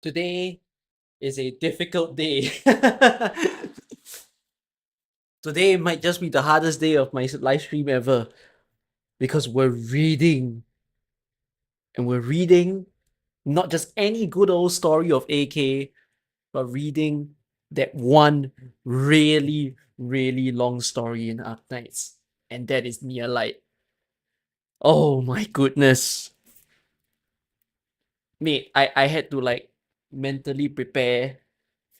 Today is a difficult day. Today might just be the hardest day of my live stream ever because we're reading and we're reading not just any good old story of AK, but reading that one really, really long story in Arknights, and that is Near Light. Oh my goodness. Mate, I had to like mentally prepare.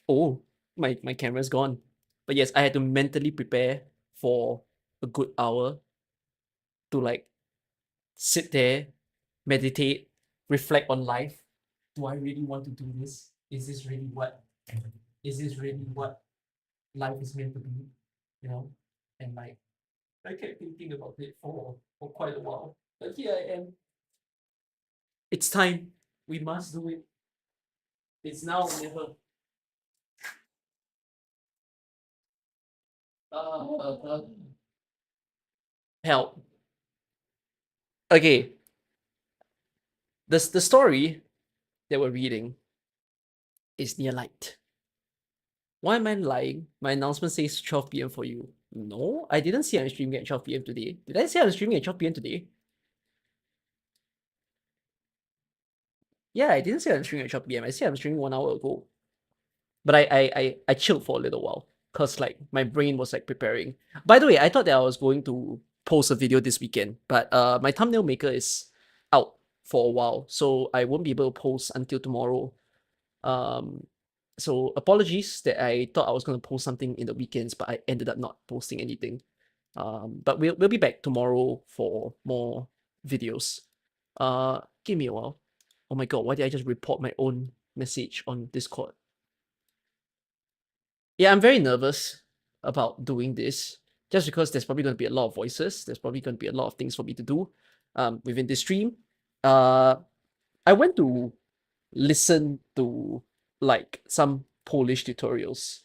Oh, my camera's gone. But yes, I had to mentally prepare for a good hour to like sit there, meditate, reflect on life. Do I really want to do this? Is this really what life is meant to be? You know? And like I kept thinking about it for quite a while. But here I am. It's time. We must do it. It's now or never. Uh, help. Okay. The story that we're reading is Near Light. Why am I lying? My announcement says 12 p.m. for you. No, I didn't say I'm streaming at 12 p.m. today. Did I say I'm streaming at 12 p.m. today? Yeah, I didn't say I'm streaming at 12 p.m. I said I'm streaming 1 hour ago. But I chilled for a little while because like my brain was like preparing. By the way, I thought that I was going to post a video this weekend, but my thumbnail maker is out for a while, so I won't be able to post until tomorrow. Um, so apologies that I thought I was going to post something in the weekends, but I ended up not posting anything. But we'll be back tomorrow for more videos. Give me a while. Oh my god, why did I just report my own message on Discord? Yeah, I'm very nervous about doing this just because there's probably going to be a lot of voices. There's probably going to be a lot of things for me to do within this stream. Uh, I went to listen to like some Polish tutorials,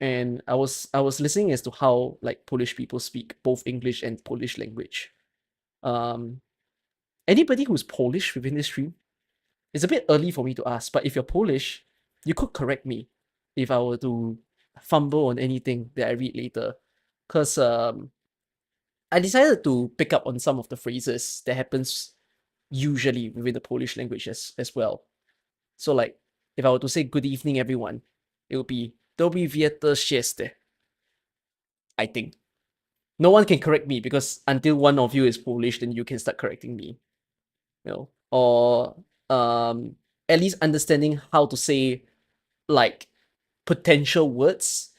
and I was listening as to how like Polish people speak both English and Polish language. Um, Anybody who's Polish within this stream, it's a bit early for me to ask, but if you're Polish, you could correct me if I were to fumble on anything that I read later. Because I decided to pick up on some of the phrases that happens usually within the Polish language as well. So like if I were to say good evening everyone, it would be Dobry wieczór sieste, I think. No one can correct me because until one of you is Polish, then you can start correcting me. Or um at least understanding how to say like potential words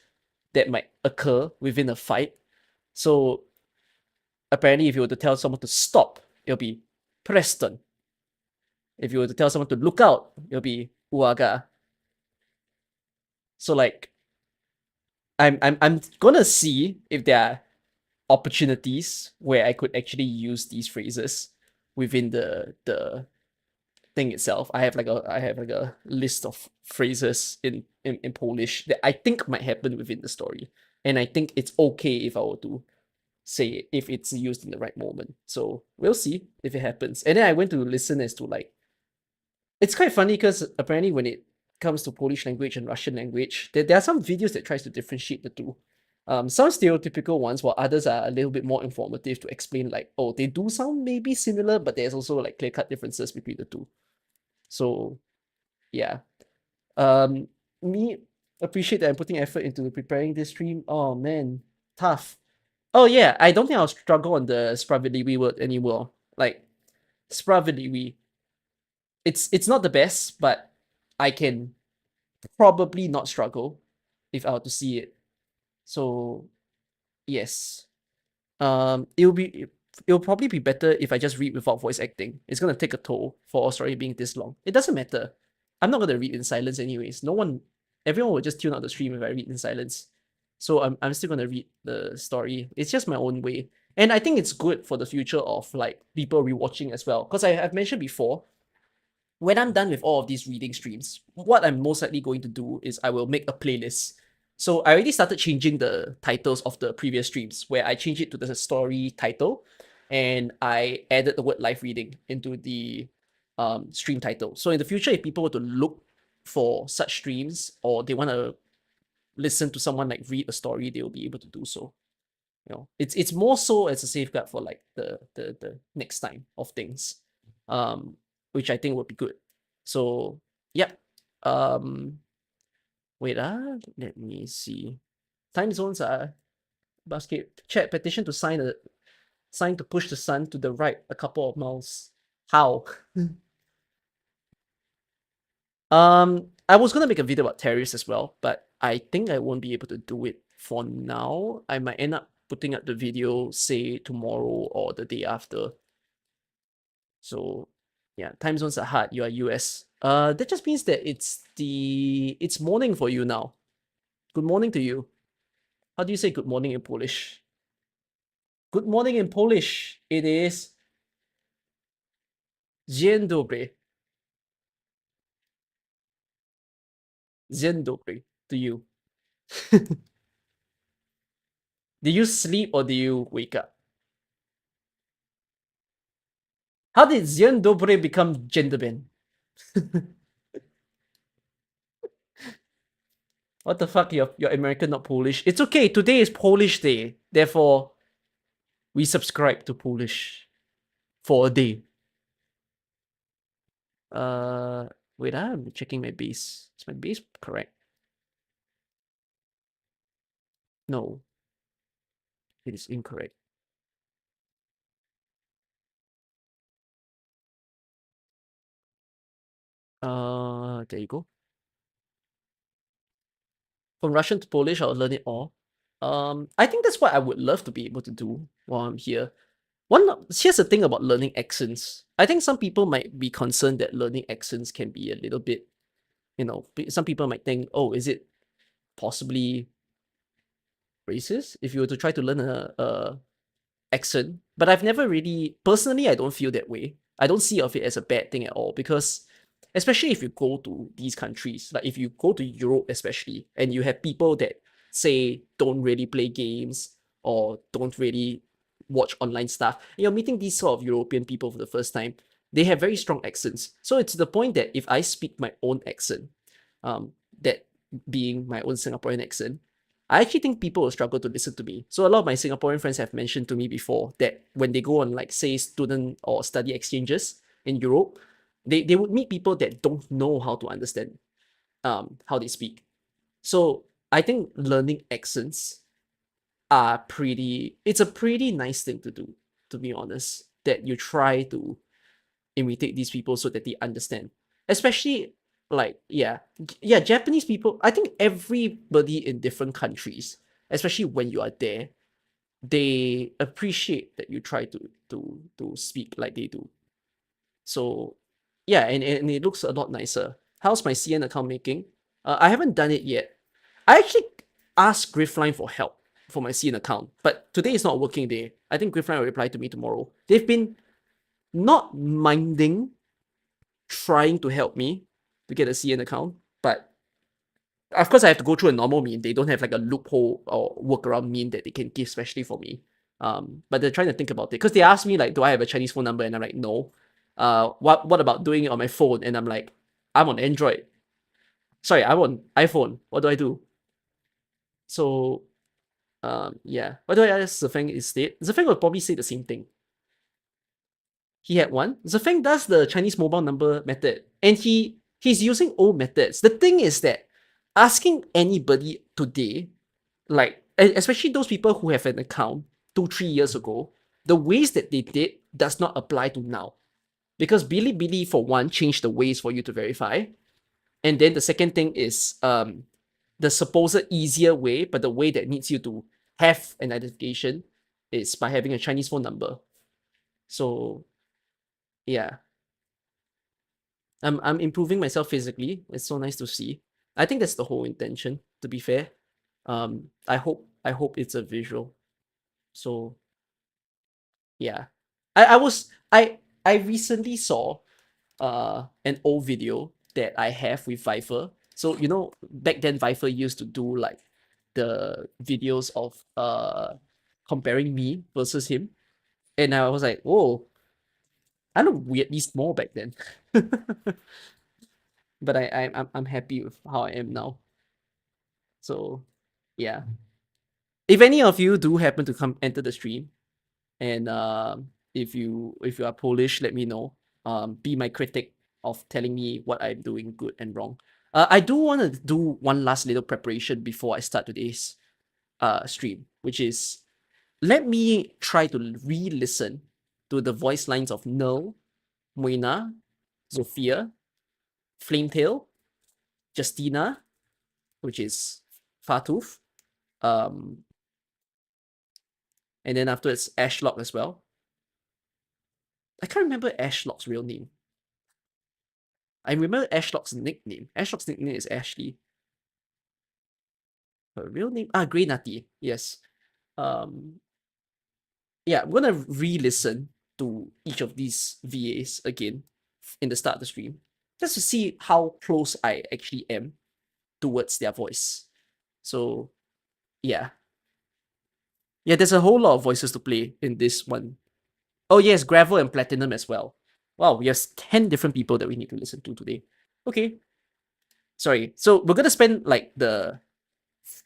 that might occur within a fight. So apparently if you were to tell someone to stop, it'll be Preston. If you were to tell someone to look out, it'll be Uaga. So like I'm gonna see if there are opportunities where I could actually use these phrases within the thing itself. I have like a list of phrases in Polish that I think might happen within the story. And I think it's okay if I were to say it, if it's used in the right moment. So we'll see if it happens. And then I went to listen as to like it's quite funny because apparently when it comes to Polish language and Russian language, there are some videos that tries to differentiate the two. Some stereotypical ones, while others are a little bit more informative to explain like, oh, they do sound maybe similar, but there's also like clear-cut differences between the two. So yeah. Um, Me appreciate that I'm putting effort into preparing this stream. Oh man, tough. Oh yeah, I don't think I'll struggle on the Sprawiedliwy word anymore. Like Sprawiedliwy, it's not the best, but I can probably not struggle if I were to see it. So yes, it'll probably be better if I just read without voice acting. It's gonna take a toll for a story being this long. It doesn't matter. I'm not gonna read in silence anyways. Everyone will just tune out the stream if I read in silence. So I'm still gonna read the story. It's just my own way. And I think it's good for the future of like people rewatching as well. Because I've mentioned before, when I'm done with all of these reading streams, what I'm most likely going to do is I will make a playlist. So I already started changing the titles of the previous streams, where I changed it to the story title, and I added the word live reading into the stream title. So in the future, if people were to look for such streams, or they want to listen to someone like read a story, they will be able to do so. It's more so as a safeguard for like the next time of things, um, which I think would be good. So yep. Wait, let me see. Time zones are basket chat petition to sign to push the sun to the right a couple of miles. How? I was gonna make a video about tariffs as well, but I think I won't be able to do it for now. I might end up putting up the video, say tomorrow or the day after. So yeah, time zones are hard. You are US. That just means that it's morning for you now. Good morning to you. How do you say good morning in Polish? Good morning in Polish. It is dzień dobry. Dzień dobry to you. Do you sleep or do you wake up? How did dzień dobry become gentleman? What the fuck? You're American, not Polish. It's okay. Today is Polish Day. Therefore, we subscribe to Polish for a day. Uh, Wait, I'm checking my base. Is my base correct? No, it is incorrect. There you go. From Russian to Polish, I'll learn it all. I think that's what I would love to be able to do while I'm here. Here's the thing about learning accents. I think some people might be concerned that learning accents can be a little bit, some people might think, oh, is it possibly racist if you were to try to learn a accent? But I've never really, personally, I don't feel that way. I don't see of it as a bad thing at all, because especially if you go to these countries, like if you go to Europe especially, and you have people that say don't really play games or don't really watch online stuff, and you're meeting these sort of European people for the first time, they have very strong accents. So it's to the point that if I speak my own accent, that being my own Singaporean accent, I actually think people will struggle to listen to me. So a lot of my Singaporean friends have mentioned to me before that when they go on, like, say, student or study exchanges in Europe, they would meet people that don't know how to understand how they speak. So I think learning accents it's a pretty nice thing to do, to be honest, that you try to imitate these people so that they understand. Especially like, yeah, Japanese people, I think everybody in different countries, especially when you are there, they appreciate that you try to speak like they do. So yeah, and it looks a lot nicer. How's my CN account making? I haven't done it yet. I actually asked Griffline for help for my CN account, but today is not a working day. I think Griffline will reply to me tomorrow. They've been not minding trying to help me to get a CN account, but of course I have to go through a normal mean. They don't have like a loophole or workaround mean that they can give specially for me. But they're trying to think about it, because they asked me like, do I have a Chinese phone number? And I'm like, no. What about doing it on my phone? And I'm like, I'm on Android. Sorry, I'm on iPhone. What do I do? So yeah. Why do I ask Zafeng instead? Zafeng would probably say the same thing. He had one. Zafeng does the Chinese mobile number method, and he's using old methods. The thing is that asking anybody today, like especially those people who have an account 2-3 years ago, the ways that they did does not apply to now, because Bilibili for one changed the ways for you to verify, and then the second thing is the supposed easier way, but the way that needs you to have an identification is by having a Chinese phone number. So yeah, I'm improving myself physically. It's so nice to see. I think that's the whole intention, to be fair. I hope it's a visual. So yeah. I recently saw an old video that I have with Viper. So back then Viper used to do like the videos of comparing me versus him. And I was like, whoa, I look weirdly small back then. but I'm happy with how I am now. So yeah. If any of you do happen to come enter the stream, and if you are Polish, let me know. Be my critic of telling me what I'm doing good and wrong. I do want to do one last little preparation before I start today's stream, which is let me try to re-listen to the voice lines of Null, Moina, Zofia, Flametail, Justina, which is Fatuf, um, and then afterwards Ashlock as well. I can't remember Ashlock's real name. I remember Ashlock's nickname. Ashlock's nickname is Ashley. Her real name? Grey Nutty. Yes. Yeah, I'm gonna re-listen to each of these VAs again in the start of the stream, just to see how close I actually am towards their voice. So, yeah. Yeah, there's a whole lot of voices to play in this one. Oh yes, Gravel and Platinum as well. Wow, we have 10 different people that we need to listen to today. Okay. Sorry. So we're gonna spend like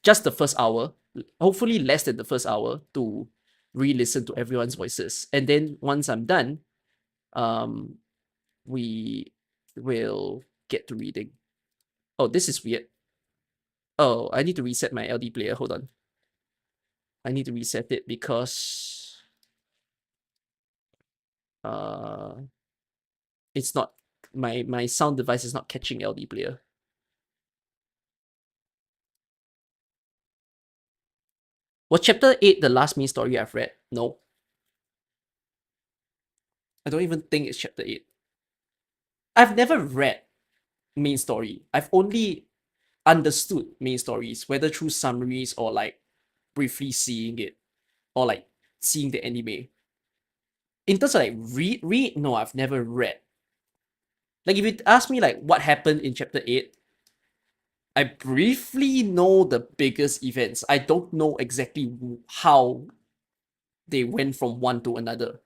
just the first hour, hopefully less than the first hour, to re-listen to everyone's voices. And then once I'm done, we will get to reading. Oh, this is weird. Oh, I need to reset my LD player. Hold on. I need to reset it because it's not my sound device is not catching LD player. Was chapter 8 the last main story I've read? No. I don't even think it's chapter 8. I've never read main story. I've only understood main stories, whether through summaries or like briefly seeing it, or like seeing the anime. In terms of like read, no, I've never read. Like if you ask me like what happened in chapter 8, I briefly know the biggest events. I don't know exactly how they went from one to another.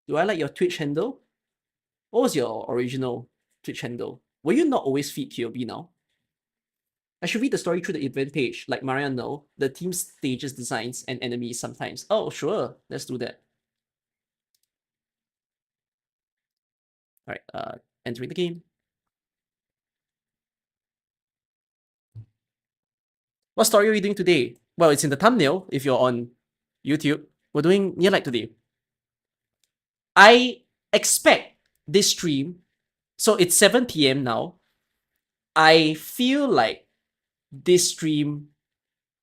Do I like your Twitch handle? What was your original Twitch handle? Will you not always feed TOB now? I should read the story through the event page, like Marianne know, the team stages designs and enemies sometimes. Oh, sure. Let's do that. Alright, entering the game. What story are we doing today? Well, it's in the thumbnail if you're on YouTube. We're doing Near Light today. I expect this stream, so it's 7 p.m. now. I feel like this stream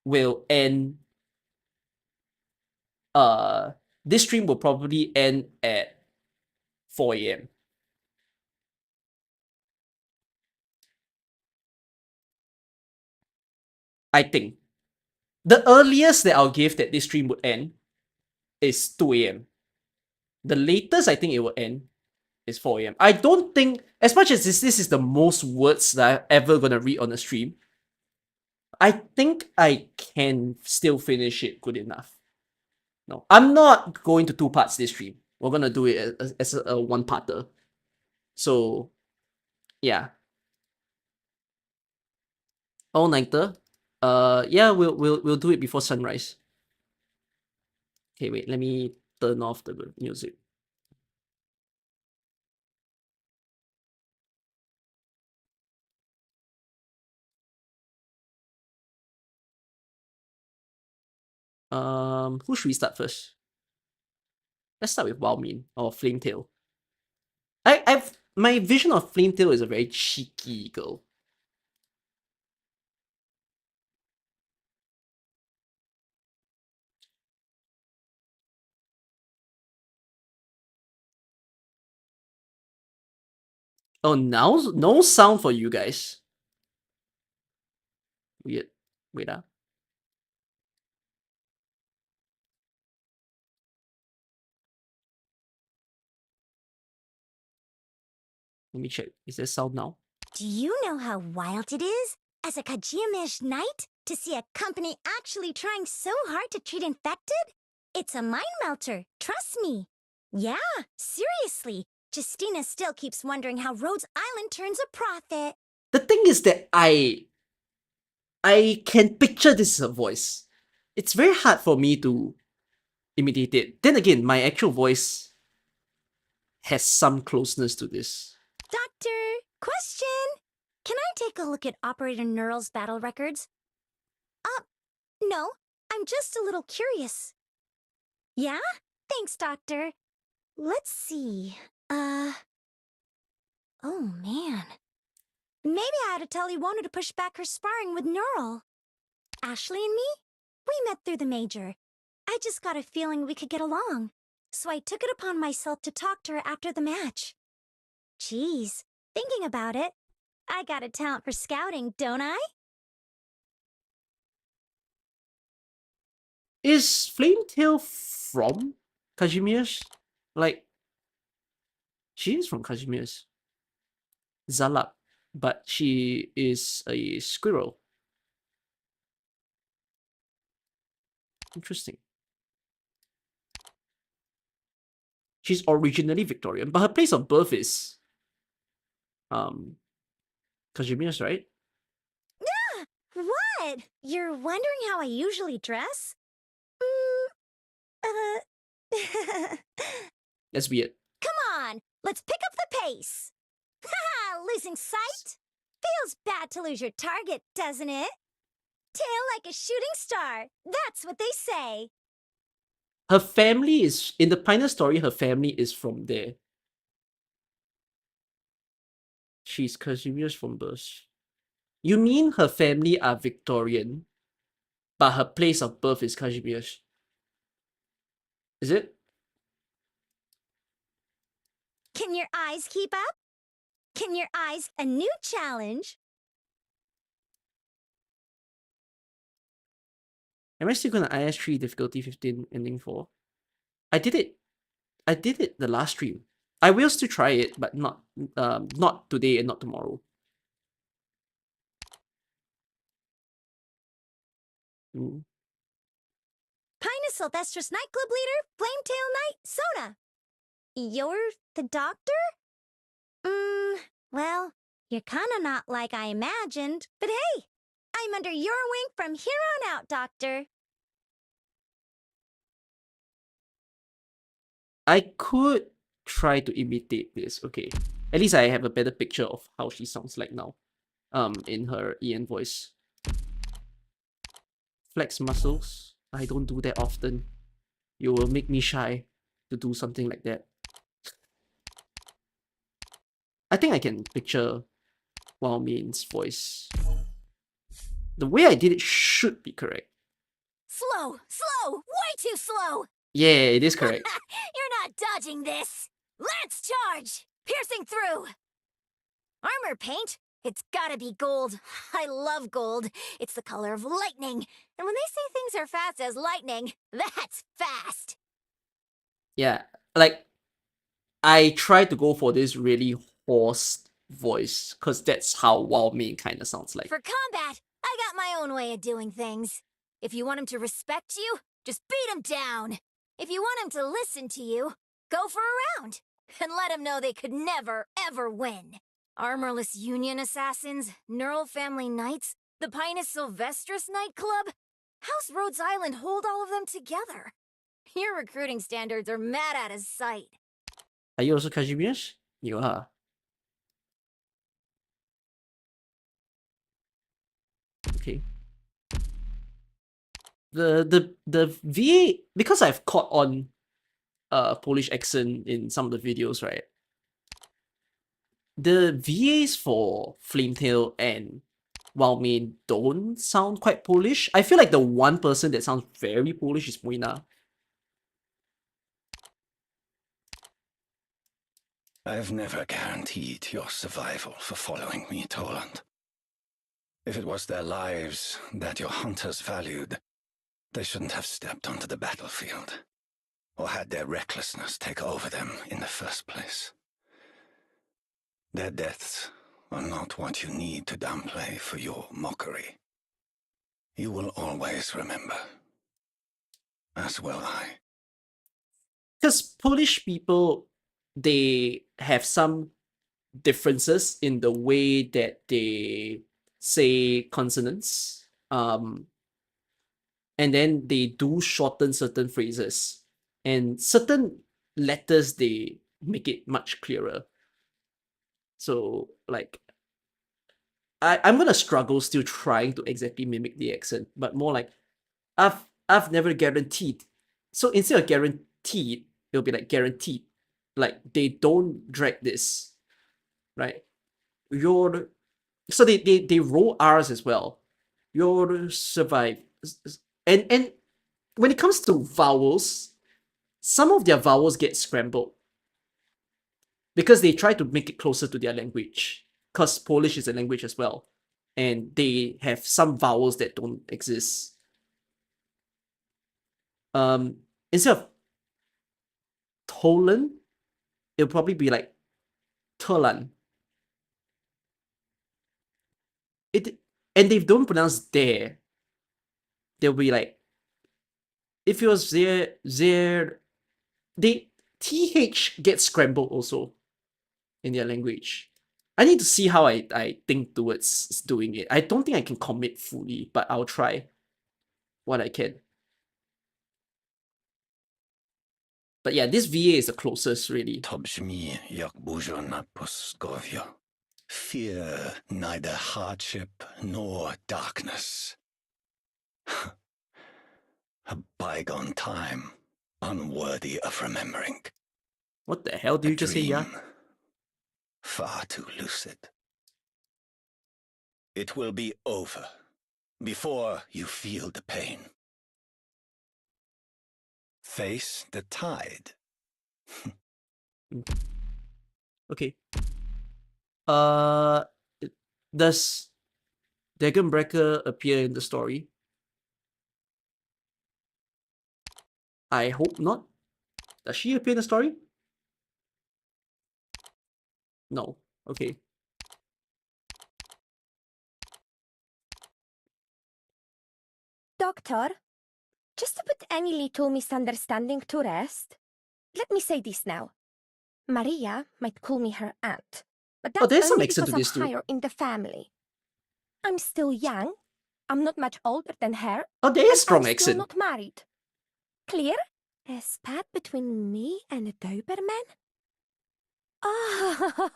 will end. This stream will probably end at 4 a.m. I think. The earliest that I'll give that this stream would end is 2 a.m. The latest I think it will end is 4 a.m. I don't think, as much as this is the most words that I'm ever gonna read on a stream, I think I can still finish it good enough. No, I'm not going to 2 parts this stream. We're gonna do it as a one-parter. So, yeah. All-nighter. Yeah, we'll do it before sunrise. Okay, wait. Let me turn off the music. Who should we start first? Let's start with Wildmin or Flametail. My vision of Flametail is a very cheeky girl. Oh, now no sound for you guys. Weird. Wait ah. Let me check. Is there sound now? Do you know how wild it is, as a Kajimish knight, to see a company actually trying so hard to treat infected? It's a mind melter, trust me. Yeah, seriously. Justina still keeps wondering how Rhodes Island turns a profit. The thing is that I can picture this as a voice. It's very hard for me to imitate it. Then again, my actual voice has some closeness to this. Doctor, question. Can I take a look at Operator Neural's battle records? No. I'm just a little curious. Yeah? Thanks, Doctor. Let's see. Oh, man. Maybe I ought to tell Iwana to push back her sparring with Neural. Ashley and me? We met through the Major. I just got a feeling we could get along, so I took it upon myself to talk to her after the match. Geez, thinking about it, I got a talent for scouting, don't I? Is Flametail from Kazimierz? Like, she is from Kazimierz. Zalak, but she is a squirrel. Interesting. She's originally Victorian, but her place of birth is Kazimierz, right? What? You're wondering how I usually dress? That's weird. Come on, let's pick up the pace. Haha, losing sight? Feels bad to lose your target, doesn't it? Tail like a shooting star, that's what they say. Her family is, in the Pioneer story, her family is from there. She's Kazimierz from birth. You mean her family are Victorian, but her place of birth is Kazimierz? Is it? Can your eyes keep up? Can your eyes a new challenge? Am I still gonna IS3 difficulty 15 ending 4? I did it the last stream. I will still try it, but not today and not tomorrow. Pinus Sylvester's nightclub leader, Flametail Knight, Sona. You're the doctor? Well, you're kinda not like I imagined, but hey, I'm under your wing from here on out, Doctor. I could try to imitate this. Okay. At least I have a better picture of how she sounds like now. In her EN voice. Flex muscles. I don't do that often. You will make me shy to do something like that. I think I can picture Wildmane's voice. The way I did it should be correct. Slow! Way too slow! Yeah, it is correct. You're not dodging this! Lance charge! Piercing through! Armor paint? It's gotta be gold. I love gold. It's the color of lightning. And when they say things are fast as lightning, that's fast! Yeah, like, I try to go for this really hoarse voice, because that's how Wildmane kind of sounds like. For combat, I got my own way of doing things. If you want him to respect you, just beat him down. If you want him to listen to you, go for a round. And let him know they could never, ever win. Armorless Union Assassins, Neural Family Knights, the Pinus Sylvestris Nightclub. How's Rhodes Island hold all of them together? Your recruiting standards are mad out of sight. Are you also Kazimierz? You are. Okay. The VA, because I've caught on Polish accent in some of the videos, right? The VAs for Flametail and Wildmane don't sound quite Polish. I feel like the one person that sounds very Polish is Moina. I've never guaranteed your survival for following me, Tolen. If it was their lives that your hunters valued, they shouldn't have stepped onto the battlefield, or had their recklessness take over them in the first place. Their deaths are not what you need to downplay for your mockery. You will always remember. As will I. Because Polish people they have some differences in the way that they say consonants. And then they do shorten certain phrases. And certain letters they make it much clearer. So like I'm gonna struggle still trying to exactly mimic the accent, but more like I've never guaranteed. So instead of guaranteed, it'll be like guaranteed. Like they don't drag this, right? Your so they roll R's as well. You'll survive. And when it comes to vowels, some of their vowels get scrambled because they try to make it closer to their language. Because Polish is a language as well, and they have some vowels that don't exist. Instead of Tolen, it'll probably be like Tolan. And they don't pronounce there. They'll be like, if it was there, they TH gets scrambled also in their language. I need to see how I think towards doing it. I don't think I can commit fully, but I'll try what I can. But yeah, this VA is the closest, really. To brzmi jak burza na pustkowiu. Fear neither hardship nor darkness. A bygone time, unworthy of remembering. What the hell did you just say, yeah? Far too lucid. It will be over before you feel the pain. Face the tide. Okay. Does Dagonbreaker appear in the story? I hope not. Does she appear in the story? No. Okay. Doctor, just to put any little misunderstanding to rest, let me say this now. Maria might call me her aunt, but that's there's some only accent because to I'm this too. higher in the family. I'm still young. I'm not much older than her. Oh, there and is strong I'm still accent. not married. Clear? A spat between me and a Doberman? Oh,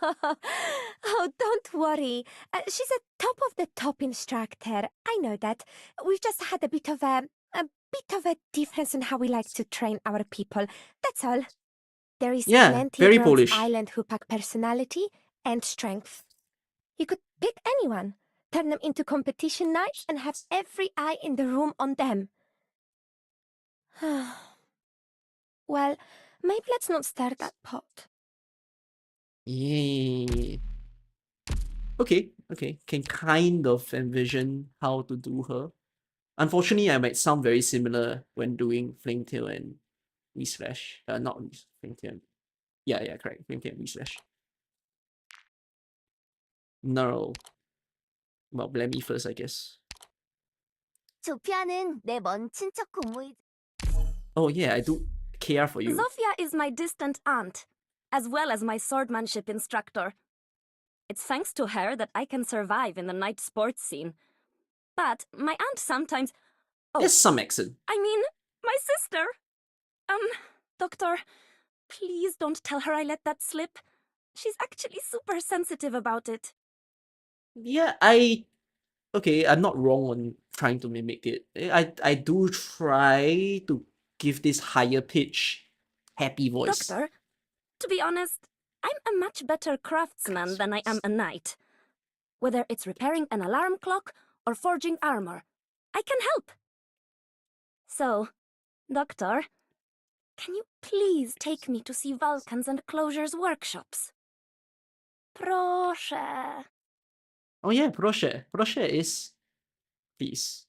oh, don't worry. She's a top of the top instructor. I know that. We've just had a bit of a difference in how we like to train our people. That's all. There is Yeah, plenty very at Rhodes Polish. Island who pack personality and strength. You could pick anyone, turn them into competition knights, and have every eye in the room on them. Well, maybe let's not stir that pot. Yay. Okay. Can kind of envision how to do her. Unfortunately, I might sound very similar when doing Flingtail and Slash. Not Flingtail. Yeah, correct. Flingtail and Slash. No. Well, blame me first, I guess. 조피아는 내 먼 친척 고모이. Oh yeah, I do care for you. Zofia is my distant aunt, as well as my swordmanship instructor. It's thanks to her that I can survive in the night sports scene. But my aunt sometimes... Oh, There's some accent. I mean, my sister. Doctor, please don't tell her I let that slip. She's actually super sensitive about it. Yeah, okay, I'm not wrong on trying to mimic it. I do try to give this higher pitch, happy voice. Doctor, to be honest, I'm a much better craftsman than I am a knight. Whether it's repairing an alarm clock or forging armor, I can help. So, Doctor, can you please take me to see Vulcan's and Closure's workshops? Proszę. Oh yeah, proszę. Proszę is please.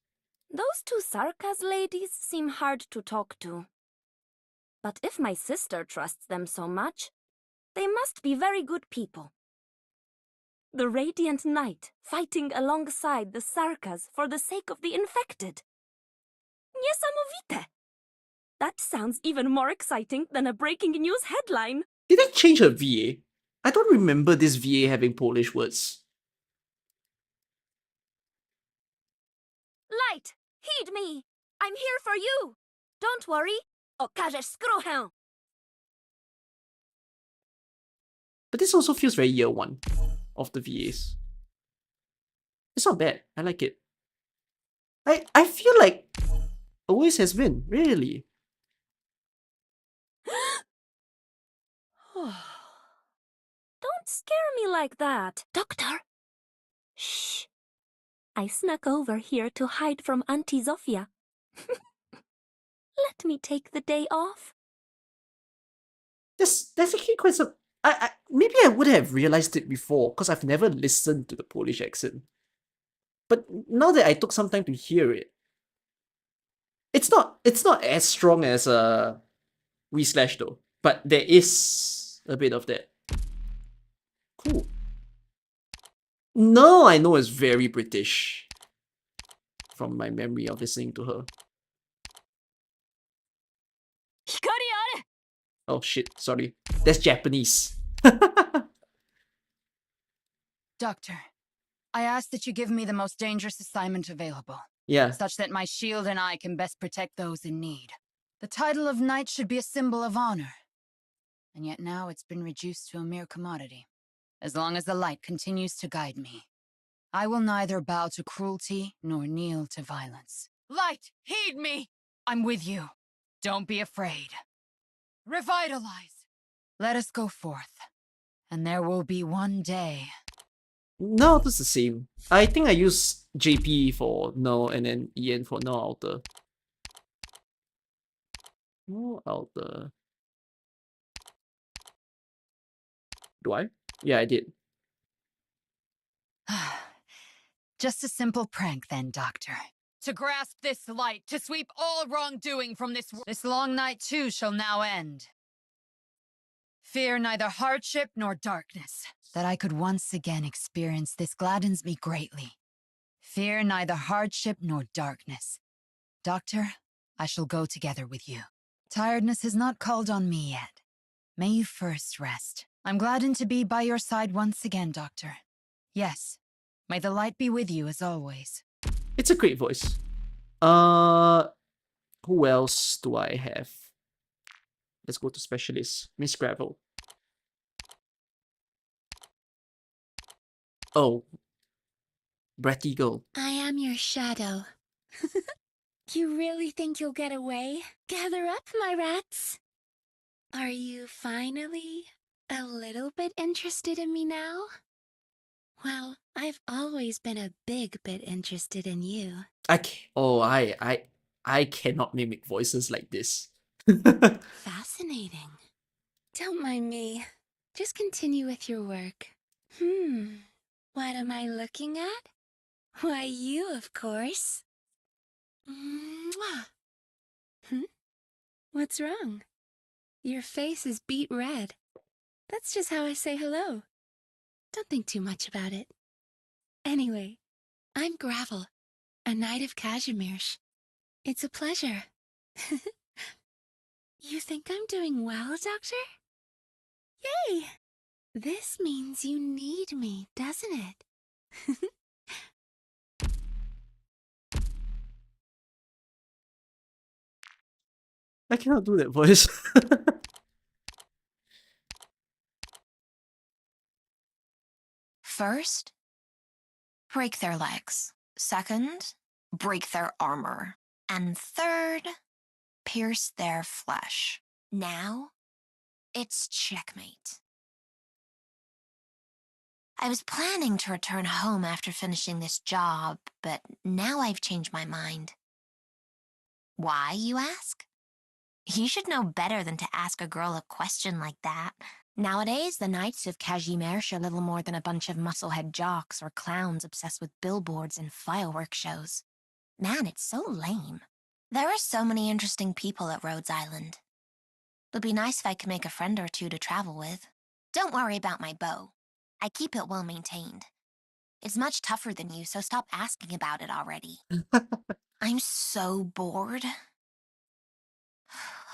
Those two Sarkas ladies seem hard to talk to. But if my sister trusts them so much, they must be very good people. The Radiant Knight fighting alongside the Sarkas for the sake of the infected. Niesamowite! That sounds even more exciting than a breaking news headline. Did they change her VA? I don't remember this VA having Polish words. Light, heed me! I'm here for you! Don't worry, okażesz skruchę! But this also feels very year one of the VAs. It's not bad. I like it. I feel like always has been, really. Don't scare me like that. Doctor! Shh! I snuck over here to hide from Auntie Zofia. Let me take the day off. That's actually quite some. Maybe I would have realized it before because I've never listened to the Polish accent. But now that I took some time to hear it, it's not as strong as We Slash though. But there is a bit of that. Cool. No, I know it's very British from my memory of listening to her. Oh shit, sorry. That's Japanese. Doctor, I ask that you give me the most dangerous assignment available, Yeah. such that my shield and I can best protect those in need. The title of knight should be a symbol of honor, and yet now it's been reduced to a mere commodity. As long as the light continues to guide me, I will neither bow to cruelty nor kneel to violence. Light, heed me! I'm with you. Don't be afraid. Revitalize. Let us go forth, and there will be one day. No, that's the same. I think I use JP for no and then Ian for no outer. No outer. Do I? Yeah, I did. Just a simple prank then, Doctor. To grasp this light, to sweep all wrongdoing from this world. This long night too shall now end. Fear neither hardship nor darkness. That I could once again experience this gladdens me greatly. Fear neither hardship nor darkness. Doctor, I shall go together with you. Tiredness has not called on me yet. May you first rest. I'm gladdened to be by your side once again, Doctor. Yes, may the light be with you as always. It's a great voice. Who else do I have? Let's go to specialist. Miss Gravel. Oh. Bratty girl. I am your shadow. You really think you'll get away? Gather up, my rats. Are you finally a little bit interested in me now? Well, I've always been a big bit interested in you. I cannot mimic voices like this. Fascinating. Don't mind me. Just continue with your work. What am I looking at? Why, you, of course. Mwah. What's wrong? Your face is beet red. That's just how I say hello. Don't think too much about it. Anyway, I'm Gravel, a knight of Kazimierz. It's a pleasure. You think I'm doing well, Doctor? Yay! This means you need me, doesn't it? I cannot do that voice. First, break their legs. Second, break their armor. And third, pierce their flesh. Now, it's checkmate. I was planning to return home after finishing this job, but now I've changed my mind. Why, you ask? You should know better than to ask a girl a question like that. Nowadays, the Knights of Kazimierz are little more than a bunch of musclehead jocks or clowns obsessed with billboards and fireworks shows. Man, it's so lame. There are so many interesting people at Rhodes Island. It'd be nice if I could make a friend or two to travel with. Don't worry about my bow. I keep it well maintained. It's much tougher than you, so stop asking about it already. I'm so bored.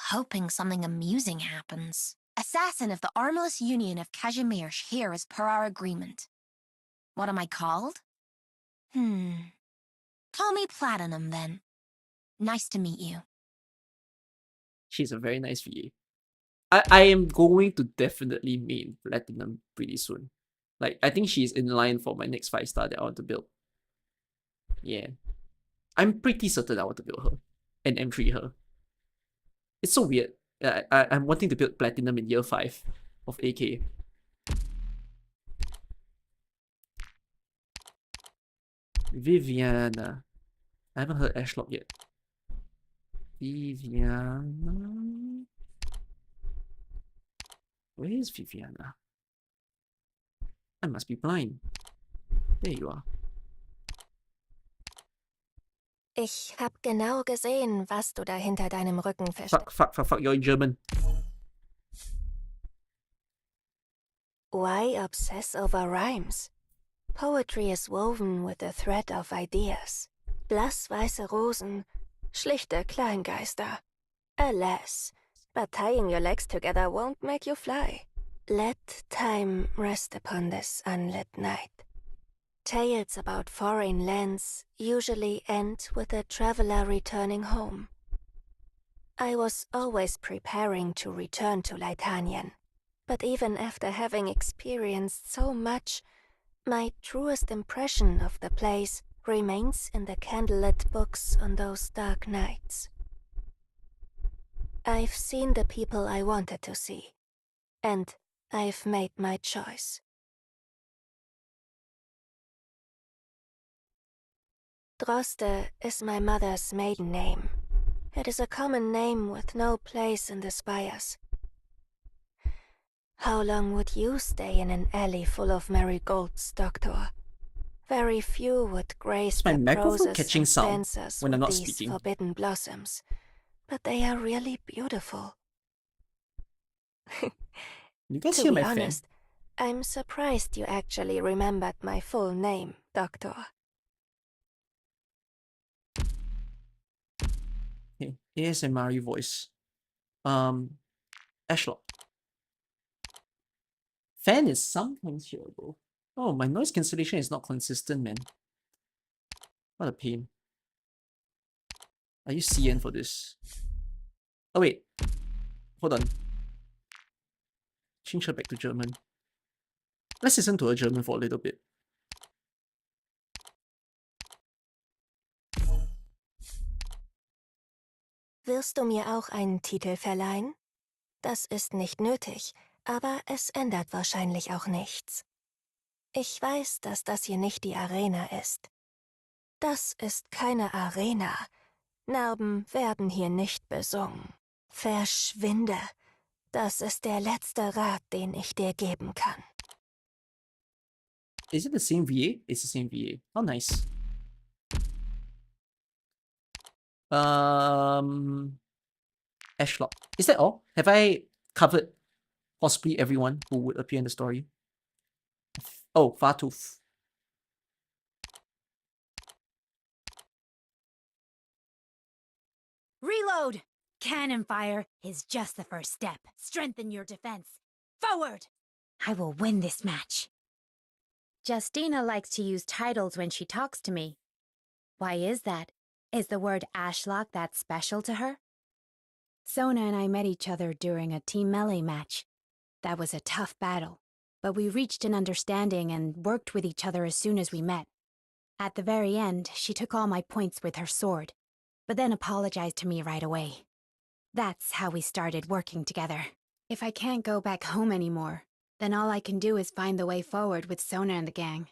Hoping something amusing happens. Assassin of the Armless Union of Kazimir here as per our agreement. What am I called? Call me Platinum, then. Nice to meet you. She's a very nice VA. I am going to definitely main Platinum pretty soon. Like, I think she's in line for my next 5-star that I want to build. Yeah. I'm pretty certain I want to build her. And M3 her. It's so weird. I'm wanting to build Platinum in year 5 of AK. Viviana. I haven't heard Ashlock yet. Viviana. Where is Viviana? I must be blind. There you are. Ich hab genau gesehen, was du da hinter deinem Rücken versteckst. Fuck, you're in German. Why obsess over rhymes? Poetry is woven with the thread of ideas. Blassweiße Rosen, schlichte Kleingeister. Alas, but tying your legs together won't make you fly. Let time rest upon this unlit night. Tales about foreign lands usually end with a traveler returning home. I was always preparing to return to Leitanien, but even after having experienced so much, my truest impression of the place remains in the candlelit books on those dark nights. I've seen the people I wanted to see, and I've made my choice. Droste is my mother's maiden name. It is a common name with no place in the spires. How long would you stay in an alley full of marigolds, Doctor? Very few would grace Is my the microphone proses catching and sound stanzas when I'm with not these speaking? forbidden blossoms, but they are really beautiful. You guys To hear be my fan? honest, I'm surprised you actually remembered my full name, Doctor. Okay, ASMR voice. Ashlock. Fan is sometimes hearable. Oh, my noise cancellation is not consistent, man. What a pain. Are you CN for this? Oh wait. Hold on. Change her back to German. Let's listen to her German for a little bit. Wirst du mir auch einen Titel verleihen? Das ist nicht nötig, aber es ändert wahrscheinlich auch nichts. Ich weiß, dass das hier nicht die Arena ist. Das ist keine Arena. Narben werden hier nicht besungen. Verschwinde. Das ist der letzte Rat, den ich dir geben kann. Is it the same VA? It's the same VA. How nice. Ashlock. Is that all? Have I covered possibly everyone who would appear in the story? Oh, Fartooth. Reload! Cannon fire is just the first step. Strengthen your defense. Forward! I will win this match. Justina likes to use titles when she talks to me. Why is that? Is the word Ashlock that special to her? Sona and I met each other during a team melee match. That was a tough battle, but we reached an understanding and worked with each other as soon as we met. At the very end, she took all my points with her sword, but then apologized to me right away. That's how we started working together. If I can't go back home anymore, then all I can do is find the way forward with Sona and the gang.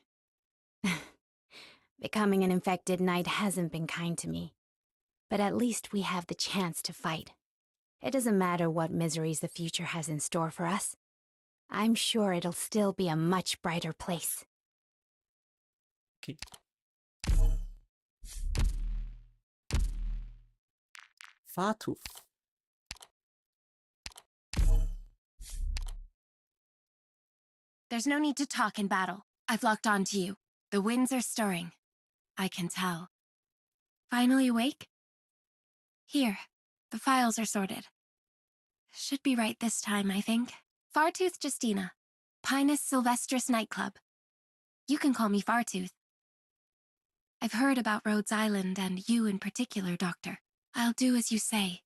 Becoming an infected knight hasn't been kind to me, but at least we have the chance to fight. It doesn't matter what miseries the future has in store for us. I'm sure it'll still be a much brighter place. Okay. Fartooth. There's no need to talk in battle. I've locked onto you. The winds are stirring. I can tell. Finally awake? Here, the files are sorted. Should be right this time, I think. Fartooth Justina, Pinus Sylvestris nightclub. You can call me Fartooth. I've heard about Rhodes Island and you in particular, Doctor. I'll do as you say.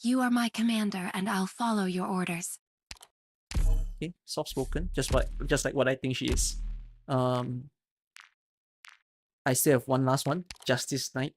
You are my commander and I'll follow your orders. Okay, soft-spoken, just like what I think she is. I still have one last one, Justice Knight.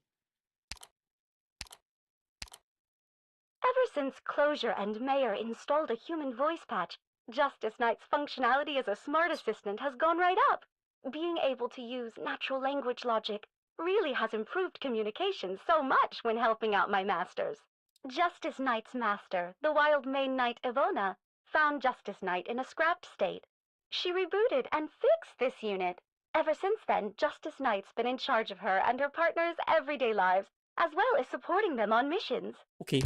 Ever since Closure and Mayor installed a human voice patch, Justice Knight's functionality as a smart assistant has gone right up. Being able to use natural language logic really has improved communication so much when helping out my masters. Justice Knight's master, the Wild Mane Knight Ivona, found Justice Knight in a scrapped state. She rebooted and fixed this unit. Ever since then, Justice Knight's been in charge of her and her partner's everyday lives, as well as supporting them on missions. Okay,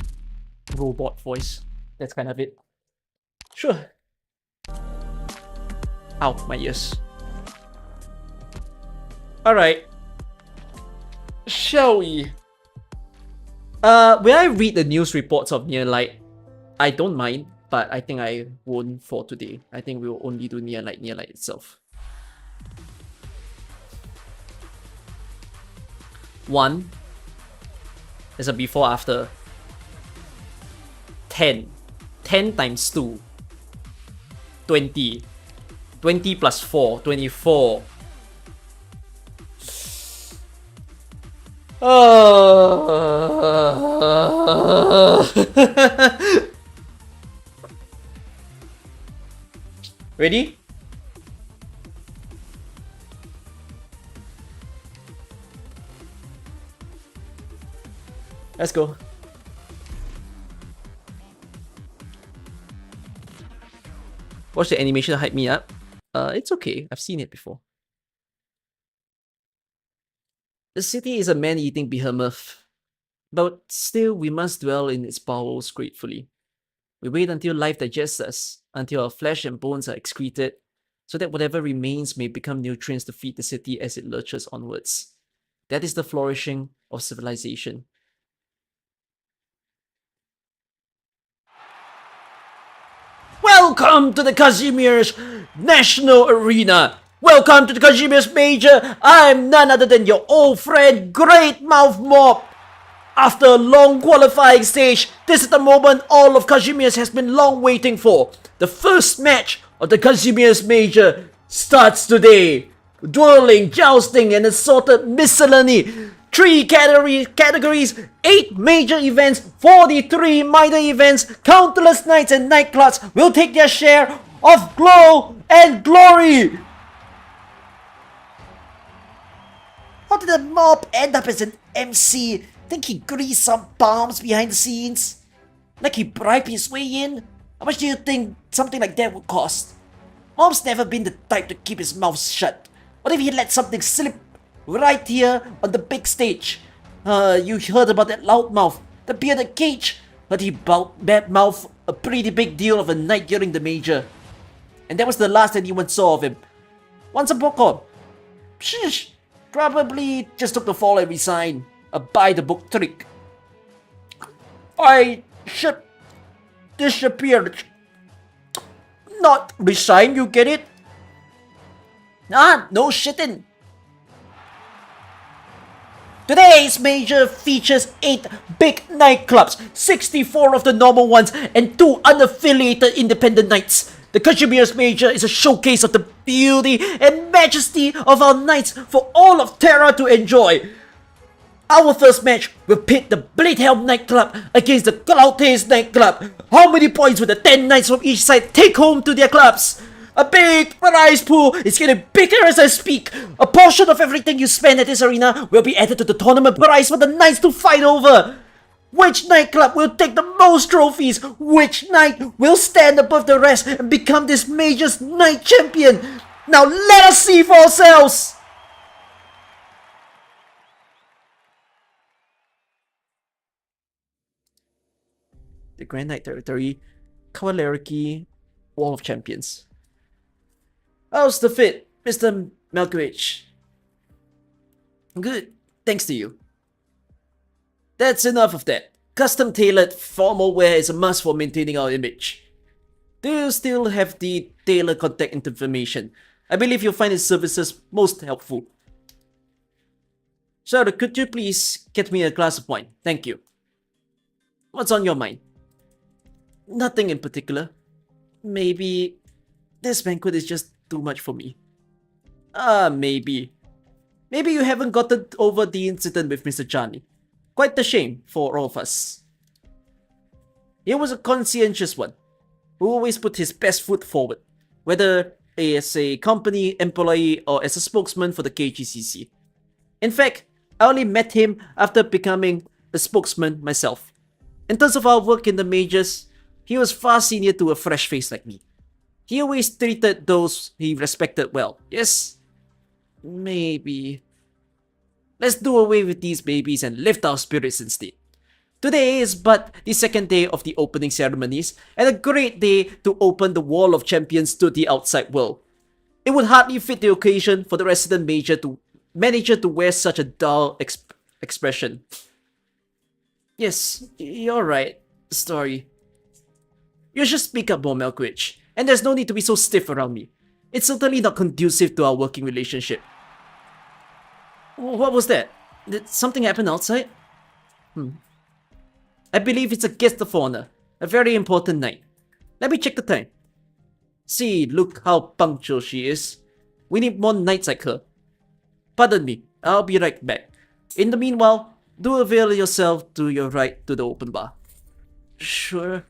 robot voice. That's kind of it. Sure. Ow, my ears. Alright. Shall we? When I read the news reports of Near Light, I don't mind, but I think I won't for today. I think we will only do Near Light itself. 1 is a before after. 10 times 2, 20 plus 4, 24. Ready? Let's go. Watch the animation to hype me up. It's okay. I've seen it before. The city is a man-eating behemoth, but still we must dwell in its bowels gratefully. We wait until life digests us, until our flesh and bones are excreted, so that whatever remains may become nutrients to feed the city as it lurches onwards. That is the flourishing of civilization. Welcome to the Casimir's National Arena! Welcome to the Casimir's Major! I'm none other than your old friend, Great Mouth Mob! After a long qualifying stage, this is the moment all of Casimir's has been long waiting for. The first match of the Casimir's Major starts today. Dueling, jousting, and assorted miscellany. 3 categories, 8 major events, 43 minor events, countless nights and nightclubs will take their share of glow and glory. How did the mob end up as an MC? Think he greased some palms behind the scenes? Like he bribed his way in? How much do you think something like that would cost? Mob's never been the type to keep his mouth shut. What if he let something slip right here on the big stage? You heard about that loudmouth, the bearded cage. But he badmouthed a pretty big deal of a night during the major. And that was the last anyone saw of him. Once a popcorn. Sheesh. Probably just took the fall and resigned. A by-the-book trick. I should disappear. Not resign, you get it? Ah, no shitting. Today's major features 8 big nightclubs, 64 of the normal ones, and 2 unaffiliated independent nights. The Casimir's Major is a showcase of the beauty and majesty of our nights for all of Terra to enjoy. Our first match will pit the Bladehelm nightclub against the Glautes nightclub. How many points will the 10 knights from each side take home to their clubs? A big prize pool is getting bigger as I speak. A portion of everything you spend at this arena will be added to the tournament prize for the knights to fight over. Which nightclub will take the most trophies? Which knight will stand above the rest and become this major's knight champion? Now let us see for ourselves! The Grand Knight Territory, Kawalerielki, Wall of Champions. How's the fit, Mr. Malkovich? Good, thanks to you. That's enough of that. Custom-tailored formal wear is a must for maintaining our image. Do you still have the tailor contact information? I believe you'll find his services most helpful. Sir, could you please get me a glass of wine? Thank you. What's on your mind? Nothing in particular. Maybe this banquet is just too much for me. Maybe. Maybe you haven't gotten over the incident with Mr. Johnny. Quite a shame for all of us. He was a conscientious one, who always put his best foot forward, whether as a company employee or as a spokesman for the KGCC. In fact, I only met him after becoming a spokesman myself. In terms of our work in the majors, he was far senior to a fresh face like me. He always treated those he respected well. Yes? Maybe. Let's do away with these babies and lift our spirits instead. Today is but the second day of the opening ceremonies, and a great day to open the Wall of Champions to the outside world. It would hardly fit the occasion for the resident manager to wear such a dull expression. Yes, you're right. Sorry. You should speak up more, Melkwich, and there's no need to be so stiff around me. It's certainly not conducive to our working relationship. What was that? Did something happen outside? I believe it's a guest of honor. A very important night. Let me check the time. See, look how punctual she is. We need more knights like her. Pardon me, I'll be right back. In the meanwhile, do avail yourself to your right to the open bar. Sure.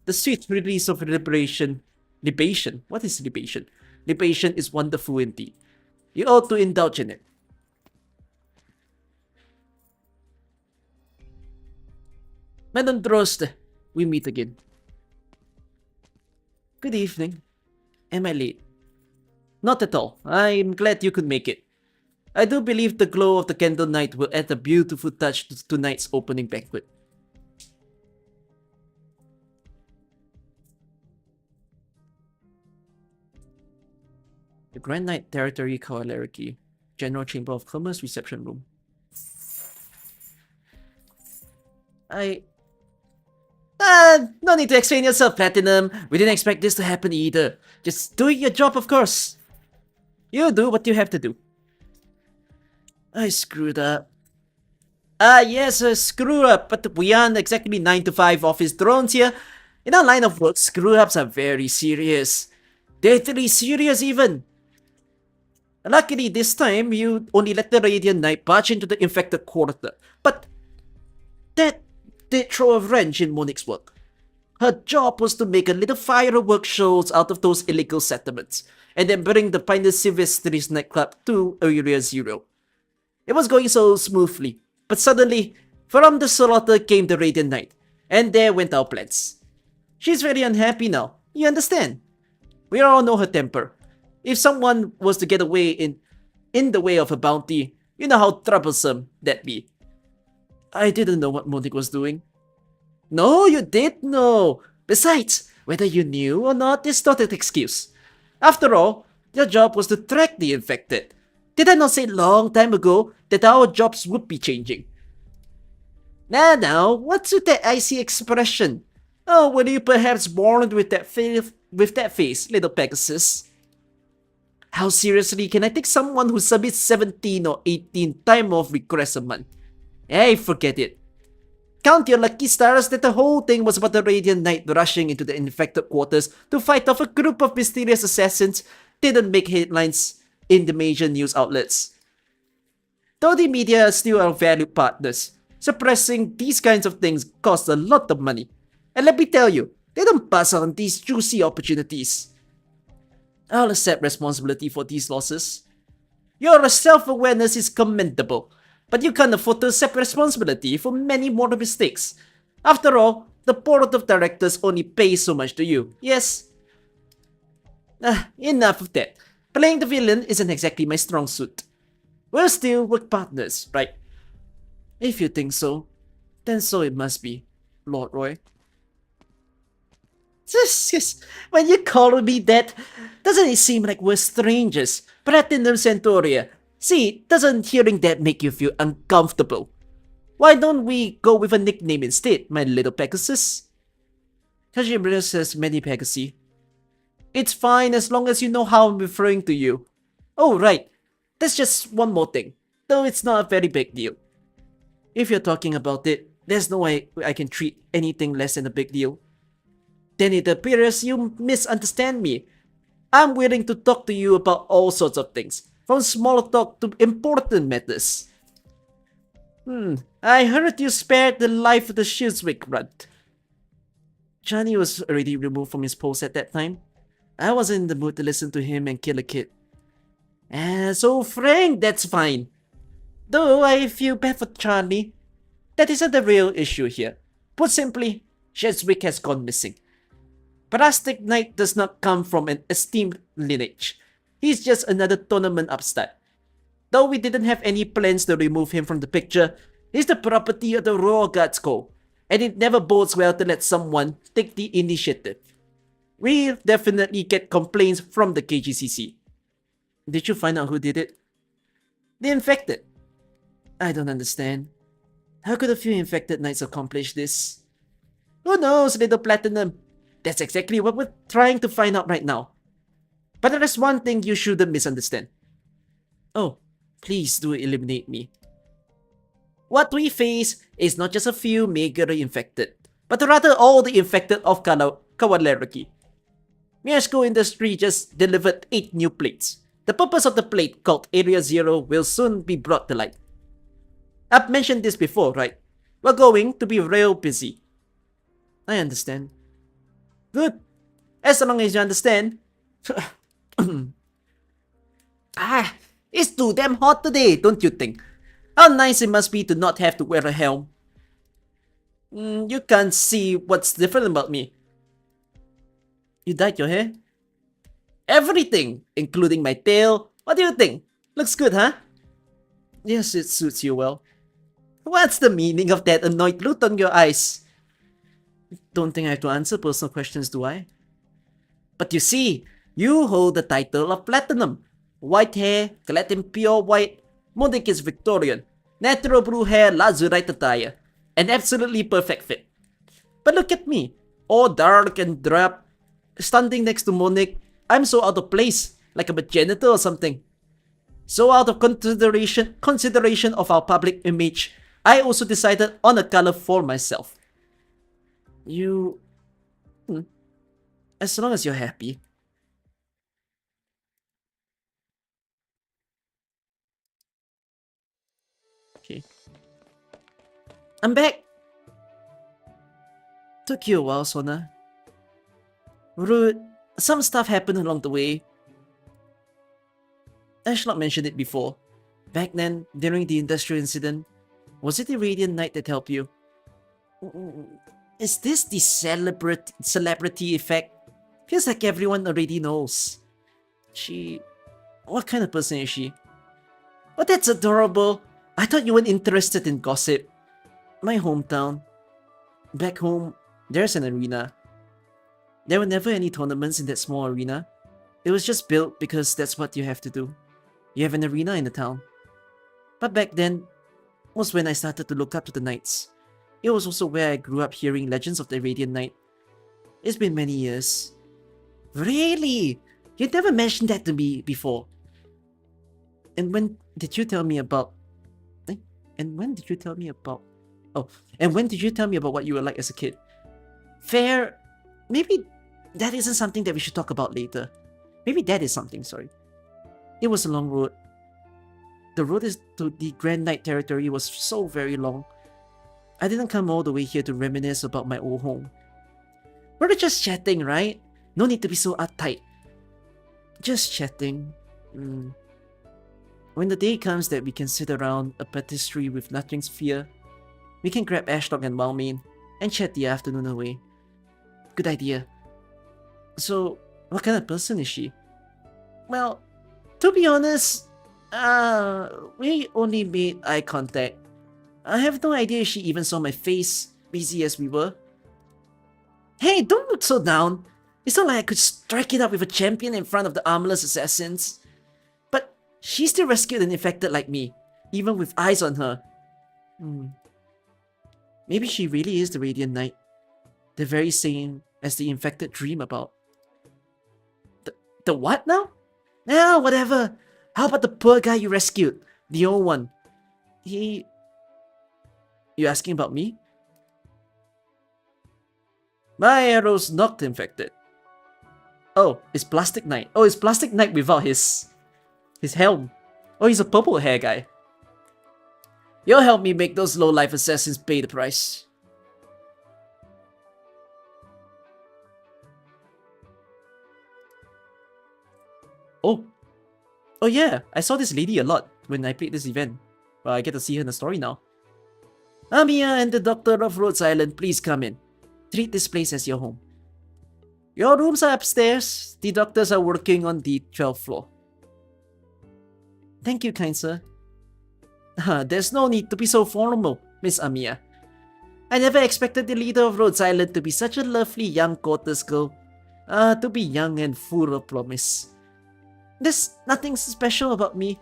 The sweet release of libation. Libation? What is libation? Libation is wonderful indeed. You ought to indulge in it. Madam Droste, we meet again. Good evening. Am I late? Not at all. I'm glad you could make it. I do believe the glow of the candle night will add a beautiful touch to tonight's opening banquet. The Grand Knight Territory Kawalerielki, General Chamber of Commerce Reception Room. No need to explain yourself, Platinum. We didn't expect this to happen either. Just doing your job, of course. You do what you have to do. I screwed up. Yes, I screwed up, but we aren't exactly 9 to 5 office drones here. In our line of work, screw-ups are very serious. Deadly serious even. Luckily, this time, you only let the Radiant Knight barge into the infected quarter. But that did throw a wrench in Monique's work. Her job was to make a little fireworks shows out of those illegal settlements, and then bring the Pioneer Silvestris nightclub to Area Zero. It was going so smoothly, but suddenly, from the slaughter came the Radiant Knight, and there went our plans. She's very unhappy now, you understand? We all know her temper. If someone was to get away in the way of a bounty, you know how troublesome that'd be. I didn't know what Monique was doing. No, you did know. Besides, whether you knew or not is not an excuse. After all, your job was to track the infected. Did I not say long time ago that our jobs would be changing? Now, what's with that icy expression? Oh, were you perhaps born with that face, little Pegasus? How seriously can I take someone who submits 17 or 18 time off requests a month? Hey, forget it. Count your lucky stars that the whole thing was about the Radiant Knight rushing into the infected quarters to fight off a group of mysterious assassins didn't make headlines in the major news outlets. Though the media are still our valued partners, suppressing these kinds of things costs a lot of money. And let me tell you, they don't pass on these juicy opportunities. I'll accept responsibility for these losses. Your self-awareness is commendable, but you can't afford to accept responsibility for many more mistakes. After all, the board of directors only pays so much to you, yes? Enough of that. Playing the villain isn't exactly my strong suit. We're still work partners, right? If you think so, then so it must be, Lord Roy. When you call me that, doesn't it seem like we're strangers? Platinum Centauria. See, doesn't hearing that make you feel uncomfortable? Why don't we go with a nickname instead, my little Pegasus? Hashimura says many Pegasi. It's fine as long as you know how I'm referring to you. Oh, right. There's just one more thing, though it's not a very big deal. If you're talking about it, there's no way I can treat anything less than a big deal. Then it appears you misunderstand me. I'm willing to talk to you about all sorts of things, from small talk to important matters. I heard you spared the life of the Shizwick runt. Johnny was already removed from his post at that time. I wasn't in the mood to listen to him and kill a kid. So Frank, that's fine. Though I feel bad for Charlie. That isn't the real issue here. Put simply, Shizwick has gone missing. Plastic Knight does not come from an esteemed lineage. He's just another tournament upstart. Though we didn't have any plans to remove him from the picture, he's the property of the Royal Guards Co., and it never bodes well to let someone take the initiative. We'll definitely get complaints from the KGCC. Did you find out who did it? The infected. I don't understand. How could a few infected knights accomplish this? Who knows, little Platinum? That's exactly what we're trying to find out right now. But there is one thing you shouldn't misunderstand. Oh, please do eliminate me. What we face is not just a few meagerly infected, but rather all the infected of Kawalerielki. Miashko Industry just delivered 8 new plates. The purpose of the plate, called Area Zero, will soon be brought to light. I've mentioned this before, right? We're going to be real busy. I understand. Good. As long as you understand. It's too damn hot today, don't you think? How nice it must be to not have to wear a helm. You can't see what's different about me. You dyed your hair? Everything, including my tail. What do you think? Looks good, huh? Yes, it suits you well. What's the meaning of that annoyed look on your eyes? Don't think I have to answer personal questions, do I? But you see, you hold the title of Platinum. White hair, clad in pure white, Monique is Victorian. Natural blue hair, lazurite attire. An absolutely perfect fit. But look at me, all dark and drab. Standing next to Monique, I'm so out of place, like I'm a janitor or something. So out of consideration of our public image, I also decided on a color for myself. You... As long as you're happy. Okay. I'm back! Took you a while, Sona. Rude. Some stuff happened along the way. Ashlock mentioned it before. Back then, during the industrial incident, was it the Radiant Knight that helped you? Is this the celebrity effect? Feels like everyone already knows. What kind of person is she? Oh, that's adorable. I thought you weren't interested in gossip. My hometown. Back home, there's an arena. There were never any tournaments in that small arena. It was just built because that's what you have to do. You have an arena in the town. But back then was when I started to look up to the knights. It was also where I grew up hearing legends of the Radiant Knight. It's been many years. Really? You never mentioned that to me before. And when did you tell me about... And when did you tell me about... Oh, and when did you tell me about what you were like as a kid? Fair. Maybe that isn't something that we should talk about later. Maybe that is something, sorry. It was a long road. The road to the Grand Knight territory was so very long. I didn't come all the way here to reminisce about my old home. We're just chatting, right? No need to be so uptight. Just chatting. When the day comes that we can sit around a patisserie with nothing's fear, we can grab Ashlock and Wildmane and chat the afternoon away. Good idea. So, what kind of person is she? Well, to be honest, we only made eye contact. I have no idea if she even saw my face, busy as we were. Hey, don't look so down. It's not like I could strike it up with a champion in front of the armorless assassins. But she still rescued an infected like me, even with eyes on her. Maybe she really is the Radiant Knight. The very same as the infected dream about. The what now? Ah, whatever. How about the poor guy you rescued? The old one. You asking about me? My arrow's not infected. Oh, it's Plastic Knight. Oh, it's Plastic Knight without his helm. Oh, he's a purple hair guy. You'll help me make those low-life assassins pay the price. Oh. Oh yeah, I saw this lady a lot when I played this event. Well, I get to see her in the story now. Amiya and the Doctor of Rhodes Island, please come in. Treat this place as your home. Your rooms are upstairs. The doctors are working on the 12th floor. Thank you, kind sir. There's no need to be so formal, Miss Amiya. I never expected the leader of Rhodes Island to be such a lovely young quarters girl. To be young and full of promise. There's nothing special about me.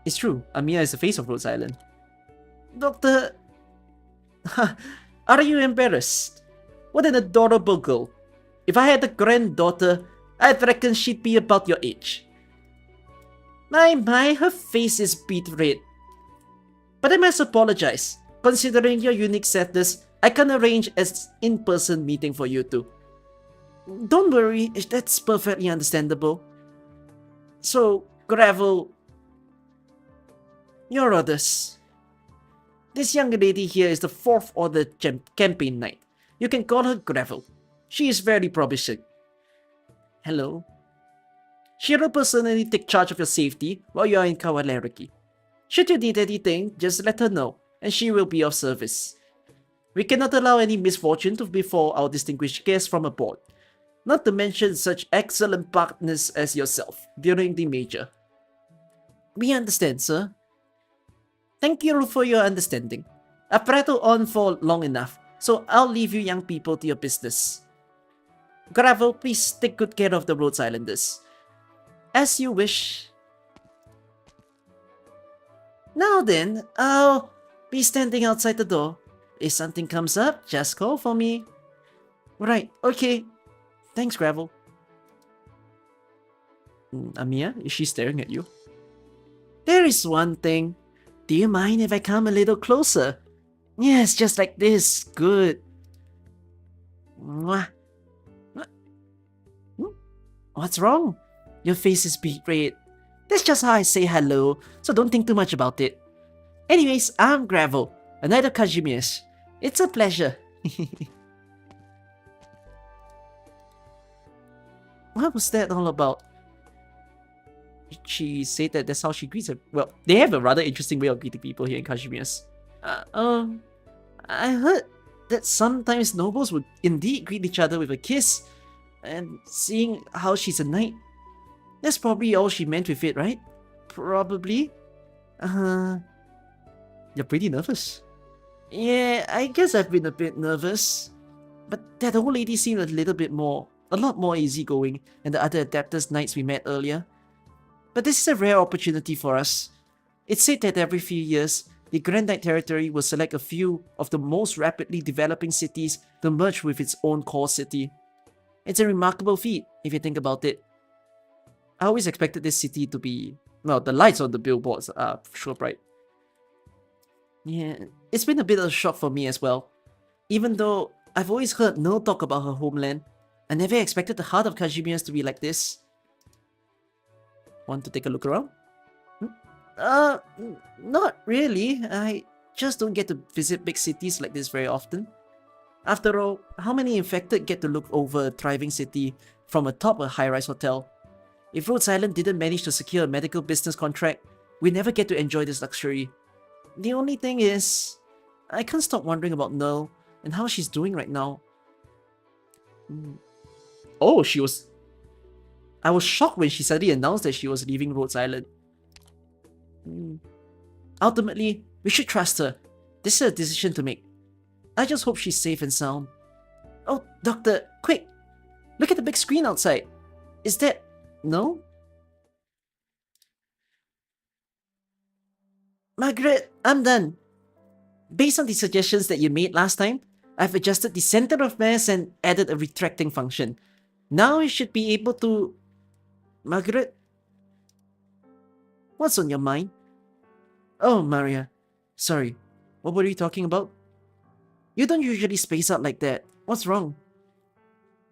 It's true, Amiya is the face of Rhodes Island. Doctor... Are you embarrassed? What an adorable girl. If I had a granddaughter, I'd reckon she'd be about your age. My, her face is beet red. But I must apologize. Considering your unique sadness, I can arrange an in-person meeting for you two. Don't worry, that's perfectly understandable. So, Gravel... Your orders. This young lady here is the 4th Order Campaign Knight. You can call her Gravel. She is very promising. Hello. She will personally take charge of your safety while you are in Kawalerielki. Should you need anything, just let her know, and she will be of service. We cannot allow any misfortune to befall our distinguished guests from aboard, not to mention such excellent partners as yourself during the major. We understand, sir. Thank you for your understanding. I've prattled on for long enough, so I'll leave you young people to your business. Gravel, please take good care of the Rhodes Islanders. As you wish. Now then, I'll be standing outside the door. If something comes up, just call for me. Right, okay. Thanks, Gravel. Amiya, is she staring at you? There is one thing. Do you mind if I come a little closer? Yes, just like this. Good. Mwah. What's wrong? Your face is beet red. That's just how I say hello, so don't think too much about it. Anyways, I'm Gravel, a knight of Kashmir's. It's a pleasure. What was that all about? She said that that's how she greets her. Well, they have a rather interesting way of greeting people here in Kashmir's. I heard that sometimes nobles would indeed greet each other with a kiss, and seeing how she's a knight, that's probably all she meant with it, right? Probably. You're pretty nervous. Yeah, I guess I've been a bit nervous. But that old lady seemed a lot more easygoing than the other Adeptus knights we met earlier. But this is a rare opportunity for us. It's said that every few years, the Grand Knight territory will select a few of the most rapidly developing cities to merge with its own core city. It's a remarkable feat, if you think about it. I always expected this city to be... Well, the lights on the billboards are sure bright. Yeah, it's been a bit of a shock for me as well. Even though I've always heard no talk about her homeland, I never expected the heart of Kashmir's to be like this. Want to take a look around? Not really. I just don't get to visit big cities like this very often. After all, how many infected get to look over a thriving city from atop a high-rise hotel? If Rhodes Island didn't manage to secure a medical business contract, we never get to enjoy this luxury. The only thing is, I can't stop wondering about Nerl and how she's doing right now. Oh, I was shocked when she suddenly announced that she was leaving Rhodes Island. Ultimately, we should trust her. This is a decision to make. I just hope she's safe and sound. Oh, Doctor, quick! Look at the big screen outside. Is that... No? Margaret, I'm done. Based on the suggestions that you made last time, I've adjusted the center of mass and added a retracting function. Now you should be able to... Margaret? What's on your mind? Oh, Maria. Sorry, what were you talking about? You don't usually space out like that. What's wrong?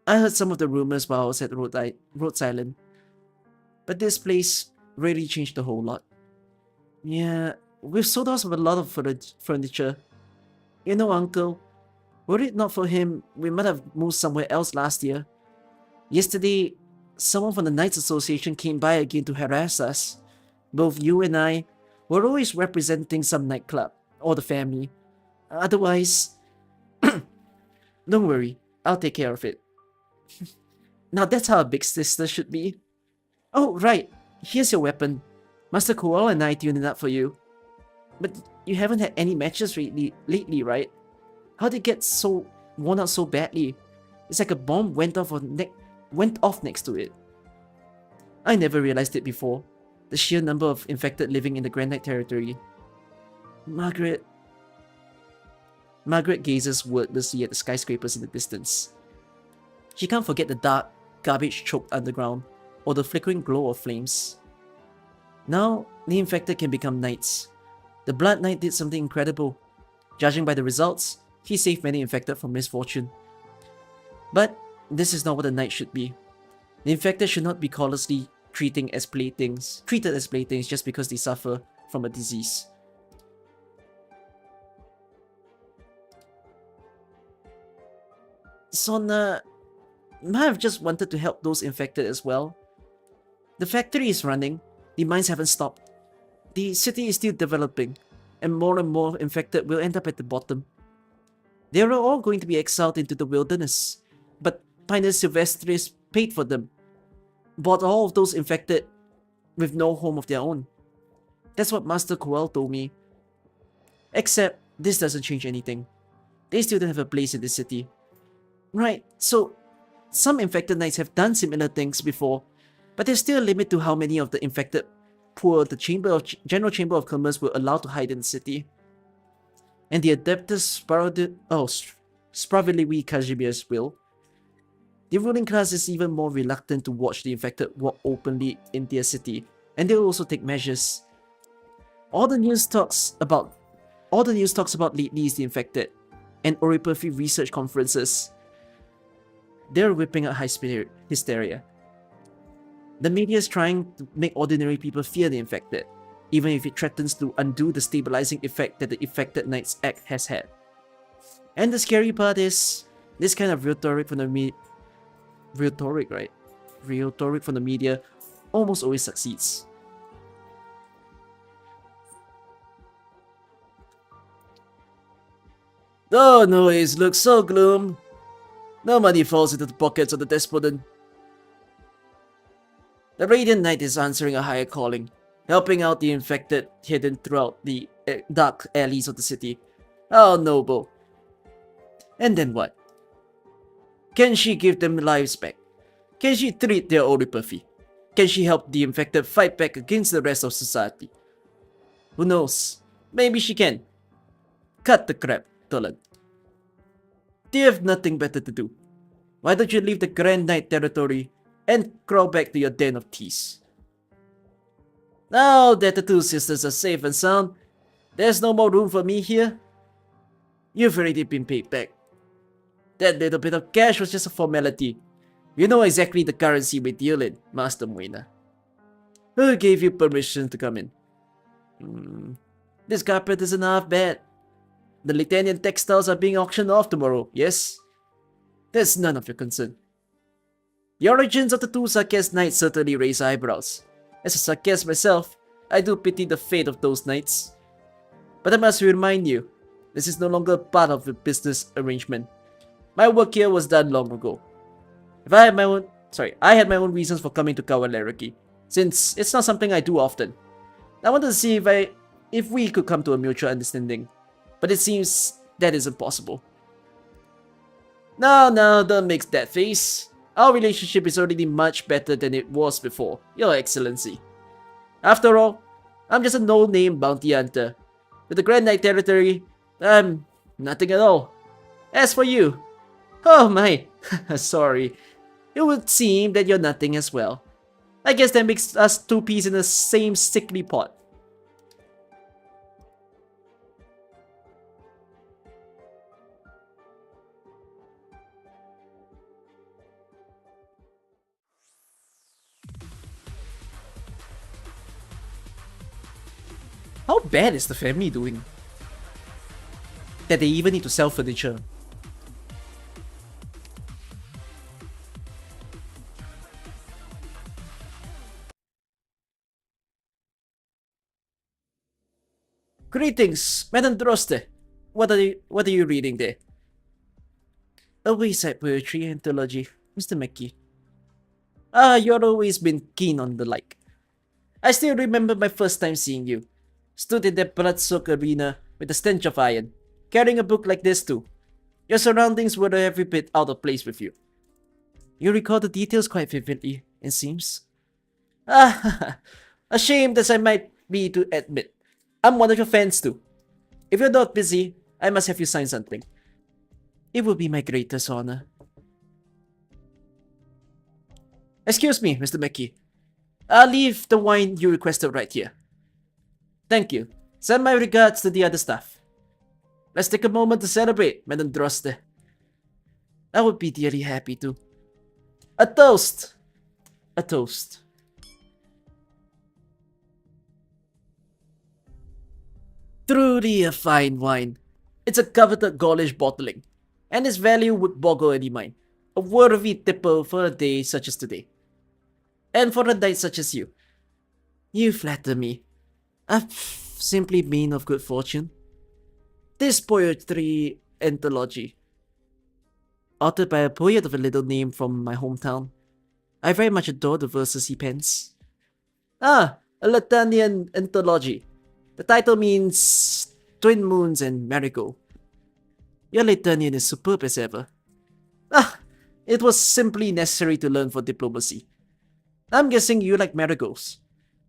I heard some of the rumors while I was at Rhodes Island. But this place really changed a whole lot. Yeah, we've sold off a lot of furniture. You know, Uncle, were it not for him, we might have moved somewhere else last year. Yesterday, someone from the Knights Association came by again to harass us. Both you and I were always representing some nightclub or the family. Otherwise, don't worry, I'll take care of it. Now that's how a big sister should be. Oh, right, here's your weapon. Master Kowal and I tuned it up for you. But you haven't had any matches lately, right? How'd it get so worn out so badly? It's like a bomb went off next to it. I never realized it before. The sheer number of infected living in the Grand Knight territory. Margaret gazes wordlessly at the skyscrapers in the distance. She can't forget the dark, garbage-choked underground or the flickering glow of flames. Now, the infected can become knights. The Blood Knight did something incredible. Judging by the results, he saved many infected from misfortune. But this is not what a knight should be. The infected should not be callously treated as playthings just because they suffer from a disease. Sona might have just wanted to help those infected as well. The factory is running, the mines haven't stopped. The city is still developing, and more infected will end up at the bottom. They are all going to be exiled into the wilderness, but Pinus Silvestris paid for them, bought all of those infected with no home of their own. That's what Master Kowal told me. Except, this doesn't change anything. They still don't have a place in the city. Right, so some infected knights have done similar things before, but there's still a limit to how many of the infected poor the General Chamber of Commerce will allow to hide in the city. And the Adeptus Spravedliwi Kazimierz will. The ruling class is even more reluctant to watch the infected walk openly in their city, and they will also take measures. All the news talks about lately is the infected, and Oripathy research conferences. They're whipping up hysteria. The media is trying to make ordinary people fear the infected, even if it threatens to undo the stabilizing effect that the Infected Knights Act has had. And the scary part is, this kind of rhetoric from the media almost always succeeds. Oh, noise looks so gloom. No money falls into the pockets of the despondent. The Radiant Knight is answering a higher calling, helping out the infected hidden throughout the dark alleys of the city. How noble. And then what? Can she give them lives back? Can she treat their oripathy? Can she help the infected fight back against the rest of society? Who knows? Maybe she can. Cut the crap, Tolen. Do you have nothing better to do? Why don't you leave the Grand Knight territory and crawl back to your den of thieves? Now that the two sisters are safe and sound, there's no more room for me here. You've already been paid back. That little bit of cash was just a formality. You know exactly the currency we deal in, Master Moina. Who gave you permission to come in? This carpet isn't half bad. The Litanian textiles are being auctioned off tomorrow, yes? That's none of your concern. The origins of the two Sarkaz knights certainly raise eyebrows. As a Sarkaz myself, I do pity the fate of those knights. But I must remind you, this is no longer part of the business arrangement. My work here was done long ago. I had my own reasons for coming to Kawalerielki, since it's not something I do often. I wanted to see if we could come to a mutual understanding, but it seems that is impossible. No, don't make that face. Our relationship is already much better than it was before, Your Excellency. After all, I'm just a no-name bounty hunter. With the Grand Knight territory, Nothing at all. As for you, oh my, sorry. It would seem that you're nothing as well. I guess that makes us two peas in the same sickly pot. How bad is the family doing? That they even need to sell furniture. Greetings, Madam Droste. What are you reading there? A wayside poetry anthology, Mr. Mackey. Ah, you've always been keen on the like. I still remember my first time seeing you. Stood in that blood-soaked arena with the stench of iron, carrying a book like this too. Your surroundings were every bit out of place with you. You recall the details quite vividly, it seems. Ah, ashamed as I might be to admit, I'm one of your fans too. If you're not busy, I must have you sign something. It would be my greatest honor. Excuse me, Mr. Mackey. I'll leave the wine you requested right here. Thank you. Send my regards to the other staff. Let's take a moment to celebrate, Madam Droste. I would be dearly happy to. A toast! A toast. Truly a fine wine. It's a coveted Gaulish bottling, and its value would boggle any mind. A worthy tipple for a day such as today. And for a night such as you. You flatter me. I've simply been of good fortune. This poetry anthology, authored by a poet of a little name from my hometown. I very much adore the verses he pens. Ah, a Latanian anthology. The title means twin moons and marigold. Your Latanian is superb as ever. Ah, it was simply necessary to learn for diplomacy. I'm guessing you like marigolds.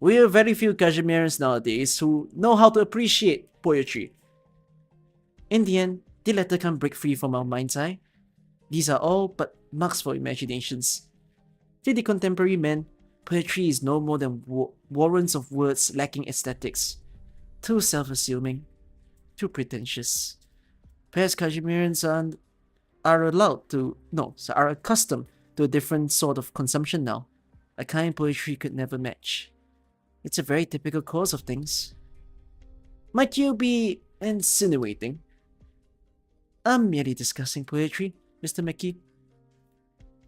We're very few Kashmirans nowadays who know how to appreciate poetry. In the end, the letter can't break free from our mind's eye. These are all but marks for imaginations. To the contemporary man, poetry is no more than warrants of words lacking aesthetics. Too self-assuming, too pretentious. Perhaps Kashmirans are accustomed to a different sort of consumption now. A kind poetry could never match. It's a very typical course of things. Might you be insinuating? I'm merely discussing poetry, Mr. Mackey.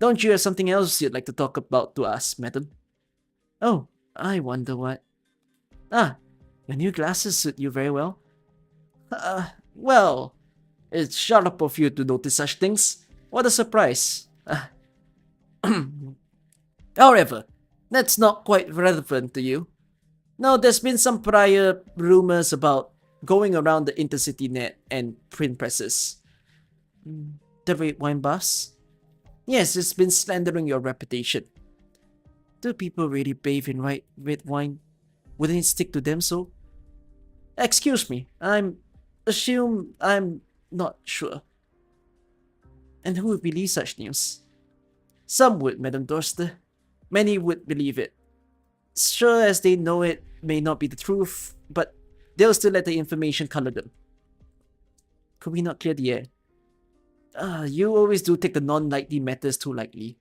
Don't you have something else you'd like to talk about to us, madam? Oh, I wonder what. Ah, your new glasses suit you very well. Well, it's sharp of you to notice such things. What a surprise. However, that's not quite relevant to you. Now, there's been some prior rumors about going around the intercity net and print presses. The red wine buffs? Yes, it's been slandering your reputation. Do people really bathe in red wine? Wouldn't it stick to them so? Excuse me, I'm not sure. And who would believe such news? Some would, Madame Droste. Many would believe it. Sure as they know it may not be the truth, but they'll still let the information color them. Could we not clear the air? You always do take the non-likely matters too lightly.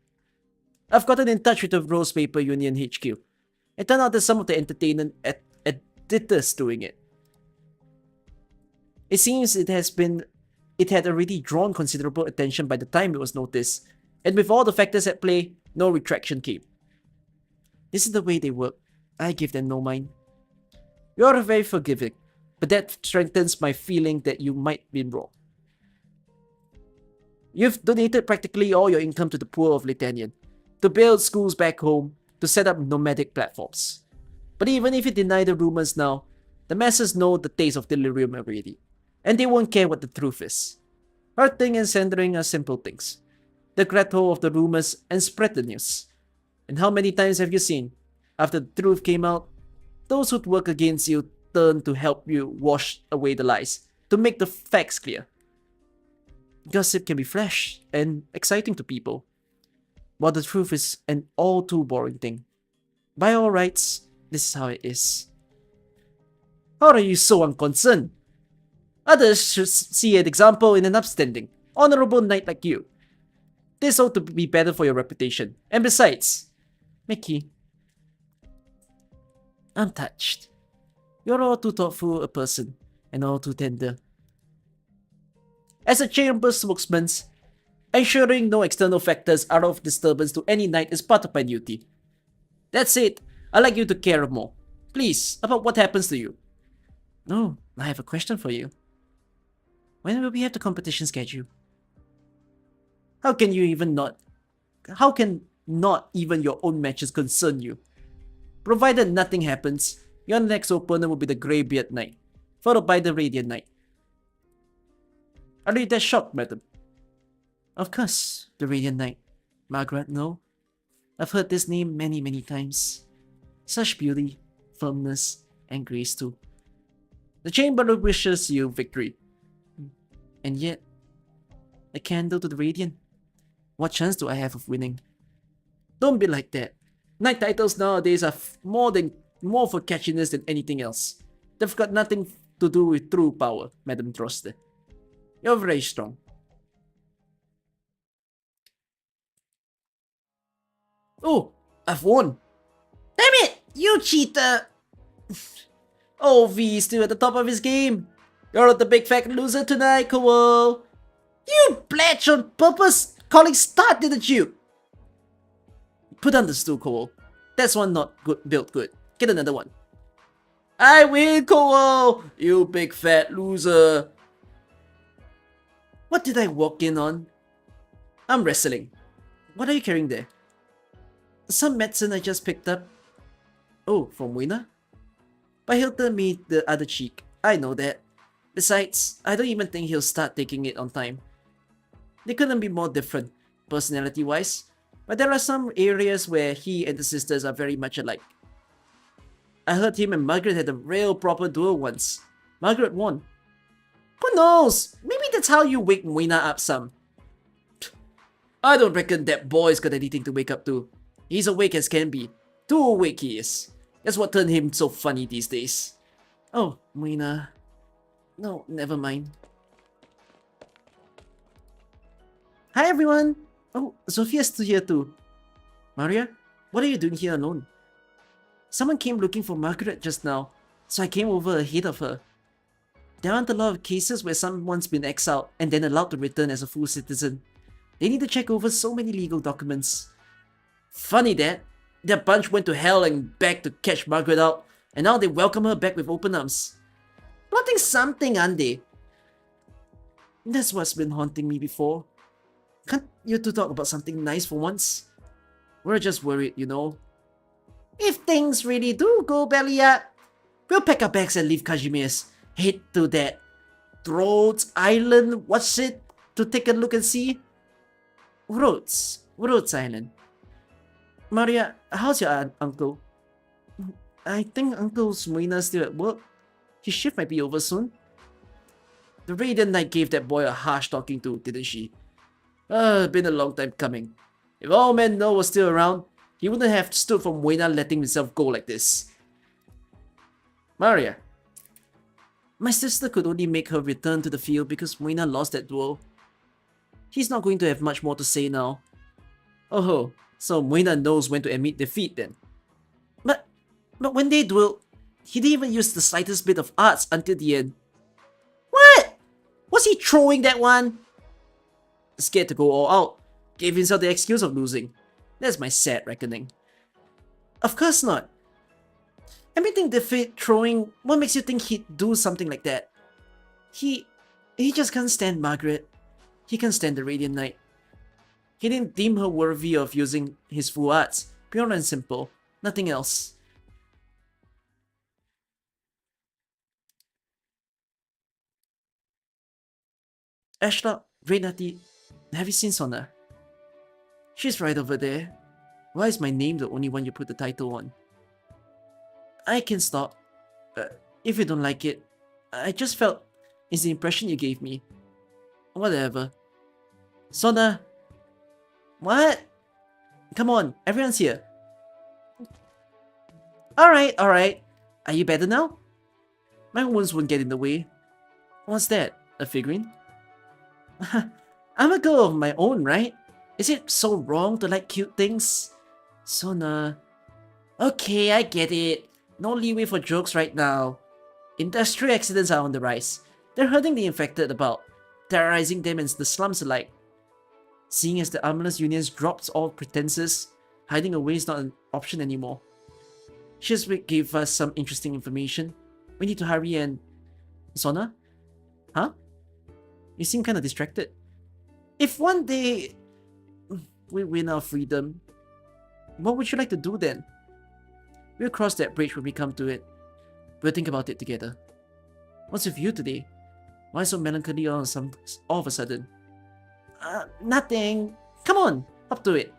I've gotten in touch with the Rose Paper Union HQ. It turned out that some of the entertainment editors doing it. It seems it had already drawn considerable attention by the time it was noticed, and with all the factors at play, no retraction came. This is the way they work. I give them no mind. You're very forgiving, but that strengthens my feeling that you might be wrong. You've donated practically all your income to the poor of Litanian, to build schools back home, to set up nomadic platforms. But even if you deny the rumors now, the masses know the taste of delirium already, and they won't care what the truth is. Hurting and slandering are simple things. They grab hold of the rumors and spread the news. And how many times have you seen, after the truth came out, those who'd work against you turn to help you wash away the lies, to make the facts clear. Gossip can be fresh and exciting to people, while the truth is an all too boring thing. By all rights, this is how it is. How are you so unconcerned? Others should see an example in an upstanding, honorable knight like you. This ought to be better for your reputation. And besides, Mickey, I'm touched. You're all too thoughtful a person, and all too tender. As a chamber spokesman, ensuring no external factors are of disturbance to any knight is part of my duty. That said, I'd like you to care more, please, about what happens to you. No, I have a question for you. When will we have the competition schedule? How can not even your own matches concern you? Provided nothing happens, your next opponent will be the Greybeard Knight, followed by the Radiant Knight. Are you that shocked, madam? Of course, the Radiant Knight. Margaret, no? I've heard this name many, many times. Such beauty, firmness, and grace too. The Chamber wishes you victory. And yet, a candle to the Radiant? What chance do I have of winning? Don't be like that. Knight titles nowadays are more for catchiness than anything else. They've got nothing to do with true power, Madam Droste. You're very strong. Oh, I've won. Damn it, you cheater! Oh, V is still at the top of his game. You're the big fat loser tonight, Kawal. You blatched on purpose, calling start, didn't you? Put down the stool, Kawal. That's one not good, built good. Get another one. I win, Kawal! You big fat loser. What did I walk in on? I'm wrestling. What are you carrying there? Some medicine I just picked up. Oh, from Wina? But he'll turn me the other cheek. I know that. Besides, I don't even think he'll start taking it on time. They couldn't be more different, personality-wise. But there are some areas where he and the sisters are very much alike. I heard him and Margaret had a real proper duel once. Margaret won. Who knows? Maybe that's how you wake Moina up some. I don't reckon that boy's got anything to wake up to. He's awake as can be. Too awake he is. That's what turned him so funny these days. Oh, Moina. No, never mind. Hi everyone! Oh, Sophia's still here too. Maria, what are you doing here alone? Someone came looking for Margaret just now, so I came over ahead of her. There aren't a lot of cases where someone's been exiled and then allowed to return as a full citizen. They need to check over so many legal documents. Funny that, their bunch went to hell and back to catch Margaret out, and now they welcome her back with open arms. Plotting something, aren't they? That's what's been haunting me before. Can't you two talk about something nice for once? We're just worried, you know. If things really do go belly up, we'll pack our bags and leave Kajimir's, head to that Rhodes Island, what's it, to take a look and see? Rhodes Island. Maria, how's your uncle? I think Uncle Moina's still at work. His shift might be over soon. The Radiant Knight gave that boy a harsh talking to, didn't she? Been a long time coming. If Old Man No was still around, he wouldn't have stood for Moina letting himself go like this. Maria. My sister could only make her return to the field because Moina lost that duel. He's not going to have much more to say now. Oh, so Moina knows when to admit defeat then. But when they duel, he didn't even use the slightest bit of arts until the end. What? Was he throwing that one? Scared to go all out, gave himself the excuse of losing. That's my sad reckoning. Of course not. Admitting defeat, throwing, what makes you think he'd do something like that? He just can't stand Margaret. He can't stand the Radiant Knight. He didn't deem her worthy of using his full arts. Pure and simple. Nothing else. Ashla, Renati, have you seen Sona? She's right over there. Why is my name the only one you put the title on? I can stop. If you don't like it, I just felt is the impression you gave me. Whatever. Sona. What? Come on, everyone's here. Alright. Are you better now? My wounds won't get in the way. What's that? A figurine? I'm a girl of my own, right? Is it so wrong to like cute things? Sona. Okay, I get it. No leeway for jokes right now. Industrial accidents are on the rise. They're hurting the infected about, terrorizing them in the slums alike. Seeing as the Armless Unions drops all pretenses, hiding away is not an option anymore. Chiswick gave us some interesting information. We need to hurry and... Sona? Huh? You seem kind of distracted. If one day we win our freedom, what would you like to do then? We'll cross that bridge when we come to it. We'll think about it together. What's with you today? Why so melancholy all of a sudden? Nothing. Come on, up to it.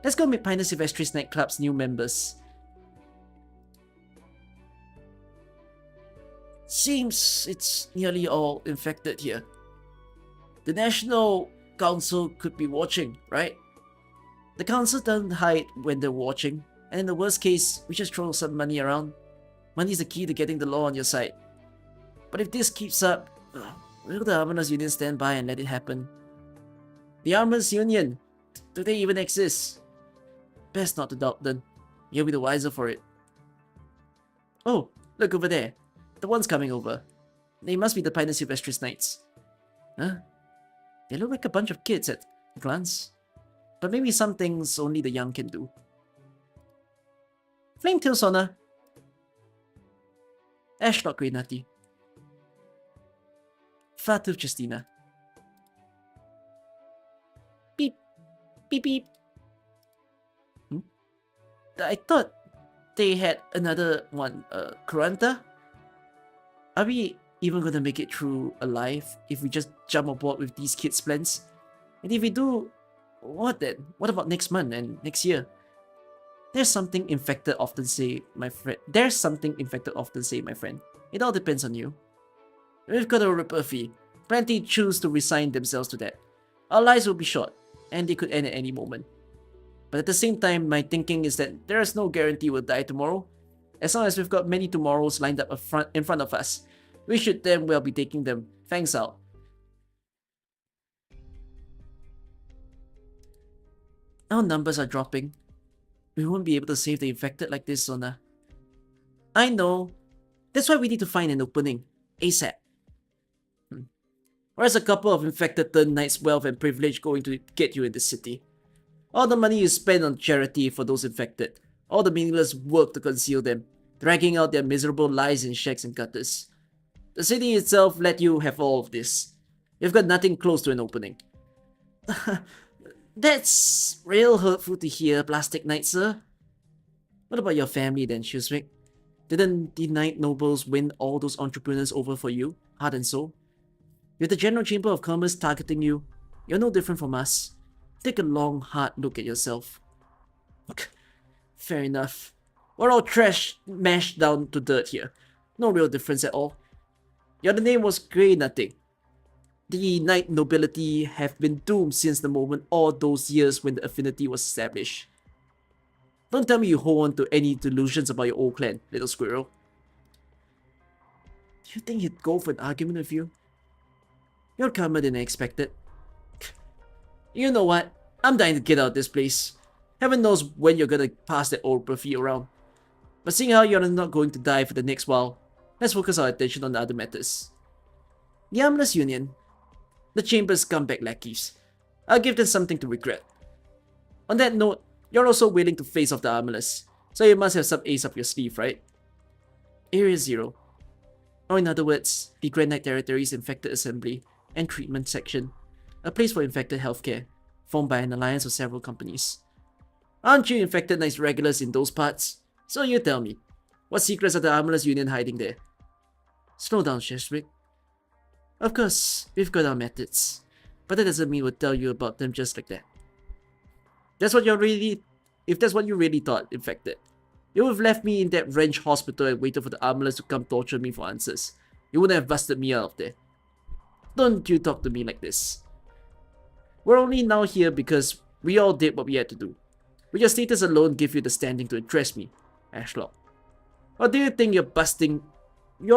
Let's go meet Pioneer Silvestris nightclub's new members. Seems it's nearly all infected here. The National Council could be watching, right? The Council doesn't hide when they're watching, and in the worst case, we just throw some money around. Money is the key to getting the law on your side. But if this keeps up, will the Armorers Union stand by and let it happen? The Armorers Union? Do they even exist? Best not to doubt them. You'll be the wiser for it. Oh, look over there. The ones coming over. They must be the Pioneer Silvestris Knights. Huh? They look like a bunch of kids at a glance. But maybe some things only the young can do. Flametail Sona. Ashlock Grenati. Fatu Justina. Beep. Beep beep. I thought they had another one, Kuranta? Are we even gonna make it through alive if we just jump aboard with these kids' plans? And if we do, what then? What about next month and next year? There's something infected often say, my friend. It all depends on you. We've got a rebuffy. Plenty choose to resign themselves to that. Our lives will be short, and they could end at any moment. But at the same time, my thinking is that there is no guarantee we'll die tomorrow. As long as we've got many tomorrows lined up in front of us, we should then well be taking them. Thanks out. Our numbers are dropping. We won't be able to save the infected like this, Sona. I know. That's why we need to find an opening. ASAP. Where's a couple of infected turn knights' wealth and privilege going to get you in the city? All the money you spend on charity for those infected. All the meaningless work to conceal them. Dragging out their miserable lives in shacks and gutters. The city itself let you have all of this. You've got nothing close to an opening. That's real hurtful to hear, Plastic Knight, sir. What about your family then, Chiswick? Didn't the Knight Nobles win all those entrepreneurs over for you, heart and soul? With the General Chamber of Commerce targeting you, you're no different from us. Take a long, hard look at yourself. Fair enough. We're all trash mashed down to dirt here. No real difference at all. Your other name was Grey Nothing. The Knight nobility have been doomed since the moment all those years when the affinity was established. Don't tell me you hold on to any delusions about your old clan, little squirrel. Do you think he'd go for an argument with you? You're calmer than I expected. You know what? I'm dying to get out of this place. Heaven knows when you're gonna pass that old Buffy around. But seeing how you're not going to die for the next while, let's focus our attention on the other matters. The Armless Union. The Chamber's scumbag lackeys. I'll give them something to regret. On that note, you're also willing to face off the Armless, so you must have some ace up your sleeve, right? Area 0. Or in other words, the Grand Knight Territory's Infected Assembly and Treatment Section. A place for infected healthcare, formed by an alliance of several companies. Aren't you Infected Knights regulars in those parts? So you tell me, what secrets are the Armorers Union hiding there? Slow down, Chiswick. Of course, we've got our methods, but that doesn't mean we'll tell you about them just like that. If that's what you really thought, Infected, you would have left me in that wrench hospital and waited for the Armorers to come torture me for answers. you wouldn't have busted me out of there. Don't you talk to me like this. We're only now here because we all did what we had to do. Will your status alone give you the standing to address me, Ashlock? Or do you think busting me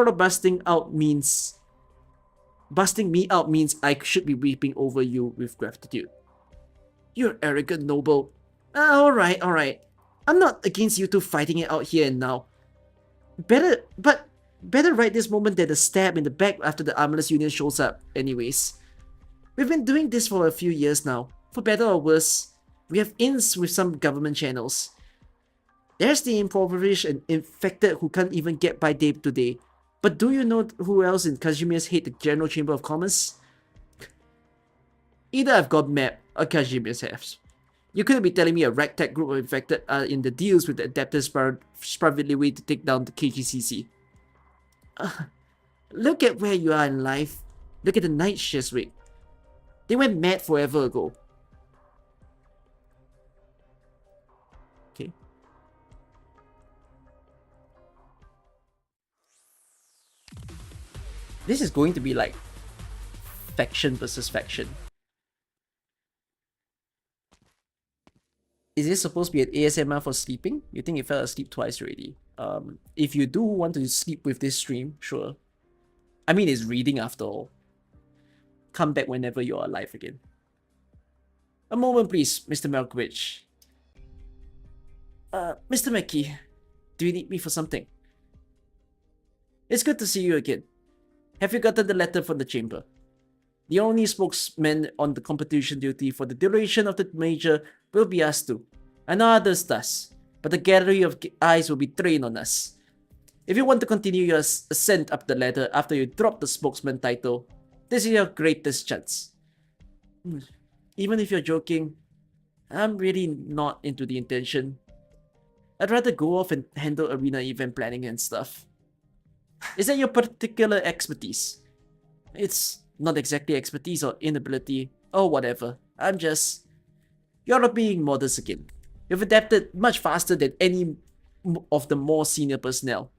out means I should be weeping over you with gratitude? You're arrogant, noble. Alright. I'm not against you two fighting it out here and now. Better right this moment than a stab in the back after the armorless union shows up, anyways. We've been doing this for a few years now. For better or worse, we have ins with some government channels. There's the impoverished and infected who can't even get by day to day. But do you know who else in Kazimierz hate the General Chamber of Commerce? Either I've got mad or Kazimierz has. You couldn't be telling me a ragtag group of infected are in the deals with the Adapters Sprawiedliwi to take down the KGCC. Look at where you are in life. Look at the Knights, Sheswick. They went mad forever ago. Okay. This is going to be like faction versus faction. Is this supposed to be an ASMR for sleeping? You think you fell asleep twice already? If you do want to sleep with this stream, sure. I mean, it's reading after all. Come back whenever you're alive again. A moment, please, Mr. Malkovich. Mr. McKee, do you need me for something? It's good to see you again. Have you gotten the letter from the chamber? The only spokesman on the competition duty for the duration of the major will be us two, and others thus, but the gallery of eyes will be trained on us. If you want to continue your ascent up the ladder after you drop the spokesman title, this is your greatest chance. Even if you're joking, I'm really not into the intention. I'd rather go off and handle arena event planning and stuff. Is that your particular expertise? It's not exactly expertise or inability or whatever. You're being modest again. You've adapted much faster than any of the more senior personnel.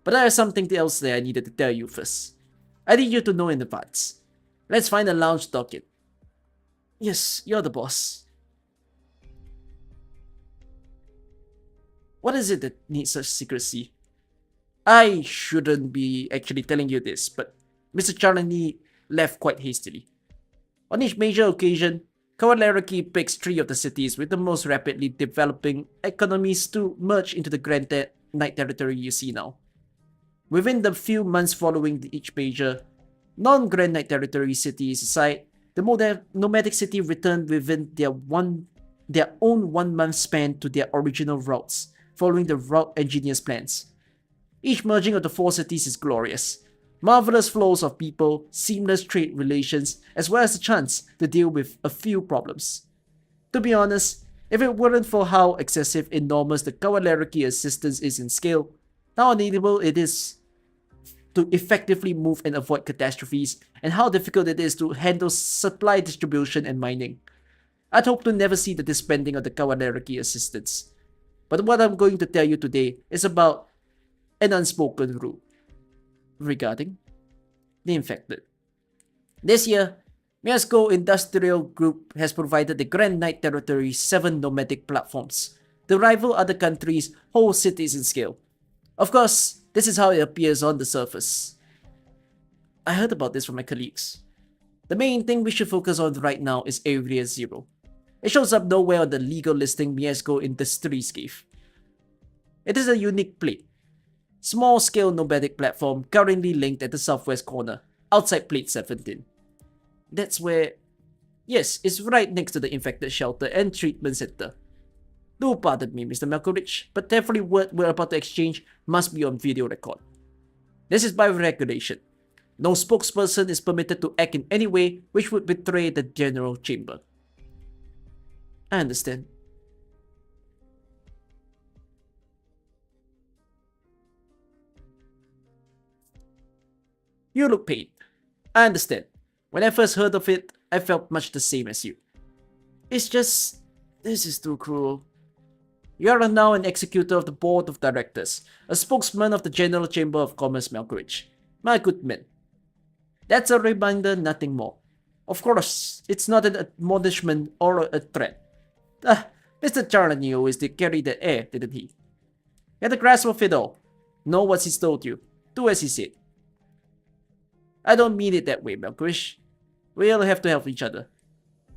But there is something else that I needed to tell you first. I need you to know in advance. Let's find a lounge docket. Yes, you're the boss. What is it that needs such secrecy? I shouldn't be actually telling you this, but Mr. Charleny left quite hastily. On each major occasion, Kawalerielki picks 3 of the cities with the most rapidly developing economies to merge into the Grand Knight territory you see now. Within the few months following each major, non-Grand Knight territory cities aside, the nomadic city returned within their own 1 month span to their original routes, following the route engineers' plans. Each merging of the 4 cities is glorious. Marvelous flows of people, seamless trade relations, as well as the chance to deal with a few problems. To be honest, if it weren't for how excessive enormous the Kawalerielki assistance is in scale, how unable it is to effectively move and avoid catastrophes, and how difficult it is to handle supply distribution and mining, I'd hope to never see the disbanding of the Kawalerielki assistance. But what I'm going to tell you today is about an unspoken rule regarding the infected. This year, Miasco Industrial Group has provided the Grand Knight territory 7 nomadic platforms to rival other countries' whole cities in scale. Of course, this is how it appears on the surface. I heard about this from my colleagues. The main thing we should focus on right now is Area 0. It shows up nowhere on the legal listing Miasco Industries gave. It is a unique plate. Small-scale nomadic platform currently linked at the southwest corner, outside plate 17. That's where... Yes, it's right next to the infected shelter and treatment center. Do pardon me, Mr. Malkovich, but every word we're about to exchange must be on video record. This is by regulation. No spokesperson is permitted to act in any way which would betray the General Chamber. I understand. You look pained. I understand. When I first heard of it, I felt much the same as you. It's just... this is too cruel. You are now an executor of the board of directors, a spokesman of the General Chamber of Commerce, Malkovich. My good man. That's a reminder, nothing more. Of course, it's not an admonishment or a threat. Mr. Charleny always did carry the air, didn't he? Get a grasp of it all. Know what he's told you. Do as he said. I don't mean it that way, Melkrish. We'll have to help each other.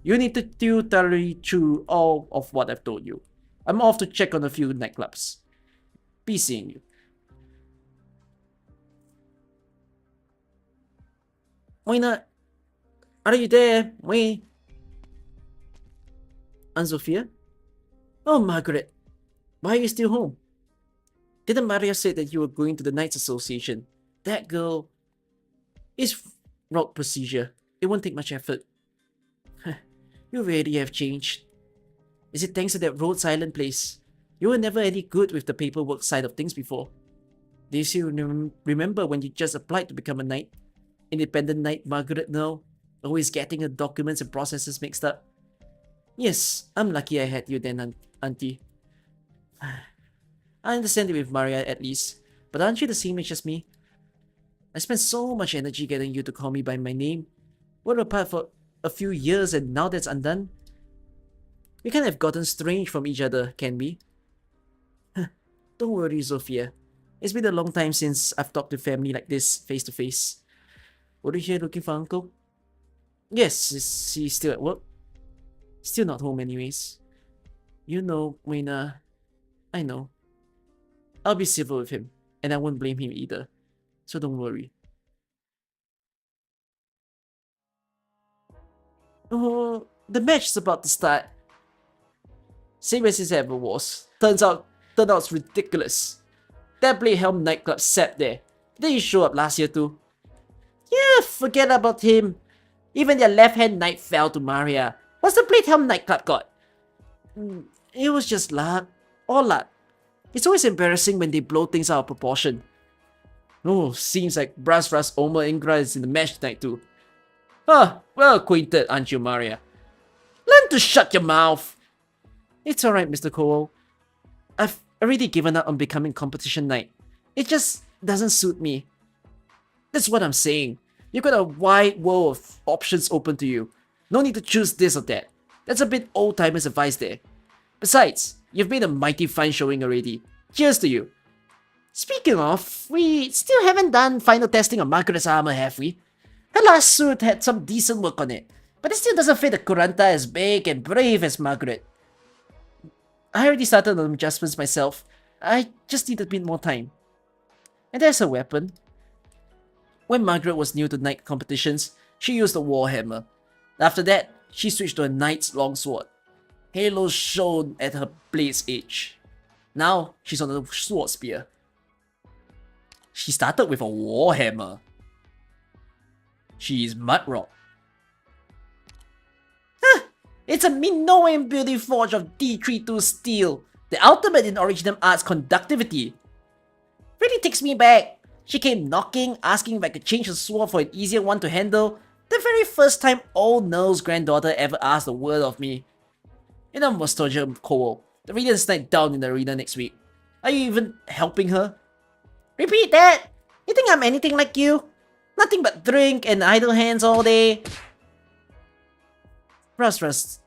You need to do thoroughly through all of what I've told you. I'm off to check on a few nightclubs. Be seeing you. Moina, are you there? Wait. Aunt Sophia? Oh, Margaret. Why are you still home? Didn't Maria say that you were going to the Knights Association? That girl... It's route procedure. It won't take much effort. You really have changed. Is it thanks to that Rhodes Island place? You were never any good with the paperwork side of things before. Do you still remember when you just applied to become a knight? Independent knight Margaret now? Always getting the documents and processes mixed up. Yes, I'm lucky I had you then, Auntie. I understand it with Maria at least, but aren't you the same age as me? I spent so much energy getting you to call me by my name. We're apart for a few years and now that's undone. We can't have gotten strange from each other, can we? Don't worry, Sophia. It's been a long time since I've talked to family like this, face to face. Were you here looking for Uncle? Yes, is he still at work? Still not home anyways. You know, Wayna, I know. I'll be civil with him, and I won't blame him either. So don't worry. Oh, the match is about to start. Same as it ever was. Turns out it's ridiculous. That Blade Helm nightclub sat there. Didn't he show up last year too? Yeah, forget about him. Even their left-hand knight fell to Maria. What's the Blade Helm nightclub got? It was just luck. All luck. It's always embarrassing when they blow things out of proportion. Oh, seems like Brasras Oma Ingra is in the match tonight too. Well acquainted, aren't you, Maria? Learn to shut your mouth! It's alright, Mr. Cole. I've already given up on becoming competition knight. It just doesn't suit me. That's what I'm saying. You've got a wide world of options open to you. No need to choose this or that. That's a bit old-timers advice there. Besides, you've made a mighty fine showing already. Cheers to you. Speaking of, we still haven't done final testing on Margaret's armor, have we? Her last suit had some decent work on it, but it still doesn't fit a Kuranta as big and brave as Margaret. I already started on adjustments myself. I just need a bit more time. And there's her weapon. When Margaret was new to knight competitions, she used a warhammer. After that, she switched to a knight's longsword. Halos shone at her blade's edge. Now, she's on a sword spear. She started with a warhammer. She's Mudrock. It's a Minoan beauty forge of D32 steel, the ultimate in original art's conductivity. Really takes me back. She came knocking, asking if I could change her sword for an easier one to handle, the very first time old Null's granddaughter ever asked a word of me. In a nostalgia Cole, the Radiant's Knight down in the arena next week. Are you even helping her? Repeat that! You think I'm anything like you? Nothing but drink and idle hands all day. Brasras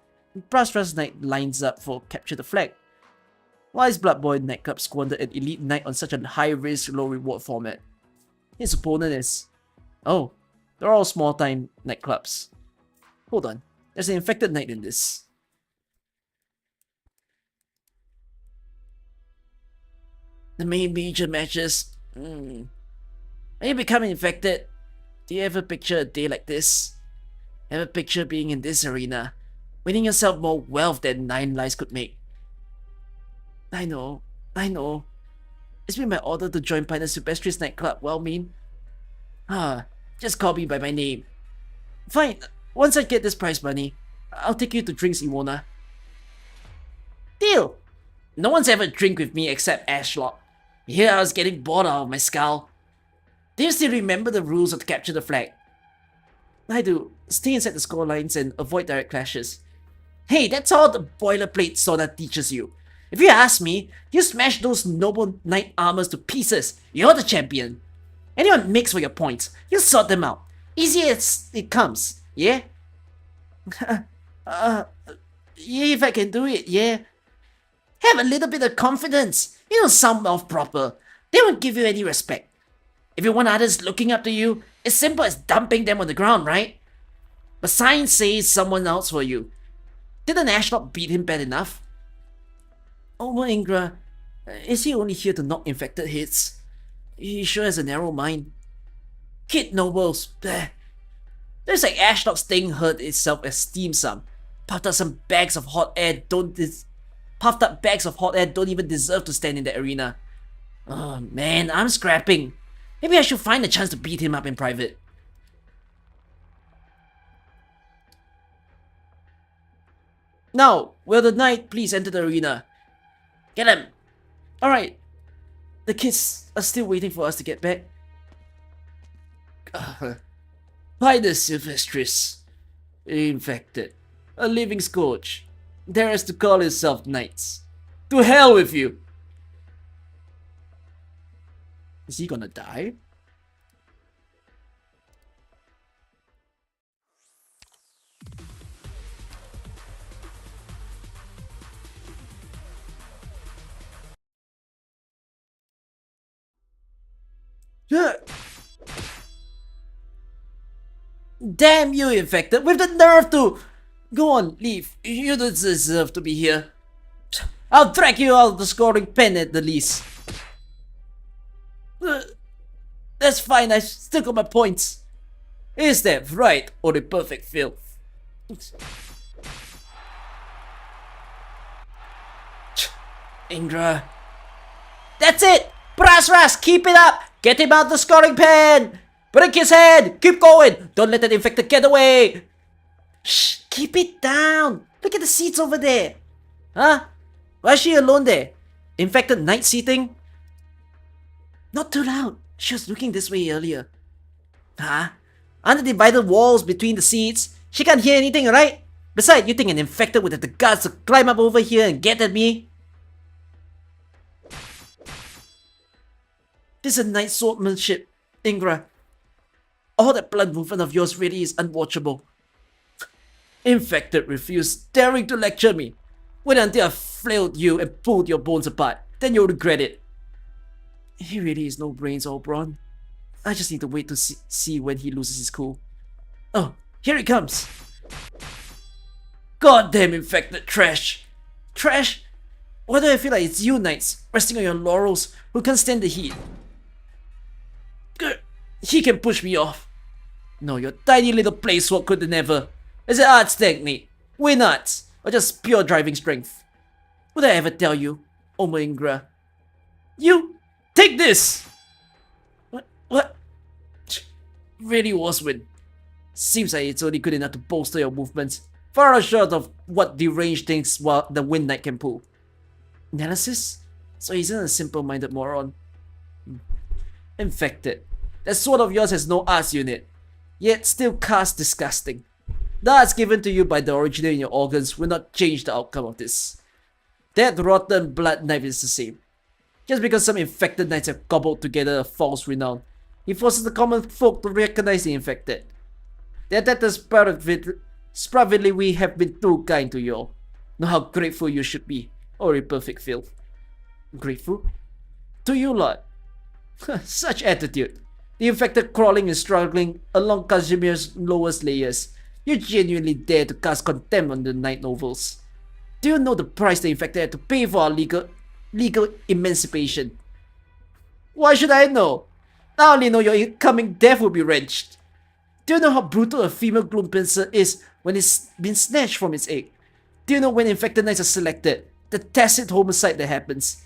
Knight lines up for capture the flag. Why is Blood Boy Nightclub squandered an elite knight on such a high-risk, low-reward format? His opponent is... Oh, they're all small-time nightclubs. Hold on, there's an infected knight in this. The main major matches... When you become infected, do you ever picture a day like this? Ever picture being in this arena, winning yourself more wealth than 9 lives could make? I know. It's been my order to join Pioneer Superstreet's nightclub, well mean. Just call me by my name. Fine, once I get this prize money, I'll take you to drinks, Iwona. Deal! No one's ever drink with me except Ashlock. Here I was getting bored out of my skull. Do you still remember the rules of capture the flag? I do. Stay inside the score lines and avoid direct clashes. Hey, that's all the boilerplate Sona teaches you. If you ask me, you smash those noble knight armors to pieces. You're the champion. Anyone makes for your points, you sort them out. Easy as it comes, yeah? Yeah, if I can do it, yeah. Have a little bit of confidence. You don't sound off proper. They won't give you any respect. If you want others looking up to you, it's simple as dumping them on the ground, right? But science says someone else for you. Didn't Ash not beat him bad enough? Oma Ingra, is he only here to knock infected heads? He sure has a narrow mind. Kid nobles, bleh. There's like Ash not staying hurt its self-esteem some. Puffed up bags of hot air don't even deserve to stand in the arena. Oh man, I'm scrapping. Maybe I should find a chance to beat him up in private. Now, will the knight please enter the arena? Get him! Alright. The kids are still waiting for us to get back. By the Sylvestris. Infected. A living scourge. Dares to call himself knights. To hell with you! Is he gonna die? Damn you, infected, with the nerve to... Go on, leave. You don't deserve to be here. I'll drag you out of the scoring pen at the least. That's fine, I still got my points. Is that right, or the perfect filth? Ingra. That's it! Brasras, keep it up! Get him out the scoring pen! Break his head! Keep going! Don't let that infected get away! Shh! Keep it down! Look at the seats over there! Huh? Why is she alone there? Infected night seating? Not too loud. She was looking this way earlier. Huh? Under divided walls between the seats. She can't hear anything, right? Besides, you think an infected would have the guts to climb up over here and get at me? This is night swordsmanship, Ingra. All that blood movement of yours really is unwatchable. Infected refused, daring to lecture me. Wait until I flailed you and pulled your bones apart. Then you'll regret it. He really is no brains, Oberon. I just need to wait to see when he loses his cool. Oh, here it comes. Goddamn infected trash. Trash? Why do I feel like it's you, knights, resting on your laurels, who can't stand the heat? He can push me off. No, your tiny little play sword could never. Is it art technique? Win arts, or just pure driving strength? Would I ever tell you, Oma Ingra? You, take this! What? Really was win. Seems like it's only good enough to bolster your movements, far short of what deranged things the Wind Knight can pull. Analysis? So he's not a simple-minded moron. Infected. That sword of yours has no arts unit, yet still casts disgusting. The arts given to you by the original in your organs will not change the outcome of this. That rotten blood knife is the same. Just because some infected knights have cobbled together a false renown, he forces the common folk to recognize the infected. That is privately we have been too kind to you all. Know how grateful you should be, or a perfect filth. Grateful? To you lot. Such attitude. The infected crawling and struggling along Casimir's lowest layers. You genuinely dare to cast contempt on the Night Nobles. Do you know the price the infected had to pay for our legal emancipation? Why should I know? I only know your incoming death will be wrenched. Do you know how brutal a female Gloompencer is when it's been snatched from its egg? Do you know when infected knights are selected? The tacit homicide that happens.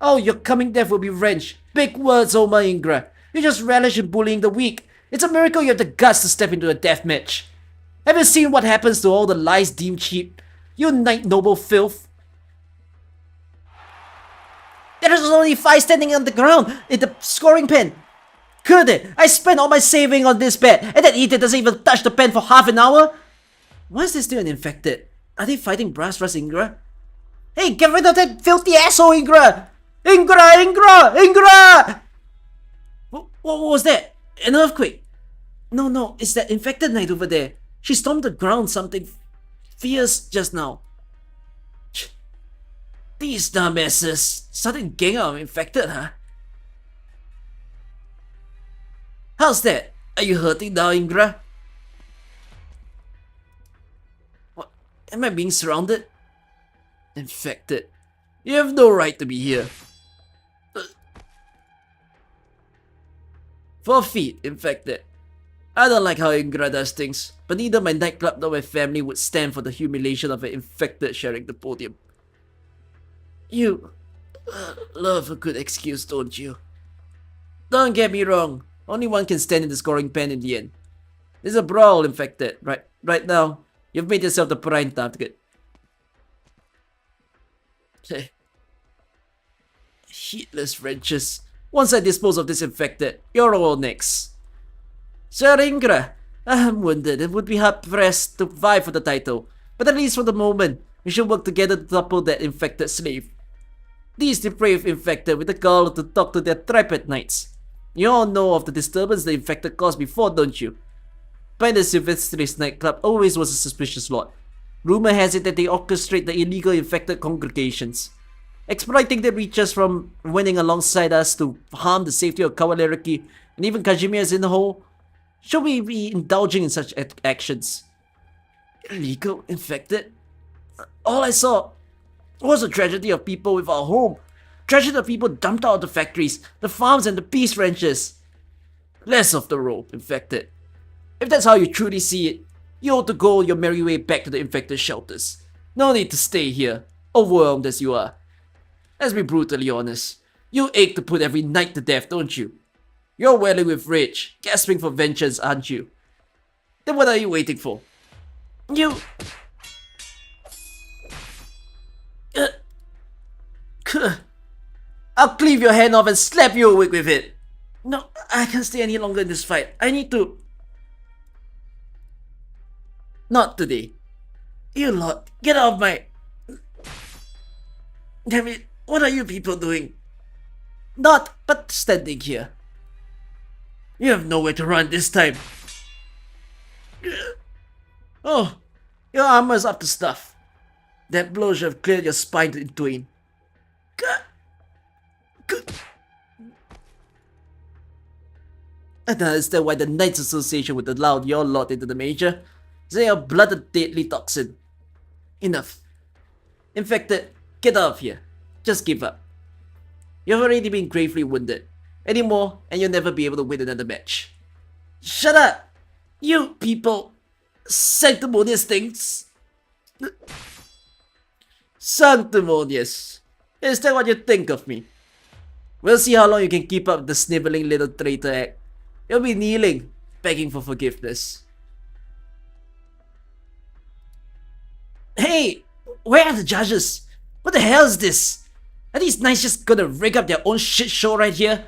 Oh, your coming death will be wrenched. Big words, Oma Ingra. You just relish in bullying the weak. It's a miracle you have the guts to step into a death match. Have you seen what happens to all the lies deemed cheap? You Night Noble filth. There is only 5 standing on the ground in the scoring pen. Could it? I spent all my saving on this bet, and that idiot doesn't even touch the pen for half an hour? Why is there still an infected? Are they fighting Brass Russ Ingra? Hey, get rid of that filthy asshole, Ingra! Ingra! What was that? An earthquake? No, it's that infected knight over there. She stomped the ground something fierce just now. These dumbasses started gang up infected, huh? How's that? Are you hurting now, Ingra? What? Am I being surrounded? Infected. You have no right to be here. 4 feet infected. I don't like how Ingra does things, but neither my nightclub nor my family would stand for the humiliation of an infected sharing the podium. You love a good excuse, don't you? Don't get me wrong, only one can stand in the scoring pen in the end. There's a brawl infected, right now. You've made yourself the prime target. Heatless wrenches. Once I dispose of this infected, you're all next. Sir Ingra, I'm wounded and would be hard-pressed to vie for the title, but at least for the moment, we should work together to topple that infected slave. These depraved infected with the gall to talk to their tripod knights. You all know of the disturbance the infected caused before, don't you? By the Silvestris nightclub always was a suspicious lot. Rumor has it that they orchestrate the illegal infected congregations, exploiting their reaches from winning alongside us to harm the safety of Kawalerielki and even Kazimir as in the whole. Should we be indulging in such actions? Illegal infected? All I saw was a tragedy of people with our home. Tragedy of people dumped out of the factories, the farms and the peace ranches. Less of the role, infected. If that's how you truly see it, you ought to go your merry way back to the infected shelters. No need to stay here, overwhelmed as you are. Let's be brutally honest. You ache to put every knight to death, don't you? You're welling with rage, gasping for vengeance, aren't you? Then what are you waiting for? You... I'll cleave your hand off and slap you awake with it. No, I can't stay any longer in this fight. I need to... Not today. You lot, get out of my... Damn it, what are you people doing? Not but standing here. You have nowhere to run this time. Oh, your armor's up to stuff. That blow should have cleared your spine in twain. I don't understand why the Knights Association would allow your lot into the major. They are blooded deadly toxin. Enough. Infected, get out of here. Just give up. You've already been gravely wounded. Any more, and you'll never be able to win another match. Shut up! You people! Sanctimonious things! Sanctimonious! Is that what you think of me? We'll see how long you can keep up the sniveling little traitor act. You'll be kneeling, begging for forgiveness. Hey! Where are the judges? What the hell is this? Are these knights just gonna rig up their own shit show right here?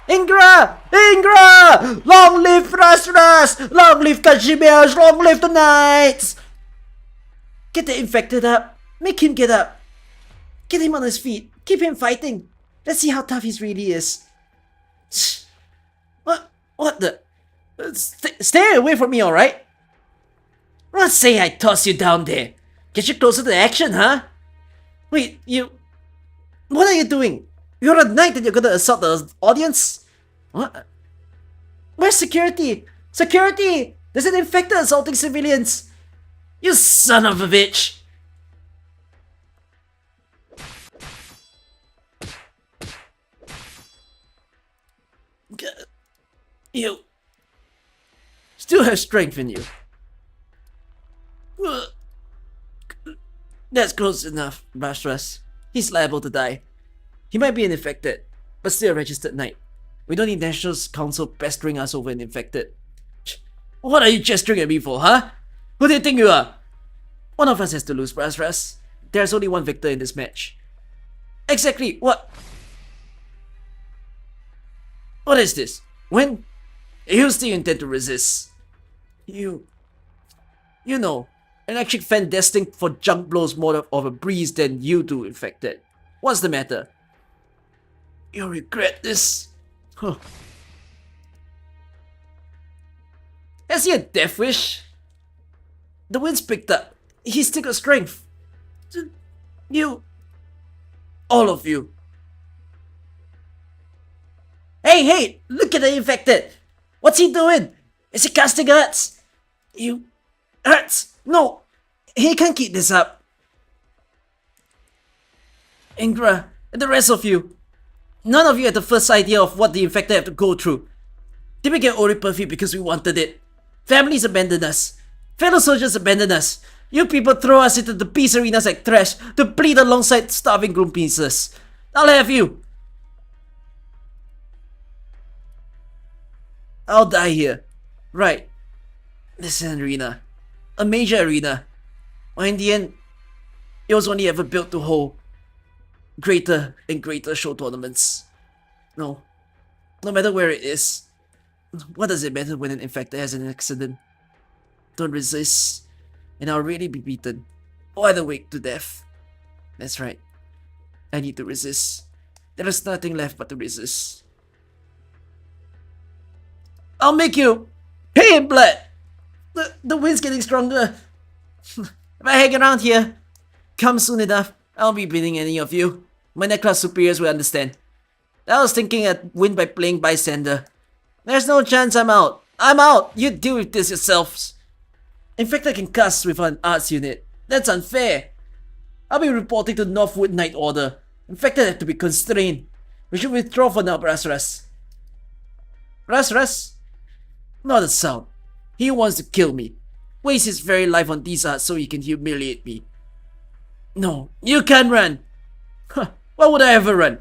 Ingra! Ingra! Long live Ras! Long live Kazimir! Long live the knights! Get the infected up. Make him get up. Get him on his feet. Keep him fighting. Let's see how tough he really is. What the? Stay away from me, alright? Let's say I toss you down there. Get you closer to the action, huh? Wait, you... What are you doing? You're a knight and you're gonna assault the audience? What? Where's security? Security! There's an infected assaulting civilians! You son of a bitch! You still have strength in you. That's close enough, Bastras. He's liable to die. He might be an infected, but still a registered knight. We don't need National Council pestering us over an infected. What are you gesturing at me for, huh? Who do you think you are? One of us has to lose, Bastras. There's only one victor in this match. Exactly, what? What is this? When? You still intend to resist? You know, an electric fan destined for junk blows more of a breeze than you do, infected. What's the matter? You'll regret this. Huh. Has he a death wish? The wind's picked up. He's still got strength. You... all of you. Hey! Look at the infected! What's he doing? Is he casting arts? You... arts? No! He can't keep this up. Ingra, and the rest of you. None of you had the first idea of what the infected have to go through. Did we get Oripathy because we wanted it? Families abandoned us. Fellow soldiers abandoned us. You people throw us into the peace arenas like trash to bleed alongside starving groom pieces. I'll have you. I'll die here. Right. This is an arena. A major arena. Or in the end, it was only ever built to hold greater and greater show tournaments. No matter where it is, what does it matter when an infected has an accident? Don't resist, and I'll really be beaten, wide awake to death. That's right. I need to resist. There is nothing left but to resist. I'll make you pay in blood. The wind's getting stronger. If I hang around here, come soon enough, I'll be beating any of you. My net class superiors will understand. I was thinking I'd win by playing bystander. There's no chance I'm out. I'm out! You deal with this yourselves. In fact, I can cast with an arts unit. That's unfair. I'll be reporting to Northwood Night Order. In fact, I have to be constrained. We should withdraw for now, Rasras. Rasras? Not a sound. He wants to kill me. Waste his very life on these arts so he can humiliate me. No, you can't run. Huh, why would I ever run?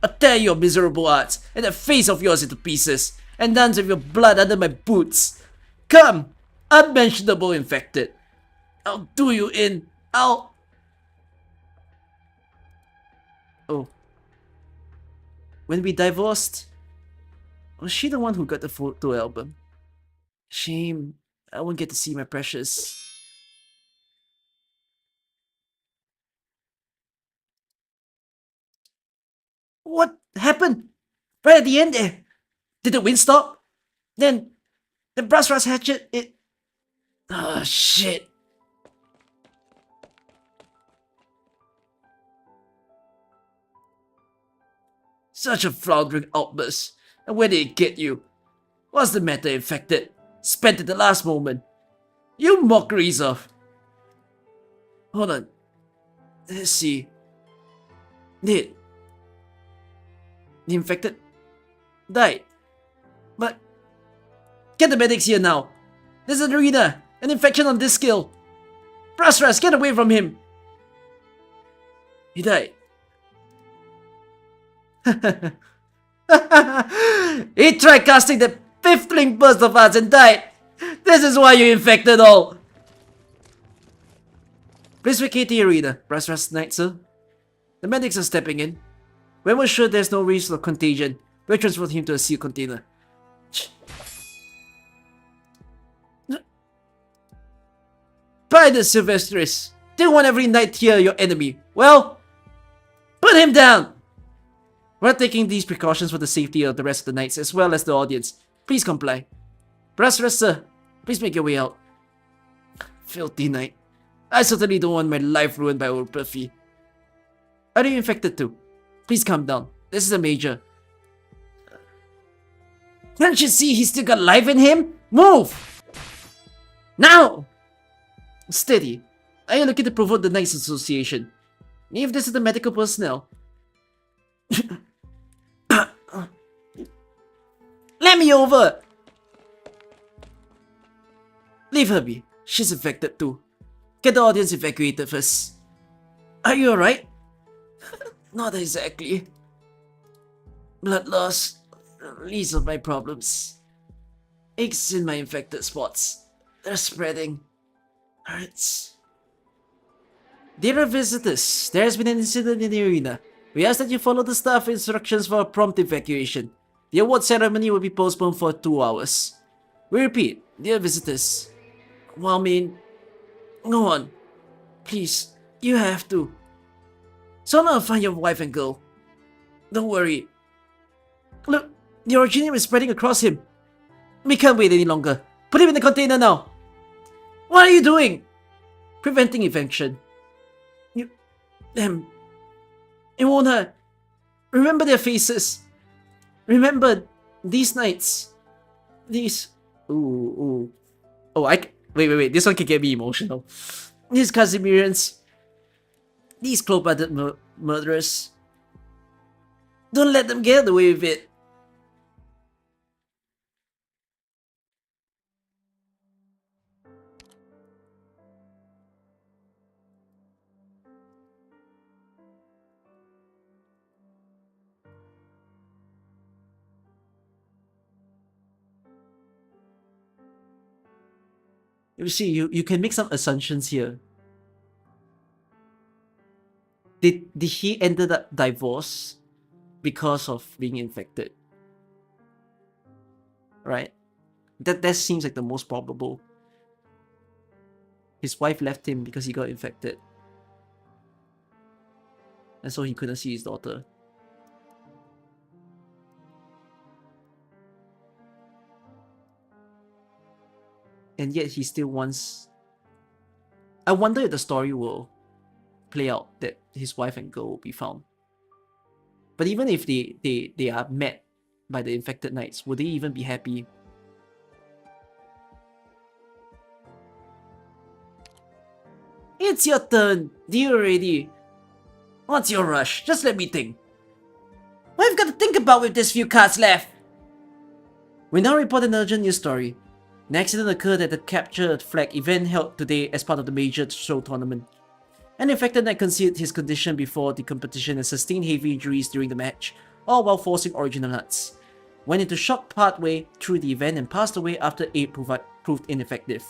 I'll tear your miserable arts and that face of yours into pieces and dance with your blood under my boots. Come, unmentionable infected. I'll do you in. Oh. When we divorced, was she the one who got the photo album? Shame, I won't get to see my precious. What happened? Right at the end there. Did the wind stop? Then the brass rust hatchet, it... Oh, shit. Such a floundering outburst. And where did it get you? What's the matter, infected? Spent at the last moment. You mockeries of... Hold on. Let's see. The infected died. But get the medics here now. There's an arena. An infection on this skill. Brasras, get away from him. He died. He tried casting the fifthling burst of arts and died. This is why you infected all. Please vacate the arena, Brasras Knight, sir. The medics are stepping in. When we're sure there's no risk of contagion, we'll transport him to a sealed container. By the Sylvestris, do you want every knight here your enemy? Well, put him down! We're taking these precautions for the safety of the rest of the knights as well as the audience. Please comply. Brasras, sir, please make your way out. Filthy knight. I certainly don't want my life ruined by old Buffy. Are you infected too? Please calm down. This is a major. Can't you see he's still got life in him? Move! Now! Steady. I am looking to provoke the Knights Association. If this is the medical personnel. Let me over! Leave her be. She's infected too. Get the audience evacuated first. Are you alright? Not exactly. Blood loss. Least of my problems. Aches in my infected spots. They're spreading. Hurts. Dear visitors, there has been an incident in the arena. We ask that you follow the staff instructions for a prompt evacuation. The award ceremony will be postponed for 2 hours. We repeat, dear visitors. Well, go on. Please, you have to. So now find your wife and girl. Don't worry. Look, The originium is spreading across him. We can't wait any longer. Put him in the container now. What are you doing? Preventing infection. You... Them. It won't hurt. Remember their faces. Remember these nights. These... Ooh. Oh, Wait. This one can get me emotional. These Casimirians. These cold-blooded murderers. Don't let them get away with it. You see, you can make some assumptions here. Did he ended up divorced because of being infected? Right? That seems like the most probable. His wife left him because he got infected. And so he couldn't see his daughter. And yet he still wants... I wonder if the story will play out that his wife and girl will be found. But even if they are met by the infected knights, would they even be happy? It's your turn, dear already. What's your rush? Just let me think. What have you got to think about with this few cards left? We now report an urgent news story. An accident occurred at the captured flag event held today as part of the major show tournament. An infected knight concealed his condition before the competition and sustained heavy injuries during the match, all while forcing original nuts. Went into shock partway through the event and passed away after aid proved ineffective.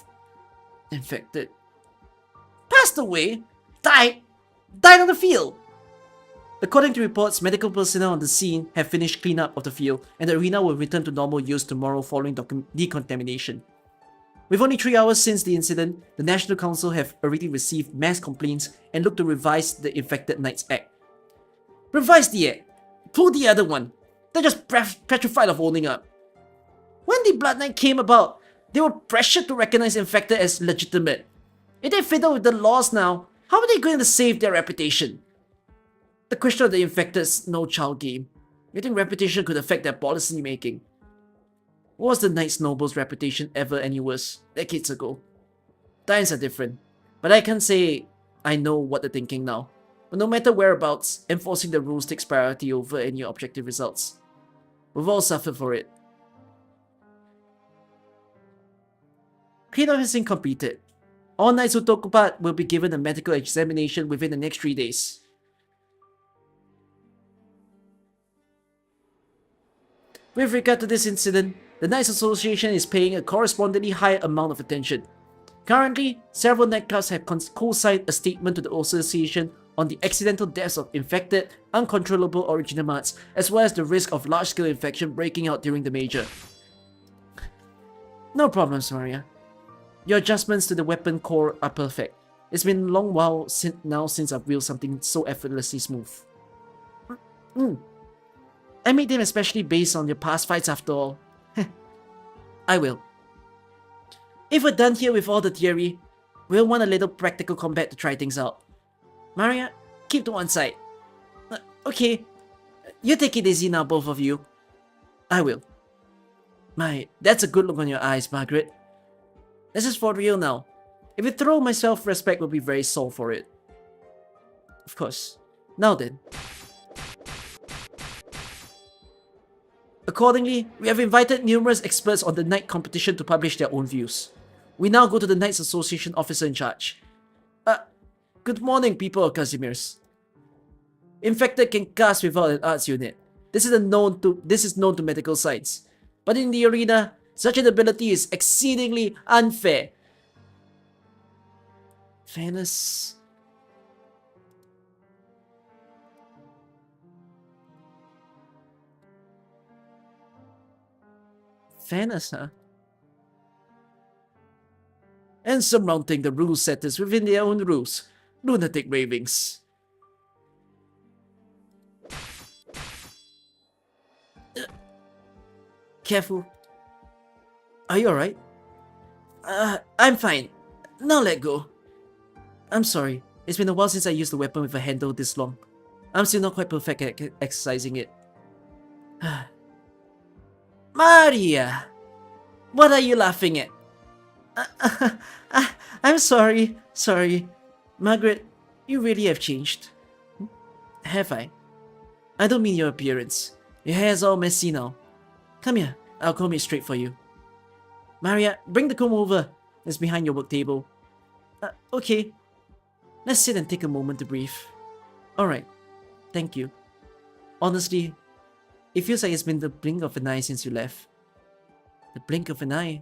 Infected. Passed away? Died on the field! According to reports, medical personnel on the scene have finished cleanup of the field, and the arena will return to normal use tomorrow following decontamination. With only 3 hours since the incident, the National Council have already received mass complaints and look to revise the Infected Knights Act. Revise the Act? Pull the other one. They're just petrified of owning up. When the Blood Knight came about, they were pressured to recognize Infected as legitimate. If they fiddle with the laws now, how are they going to save their reputation? The question of the Infected's no child game. You think reputation could affect their policy making? Was the Knights Noble's reputation ever any worse decades ago? Times are different, but I can't say I know what they're thinking now. But no matter whereabouts, enforcing the rules takes priority over any objective results. We've all suffered for it. Cleanup has been completed. All knights who took part will be given a medical examination within the next 3 days. With regard to this incident, the Knights Association is paying a correspondingly high amount of attention. Currently, several nightclubs have co-signed a statement to the association on the accidental deaths of infected, uncontrollable original mutts, as well as the risk of large-scale infection breaking out during the major. No problems, Maria. Your adjustments to the weapon core are perfect. It's been a long while since I've wielded something so effortlessly smooth. I made them especially based on your past fights after all. I will. If we're done here with all the theory, we'll want a little practical combat to try things out. Maria, keep to one side. Okay, you take it easy now, both of you. I will. My, that's a good look on your eyes, Margaret. This is for real now. If you throw, my self-respect will be very sore for it. Of course. Now then. Accordingly, we have invited numerous experts on the night competition to publish their own views. We now go to the Knights Association officer in charge. Good morning, people of Casimirs. Infected can cast without an arts unit. This is known to medical science. But in the arena, such an ability is exceedingly unfair. Fairness. Fairness, huh? And surmounting the rule setters within their own rules. Lunatic ravings. Careful. Are you alright? I'm fine. Now let go. I'm sorry. It's been a while since I used the weapon with a handle this long. I'm still not quite perfect at exercising it. Maria! What are you laughing at? I'm sorry. Sorry. Margaret, you really have changed. Have I? I don't mean your appearance. Your hair's all messy now. Come here, I'll comb it straight for you. Maria, bring the comb over. It's behind your work table. Okay. Let's sit and take a moment to breathe. Alright. Thank you. Honestly, it feels like it's been the blink of an eye since you left. The blink of an eye.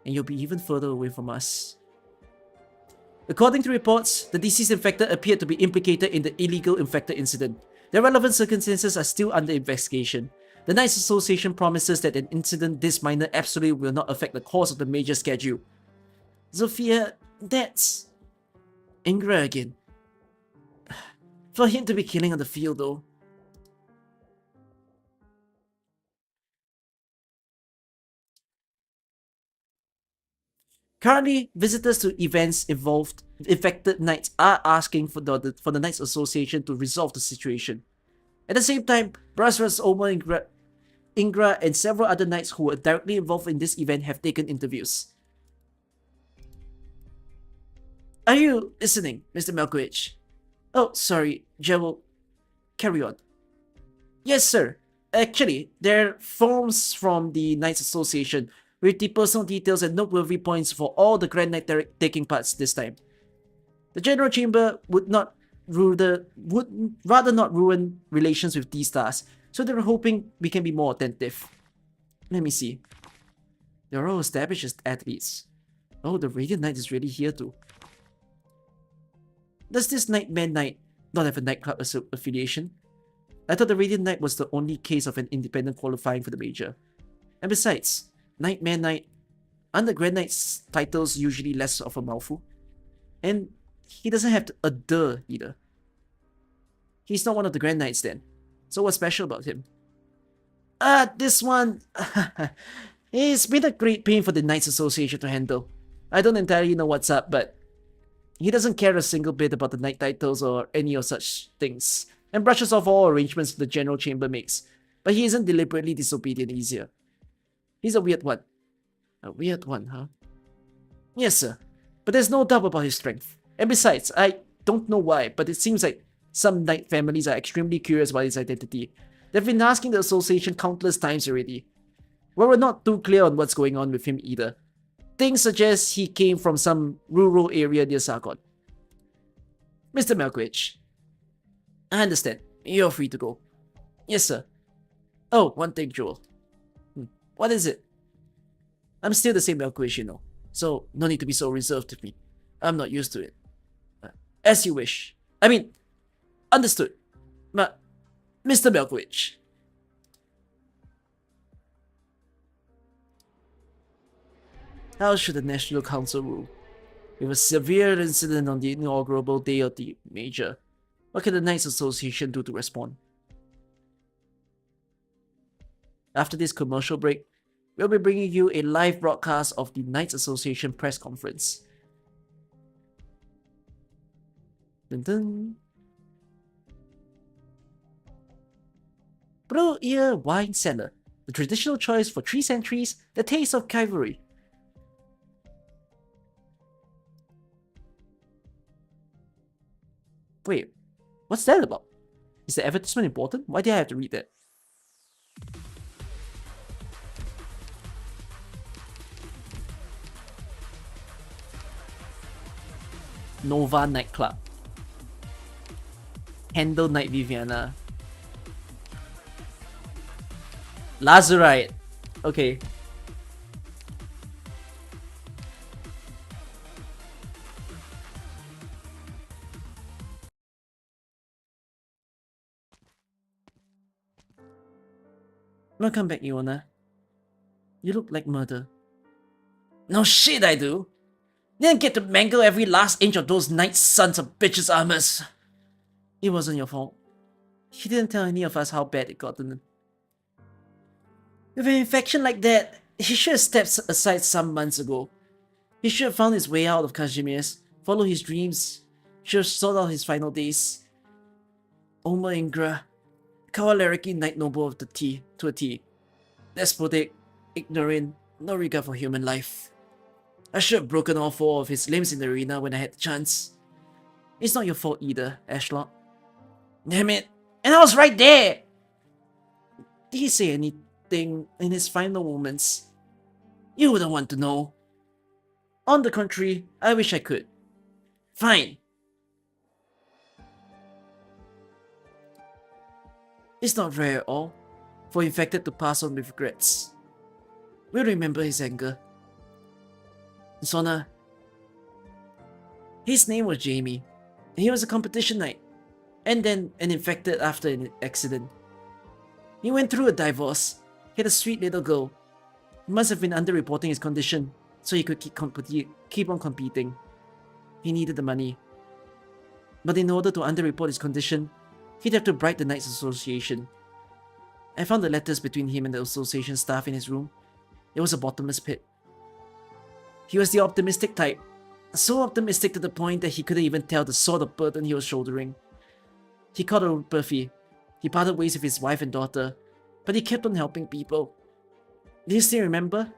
And you'll be even further away from us. According to reports, the deceased infected appeared to be implicated in the illegal infected incident. The relevant circumstances are still under investigation. The Knights Association promises that an incident this minor absolutely will not affect the course of the major schedule. Zofia, that's... Ingra again. For him to be killing on the field though. Currently, visitors to events involved infected knights are asking for the Knights Association to resolve the situation. At the same time, Brasras Oma Ingra and several other knights who were directly involved in this event have taken interviews. Are you listening, Mr. Malkovich? Oh, sorry, Jewel. Carry on. Yes, sir. Actually, there are forms from the Knights Association with the personal details and noteworthy points for all the Grand Knight taking parts this time. The General Chamber would rather not ruin relations with these stars, so they're hoping we can be more attentive. Let me see. They're all established as athletes. Oh, the Radiant Knight is really here too. Does this Nightman Knight not have a nightclub affiliation? I thought the Radiant Knight was the only case of an independent qualifying for the major. And besides, Nightman Knight, aren't the Grand Knight's titles usually less of a mouthful? And he doesn't have a "the" either. He's not one of the Grand Knights then. So what's special about him? This one... It's been a great pain for the Knights Association to handle. I don't entirely know what's up, but... he doesn't care a single bit about the knight titles or any of such things, and brushes off all arrangements the General Chamber makes. But he isn't deliberately disobedient either. He's a weird one. A weird one, huh? Yes, sir. But there's no doubt about his strength. And besides, I don't know why, but it seems like some knight families are extremely curious about his identity. They've been asking the association countless times already. Well, we're not too clear on what's going on with him either. Things suggest he came from some rural area near Sargon. Mr. Malkovich. I understand. You're free to go. Yes, sir. Oh, one thing, Joel. What is it? I'm still the same Malkovich, you know. So, no need to be so reserved with me. I'm not used to it. As you wish. I mean, understood. But, Mr. Malkovich. How should the National Council rule? With a severe incident on the inaugural day of the major, what can the Knights Association do to respond? After this commercial break, we'll be bringing you a live broadcast of the Knights Association press conference. Dun dun. Blue Ear Wine Cellar, the traditional choice for 3 centuries, the taste of cavalry. Wait, what's that about? Is the advertisement important? Why did I have to read that? Nova Nightclub. Handle Night Viviana. Lazurite. Okay. Welcome back, Iona. You look like murder. No shit, I do. Didn't get to mangle every last inch of those knight sons of bitches' armors. It wasn't your fault. He didn't tell any of us how bad it got to them. With an infection like that, he should have stepped aside some months ago. He should have found his way out of Kazimierz, followed his dreams, should have sought out his final days. Oma Ingra, Kawalerielki Knight Noble of the T to a T. Despotic, ignorant, no regard for human life. I should have broken all 4 of his limbs in the arena when I had the chance. It's not your fault either, Ashlock. Damn it! And I was right there! Did he say anything in his final moments? You wouldn't want to know. On the contrary, I wish I could. Fine. It's not rare at all for infected to pass on with regrets. We'll remember his anger. Sona. His name was Jamie, and he was a competition knight, and then an infected after an accident. He went through a divorce, he had a sweet little girl. He must have been underreporting his condition, so he could keep on competing. He needed the money. But in order to underreport his condition, he'd have to bribe the Knights Association. I found the letters between him and the association staff in his room. It was a bottomless pit. He was the optimistic type, so optimistic to the point that he couldn't even tell the sort of burden he was shouldering. He caught a Buffy. He parted ways with his wife and daughter, but he kept on helping people. Do you still remember?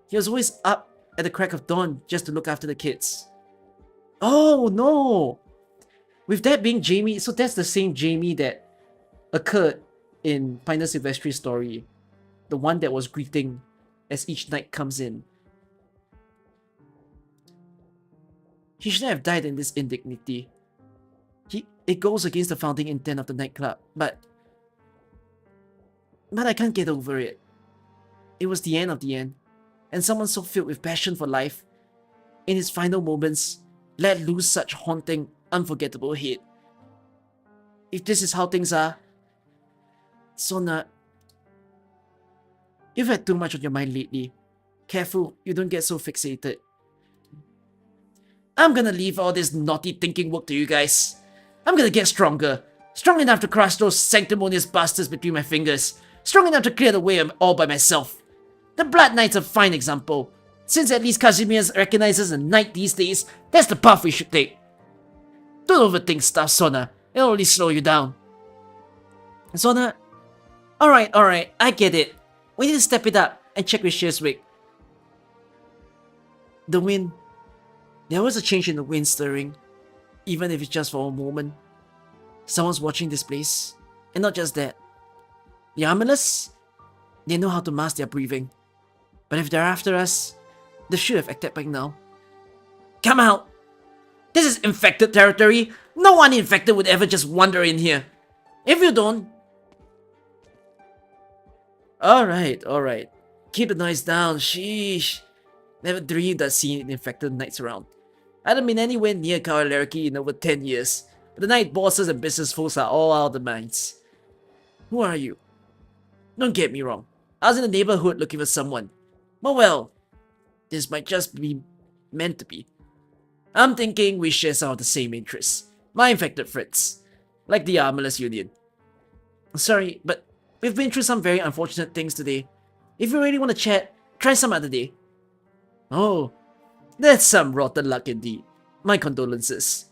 He was always up at the crack of dawn just to look after the kids. Oh no! With that being Jamie, so that's the same Jamie that occurred in Pioneer Silvestri's story. The one that was greeting as each night comes in. He shouldn't have died in this indignity. It goes against the founding intent of the nightclub, but I can't get over it. It was the end of the end, and someone so filled with passion for life, in his final moments, let loose such haunting, unforgettable hate. If this is how things are, Sona, you've had too much on your mind lately. Careful, you don't get so fixated. I'm gonna leave all this naughty thinking work to you guys. I'm gonna get stronger. Strong enough to crush those sanctimonious bastards between my fingers. Strong enough to clear the way all by myself. The Blood Knight's a fine example. Since at least Kazimierz recognizes a knight these days, that's the path we should take. Don't overthink stuff, Sona. It'll only slow you down. Sona, alright, I get it. We need to step it up and check with Shearswick. The wind. There was a change in the wind stirring, even if it's just for a moment. Someone's watching this place, and not just that. The Armless, they know how to mask their breathing. But if they're after us, they should have acted by now. Come out! This is infected territory. No one infected would ever just wander in here. If you don't... Alright. Keep the noise down, sheesh. Never dreamed I'd see infected knights around. I haven't been anywhere near Kawalerielki in over 10 years, but the night bosses and business folks are all out of their minds. Who are you? Don't get me wrong, I was in the neighborhood looking for someone. But well, this might just be meant to be. I'm thinking we share some of the same interests. My infected friends. Like the Armless Union. Sorry, but we've been through some very unfortunate things today. If you really want to chat, try some other day. Oh, that's some rotten luck indeed. My condolences.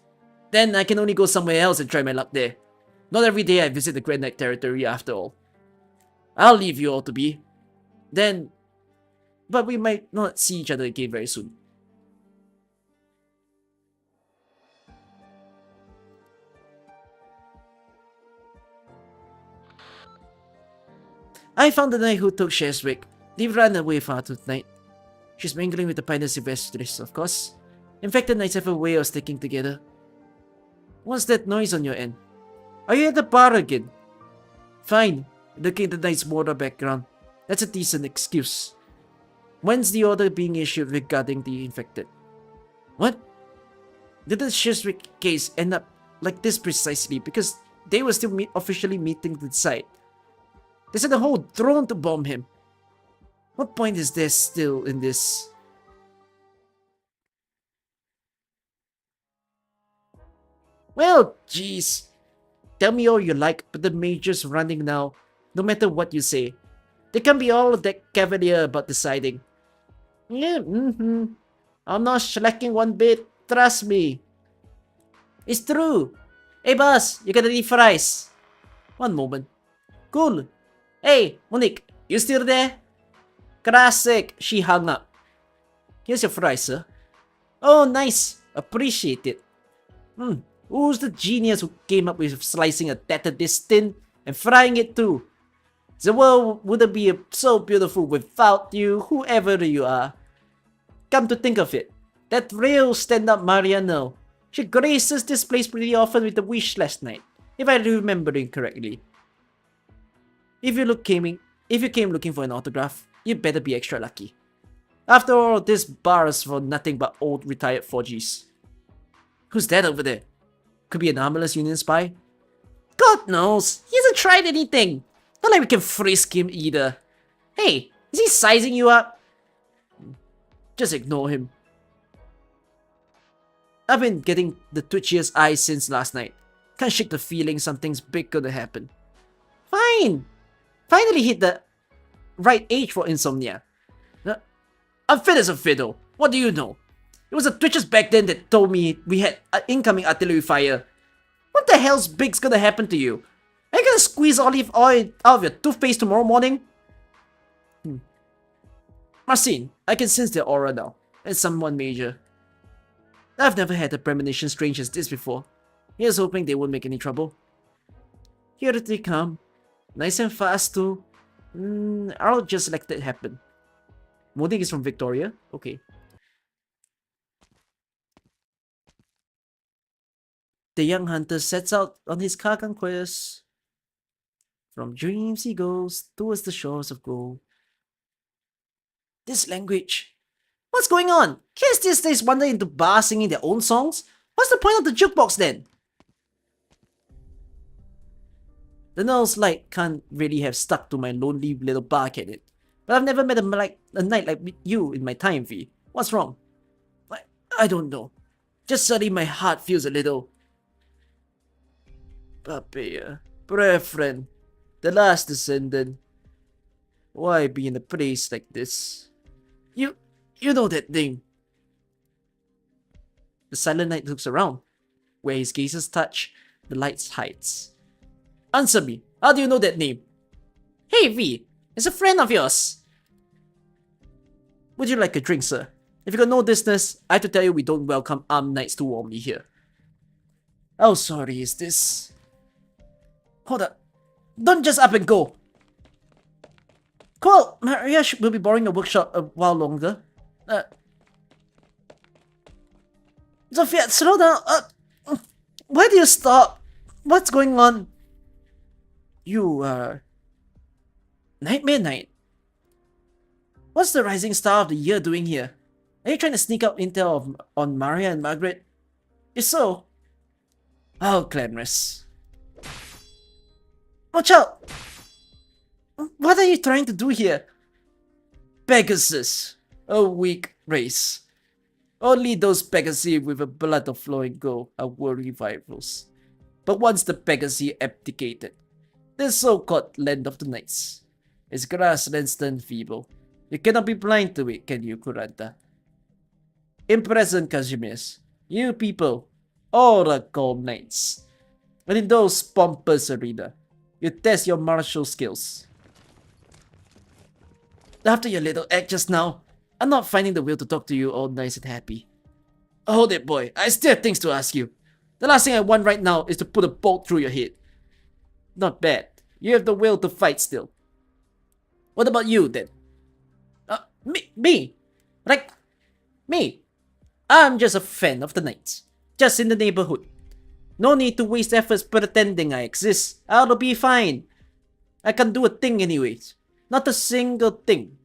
Then I can only go somewhere else and try my luck there. Not every day I visit the Grand Knight territory after all. I'll leave you all to be. Then... But we might not see each other again very soon. I found the knight who took Shearswick. They've run away far tonight. She's mingling with the Pioneer Silvestris, of course. Infected knights have a way of sticking together. What's that noise on your end? Are you at the bar again? Fine. Looking at the knight's border background. That's a decent excuse. When's the order being issued regarding the infected? What? Did the Shearswick case end up like this precisely because they were still officially meeting to decide? They sent a whole drone to bomb him. What point is there still in this? Well, jeez. Tell me all you like, but the Major's running now, no matter what you say. They can be all that cavalier about deciding. Yeah, I'm not slacking one bit, trust me. It's true. Hey boss, you got any fries? One moment. Cool. Hey, Monique, you still there? Classic, she hung up. Here's your fries, sir. Oh, nice. Appreciate it. Who's the genius who came up with slicing a tatter this thin and frying it too? The world wouldn't be so beautiful without you, whoever you are. Come to think of it, that real stand-up Mariano, she graces this place pretty often with a wish last night, if I'm remembering correctly. If you came looking for an autograph, you better be extra lucky. After all, this bar is for nothing but old retired 4Gs. Who's that over there? Could be an armless Union spy? God knows, he hasn't tried anything. Not like we can frisk him either. Hey, is he sizing you up? Just ignore him. I've been getting the twitchiest eyes since last night. Can't shake the feeling something's big gonna happen. Fine! Finally hit the right age for insomnia. I'm fit as a fiddle. What do you know? It was the twitches back then that told me we had incoming artillery fire. What the hell's big's gonna happen to you? Are you gonna squeeze olive oil out of your toothpaste tomorrow morning? Marcin, I can sense their aura now. It's someone major. I've never had a premonition strange as this before. Here's hoping they won't make any trouble. Here they come. Nice and fast too. I'll just let that happen. Modding is from Victoria? Okay. The young hunter sets out on his Kagan quest. From dreams he goes towards the shores of gold. This language. What's going on? Kids these days wander into bars singing their own songs? What's the point of the jukebox then? The Nell's light can't really have stuck to my lonely little bar, can it? But I've never met a night like you in my time, V. What's wrong? I don't know. Just suddenly my heart feels a little... Papaya, brethren, the last descendant. Why be in a place like this? You know that thing. The silent knight looks around. Where his gazes touch, the lights hides. Answer me, how do you know that name? Hey V, it's a friend of yours. Would you like a drink, sir? If you got no business, I have to tell you we don't welcome armed knights too warmly here. How sorry is this? Hold up. Don't just up and go. Cool, Maria will be borrowing a workshop a while longer. Sophia, slow down. Why do you stop? What's going on? You are... Nightmare Knight. What's the rising star of the year doing here? Are you trying to sneak out intel on Maria and Margaret? If so... how glamorous. Watch out! What are you trying to do here? Pegasus. A weak race. Only those Pegasi with a blood of flowing gold are worthy rivals. But once the Pegasi abdicated, the so-called Land of the Knights, its grasslands turned feeble. You cannot be blind to it, can you, Kuranta? In present Kazimirs, you people, all are called knights. And in those pompous arena, you test your martial skills. After your little act just now, I'm not finding the will to talk to you all nice and happy. Hold it, boy. I still have things to ask you. The last thing I want right now is to put a bolt through your head. Not bad. You have the will to fight still. What about you, then? Me? Like, me? I'm just a fan of the Knights. Just in the neighborhood. No need to waste efforts pretending I exist. I'll be fine. I can do a thing anyways. Not a single thing.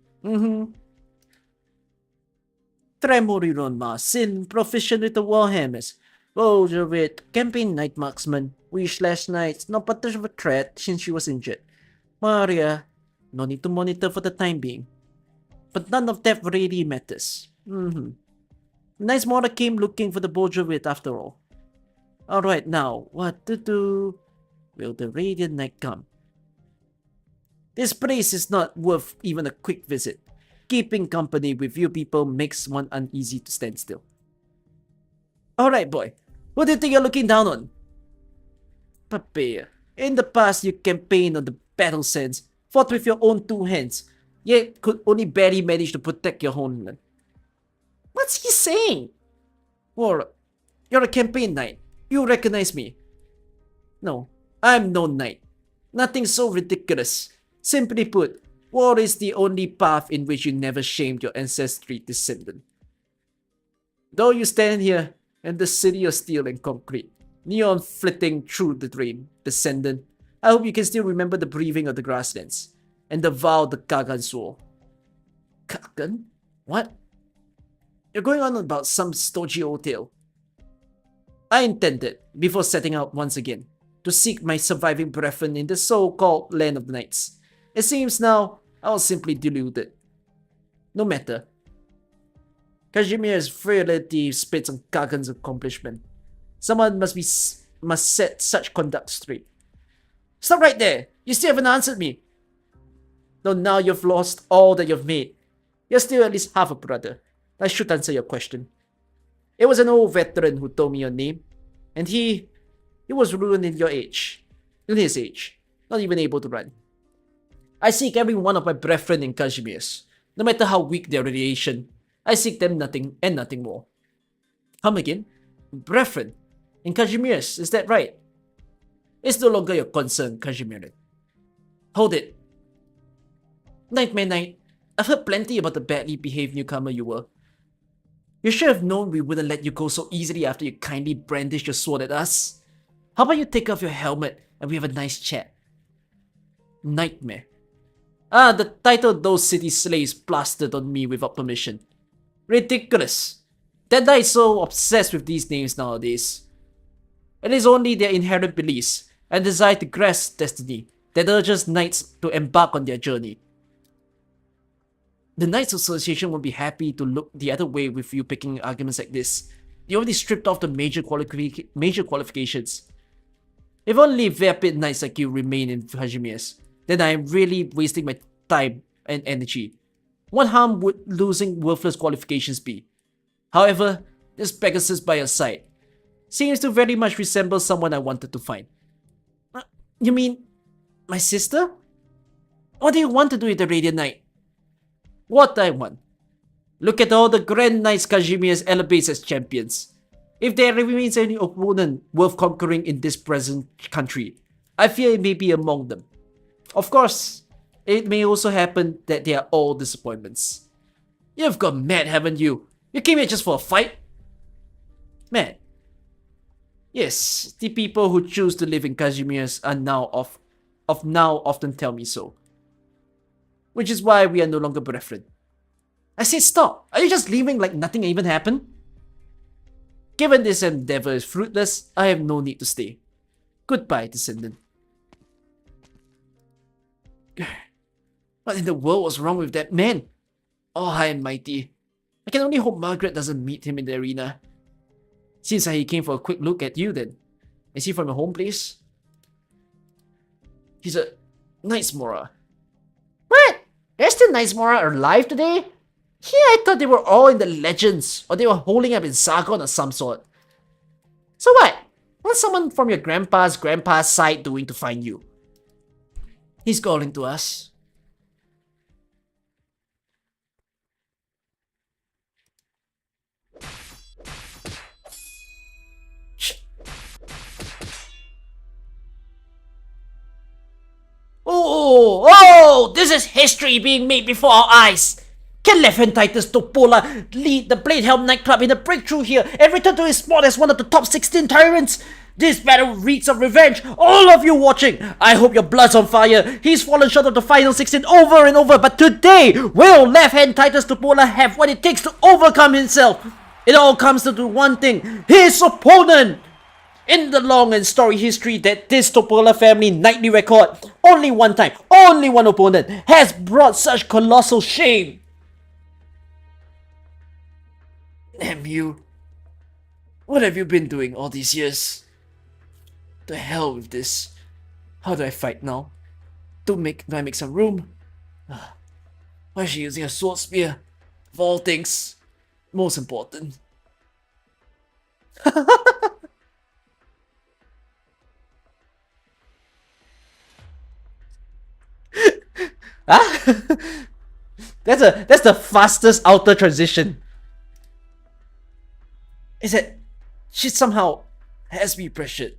Tremoriron Marcin, proficient with the warhammers. Bolshevik, campaign night marksman. Wish last night, not much of a threat since she was injured. Maria, no need to monitor for the time being. But none of that really matters. Nice Mora came looking for the Bolshevik after all. Alright, now, what to do? Will the Radiant Knight come? This place is not worth even a quick visit. Keeping company with you people makes one uneasy to stand still. Alright, boy. Who do you think you're looking down on? Papaya. In the past, you campaigned on the battle sands, fought with your own two hands, yet could only barely manage to protect your homeland. What's he saying? Well, you're a campaign knight. You recognize me. No, I'm no knight. Nothing so ridiculous. Simply put, war is the only path in which you never shamed your ancestry descendant. Though you stand here in the city of steel and concrete, neon flitting through the rain, descendant, I hope you can still remember the breathing of the grasslands and the vow the Kagan swore. Kagan? What? You're going on about some stodgy old tale. I intended, before setting out once again, to seek my surviving brethren in the so-called land of the knights. It seems now I was simply deluded. No matter. Casimir's frailty spits on Kagan's accomplishment. Someone must set such conduct straight. Stop right there! You still haven't answered me! Though now you've lost all that you've made, you're still at least half a brother. I should answer your question. It was an old veteran who told me your name, and he was ruined in his age, not even able to run. I seek every one of my brethren in Casimir's, no matter how weak their radiation. I seek them nothing and nothing more. Come again? Brethren, in Casimir's, is that right? It's no longer your concern, Casimir. Hold it. Nightmare Knight, I've heard plenty about the badly behaved newcomer you were. You should have known we wouldn't let you go so easily after you kindly brandished your sword at us. How about you take off your helmet and we have a nice chat? Nightmare. Ah, the title those city slaves plastered on me without permission. Ridiculous. That knight is so obsessed with these names nowadays. It is only their inherent beliefs and desire to grasp destiny that urges knights to embark on their journey. The Knights Association won't be happy to look the other way with you picking arguments like this. You already stripped off the major qualifications. If only vapid knights like you remain in Casimir's, then I am really wasting my time and energy. What harm would losing worthless qualifications be? However, this Pegasus by your side seems to very much resemble someone I wanted to find. You mean, my sister? What do you want to do with the Radiant Knight? What I want. Look at all the Grand Knights Casimir elevates as champions. If there remains any opponent worth conquering in this present country, I fear it may be among them. Of course, it may also happen that they are all disappointments. You've gone mad, haven't you? You came here just for a fight? Mad? Yes, the people who choose to live in Casimir's are now often tell me so. Which is why we are no longer brethren. I said stop! Are you just leaving like nothing even happened? Given this endeavor is fruitless, I have no need to stay. Goodbye, descendant. What in the world was wrong with that man? Oh, high and mighty. I can only hope Margaret doesn't meet him in the arena. Seems like he came for a quick look at you then. Is he from your home place? He's a Knight's Mora. What? There's still Knight's Mora alive today? Here I thought they were all in the legends, or they were holding up in Sargon or some sort. So what? What's someone from your grandpa's side doing to find you? He's calling to us. Oh, this is history being made before our eyes. Can Left-Hand Titus Topola lead the Blade Helm nightclub in a breakthrough here and return to his spot as one of the top 16 tyrants? This battle reeks of revenge. All of you watching, I hope your blood's on fire. He's fallen short of the final 16 over and over, but today, will Left-Hand Titus Topola have what it takes to overcome himself? It all comes down to one thing, his opponent. In the long and storied history that this Topola family nightly record, only one time, only one opponent has brought such colossal shame. Damn you. What have you been doing all these years? The hell with this. How do I fight now? Do I make some room? Why is she using a sword spear? Of all things, most important. Ah? That's the fastest outer transition. Is that she somehow has me pressured.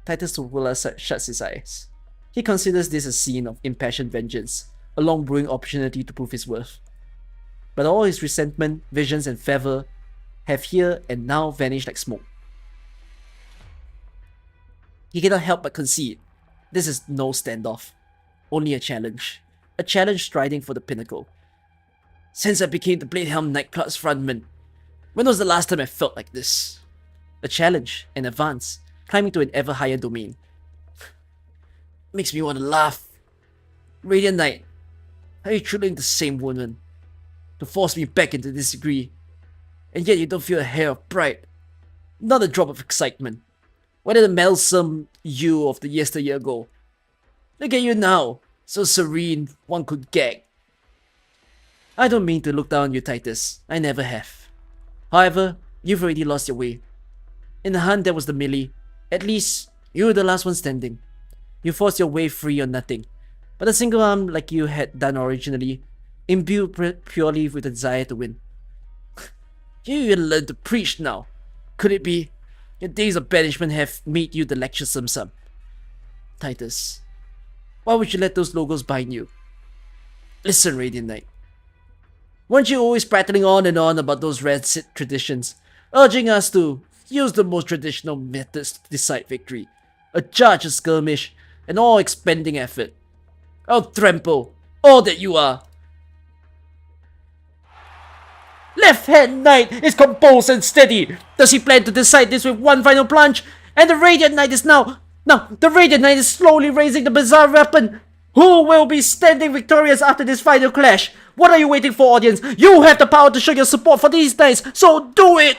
Titus Tupola shuts his eyes. He considers this a scene of impassioned vengeance, a long brewing opportunity to prove his worth. But all his resentment, visions, and fervor have here and now vanished like smoke. He cannot help but concede. This is no standoff, only a challenge striding for the pinnacle. Since I became the Bladehelm nightclub's frontman, when was the last time I felt like this? A challenge, an advance, climbing to an ever higher domain. Makes me want to laugh. Radiant Knight, are you truly the same woman? To force me back into this degree, and yet you don't feel a hair of pride, not a drop of excitement. What the meddlesome you of the yesteryear ago? Look at you now, so serene one could gag. I don't mean to look down on you, Titus. I never have. However, you've already lost your way. In the hunt that was the melee, at least you were the last one standing. You forced your way free on nothing, but a single arm like you had done originally, imbued purely with the desire to win. You even learn to preach now. Could it be your days of banishment have made you the lecturesome son? Titus, why would you let those logos bind you? Listen, Radiant Knight. Weren't you always prattling on and on about those rancid traditions, urging us to use the most traditional methods to decide victory, a judge, a skirmish, and all expending effort? Oh, Trample, all that you are! Left-hand Knight is composed and steady. Does he plan to decide this with one final plunge? And the Radiant Knight is now the Radiant Knight is slowly raising the bizarre weapon. Who will be standing victorious after this final clash? What are you waiting for, audience? You have the power to show your support for these knights, so do it!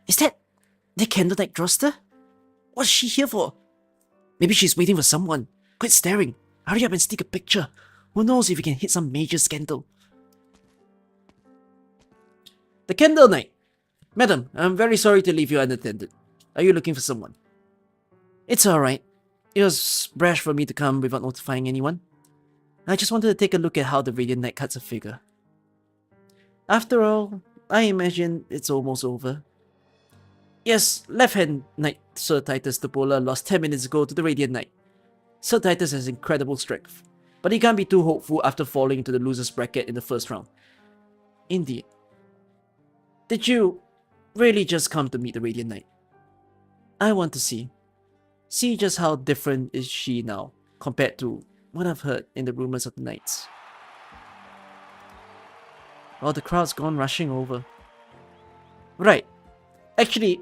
Is that the Candlelight Droste? What's she here for? Maybe she's waiting for someone. Quit staring. Hurry up and sneak a picture. Who knows if we can hit some major scandal. The Candle Knight. Madam, I'm very sorry to leave you unattended. Are you looking for someone? It's alright. It was brash for me to come without notifying anyone. I just wanted to take a look at how the Radiant Knight cuts a figure. After all, I imagine it's almost over. Yes, left-hand Knight Sir Titus Tupola lost 10 minutes ago to the Radiant Knight. Sir Titus has incredible strength, but he can't be too hopeful after falling into the loser's bracket in the first round. Indeed. Did you really just come to meet the Radiant Knight? I want to see. See just how different is she now, compared to what I've heard in the rumors of the Knights. Well, the crowd's gone rushing over. Right. Actually,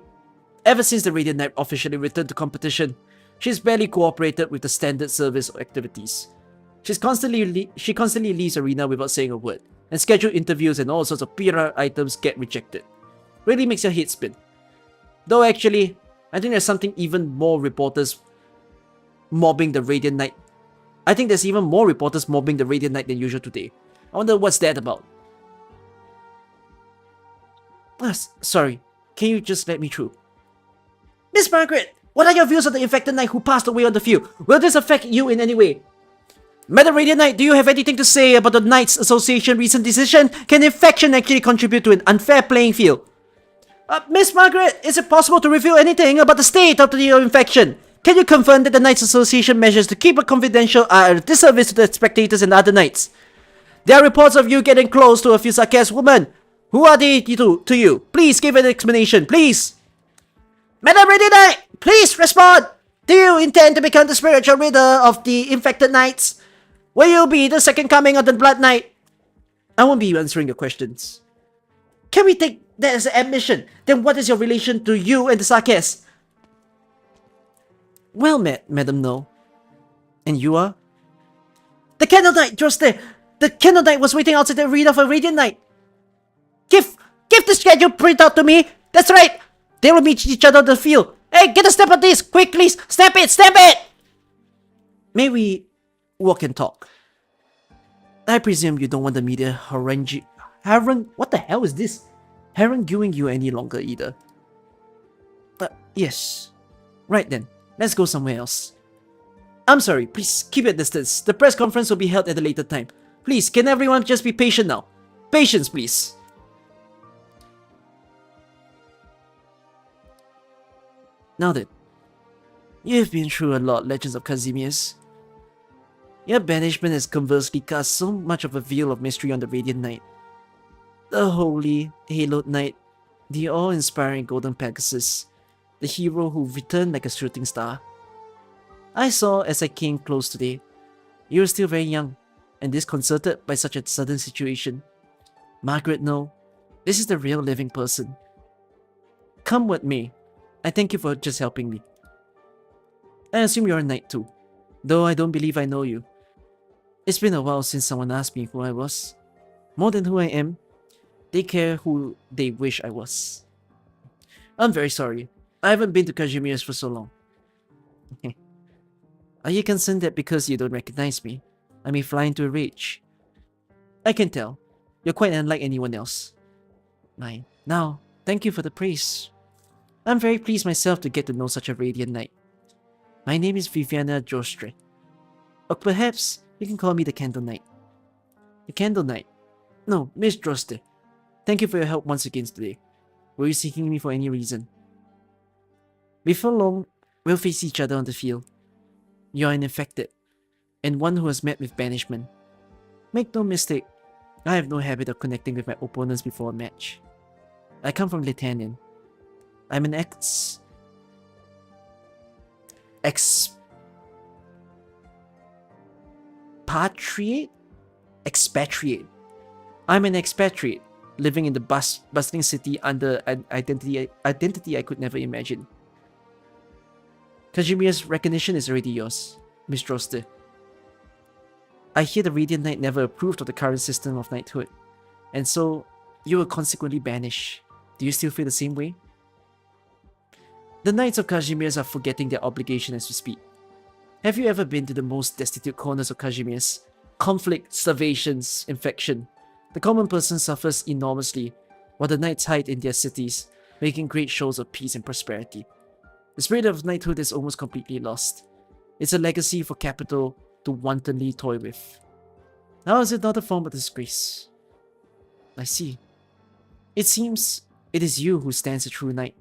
ever since the Radiant Knight officially returned to competition, she's barely cooperated with the standard service activities. She constantly leaves arena without saying a word, and scheduled interviews and all sorts of PR items get rejected. Really makes your head spin. Though actually, I think there's something even more reporters mobbing the Radiant Knight. I think there's even more reporters mobbing the Radiant Knight than usual today. I wonder what's that about. Sorry, can you just let me through? Miss Margaret, what are your views on the infected knight who passed away on the field? Will this affect you in any way? Madam Radiant Knight, do you have anything to say about the Knights Association recent decision? Can infection actually contribute to an unfair playing field? Miss Margaret, is it possible to reveal anything about the state of the infection? Can you confirm that the Knights Association measures to keep it confidential are a disservice to the spectators and other knights? There are reports of you getting close to a few sarcastic women. Who are they to you? Please give an explanation, please. Madam Radiant Knight, please respond. Do you intend to become the spiritual leader of the infected knights? Will you be the second coming of the Blood Knight? I won't be answering your questions. Can we take that as an admission? Then what is your relation to you and the Sarkis? Well met, Madam No. And you are? The Candle Knight, Droste! The Candle Knight was waiting outside the arena for Radiant Knight! Give the schedule printout to me! That's right! They will meet each other on the field. Hey, get a snap of this! Quick, please! Snap it! Snap it! May we walk and talk? I presume you don't want the media what the hell is this? Haranguing you any longer either. Yes. Right then, let's go somewhere else. I'm sorry, please keep your distance. The press conference will be held at a later time. Please, can everyone just be patient now? Patience, please. Now then, you've been through a lot, Legends of Casimirs. Your banishment has conversely cast so much of a veil of mystery on the Radiant Knight. The holy, haloed knight, the awe-inspiring Golden Pegasus, the hero who returned like a shooting star. I saw as I came close today, you were still very young and disconcerted by such a sudden situation. Margaret, no, this is the real living person. Come what may, I thank you for just helping me. I assume you're a knight too, though I don't believe I know you. It's been a while since someone asked me who I was. More than who I am, they care who they wish I was. I'm very sorry. I haven't been to Kazimierz for so long. Are you concerned that because you don't recognize me, I may fly into a rage? I can tell. You're quite unlike anyone else. Now, thank you for the praise. I'm very pleased myself to get to know such a radiant knight. My name is Viviana Droste. Or perhaps you can call me the Candle Knight. The Candle Knight? No, Miss Droste. Thank you for your help once again today. Were you seeking me for any reason? Before long, we'll face each other on the field. You're an infected, and one who has met with banishment. Make no mistake, I have no habit of connecting with my opponents before a match. I come from Litanian. I'm an expatriate. I'm an expatriate, living in the bustling city under an identity I could never imagine. Kajimir's recognition is already yours, Miss Droste. I hear the Radiant Knight never approved of the current system of knighthood, and so you were consequently banished. Do you still feel the same way? The Knights of Kazimierz are forgetting their obligation as we speak. Have you ever been to the most destitute corners of Kazimierz? Conflict, starvations, infection. The common person suffers enormously, while the Knights hide in their cities, making great shows of peace and prosperity. The spirit of knighthood is almost completely lost. It's a legacy for capital to wantonly toy with. How is it not a form of disgrace? I see. It seems it is you who stands a true knight.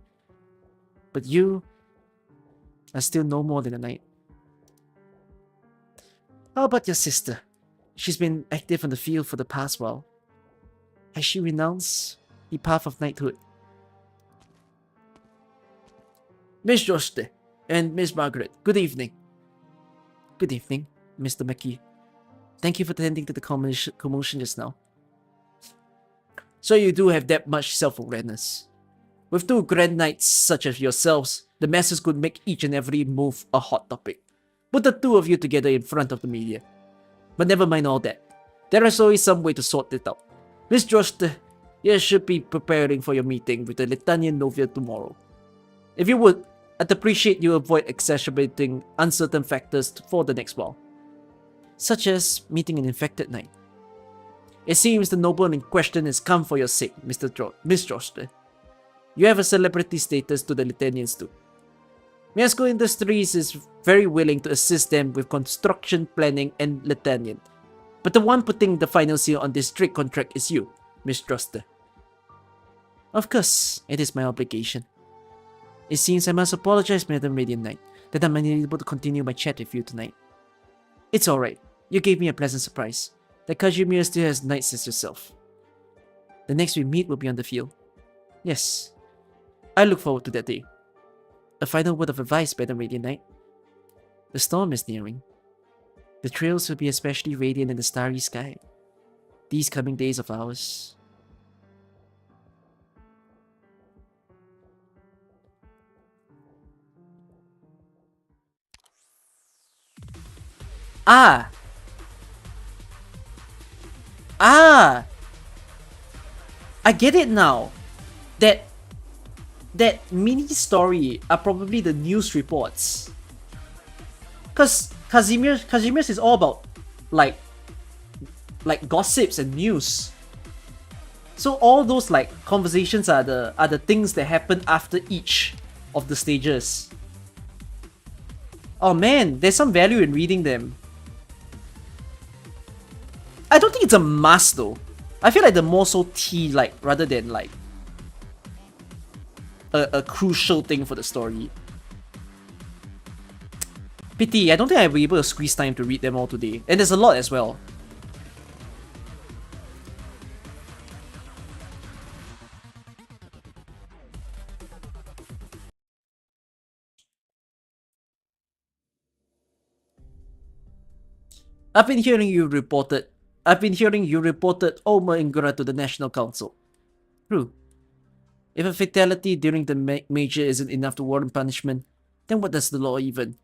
But you are still no more than a knight. How about your sister? She's been active on the field for the past while. Has she renounced the path of knighthood? Miss Droste and Miss Margaret, good evening. Good evening, Mr. McKee. Thank you for attending to the commotion just now. So you do have that much self-awareness. With two grand knights such as yourselves, the masses could make each and every move a hot topic. Put the two of you together in front of the media. But never mind all that. There is always some way to sort it out. Miss Droste, you should be preparing for your meeting with the Litanian Novia tomorrow. If you would, I'd appreciate you avoid exacerbating uncertain factors for the next while. Such as meeting an infected knight. It seems the noble in question has come for your sake, Miss Droste. You have a celebrity status to the Litanians too. Miasco Industries is very willing to assist them with construction planning and Litanian. But the one putting the final seal on this strict contract is you, Miss Droste. Of course, it is my obligation. It seems I must apologize, Madam Radiant Knight, that I'm unable to continue my chat with you tonight. It's alright, you gave me a pleasant surprise. That Kazimierz still has knights as yourself. The next we meet will be on the field. Yes, I look forward to that day. A final word of advice, Madam Radiant Knight. The storm is nearing. The trails will be especially radiant in the starry sky. These coming days of ours. Ah! I get it now. that mini story are probably the news reports. Cause Kazimierz is all about like gossips and news. So all those like conversations are the things that happen after each of the stages. Oh man, there's some value in reading them. I don't think it's a must though. I feel like the more so tea like rather than like a crucial thing for the story. Pity, I don't think I'll be able to squeeze time to read them all today. And there's a lot as well. I've been hearing you reported Oma Ingra to the National Council. True. If a fatality during the major isn't enough to warrant punishment, then what does the law even?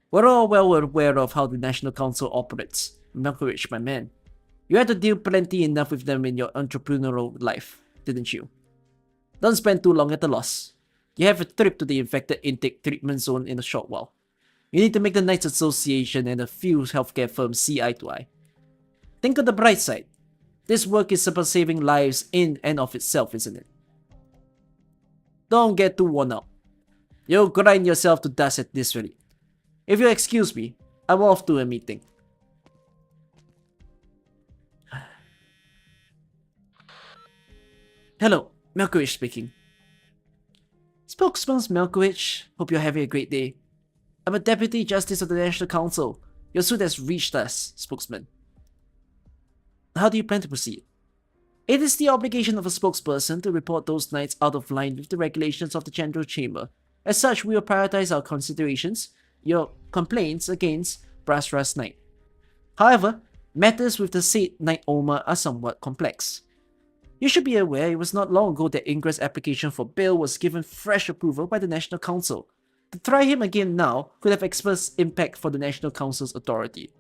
We're all well aware of how the National Council operates. Malkovich, my man. You had to deal plenty enough with them in your entrepreneurial life, didn't you? Don't spend too long at a loss. You have a trip to the infected intake treatment zone in a short while. You need to make the Knights Association and a few healthcare firms see eye to eye. Think of the bright side. This work is about saving lives in and of itself, isn't it? Don't get too worn out. You'll grind yourself to dust at this rate. If you'll excuse me, I'm off to a meeting. Hello, Malkovich speaking. Spokesman Malkovich, hope you're having a great day. I'm a Deputy Justice of the National Council. Your suit has reached us, spokesman. How do you plan to proceed? It is the obligation of a spokesperson to report those knights out of line with the regulations of the General Chamber. As such, we will prioritize our considerations, your complaints against Brasras Knight. However, matters with the said Knight Oma are somewhat complex. You should be aware it was not long ago that Ingra's application for bail was given fresh approval by the National Council. To try him again now could have adverse impact for the National Council's authority.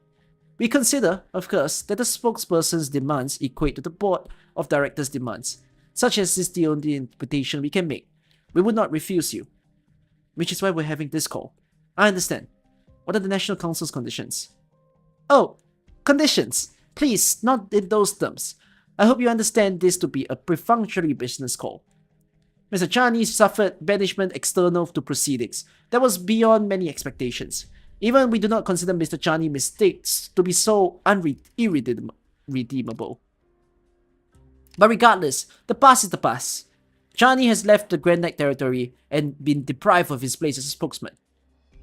We consider, of course, that the spokesperson's demands equate to the Board of Directors' demands. Such as is the only interpretation we can make. We would not refuse you. Which is why we're having this call. I understand. What are the National Council's conditions? Oh, conditions! Please, not in those terms. I hope you understand this to be a perfunctory business call. Mr. Chani suffered banishment external to proceedings. That was beyond many expectations. Even we do not consider Mr. Chani mistakes to be so irredeemable. But regardless, the past is the past. Chani has left the Grand Knight territory and been deprived of his place as a spokesman.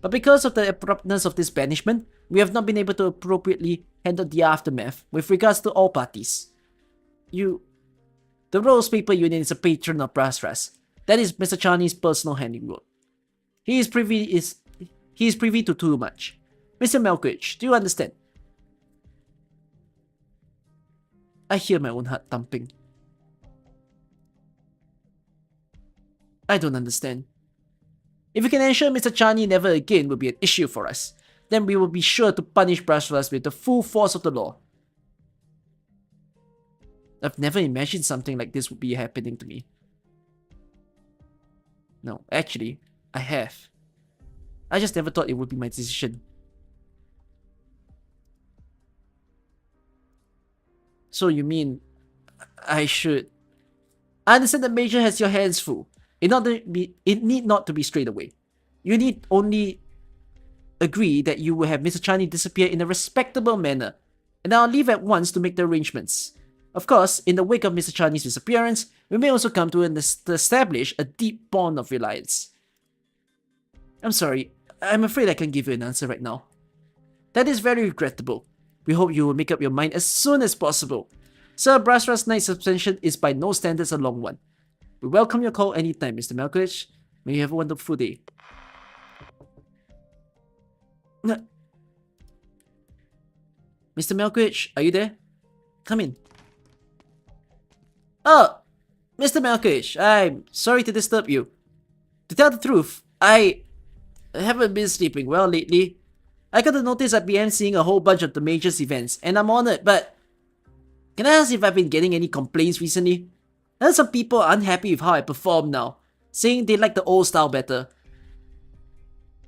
But because of the abruptness of this banishment, we have not been able to appropriately handle the aftermath with regards to all parties. The Rose Paper Union is a patron of Brasras. That is Mr. Chani's personal handiwork. He is privy to too much. Mr. Malkovich, do you understand? I hear my own heart thumping. I don't understand. If you can ensure Mr. Chani never again will be an issue for us, then we will be sure to punish Brasras with the full force of the law. I've never imagined something like this would be happening to me. No, actually, I have. I just never thought it would be my decision. So you mean I should... I understand the Major has your hands full. It need not to be straight away. You need only agree that you will have Mr. Chani disappear in a respectable manner, and I'll leave at once to make the arrangements. Of course, in the wake of Mr. Chani's disappearance, we may also come to establish a deep bond of reliance. I'm sorry, I'm afraid I can't give you an answer right now. That is very regrettable. We hope you will make up your mind as soon as possible. Sir Brasras Knight's suspension is by no standards a long one. We welcome your call anytime, Mr. Malkovich. May you have a wonderful day. Mr. Malkovich, are you there? Come in. Oh, Mr. Malkovich, I'm sorry to disturb you. To tell the truth, I haven't been sleeping well lately. I got to notice I've been seeing a whole bunch of the Major's events, and I'm honored, but can I ask if I've been getting any complaints recently? And some people are unhappy with how I perform now, saying they like the old style better.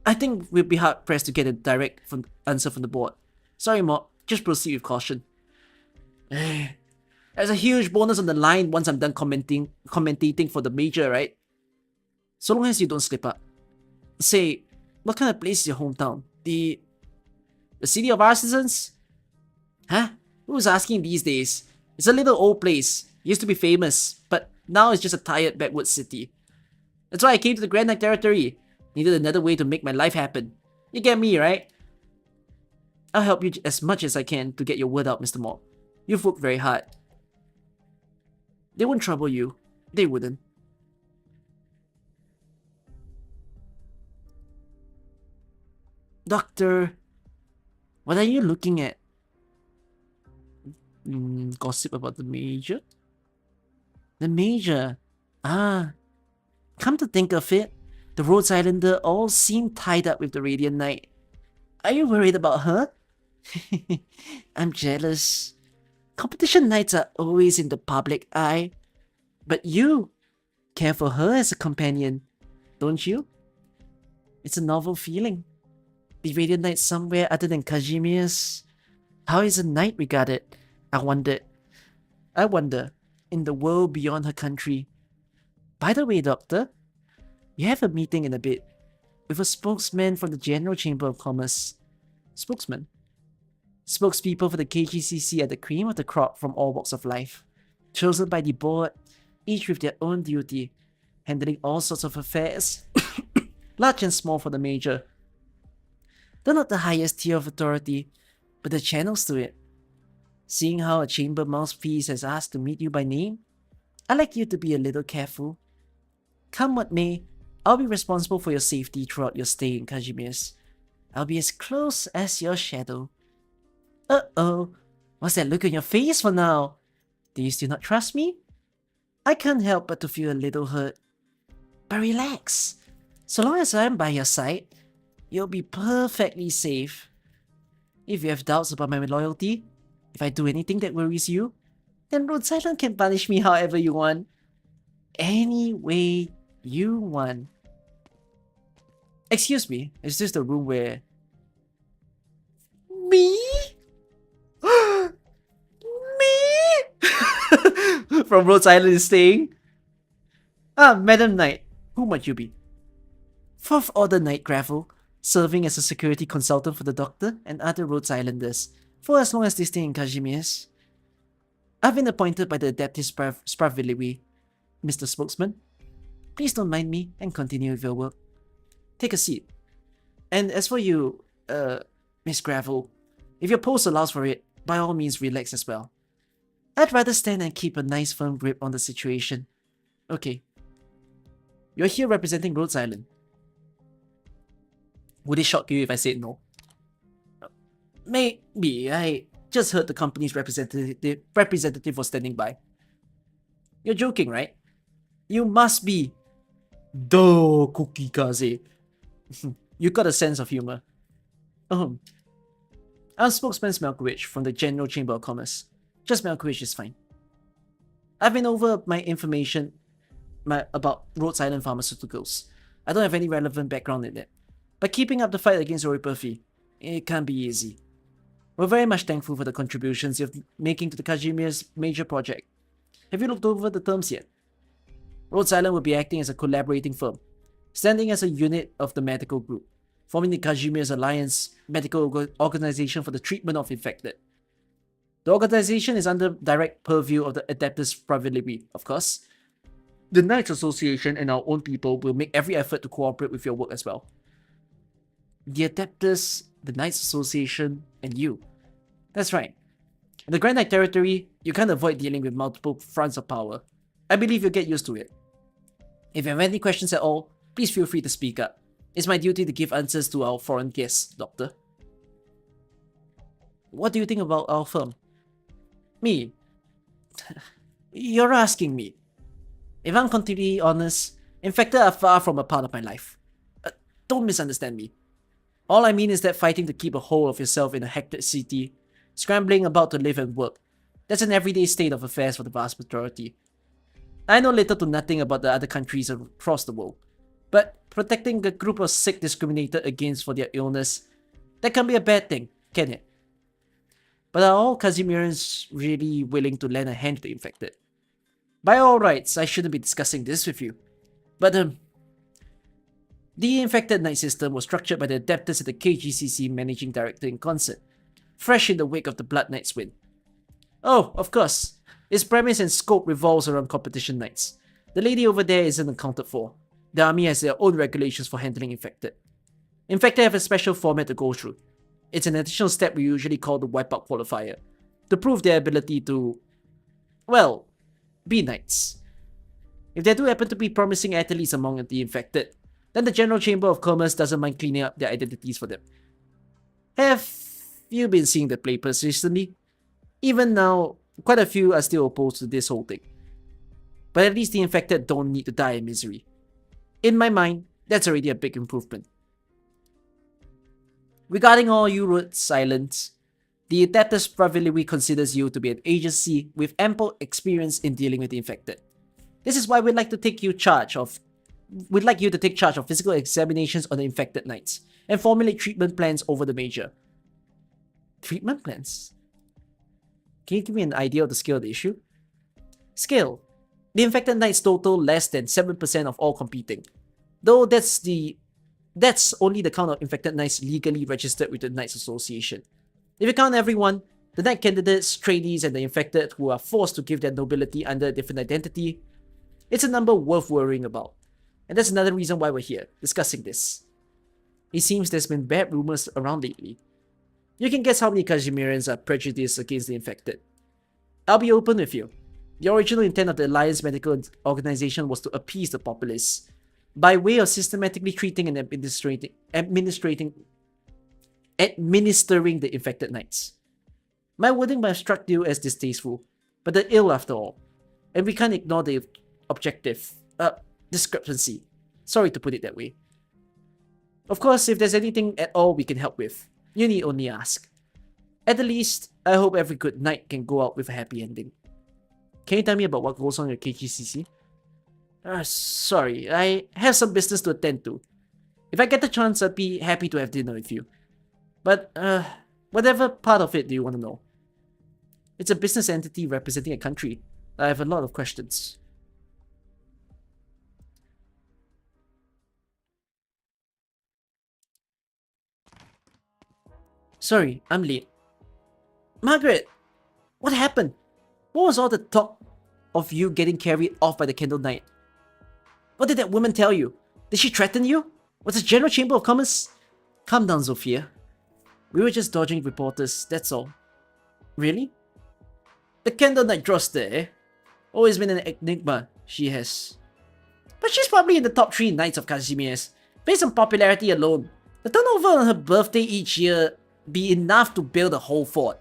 I think we'll be hard pressed to get a direct answer from the board. Sorry, Mop, just proceed with caution. There's a huge bonus on the line once I'm done commentating for the major, right? So long as you don't slip up. Say, what kind of place is your hometown? The city of artisans? Huh? Who's asking these days? It's a little old place. Used to be famous, but now it's just a tired backwoods city. That's why I came to the Grand Knight territory. Needed another way to make my life happen. You get me, right? I'll help you as much as I can to get your word out, Mr. Mop. You've worked very hard. They won't trouble you. They wouldn't. Doctor, what are you looking at? Gossip about the major? The major? Ah. Come to think of it, the Rhodes Islander all seem tied up with the Radiant Knight. Are you worried about her? I'm jealous. Competition nights are always in the public eye. But you care for her as a companion, don't you? It's a novel feeling. The Radiant Knight somewhere other than Kazimier's. How is a knight regarded? I wonder, in the world beyond her country. By the way, Doctor, you have a meeting in a bit with a spokesman from the General Chamber of Commerce. Spokesman? Spokespeople for the KGCC are the cream of the crop from all walks of life, chosen by the board, each with their own duty, handling all sorts of affairs, large and small for the major. They're not the highest tier of authority, but the channels to it. Seeing how a chamber mouthpiece has asked to meet you by name, I'd like you to be a little careful. Come what may, I'll be responsible for your safety throughout your stay in Kazimier's. I'll be as close as your shadow. Uh-oh, what's that look on your face for now? Do you still not trust me? I can't help but to feel a little hurt. But relax. So long as I'm by your side, you'll be perfectly safe. If you have doubts about my loyalty, if I do anything that worries you, then Rhodes Island can punish me however you want. Any way you want. Excuse me, is this the room where... Me? Me? From Rhodes Island is staying? Ah, Madam Knight, who might you be? Fourth Order Knight Gravel, serving as a security consultant for the Doctor and other Rhodes Islanders, for as long as they stay in Kazimier's. I've been appointed by the Adeptus Spravilliwi, Mr. Spokesman. Please don't mind me and continue with your work. Take a seat. And as for you, Miss Gravel, if your post allows for it, by all means relax as well. I'd rather stand and keep a nice firm grip on the situation. Okay. You're here representing Rhodes Island. Would it shock you if I said no? Maybe. I just heard the company's representative was standing by. You're joking, right? You must be. Duh, Cookie Kaze. You got a sense of humor. I'm spokesman Malkovich from the General Chamber of Commerce. Just Malkovich is fine. I've been over my information about Rhodes Island Pharmaceuticals. I don't have any relevant background in it. But keeping up the fight against Oripurphy, it can't be easy. We're very much thankful for the contributions you're making to the Kazimier's major project. Have you looked over the terms yet? Rhodes Island will be acting as a collaborating firm, standing as a unit of the medical group, forming the Kazimier's Alliance medical organization for the treatment of infected. The organization is under direct purview of the Adeptus Spravilliwi, of course. The Knights Association and our own people will make every effort to cooperate with your work as well. The Adeptus, the Knights Association, and you. That's right. In the Grand Knight territory, you can't avoid dealing with multiple fronts of power. I believe you'll get used to it. If you have any questions at all, please feel free to speak up. It's my duty to give answers to our foreign guests, Doctor. What do you think about our firm? Me? You're asking me. If I'm completely honest, infected are far from a part of my life. Don't misunderstand me. All I mean is that fighting to keep a hold of yourself in a hectic city, scrambling about to live and work, that's an everyday state of affairs for the vast majority. I know little to nothing about the other countries across the world, but protecting a group of sick discriminated against for their illness, that can be a bad thing, can it? But are all Casimirs really willing to lend a hand to the infected? By all rights, I shouldn't be discussing this with you, but the infected knight system was structured by the adapters at the KGCC managing director in concert, fresh in the wake of the Blood Knights win. Oh, of course, its premise and scope revolves around competition knights. The lady over there isn't accounted for. The army has their own regulations for handling infected. Infected have a special format to go through. It's an additional step we usually call the wipeout qualifier, to prove their ability to, well, be knights. If there do happen to be promising athletes among the infected, then the General Chamber of Commerce doesn't mind cleaning up their identities for them. Have you been seeing the papers recently? Even now, quite a few are still opposed to this whole thing. But at least the infected don't need to die in misery. In my mind, that's already a big improvement. Regarding all you Rhodes Islands, the Adapters privately considers you to be an agency with ample experience in dealing with the infected. This is why we'd like you to take charge of physical examinations on the infected knights and formulate treatment plans over the major. Treatment plans? Can you give me an idea of the scale of the issue? Scale. The infected knights total less than 7% of all competing. Though that's only the count of infected knights legally registered with the Knights Association. If you count everyone, the knight candidates, trainees, and the infected who are forced to give their nobility under a different identity, it's a number worth worrying about. And that's another reason why we're here, discussing this. It seems there's been bad rumors around lately. You can guess how many Kazimirians are prejudiced against the infected. I'll be open with you. The original intent of the Alliance Medical Organization was to appease the populace, by way of systematically treating and administering the infected knights. My wording might have struck you as distasteful, but they're ill after all, and we can't ignore the objective discrepancy. Sorry to put it that way. Of course, if there's anything at all we can help with, you need only ask. At the least, I hope every good knight can go out with a happy ending. Can you tell me about what goes on at KGCC? Sorry, I have some business to attend to. If I get the chance, I'd be happy to have dinner with you. But, whatever part of it do you want to know? It's a business entity representing a country. I have a lot of questions. Sorry, I'm late. Margaret! What happened? What was all the talk of you getting carried off by the Candle Knight? What did that woman tell you? Did she threaten you? Was the General Chamber of Commerce? Calm down, Sophia. We were just dodging reporters, that's all. Really? The Candle Knight Droste, eh? Always been an enigma, she has. But she's probably in the top 3 Knights of Casimirs, based on popularity alone. The turnover on her birthday each year be enough to build a whole fort.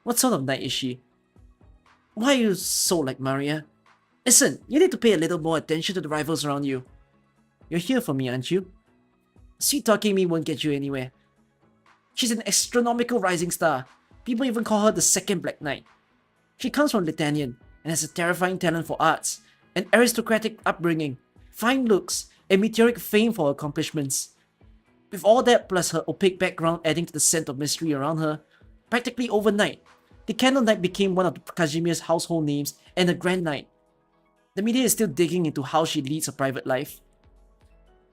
What sort of knight is she? Why are you so like Maria? Listen, you need to pay a little more attention to the rivals around you. You're here for me, aren't you? Sweet-talking me won't get you anywhere. She's an astronomical rising star. People even call her the second Black Knight. She comes from Litanian and has a terrifying talent for arts, an aristocratic upbringing, fine looks, and meteoric fame for her accomplishments. With all that plus her opaque background adding to the scent of mystery around her, practically overnight, the Candle Knight became one of the Casimир's household names and a Grand Knight. The media is still digging into how she leads her private life,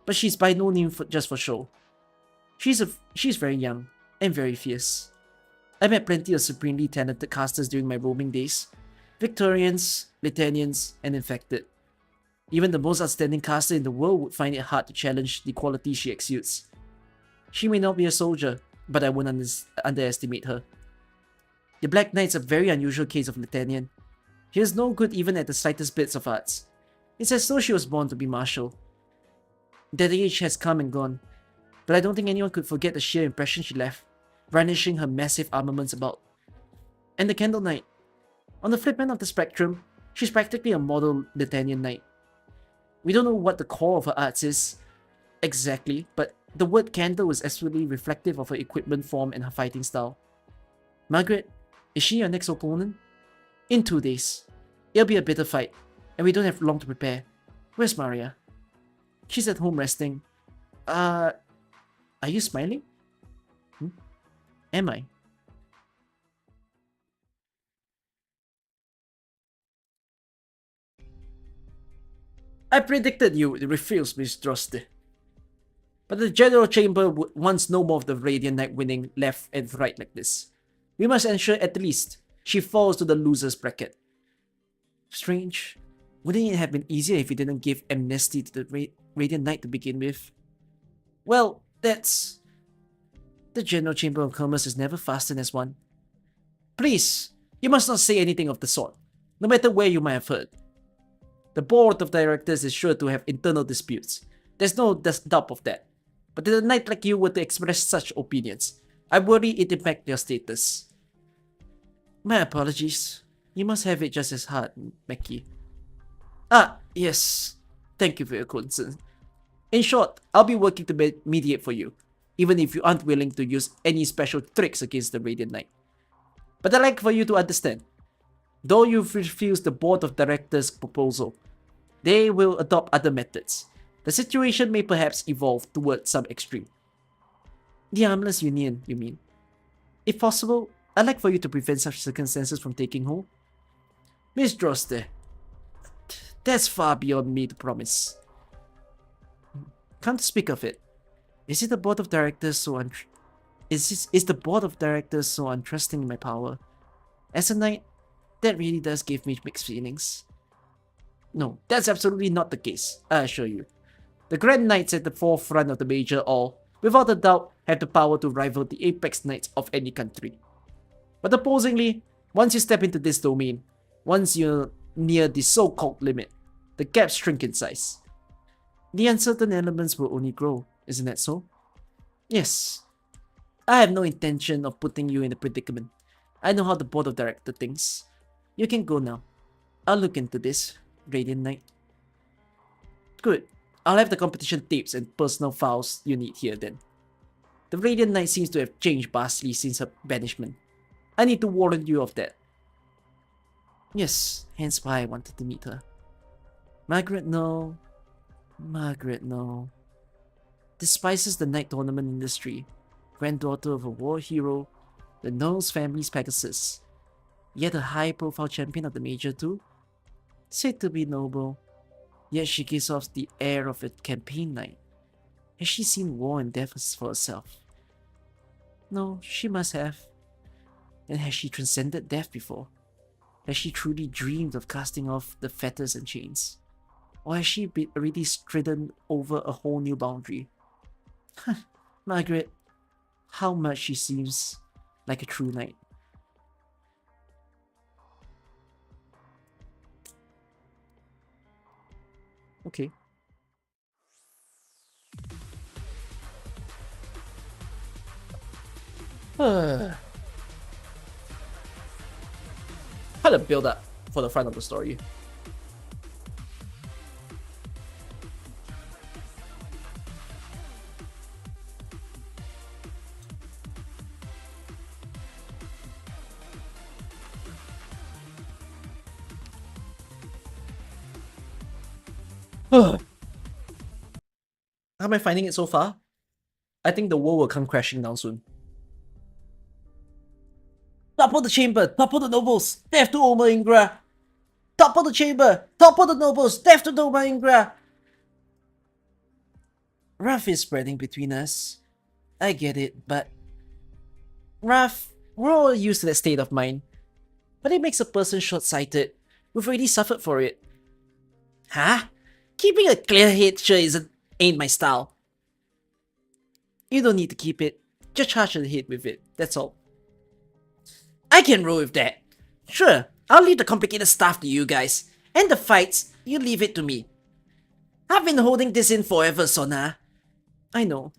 but she's by no means just for show. She's very young and very fierce. I met plenty of supremely talented casters during my roaming days. Victorians, Litanians, and infected. Even the most outstanding caster in the world would find it hard to challenge the quality she exudes. She may not be a soldier, but I wouldn't underestimate her. The Black Knight's a very unusual case of Litanian. He is no good even at the slightest bits of arts. It's as though she was born to be martial. That age has come and gone, but I don't think anyone could forget the sheer impression she left, brandishing her massive armaments about. And the Candle Knight. On the flip end of the spectrum, she's practically a model Litanian knight. We don't know what the core of her arts is exactly, but the word candle is absolutely reflective of her equipment form and her fighting style. Margaret, is she your next opponent? In 2 days. It'll be a bitter fight, and we don't have long to prepare. Where's Maria? She's at home resting. Are you smiling? Am I? I predicted you would refuse, Miss Droste. But the General Chamber wants no more of the Radiant Knight winning left and right like this. We must ensure at least she falls to the loser's bracket. Strange. Wouldn't it have been easier if you didn't give amnesty to the Radiant Knight to begin with? Well, that's... The General Chamber of Commerce is never fastened as one. Please, you must not say anything of the sort, no matter where you might have heard. The board of directors is sure to have internal disputes. There's no doubt of that. But if a knight like you were to express such opinions, I worry it impacts your status. My apologies. You must have it just as hard, Mackie. Ah, yes. Thank you for your concern. In short, I'll be working to mediate for you, even if you aren't willing to use any special tricks against the Radiant Knight. But I'd like for you to understand, though you've refused the board of directors' proposal, they will adopt other methods. The situation may perhaps evolve towards some extreme. The Armless Union, you mean? If possible, I'd like for you to prevent such circumstances from taking hold. Miss Droste, that's far beyond me to promise. Come to speak of it, is the board of directors so untrusting in my power? As a knight, that really does give me mixed feelings. No, that's absolutely not the case, I assure you. The Grand Knights at the forefront of the major all, without a doubt, have the power to rival the apex knights of any country. But opposingly, once you step into this domain, once you're near the so-called limit, the gaps shrink in size. The uncertain elements will only grow, isn't that so? Yes. I have no intention of putting you in a predicament. I know how the board of directors thinks. You can go now. I'll look into this, Radiant Knight. Good. I'll have the competition tapes and personal files you need here then. The Radiant Knight seems to have changed vastly since her banishment. I need to warn you of that. Yes, hence why I wanted to meet her. Margaret, no. Margaret, no. Despises the knight tournament industry. Granddaughter of a war hero, the Knowles family's Pegasus. Yet a high-profile champion of the major too? Said to be noble, yet she gives off the air of a campaign knight. Has she seen war and death for herself? No, she must have. And has she transcended death before? Has she truly dreamed of casting off the fetters and chains? Or has she already stridden over a whole new boundary? Margaret, how much she seems like a true knight. Okay. How to build up for the front of the story. How am I finding it so far? I think the world will come crashing down soon. Topple the chamber! Topple the nobles! Death to Oma Ingra! Topple the chamber! Topple the nobles! Death to Oma Ingra! Rough is spreading between us. I get it, but... Rough, we're all used to that state of mind. But it makes a person short-sighted. We've already suffered for it. Huh? Keeping a clear head sure ain't my style. You don't need to keep it. Just charge ahead with it, that's all. I can roll with that. Sure, I'll leave the complicated stuff to you guys. And the fights, you leave it to me. I've been holding this in forever, Sona. I know.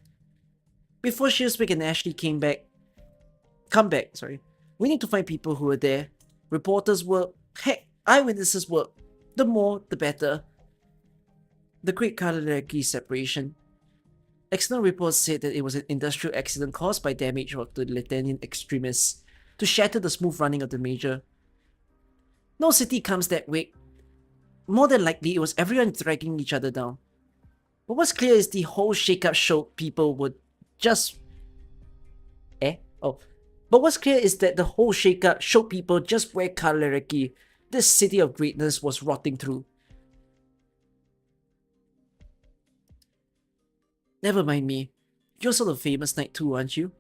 Before Shierswick and Ashley come back, we need to find people who were there. Reporters work, heck, eyewitnesses work. The more, the better. The Great Kawalerielki separation. External reports said that it was an industrial accident caused by damage to the Latanian extremists to shatter the smooth running of the major. No city comes that way. more than likely it was everyone dragging each other down. But what's clear is the whole shakeup showed people would just... But what's clear is that the whole shakeup showed people just where Kawalerielki, this city of greatness, was rotting through. Never mind me. You're sort of famous knight too, aren't you?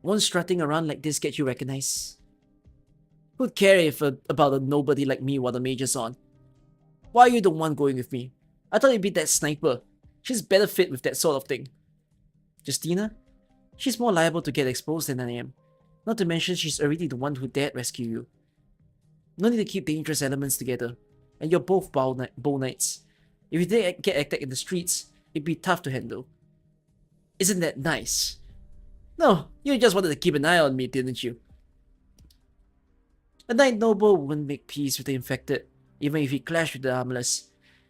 Won't strutting around like this get you recognized? Who'd care if about a nobody like me while the major's on? Why are you the one going with me? I thought you'd be that sniper. She's better fit with that sort of thing. Justina? She's more liable to get exposed than I am. Not to mention she's already the one who dared rescue you. No need to keep dangerous elements together. And you're both bow knights. If you did get attacked in the streets, it'd be tough to handle. Isn't that nice? No, you just wanted to keep an eye on me, didn't you? A knight noble wouldn't make peace with the infected, even if he clashed with the armless.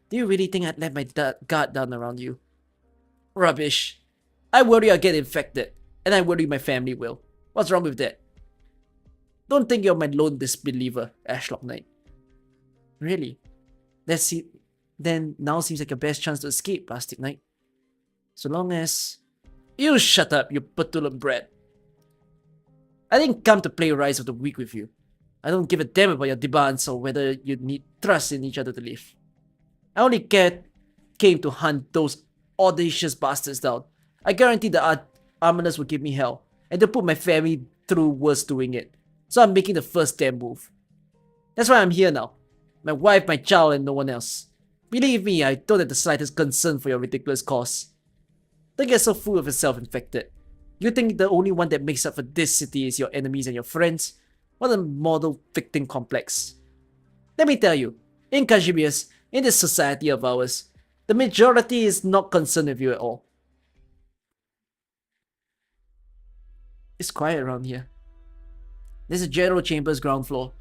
Do you really think I'd let my guard down around you? Rubbish. I worry I'll get infected, and I worry my family will. What's wrong with that? Don't think you're my lone disbeliever, Ashlock Knight. Really? Then now seems like your best chance to escape, Plastic Knight. So long as... You shut up, you petulant brat. I didn't come to play Rise of the Weak with you. I don't give a damn about your demands or whether you need trust in each other to live. I only came to hunt those audacious bastards down. I guarantee the Armless will give me hell, and they'll put my family through worse doing it. So I'm making the first damn move. That's why I'm here now. My wife, my child, and no one else. Believe me, I don't have the slightest concern for your ridiculous cause. Don't get so full of yourself, infected. You think the only one that makes up for this city is your enemies and your friends? What a model victim complex. Let me tell you, in Kashmirs, in this society of ours, the majority is not concerned with you at all. It's quiet around here. There's a general chambers ground floor.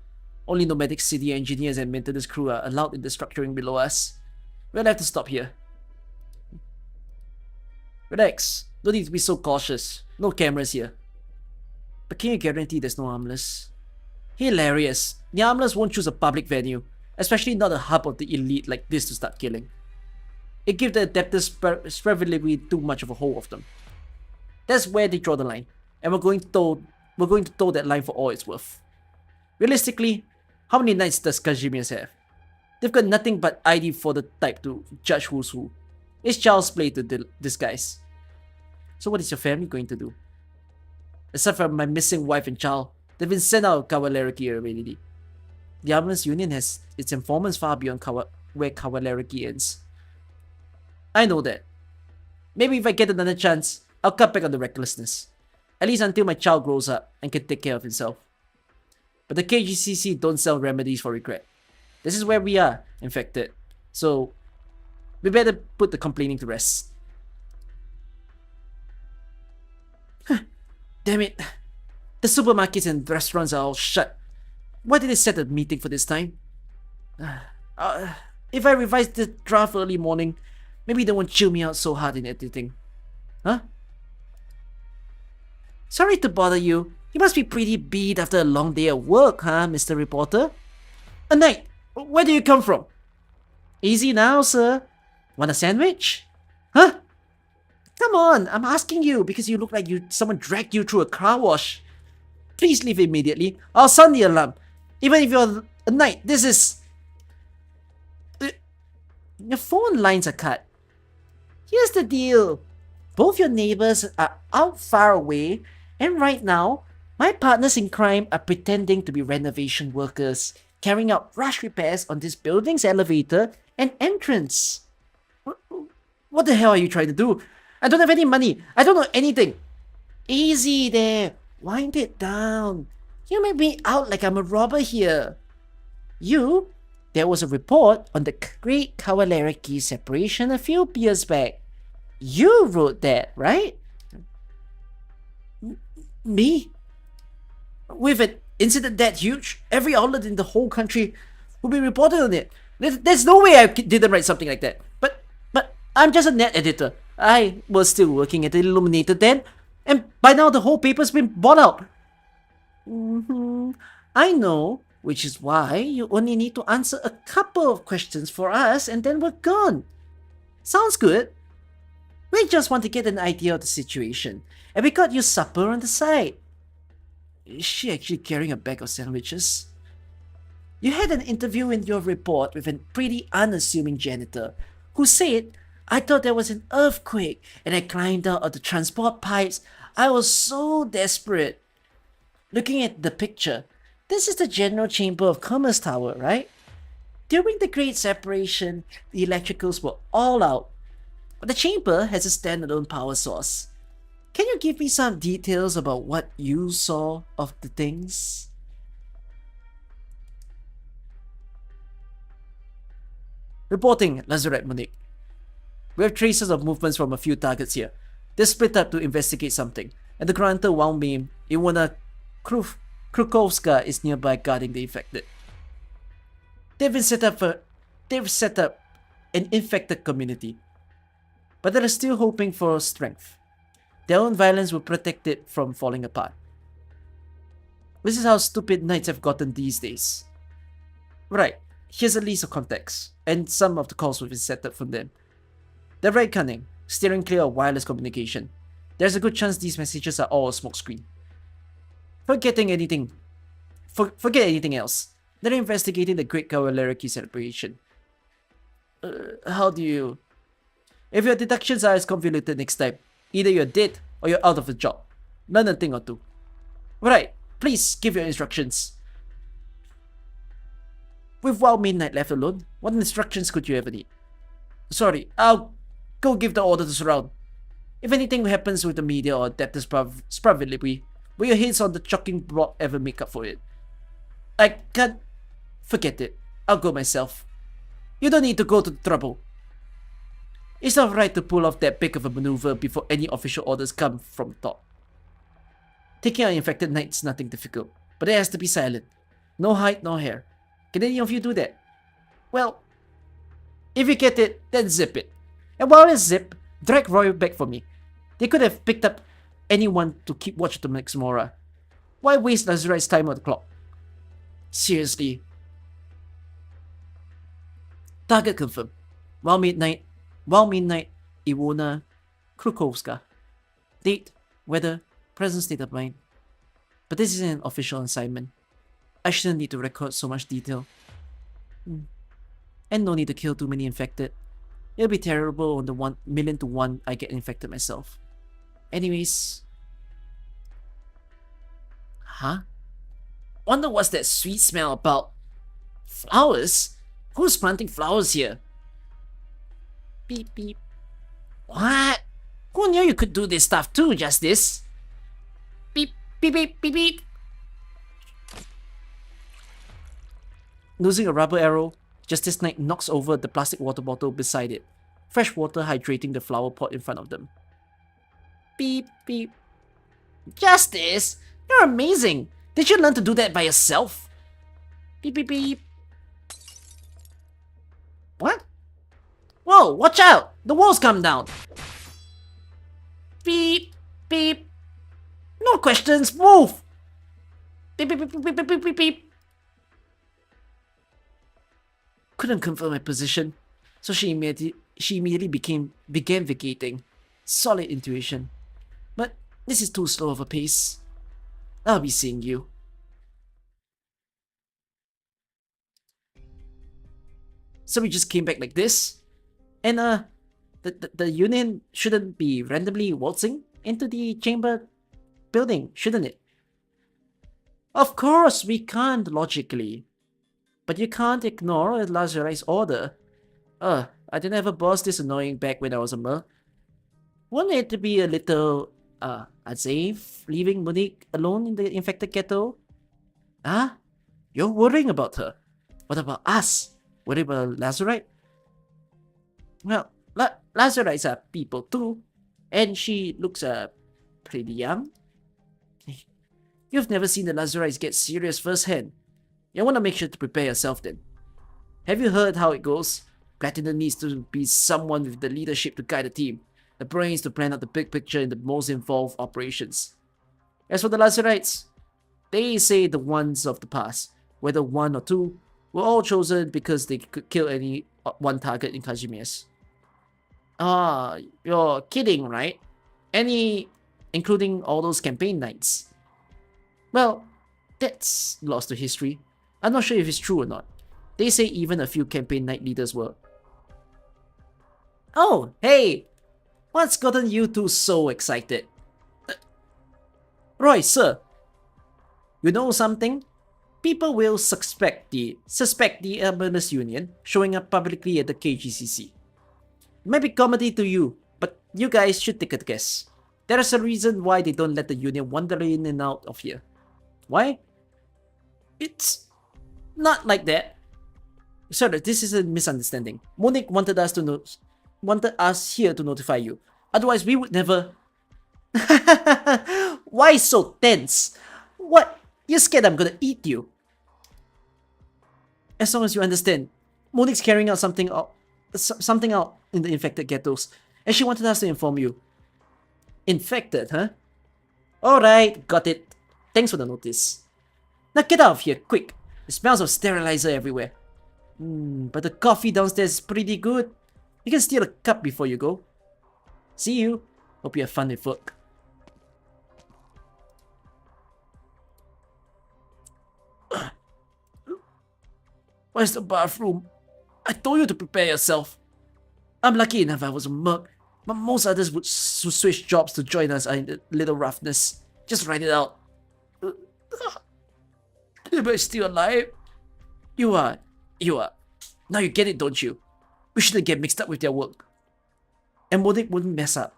Only nomadic city engineers and maintenance crew are allowed in the structuring below us. We'll have to stop here. Relax. No need to be so cautious. No cameras here. But can you guarantee there's no armless? Hilarious. The armless won't choose a public venue, especially not a hub of the elite like this to start killing. It gives the adeptus preferably too much of a hold of them. That's where they draw the line, and we're going to toe that line for all it's worth. Realistically, how many knights does Kashmirs have? They've got nothing but ID for the type to judge who's who. It's child's play to disguise. So what is your family going to do? Aside from my missing wife and child, they've been sent out of Kawalerielki already. The Armless Union has its informants far beyond where Kawalerielki ends. I know that. Maybe if I get another chance, I'll cut back on the recklessness. At least until my child grows up and can take care of himself. But the KGCC don't sell remedies for regret. This is where we are, infected. So, we better put the complaining to rest. Damn it. The supermarkets and restaurants are all shut. Why did they set a meeting for this time? If I revise the draft early morning, maybe they won't chill me out so hard in editing. Huh? Sorry to bother you. You must be pretty beat after a long day at work, huh, Mr. Reporter? A knight, where do you come from? Easy now, sir. Want a sandwich? Huh? Come on, I'm asking you because you look like someone dragged you through a car wash. Please leave immediately. I'll sound the alarm. Even if you're a knight, this is... Your phone lines are cut. Here's the deal. Both your neighbors are out far away, and right now, my partners in crime are pretending to be renovation workers, carrying out rush repairs on this building's elevator and entrance. What the hell are you trying to do? I don't have any money. I don't know anything. Easy there. Wind it down. You make me out like I'm a robber here. There was a report on the Great Kawalerielki separation a few years back. You wrote that, right? Me? With an incident that huge, every outlet in the whole country will be reported on it. There's no way I didn't write something like that. But I'm just a net editor. I was still working at the Illuminator then, and by now the whole paper's been bought out. I know, which is why you only need to answer a couple of questions for us and then we're gone. Sounds good. We just want to get an idea of the situation, and we got you supper on the side. Is she actually carrying a bag of sandwiches? You had an interview in your report with a pretty unassuming janitor who said, I thought there was an earthquake and I climbed out of the transport pipes. I was so desperate. Looking at the picture, this is the General Chamber of Commerce Tower, right? During the Great Separation, the electricals were all out, but the chamber has a standalone power source. Can you give me some details about what you saw of the things? Reporting, Lazarette Munich. We have traces of movements from a few targets here. They're split up to investigate something, and the grantor Walmim Iwona Krukowska is nearby guarding the infected. They've set up an infected community, but they're still hoping for strength. Their own violence will protect it from falling apart. This is how stupid knights have gotten these days. Right, here's a list of contacts, and some of the calls we've set up from them. They're very cunning, steering clear of wireless communication. There's a good chance these messages are all a smokescreen. Forget anything else. They're investigating the Great Kawalerielki celebration. How do you... If your deductions are as convoluted next time, either you're dead or you're out of a job. Learn a thing or two. Right, please give your instructions. With WoW Midnight left alone, what instructions could you ever need? Sorry, I'll go give the order to surround. If anything happens with the media or Adeptus Spravilibri, will your heads on the choking block ever make up for it? I can't... Forget it. I'll go myself. You don't need to go to the trouble. It's not right to pull off that big of a maneuver before any official orders come from the top. Taking out infected knight's nothing difficult, but it has to be silent. No hide, no hair. Can any of you do that? Well, if you get it, then zip it. And while it's zip, drag Roy back for me. They could have picked up anyone to keep watch of the next Mora. Why waste Lazarite's time on the clock? Seriously. Target confirmed. While midnight, Iwona Krukowska. Date, weather, present state of mind. But this isn't an official assignment. I shouldn't need to record so much detail. And no need to kill too many infected. It'll be terrible on the 1,000,000 to 1 I get infected myself. Anyways. Huh? Wonder what's that sweet smell about? Flowers? Who's planting flowers here? Beep beep. What? Who knew you could do this stuff too, Justice? Beep beep beep beep beep. Losing a rubber arrow, Justice Knight knocks over the plastic water bottle beside it, fresh water hydrating the flower pot in front of them. Beep beep. Justice, you're amazing. Did you learn to do that by yourself? Beep beep beep. What? Whoa, watch out! The walls come down! Beep, beep. No questions, move! Beep, beep, beep, beep, beep, beep, beep, beep. Couldn't confirm my position, so she immediately began vacating. Solid intuition. But this is too slow of a pace. I'll be seeing you. So we just came back like this, and the Union shouldn't be randomly waltzing into the chamber building, shouldn't it? Of course we can't logically, but you can't ignore a Lazarite's order. I didn't have a boss this annoying back when I was a mer. Wouldn't it be a little unsafe leaving Monique alone in the infected ghetto? Huh? You're worrying about her. What about us? Worried about Lazarite? Well, Lazarites are people too, and she looks pretty young. You've never seen the Lazarites get serious firsthand. You want to make sure to prepare yourself then. Have you heard how it goes? Platinum needs to be someone with the leadership to guide the team, the brains to plan out the big picture in the most involved operations. As for the Lazarites, they say the ones of the past whether one or two, were all chosen because they could kill any one target in Kazimierz. Ah, you're kidding, right? Including all those campaign knights. Well, that's lost to history. I'm not sure if it's true or not. They say even a few campaign knight leaders were. Oh, hey! What's gotten you two so excited? Roy, sir. You know something? People will suspect the Urbanist Union showing up publicly at the KGCC. It might be comedy to you, but you guys should take a guess. There is a reason why they don't let the Union wander in and out of here. Why? It's not like that. Sorry, this is a misunderstanding. Monique wanted us here to notify you. Otherwise, we would never. Why so tense? What? You're scared I'm gonna eat you? As long as you understand, Monique's carrying out something out in the infected ghettos, and she wanted us to inform you. Infected, huh? Alright, got it. Thanks for the notice. Now get out of here, quick. It smells of sterilizer everywhere. But the coffee downstairs is pretty good. You can steal a cup before you go. See you. Hope you have fun with work. Where's the bathroom? I told you to prepare yourself. I'm lucky enough I was a merc, but most others would switch jobs to join us in a little roughness. Just write it out. Am I still alive? You are. Now you get it, don't you? We shouldn't get mixed up with their work. And Monique wouldn't mess up.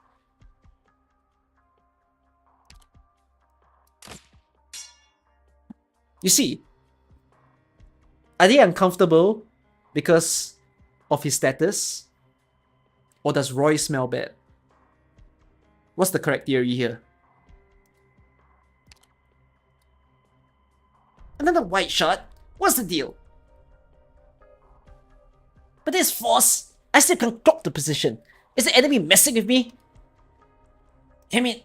You see, are they uncomfortable because of his status? Or does Roy smell bad? What's the correct theory here? Another white shot? What's the deal? But there's force. I still can't clock the position. Is the enemy messing with me? I mean,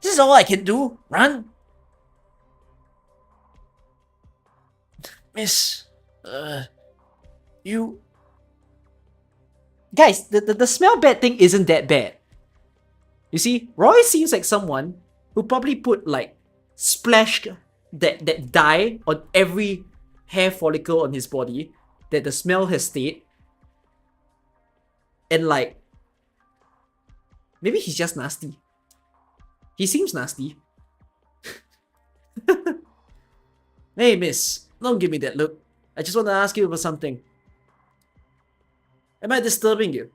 this is all I can do. Run. Miss, you... Guys, the smell bad thing isn't that bad. You see, Roy seems like someone who probably put like splash that dye on every hair follicle on his body that the smell has stayed. And like, maybe he's just nasty. He seems nasty. Hey miss, don't give me that look. I just want to ask you about something. Am I disturbing you?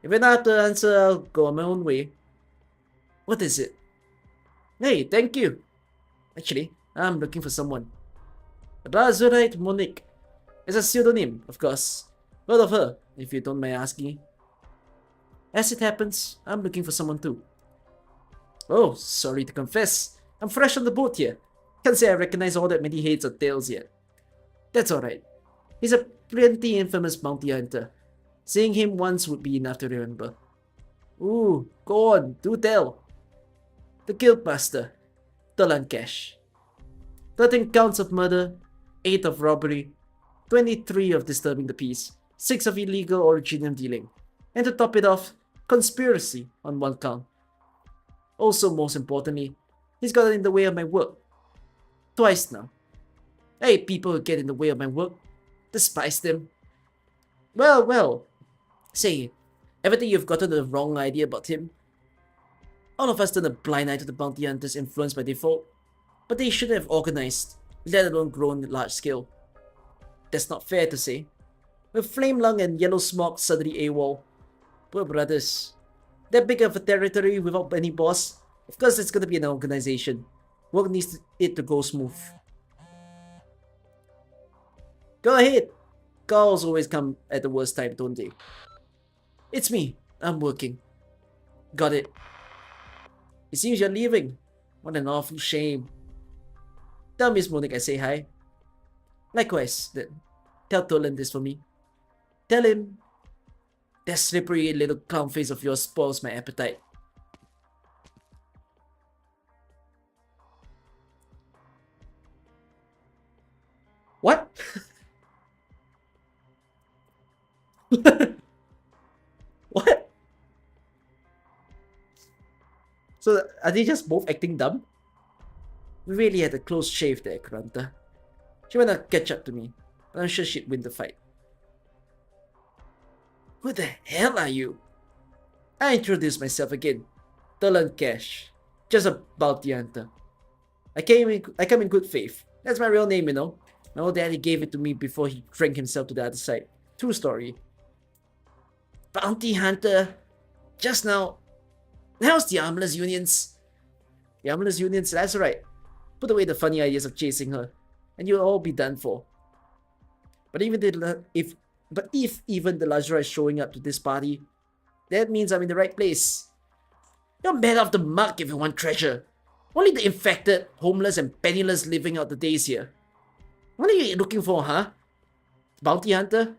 If you're not the answer, I'll go on my own way. What is it? Hey, thank you. Actually, I'm looking for someone. Razorite Monique. It's a pseudonym, of course. Heard of her, if you don't mind asking. As it happens, I'm looking for someone too. Oh, sorry to confess. I'm fresh on the boat here. Can't say I recognize all that many heads or tails yet. That's alright. He's a pretty infamous bounty hunter. Seeing him once would be enough to remember. Ooh, go on, do tell. The Guildmaster, Tolen Cash. 13 counts of murder, 8 of robbery, 23 of disturbing the peace, 6 of illegal originium dealing, and to top it off, conspiracy on 1 count. Also, most importantly, he's gotten in the way of my work. Twice now. I hate people who get in the way of my work. Despise them. Well. Say, ever think you've gotten the wrong idea about him? All of us turn a blind eye to the bounty hunters influenced by default, but they shouldn't have organized, let alone grown at large scale. That's not fair to say. With Flame Lung and Yellow Smoke suddenly AWOL. Poor brothers. That big of a territory without any boss, of course it's gonna be an organization. Work needs it to go smooth. Go ahead. Calls always come at the worst time, don't they? It's me. I'm working. Got it. It seems you're leaving. What an awful shame. Tell Miss Monique I say hi. Likewise, then. Tell Tolen this for me. Tell him that slippery little clown face of yours spoils my appetite. What? So are they just both acting dumb? We really had a close shave there, Granta. She went to catch up to me, but I'm sure she'd win the fight. Who the hell are you? I introduced myself again. Tolen Cash. Just a bounty hunter. I come in good faith. That's my real name, you know. My old daddy gave it to me before he drank himself to the other side. True story. Bounty hunter? Just now. How's the armless unions? The armless unions, that's right. Put away the funny ideas of chasing her, and you'll all be done for. But if even the Lazura is showing up to this party, that means I'm in the right place. You're better off the muck if you want treasure. Only the infected, homeless, and penniless living out the days here. What are you looking for, huh? Bounty hunter?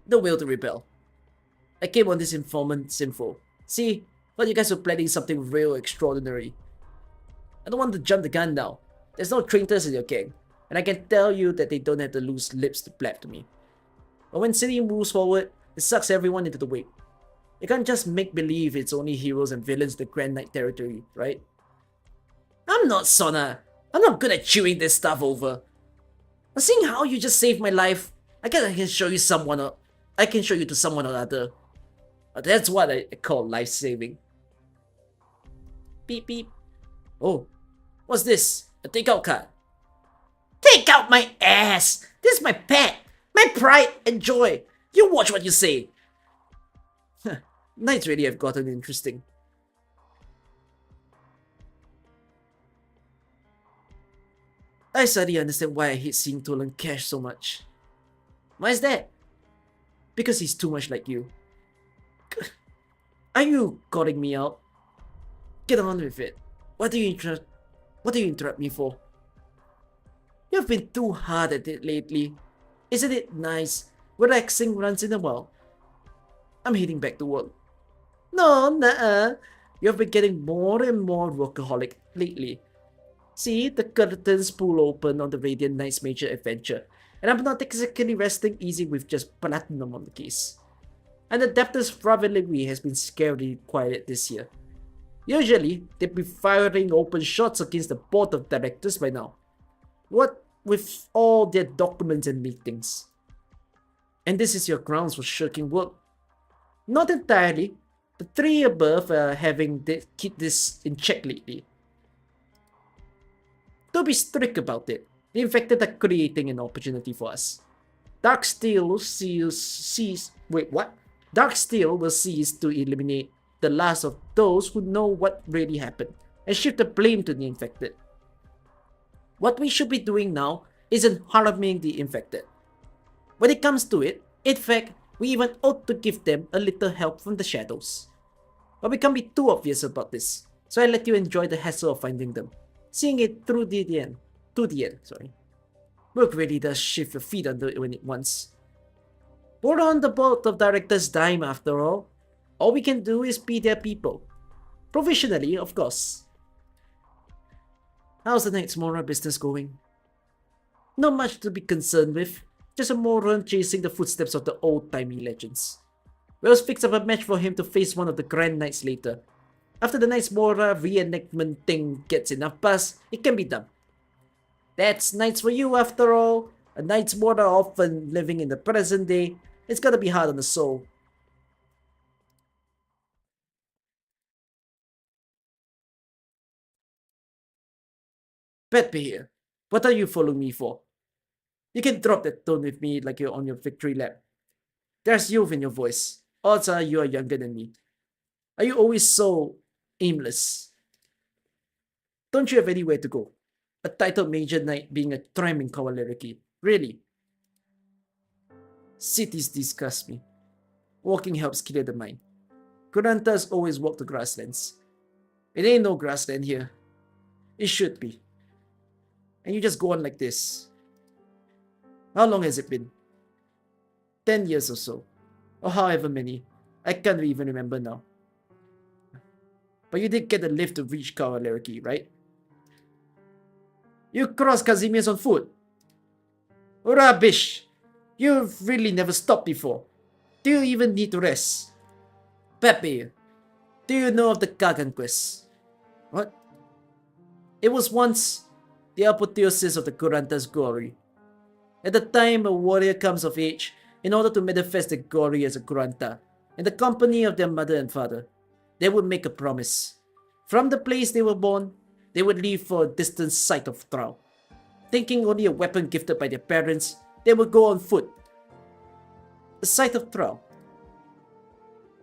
The will to rebel. I came on this informant's info. See, thought you guys were planning something real extraordinary. I don't want to jump the gun now. There's no traitors in your gang, and I can tell you that they don't have the loose lips to blab to me. But when city moves forward, it sucks everyone into the wake. You can't just make believe it's only heroes and villains in the Grand Knight territory, right? I'm not Sona. I'm not good at chewing this stuff over. But seeing how you just saved my life, I guess I can show you to someone or other. But that's what I call life-saving. Beep beep. Oh, what's this? A takeout card. Take out my ass! This is my pet! My pride and joy! You watch what you say! Nights really have gotten interesting. I suddenly understand why I hate seeing Tolen Cash so much. Why is that? Because he's too much like you. Are you calling me out? Get on with it. What do you interrupt me for? You've been too hard at it lately. Isn't it nice? Relaxing once in a while. I'm heading back to work. No, nuh-uh. You've been getting more and more workaholic lately. See, the curtains pull open on the Radiant Knight's major adventure, and I'm not exactly resting easy with just platinum on the case. And the Debtor's rivalry has been scarily quiet this year. Usually, they'd be firing open shots against the board of directors by now. What with all their documents and meetings. And this is your grounds for shirking work. Not entirely. The three above are having keep this in check lately. Don't be strict about it. The infected are creating an opportunity for us. Darksteel will cease to eliminate the last of those who know what really happened and shift the blame to the infected. What we should be doing now isn't harming the infected. When it comes to it, in fact, we even ought to give them a little help from the shadows. But we can't be too obvious about this, so I let you enjoy the hassle of finding them, seeing it through the end. Work really does shift your feet under when it wants. We're on the board of directors' dime after all. All we can do is be their people. Provisionally, of course. How's the Knight's Mora business going? Not much to be concerned with. Just a moron chasing the footsteps of the old-timey legends. We'll fix up a match for him to face one of the Grand Knights later. After the Knight's Mora reenactment thing gets enough buzz, it can be done. That's Knights for you after all. A Knight's Mora often living in the present day. It's gotta be hard on the soul. Pepe here. What are you following me for? You can drop that tone with me like you're on your victory lap. There's youth in your voice. Odds are you are younger than me. Are you always so aimless? Don't you have anywhere to go? A titled Major Knight being a tramp in Kawalerielki. Really? Cities disgust me. Walking helps clear the mind. Kurantas always walk the grasslands. It ain't no grassland here. It should be. And you just go on like this. How long has it been? 10 years or so. Or however many. I can't even remember now. But you did get a lift to reach Kawalerielki, right? You crossed Casimir's on foot. Rubbish! You've really never stopped before. Do you even need to rest? Pepe, Do you know of the Kagan What? It was once the apotheosis of the Kuranta's glory. At the time a warrior comes of age, in order to manifest their glory as a Kuranta, in the company of their mother and father, they would make a promise. From the place they were born, they would leave for a distant site of trial. Thinking only a weapon gifted by their parents, they would go on foot. The site of trial.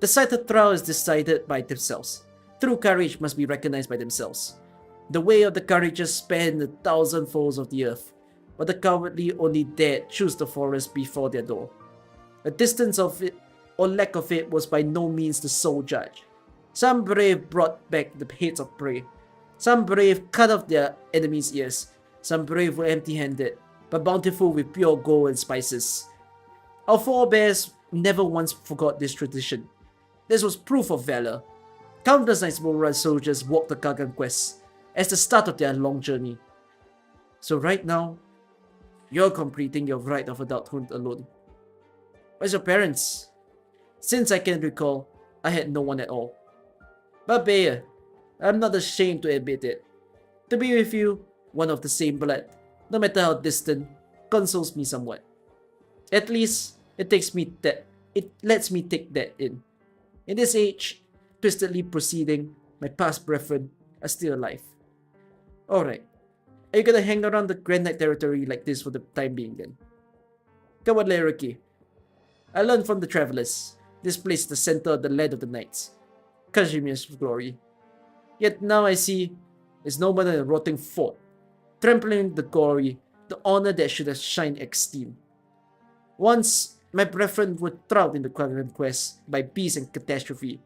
The site of trial is decided by themselves. True courage must be recognized by themselves. The way of the courageous span the 1,000 folds of the earth, but the cowardly only dared choose the forest before their door. The distance of it, or lack of it, was by no means the sole judge. Some brave brought back the heads of prey. Some brave cut off their enemies' ears. Some brave were empty-handed, but bountiful with pure gold and spices. Our forebears never once forgot this tradition. This was proof of valor. Countless Nice soldiers walked the Kagan quest as the start of their long journey. So right now, you're completing your rite of adulthood alone. Where's your parents? Since I can recall, I had no one at all. But Bayer, I'm not ashamed to admit it. To be with you, one of the same blood, no matter how distant, consoles me somewhat. At least, it lets me take that in. In this age, twistedly proceeding, my past brethren are still alive. Alright, are you gonna hang around the Grand Knight territory like this for the time being then? Kawalerielki. I learned from the travelers. This place is the center of the land of the knights. Kazimier's glory. Yet now I see it's no more than a rotting fort, trampling the glory, the honor that should have shined esteem. Once, my brethren were drowned in the Kagan quest by peace and catastrophe,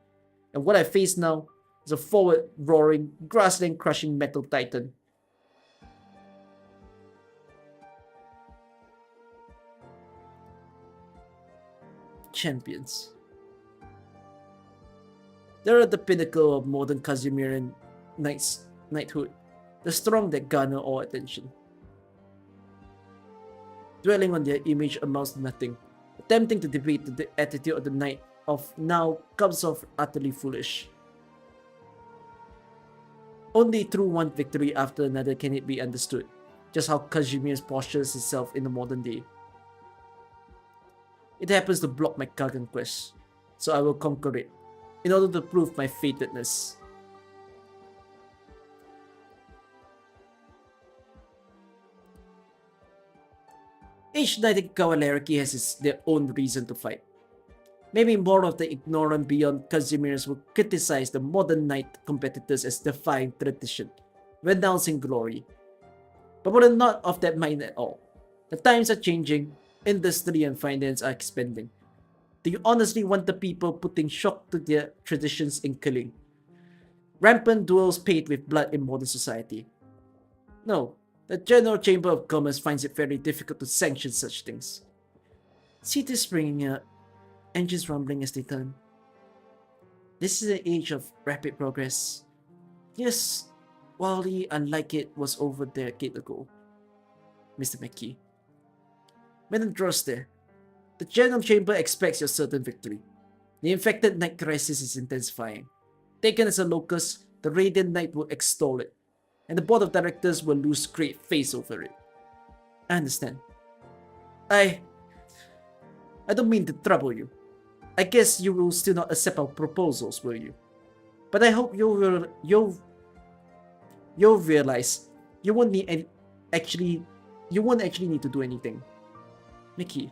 and what I face now is a forward-roaring, grassland-crushing metal titan. Champions. They're at the pinnacle of modern Kazimiran knighthood, the strong that garner all attention. Dwelling on their image amounts to nothing. Attempting to debate the attitude of the knight of now comes off utterly foolish. Only through one victory after another can it be understood just how Kazimierz postures itself in the modern day. It happens to block my Kagan quest, so I will conquer it, in order to prove my fatedness. Each knight in Kawalerielki has their own reason to fight. Maybe more of the ignorant beyond Kazimierz will criticize the modern knight competitors as defying tradition, renouncing glory. But we're not of that mind at all. The times are changing, industry and finance are expanding. Do you honestly want the people putting shock to their traditions in killing? Rampant duels paid with blood in modern society? No, the General Chamber of Commerce finds it very difficult to sanction such things. Cities springing up, engines rumbling as they turn. This is an age of rapid progress. Yes, wildly unlike it was over a decade ago, Mr. McKee. Madam Droste, the General Chamber expects your certain victory. The infected knight crisis is intensifying. Taken as a locus, the Radiant Knight will extol it, and the board of directors will lose great face over it. I understand. I don't mean to trouble you. I guess you will still not accept our proposals, will you? But I hope you'll realize you won't actually need to do anything. Mickey,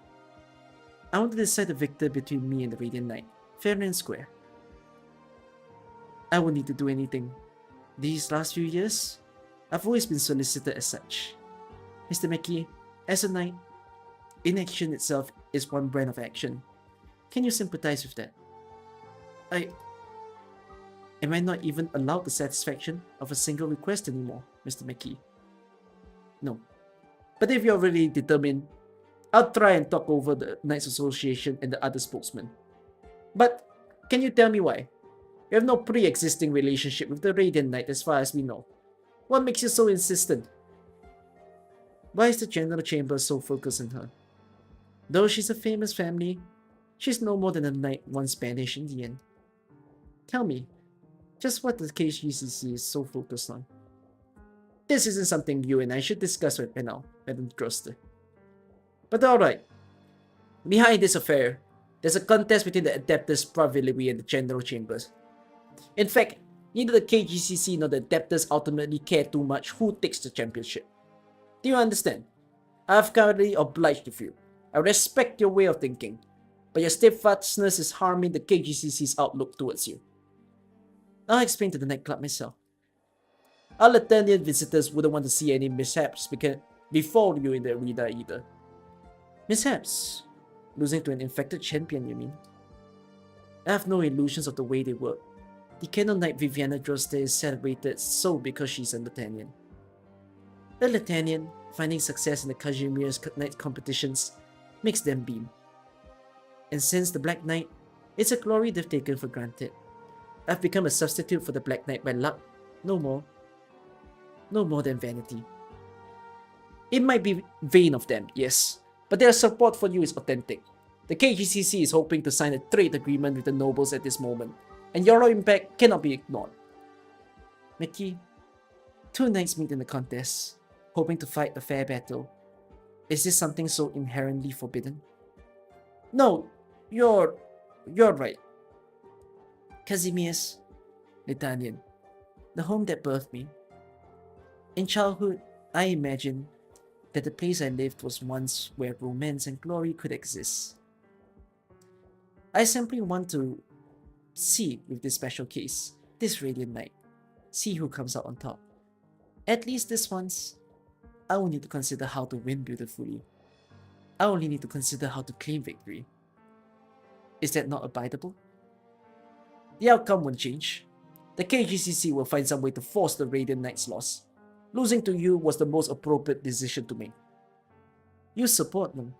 I want to decide the victor between me and the Radiant Knight, fair and square. I won't need to do anything. These last few years, I've always been solicited as such. Mr. Mickey, as a knight, inaction itself is one brand of action. Can you sympathize with that? Am I not even allowed the satisfaction of a single request anymore, Mr. McKee? No. But if you're really determined, I'll try and talk over the Knights Association and the other spokesmen. But can you tell me why? You have no pre-existing relationship with the Radiant Knight as far as we know. What makes you so insistent? Why is the General Chamber so focused on her? Though she's a famous family, she's no more than a knight once banished in the end. Tell me, Just what the KGCC is so focused on. This isn't something you and I should discuss right now, Madam Droste. But alright. Behind this affair, there's a contest between the Adeptus Pravilewi and the General Chambers. In fact, neither the KGCC nor the Adeptus ultimately care too much who takes the championship. Do you understand? I've currently obliged with you. I respect your way of thinking, but your steadfastness is harming the KGCC's outlook towards you. I'll explain to the nightclub myself. Our Latanian visitors wouldn't want to see any mishaps before you in the arena either. Mishaps? Losing to an infected champion, you mean? I have no illusions of the way they work. The Canon Knight Viviana Droste is celebrated so because she's a Latanian. A Latanian, finding success in the Casimier's Knight competitions, makes them beam. And since the Black Knight, it's a glory they've taken for granted. I've become a substitute for the Black Knight by luck, no more. No more than vanity. It might be vain of them, yes, but their support for you is authentic. The KGCC is hoping to sign a trade agreement with the nobles at this moment, and your impact cannot be ignored. Mickey, 2 knights meet in the contest, hoping to fight a fair battle. Is this something so inherently forbidden? No, you're right. Casimir's Litanian, the home that birthed me. In childhood, I imagined that the place I lived was once where romance and glory could exist. I simply want to see with this special case, this radiant night, see who comes out on top. At least this once, I only need to consider how to win beautifully. I only need to consider how to claim victory. Is that not abidable? The outcome won't change. The KGCC will find some way to force the Radiant Knight's loss. Losing to you was the most appropriate decision to make. You support them.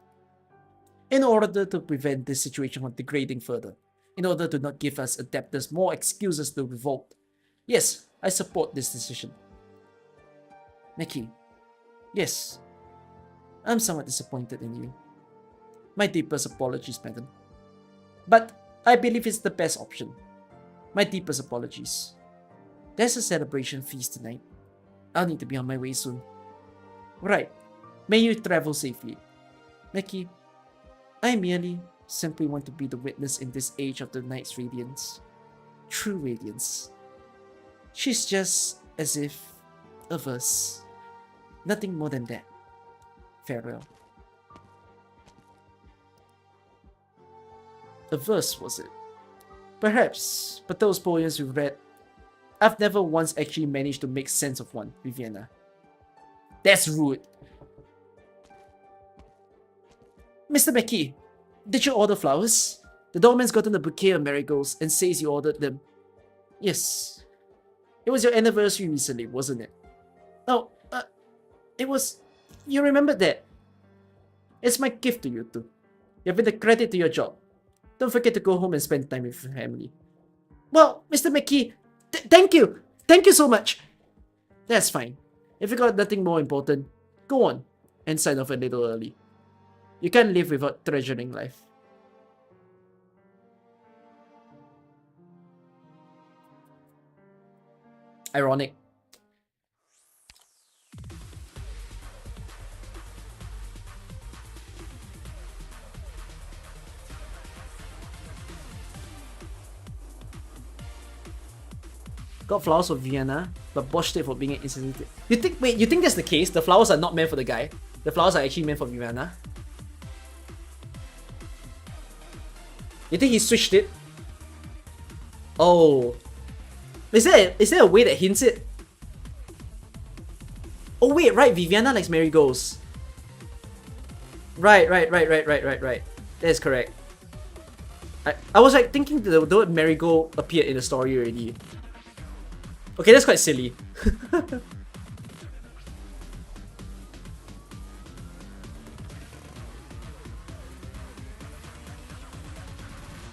In order to prevent this situation from degrading further, in order to not give us Adeptus more excuses to revolt, yes, I support this decision. Mickey, yes, I'm somewhat disappointed in you. My deepest apologies, madam. But I believe it's the best option. My deepest apologies. There's a celebration feast tonight. I'll need to be on my way soon. Right. May you travel safely. Mickey, I merely simply want to be the witness in this age of the Knight's radiance. True radiance. She's just as if a verse. Nothing more than that. Farewell. A verse, was it? Perhaps, but those poems we've read, I've never once actually managed to make sense of one, Viviana. That's rude. Mr. McKee, did you order flowers? The doorman's gotten a bouquet of marigolds and says you ordered them. Yes. It was your anniversary recently, wasn't it? Oh, it was... You remembered that? It's my gift to you two. You've been a credit to your job. Don't forget to go home and spend time with your family. Well, Mr. McKee, thank you! Thank you so much! That's fine. If you got nothing more important, go on and sign off a little early. You can't live without treasuring life. Ironic. Got flowers for Vienna, but boshed it for being an insensitive. You think that's the case? The flowers are not meant for the guy. The flowers are actually meant for Vienna. You think he switched it? Oh. Is there a way that hints it? Oh wait, right, Viviana likes marigolds. Right. That is correct. I was like thinking the word marigold appeared in the story already. Okay, that's quite silly.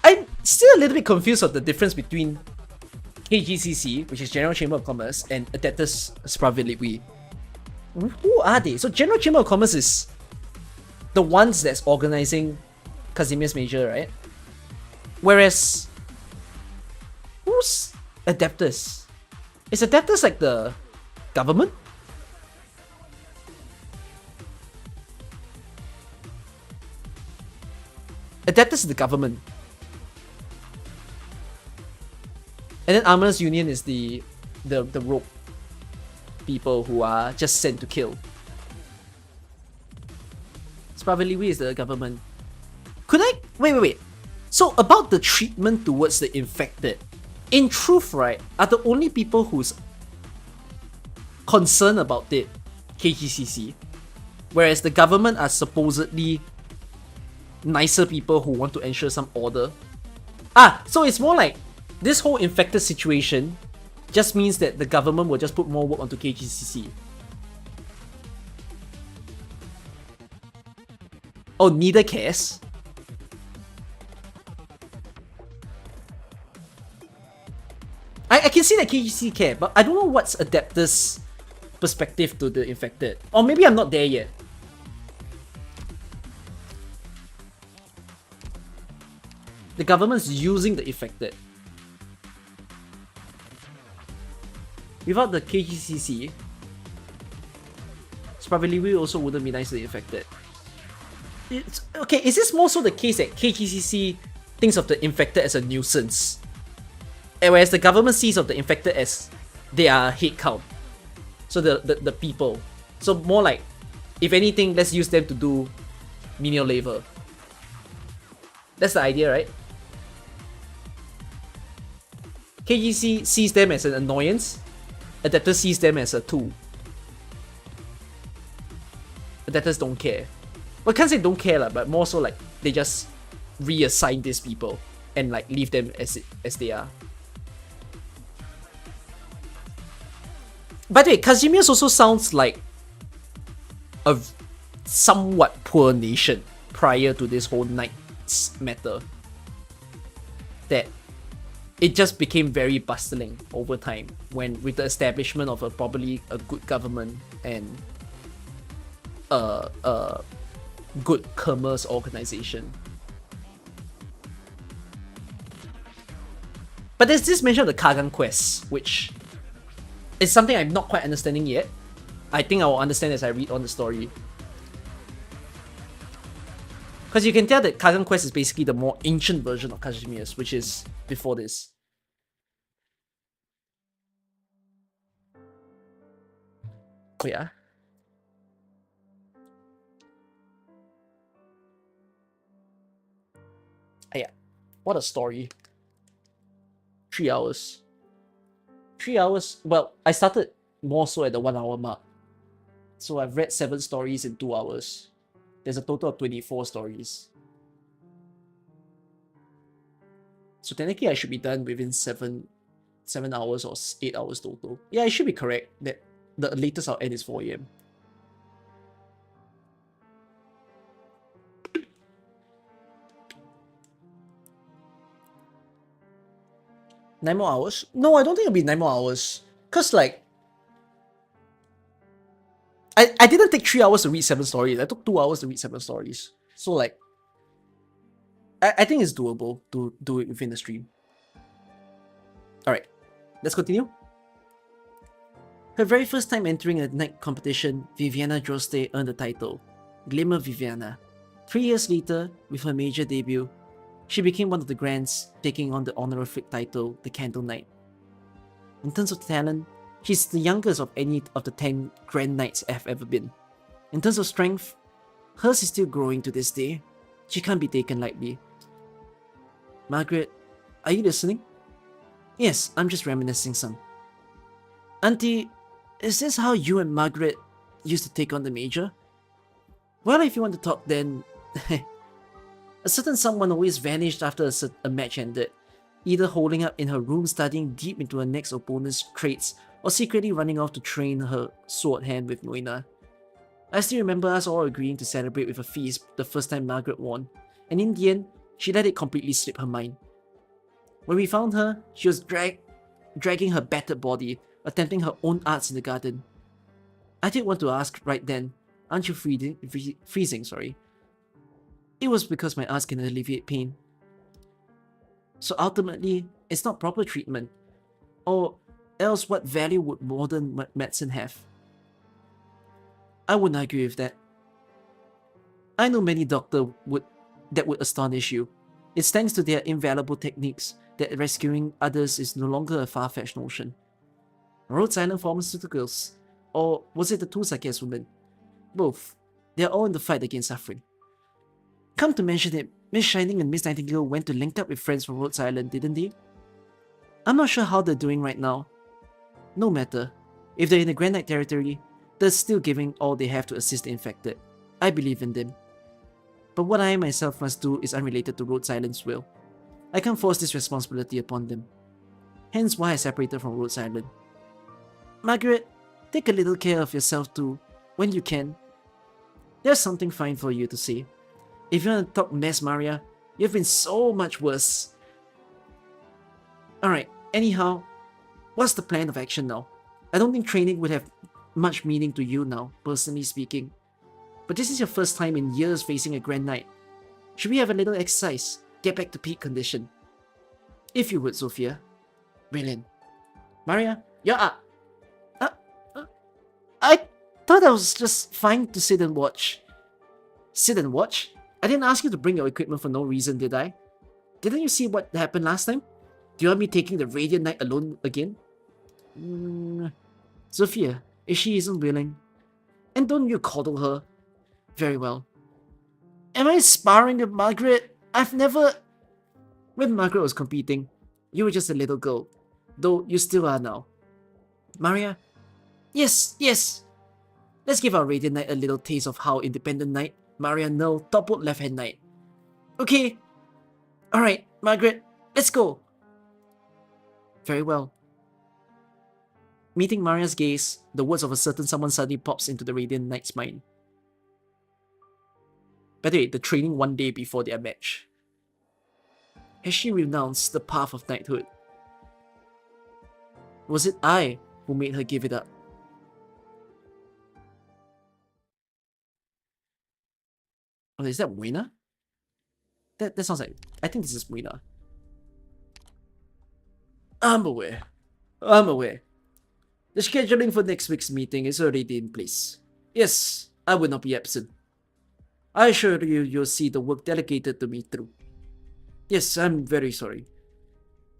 I'm still a little bit confused of the difference between KGCC, which is General Chamber of Commerce, and Adeptus Spravilewi. Who are they? So General Chamber of Commerce is the ones that's organizing Casimir's Major, right? Whereas who's Adeptus. Is Adeptus like the government? Adeptus is the government. And then Armourers Union is the rogue people who are just sent to kill. Spravedliwi is the government. Could I... Wait. So about the treatment towards the infected, in truth, right, are the only people who's concerned about it KGCC, whereas the government are supposedly nicer people who want to ensure some order. So it's more like this whole infected situation just means that the government will just put more work onto KGCC. Oh, neither cares. I can see that KGC care, but I don't know what's Adeptus' perspective to the infected. Or maybe I'm not there yet. The government's using the infected. Without the KGCC, Spravedliwi also wouldn't be nice to the infected. Okay, is this more so the case that KGCC thinks of the infected as a nuisance, whereas the government sees of the infected as their head count, so the people. So more like, if anything, let's use them to do menial labor. That's the idea, right? KGC sees them as an annoyance. Adeptus sees them as a tool. Adeptus don't care. Well, I can't say don't care, but more so like they just reassign these people and like leave them as they are. By the way, Kazimierz also sounds like a somewhat poor nation prior to this whole Knights matter. That it just became very bustling over time with the establishment of probably a good government and a good commerce organization. But there's this mention of the Kagan quest, which is something I'm not quite understanding yet. I think I will understand as I read on the story. Because you can tell that Kagan quest is basically the more ancient version of Kazimierz, which is before this. Oh yeah. Yeah. What a story. 3 hours. 3 hours. Well, I started more so at the 1 hour mark. So I've read 7 stories in 2 hours. There's a total of 24 stories. So technically I should be done within 7 hours or 8 hours total. Yeah, I should be correct that the latest I'll end is 4 AM. Nine more hours? No, I don't think it'll be 9 more hours. Cause like I didn't take 3 hours to read 7 stories. I took 2 hours to read 7 stories. So like I think it's doable to do it within the stream. Alright, let's continue. Her very first time entering a night competition, Viviana Droste earned the title, Glimmer Viviana. 3 years later, with her major debut, she became one of the Grands, taking on the honorific title, the Candle Knight. In terms of talent, she's the youngest of any of the 10 Grand Knights have ever been. In terms of strength, hers is still growing to this day. She can't be taken lightly. Margaret, are you listening? Yes, I'm just reminiscing some. Auntie, is this how you and Margaret used to take on the Major? Well, if you want to talk then... A certain someone always vanished after a match ended, either holding up in her room studying deep into her next opponent's traits or secretly running off to train her sword hand with Noina. I still remember us all agreeing to celebrate with a feast the first time Margaret won, and in the end, she let it completely slip her mind. When we found her, she was dragging her battered body, attempting her own arts in the garden. I did want to ask right then, aren't you freezing? Sorry. It was because my arts can alleviate pain. So ultimately, it's not proper treatment. Or else what value would modern medicine have? I wouldn't argue with that. I know many doctors that would astonish you. It's thanks to their invaluable techniques that rescuing others is no longer a far-fetched notion. Rhodes Island Pharmaceuticals, or was it the two Sakias women? Both. They're all in the fight against suffering. Come to mention it, Miss Shining and Miss Nightingale went to link up with friends from Rhodes Island, didn't they? I'm not sure how they're doing right now. No matter. If they're in the Grand Knight territory, they're still giving all they have to assist the infected. I believe in them. But what I myself must do is unrelated to Rhodes Island's will. I can't force this responsibility upon them. Hence why I separated from Rhodes Island. Margaret, take a little care of yourself too, when you can. There's something fine for you to say. If you want to talk mess, Maria, you've been so much worse. Alright, anyhow, what's the plan of action now? I don't think training would have much meaning to you now, personally speaking. But this is your first time in years facing a Grand Knight. Should we have a little exercise? Get back to peak condition. If you would, Sophia. Brilliant. Maria, you're up. I thought I was just fine to sit and watch. Sit and watch? I didn't ask you to bring your equipment for no reason, did I? Didn't you see what happened last time? Do you want me taking the Radiant Knight alone again? Sophia, if she isn't willing. And don't you coddle her. Very well. Am I sparring with Margaret? I've never... When Margaret was competing, you were just a little girl. Though you still are now. Maria? Yes. Let's give our Radiant Knight a little taste of how Independent Knight, Maria Null, toppled Left-Hand Knight. Okay. Alright, Margaret, let's go. Very well. Meeting Maria's gaze, the words of a certain someone suddenly pops into the Radiant Knight's mind. By the way, the training one day before their match. Has she renounced the path of knighthood? Was it I who made her give it up? Oh, is that Moina? That sounds like... I think this is Moina. I'm aware. The scheduling for next week's meeting is already in place. Yes, I will not be absent. I assure you, you'll see the work delegated to me through. Yes, I'm very sorry.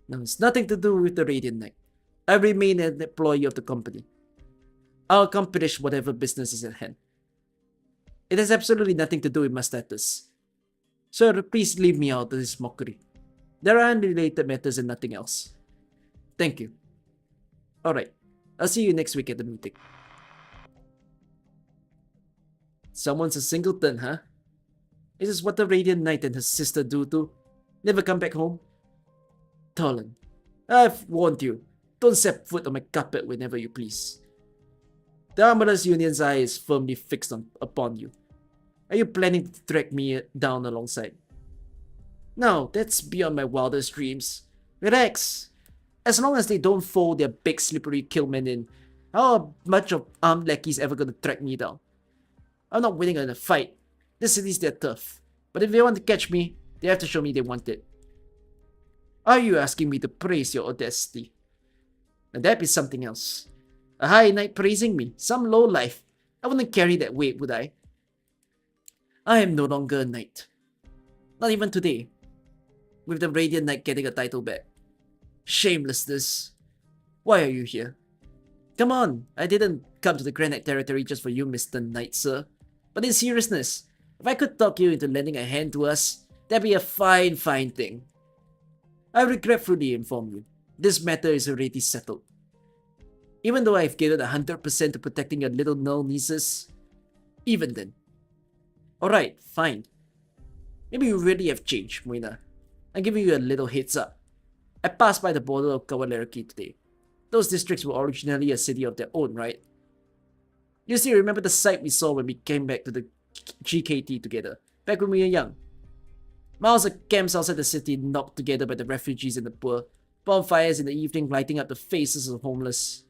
No, it's nothing to do with the Radiant Knight. I remain an employee of the company. I'll accomplish whatever business is at hand. It has absolutely nothing to do with my status. Sir, please leave me out of this mockery. There are unrelated matters and nothing else. Thank you. Alright, I'll see you next week at the meeting. Someone's a singleton, huh? Is this what the Radiant Knight and her sister do too? Never come back home? Tolen, I've warned you. Don't set foot on my carpet whenever you please. The Armorers Union's eye is firmly fixed upon you. Are you planning to track me down alongside? No, that's beyond my wildest dreams. Relax. As long as they don't fold their big slippery killmen in, how much of armed lackeys ever gonna track me down? I'm not winning in a fight. This city's their turf. But if they want to catch me, they have to show me they want it. Are you asking me to praise your audacity? And that be something else. A high knight praising me, some low life. I wouldn't carry that weight, would I? I am no longer a knight. Not even today. With the Radiant Knight getting a title back. Shamelessness. Why are you here? Come on, I didn't come to the Grand Knight territory just for you, Mr. Knight, sir. But in seriousness, if I could talk you into lending a hand to us, that'd be a fine thing. I regretfully inform you, this matter is already settled. Even though I've given 100% to protecting your little null nieces, even then. Alright, fine. Maybe you really have changed, Moina. I'm giving you a little heads up. I passed by the border of Kawalerielki today. Those districts were originally a city of their own, right? You still remember the sight we saw when we came back to the GKT together, back when we were young? Miles of camps outside the city knocked together by the refugees and the poor, bonfires in the evening lighting up the faces of the homeless.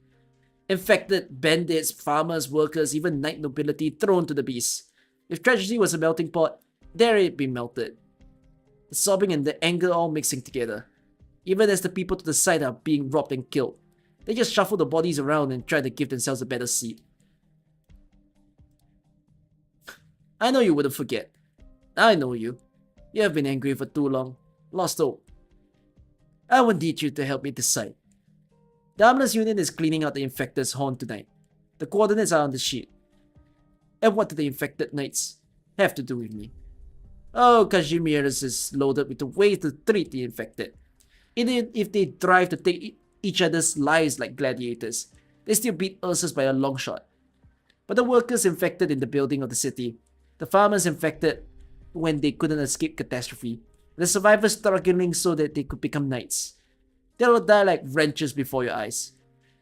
Infected, bandits, farmers, workers, even knight nobility thrown to the beast. If tragedy was a melting pot, there it'd be melted. The sobbing and the anger all mixing together. Even as the people to the side are being robbed and killed, They just shuffle the bodies around and try to give themselves a better seat. I know you wouldn't forget. I know you. You have been angry for too long. Lost hope. I will need you to help me decide. The Armless Unit is cleaning out the Infected's horn tonight. The coordinates are on the sheet. And what do the Infected Knights have to do with me? Oh, Kazimierz is loaded with the ways to treat the Infected. Even if they drive to take each other's lives like gladiators, they still beat Ursus by a long shot. But the workers infected in the building of the city, the farmers infected when they couldn't escape catastrophe, the survivors struggling so that they could become knights. They will die like wrenches before your eyes.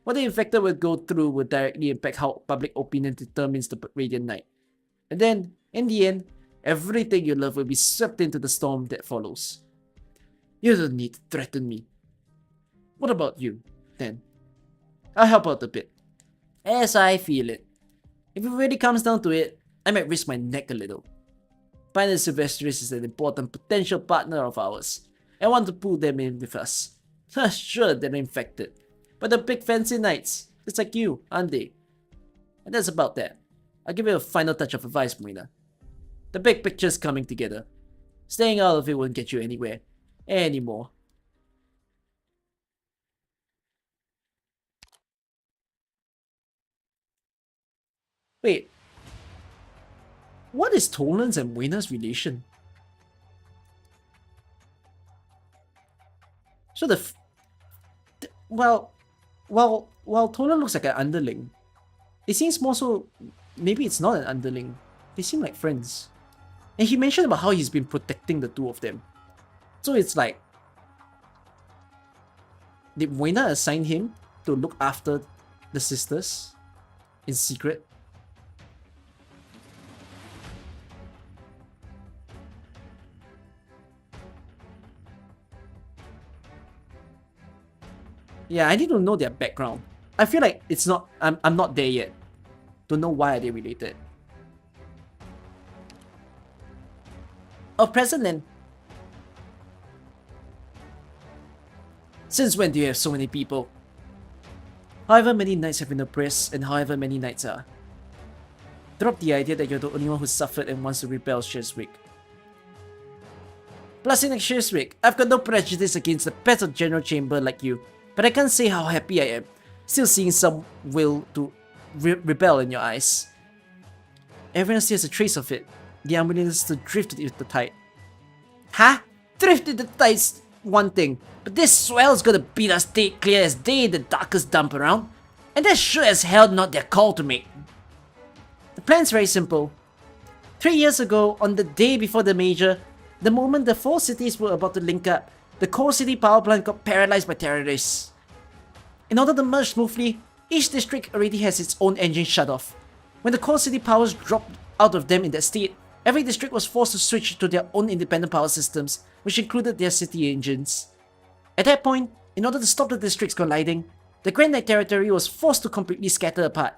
What the infected will go through will directly impact how public opinion determines the Radiant Knight. And then, in the end, everything you love will be swept into the storm that follows. You don't need to threaten me. What about you, then? I'll help out a bit. As I feel it. If it really comes down to it, I might risk my neck a little. Pioneer Silvestris is an important potential partner of ours. I want to pull them in with us. Sure, they're infected. But they're big fancy knights, just like you, aren't they? And that's about that. I'll give you a final touch of advice, Marina. The big picture's coming together. Staying out of it won't get you anywhere. Anymore. Wait. What is Tolen's and Marina's relation? So while Tolen looks like an underling, it seems more so maybe it's not an underling. They seem like friends. And he mentioned about how he's been protecting the two of them. So it's like, did Moina assign him to look after the sisters in secret? Yeah, I need to know their background. I feel like it's not, I'm not there yet. Don't know why are they related. Oh, present then. Since when do you have so many people? However many knights have been oppressed and however many knights are. Drop the idea that you're the only one who suffered and wants to repel Sherswick. Plus in like Sherswick, I've got no prejudice against the pets of General Chamber like you, but I can't say how happy I am, still seeing some will to rebel in your eyes. Everyone still has a trace of it, the unwillingness to drift with the tide. Huh? Drift with the tide's one thing, but this swell's gonna beat us clear as day in the darkest dump around, and that's sure as hell not their call to make. The plan's very simple. 3 years ago, on the day before the major, the moment the 4 cities were about to link up, the core city power plant got paralyzed by terrorists. In order to merge smoothly, each district already has its own engine shut off. When the core city powers dropped out of them in that state, every district was forced to switch to their own independent power systems, which included their city engines. At that point, in order to stop the districts colliding, the Grand Knight territory was forced to completely scatter apart.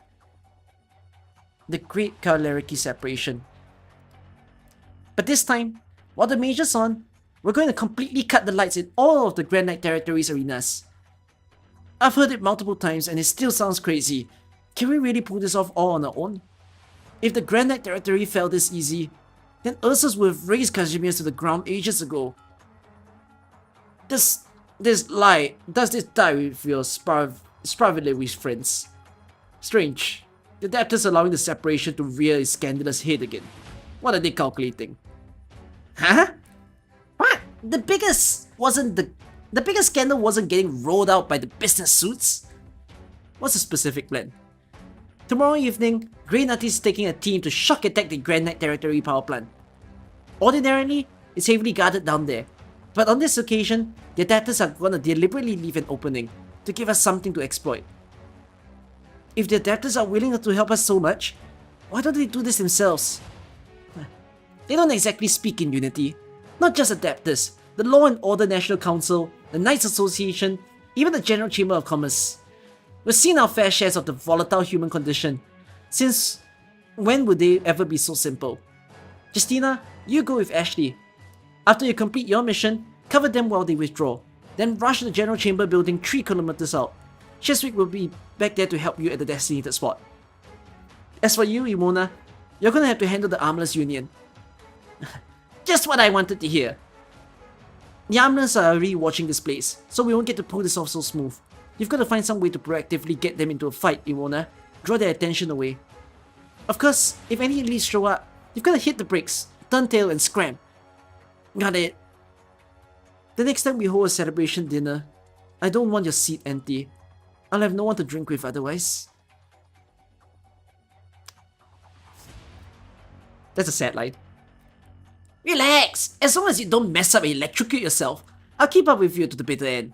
The Great Kawalerielki separation. But this time, while the major's on, we're going to completely cut the lights in all of the Grand Knight territory's arenas. I've heard it multiple times and it still sounds crazy. Can we really pull this off all on our own? If the Grand Knight territory fell this easy, then Ursus would have razed Kazimierz to the ground ages ago. Does this die with your Spravedli's friends? Strange. The Adeptus allowing the separation to rear its scandalous head again. What are they calculating? Huh? What? The biggest scandal wasn't getting rolled out by the business suits? What's the specific plan? Tomorrow evening, Grey Nutty is taking a team to shock attack the Grand Knight territory power plant. Ordinarily, it's heavily guarded down there, but on this occasion, the Adeptus are gonna deliberately leave an opening to give us something to exploit. If the Adeptus are willing to help us so much, why don't they do this themselves? They don't exactly speak in unity. Not just Adeptus, the Law and Order National Council, the Knights Association, even the General Chamber of Commerce. We've seen our fair shares of the volatile human condition. Since when would they ever be so simple? Justina, you go with Ashley. After you complete your mission, cover them while they withdraw. Then rush to the General Chamber building 3 kilometers out. Chiswick will be back there to help you at the designated spot. As for you, Imona, you're gonna have to handle the Armless Union. Just what I wanted to hear. The Armless are already watching this place, so we won't get to pull this off so smooth. You've got to find some way to proactively get them into a fight, Imona. Draw their attention away. Of course, if any elites show up, you've got to hit the brakes, turn tail and scram. Got it. The next time we hold a celebration dinner, I don't want your seat empty. I'll have no one to drink with otherwise. That's a sad line. Relax! As long as you don't mess up and electrocute yourself, I'll keep up with you to the bitter end.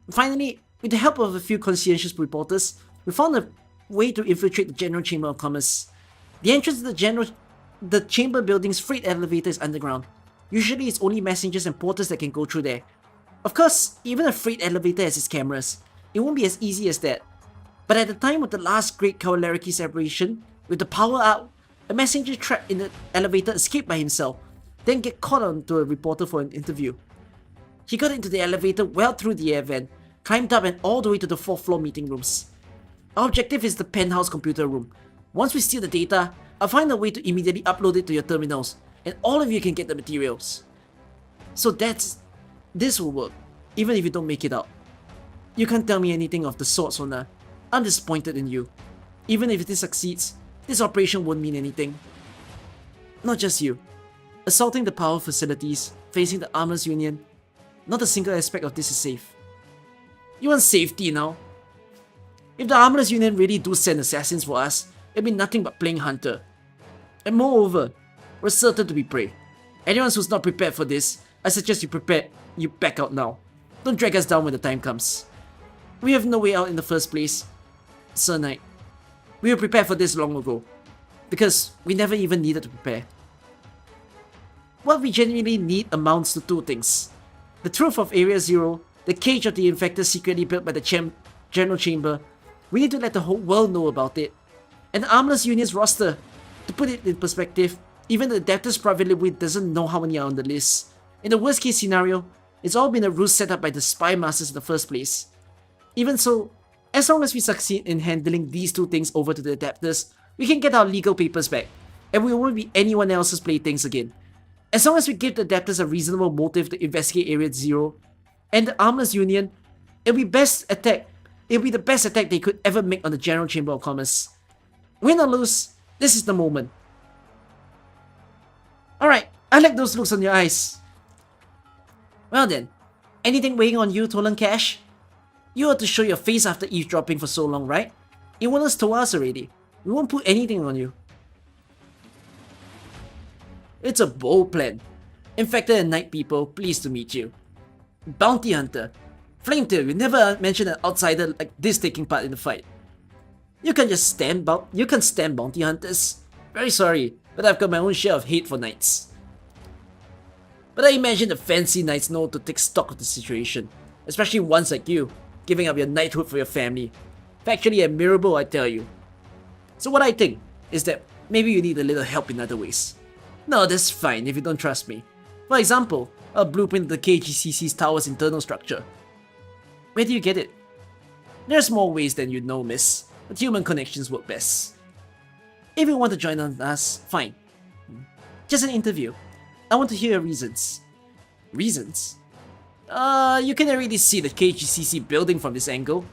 Finally, with the help of a few conscientious reporters, we found a way to infiltrate the General Chamber of Commerce. The entrance to the chamber building's freight elevator is underground. Usually it's only messengers and porters that can go through there. Of course, even a freight elevator has its cameras. It won't be as easy as that. But at the time of the last great Kawalerielki separation, with the power out, a messenger trapped in the elevator escaped by himself, then get caught onto a reporter for an interview. He got into the elevator well through the air vent, climbed up and all the way to the 4th floor meeting rooms. Our objective is the penthouse computer room. Once we steal the data, I'll find a way to immediately upload it to your terminals, and all of you can get the materials. So this will work, even if you don't make it out. You can't tell me anything of the sort, Sona. I'm disappointed in you. Even if this succeeds, this operation won't mean anything. Not just you. Assaulting the power facilities, facing the Armless Union, not a single aspect of this is safe. You want safety now? If the Armless Union really do send assassins for us, it'll be nothing but playing hunter. And moreover, we're certain to be prey. Anyone who's not prepared for this, I suggest you back out now. Don't drag us down when the time comes. We have no way out in the first place. Sir Knight, we were prepared for this long ago. Because we never even needed to prepare. What we genuinely need amounts to two things. The truth of Area Zero, the cage of the infected secretly built by the General Chamber. We need to let the whole world know about it. And the Armless Union's roster. To put it in perspective, even the Adeptus Privately doesn't know how many are on the list. In the worst case scenario, it's all been a ruse set up by the spy masters in the first place. Even so, as long as we succeed in handling these two things over to the Adeptus, we can get our legal papers back, and we won't be anyone else's playthings again. As long as we give the Adeptus a reasonable motive to investigate Area Zero, and the Armless Union, it'll be the best attack they could ever make on the General Chamber of Commerce. Win or lose, this is the moment. Alright, I like those looks on your eyes. Well then, anything weighing on you, Tolen Cash? You ought to show your face after eavesdropping for so long, right? Iwana's told us already. We won't put anything on you. It's a bold plan. Infected and Night people, pleased to meet you. Bounty Hunter. Flametail, you never mentioned an outsider like this taking part in the fight. You can't stand bounty hunters. Very sorry, but I've got my own share of hate for knights. But I imagine the fancy knights know to take stock of the situation, especially ones like you, giving up your knighthood for your family. Factually admirable, I tell you. So what I think is that maybe you need a little help in other ways. No, that's fine if you don't trust me. For example, a blueprint of the KGCC's tower's internal structure. Where do you get it? There's more ways than you know, miss, but human connections work best. If you want to join us, fine. Just an interview. I want to hear your reasons. Reasons? You can already see the KGCC building from this angle.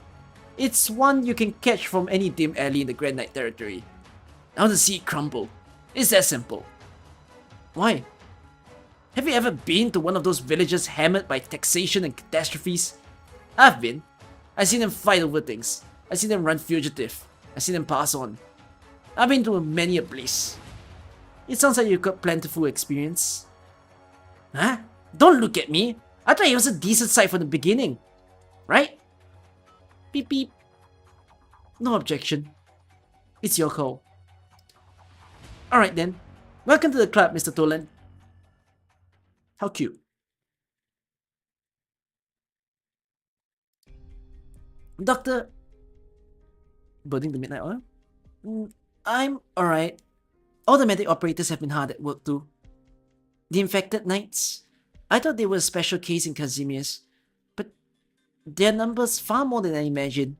It's one you can catch from any dim alley in the Grand Knight territory. I want to see it crumble. It's that simple. Why? Have you ever been to one of those villages hammered by taxation and catastrophes? I've been. I've seen them fight over things. I've seen them run fugitive. I've seen them pass on. I've been to many a place. It sounds like you've got plentiful experience. Huh? Don't look at me. I thought it was a decent site from the beginning. Right? Beep beep. No objection. It's your call. Alright then. Welcome to the club, Mr. Tolen. How cute. Doctor... Burning the midnight oil? I'm alright. All the medic operators have been hard at work too. The infected knights? I thought they were a special case in Casimir's, but their numbers far more than I imagined.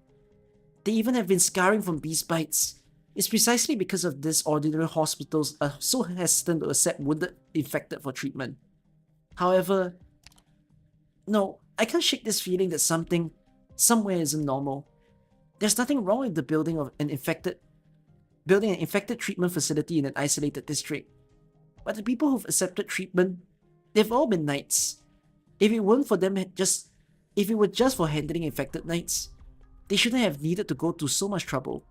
They even have been scarring from beast bites. It's precisely because of this ordinary hospitals are so hesitant to accept wounded infected for treatment. However, no, I can't shake this feeling that something, somewhere isn't normal. There's nothing wrong with the building an infected treatment facility in an isolated district. But the people who've accepted treatment, they've all been knights. If it were just for handling infected knights, they shouldn't have needed to go through so much trouble.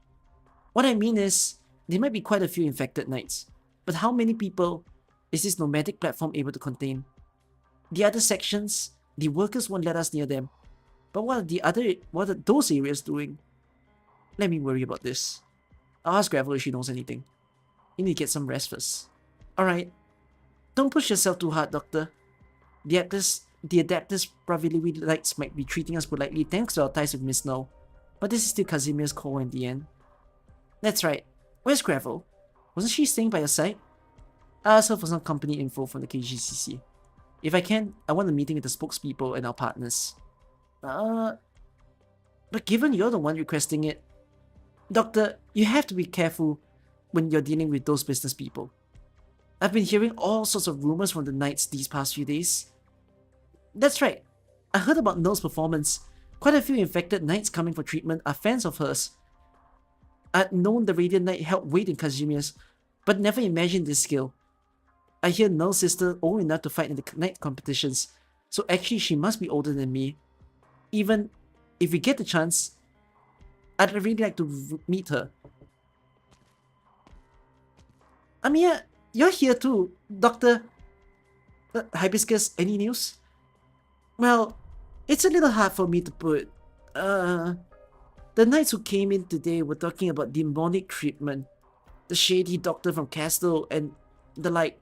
What I mean is, there might be quite a few infected knights, but how many people is this nomadic platform able to contain? The other sections, the workers won't let us near them. But what are those areas doing? Let me worry about this. I'll ask Gravel if she knows anything. You need to get some rest first. Alright. Don't push yourself too hard, Doctor. The Adapters Rhodes might be treating us politely thanks to our ties with Miss Snow, but this is still Casimir's call in the end. That's right. Where's Gravel? Wasn't she staying by your side? I'll ask her for some company info from the KGCC. If I can, I want a meeting with the spokespeople and our partners. But given you're the one requesting it, Doctor, you have to be careful when you're dealing with those business people. I've been hearing all sorts of rumors from the Knights these past few days. That's right. I heard about Noel's performance. Quite a few infected Knights coming for treatment are fans of hers. I'd known the Radiant Knight held weight in Casimir's, but never imagined this skill. I hear Noel's sister old enough to fight in the Knight competitions, so actually she must be older than me. Even if we get the chance, I'd really like to meet her. Amiya, you're here too, Doctor. Hibiscus, any news? Well, it's a little hard for me to put. The knights who came in today were talking about demonic treatment, the shady doctor from Castle, and the like.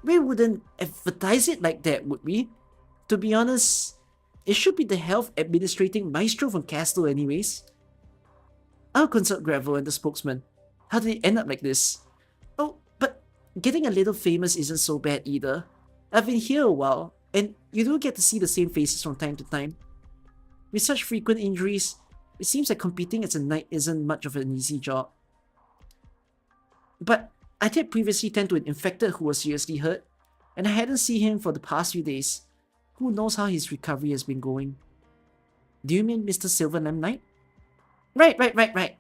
We wouldn't advertise it like that, would we? To be honest, it should be the health administrating maestro from Castle anyways. I'll consult Gravel and the spokesman. How did it end up like this? Oh, but getting a little famous isn't so bad either. I've been here a while, and you do get to see the same faces from time to time. With such frequent injuries, it seems like competing as a knight isn't much of an easy job. But I did previously tend to an infected who was seriously hurt, and I hadn't seen him for the past few days. Who knows how his recovery has been going? Do you mean Mr. Silverlamp Knight? Right.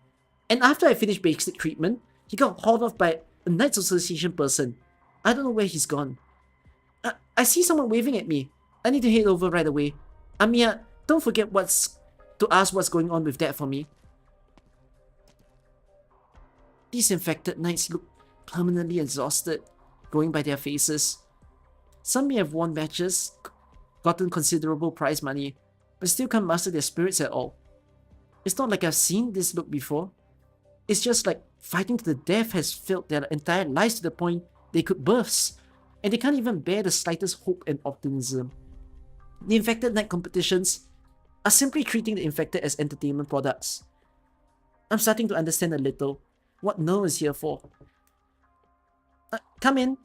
And after I finished basic treatment, he got hauled off by a Knights Association person. I don't know where he's gone. I see someone waving at me. I need to head over right away. Amiya, don't forget to ask what's going on with that for me. These infected knights look permanently exhausted, going by their faces. Some may have won matches, gotten considerable prize money, but still can't master their spirits at all. It's not like I've seen this look before. It's just like fighting to the death has filled their entire lives to the point they could burst, and they can't even bear the slightest hope and optimism. The infected knight competitions are simply treating the infected as entertainment products. I'm starting to understand a little what Noel is here for. Come in.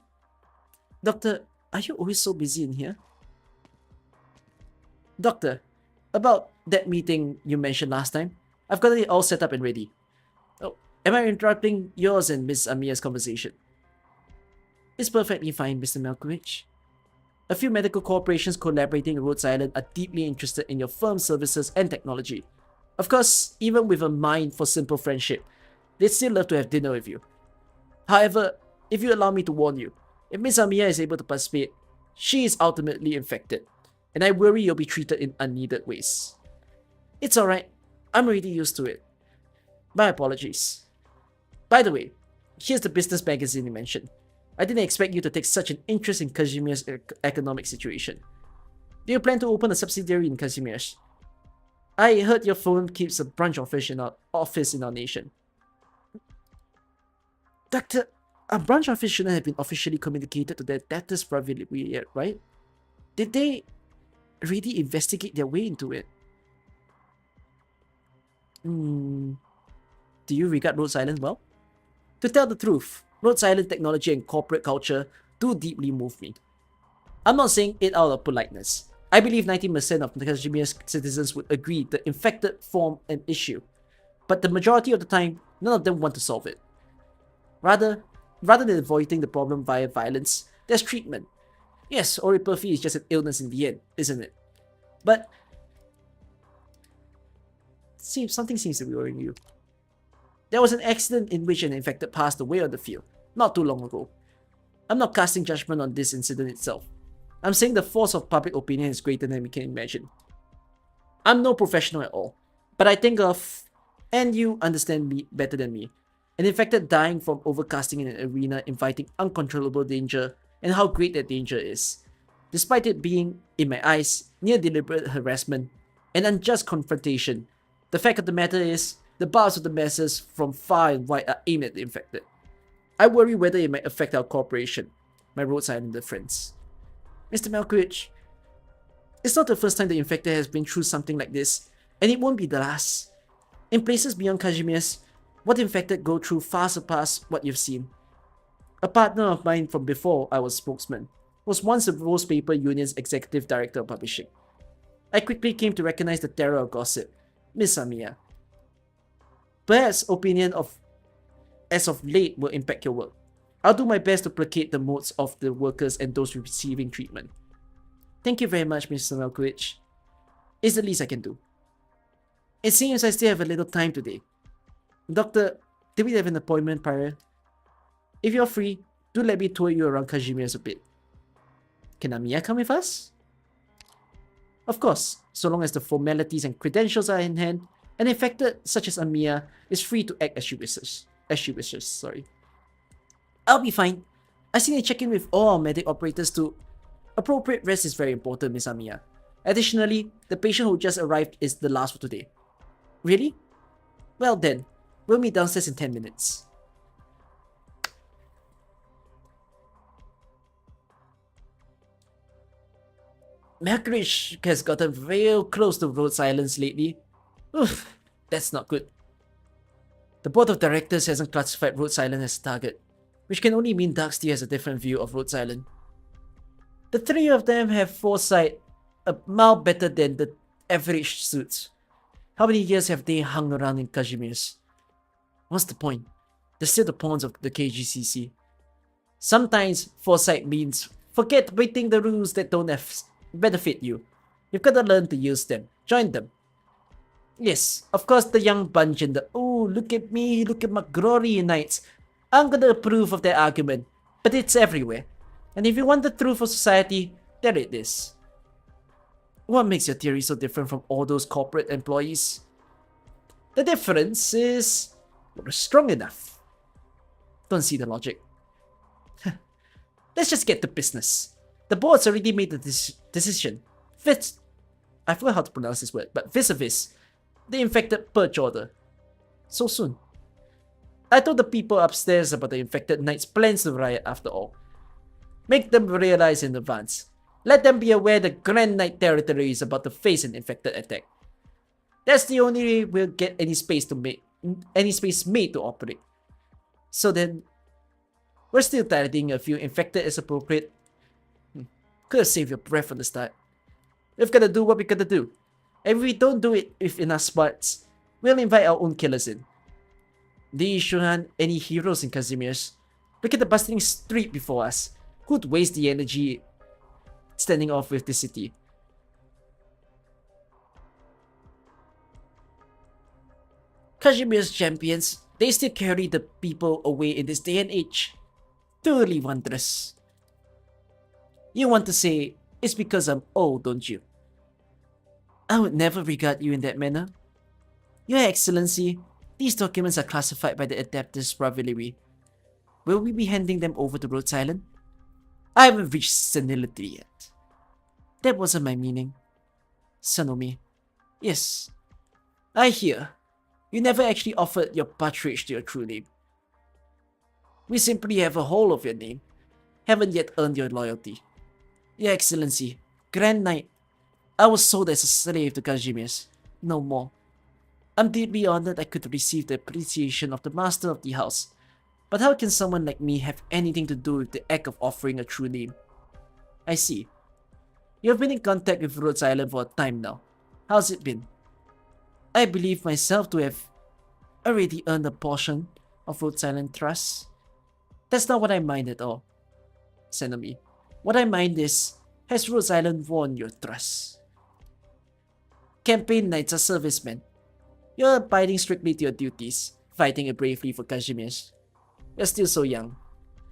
Doctor, are you always so busy in here? Doctor, about that meeting you mentioned last time, I've got it all set up and ready. Oh, am I interrupting yours and Miss Amiya's conversation? It's perfectly fine, Mr. Malkovich. A few medical corporations collaborating in Rhodes Island are deeply interested in your firm's services and technology. Of course, even with a mind for simple friendship, they'd still love to have dinner with you. However, if you allow me to warn you, if Miss Amiya is able to participate, she is ultimately infected, and I worry you'll be treated in unneeded ways. It's alright, I'm already used to it. My apologies. By the way, here's the business magazine you mentioned. I didn't expect you to take such an interest in Casimir's economic situation. Do you plan to open a subsidiary in Casimir's? I heard your firm keeps a branch office in our nation. Doctor, a branch office shouldn't have been officially communicated to the debtors privately yet, right? Did they really investigate their way into it? Do you regard Rhodes Island well? To tell the truth, Rhodes Island technology and corporate culture do deeply move me. I'm not saying it out of politeness. I believe 90% of Kashmir's citizens would agree the infected form an issue. But the majority of the time, none of them want to solve it. Rather than avoiding the problem via violence, there's treatment. Yes, oripathy is just an illness in the end, isn't it? But something seems to be worrying you. There was an accident in which an infected passed away on the field, not too long ago. I'm not casting judgment on this incident itself. I'm saying the force of public opinion is greater than we can imagine. I'm no professional at all, but I think of, and you understand me better than me, an infected dying from overcasting in an arena inviting uncontrollable danger and how great that danger is. Despite it being, in my eyes, near deliberate harassment and unjust confrontation, the fact of the matter is, the bars of the masses from far and wide are aimed at the infected. I worry whether it might affect our cooperation, my Rhodes Islander friends. Mr. Malkovich, it's not the first time the infected has been through something like this, and it won't be the last. In places beyond Kazimierz, what infected go through far surpass what you've seen. A partner of mine from before I was spokesman was once the Rose Paper Union's executive director of publishing. I quickly came to recognize the terror of gossip, Miss Amiya. Perhaps opinion of as of late will impact your work. I'll do my best to placate the moods of the workers and those receiving treatment. Thank you very much, Mr. Malkovich. It's the least I can do. It seems I still have a little time today. Doctor, did we have an appointment prior? If you're free, do let me tour you around Kazimierz a bit. Can Amiya come with us? Of course, so long as the formalities and credentials are in hand, an infected such as Amiya is free to act as she wishes. I'll be fine. I still need to check in with all our medic operators too. Appropriate rest is very important, Miss Amiya. Additionally, the patient who just arrived is the last for today. Really? Well then, we'll meet downstairs in 10 minutes. Malkovich has gotten real close to Rhodes Island lately. Oof, that's not good. The board of directors hasn't classified Rhodes Island as a target, which can only mean Darksteel has a different view of Rhodes Island. The three of them have foresight a mile better than the average suits. How many years have they hung around in Kazimierz? What's the point? They're still the pawns of the KGCC. Sometimes foresight means forget breaking the rules that don't benefit you. You've got to learn to use them. Join them. Yes, of course the young bunch in the "oh, look at me, look at my glory" Knights. I'm gonna approve of their argument, but it's everywhere. And if you want the truth of society, there it is. What makes your theory so different from all those corporate employees? The difference is we're strong enough. Don't see the logic. Let's just get to business. The board's already made the decision. I forgot how to pronounce this word, but vis-a-vis the infected purge order. So soon. I told the people upstairs about the infected Knights' plans to riot after all. Make them realize in advance. Let them be aware the Grand Knight territory is about to face an infected attack. That's the only way we'll get any space made to operate. So then, we're still tidying a few infected as appropriate. Could have saved your breath from the start. We've gotta do what we gotta do. And if we don't do it with enough smarts, we'll invite our own killers in. These shouldn't any heroes in Kazimierz. Look at the bustling street before us. Who'd waste the energy standing off with the city? Kazimierz champions, they still carry the people away in this day and age. Truly wondrous. You want to say, it's because I'm old, don't you? I would never regard you in that manner. Your Excellency, these documents are classified by the Adeptus Breviary. Will we be handing them over to Rhodes Island? I haven't reached senility yet. That wasn't my meaning. Sanomi. Yes. I hear. You never actually offered your patronage to your true name. We simply have a hold of your name. Haven't yet earned your loyalty. Your Excellency, Grand Knight, I was sold as a slave to Kazimierz, no more. I'm deeply honored I could receive the appreciation of the master of the house, but how can someone like me have anything to do with the act of offering a true name? I see. You have been in contact with Rhodes Island for a time now. How's it been? I believe myself to have already earned a portion of Rhodes Island trust. That's not what I mind at all, Senami. What I mind is, has Rhodes Island won your trust? Campaign knights are servicemen. You're abiding strictly to your duties, fighting bravely for Kazimierz. You're still so young.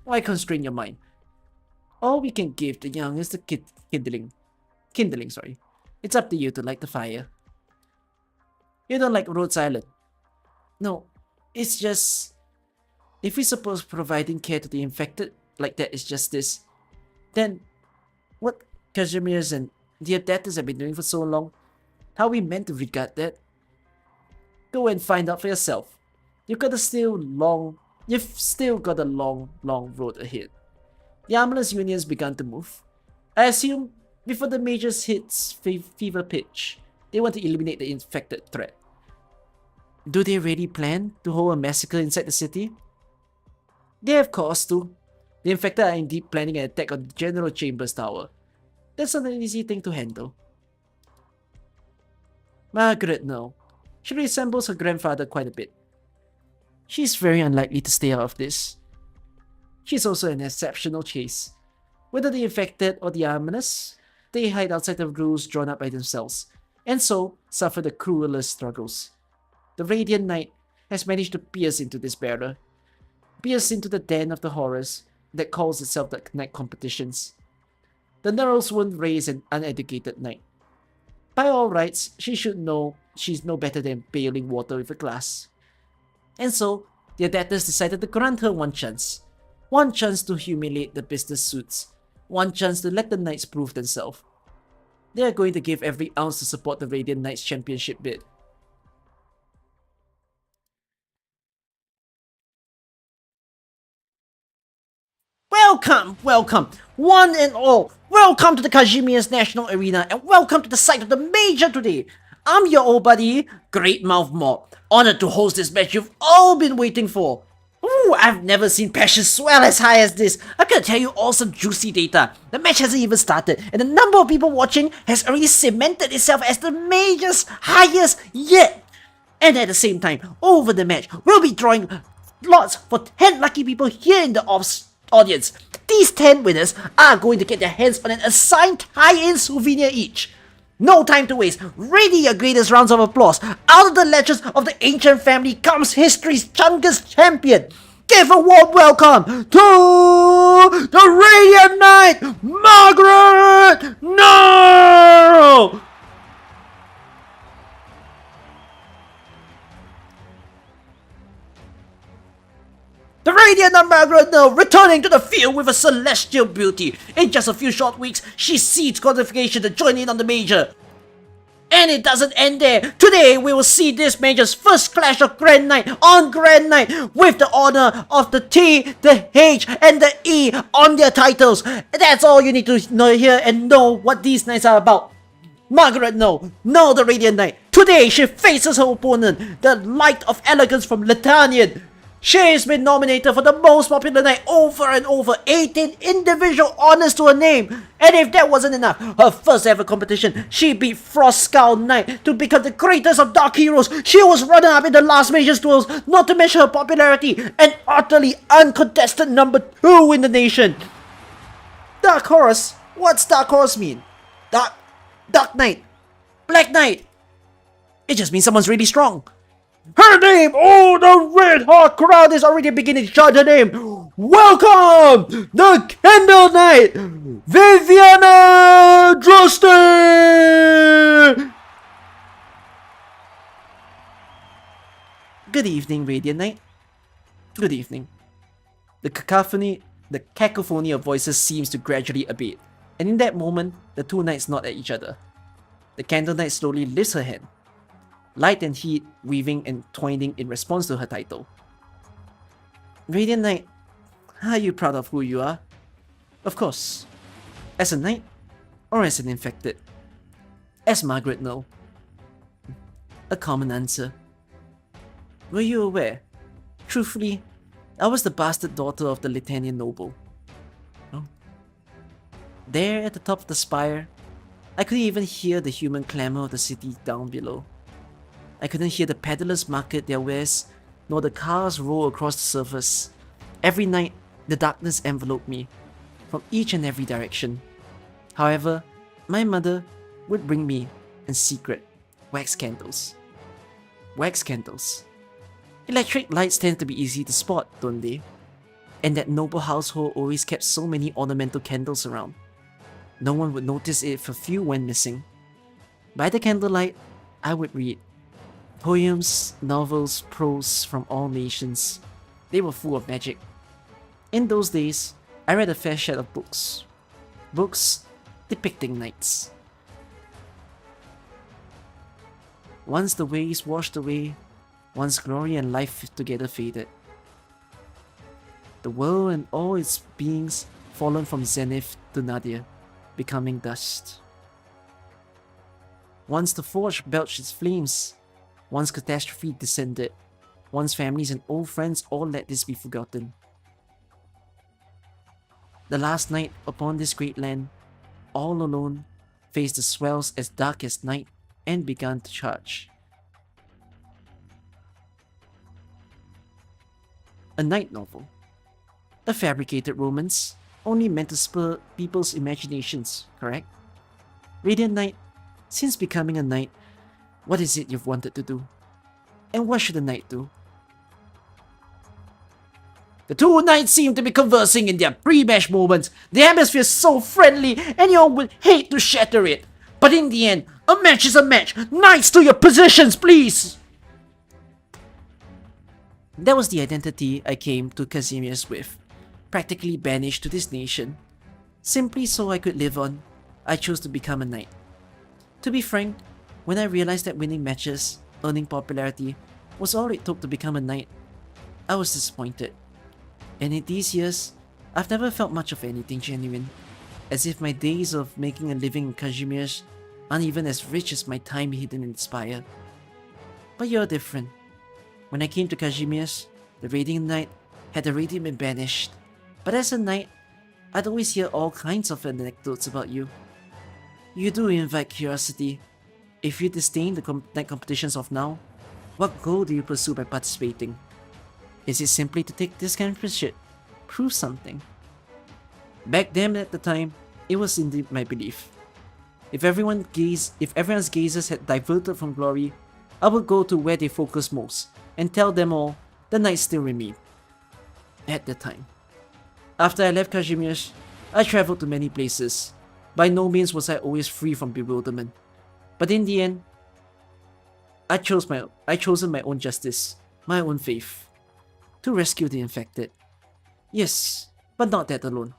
Why constrain your mind? All we can give the young is the kindling. Kindling, sorry. It's up to you to light the fire. You don't like Rhodes Island. No, it's just... If we suppose providing care to the infected like that is justice, then what Kazimierz and the adapters have been doing for so long, how are we meant to regard that? Go and find out for yourself. You've still got a long road ahead. The Armless Union's begun to move. I assume before the majors hits fever pitch, they want to eliminate the infected threat. Do they really plan to hold a massacre inside the city? They have cause to. The infected are indeed planning an attack on the General Chambers Tower. That's not an easy thing to handle. Margaret, no. She resembles her grandfather quite a bit. She's very unlikely to stay out of this. She's also an exceptional chase. Whether the infected or the ominous, they hide outside the rules drawn up by themselves, and so suffer the cruelest struggles. The Radiant Knight has managed to pierce into this barrier, pierce into the den of the horrors that calls itself the Knight competitions. The Neurals won't raise an uneducated knight. By all rights, she should know she's no better than bailing water with a glass. And so, the adapters decided to grant her one chance. One chance to humiliate the business suits. One chance to let the Knights prove themselves. They are going to give every ounce to support the Radiant Knights championship bid. Welcome, one and all. Welcome to the Kazimierz National Arena and welcome to the site of the Major today. I'm your old buddy, Great Mouth Mob. Honored to host this match you've all been waiting for. Ooh, I've never seen passion swell as high as this. I'm gonna tell you all some juicy data. The match hasn't even started and the number of people watching has already cemented itself as the Major's highest yet. And at the same time, over the match, we'll be drawing lots for 10 lucky people here in the audience. These 10 winners are going to get their hands on an assigned tie-in souvenir each. No time to waste. Ready your greatest rounds of applause. Out of the legends of the ancient family comes history's youngest champion. Give a warm welcome to the Radiant Knight, Margaret No! The Radiant Margaret No, returning to the field with a celestial beauty. In just a few short weeks, she seeks qualification to join in on the Major. And it doesn't end there. Today, we will see this Major's first clash of Grand Knight on Grand Knight with the honor of the T, the H, and the E on their titles. That's all you need to know here and know what these Knights are about. Margaret No, the Radiant Knight. Today, she faces her opponent, the Light of Elegance from Letanian. She has been nominated for the most popular knight over and over, 18 individual honors to her name. And if that wasn't enough, her first ever competition, she beat Frostskull Knight to become the greatest of dark heroes. She was runner-up in the last Major's duels, not to mention her popularity, and utterly uncontested number 2 in the nation. Dark Horse? What's Dark Horse mean? Dark Knight? Black Knight? It just means someone's really strong. Her name! Oh, the red hot crowd is already beginning to shout her name! Welcome! The Candle Knight! Viviana Droste! Good evening, Radiant Knight. Good evening. The cacophony of voices seems to gradually abate, and in that moment, the two knights nod at each other. The Candle Knight slowly lifts her hand. Light and heat weaving and twining in response to her title. Radiant Knight, are you proud of who you are? Of course. As a knight, or as an infected? As Margaret No. A common answer. Were you aware? Truthfully, I was the bastard daughter of the Litanian noble. Oh. There at the top of the spire, I couldn't even hear the human clamor of the city down below. I couldn't hear the peddlers market their wares nor the cars roll across the surface. Every night, the darkness enveloped me, from each and every direction. However, my mother would bring me, in secret, wax candles. Wax candles. Electric lights tend to be easy to spot, don't they? And that noble household always kept so many ornamental candles around. No one would notice if a few went missing. By the candlelight, I would read poems, novels, prose from all nations. They were full of magic. In those days, I read a fair share of books. Books depicting knights. Once the waves washed away, once glory and life together faded. The world and all its beings fallen from zenith to nadir, becoming dust. Once the forge belched its flames, once catastrophe descended, once families and old friends all let this be forgotten. The last night upon this great land, all alone, faced the swells as dark as night and began to charge. A night novel. A fabricated romance, only meant to spur people's imaginations, correct? Radiant Knight, since becoming a knight, what is it you've wanted to do? And what should a knight do? The two knights seem to be conversing in their pre-match moments. The atmosphere is so friendly, and you all would hate to shatter it. But in the end, a match is a match. Knights to your positions, please! That was the identity I came to Casimir's with, practically banished to this nation. Simply so I could live on, I chose to become a knight. To be frank, when I realized that winning matches, earning popularity, was all it took to become a knight, I was disappointed. And in these years, I've never felt much of anything genuine, as if my days of making a living in Casimir's aren't even as rich as my time hidden in Spire. But you're different. When I came to Casimir's, the Radiant Knight had already been banished. But as a knight, I'd always hear all kinds of anecdotes about you. You do invite curiosity. If you disdain the knight competitions of now, what goal do you pursue by participating? Is it simply to take this kind of shit? Prove something. Back then at the time, it was indeed my belief. If everyone's gazes had diverted from glory, I would go to where they focus most and tell them all the knights still remain. At the time. After I left Casimir's, I traveled to many places. By no means was I always free from bewilderment. But in the end, I chosen my own justice, my own faith, to rescue the infected. Yes, but not that alone.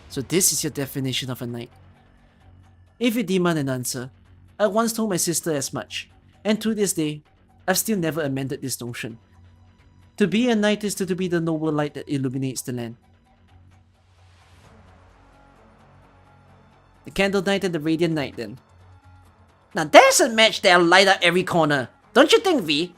So this is your definition of a knight. If you demand an answer, I once told my sister as much, and to this day, I've still never amended this notion. To be a knight is to be the noble light that illuminates the land. The Candle Knight and the Radiant Knight then. Now there's a match that'll light up every corner, don't you think, V?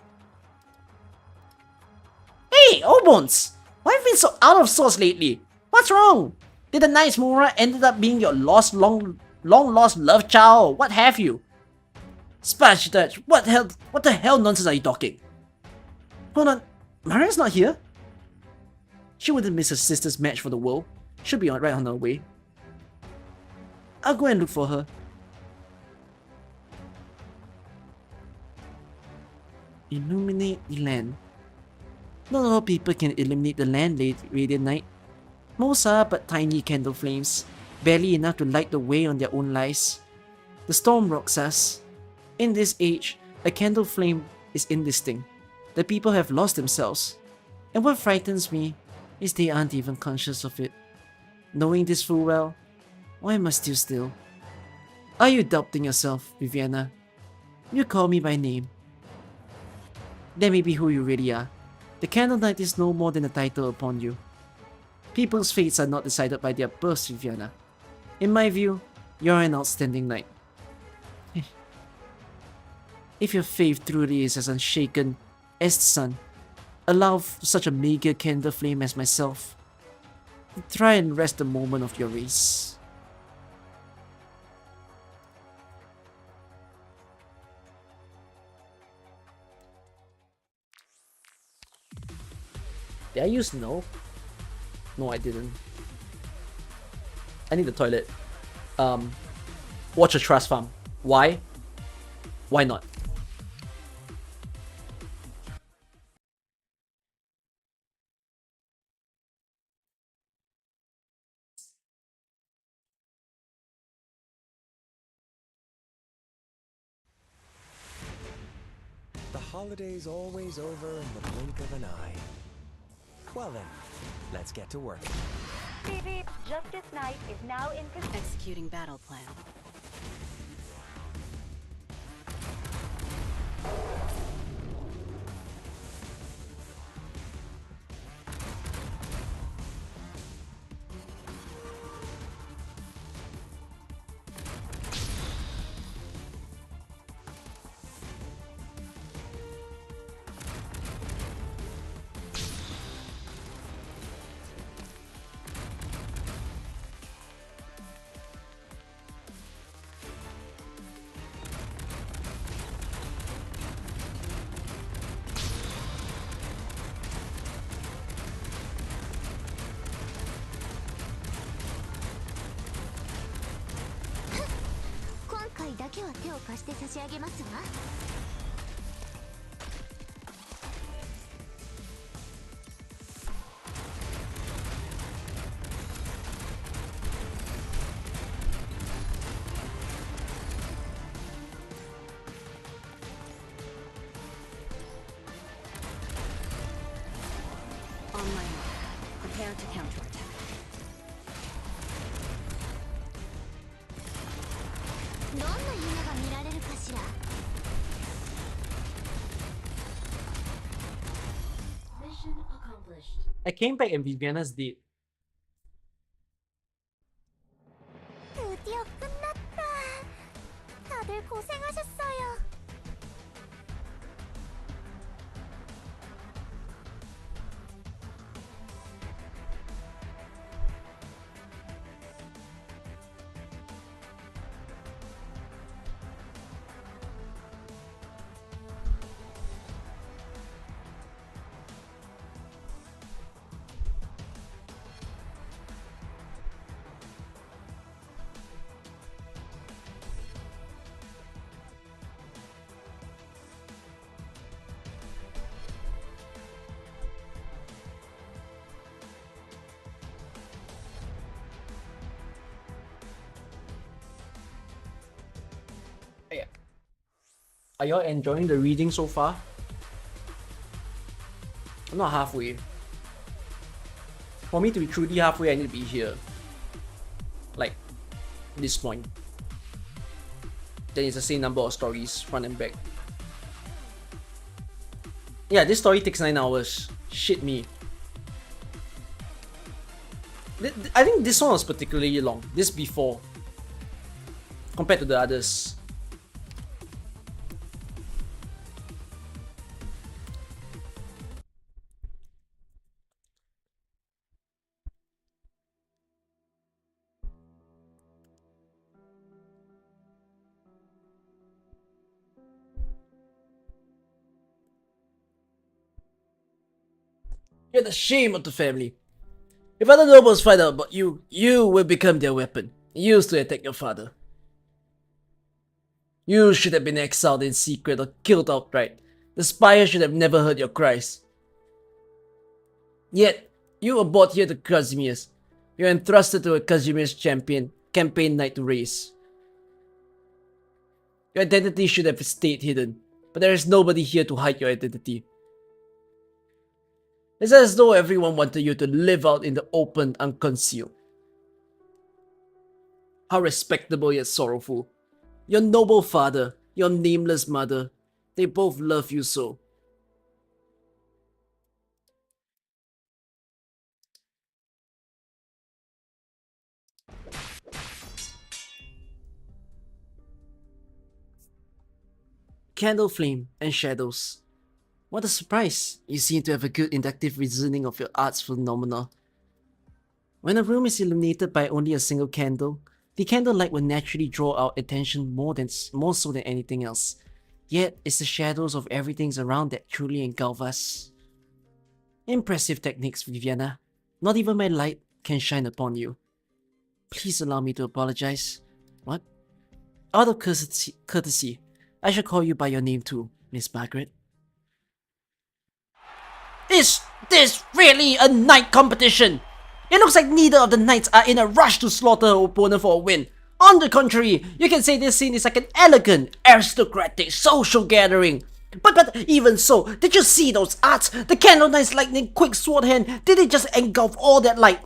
Hey, Obones! Why have you been so out of sorts lately? What's wrong? Did the Knight's Mura ended up being your long lost love child? What have you? Splash Dutch, what the hell nonsense are you talking? Hold on, Maria's not here? She wouldn't miss her sister's match for the world. She'll be right on her way. I'll go and look for her. Illuminate the land. Not all people can illuminate the land, Radiant Knight. Most are but tiny candle flames, barely enough to light the way on their own lives. The storm rocks us. In this age, a candle flame is indistinct. The people have lost themselves. And what frightens me is they aren't even conscious of it. Knowing this full well, why must you still? Are you doubting yourself, Viviana? You call me by name. That may be who you really are. The Candle Knight is no more than a title upon you. People's fates are not decided by their births, Viviana. In my view, you're an outstanding knight. If your faith truly is as unshaken as the sun, allow such a meager candle flame as myself to try and rest the moment of your race. Did I use no? No, I didn't. I need the toilet. Watch a trust farm. Why? Why not? The holiday's always over in the blink of an eye. Well then, let's get to work. Beep beep, Justice Knight is now in position. Executing battle plan. On my mark. Prepare to counterattack. Mission accomplished. I came back and Viviana's dead. 드디어 끝났다. 다들 고생하셨어요. Are y'all enjoying the reading so far? I'm not halfway. For me to be truly halfway, I need to be here. Like, this point. Then it's the same number of stories, front and back. Yeah, this story takes 9 hours. Shit me. I think this one was particularly long. This before. Compared to the others. You're the shame of the family. If other nobles find out about you, you will become their weapon, used to attack your father. You should have been exiled in secret or killed outright. The spire should have never heard your cries. Yet, you were brought here to Casimir's. You are entrusted to a Casimir's campaign night to race. Your identity should have stayed hidden, but there is nobody here to hide your identity. It's as though everyone wanted you to live out in the open, unconcealed. How respectable yet sorrowful. Your noble father, your nameless mother, they both love you so. Candle flame and shadows. What a surprise! You seem to have a good inductive reasoning of your art's phenomena. When a room is illuminated by only a single candle, the candlelight will naturally draw our attention more so than anything else. Yet, it's the shadows of everything around that truly engulf us. Impressive techniques, Viviana. Not even my light can shine upon you. Please allow me to apologize. What? Out of courtesy, I shall call you by your name too, Miss Margaret. Is this really a knight competition? It looks like neither of the knights are in a rush to slaughter her opponent for a win. On the contrary, you can say this scene is like an elegant, aristocratic social gathering. But even so, did you see those arts? The Candle Knight's lightning quick sword hand, did it just engulf all that light?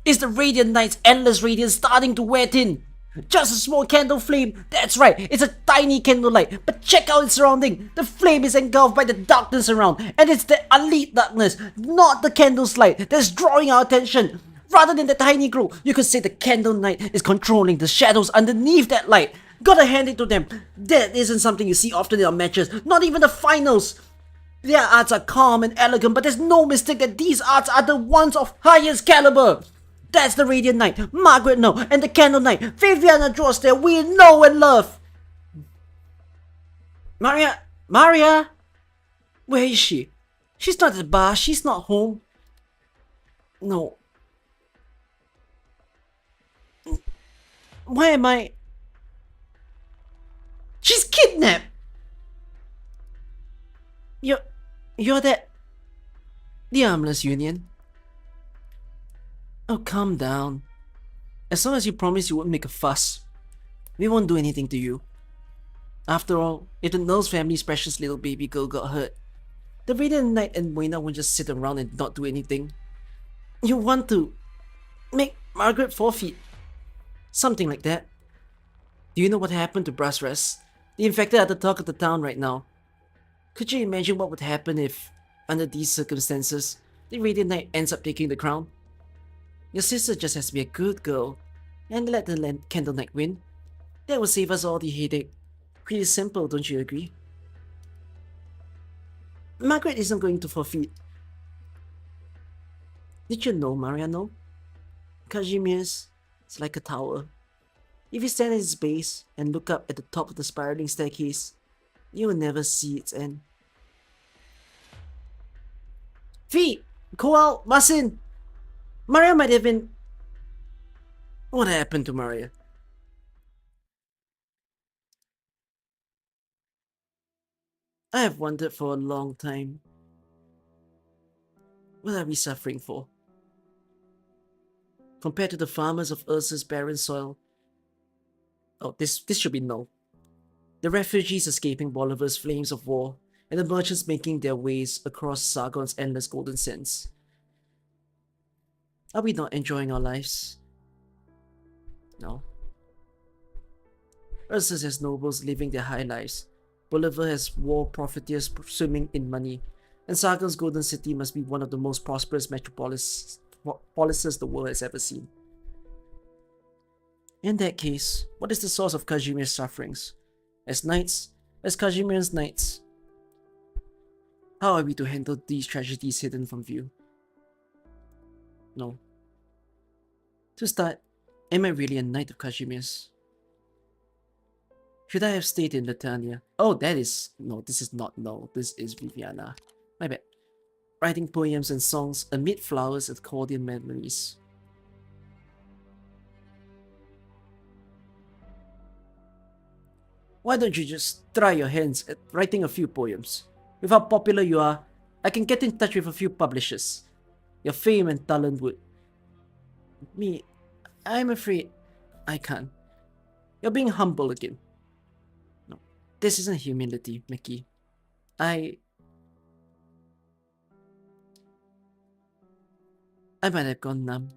Is the Radiant Knight's endless radiance starting to wear thin? Just a small candle flame, that's right, it's a tiny candlelight, but check out its surrounding. The flame is engulfed by the darkness around, and it's the elite darkness, not the candle's light, that's drawing our attention. Rather than the tiny glow, you could say the Candle Knight is controlling the shadows underneath that light. Gotta hand it to them, that isn't something you see often in our matches, not even the finals. Their arts are calm and elegant, but there's no mistake that these arts are the ones of highest caliber. That's the Radiant Knight, Margaret No, and the Candle Knight, Viviana Droste, we know and love. Maria? Where is she? She's not at the bar, she's not home. No. Why am I... She's kidnapped! You're that... The Armless Union. Oh, calm down. As long as you promise you won't make a fuss, we won't do anything to you. After all, if the Knowles family's precious little baby girl got hurt, the Radiant Knight and Moina won't just sit around and not do anything. You want to make Margaret forfeit. Something like that. Do you know what happened to Brasras? The infected are the talk of the town right now. Could you imagine what would happen if, under these circumstances, the Radiant Knight ends up taking the crown? Your sister just has to be a good girl and let the Candle Knight win. That will save us all the headache. Pretty simple, don't you agree? Margaret isn't going to forfeit. Did you know, Mariano? Casimir's is like a tower. If you stand at its base and look up at the top of the spiraling staircase, you will never see its end. Fee! Kowal! Masin! Maria might have been... What happened to Maria? I have wondered for a long time. What are we suffering for? Compared to the farmers of Ursa's barren soil. Oh, this should be no. The refugees escaping Bolivar's flames of war, and the merchants making their ways across Sargon's endless golden sands. Are we not enjoying our lives? No. Ursa has nobles living their high lives. Bolivar has war profiteers swimming in money, and Sargon's golden city must be one of the most prosperous metropolises the world has ever seen. In that case, what is the source of Casimir's sufferings? As knights, as Casimir's knights, how are we to handle these tragedies hidden from view? No. To start, am I really a knight of Casimir's? Should I have stayed in Latania? Oh, that is... No, this is not no. This is Viviana. My bad. Writing poems and songs amid flowers and cordial memories. Why don't you just try your hands at writing a few poems? With how popular you are, I can get in touch with a few publishers. Your fame and talent would... Me, I'm afraid I can't. You're being humble again. No, this isn't humility, Mickey. I might have gone numb.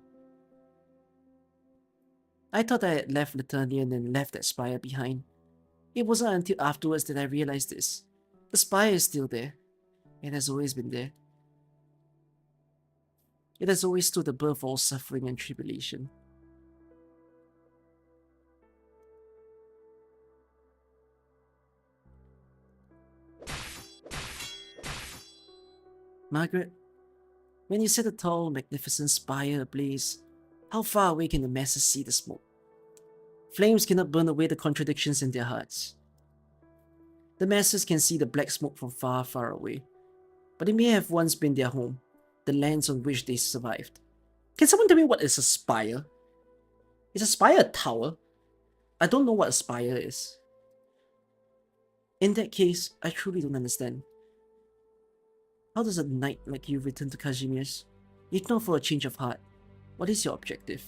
I thought I had left Latanian and left that spire behind. It wasn't until afterwards that I realized this. The spire is still there. It has always been there. It has always stood above all suffering and tribulation. Margaret, when you set a tall, magnificent spire ablaze, how far away can the masses see the smoke? Flames cannot burn away the contradictions in their hearts. The masses can see the black smoke from far, far away, but it may have once been their home, the lands on which they survived. Can someone tell me what is a spire? Is a spire a tower? I don't know what a spire is. In that case, I truly don't understand. How does a knight like you return to Kazimierz? If not for a change of heart, what is your objective?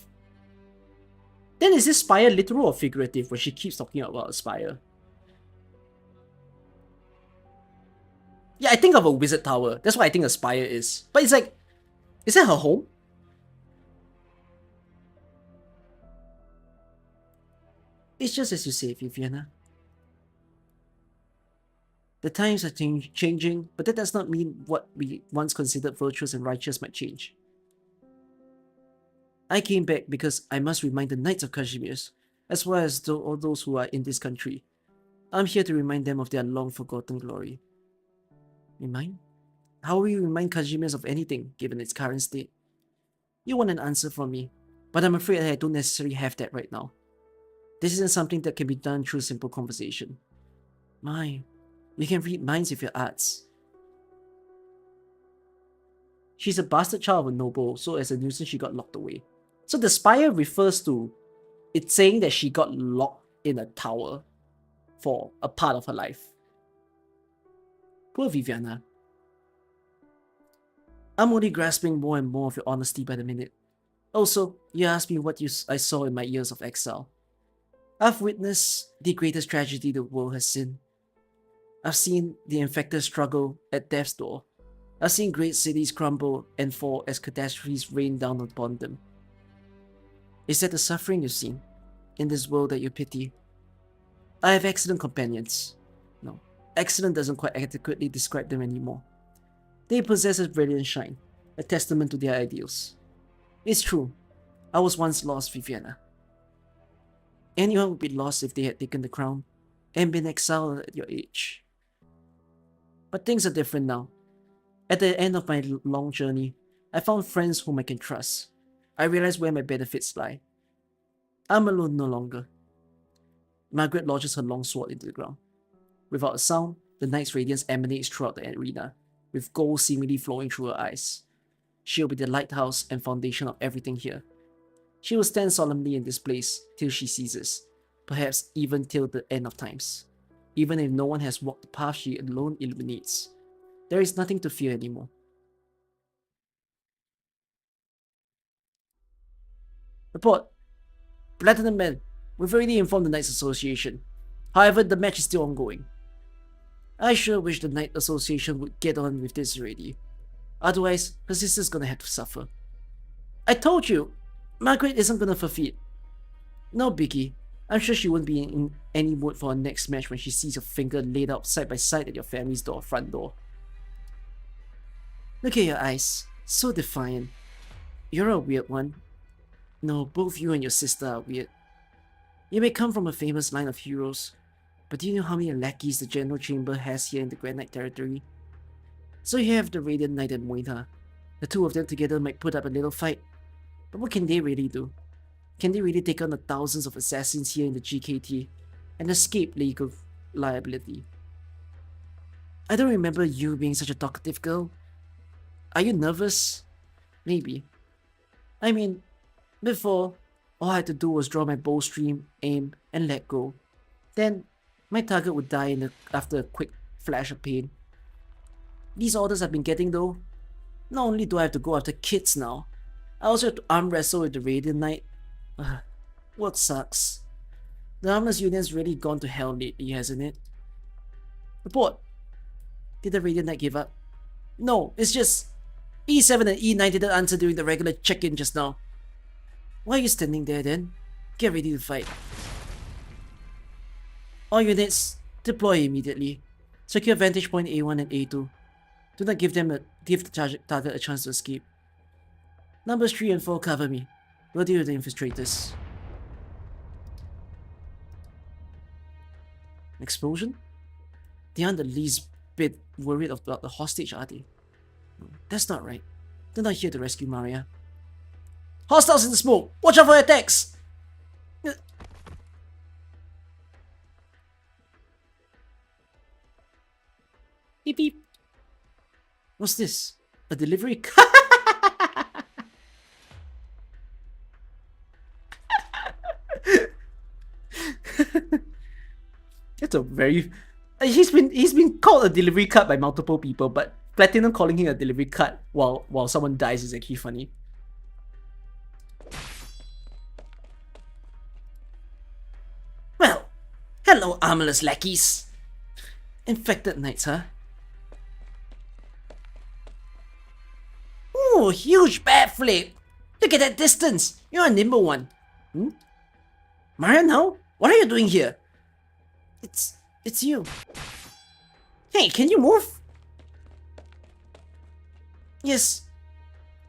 Then is this spire literal or figurative when she keeps talking about a spire? Yeah, I think of a wizard tower. That's what I think a spire is. But it's like, is that her home? It's just as you say, Viviana. The times are changing, but that does not mean what we once considered virtuous and righteous might change. I came back because I must remind the Knights of Kazimierz, as well as all those who are in this country. I'm here to remind them of their long-forgotten glory. Remind? How will you remind Kazimierz of anything, given its current state? You want an answer from me, but I'm afraid I don't necessarily have that right now. This isn't something that can be done through simple conversation. My, you can read minds with your arts. She's a bastard child of a noble, so as a nuisance she got locked away. So the spire refers to it's saying that she got locked in a tower for a part of her life. Poor Viviana. I'm only grasping more and more of your honesty by the minute. Also, you asked me what I saw in my years of exile. I've witnessed the greatest tragedy the world has seen. I've seen the infected struggle at death's door. I've seen great cities crumble and fall as catastrophes rain down upon them. Is that the suffering you've seen in this world that you pity? I have excellent companions. No, excellent doesn't quite adequately describe them anymore. They possess a brilliant shine, a testament to their ideals. It's true, I was once lost, Viviana. Anyone would be lost if they had taken the crown and been exiled at your age. But things are different now. At the end of my long journey, I found friends whom I can trust. I realized where my benefits lie. I'm alone no longer. Margaret lodges her long sword into the ground. Without a sound, the knight's radiance emanates throughout the arena, with gold seemingly flowing through her eyes. She'll be the lighthouse and foundation of everything here. She will stand solemnly in this place till she ceases, perhaps even till the end of times. Even if no one has walked the path she alone illuminates, there is nothing to fear anymore. Report. Platinum Men, we've already informed the Knights Association. However, the match is still ongoing. I sure wish the Knight Association would get on with this already. Otherwise, her sister's gonna have to suffer. I told you, Margaret isn't gonna forfeit. No biggie. I'm sure she won't be in any mood for her next match when she sees your finger laid out side by side at your family's front door. Look at your eyes. So defiant. You're a weird one. No, both you and your sister are weird. You may come from a famous line of heroes, but do you know how many lackeys the General Chamber has here in the Grand Knight territory? So you have the Radiant Knight and Moita. The two of them together might put up a little fight, but what can they really do? Can they really take on the thousands of assassins here in the GKT and escape legal liability? I don't remember you being such a talkative girl. Are you nervous? Maybe. I mean, before, all I had to do was draw my bowstring, aim, and let go. Then, my target would die after a quick flash of pain. These orders I've been getting though, not only do I have to go after kids now, I also have to arm wrestle with the Radiant Knight. Work sucks. The Armless Union's really gone to hell lately, hasn't it? Report. Did the Radiant Knight give up? No, it's just E7 and E9 didn't answer during the regular check-in just now. Why are you standing there then? Get ready to fight. All units, deploy immediately. Secure vantage point A1 and A2. Do not give the target a chance to escape. Numbers 3 and 4 cover me. We'll deal with the infiltrators. Explosion? They aren't the least bit worried about the hostage, are they? That's not right. They're not here to rescue Maria. Hostiles in the smoke! Watch out for attacks! Beep beep. What's this? A delivery? That's a very... he's been called a delivery cut by multiple people, but Platinum calling him a delivery cut while someone dies is actually funny. Well, hello armorless lackeys. Infected knights, huh? Ooh, huge backflip! Look at that distance! You're a nimble one. Hmm? Mario, now? What are you doing here? It's you. Hey, can you move? Yes.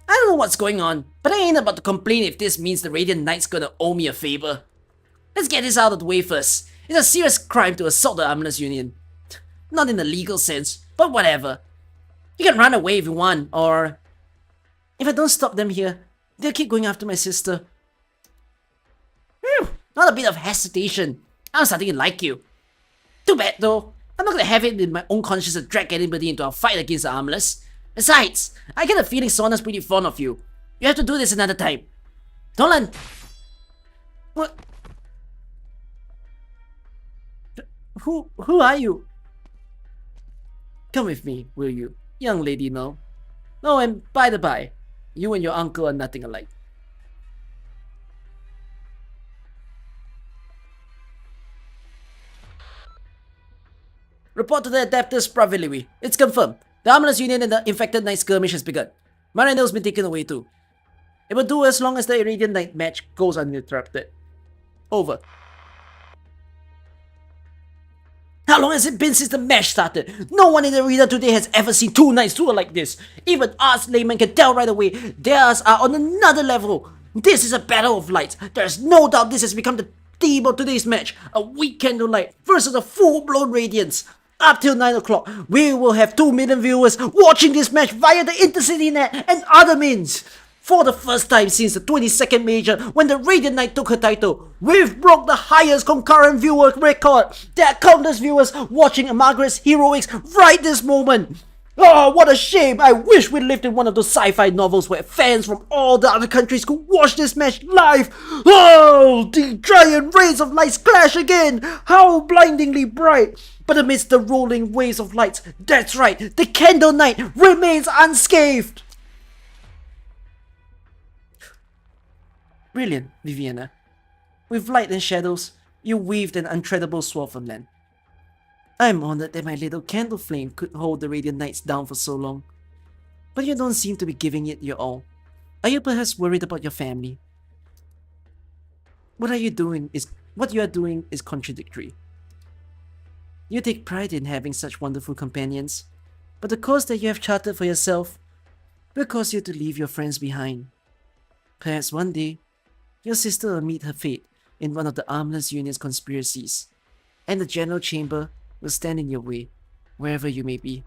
I don't know what's going on, but I ain't about to complain if this means the Radiant Knight's gonna owe me a favor. Let's get this out of the way first. It's a serious crime to assault the Armless Union. Not in a legal sense, but whatever. You can run away if you want, or... if I don't stop them here, they'll keep going after my sister. Not a bit of hesitation. I'm starting to like you. Too bad though. I'm not gonna have it in my own conscience to drag anybody into a fight against the Armless. Besides, I get a feeling Sona's pretty fond of you. You have to do this another time. Tolen! What? Who are you? Come with me, will you? Young lady, no? No, and by the by, you and your uncle are nothing alike. Report to the Adeptus Pravilui. It's confirmed. The Armless Union and the Infected Knight skirmish has begun. Marinel's been taken away too. It will do as long as the Radiant Knight match goes uninterrupted. Over. How long has it been since the match started? No one in the arena today has ever seen two knights duel like this. Even us laymen can tell right away, theirs are on another level. This is a battle of lights. There's no doubt this has become the theme of today's match. A weak candlelight versus a full-blown radiance. Up till 9 o'clock, we will have 2 million viewers watching this match via the Intercity Net and other means. For the first time since the 22nd Major, when the Radiant Knight took her title, we've broke the highest concurrent viewer record. There are countless viewers watching Margaret's heroics right this moment. Oh, what a shame! I wish we lived in one of those sci-fi novels where fans from all the other countries could watch this match live. Oh, the giant rays of lights clash again! How blindingly bright! But amidst the rolling waves of lights, that's right, the Candle Knight remains unscathed! Brilliant, Viviana. With light and shadows, you weaved an untreadable sword from land. I am honored that my little candle flame could hold the Radiant Knights down for so long. But you don't seem to be giving it your all. Are you perhaps worried about your family? What you are doing is contradictory. You take pride in having such wonderful companions, but the course that you have charted for yourself will cause you to leave your friends behind. Perhaps one day, your sister will meet her fate in one of the Armless Union's conspiracies, and the General Chamber will stand in your way, wherever you may be.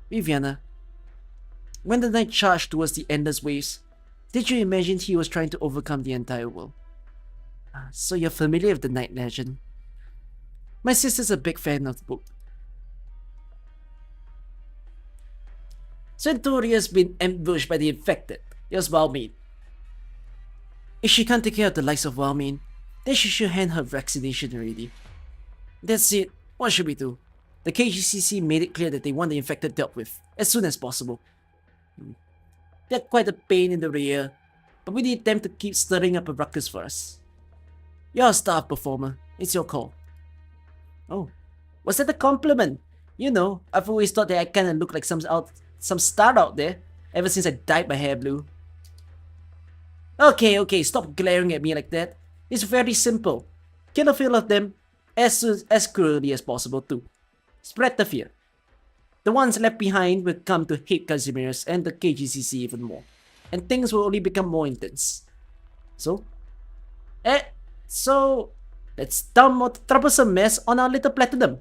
Viviana, when the knight charged towards the endless waves, did you imagine he was trying to overcome the entire world? So you're familiar with the knight legend. My sister's a big fan of the book. Centuria's been ambushed by the infected. Here's Wildmane. If she can't take care of the likes of Wildmane, then she should hand her vaccination already. That's it. What should we do? The KGCC made it clear that they want the infected dealt with as soon as possible. They're quite a pain in the rear, but we need them to keep stirring up a ruckus for us. You're a star performer. It's your call. Oh, was that a compliment? You know, I've always thought that I kinda look like some star out there, ever since I dyed my hair blue. Okay, stop glaring at me like that. It's very simple. Kill a few of them as cruelly as possible too. Spread the fear. The ones left behind will come to hate Casimirs and the KGCC even more, and things will only become more intense. So let's dump more troublesome mess on our little Platinum.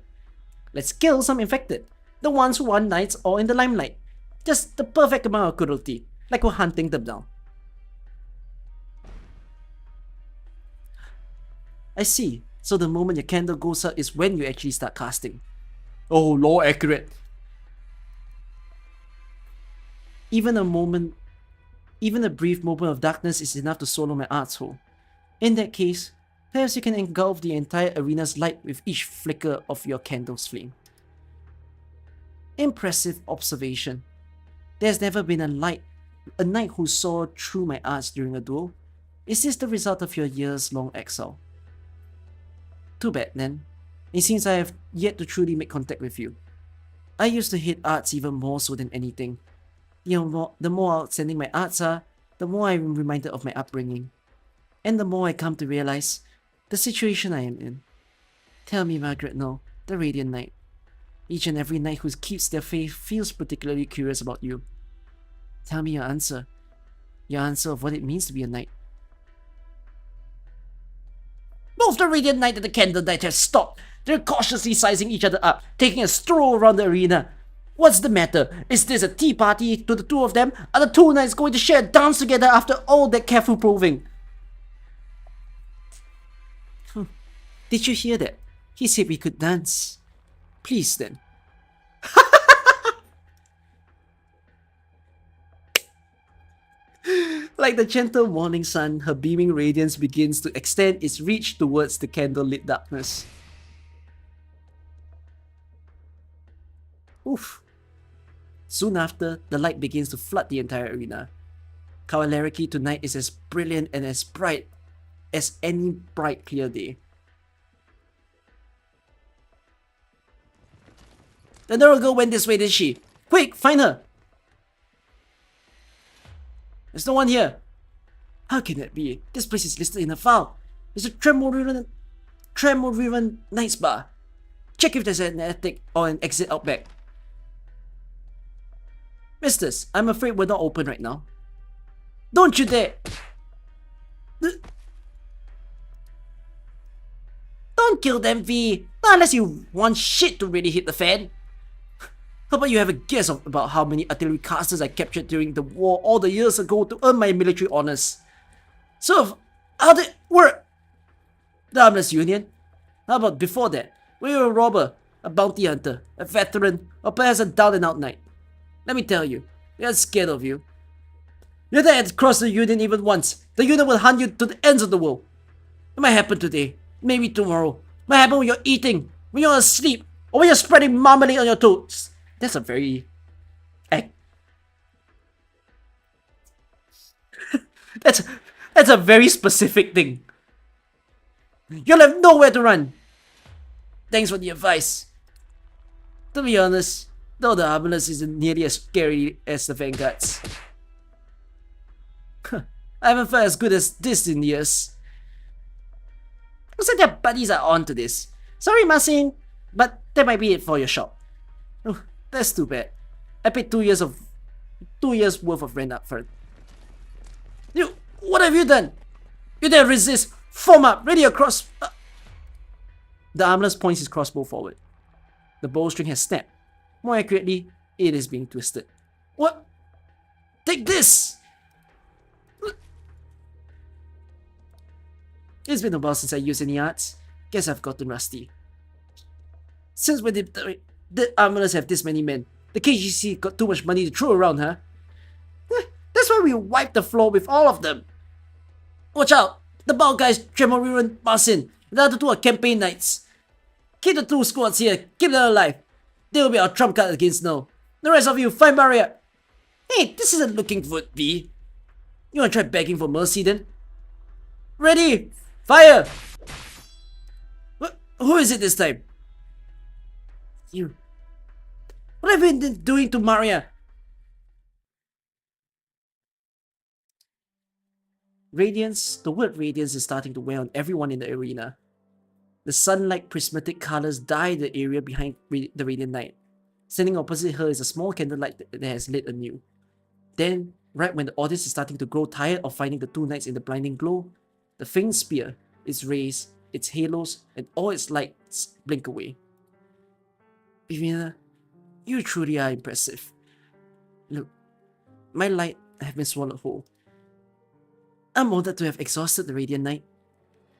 Let's kill some infected, the ones who want knights all in the limelight. Just the perfect amount of cruelty, like we're hunting them down. I see. So the moment your candle goes out is when you actually start casting. Oh, law accurate. Even a brief moment of darkness is enough to swallow my art's whole. In that case, Perhaps you can engulf the entire arena's light with each flicker of your candle's flame. Impressive observation. There's never been a knight who saw through my arts during a duel. Is this the result of your years-long exile? Too bad then. It seems I have yet to truly make contact with you. I used to hate arts even more so than anything. The more outstanding my arts are, the more I am reminded of my upbringing. And the more I come to realize the situation I am in. Tell me, Margaret No, the Radiant Knight. Each and every knight who keeps their faith feels particularly curious about you. Tell me your answer. Your answer of what it means to be a knight. Both the Radiant Knight and the Candle Knight have stopped. They're cautiously sizing each other up, taking a stroll around the arena. What's the matter? Is this a tea party to the two of them? Are the two knights going to share a dance together after all that careful probing? Did you hear that? He said we could dance. Please then. Like the gentle morning sun, her beaming radiance begins to extend its reach towards the candlelit darkness. Oof. Soon after, the light begins to flood the entire arena. Kawalerielki tonight is as brilliant and as bright as any bright clear day. The little girl went this way, did she? Quick, find her! There's no one here. How can that be? This place is listed in a file. There's a Tremoriran Knight's Bar. Check if there's an attic or an exit out back. Misters, I'm afraid we're not open right now. Don't you dare! Don't kill them, V. Not unless you want shit to really hit the fan. How about you have a guess about how many artillery casters I captured during the war all the years ago to earn my military honors? So, how did work? The Armless Union? How about before that? Were you a robber, a bounty hunter, a veteran, or perhaps a down-and-out knight? Let me tell you, we are scared of you. You dare to cross the Union even once, the Union will hunt you to the ends of the world. It might happen today, maybe tomorrow. It might happen when you're eating, when you're asleep, or when you're spreading marmalade on your toast. That's a very... that's a very specific thing. You'll have nowhere to run. Thanks for the advice. To be honest, though the Arbalest isn't nearly as scary as the Vanguards. I haven't felt as good as this in years. Looks like their buddies are on to this. Sorry, Marcin, but that might be it for your shop. Oh, that's too bad. I paid 2 years worth of rent up front. You, what have you done? You dare resist? Form up, ready across. The armless points his crossbow forward. The bowstring has snapped. More accurately, it is being twisted. What? Take this! It's been a while since I used any arts. Guess I've gotten rusty. Since when did the armorers have this many men? The KGC got too much money to throw around, huh? That's why we wiped the floor with all of them. Watch out! The bald guys, Tremoriran, Marcin. The other two are campaign knights. Keep the 2 squads here. Keep them alive. They will be our trump card against Snow. The rest of you, find barrier. Hey, this isn't looking good, V. You wanna try begging for mercy then? Ready! Fire! Who is it this time? You. What have you been doing to Maria? Radiance, the word radiance is starting to wear on everyone in the arena. The sun-like prismatic colors dye the area behind the Radiant Knight. Standing opposite her is a small candlelight that has lit anew. Then, right when the audience is starting to grow tired of finding the 2 knights in the blinding glow, the faint spear, its rays, its halos, and all its lights blink away. Bivina, you truly are impressive. Look, my light have been swallowed whole. I'm honored to have exhausted the Radiant Knight,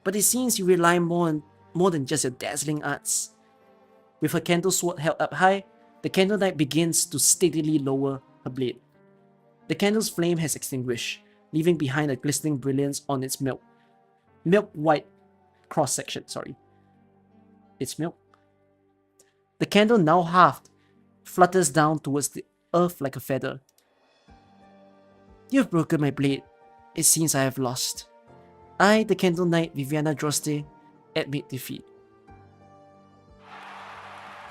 but it seems you rely more than just your dazzling arts. With her candle sword held up high, the Candle Knight begins to steadily lower her blade. The candle's flame has extinguished, leaving behind a glistening brilliance on its milk white cross-section, sorry. It's milk. The candle, now halved, flutters down towards the earth like a feather. You've broken my blade. It seems I have lost. I, the Candle Knight Viviana Droste, admit defeat.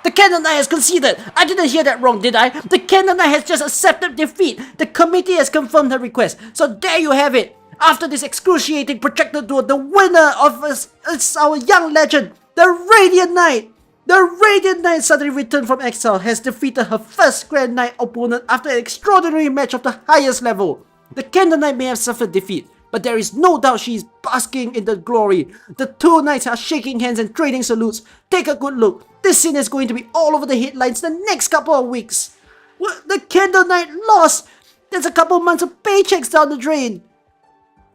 The Candle Knight has conceded! I didn't hear that wrong, did I? The Candle Knight has just accepted defeat! The committee has confirmed her request, so there you have it! After this excruciating protracted duel, the winner of is our young legend, the Radiant Knight! The Radiant Knight suddenly returned from exile, has defeated her first Grand Knight opponent after an extraordinary match of the highest level. The Candle Knight may have suffered defeat, but there is no doubt she is basking in the glory. The two knights are shaking hands and trading salutes. Take a good look. This scene is going to be all over the headlines the next couple of weeks. What? The Candle Knight lost! There's a couple months of paychecks down the drain.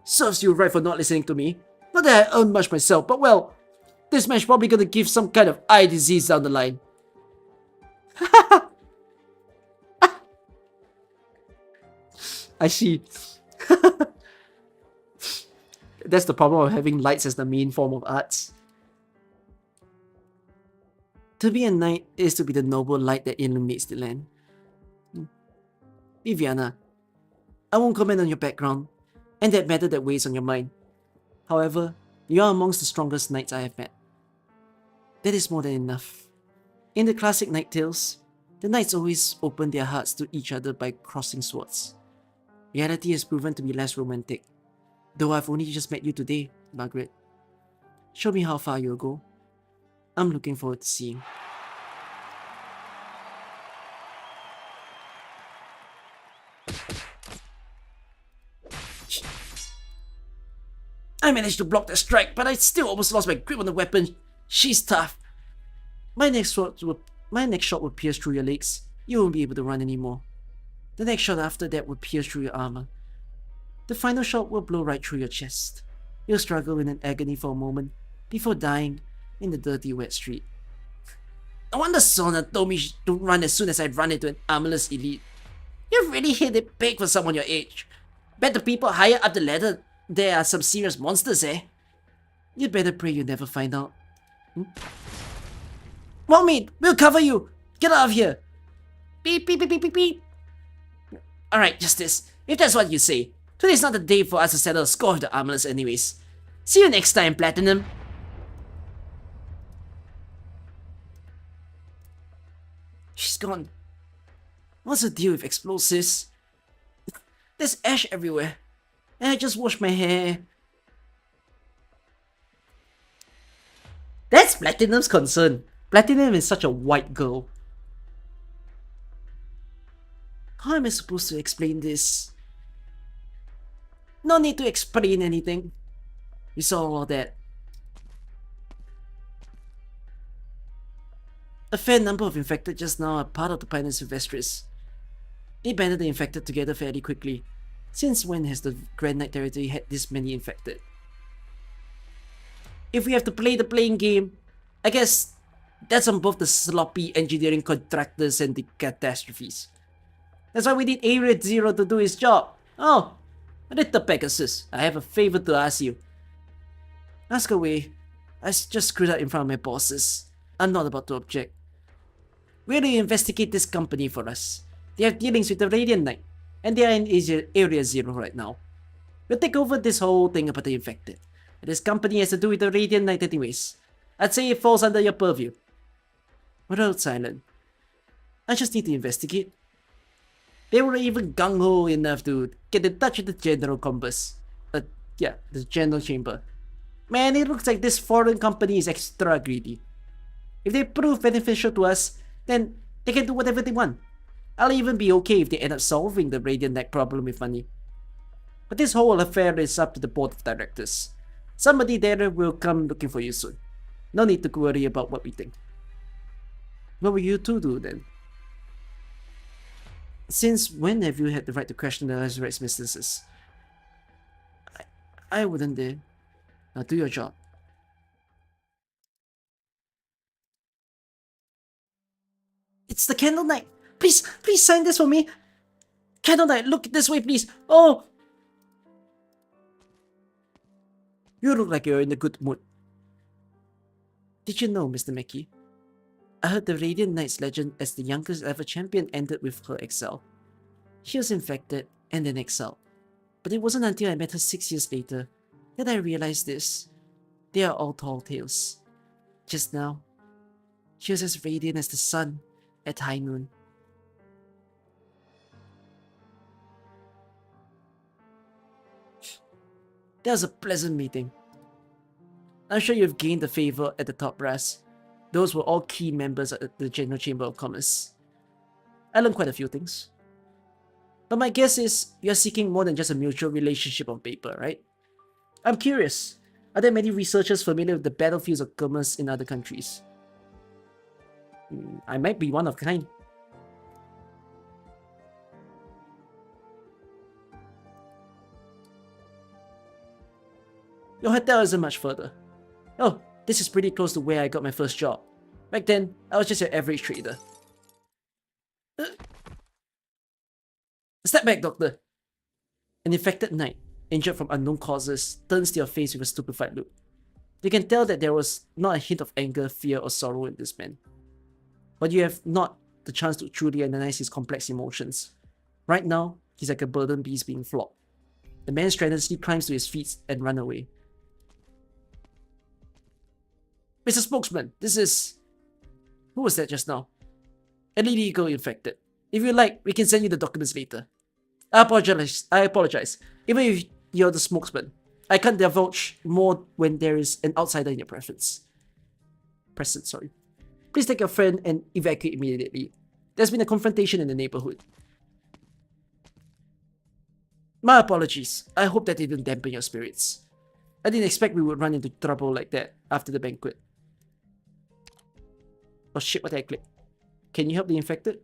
Serves you right for not listening to me. Not that I earn much myself, but well, this match probably gonna give some kind of eye disease down the line. I see. That's the problem of having lights as the main form of arts. To be a knight is to be the noble light that illuminates the land. Viviana, I won't comment on your background and that matter that weighs on your mind. However, you are amongst the strongest knights I have met. That is more than enough. In the classic knight tales, the knights always open their hearts to each other by crossing swords. Reality has proven to be less romantic. Though I've only just met you today, Margaret. Show me how far you'll go. I'm looking forward to seeing. I managed to block that strike, but I still almost lost my grip on the weapon. She's tough. My next shot will pierce through your legs. You won't be able to run anymore. The next shot after that will pierce through your armor. The final shot will blow right through your chest. You'll struggle in an agony for a moment, before dying in the dirty wet street. No wonder Sona told me to run as soon as I'd run into an armorless elite. You've really hit it big for someone your age. Bet the people higher up the ladder there are some serious monsters, eh? You'd better pray you never find out. Well, mate, we'll cover you. Get out of here. Beep, beep, beep, beep, beep, beep. Alright, Justice. If that's what you say, today's not the day for us to settle a score with the armorless anyways. See you next time, Platinum. She's gone. What's the deal with explosives? There's ash everywhere. And I just washed my hair. That's Platinum's concern. Platinum is such a white girl. How am I supposed to explain this? No need to explain anything. We saw all that. A fair number of infected just now are part of the Pioneer Sylvestris. They banded the infected together fairly quickly. Since when has the Grand Knight territory had this many infected? If we have to play the playing game, I guess that's on both the sloppy engineering contractors and the catastrophes. That's why we need Area Zero to do his job. Oh, Little Pegasus, I have a favor to ask you. Ask away. I just screwed up in front of my bosses. I'm not about to object. Will you investigate this company for us? They have dealings with the Radiant Knight, and they are in Area Zero right now. We'll take over this whole thing about the infected. And this company has to do with the Radiant Knight anyways. I'd say it falls under your purview. Rhodes Island. I just need to investigate. They were even gung-ho enough to get in touch with the General Compass. Yeah, the General Chamber. Man, it looks like this foreign company is extra greedy. If they prove beneficial to us, then they can do whatever they want. I'll even be okay if they end up solving the Radiant Knight problem with money. But this whole affair is up to the board of directors. Somebody there will come looking for you soon. No need to worry about what we think. What will you two do then? Since when have you had the right to question the Resurrect's businesses? I wouldn't dare. Now do your job. It's the Candle Knight! Please sign this for me! Candle Knight, look this way please! Oh! You look like you're in a good mood. Did you know, Mr. Mackey? I heard the Radiant Knight's legend as the youngest ever champion ended with her exile. She was infected and then exiled. But it wasn't until I met her 6 years later that I realized this. They are all tall tales. Just now, she was as radiant as the sun at high noon. That was a pleasant meeting. I'm sure you've gained the favor at the top brass. Those were all key members at the General Chamber of Commerce. I learned quite a few things. But my guess is you're seeking more than just a mutual relationship on paper, right? I'm curious, are there many researchers familiar with the battlefields of commerce in other countries? I might be one of kind. Your hotel isn't much further. Oh, this is pretty close to where I got my first job. Back then, I was just your average trader. Step back, Doctor. An infected knight, injured from unknown causes, turns to your face with a stupefied look. You can tell that there was not a hint of anger, fear, or sorrow in this man. But you have not the chance to truly analyze his complex emotions. Right now, he's like a burdened beast being flogged. The man strenuously climbs to his feet and runs away. Mr. Spokesman, this is... Who was that just now? A lady girl infected. If you like, we can send you the documents later. I apologize. Even if you're the spokesman, I can't divulge more when there is an outsider in your presence. Please take your friend and evacuate immediately. There's been a confrontation in the neighborhood. My apologies. I hope that didn't dampen your spirits. I didn't expect we would run into trouble like that after the banquet. Oh shit, what did I click? Can you help the infected?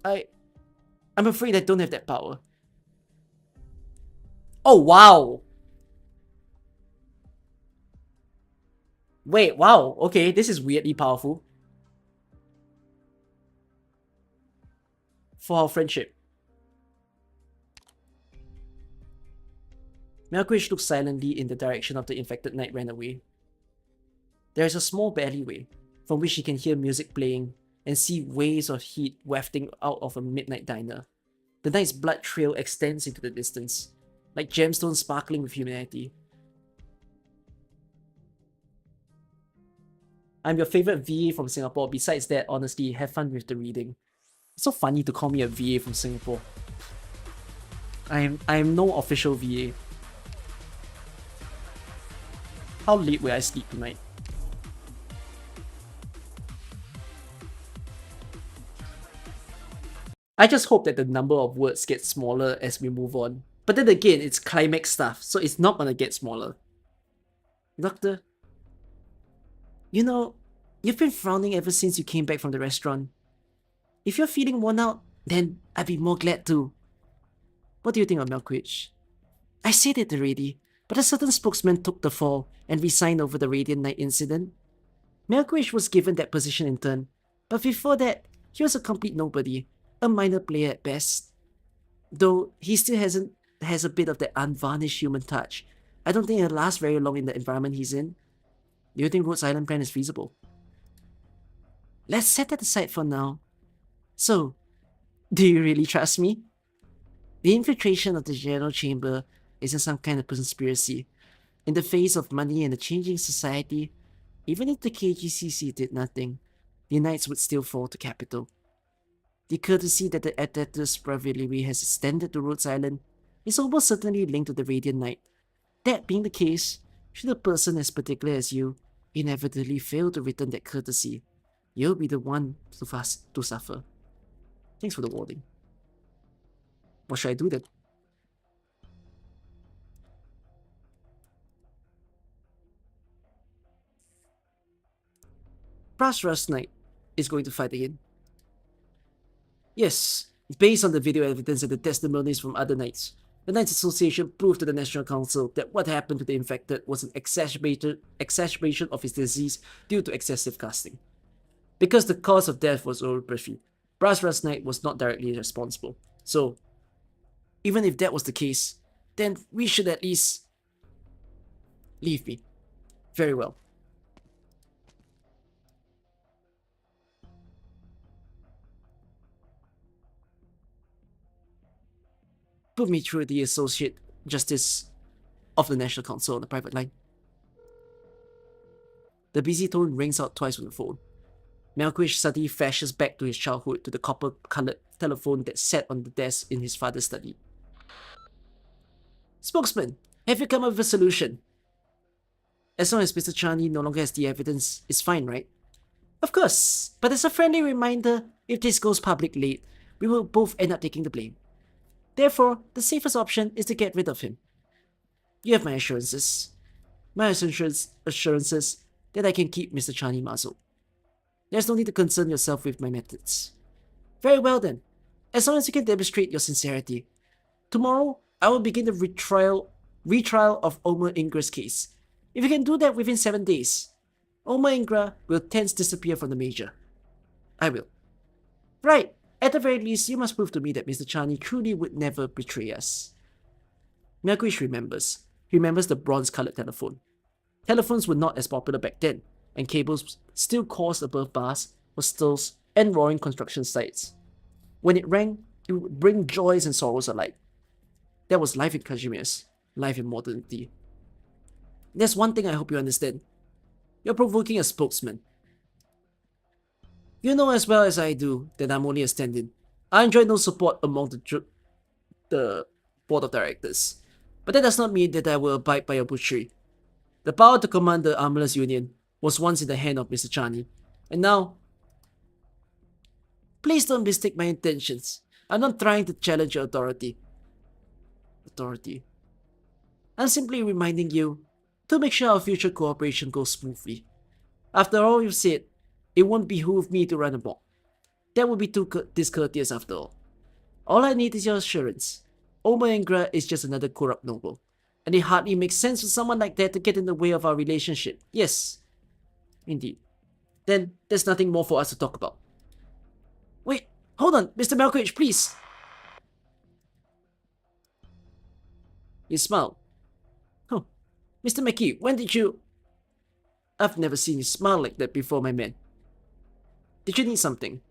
I'm afraid I don't have that power. Oh, wow! Wait, wow, okay, this is weirdly powerful. For our friendship. Melquish looked silently in the direction of the infected knight ran away. There is a small alleyway, from which he can hear music playing and see waves of heat wafting out of a midnight diner. The knight's blood trail extends into the distance, like gemstones sparkling with humanity. I'm your favorite VA from Singapore. Besides that, honestly, have fun with the reading. It's so funny to call me a VA from Singapore. I am no official VA. How late will I sleep tonight? I just hope that the number of words gets smaller as we move on. But then again, it's climax stuff, so it's not gonna get smaller. Doctor, you know, you've been frowning ever since you came back from the restaurant. If you're feeling worn out, then I'd be more glad to. What do you think of Melquich? I said it already, but a certain spokesman took the fall and resigned over the Radiant Knight incident. Melquich was given that position in turn, but before that, he was a complete nobody, a minor player at best. Though he still has a bit of that unvarnished human touch, I don't think he'll last very long in the environment he's in. Do you think Rhodes Island plan is feasible? Let's set that aside for now. So, do you really trust me? The infiltration of the General Chamber isn't some kind of conspiracy. In the face of money and a changing society, even if the KGCC did nothing, the Knights would still fall to capital. The courtesy that the Adeptus Rivalry has extended to Rhodes Island is almost certainly linked to the Radiant Knight. That being the case, should a person as particular as you inevitably fail to return that courtesy, you'll be the one to suffer. Thanks for the warning. What should I do then? Brass Rust Knight is going to fight again. Yes, based on the video evidence and the testimonies from other knights, the Knights Association proved to the National Council that what happened to the infected was an exacerbation of his disease due to excessive casting. Because the cause of death was overbreathy, Brass Rust Knight was not directly responsible. So, even if that was the case, then we should at least leave me. Very well. Put me through the Associate Justice of the National Council on the private line. The busy tone rings out twice on the phone. Malkovich suddenly flashes back to his childhood, to the copper-colored telephone that sat on the desk in his father's study. Spokesman, have you come up with a solution? As long as Mr. Charney no longer has the evidence, it's fine, right? Of course, but as a friendly reminder, if this goes public late, we will both end up taking the blame. Therefore, the safest option is to get rid of him. You have my assurances. My assurances that I can keep Mr. Charney muzzled. There's no need to concern yourself with my methods. Very well then. As long as you can demonstrate your sincerity. Tomorrow, I will begin the retrial of Oma Ingra's case. If you can do that within 7 days, Oma Ingra will thence disappear from the Major. I will. Right. At the very least, you must prove to me that Mr. Charney truly would never betray us. Malkovich remembers. He remembers the bronze-colored telephone. Telephones were not as popular back then, and cables still coursed above bars, hostels, and roaring construction sites. When it rang, it would bring joys and sorrows alike. That was life in Kashmir's, life in modernity. There's one thing I hope you understand. You're provoking a spokesman. You know as well as I do that I'm only a stand-in. I enjoy no support among the board of directors. But that does not mean that I will abide by your butchery. The power to command the Armorers Union was once in the hand of Mr. Charney, and now... Please don't mistake my intentions. I'm not trying to challenge your authority. I'm simply reminding you to make sure our future cooperation goes smoothly. After all you've said, it won't behoove me to run amok. That would be too discourteous after all. All I need is your assurance. Oma Ingra is just another corrupt noble, and it hardly makes sense for someone like that to get in the way of our relationship. Yes, indeed. Then there's nothing more for us to talk about. Wait, hold on, Mr. Malkovich, please. He smiled. Oh, Mr. McKee, when did you... I've never seen you smile like that before, my man. Did you need something?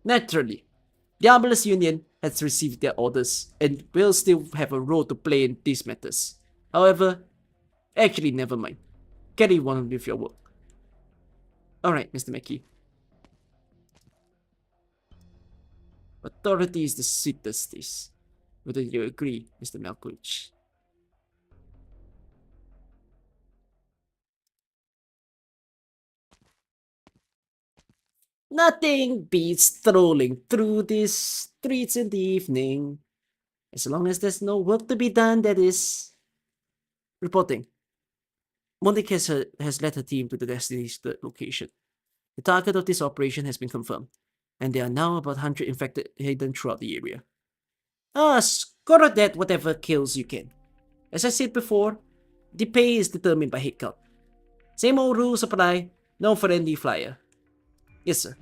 Naturally. The Armorers Union has received their orders and will still have a role to play in these matters. However, actually never mind. Carry on with your work. Alright, Mr. McKee. Authority is the sweetest taste. Whether you agree, Mr. Malkovich. Nothing beats strolling through these streets in the evening. As long as there's no work to be done, that is. Reporting. Montek has led her team to the designated location. The target of this operation has been confirmed, and there are now about 100 infected hidden throughout the area. Score that whatever kills you can. As I said before, the pay is determined by headcount. Same old rules apply, no friendly flyer. Yes, sir.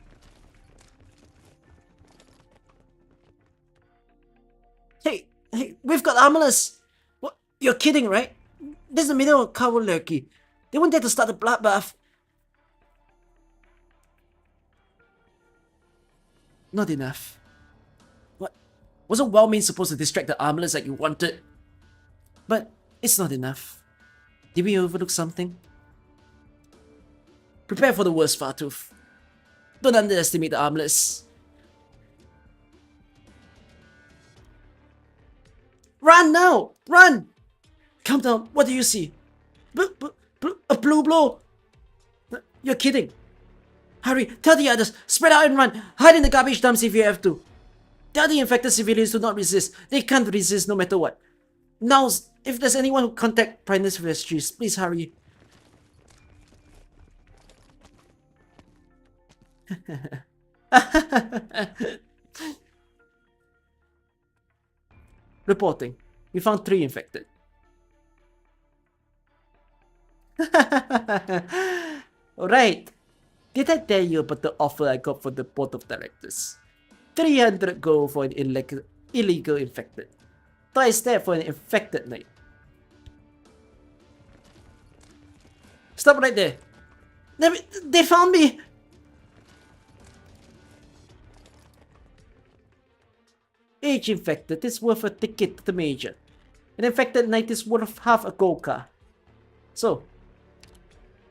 Hey, we've got armorers! What? You're kidding, right? This is the middle of Kawalerielki. They won't dare to start a bloodbath. Not enough. What? Wasn't Wellmain supposed to distract the armorers like you wanted? But it's not enough. Did we overlook something? Prepare for the worst, Fartooth. Don't underestimate the armless. Run now! Run! Calm down. What do you see? A blue blow. You're kidding. Hurry, tell the others. Spread out and run. Hide in the garbage dumps if you have to. Tell the infected civilians to not resist. They can't resist no matter what. Now, if there's anyone who contact Primus Registries, please hurry. Reporting. We found 3 infected. Alright. Did I tell you about the offer I got for the board of directors? 300 gold for an illegal infected. Twice that for an infected knight. Stop right there. They found me! 。 . 。 . 。 . 。 . 。 . 。 . 。 . 。 . 。 . 。 . 。 . 。 . 。 . 。 . . . 。 . 。 . 。 . 。 . 。 。 . 。 。 . 。 。 . 。 。 . 。 。 . 。 。 . 。 . Stop right there. Each infected is worth a ticket to the major. An infected knight is worth half a gold car. So,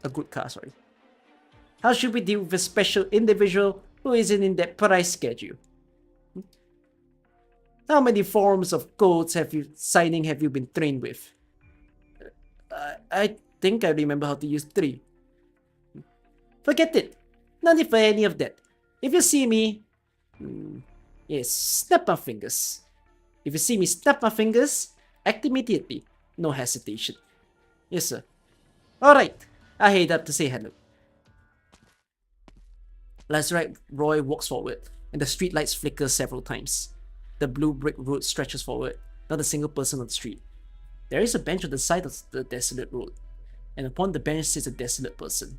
a good car, sorry. How should we deal with a special individual who isn't in that price schedule? How many forms of codes have you been trained with? I think I remember how to use 3. Forget it. No need for any of that. If you see me, yes, snap my fingers. If you see me snap my fingers, act immediately. No hesitation. Yes, sir. Alright, I head up to say hello. That's right, Roy walks forward, and the streetlights flicker several times. The blue brick road stretches forward, not a single person on the street. There is a bench on the side of the desolate road, and upon the bench sits a desolate person.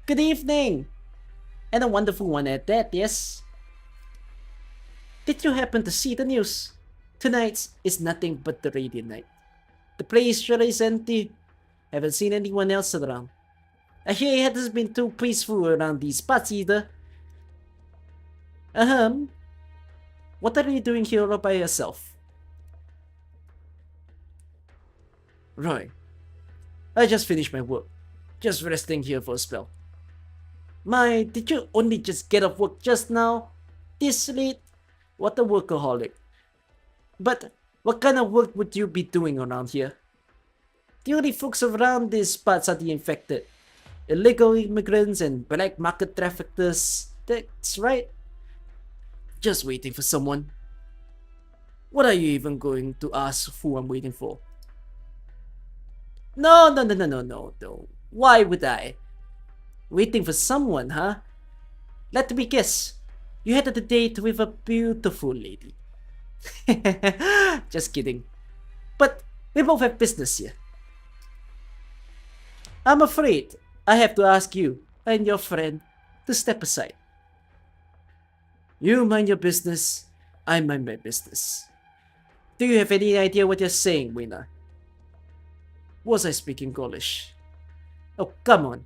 Good evening! And a wonderful one at that, yes? Did you happen to see the news? Tonight is nothing but the radiant night. The place surely is empty. Haven't seen anyone else around. I hear it hasn't been too peaceful around these parts either. What are you doing here all by yourself? Roy, I just finished my work. Just resting here for a spell. My, did you only just get off work just now? This late? What a workaholic. But what kind of work would you be doing around here? The only folks around these parts are the infected. Illegal immigrants and black market traffickers. That's right. Just waiting for someone. What are you even going to ask who I'm waiting for? No. Why would I? Waiting for someone, huh? Let me guess. You had a date with a beautiful lady. Just kidding. But we both have business here. I'm afraid I have to ask you and your friend to step aside. You mind your business, I mind my business. Do you have any idea what you're saying, Wina? Was I speaking Gaulish? Oh, come on.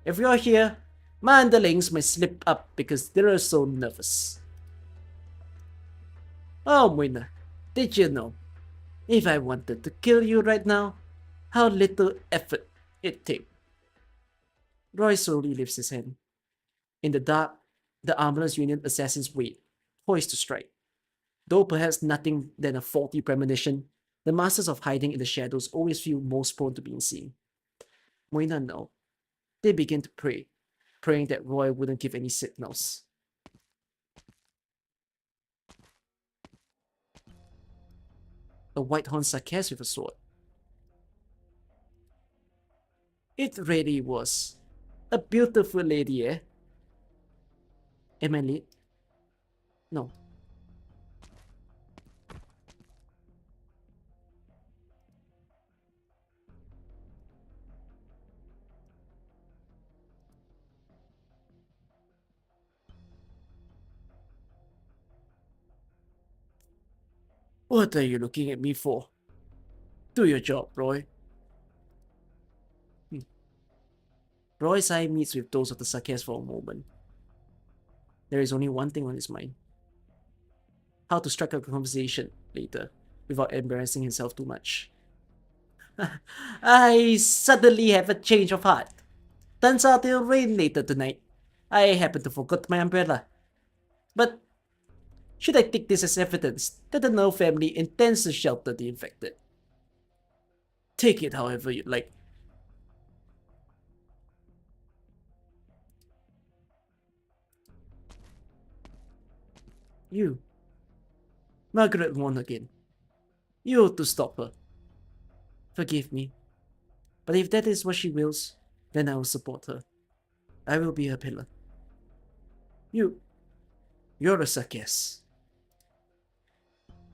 If you're here, my underlings might slip up because they're so nervous. Oh, Wina, did you know? If I wanted to kill you right now, how little effort it'd take. Roy slowly lifts his hand. In the dark, the armorless Union assassins wait, poised to strike. Though perhaps nothing than a faulty premonition, the masters of hiding in the shadows always feel most prone to being seen. Moina know. They begin to pray, praying that Roy wouldn't give any signals. A white horn sarcasm with a sword. It really was. A beautiful lady, eh? Am I late? No. What are you looking at me for? Do your job, Roy. Roy's eye meets with those of the sarcasm for a moment. There is only one thing on his mind. How to strike up a conversation later without embarrassing himself too much. I suddenly have a change of heart. Turns out it'll rain later tonight. I happen to forget my umbrella. But should I take this as evidence that the No family intends to shelter the infected? Take it however you like. You. Margaret won again. You ought to stop her. Forgive me. But if that is what she wills, then I will support her. I will be her pillar. You're a success.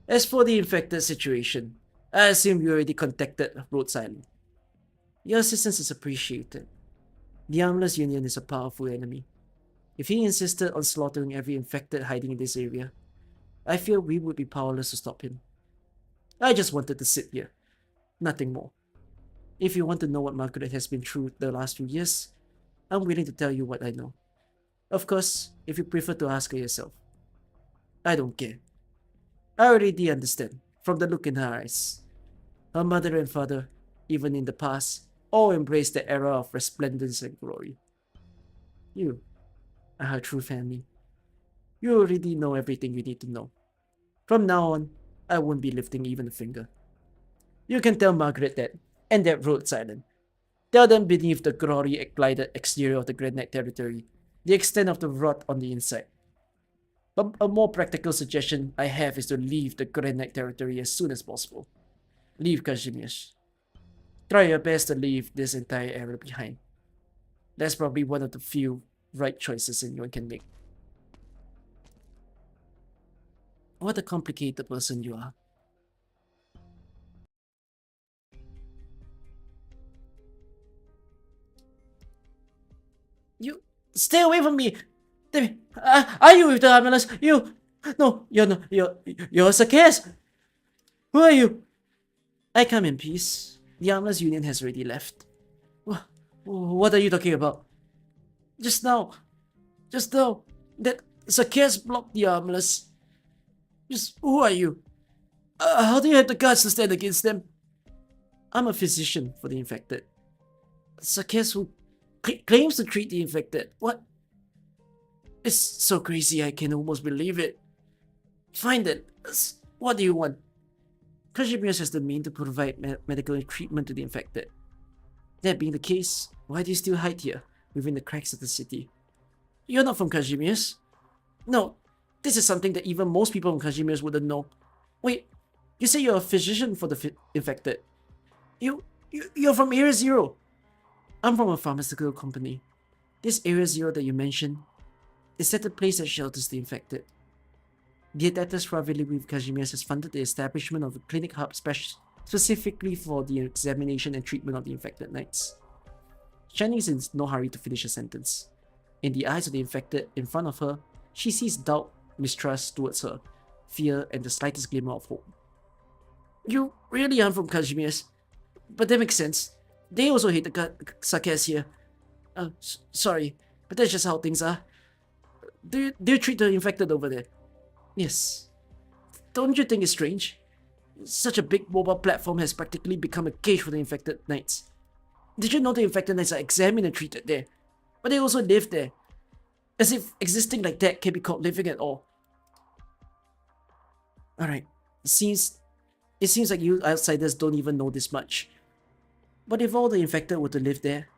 As for the infected situation, I assume you already contacted Rhodes Island. Your assistance is appreciated. The Armless Union is a powerful enemy. If he insisted on slaughtering every infected hiding in this area, I feel we would be powerless to stop him. I just wanted to sit here. Nothing more. If you want to know what Margaret has been through the last few years, I'm willing to tell you what I know. Of course, if you prefer to ask her yourself. I don't care. I already understand, from the look in her eyes. Her mother and father, even in the past, all embraced the era of resplendence and glory. You are her true family. You already know everything you need to know. From now on, I won't be lifting even a finger. You can tell Margaret that, and that Rhodes Island. Tell them beneath the glory-glided exterior of the Granite territory, the extent of the rot on the inside. But a more practical suggestion I have is to leave the Granite territory as soon as possible. Leave Kazimierz. Try your best to leave this entire era behind. That's probably one of the few right choices anyone can make. What a complicated person you are. You stay away from me! Are you with the ambulance? You! No, you're not. You're Zacchaeus! Who are you? I come in peace. The Armless Union has already left. What are you talking about? Just now, that Zacchaeus blocked the Armless. Who are you? How do you have the guts to stand against them? I'm a physician for the infected. Zacchaeus who claims to treat the infected. What? It's so crazy I can almost believe it. Fine then. What do you want? Kazimierz has the means to provide medical treatment to the infected. That being the case, why do you still hide here, within the cracks of the city? You're not from Kazimierz? No, this is something that even most people from Kazimierz wouldn't know. Wait, you say you're a physician for the infected. You're from Area Zero. I'm from a pharmaceutical company. This Area Zero that you mentioned, is that the place that shelters the infected? The Adeptus rivalry with Kazimierz has funded the establishment of a clinic hub specifically for the examination and treatment of the infected knights. Channing is in no hurry to finish her sentence. In the eyes of the infected in front of her, she sees doubt, mistrust towards her, fear, and the slightest glimmer of hope. You really aren't from Kazimierz. But that makes sense. They also hate the Zacchaeus here. Sorry, but that's just how things are. Do you treat the infected over there? Yes. Don't you think it's strange? Such a big mobile platform has practically become a cage for the infected knights. Did you know the infected knights are examined and treated there? But they also live there. As if existing like that can be called living at all. Alright, it seems like you outsiders don't even know this much. But if all the infected were to live there,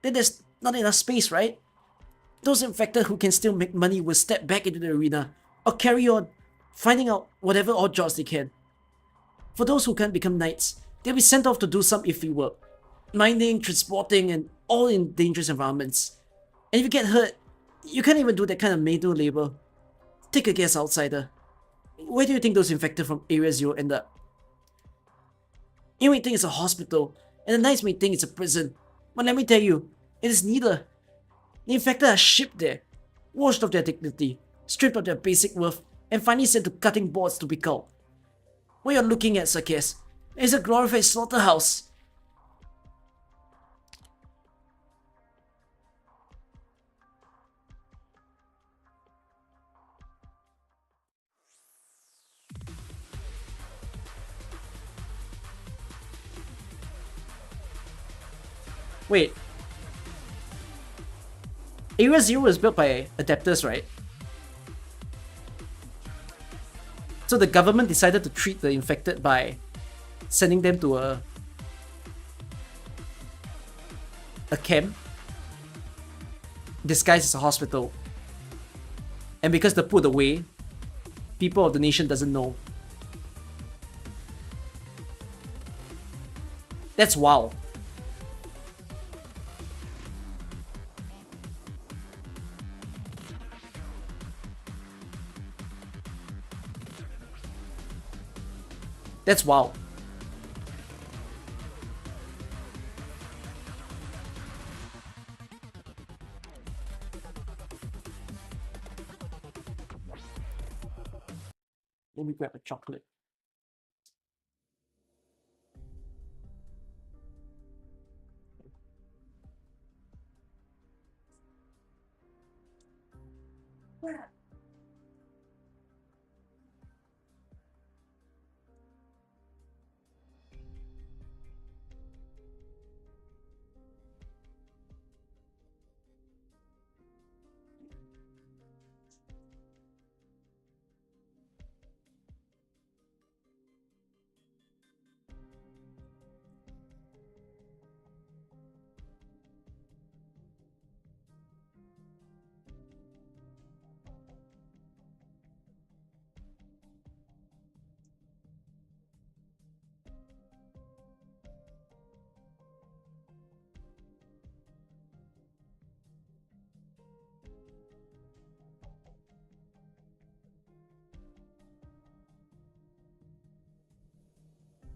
then there's not enough space, right? Those infected who can still make money will step back into the arena, or carry on, finding out whatever odd jobs they can. For those who can't become knights, they'll be sent off to do some iffy work. Mining, transporting, and all in dangerous environments. And if you get hurt, you can't even do that kind of manual labor. Take a guess, outsider. Where do you think those infected from Area Zero end up? You may think it's a hospital, and the knights may think it's a prison. But let me tell you, it is neither. The infected are shipped there, washed of their dignity, stripped of their basic worth, and finally sent to cutting boards to be culled. What you're looking at, Zacchaeus, is a glorified slaughterhouse. Wait. Area Zero was built by Adeptus, right? So the government decided to treat the infected by sending them to a camp disguised as a hospital. And because they're put away, people of the nation doesn't know. That's wow. That's wow. Let me grab a chocolate.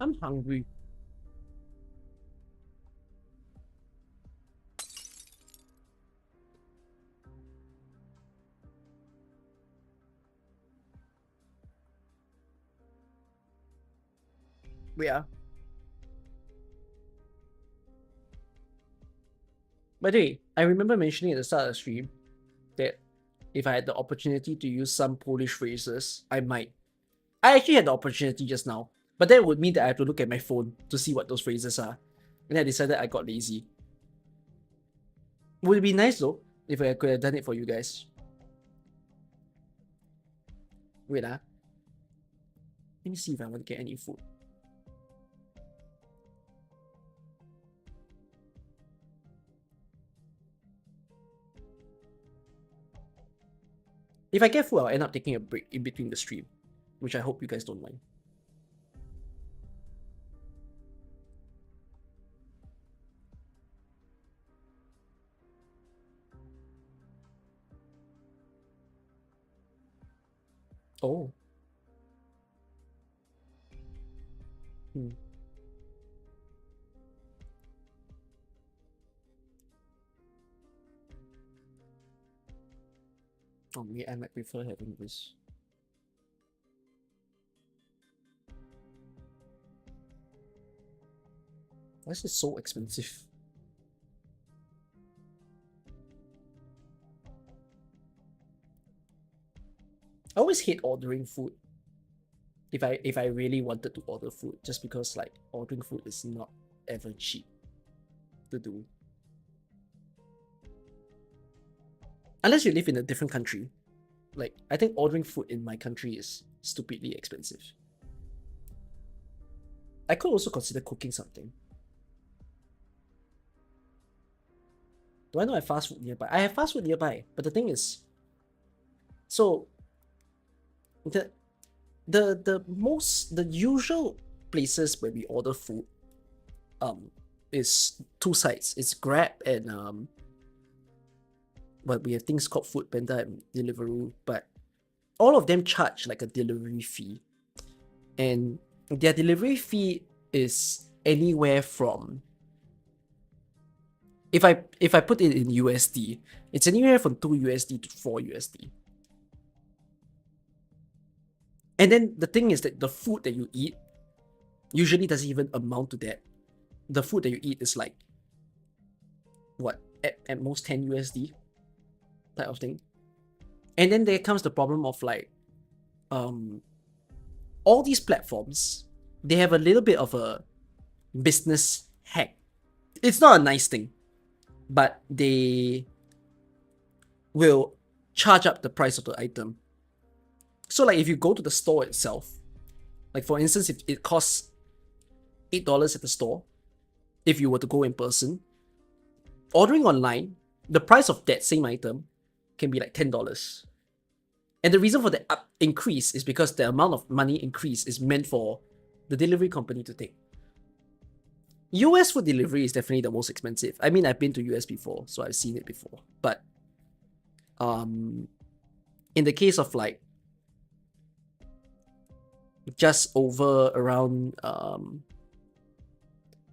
I'm hungry. Yeah. By the way, I remember mentioning at the start of the stream that if I had the opportunity to use some Polish phrases, I might. I actually had the opportunity just now, but that would mean that I have to look at my phone to see what those phrases are. And I decided I got lazy. Would it be nice though if I could have done it for you guys? Wait, let me see if I want to get any food. If I get food, I'll end up taking a break in between the stream, which I hope you guys don't mind. Oh. Oh, me, I might prefer having this. Why is it so expensive? I always hate ordering food. If I really wanted to order food, just because like ordering food is not ever cheap to do. Unless you live in a different country. Like, I think ordering food in my country is stupidly expensive. I could also consider cooking something. Do I know I have fast food nearby? I have fast food nearby, but the thing is, so the usual places where we order food is two sites. It's Grab and but we have things called Food Panda and Deliveroo, but all of them charge like a delivery fee. And their delivery fee is anywhere from, if I put it in USD, it's anywhere from 2 USD to 4 USD. And then the thing is that the food that you eat usually doesn't even amount to that. The food that you eat is like, what, at most 10 USD type of thing. And then there comes the problem of like, all these platforms, they have a little bit of a business hack. It's not a nice thing, but they will charge up the price of the item. So like if you go to the store itself, like for instance, if it costs $8 at the store, if you were to go in person, ordering online, the price of that same item can be like $10. And the reason for the increase is because the amount of money increase is meant for the delivery company to take. US food delivery is definitely the most expensive. I mean, I've been to US before, so I've seen it before. But in the case of like just over around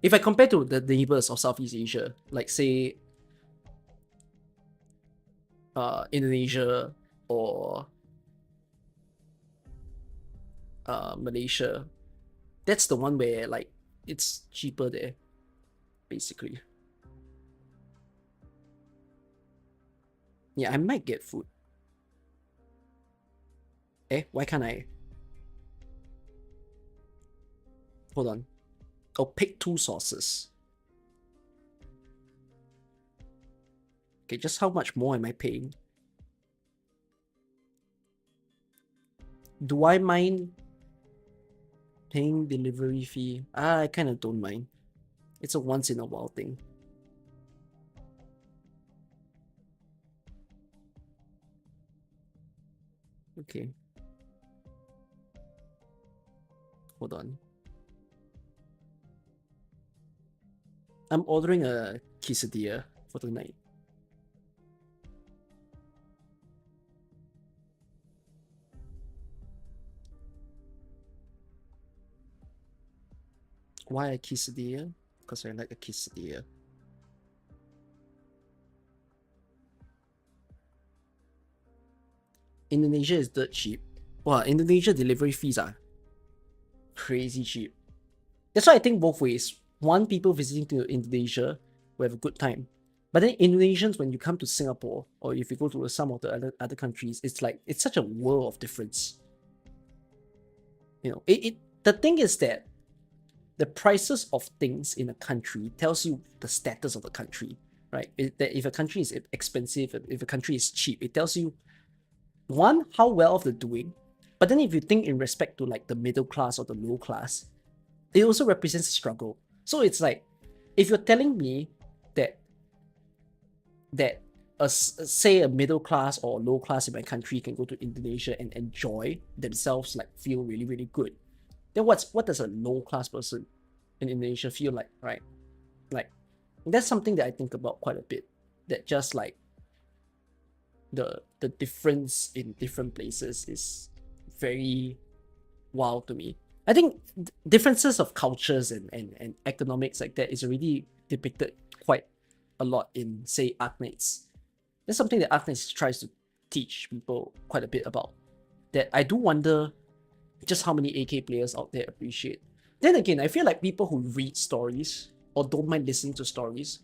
if I compare to the neighbors of Southeast Asia, like say Indonesia or Malaysia, that's the one where like it's cheaper there, basically. Yeah, I might get food. Why can't I? Hold on. I'll pick 2 sauces. Okay, just how much more am I paying? Do I mind paying delivery fee? I kind of don't mind. It's a once in a while thing. Okay. Hold on. I'm ordering a quesadilla for tonight. Why a quesadilla? Because I like a quesadilla. Indonesia is dirt cheap. Wow, Indonesia delivery fees are crazy cheap. That's why I think both ways. One, people visiting to Indonesia will have a good time. But then Indonesians, when you come to Singapore, or if you go to some of the other countries, it's like, it's such a world of difference. You know, the thing is that the prices of things in a country tells you the status of the country, right? That if a country is expensive, if a country is cheap, it tells you, one, how well they're doing. But then if you think in respect to like the middle class or the low class, it also represents a struggle. So it's like, if you're telling me that say a middle class or low class in my country can go to Indonesia and enjoy themselves, like feel really, really good, then what does a low class person in Indonesia feel like, right? Like, that's something that I think about quite a bit. That just like the difference in different places is very wild to me. I think differences of cultures and economics like that is already depicted quite a lot in, say, Arknights. That's something that Arknights tries to teach people quite a bit about. That I do wonder just how many AK players out there appreciate. Then again, I feel like people who read stories or don't mind listening to stories,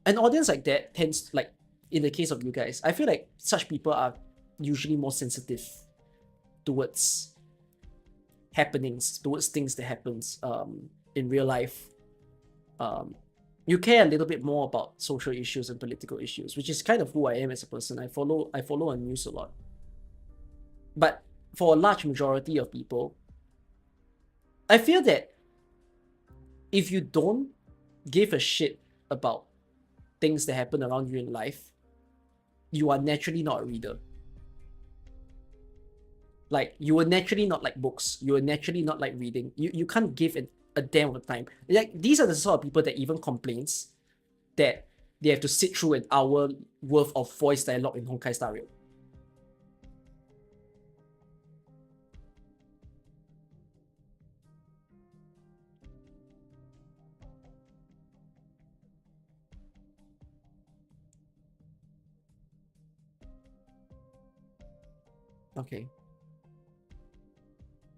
an audience like that tends, like in the case of you guys, I feel like such people are usually more sensitive towards happenings, towards things that happens in real life. You care a little bit more about social issues and political issues, which is kind of who I am as a person. I follow on news a lot. But for a large majority of people, I feel that if you don't give a shit about things that happen around you in life, you are naturally not a reader. Like, you will naturally not like books. You will naturally not like reading. You can't give a damn of time. Like, these are the sort of people that even complains that they have to sit through an hour worth of voice dialogue in Honkai Star Rail. Okay.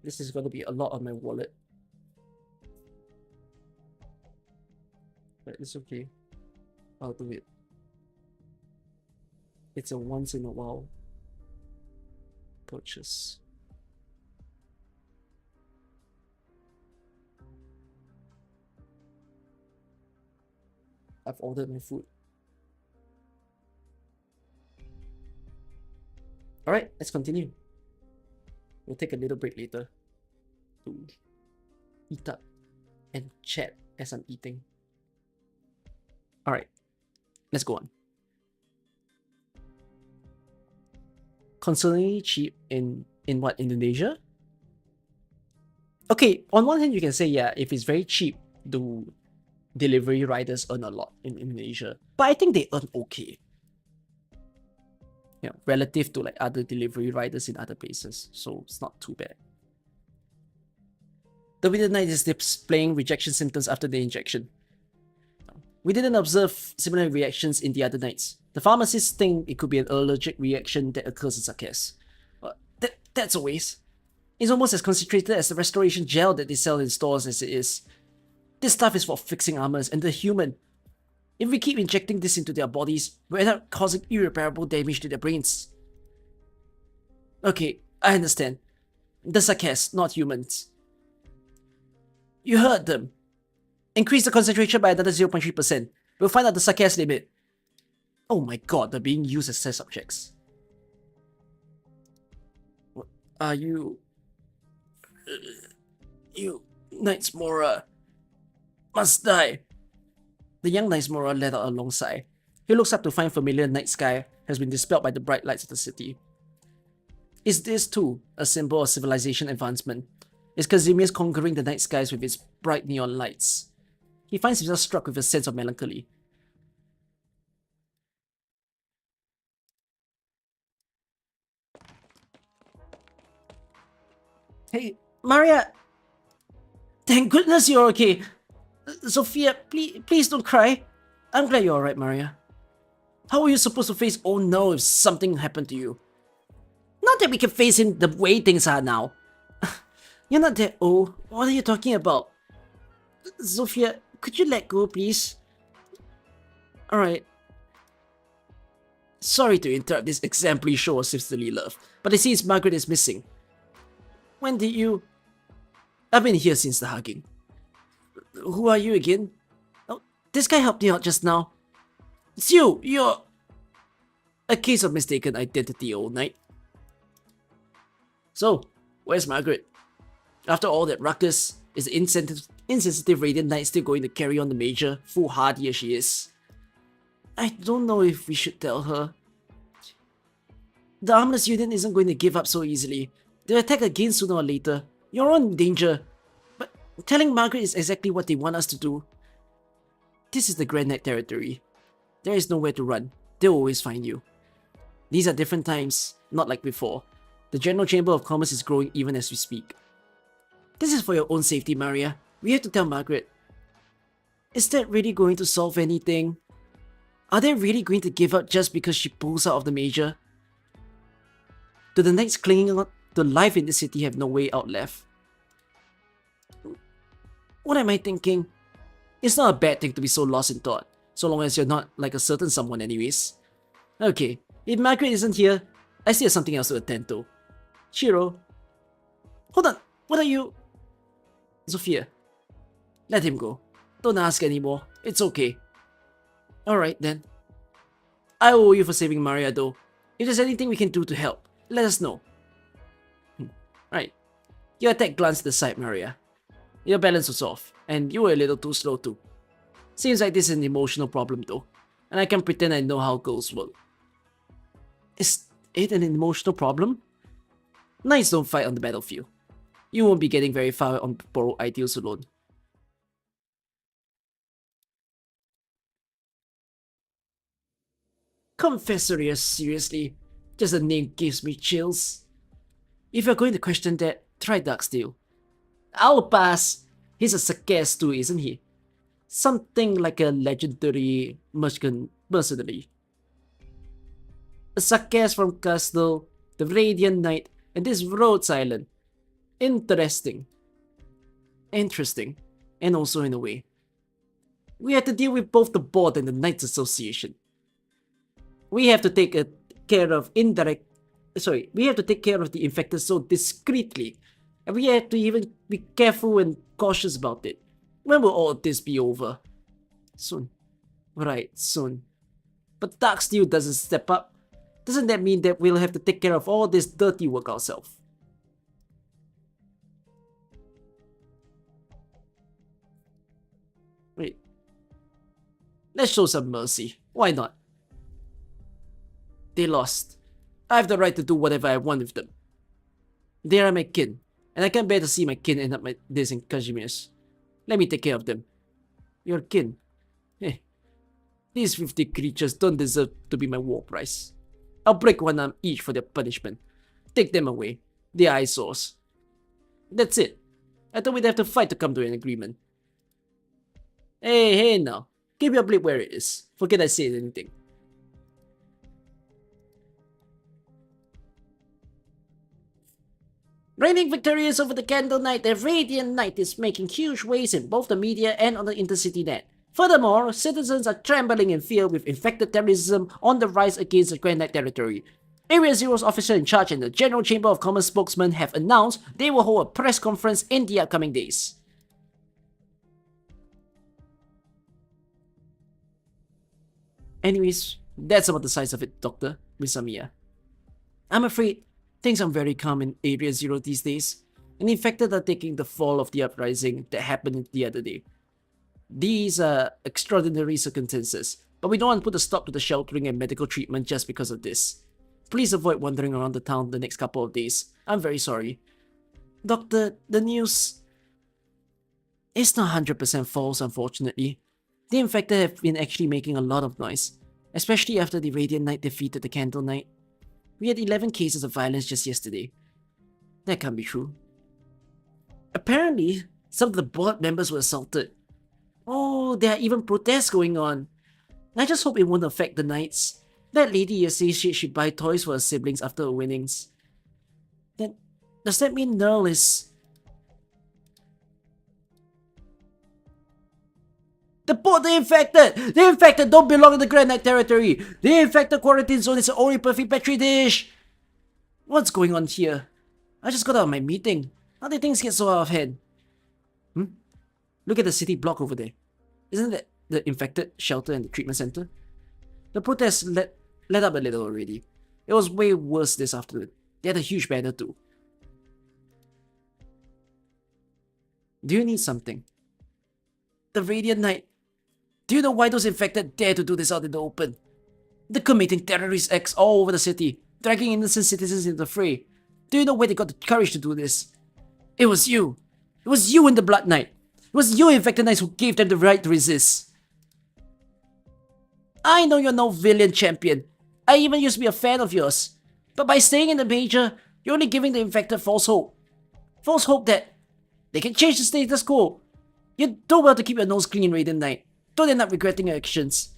This is going to be a lot on my wallet. But it's okay. I'll do it. It's a once in a while purchase. I've ordered my food. Alright, let's continue. We'll take a little break later to eat up and chat as I'm eating. Alright, let's go on. Concerningly cheap in what, Indonesia? Okay, on one hand you can say, yeah, if it's very cheap, the delivery riders earn a lot in Indonesia. But I think they earn okay. Yeah, relative to like other delivery riders in other places, so it's not too bad. The Winter Knight is displaying rejection symptoms after the injection. We didn't observe similar reactions in the other nights. The pharmacists think it could be an allergic reaction that occurs in Sakes. That's a waste. It's almost as concentrated as the restoration gel that they sell in stores as it is. This stuff is for fixing armors, and they're human. If we keep injecting this into their bodies, we end up causing irreparable damage to their brains. Okay, I understand. The Sakes, not humans. You heard them. Increase the concentration by another 0.3%. We'll find out the Sakes limit. Oh my god, they're being used as test subjects. What are you... You... Knights Mora... must die. The young Knights Mora let out a long sigh. He looks up to find familiar night sky has been dispelled by the bright lights of the city. Is this too a symbol of civilization advancement? Is Kazimier's conquering the night skies with its bright neon lights? He finds himself struck with a sense of melancholy. Hey, Maria! Thank goodness you're okay. Sophia, please don't cry. I'm glad you're alright, Maria. How are you supposed to face oh no if something happened to you? Not that we can face him the way things are now. You're not that old. What are you talking about? Sophia, could you let go, please? Alright. Sorry to interrupt this exemplary show of sisterly love, but it seems Margaret is missing. When did you... I've been here since the hugging. Who are you again? Oh, this guy helped you out just now. It's you! You're... A case of mistaken identity, old knight. So, where's Margaret? After all that ruckus, is the insensitive Radiant Knight still going to carry on the major, foolhardy as she is? I don't know if we should tell her. The Armless Unit isn't going to give up so easily. They'll attack again sooner or later. You're in danger. But telling Margaret is exactly what they want us to do. This is the Grand Knight territory. There is nowhere to run. They'll always find you. These are different times, not like before. The General Chamber of Commerce is growing even as we speak. This is for your own safety, Maria. We have to tell Margaret. Is that really going to solve anything? Are they really going to give up just because she pulls out of the major? Do the knights clinging on to life in this city have no way out left? What am I thinking? It's not a bad thing to be so lost in thought, so long as you're not like a certain someone anyways. Okay, if Margaret isn't here, I still have something else to attend to. Shiro. Hold on, what are you... Sophia. Let him go. Don't ask anymore, it's okay. Alright then. I owe you for saving Maria though. If there's anything we can do to help, let us know. Right. Your attack glanced to the side, Maria. Your balance was off, and you were a little too slow too. Seems like this is an emotional problem though, and I can pretend I know how girls work. Is it an emotional problem? Knights don't fight on the battlefield. You won't be getting very far on borrowed ideals alone. Confessoria, seriously? Just the name gives me chills. If you're going to question that, try Darksteel. I'll pass. He's a Sakes too, isn't he? Something like a legendary mercenary. A Sakes from Castle, the Radiant Knight, and this Rhodes Island. Interesting. Interesting. And also in a way. We have to deal with both the board and the Knights Association. We have to take care of we have to take care of the infected so discreetly, and we have to even be careful and cautious about it. When will all of this be over? Soon. Right, soon. But Darksteel doesn't step up. Doesn't that mean that we'll have to take care of all this dirty work ourselves? Wait. Let's show some mercy. Why not? They lost. I have the right to do whatever I want with them. They are my kin, and I can't bear to see my kin end up like this in Kashmir's. Let me take care of them. Your kin? Hey, these 50 creatures don't deserve to be my war prize. I'll break one arm each for their punishment. Take them away. They're eyesores. That's it. I thought we'd have to fight to come to an agreement. Hey now. Keep your blade where it is. Forget I said anything. Reigning victorious over the Candle Knight, the Radiant Knight is making huge waves in both the media and on the intercity net. Furthermore, citizens are trembling in fear with infected terrorism on the rise against the Grand Knight territory. Area Zero's officer in charge and the General Chamber of Commerce spokesman have announced they will hold a press conference in the upcoming days. Anyways, that's about the size of it, Doctor, Miss Amiya. I'm afraid things are very calm in Area Zero these days, and infected are taking the fall of the uprising that happened the other day. These are extraordinary circumstances, but we don't want to put a stop to the sheltering and medical treatment just because of this. Please avoid wandering around the town the next couple of days. I'm very sorry. Doctor, the news... It's not 100% false, unfortunately. The infected have been actually making a lot of noise, especially after the Radiant Knight defeated the Candle Knight. We had 11 cases of violence just yesterday. That can't be true. Apparently, Some of the board members were assaulted. Oh, there are even protests going on. I just hope it won't affect the Knights. That lady yesterday said she'd buy toys for her siblings after her winnings. Then, does that mean Nerl is... The infected! The infected don't belong in the Grand Knight territory! The infected quarantine zone is the only perfect petri dish! What's going on here? I just got out of my meeting. How did things get so out of hand? Look at the city block over there. Isn't that the infected shelter and the treatment center? The protests let up a little already. It was way worse this afternoon. They had a huge banner too. Do you need something? The Radiant Knight. Do you know why those infected dare to do this out in the open? They're committing terrorist acts all over the city, dragging innocent citizens into the fray. Do you know where they got the courage to do this? It was you. It was you and the Blood Knight. It was you infected knights who gave them the right to resist. I know you're no villain champion. I even used to be a fan of yours. But by staying in the major, you're only giving the infected false hope. False hope that they can change the status quo. You do well to keep your nose clean, Radiant Knight. Don't end up regretting your actions.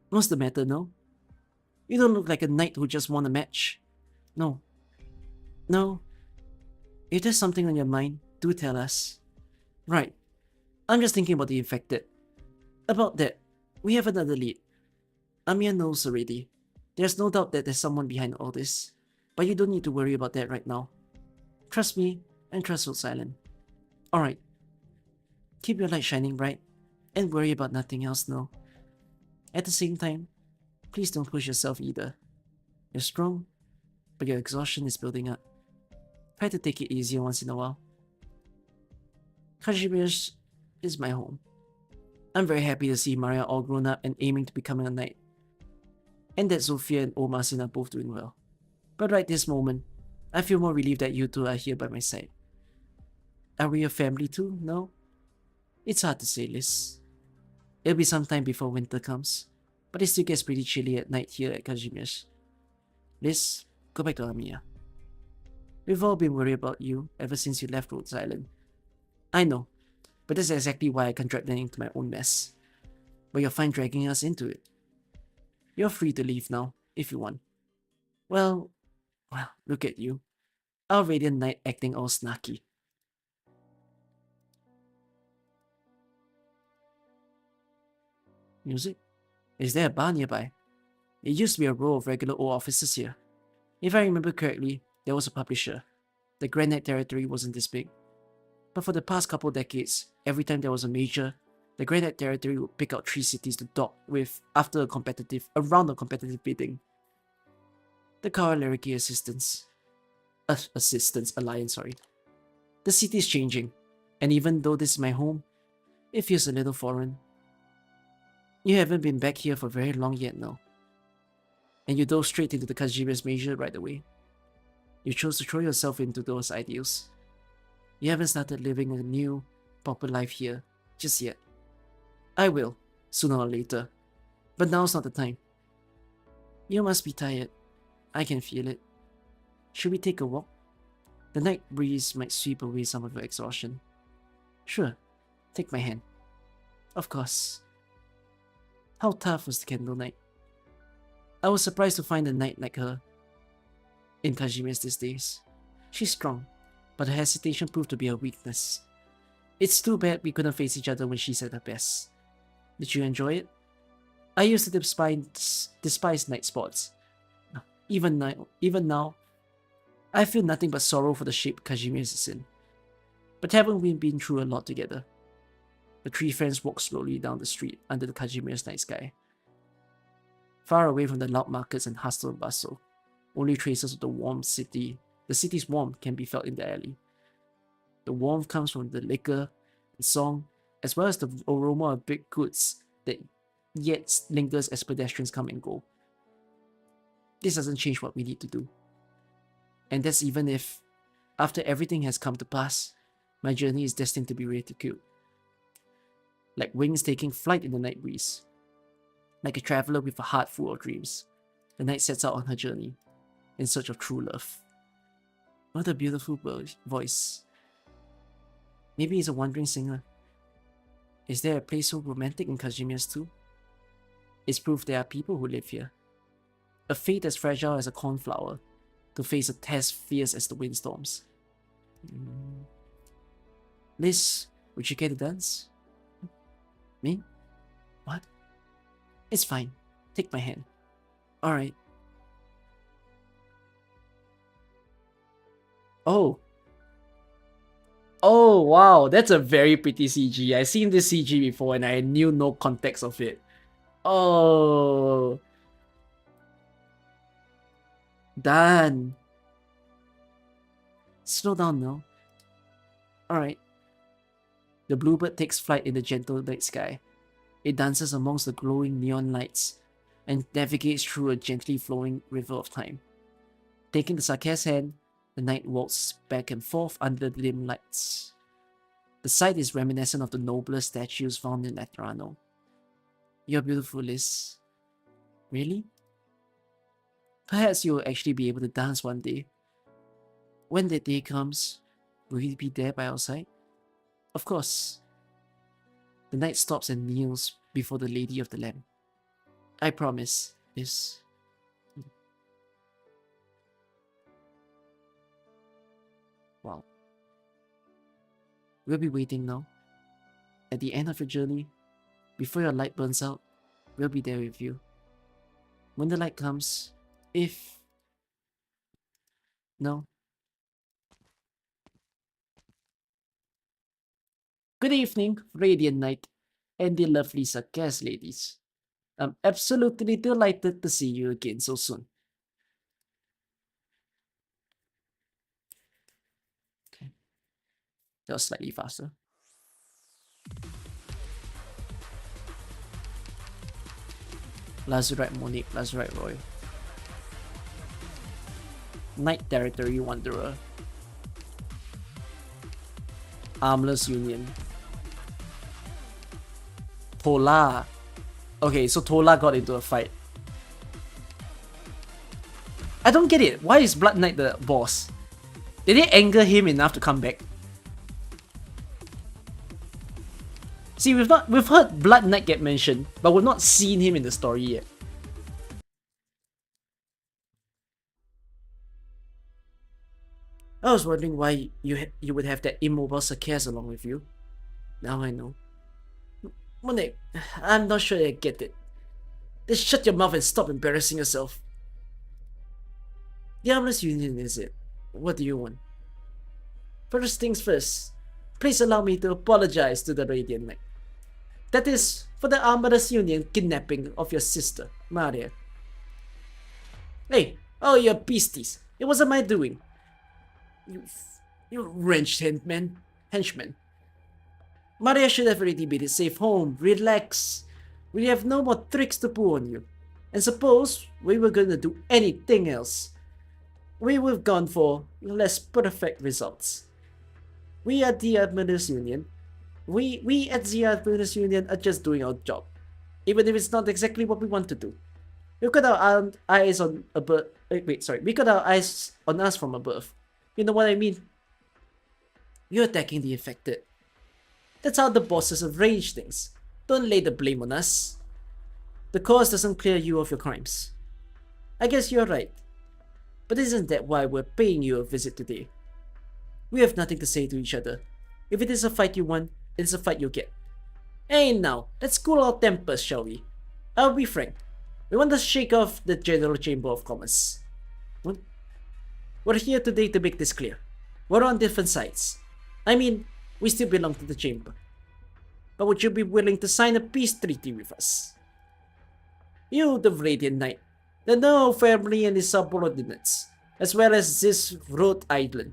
What's the matter, no? You don't look like a knight who just won a match. No. No. If there's something on your mind, do tell us. Right. I'm just thinking about the infected. About that, we have another lead. Amir knows already. There's no doubt that there's someone behind all this. But you don't need to worry about that right now. Trust me, and trust Rhodes Island. Alright. Keep your light shining bright, and worry about nothing else, no. At the same time, please don't push yourself either. You're strong, but your exhaustion is building up. Try to take it easier once in a while. Kazimierz is my home. I'm very happy to see Maria all grown up and aiming to becoming a knight. And that Zofia and Omasin are both doing well. But right this moment, I feel more relieved that you two are here by my side. Are we a family too? No? It's hard to say, Liz. It'll be some time before winter comes, but it still gets pretty chilly at night here at Kazimierz. Liz, go back to Amiya. We've all been worried about you ever since you left Rhodes Island. I know, but that's exactly why I can't drag them into my own mess. But you're fine dragging us into it. You're free to leave now, if you want. Well, look at you. Our Radiant Knight acting all snarky. Music? Is there a bar nearby? It used to be a row of regular old offices here. If I remember correctly, there was a publisher. The Grand Knight territory wasn't this big. But for the past couple decades, every time there was a major, the Grand Knight territory would pick out 3 cities to dock with after a round of competitive bidding. The Kawalerielki Alliance, sorry. The city is changing, and even though this is my home, it feels a little foreign. You haven't been back here for very long yet now. And you dove straight into the Kazimierz major right away. You chose to throw yourself into those ideals. You haven't started living a new, proper life here just yet. I will, sooner or later. But now's not the time. You must be tired. I can feel it. Should we take a walk? The night breeze might sweep away some of your exhaustion. Sure, take my hand. Of course. How tough was the Candle Knight? I was surprised to find a knight like her in Kazimierz these days. She's strong, but her hesitation proved to be a weakness. It's too bad we couldn't face each other when she's at her best. Did you enjoy it? I used to despise night sports. Even now, I feel nothing but sorrow for the shape Kazimierz is in. But haven't we been through a lot together? The 3 friends walked slowly down the street under the Kazimierz night sky. Far away from the loud markets and hustle and bustle, only traces of the city's warmth can be felt in the alley. The warmth comes from the liquor and song, as well as the aroma of baked goods that yet lingers as pedestrians come and go. This doesn't change what we need to do. And that's even if, after everything has come to pass, my journey is destined to be ridiculed. Like wings taking flight in the night breeze. Like a traveler with a heart full of dreams. the knight sets out on her journey in search of true love. What a beautiful voice. Maybe he's a wandering singer. Is there a place so romantic in Kazimierz too? It's proof there are people who live here. A fate as fragile as a cornflower to face a test fierce as the windstorms. Liz, would you care to dance? Me? What? It's fine. Take my hand. Alright. Oh. Oh, wow. That's a very pretty CG. I've seen this CG before and I knew no context of it. Oh. Done. Slow down now. Alright. The bluebird takes flight in the gentle night sky. It dances amongst the glowing neon lights and navigates through a gently flowing river of time. Taking the Sake's hand, the knight walks back and forth under the dim lights. The sight is reminiscent of the nobler statues found in Laterano. You're beautiful, Liz. Really? Perhaps you'll actually be able to dance one day. When that day comes, will he be there by our side? Of course. The knight stops and kneels before the Lady of the Lamp. I promise, Liz. Wow. We'll be waiting now. At the end of your journey, before your light burns out, we'll be there with you. When the light comes, if... No. Good evening, Radiant Knight, and the lovely Sake's ladies. I'm absolutely delighted to see you again so soon. Okay. That was slightly faster. Lazurite Monique, Lazurite Roy. Night Territory Wanderer. Armless Union. Tola. Okay, so Tola got into a fight. I don't get it. Why is Blood Knight the boss? Did it anger him enough to come back? See, we've heard Blood Knight get mentioned, but we've not seen him in the story yet. I was wondering why you would have that immobile Sake's along with you. Now I know. Monet, I'm not sure I get it. Just shut your mouth and stop embarrassing yourself. The Armless Union is it? What do you want? First things first, please allow me to apologize to the Radiant Knight. That is, for the Armless Union kidnapping of your sister, Maria. Hey, oh you beasties, it wasn't my doing. You wrenched henchman. Maria should have already been safe home. Relax. We have no more tricks to pull on you. And suppose we were gonna do anything else, we would have gone for less perfect results. We at the Armless Union, we at the Armless Union are just doing our job, even if it's not exactly what we want to do. We got our eyes on above. We got our eyes on us from above. You know what I mean? You're attacking the infected. That's how the bosses arrange things. Don't lay the blame on us. The cause doesn't clear you of your crimes. I guess you're right. But isn't that why we're paying you a visit today? We have nothing to say to each other. If it is a fight you want, it is a fight you'll get. Hey now, let's cool our tempers, shall we? I'll be frank. We want to shake off the General Chamber of Commerce. We're here today to make this clear. We're on different sides. I mean, we still belong to the Chamber. But would you be willing to sign a peace treaty with us? You, the Radiant Knight, the No family and his subordinates, as well as this Rhodes Island.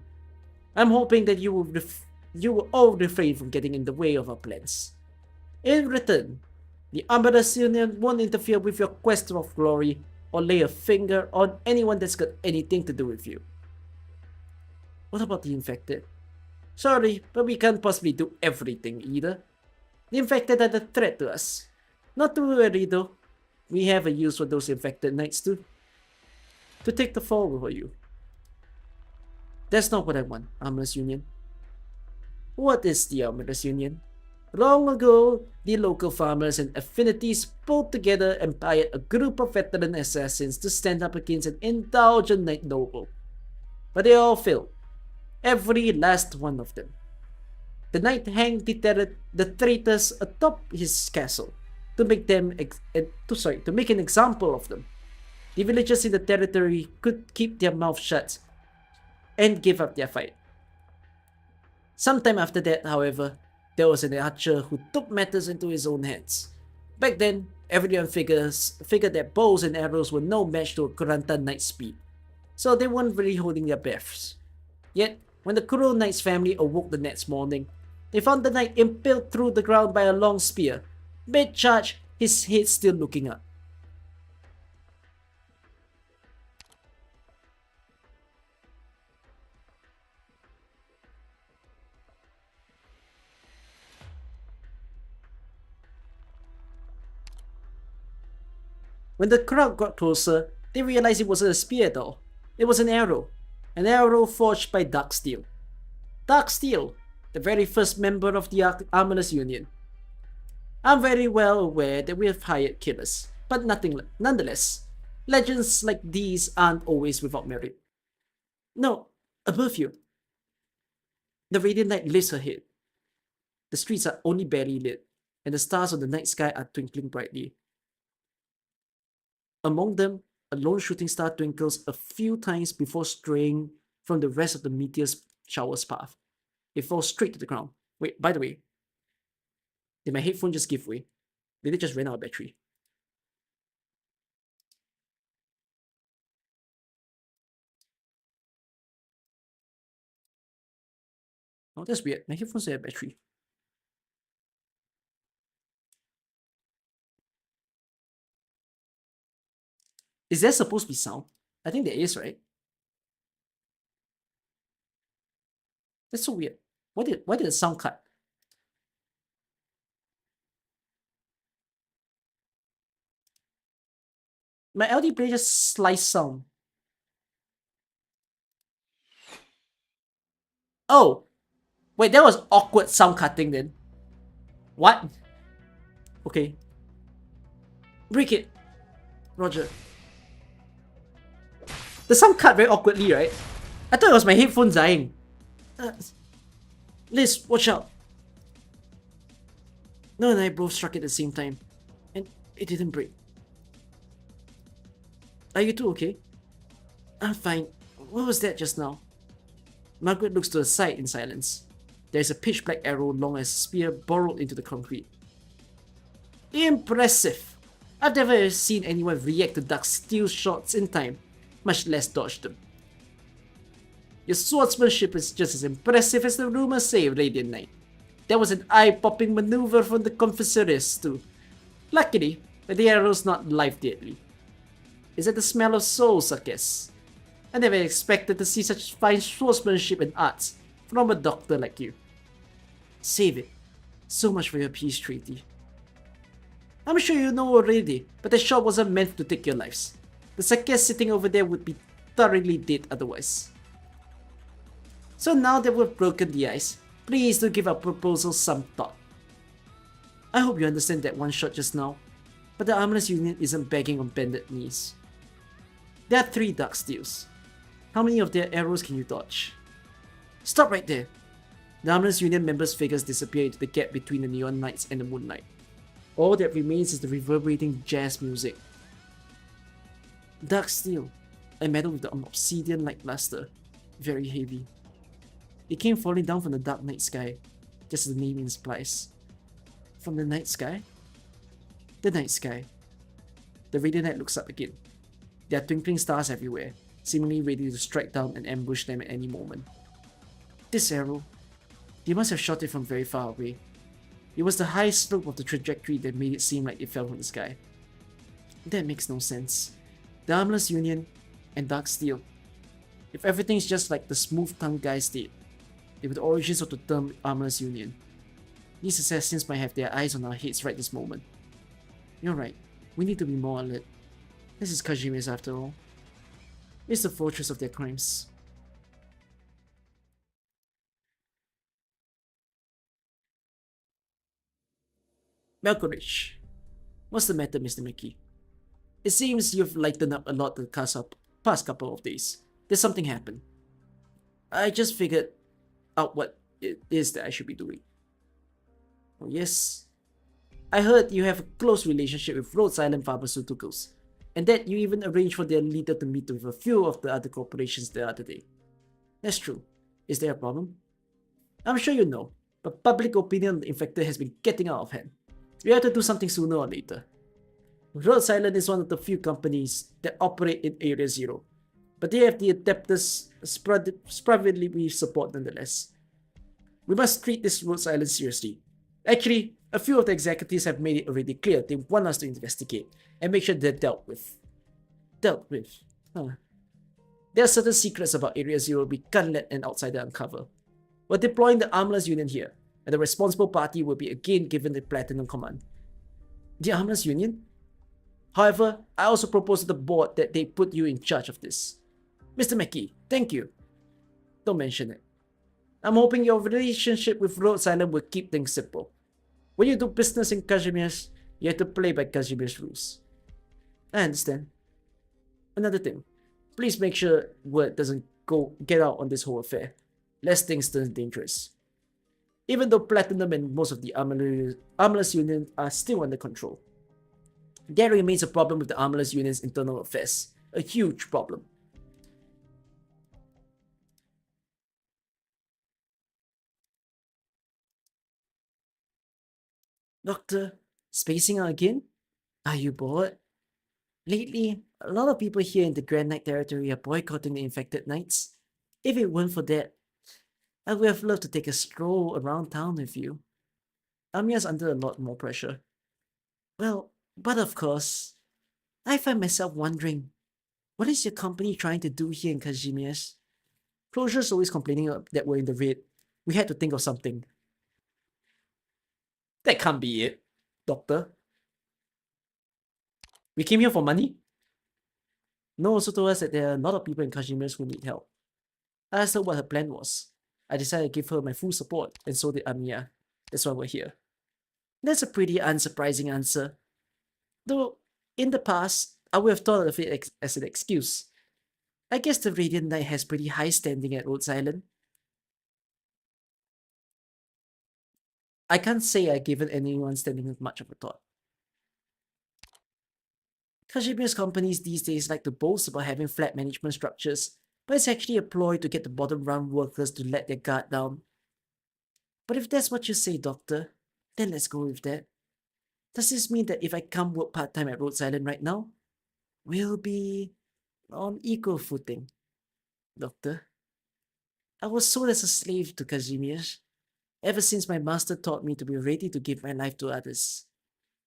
I'm hoping that you will all refrain from getting in the way of our plans. In return, the Armless Union won't interfere with your quest of glory or lay a finger on anyone that's got anything to do with you. What about the infected? Sorry, but we can't possibly do everything either. The infected are the threat to us. Not to worry though. We have a use for those infected knights too. to take the fall over you. That's not what I want, Armorers Union. What is the Armorers Union? Long ago, the local farmers and affinities pulled together and hired a group of veteran assassins to stand up against an indulgent knight noble. But they all failed. Every last one of them. The knight hanged the traitors atop his castle to make an example of them. The villagers in the territory could keep their mouths shut and give up their fight. Sometime after that, however, there was an archer who took matters into his own hands. Back then, everyone figured that bows and arrows were no match to a Kuranta knight's speed, so they weren't really holding their breaths. Yet, when the Kuro knight's family awoke the next morning, they found the knight impaled through the ground by a long spear, mid-charge, his head still looking up. When the crowd got closer, they realized it wasn't a spear at all. It was an arrow forged by Dark Steel. Dark Steel, the very first member of the Armorers Union. I'm very well aware that we have hired killers, but nonetheless, legends like these aren't always without merit. No, above you. The radiant light lifts her head. The streets are only barely lit, and the stars on the night sky are twinkling brightly. Among them, a lone shooting star twinkles a few times before straying from the rest of the meteor's shower's path. It falls straight to the ground. Wait, by the way, did my headphone just give way? Did it just run out of battery? Oh, that's weird. My headphones have battery. Is there supposed to be sound? I think there is, right? That's so weird. Why did the sound cut? My LD player just sliced sound. Oh! Wait, that was awkward sound cutting then. What? Okay. Break it. Roger. The sound cut very awkwardly, right? I thought it was my headphones dying. Liz, watch out. Noah and I both struck at the same time, and it didn't break. Are you two okay? I'm fine. What was that just now? Margaret looks to the side in silence. There is a pitch black arrow long as a spear burrowed into the concrete. Impressive! I've never seen anyone react to Dark Steel shots in time, much less dodge them. Your swordsmanship is just as impressive as the rumors say, Radiant Knight. That was an eye-popping maneuver from the Confessores too. Luckily, the arrow's not life-deadly. Is it the smell of souls, I guess? I never expected to see such fine swordsmanship and arts from a doctor like you. Save it. So much for your peace treaty. I'm sure you know already, but the shot wasn't meant to take your lives. The Sakes sitting over there would be thoroughly dead otherwise. So now that we've broken the ice, please do give our proposal some thought. I hope you understand that one shot just now, but the Armorers Union isn't begging on bended knees. There are 3 Dark Steels. How many of their arrows can you dodge? Stop right there! The Armorers Union members' figures disappear into the gap between the Neon Knights and the Moonlight. All that remains is the reverberating jazz music. Dark Steel, a metal with an obsidian-like luster, very heavy. It came falling down from the dark night sky, just as the name implies. From the night sky? The night sky. The radiant knight looks up again. There are twinkling stars everywhere, seemingly ready to strike down and ambush them at any moment. This arrow, they must have shot it from very far away. It was the high slope of the trajectory that made it seem like it fell from the sky. That makes no sense. The Armorers Union and Dark Steel. If everything's just like the smooth-tongued guy state, they were the origins of the term Armorers Union. These assassins might have their eyes on our heads right this moment. You're right, we need to be more alert. This is Kajime's after all. is the fortress of their crimes. Malkovich, what's the matter, Mr. Mickey? It seems you've lightened up a lot the past couple of days. Did something happen? I just figured out what it is that I should be doing. Oh yes. I heard you have a close relationship with Rhodes Island Pharmaceuticals, and that you even arranged for their leader to meet with a few of the other corporations the other day. That's true. Is there a problem? I'm sure you know, but public opinion on the infected has been getting out of hand. We have to do something sooner or later. Rhodes Island is one of the few companies that operate in Area Zero, but they have the adeptus spravidly we support nonetheless. We must treat this Rhodes Island seriously. Actually, a few of the executives have made it already clear they want us to investigate and make sure they're dealt with. Dealt with? Huh. There are certain secrets about Area Zero we can't let an outsider uncover. We're deploying the Armless Union here, and the responsible party will be again given the Platinum Command. The Armless Union? However, I also propose to the board that they put you in charge of this. Mr. Mackey, thank you. Don't mention it. I'm hoping your relationship with Rhodes Island will keep things simple. When you do business in Kazimierz, you have to play by Kazimierz rules. I understand. Another thing, please make sure word doesn't get out on this whole affair, lest things turn dangerous. Even though Platinum and most of the Armless Union are still under control, there remains a problem with the Armless Union's internal affairs. A huge problem. Doctor, spacing out again? Are you bored? Lately, a lot of people here in the Grand Knight territory are boycotting the infected knights. If it weren't for that, I would have loved to take a stroll around town with you. Amiya's under a lot more pressure. Well, but of course, I find myself wondering, what is your company trying to do here in Kazimierz? Closure's always complaining that we're in the raid. We had to think of something. That can't be it, Doctor. We came here for money? No also told us that there are a lot of people in Kazimierz who need help. I asked her what her plan was. I decided to give her my full support, and so did Amiya. That's why we're here. That's a pretty unsurprising answer. Though, in the past, I would have thought of it as an excuse. I guess the Radiant Knight has pretty high standing at Rhodes Island. I can't say I've given anyone standing much of a thought. Kazimierz companies these days like to boast about having flat management structures, but it's actually a ploy to get the bottom-run workers to let their guard down. But if that's what you say, Doctor, then let's go with that. Does this mean that if I come work part-time at Rhodes Island right now, we'll be on equal footing? Doctor, I was sold as a slave to Kazimierz, ever since my master taught me to be ready to give my life to others.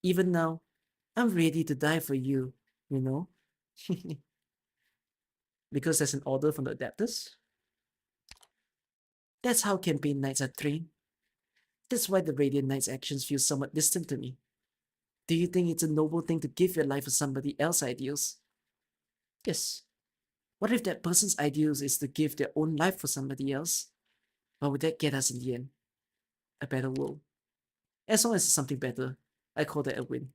Even now, I'm ready to die for you, you know? Because there's an order from the adapters? That's how campaign knights are trained. That's why the Radiant Knight's actions feel somewhat distant to me. Do you think it's a noble thing to give your life for somebody else's ideals? Yes. What if that person's ideals is to give their own life for somebody else? What would that get us in the end? A better world. As long as it's something better, I call that a win.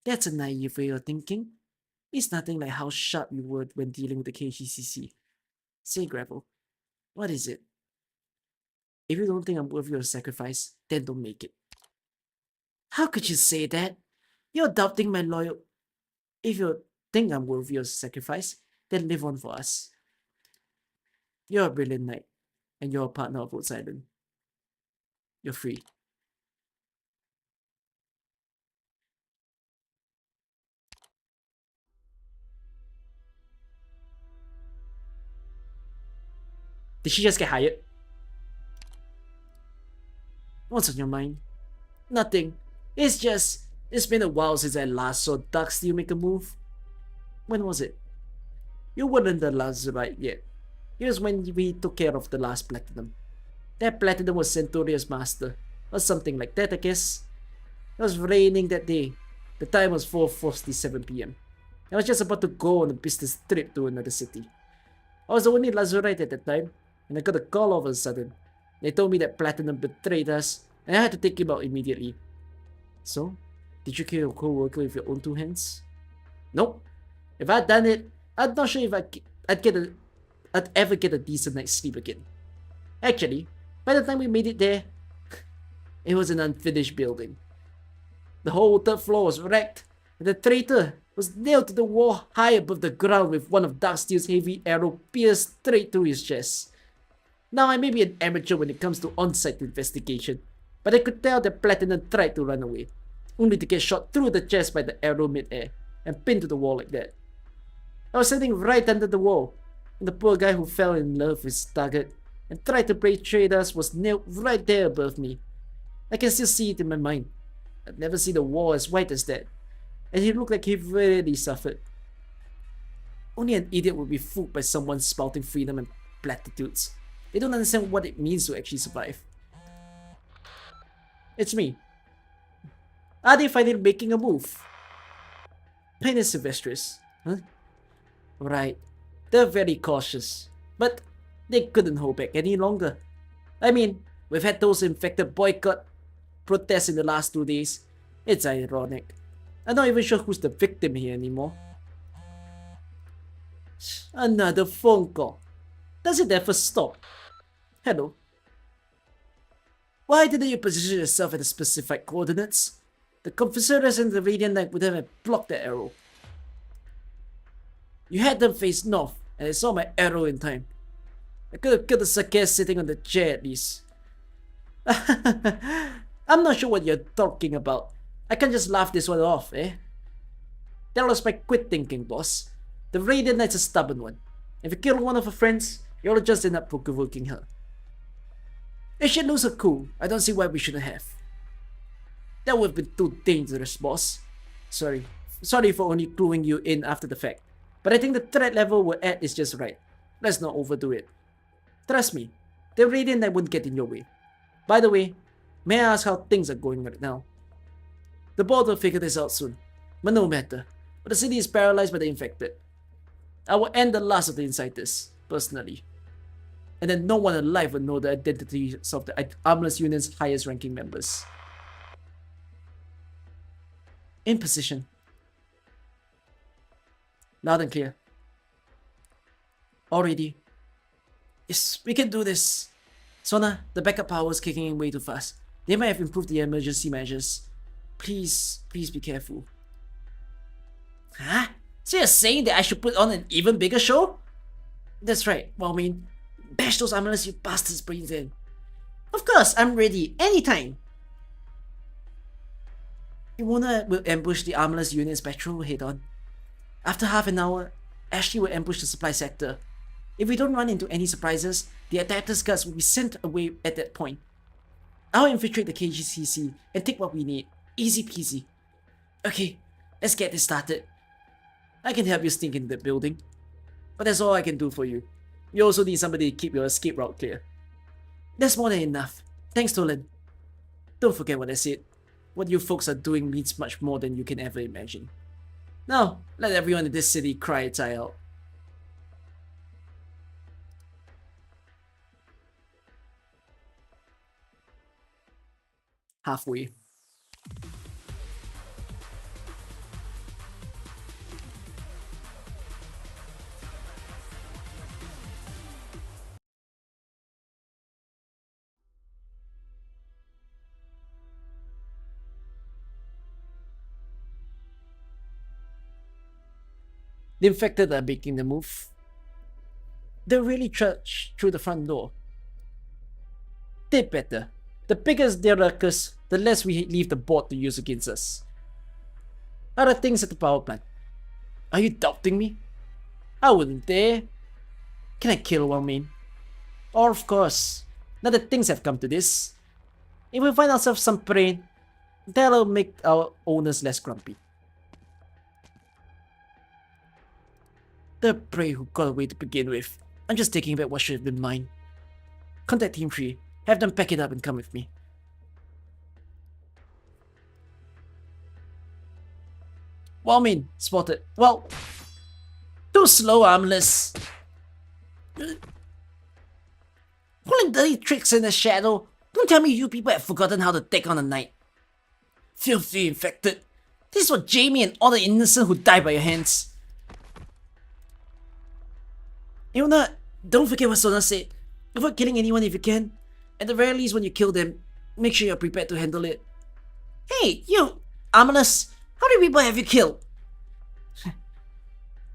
That's a naive way of thinking. It's nothing like how sharp you were when dealing with the KGCC. Say, Gravel, what is it? If you don't think I'm worth your sacrifice, then don't make it. How could you say that? You're doubting my loyal. If you think I'm worth your sacrifice, then live on for us. You're a brilliant knight, and you're a partner of Rhodes Island. You're free. Did she just get hired? What's on your mind? Nothing. It's been a while since I last saw Duck Steel make a move. When was it? You weren't the last right yet. It was when we took care of the last Platinum. That Platinum was Centuria's master, or something like that, I guess. It was raining that day. The time was 4:47 p.m. I was just about to go on a business trip to another city. I was the only Lazurite at the time, and I got a call all of a sudden. They told me that Platinum betrayed us, and I had to take him out immediately. So, did you kill your co-worker with your own two hands? Nope. If I'd done it, I'm not sure if I'd ever get a decent night's sleep again. Actually, by the time we made it there, it was an unfinished building. The whole third floor was wrecked, and the traitor was nailed to the wall high above the ground with one of Darksteel's heavy arrow pierced straight through his chest. Now, I may be an amateur when it comes to on-site investigation, but I could tell that Platinum tried to run away, only to get shot through the chest by the arrow mid-air and pinned to the wall like that. I was sitting right under the wall, and the poor guy who fell in love with his target and tried to betray us was nailed right there above me. I can still see it in my mind. I'd never seen a wall as white as that, and he looked like he really suffered. Only an idiot would be fooled by someone spouting freedom and platitudes. They don't understand what it means to actually survive. It's me. Are they finally making a move? Highness Sylvestris, huh? Right. They're very cautious, but they couldn't hold back any longer. I mean, we've had those infected boycott protests in the last 2 days. It's ironic. I'm not even sure who's the victim here anymore. Another phone call. Does it ever stop? Hello. Why didn't you position yourself at the specified coordinates? The Confessors and the Radiant Knight would have blocked the arrow. You had them face north, and I saw my arrow in time. I could have killed the Sakir sitting on the chair at least. I'm not sure what you're talking about. I can't just laugh this one off, eh? That was my quick thinking, boss. The Radiant Knight's a stubborn one. If you kill one of her friends, you'll just end up provoking her. If she loses her cool, I don't see why we shouldn't have. That would have been too dangerous, boss. Sorry for only cluing you in after the fact. But I think the threat level we're at is just right. Let's not overdo it. Trust me, the Radiant Knight won't get in your way. By the way, may I ask how things are going right now? The board will figure this out soon. But no matter. But the city is paralyzed by the infected. I will end the last of the insiders, personally. And then no one alive will know the identities of the Armless Union's highest ranking members. In position. Loud and clear. Already. Yes, we can do this. Sona, the backup power is kicking in way too fast. They might have improved the emergency measures. Please be careful. Huh? So you're saying that I should put on an even bigger show? That's right, well, I mean, bash those Armless you bastards brains in. Of course, I'm ready, anytime. Iwona will ambush the Armless Union's patrol head on. After half an hour, Ashley will ambush the supply sector. If we don't run into any surprises, the Adapters guards will be sent away at that point. I'll infiltrate the KGCC and take what we need. Easy peasy. Okay, let's get this started. I can help you sneak into the building, but that's all I can do for you. You also need somebody to keep your escape route clear. That's more than enough. Thanks, Tolen. Don't forget what I said. What you folks are doing means much more than you can ever imagine. Now, let everyone in this city cry its eye out. Halfway. The infected are making the move. They're really trudge through the front door. They better. The bigger their ruckus, the less we leave the board to use against us. Other things at the power plant. Are you doubting me? I wouldn't dare. Can I kill one main? Or of course, now that things have come to this, if we find ourselves some prey, that'll make our owners less grumpy. The prey who got away to begin with. I'm just taking back what should have been mine. Contact Team 3. Have them pack it up and come with me. Warming spotted. Well, too slow, armless. Pulling dirty tricks in the shadow. Don't tell me you people have forgotten how to take on a knight. Filthy infected. This is for Jamie and all the innocent who died by your hands. Iona, don't forget what Sona said. Avoid killing anyone if you can. At the very least, when you kill them, make sure you're prepared to handle it. Hey, you, armless. How many people have you killed?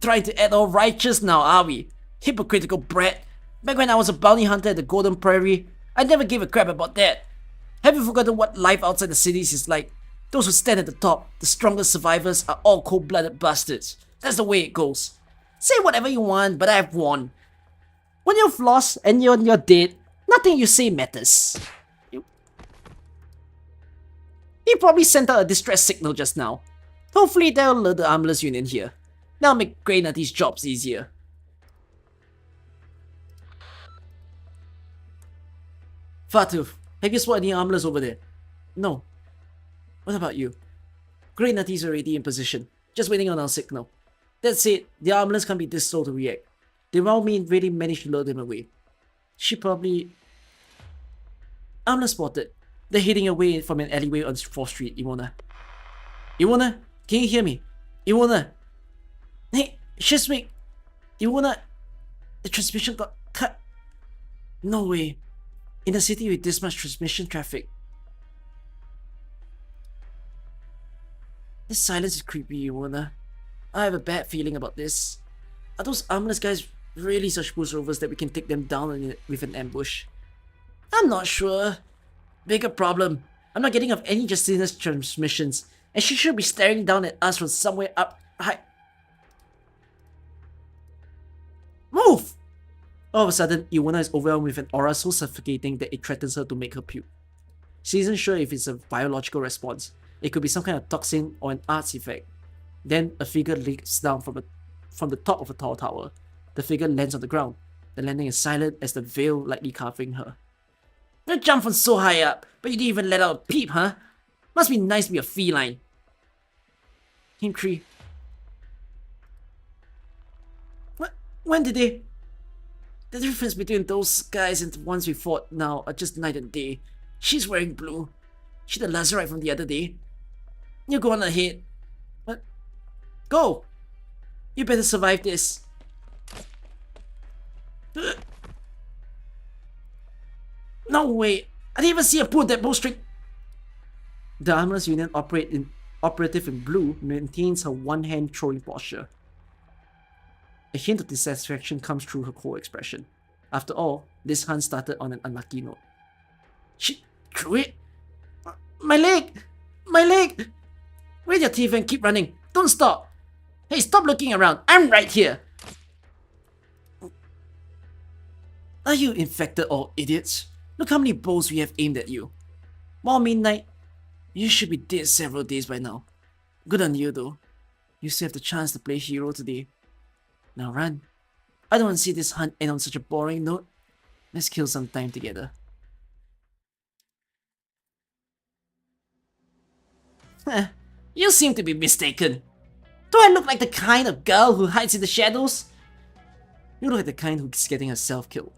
Trying to act all righteous now, are we? Hypocritical brat. Back when I was a bounty hunter at the Golden Prairie, I never gave a crap about that. Have you forgotten what life outside the cities is like? Those who stand at the top, the strongest survivors, are all cold-blooded bastards. That's the way it goes. Say whatever you want, but I've won. When you've lost and you're dead, nothing you say matters. He probably sent out a distress signal just now. Hopefully that'll alert the Armless Union here. That'll make Grey Nutty's jobs easier. Fatuf, have you spotted any Armless over there? No. What about you? Grey Nutty's already in position, just waiting on our signal. That's it, the Armless can't be this slow to react. The Wildmane really managed to lure them away. She probably... Armless spotted. They're heading away from an alleyway on 4th Street, Iwona. Iwona, can you hear me? Iwona! Hey, Shizwick! Iwona! The transmission got cut. No way. In a city with this much transmission traffic. This silence is creepy, Iwona. I have a bad feeling about this. Are those armless guys really such pushovers that we can take them down with an ambush? I'm not sure. Bigger problem. I'm not getting off any Justina's transmissions, and she should be staring down at us from somewhere up high. Move! All of a sudden, Iwona is overwhelmed with an aura so suffocating that it threatens her to make her puke. She isn't sure if it's a biological response. It could be some kind of toxin or an artifact. Then a figure leaps down from the top of a tall tower. The figure lands on the ground. The landing is silent as the veil lightly covering her. You jumped from so high up, but you didn't even let out a peep, huh? Must be nice to be a feline. Team 3. What? When did they... The difference between those guys and the ones we fought now are just night and day. She's wearing blue. She the Lazarite from the other day. You go on ahead. What? Go! You better survive this. No way! I didn't even see her pull that bowstring. The Armorers Union operative in blue maintains her one-hand throwing posture. A hint of dissatisfaction comes through her cold expression. After all, this hunt started on an unlucky note. She threw it? My leg! My leg! Raise your teeth and keep running. Don't stop. Hey, stop looking around. I'm right here. Are you infected or idiots? Look how many bows we have aimed at you. More midnight. You should be dead several days by now. Good on you though. You still have the chance to play hero today. Now run. I don't want to see this hunt end on such a boring note. Let's kill some time together. You seem to be mistaken. Do I look like the kind of girl who hides in the shadows? You look like the kind who's getting herself killed.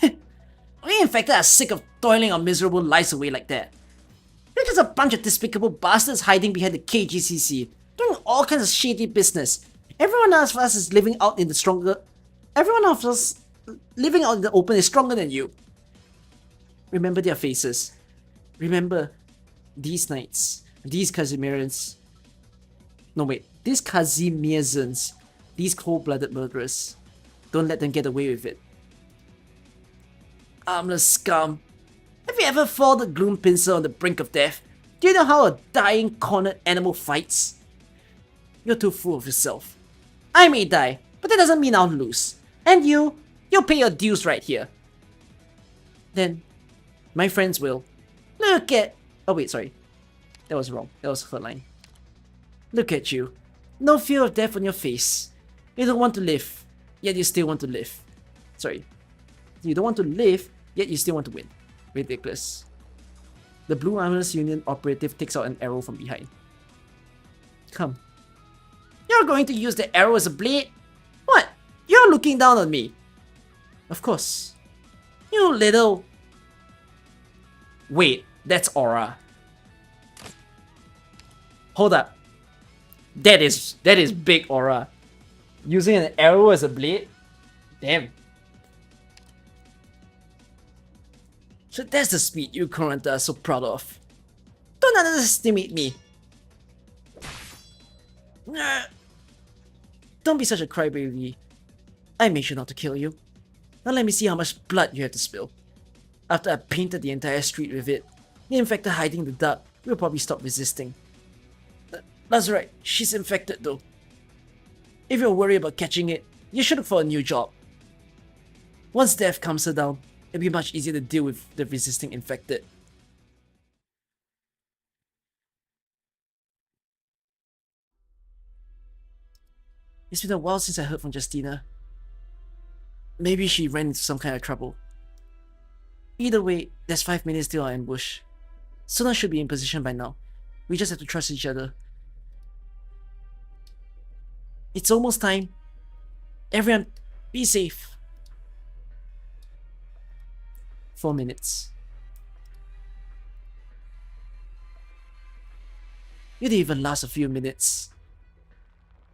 We infected are sick of toiling our miserable lives away like that. You're just a bunch of despicable bastards hiding behind the KGCC, doing all kinds of shady business. Everyone of us is living out in the stronger. Everyone of us living out in the open is stronger than you. Remember their faces. Remember these knights, these Casimirans. No wait, these Casimirzans, these cold-blooded murderers. Don't let them get away with it. Armless scum. Have you ever fought a gloom pincer on the brink of death? Do you know how a dying, cornered animal fights? You're too full of yourself. I may die, but that doesn't mean I'll lose. And you'll pay your dues right here. Then, my friends will. Look at... Oh wait, sorry. That was wrong. That was her line. Look at you. No fear of death on your face. You don't want to live, yet you still want to live. Sorry. You don't want to live, yet you still want to win. Ridiculous. The Blue Armorers Union operative takes out an arrow from behind. Come, You're going to use the arrow as a blade? What? You're looking down on me. Of course. You little... Wait, that's aura. Hold up. That is big aura. Using an arrow as a blade? Damn. So that's the speed you currently are so proud of. Don't underestimate me. Don't be such a crybaby. I made sure not to kill you. Now let me see how much blood you have to spill. After I painted the entire street with it, the infected hiding in the dark will probably stop resisting. That's right, she's infected though. If you're worried about catching it, you should look for a new job. Once death calms her down, it'll be much easier to deal with the resisting infected. It's been a while since I heard from Justina. Maybe she ran into some kind of trouble. Either way, there's 5 minutes till our ambush. Sona should be in position by now. We just have to trust each other. It's almost time. Everyone, be safe. 4 minutes. You didn't even last a few minutes.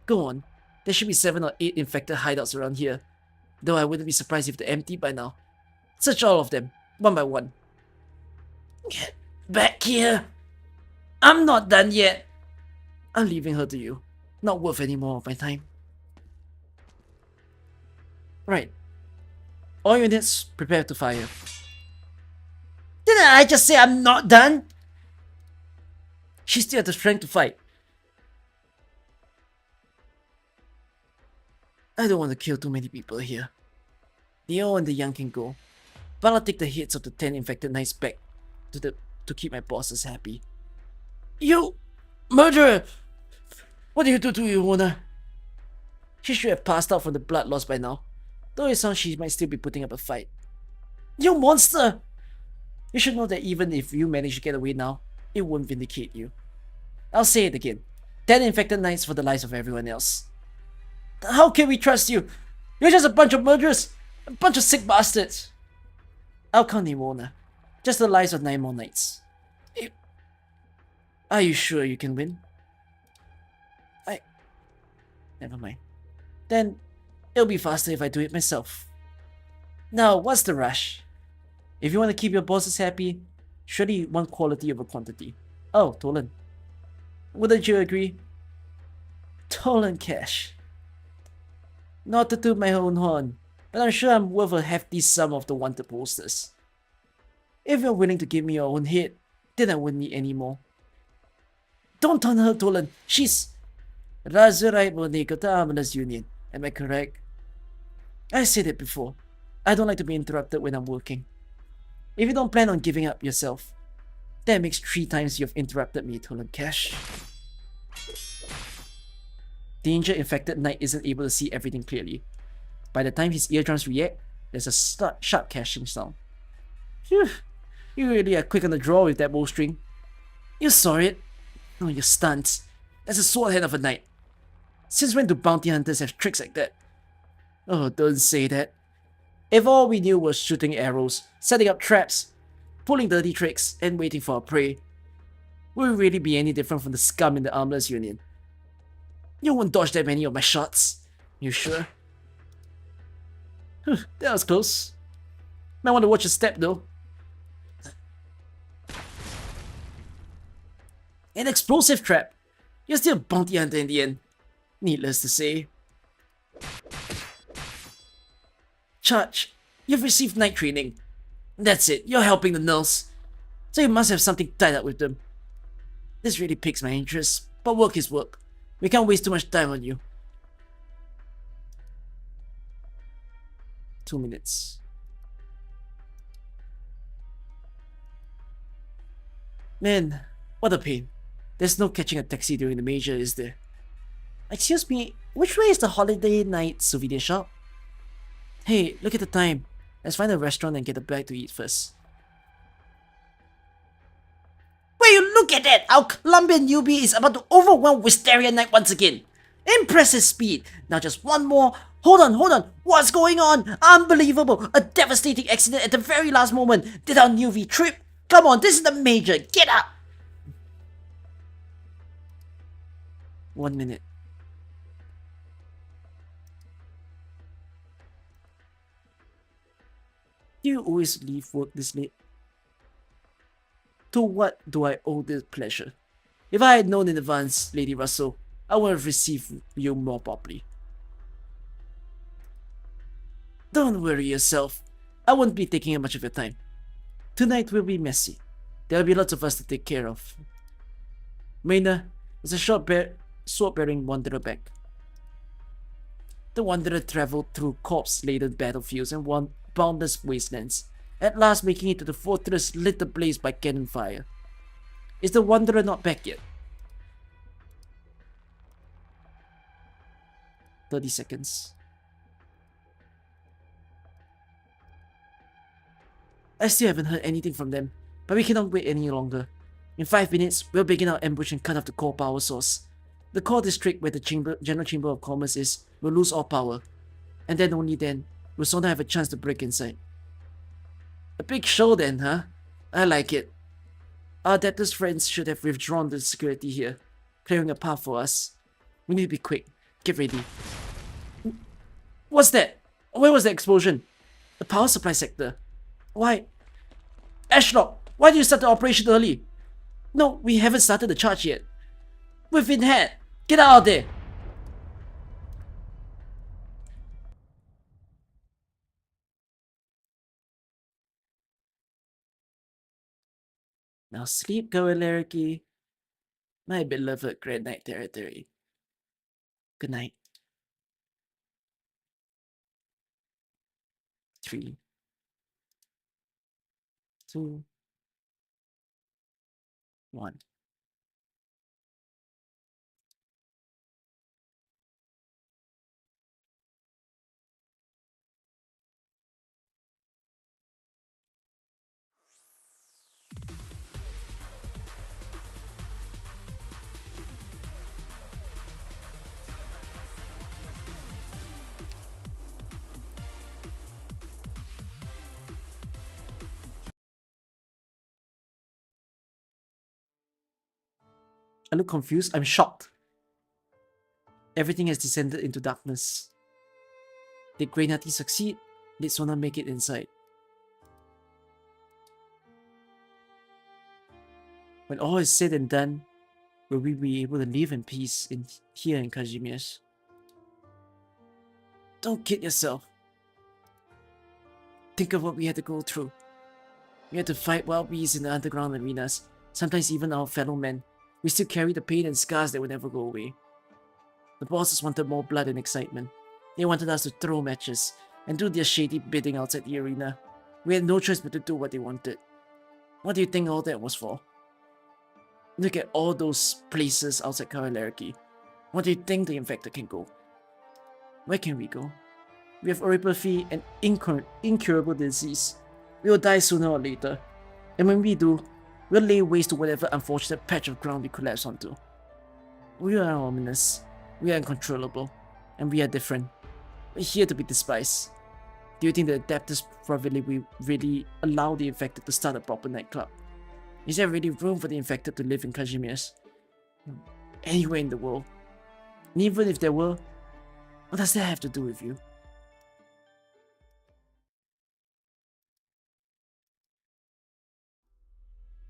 Go on. There should be 7 or 8 infected hideouts around here. Though I wouldn't be surprised if they're empty by now. Search all of them, one by one. Get back here! I'm not done yet! I'm leaving her to you. Not worth any more of my time. Right. All units, prepare to fire. Didn't I just say I'm not done? She still has the strength to fight. I don't want to kill too many people here. The old and the young can go, but I'll take the hits of the 10 infected knights back to keep my bosses happy. You murderer! What did you do to Iona? She should have passed out from the blood loss by now, though it sounds she might still be putting up a fight. You monster! You should know that even if you manage to get away now, it won't vindicate you. I'll say it again. 10 infected knights for the lives of everyone else. How can we trust you? You're just a bunch of murderers! A bunch of sick bastards! I'll count Nimona. Just the lives of 9 more knights. Are you sure you can win? Never mind. Then, it'll be faster if I do it myself. Now, what's the rush? If you want to keep your bosses happy, surely you want quality over quantity. Oh, Tolen. Wouldn't you agree? Tolen cash. Not to toot my own horn, but I'm sure I'm worth a hefty sum of the wanted posters. If you're willing to give me your own head, then I wouldn't need any more. Don't turn her, Tolen. She's... Razurai Monikota Amanas Union. Am I correct? I said it before. I don't like to be interrupted when I'm working. If you don't plan on giving up yourself, that makes 3 times you've interrupted me, Tolen Cash. The injured infected knight isn't able to see everything clearly. By the time his eardrums react, there's a sharp cashing sound. Phew, you really are quick on the draw with that bowstring. You saw it? Oh, you're stunned. That's a sword hand of a knight. Since when do bounty hunters have tricks like that? Oh, don't say that. If all we knew was shooting arrows, setting up traps, pulling dirty tricks, and waiting for our prey, would we really be any different from the scum in the Armless Union? You won't dodge that many of my shots. You sure? That was close. Might want to watch your step though. An explosive trap. You're still a bounty hunter in the end. Needless to say. Charge. You've received night training. That's it, you're helping the nurse. So you must have something tied up with them. This really piques my interest, but work is work. We can't waste too much time on you. 2 minutes. Man, what a pain. There's no catching a taxi during the major, is there? Excuse me, which way is the holiday night souvenir shop? Hey, look at the time. Let's find a restaurant and get a bite to eat first. Will you look at that? Our Colombian newbie is about to overwhelm Wisteria Night once again. Impressive speed. Now just one more. Hold on. What's going on? Unbelievable. A devastating accident at the very last moment. Did our newbie trip? Come on, this is the major. Get up. 1 minute. Do you always leave work this late? To what do I owe this pleasure? If I had known in advance, Lady Russell, I would have received you more properly. Don't worry yourself. I won't be taking up much of your time. Tonight will be messy. There'll be lots of us to take care of. Maynard, there's a sword-bearing wanderer back. The wanderer traveled through corpse-laden battlefields and boundless wastelands, at last making it to the fortress lit ablaze by cannon fire. Is the wanderer not back yet? 30 seconds. I still haven't heard anything from them, but we cannot wait any longer. In 5 minutes, we'll begin our ambush and cut off the core power source. The core district where the General Chamber of Commerce is will lose all power, and then only then will Sona have a chance to break inside. A big show then, huh? I like it. Our debtors' friends should have withdrawn the security here, clearing a path for us. We need to be quick. Get ready. What's that? Where was the explosion? The power supply sector. Why? Ashlock, why did you start the operation early? No, we haven't started the charge yet. We've been had. Get out of there. Now sleep, Kawalerielki. My beloved Grand Knight territory. Good night. 3, 2, 1. I look confused. I'm shocked. Everything has descended into darkness. Did Grey Nutty succeed? Did Sona make it inside? When all is said and done, will we be able to live in peace here in Kazimierz? Don't kid yourself. Think of what we had to go through. We had to fight wild beasts in the underground arenas, sometimes even our fellow men. We still carry the pain and scars that will never go away. The bosses wanted more blood and excitement. They wanted us to throw matches and do their shady bidding outside the arena. We had no choice but to do what they wanted. What do you think all that was for? Look at all those places outside Kawalerielki. What do you think the infected can go? Where can we go? We have oripathy and incurable disease. We will die sooner or later. And when we do, we'll lay waste to whatever unfortunate patch of ground we collapse onto. We are ominous. We are uncontrollable. And we are different. We're here to be despised. Do you think the Adeptus Province will really allow the infected to start a proper nightclub? Is there really room for the infected to live in Kazimierz? Anywhere in the world? And even if there were, what does that have to do with you?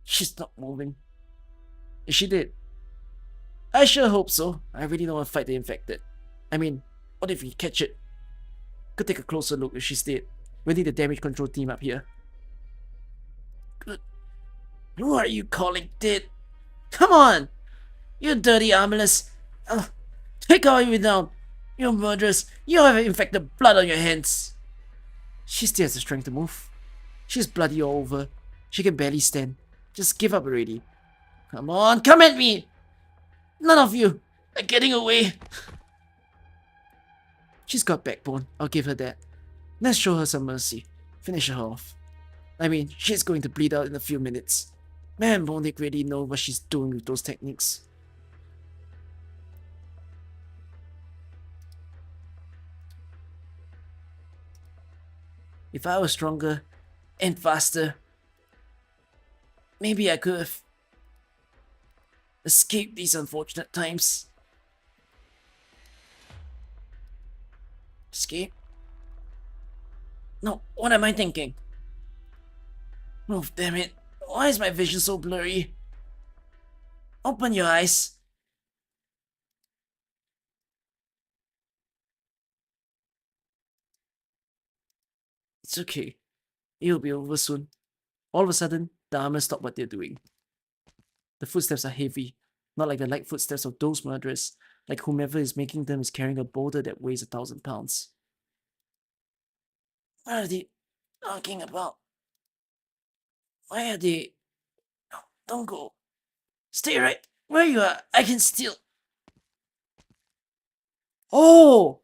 She's not moving. Is she dead? I sure hope so. I really don't want to fight the infected. I mean, what if we catch it? Could take a closer look if she's dead. We need the damage control team up here. Good. Who are you calling dead? Come on! You dirty armless! Take all of you down! You murderers! You have infected blood on your hands! She still has the strength to move. She's bloody all over. She can barely stand. Just give up already. Come on, come at me! None of you are getting away! She's got backbone, I'll give her that. Let's show her some mercy. Finish her off. I mean, she's going to bleed out in a few minutes. Man, Monik really knows what she's doing with those techniques. If I was stronger and faster, maybe I could have escaped these unfortunate times. Escape? No, what am I thinking? Oh, damn it. Why is my vision so blurry? Open your eyes. It's okay. It'll be over soon. All of a sudden, the armor stopped what they're doing. The footsteps are heavy, not like the light footsteps of those murderers, like whomever is making them is carrying a boulder that weighs 1,000 pounds. What are they talking about? Why are they... No, don't go. Stay right where you are. I can still... Oh!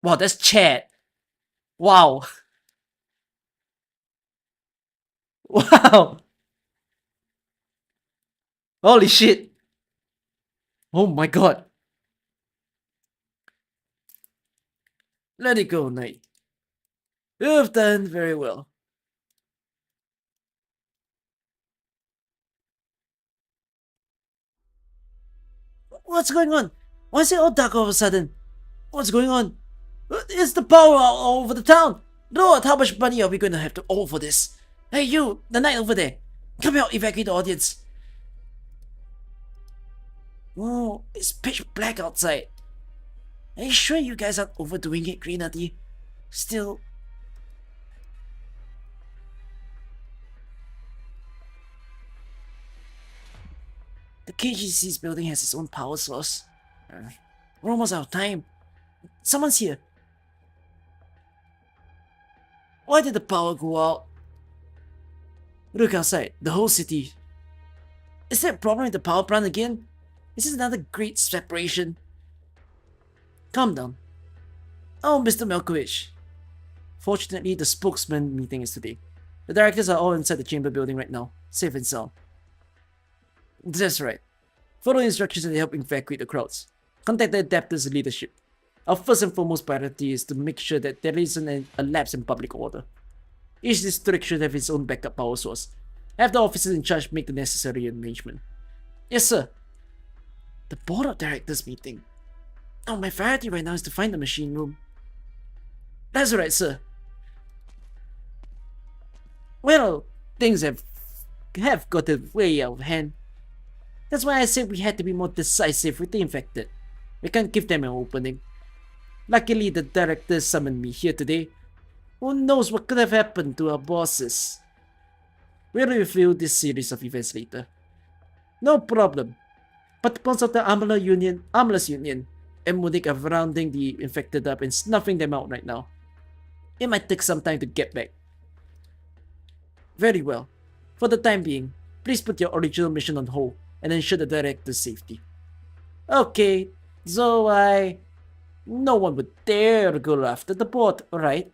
Wow, that's Chad. Wow. Wow. Holy shit. Oh my god. Let it go, Knight. You have done very well. What's going on? Why is it all dark all of a sudden? What's going on? It's the power all over the town. Lord, how much money are we going to have to owe for this? Hey you, the knight over there. Come out, evacuate the audience. Oh, it's pitch black outside. Are you sure you guys aren't overdoing it, Greenity? Still... The KGC's building has its own power source. We're almost out of time. Someone's here. Why did the power go out? Look outside, the whole city. Is there a problem with the power plant again? Is this another great separation? Calm down. Oh, Mr. Malkovich. Fortunately, the spokesman meeting is today. The directors are all inside the chamber building right now, safe and sound. That's right. Follow instructions and help evacuate the crowds. Contact the adapters leadership. Our first and foremost priority is to make sure that there isn't a lapse in public order. Each district should have its own backup power source. Have the officers in charge make the necessary arrangement. Yes, sir. The board of directors meeting. Oh, my priority right now is to find the machine room. That's right, sir. Well, things have got way out of hand. That's why I said we had to be more decisive with the infected. We can't give them an opening. Luckily, the directors summoned me here today. Who knows what could have happened to our bosses? We'll review this series of events later. No problem. But to consult the Armless Union, and Munich are rounding the infected up and snuffing them out right now. It might take some time to get back. Very well. For the time being, please put your original mission on hold and ensure the director's safety. Okay, so no one would dare go after the board, right?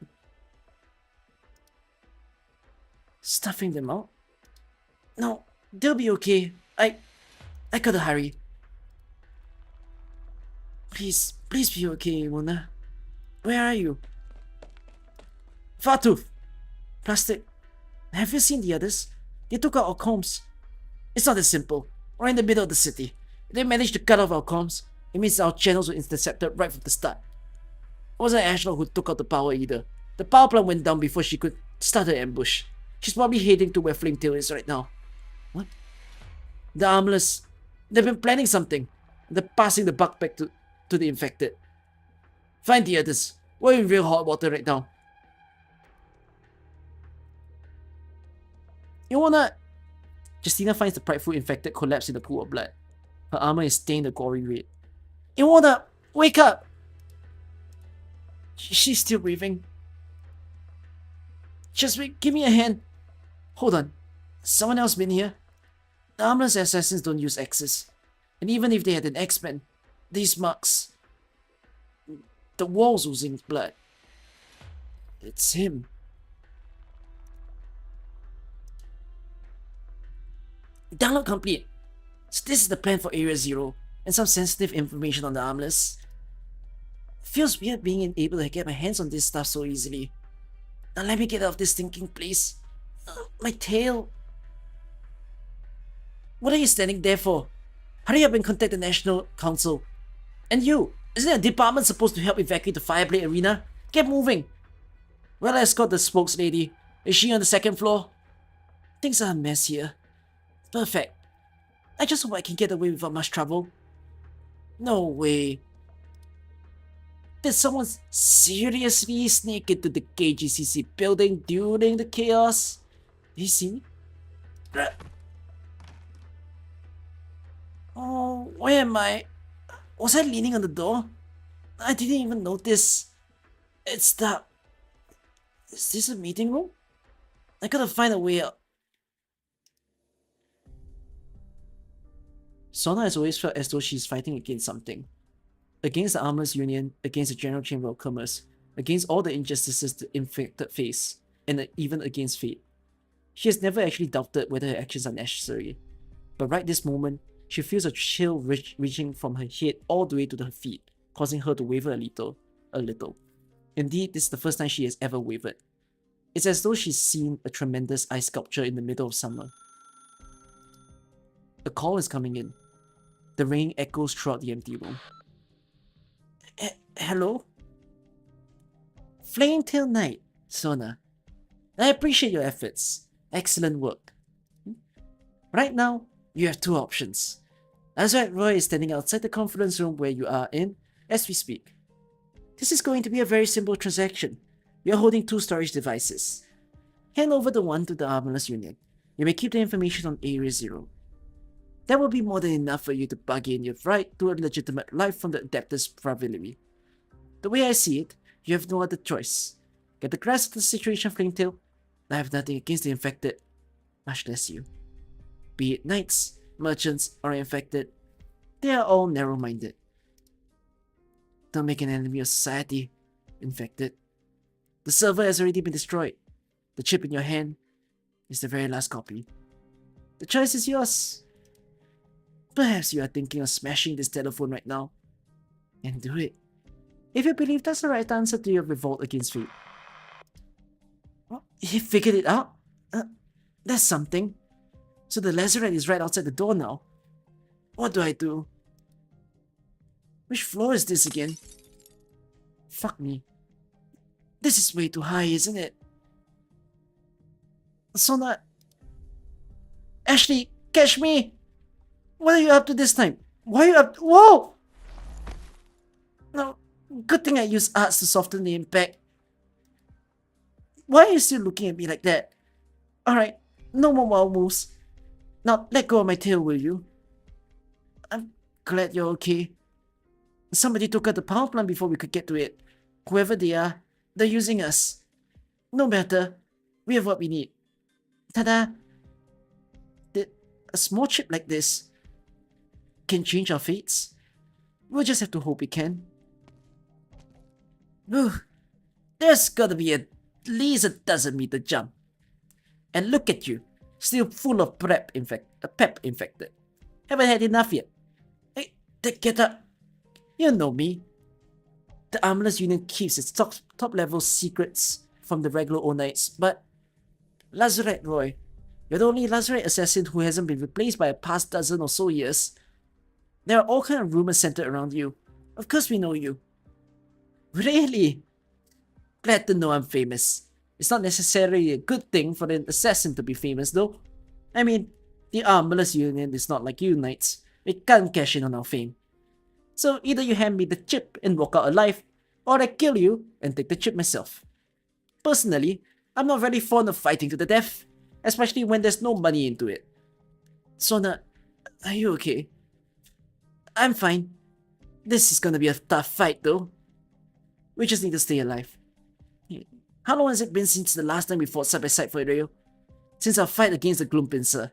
Stuffing them out? No, they'll be okay. I gotta hurry. Please be okay, Mona. Where are you? Fartooth! Plastic. Have you seen the others? They took out our comms. It's not that simple. We're in the middle of the city. If they managed to cut off our comms, it means our channels were intercepted right from the start. It wasn't Ashley who took out the power either. The power plant went down before she could start her ambush. She's probably heading to where Flametail is right now. What? The Armless. They've been planning something. They're passing the buck back to the infected. Find the others. We're in real hot water right now. You wanna... Justina finds the prideful infected collapsed in a pool of blood. Her armor is stained a gory red. You wanna... Wake up! She's still breathing. Just wait, give me a hand. Hold on. Someone else been here? The Armless assassins don't use axes. And even if they had an X-Men, these marks... The wall's oozing blood. It's him. Download complete. So this is the plan for Area 0, and some sensitive information on the Armless. Feels weird being able to get my hands on this stuff so easily. Now let me get out of this thinking, please. My tail. What are you standing there for? Hurry up and contact the National Council. And you, isn't a department supposed to help evacuate the Fireblade Arena? Get moving. Well, I escort the spokeslady. Is she on the second floor? Things are a mess here. Perfect. I just hope I can get away without much trouble. No way. Did someone seriously sneak into the KGCC building during the chaos? Did you see me? Oh, where am I? Was I leaning on the door? I didn't even notice. It's dark. Is this a meeting room? I gotta find a way out. Sona has always felt as though she's fighting against something. Against the Armorers Union, against the General Chamber of Commerce, against all the injustices the infected face, and even against fate. She has never actually doubted whether her actions are necessary. But right this moment, she feels a chill reaching from her head all the way to her feet, causing her to waver a little. Indeed, this is the first time she has ever wavered. It's as though she's seen a tremendous ice sculpture in the middle of summer. A call is coming in. The ring echoes throughout the empty room. Hello? Flametail Knight, Sona. I appreciate your efforts. Excellent work. Right now, you have two options. Azrael Roy is standing outside the conference room where you are in as we speak. This is going to be a very simple transaction. You are holding two storage devices. Hand over the one to the Armorers Union. You may keep the information on Area 0. That will be more than enough for you to bargain your right to a legitimate life from the Adeptus Bravilary. The way I see it, you have no other choice. Get the grasp of the situation, Flametail. I have nothing against the infected, much less you. Be it knights, merchants, or infected, they are all narrow-minded. Don't make an enemy of society, infected. The server has already been destroyed. The chip in your hand is the very last copy. The choice is yours. Perhaps you are thinking of smashing this telephone right now. And do it. If you believe that's the right answer to your revolt against fate. Oh, you figured it out? That's something. So the Lazarette is right outside the door now. What do I do? Which floor is this again? Fuck me. This is way too high, isn't it? Sona... Ashley, catch me! What are you up to this time? Why are you up to... Whoa! No, good thing I used arts to soften the impact. Why are you still looking at me like that? Alright, no more wild moves. Now, let go of my tail, will you? I'm glad you're okay. Somebody took out the power plant before we could get to it. Whoever they are, they're using us. No matter, we have what we need. Ta-da! Did a small chip like this can change our fates? We'll just have to hope it can. Whew. There's gotta be at least a dozen-meter jump. And look at you, still full of pep infected. Haven't had enough yet. Hey, get up. You know me. The Armorers Union keeps its top-level secrets from the regular Arknights, but Lazarette Roy, you're the only Lazarette assassin who hasn't been replaced by a past dozen or so years. There are all kinds of rumors centered around you. Of course we know you. Really? Glad to know I'm famous. It's not necessarily a good thing for an assassin to be famous though. I mean, the Armorers Union is not like you knights. We can't cash in on our fame. So either you hand me the chip and walk out alive, or I kill you and take the chip myself. Personally, I'm not very fond of fighting to the death, especially when there's no money into it. Sona, are you okay? I'm fine. This is gonna be a tough fight though. We just need to stay alive. How long has it been since the last time we fought side by side for real? Since our fight against the Gloompincer.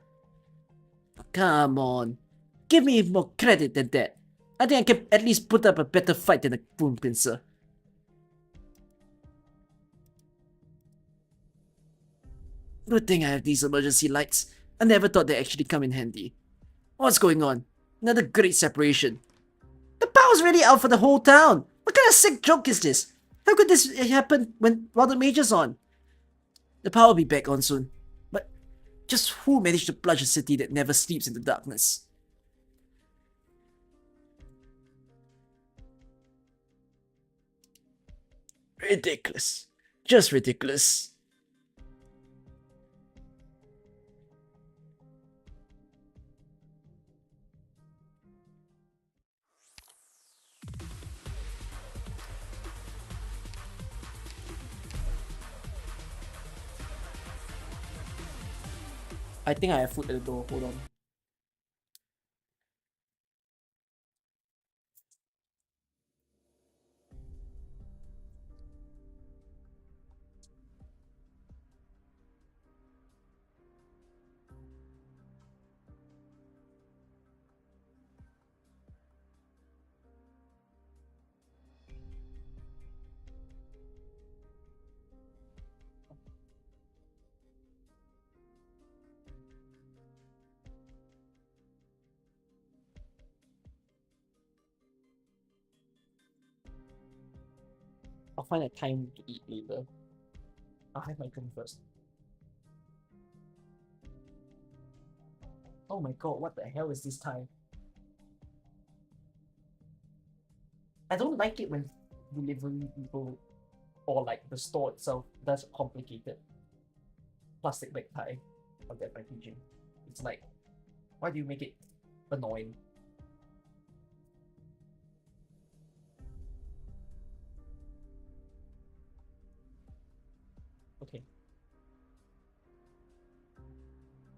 Come on. Give me more credit than that. I think I can at least put up a better fight than the Gloompincer. Good thing I have these emergency lights. I never thought they'd actually come in handy. What's going on? Another great separation. The power's really out for the whole town. What kind of sick joke is this? How could this happen while the Major's on? The power will be back on soon. But just who managed to plunge a city that never sleeps into darkness? Ridiculous. Just ridiculous. I think I have food at the door. Hold on. I'll find a time to eat later. I'll have my drink first. Oh my god, what the hell is this time? I don't like it when delivery people or like the store itself does complicated plastic bag tie on their packaging. It's like, why do you make it annoying? Okay.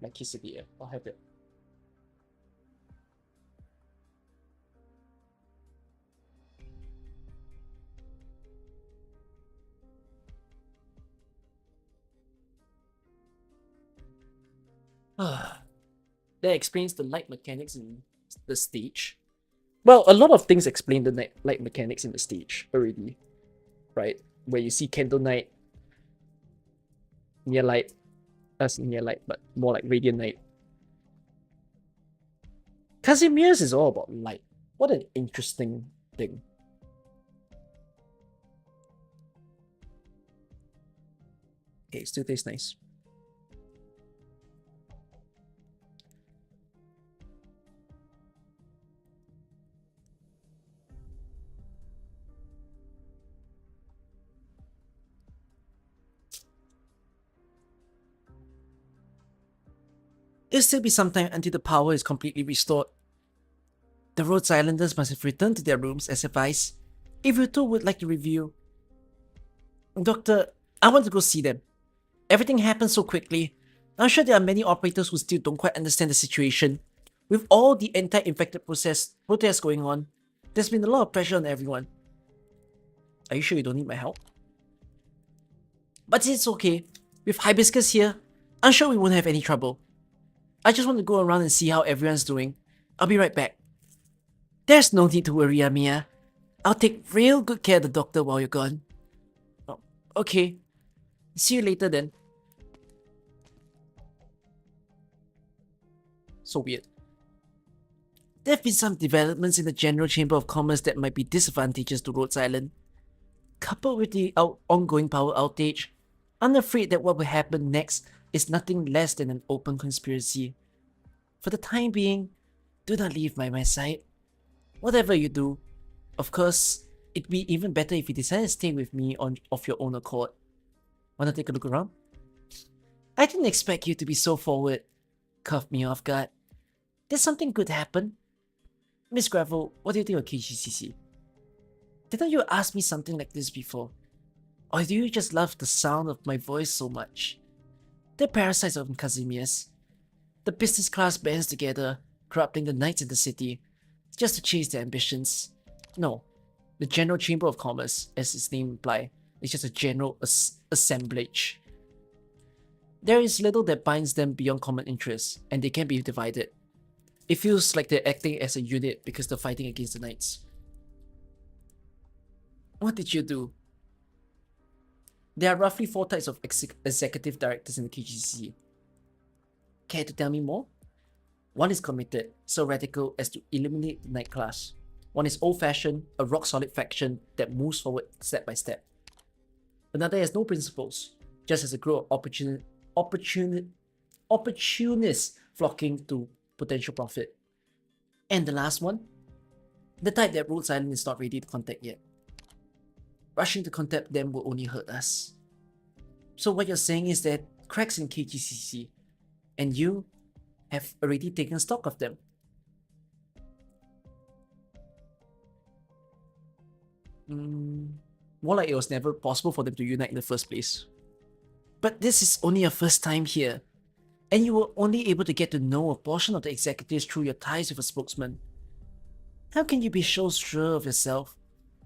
My quesadilla. I'll have it. That explains the light mechanics in the stage. Well, a lot of things explain the light mechanics in the stage already, right? Where you see Candle Night, near light, near light, but more like Radiant Night. Casimir's is all about light. What an interesting thing. Okay, it still tastes nice. It'll still be some time until the power is completely restored. The Rhodes Islanders must have returned to their rooms as advised. If you two would like to review. Doctor, I want to go see them. Everything happened so quickly. I'm sure there are many operators who still don't quite understand the situation. With all the anti-infected protests going on, there's been a lot of pressure on everyone. Are you sure you don't need my help? But it's okay. With Hibiscus here, I'm sure we won't have any trouble. I just want to go around and see how everyone's doing. I'll be right back. There's no need to worry, Amia. I'll take real good care of the doctor while you're gone. Oh, okay. See you later then. So weird. There have been some developments in the General Chamber of Commerce that might be disadvantageous to Rhodes Island. Coupled with the ongoing power outage, I'm afraid that what will happen next is nothing less than an open conspiracy. For the time being, do not leave by my side. Whatever you do, of course, it'd be even better if you decide to stay with me of your own accord. Wanna take a look around? I didn't expect you to be so forward. Cuffed me off guard. Did something good happen? Miss Gravel, what do you think of KGCC? Didn't you ask me something like this before? Or do you just love the sound of my voice so much? They're parasites of Casimir's. The business class bands together, corrupting the knights in the city, just to chase their ambitions. No, the General Chamber of Commerce, as its name implies, is just a general assemblage. There is little that binds them beyond common interests, and they can be divided. It feels like they're acting as a unit because they're fighting against the knights. What did you do? There are roughly 4 types of executive directors in the KGC. Care to tell me more? One is committed, so radical as to eliminate the knight class. One is old-fashioned, a rock-solid faction that moves forward step by step. Another has no principles, just as a group of opportunists flocking to potential profit. And the last one? The type that Rhodes Island is not ready to contact yet. Rushing to contact them will only hurt us. So what you're saying is that cracks in KGCC, and you have already taken stock of them. More like it was never possible for them to unite in the first place. But this is only your first time here, and you were only able to get to know a portion of the executives through your ties with a spokesman. How can you be so sure of yourself?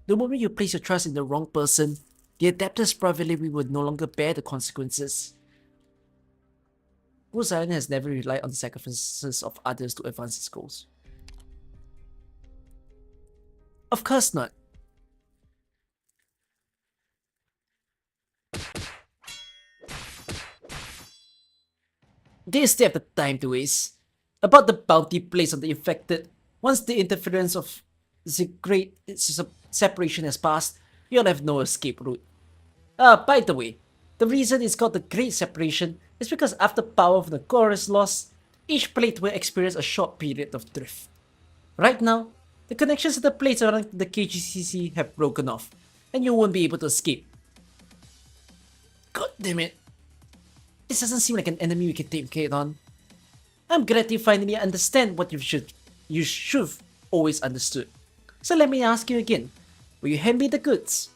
The moment you place your trust in the wrong person, the adapters probably would no longer bear the consequences. Rhodes Island has never relied on the sacrifices of others to advance its goals. Of course not. They still have the time to waste. About the bounty placed on the infected, once the interference of the great separation has passed, you'll have no escape route. By the way, the reason it's called the Great Separation is because after power from the core is lost, each plate will experience a short period of drift. Right now, the connections to the plates around the KGCC have broken off, and you won't be able to escape. God damn it. This doesn't seem like an enemy we can take care on. I'm glad you finally understand what you should have always understood. So let me ask you again. Will you hand me the goods?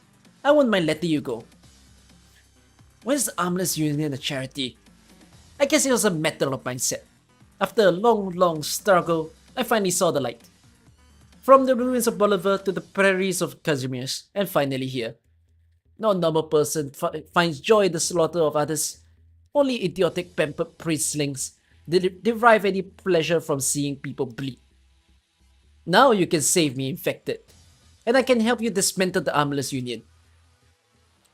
I won't mind letting you go. When is the Armless Union a charity? I guess it was a matter of mindset. After a long struggle, I finally saw the light. From the ruins of Bolivar to the prairies of Casimir's, and finally here. No normal person finds joy in the slaughter of others. Only idiotic pampered priestlings derive any pleasure from seeing people bleed. Now you can save me, infected, and I can help you dismantle the Armless Union.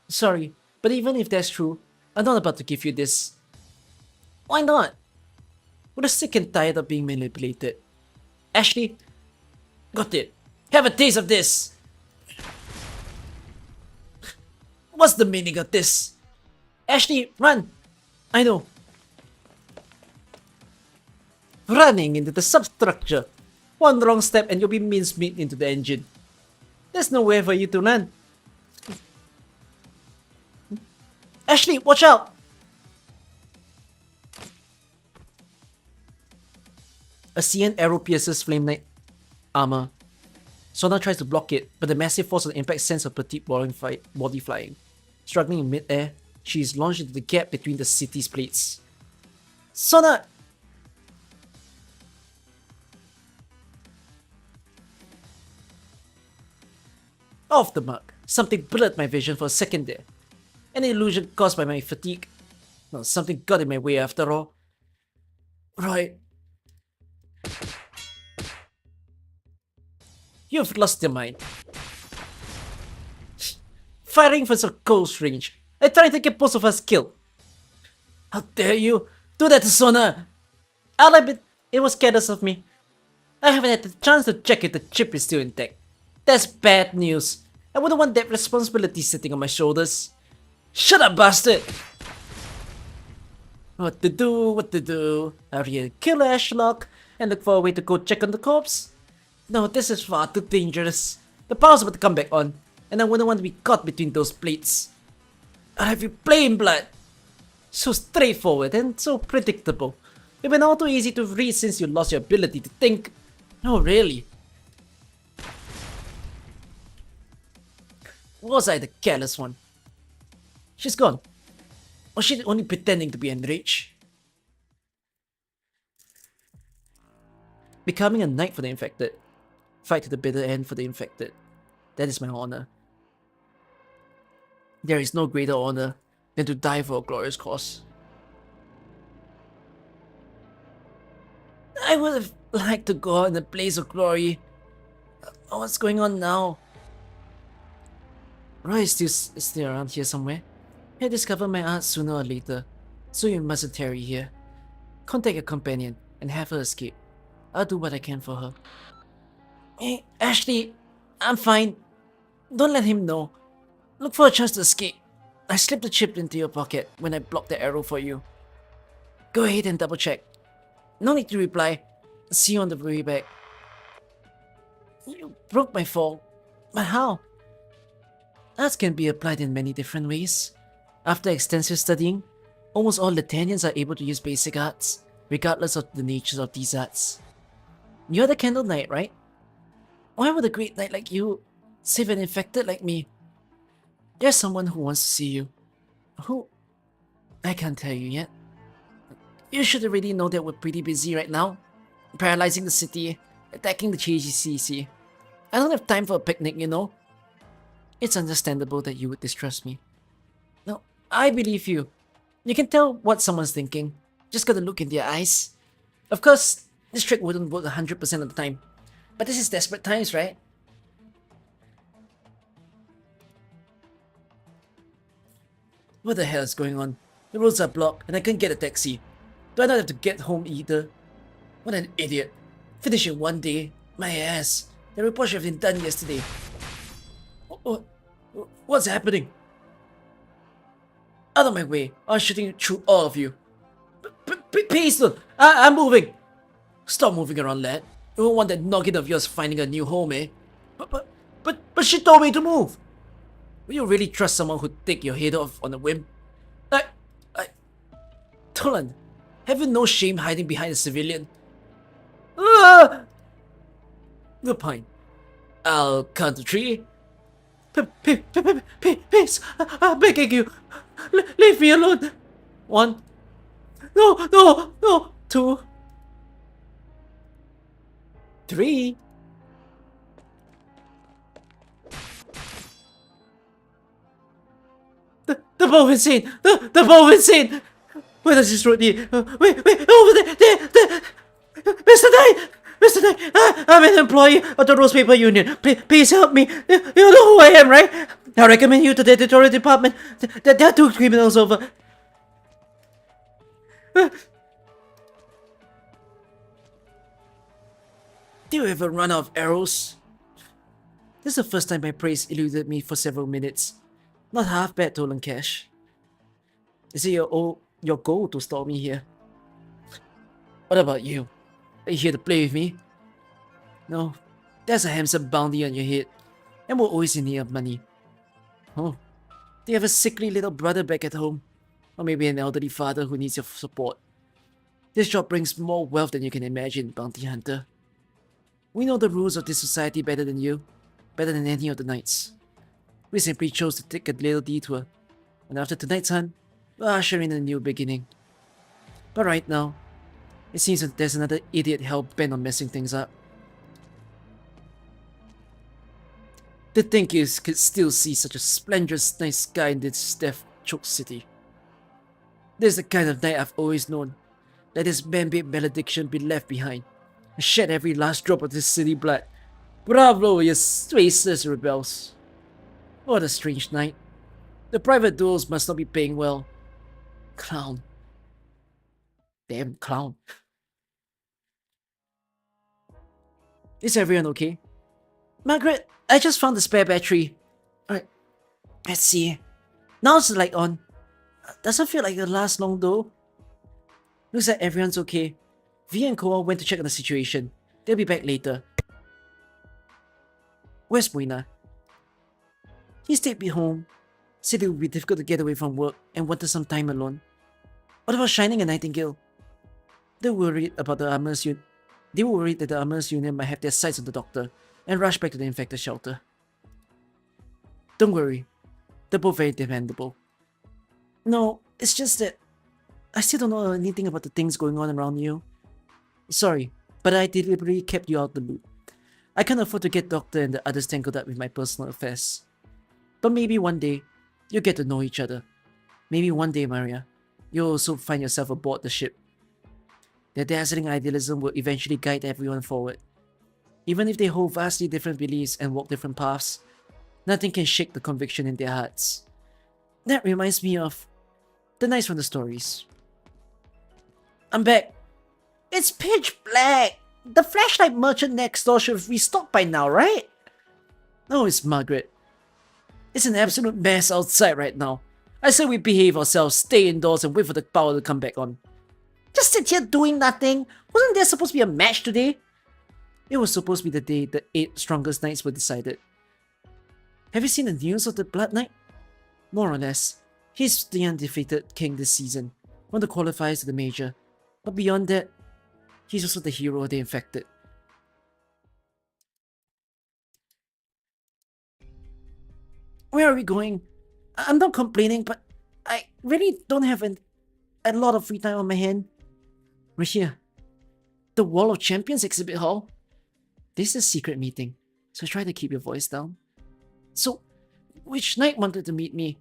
Sorry, but even if that's true, I'm not about to give you this. Why not? We're sick and tired of being manipulated. Ashley, got it. Have a taste of this! What's the meaning of this? Ashley, run! I know. Running into the substructure. One wrong step and you'll be mincemeat into the engine. There's nowhere for you to run. Ashley, watch out! A CN arrow pierces Flame Knight armor. Sona tries to block it, but the massive force of the impact sends her petite body flying. Struggling in mid-air, she is launched into the gap between the city's plates. Sona! Off the mark. Something blurred my vision for a second there. An illusion caused by my fatigue. No, something got in my way after all. Right. You've lost your mind. Firing from so close range. I tried to get both of us killed. How dare you do that to Sona? I'll admit it was careless of me. I haven't had the chance to check if the chip is still intact. That's bad news. I wouldn't want that responsibility sitting on my shoulders. Shut up, bastard! What to do? Hurry and kill Ashlock and look for a way to go check on the corpse? No, this is far too dangerous. The power's about to come back on, and I wouldn't want to be caught between those plates. I'll have you plain blood. So straightforward and so predictable. It's been all too easy to read since you lost your ability to think. Oh, really? Was I the careless one? She's gone. Or she's only pretending to be enraged? Becoming a knight for the infected. Fight to the bitter end for the infected. That is my honor. There is no greater honor than to die for a glorious cause. I would have liked to go out in a blaze of glory. What's going on now? Roy is still around here somewhere. He'll discover my art sooner or later, so you mustn't tarry here. Contact your companion and have her escape. I'll do what I can for her. Hey, Ashley, I'm fine. Don't let him know. Look for a chance to escape. I slipped the chip into your pocket when I blocked the arrow for you. Go ahead and double check. No need to reply. See you on the way back. You broke my fall. But how? Arts can be applied in many different ways. After extensive studying, almost all Latanians are able to use basic arts, regardless of the nature of these arts. You're the Candle Knight, right? Why would a great knight like you save an infected like me? There's someone who wants to see you. Who? I can't tell you yet. You should already know that we're pretty busy right now. Paralyzing the city, attacking the KGCC. I don't have time for a picnic, you know? It's understandable that you would distrust me. No, I believe you. You can tell what someone's thinking. Just gotta look in their eyes. Of course, this trick wouldn't work 100% of the time. But this is desperate times, right? What the hell is going on? The roads are blocked and I can't get a taxi. Do I not have to get home either? What an idiot. Finish in one day. My ass. The report should have been done yesterday. What's happening? Out of my way. I'm shooting through all of you. Please don't. I'm moving. Stop moving around, lad. You don't want that noggin of yours finding a new home, eh? But she told me to move. Will you really trust someone who'd take your head off on a whim? Tolen, have you no shame hiding behind a civilian? Good point. I'll count to 3. Please, I'm begging you. Leave me alone. 1. No. 2. 3. The bow insane! The bow insane! Where does this road lead? Wait, over there! Mr. Knight! I'm an employee of the Rose Paper Union. Please help me. You know who I am, right? I recommend you to the editorial department. There are 2 criminals over. Do you ever run out of arrows? This is the first time my praise eluded me for several minutes. Not half bad, Tolen Cash. Is it your goal to stop me here? What about you? Are you here to play with me? No, there's a handsome bounty on your head, and we're always in need of money. Oh, do you have a sickly little brother back at home? Or maybe an elderly father who needs your support? This job brings more wealth than you can imagine, bounty hunter. We know the rules of this society better than you, better than any of the knights. We simply chose to take a little detour, and after tonight's hunt, we're ushering in a new beginning. But right now, it seems that there's another idiot hell-bent on messing things up. To think you could still see such a splendorous night sky in this death-choked city. This is the kind of night I've always known. Let this man-made malediction be left behind, and shed every last drop of this city blood. Bravo, you faceless rebels. What a strange night. The private duels must not be paying well. Clown. Damn clown. Is everyone okay? Margaret, I just found the spare battery. Alright, let's see. Now it's the light on. Doesn't feel like it'll last long though. Looks like everyone's okay. V and Koa went to check on the situation. They'll be back later. Where's Buena? He stayed home, said it would be difficult to get away from work and wanted some time alone. What about Shining and Nightingale? They were worried about the Armorers Union. They were worried that the Armorers Union might have their sights on the doctor and rush back to the infected shelter. Don't worry, they're both very dependable. No, it's just that I still don't know anything about the things going on around you. Sorry, but I deliberately kept you out the loop. I can't afford to get Doctor and the others tangled up with my personal affairs. But maybe one day, you'll get to know each other. Maybe one day, Maria, you'll also find yourself aboard the ship. Their dazzling idealism will eventually guide everyone forward. Even if they hold vastly different beliefs and walk different paths, nothing can shake the conviction in their hearts. That reminds me of the knights from the stories. I'm back. It's pitch black. The flashlight merchant next door should have restocked by now, right? No, it's Margaret. It's an absolute mess outside right now. I say we behave ourselves, stay indoors, and wait for the power to come back on. Just sit here doing nothing? Wasn't there supposed to be a match today? It was supposed to be the day the 8 strongest knights were decided. Have you seen the news of the Blood Knight? More or less. He's the undefeated king this season, one of the qualifiers to the major. But beyond that, he's also the hero of the infected. Where are we going? I'm not complaining, but I really don't have a lot of free time on my hand. We're here. The Wall of Champions exhibit hall. This is a secret meeting, so try to keep your voice down. So, which knight wanted to meet me?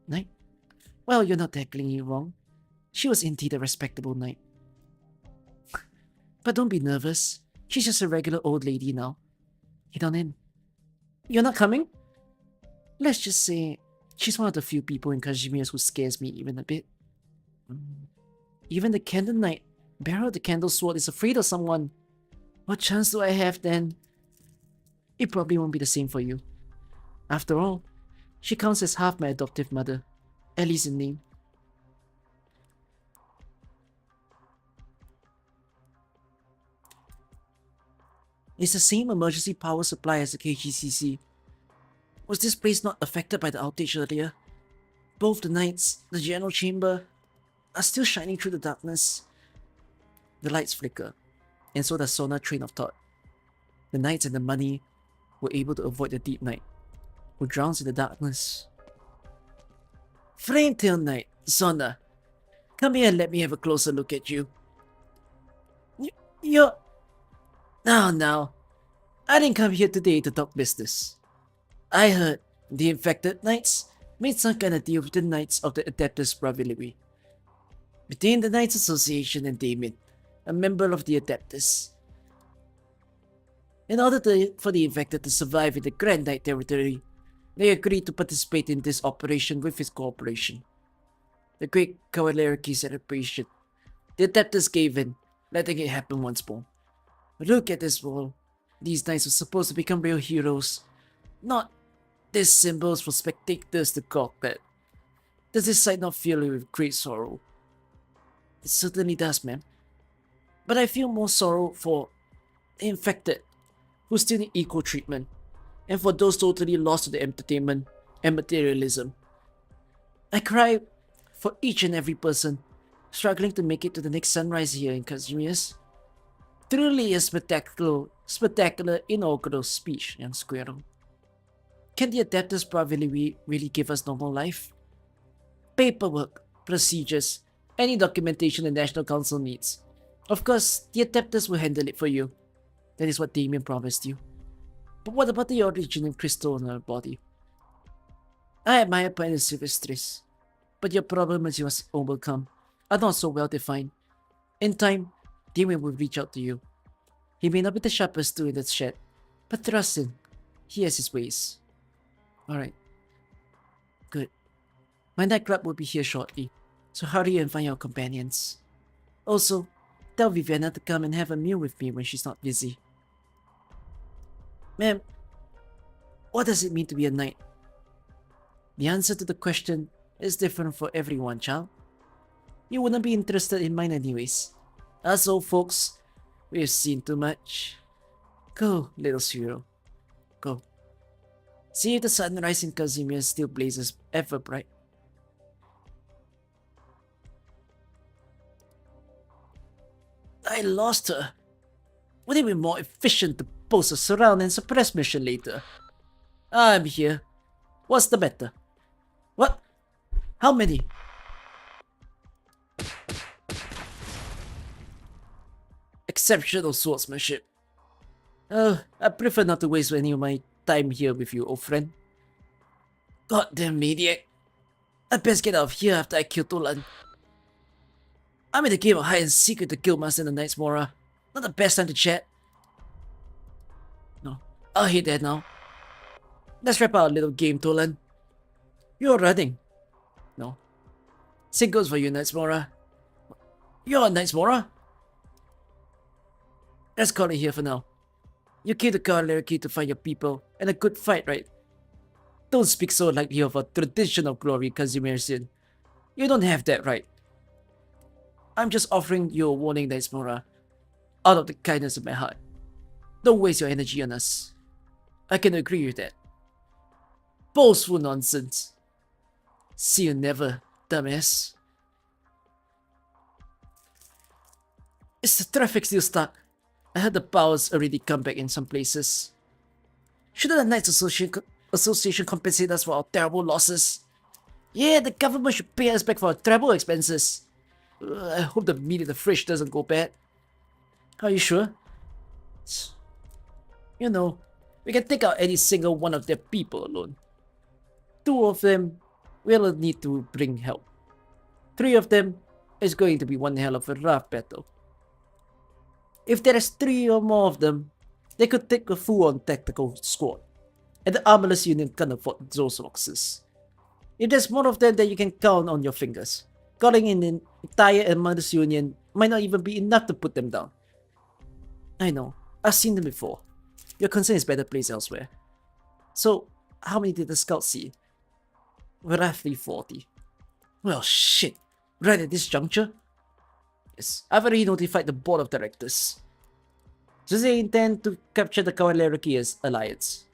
Knight? Well, you're not technically wrong. She was indeed a respectable knight. But don't be nervous. She's just a regular old lady now. Head on in. You're not coming? Let's just say she's one of the few people in Kazimierz who scares me even a bit. Even the Candle Knight, bearer of the Candle Sword, is afraid of someone. What chance do I have then? It probably won't be the same for you. After all, she counts as half my adoptive mother, at least in name. It's the same emergency power supply as the KGCC. Was this place not affected by the outage earlier? Both the knights, the general chamber, are still shining through the darkness. The lights flicker, and so does Sona's train of thought. The knights and the money were able to avoid the deep night, who drowns in the darkness. Flame-tailed Knight, Sona, come here and let me have a closer look at you. You're... Now, I didn't come here today to talk business. I heard the infected knights made some kind of deal with the Knights of the Adeptus Braviliwi. Between the Knights Association and Damien, a member of the Adeptus. In order for the infected to survive in the Grand Knight territory, they agreed to participate in this operation with his cooperation. The great Kawalerielki celebration. The Adeptus gave in, letting it happen once more. Look at this wall. These knights were supposed to become real heroes, not these symbols for spectators to gawk at. Does this sight not fill you with great sorrow? It certainly does, ma'am. But I feel more sorrow for the infected, who still need equal treatment, and for those totally lost to the entertainment and materialism. I cry for each and every person struggling to make it to the next sunrise here in Kazimierz. Truly a spectacular inaugural speech, young Squirrel. Can the Adeptus Braviliwi really give us normal life? Paperwork, procedures, any documentation the National Council needs. Of course, the Adeptus will handle it for you. That is what Damien promised you. But what about the original crystal in her body? I admire Pine and Silvestris, but your problems you must overcome are not so well defined. In time, Damien will reach out to you. He may not be the sharpest tool in the shed, but trust him, he has his ways. Alright. Good. My nightclub will be here shortly, so hurry and find your companions. Also, tell Viviana to come and have a meal with me when she's not busy. Ma'am, what does it mean to be a knight? The answer to the question is different for everyone, child. You wouldn't be interested in mine anyways. Us old folks, we've seen too much. Go, little Cyril. Go. See if the sunrise in Kazimierz still blazes ever bright. I lost her. Would it be more efficient to post a surround and suppress mission later? I'm here. What's the matter? What? How many? Exceptional swordsmanship. I prefer not to waste any of my time here with you, old friend. Goddamn maniac. I best get out of here after I kill Tolen. I'm in the game of hide and seek with the Guildmaster and the Knights Mora. Not the best time to chat. No, I'll hit that now. Let's wrap our little game, Tolen. You're running. No. Same goes for you, Knights Mora. You're a Knights Mora. Let's call it here for now. You came to Kawalerielki to find your people, and a good fight, right? Don't speak so lightly of a tradition of glory, Kazimierzian. You don't have that right. I'm just offering you a warning, Daismora, out of the kindness of my heart. Don't waste your energy on us. I can agree with that. Boastful nonsense. See you never, dumbass. Is the traffic still stuck? I heard the power's already come back in some places. Shouldn't the Knights Association compensate us for our terrible losses? Yeah, the government should pay us back for our travel expenses. I hope the meat in the fridge doesn't go bad. Are you sure? You know, we can take out any single one of their people alone. 2 of them will need to bring help. 3 of them is going to be one hell of a rough battle. If there is 3 or more of them, they could take a full-on tactical squad, and the armorless unit can afford those losses. If there's more of them than you can count on your fingers, calling in an entire armorless union might not even be enough to put them down. I know, I've seen them before. Your concern is better placed elsewhere. So, how many did the scouts see? Roughly 40. Well, shit. Right at this juncture? Yes, I've already notified the board of directors. So they intend to capture the Kawalerielki alliance.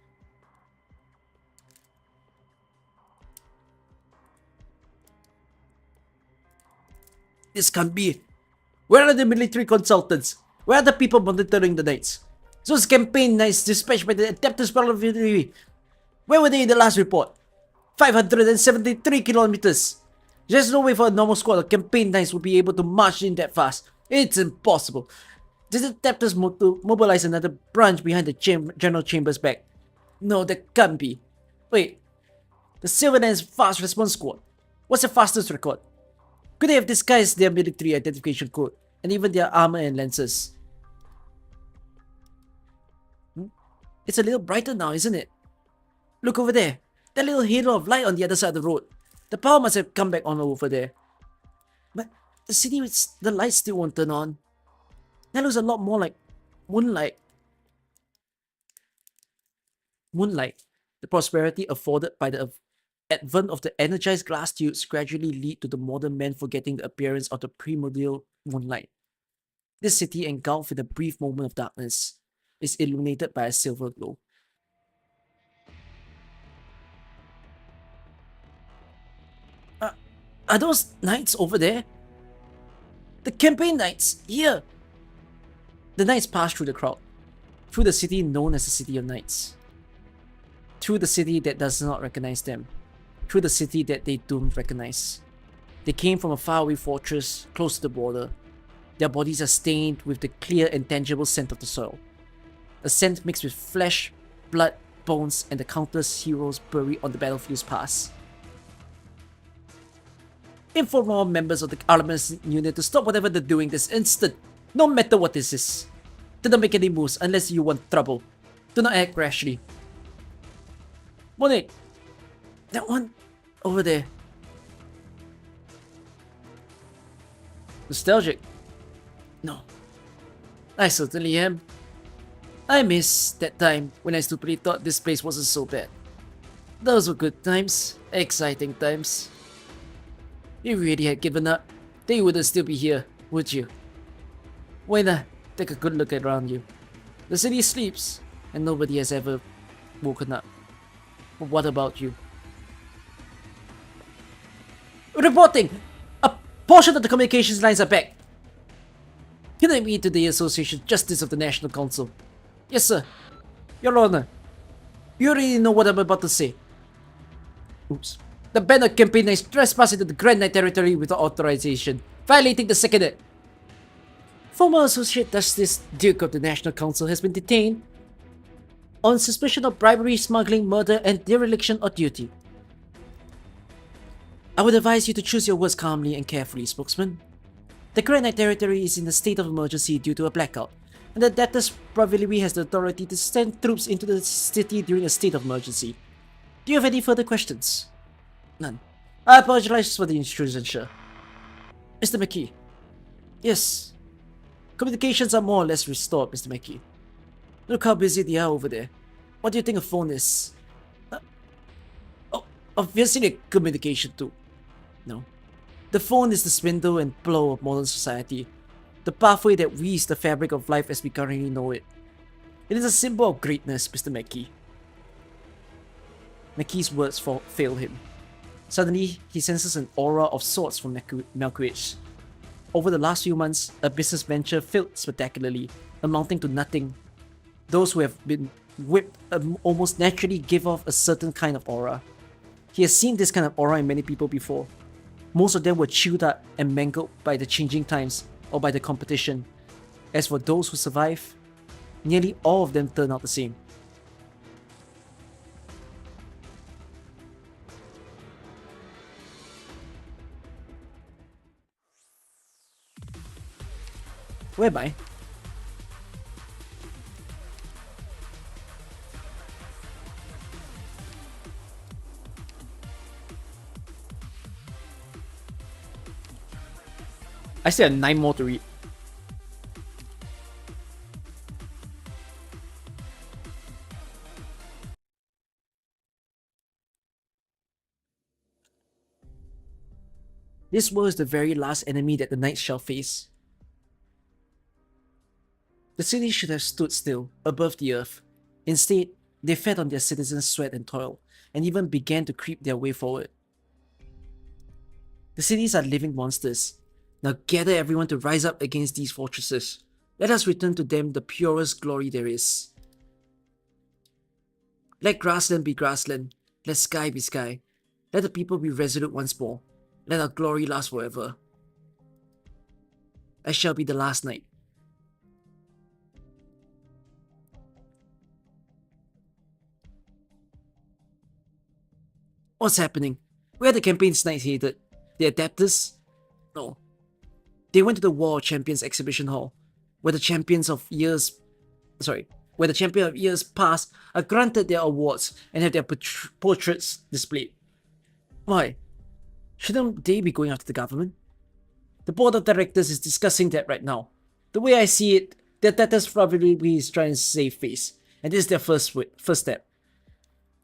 This can't be. Where are the military consultants? Where are the people monitoring the Knights? Those campaign Knights dispatched by the Adeptus Parliamentary. Where were they in the last report? 573 kilometers. There's no way for a normal squad of campaign Knights would be able to march in that fast. It's impossible. Did the Adeptus mobilize another branch behind the General Chamber's back? No, that can't be. Wait, the Silverland's Fast Response Squad. What's the fastest record? Could they have disguised their military identification code and even their armor and lances? It's a little brighter now, isn't it? Look over there. That little halo of light on the other side of the road. The power must have come back on over there. But the city with the lights still won't turn on. That looks a lot more like moonlight. Moonlight, the prosperity afforded by the advent of the energized glass tubes, gradually lead to the modern man forgetting the appearance of the primordial moonlight. This city, engulfed in a brief moment of darkness, is illuminated by a silver glow. Are those knights over there? The campaign knights, here! The knights pass through the crowd, through the city known as the City of Knights, through the city that does not recognize them, through the city that they don't recognize. They came from a faraway fortress close to the border. Their bodies are stained with the clear and tangible scent of the soil, a scent mixed with flesh, blood, bones, and the countless heroes buried on the battlefield's past. Inform all members of the armorless unit to stop whatever they're doing this instant, no matter what this is. Do not make any moves unless you want trouble. Do not act rashly. Monique, that one over there. Nostalgic? No. I certainly am. I miss that time when I stupidly thought this place wasn't so bad. Those were good times, exciting times. You really had given up, then you wouldn't still be here, would you? Why not? Take a good look around you. The city sleeps, and nobody has ever woken up. But what about you? Reporting! A portion of the communications lines are back. Can I meet to the Association Justice of the National Council? Yes, sir. Your Honor. You already know what I'm about to say. Oops. The band of campaign is trespassing into the Grand Knight territory without authorization, violating the Second Ed. Former Associate Justice Duke of the National Council has been detained on suspicion of bribery, smuggling, murder, and dereliction of duty. I would advise you to choose your words calmly and carefully, spokesman. The Grand Knight territory is in a state of emergency due to a blackout, and the Adeptus Parliamentary has the authority to send troops into the city during a state of emergency. Do you have any further questions? None. I apologize for the intrusion, sir. Mr. McKee. Yes. Communications are more or less restored, Mr. Mackey. Look how busy they are over there. What do you think a phone is? Oh, obviously a communication tool. No. The phone is the spindle and plow of modern society. The pathway that weaves the fabric of life as we currently know it. It is a symbol of greatness, Mr. Mackey. Mackey's words fail him. Suddenly, he senses an aura of sorts from Malkovich. Over the last few months, a business venture failed spectacularly, amounting to nothing. Those who have been whipped almost naturally give off a certain kind of aura. He has seen this kind of aura in many people before. Most of them were chewed up and mangled by the changing times or by the competition. As for those who survive, nearly all of them turn out the same. Where am I? I still have 9 more to read. This world is the very last enemy that the Knights shall face. The city should have stood still, above the earth. Instead, they fed on their citizens' sweat and toil, and even began to creep their way forward. The cities are living monsters. Now gather everyone to rise up against these fortresses. Let us return to them the purest glory there is. Let grassland be grassland. Let sky be sky. Let the people be resolute once more. Let our glory last forever. I shall be the last knight. What's happening? Where are the campaign's knights headed? The adapters? No. They went to the War of Champions exhibition hall, where the champions of years past are granted their awards and have their portraits displayed. Why? Shouldn't they be going after the government? The board of directors is discussing that right now. The way I see it, the adapters probably is trying to save face, and this is their first step.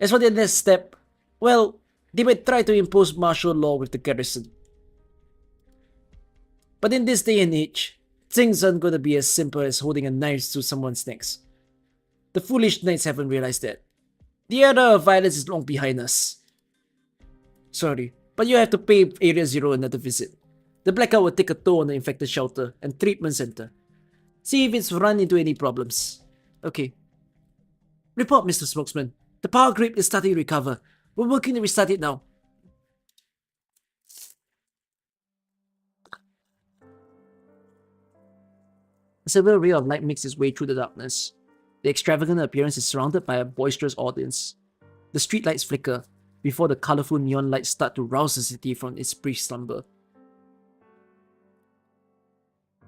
As for their next step, well, they might try to impose martial law with the garrison. But in this day and age, things aren't going to be as simple as holding a knife to someone's necks. The foolish knights haven't realized that. The era of violence is long behind us. Sorry, but you have to pay Area Zero another visit. The blackout will take a toll on the infected shelter and treatment center. See if it's run into any problems. Okay. Report, Mr. Spokesman. The power grid is starting to recover. We're working to restart it now. A silver ray of light makes its way through the darkness. The extravagant appearance is surrounded by a boisterous audience. The streetlights flicker before the colorful neon lights start to rouse the city from its brief slumber.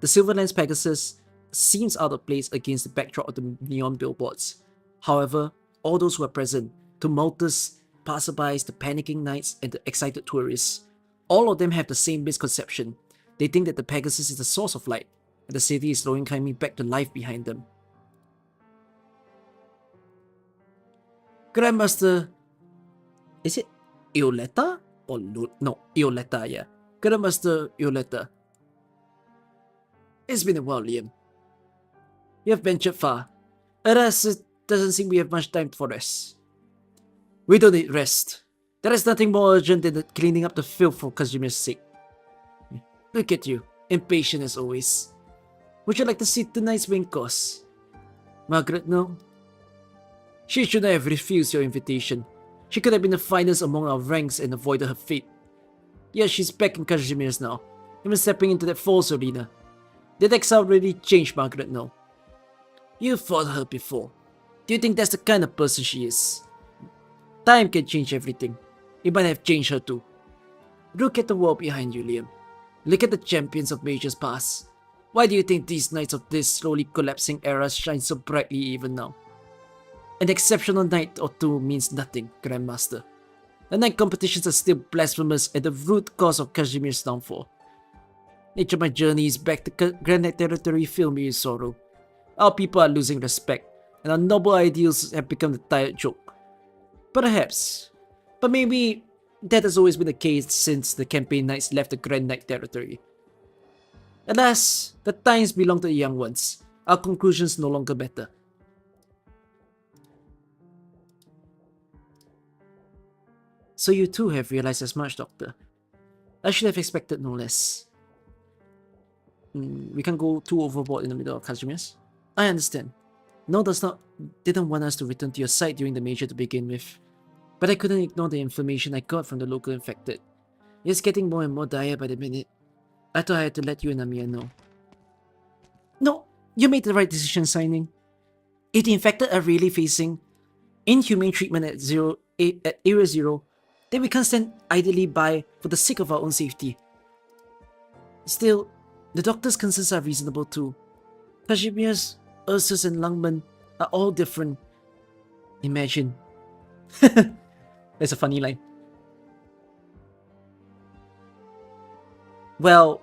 The Silverlands Pegasus seems out of place against the backdrop of the neon billboards. However, all those who are present, tumultuous passerbys, the panicking knights, and the excited tourists, all of them have the same misconception. They think that the Pegasus is the source of light, and the city is slowly coming back to life behind them. Grandmaster... Is it Ioletta? Or no, Ioletta, yeah. Grandmaster Ioletta. It's been a while, Liam. You have ventured far. Alas, it doesn't seem we have much time for rest. We don't need rest. There is nothing more urgent than cleaning up the filth for Kazimier's sake. Look at you, impatient as always. Would you like to see tonight's main course? Margaret, no? She should not have refused your invitation. She could have been the finest among our ranks and avoided her fate. Yet she's back in Kazimier's now, even stepping into that false arena. Did exile really change Margaret, no? You fought her before. Do you think that's the kind of person she is? Time can change everything. It might have changed her too. Look at the wall behind you, Liam. Look at the champions of Mage's past. Why do you think these knights of this slowly collapsing era shine so brightly even now? An exceptional knight or two means nothing, Grandmaster. The knight competitions are still blasphemous and the root cause of Kazimier's downfall. Nature of my journeys back to Granite territory filled me with sorrow. Our people are losing respect, and our noble ideals have become the tired joke. Perhaps. But maybe that has always been the case since the campaign knights left the Granite territory. Alas, the times belong to the young ones. Our conclusions no longer matter. So you too have realized as much, Doctor. I should have expected no less. We can't go too overboard in the middle of Kazimirs. I understand. No didn't want us to return to your site during the major to begin with. But I couldn't ignore the information I got from the local infected. It's getting more and more dire by the minute. I thought I had to let you and Amir know. No, you made the right decision signing. If the infected are really facing inhumane treatment at Area Zero, then we can't stand idly by for the sake of our own safety. Still, the doctor's concerns are reasonable too. Kazimirs, Ursus, and Langman are all different. Imagine. That's a funny line. Well,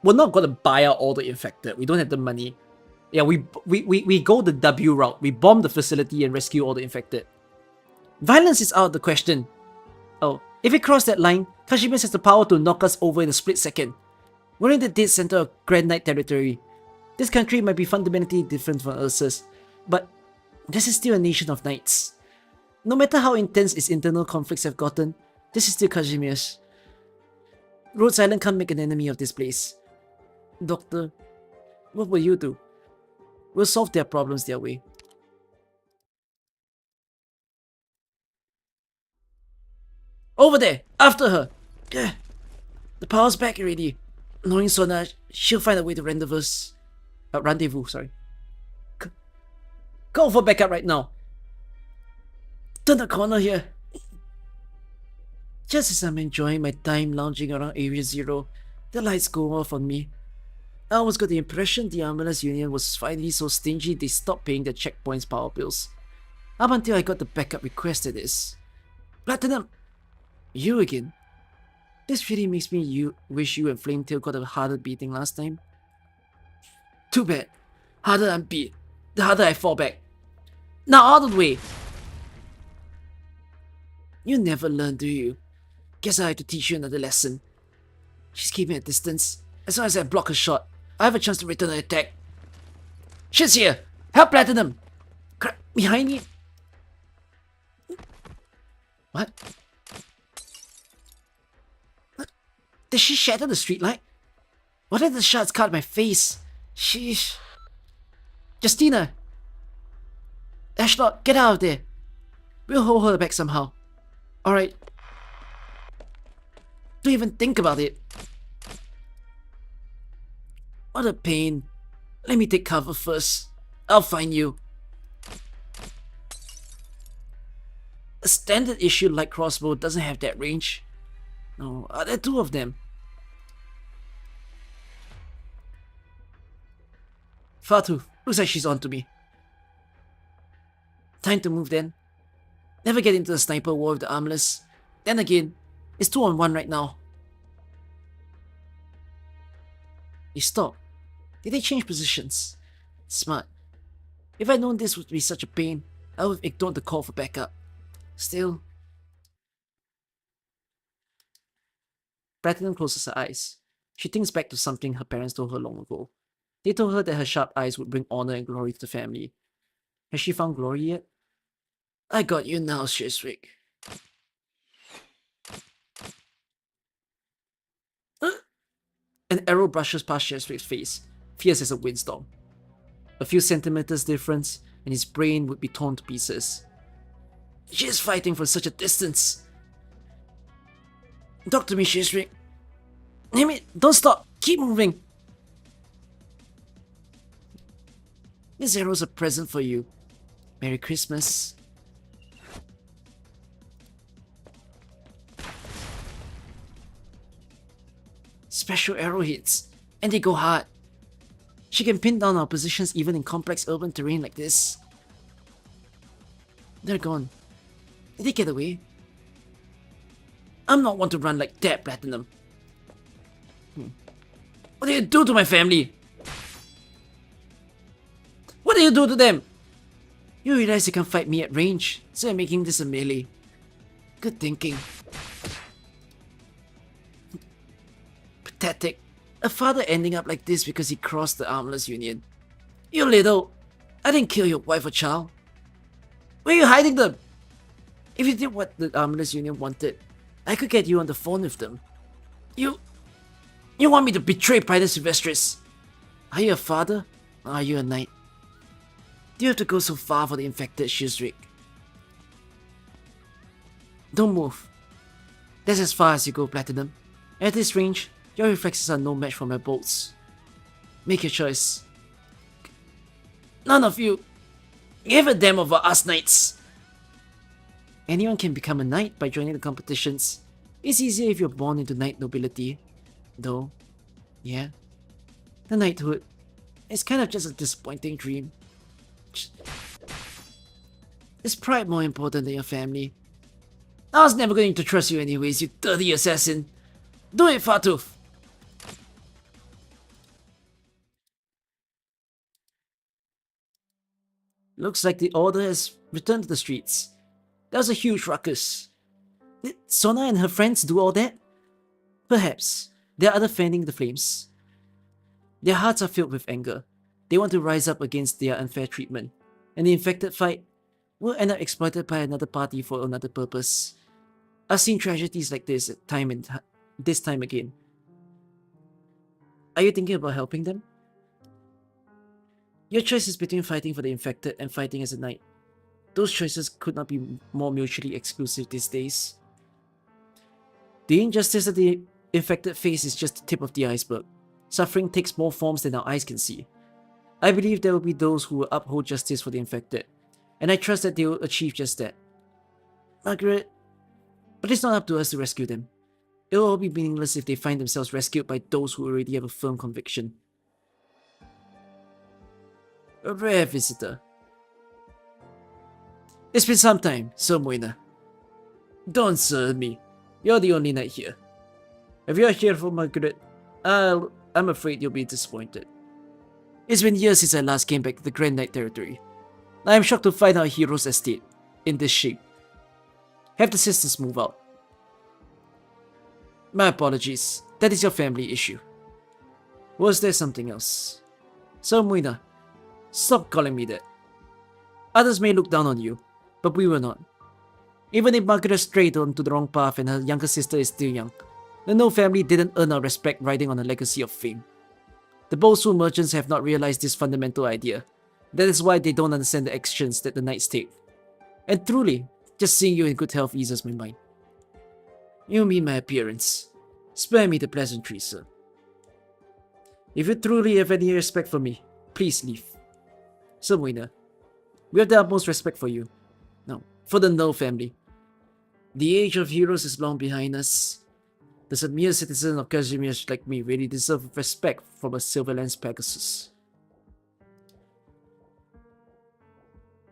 we're not gonna buy out all the infected. We don't have the money. Yeah, we go the W route. We bomb the facility and rescue all the infected. Violence is out of the question. Oh, if we cross that line, Kazimirs has the power to knock us over in a split second. We're in the dead center of Grand Knight territory. This country might be fundamentally different from Ursus, but this is still a nation of knights. No matter how intense its internal conflicts have gotten, this is still Kazimirs. Rhodes Island can't make an enemy of this place. Doctor, what will you do? We'll solve their problems their way. Over there! After her! The power's back already. Knowing Sona, she'll find a way to rendezvous, sorry. Call for backup right now. Turn the corner here. Just as I'm enjoying my time lounging around Area Zero, the lights go off on me. I always got the impression the Armorers Union was finally so stingy they stopped paying their checkpoint's power bills. Up until I got the backup requested is... Platinum! You again? This really makes me wish you and Flametail got a harder beating last time. Too bad. Harder I'm beat, the harder I fall back. Now out of the way! You never learn, do you? Guess I have to teach you another lesson. She's keeping a distance. As long as I block her shot, I have a chance to return her attack. Shit's here! Help Platinum! Crap, behind me! What? Did she shatter the streetlight? What if the shots cut my face? Sheesh. Justina! Ashlot, get out of there! We'll hold her back somehow. Alright. Don't even think about it. What a pain. Let me take cover first. I'll find you. A standard issue light crossbow doesn't have that range. No, there are two of them. Fatu, looks like she's on to me. Time to move then. Never get into the sniper war with the armless. Then again, it's 2-on-1 right now. They stopped. Did they change positions? Smart. If I'd known this would be such a pain, I would have ignored the call for backup. Still... Platinum closes her eyes. She thinks back to something her parents told her long ago. They told her that her sharp eyes would bring honor and glory to the family. Has she found glory yet? I got you now, Shizwick. An arrow brushes past Shizwick's face, fierce as a windstorm. A few centimeters difference, and his brain would be torn to pieces. She is fighting from such a distance. Talk to me, Shizwick. Damn it, don't stop, keep moving. This arrow's a present for you. Merry Christmas. Special arrow hits, and they go hard. She can pin down our positions even in complex urban terrain like this. They're gone. Did they get away? I'm not one to run like that, Platinum. What did you do to my family? What did you do to them? You realize you can fight me at range, so you're making this a melee. Good thinking. Pathetic. A father ending up like this because he crossed the armless union. You little... I didn't kill your wife or child. Where are you hiding them? If you did what the armless union wanted, I could get you on the phone with them. You want me to betray Pride Sylvestris? Are you a father? Or are you a knight? Do you have to go so far for the infected Shizrik? Don't move. That's as far as you go, Platinum. At this range, your reflexes are no match for my bolts. Make your choice. None of you give a damn about us knights. Anyone can become a knight by joining the competitions. It's easier if you're born into knight nobility. Though, yeah, the knighthood is kind of just a disappointing dream. Is pride more important than your family? I was never going to trust you anyways, you dirty assassin. Do it, Fatuf! Looks like the order has returned to the streets. That was a huge ruckus. Did Sona and her friends do all that? Perhaps. There are other fanning the flames. Their hearts are filled with anger. They want to rise up against their unfair treatment. And the infected fight will end up exploited by another party for another purpose. I've seen tragedies like this time again. Are you thinking about helping them? Your choice is between fighting for the infected and fighting as a knight. Those choices could not be more mutually exclusive these days. The injustice that the infected face is just the tip of the iceberg. Suffering takes more forms than our eyes can see. I believe there will be those who will uphold justice for the infected, and I trust that they will achieve just that. Margaret, but it's not up to us to rescue them. It will all be meaningless if they find themselves rescued by those who already have a firm conviction. A rare visitor. It's been some time, Sir Moina. Don't sir me. You're the only knight here. If you're here for Margaret, I'm afraid you'll be disappointed. It's been years since I last came back to the Grand Knight territory. I am shocked to find our hero's estate in this shape. Have the sisters move out. My apologies. That is your family issue. Was there something else? So Muina, stop calling me that. Others may look down on you, but we will not. Even if Margaret strayed onto the wrong path and her younger sister is still young, the No family didn't earn our respect riding on a legacy of fame. The boastful merchants have not realized this fundamental idea. That is why they don't understand the actions that the knights take. And truly, just seeing you in good health eases my mind. You mean my appearance. Spare me the pleasantries, sir. If you truly have any respect for me, please leave. Sir Moina, we have the utmost respect for you. Now, for the No family. The age of heroes is long behind us. Does a mere citizen of Casimir like me really deserve respect from a Silverlands Pegasus?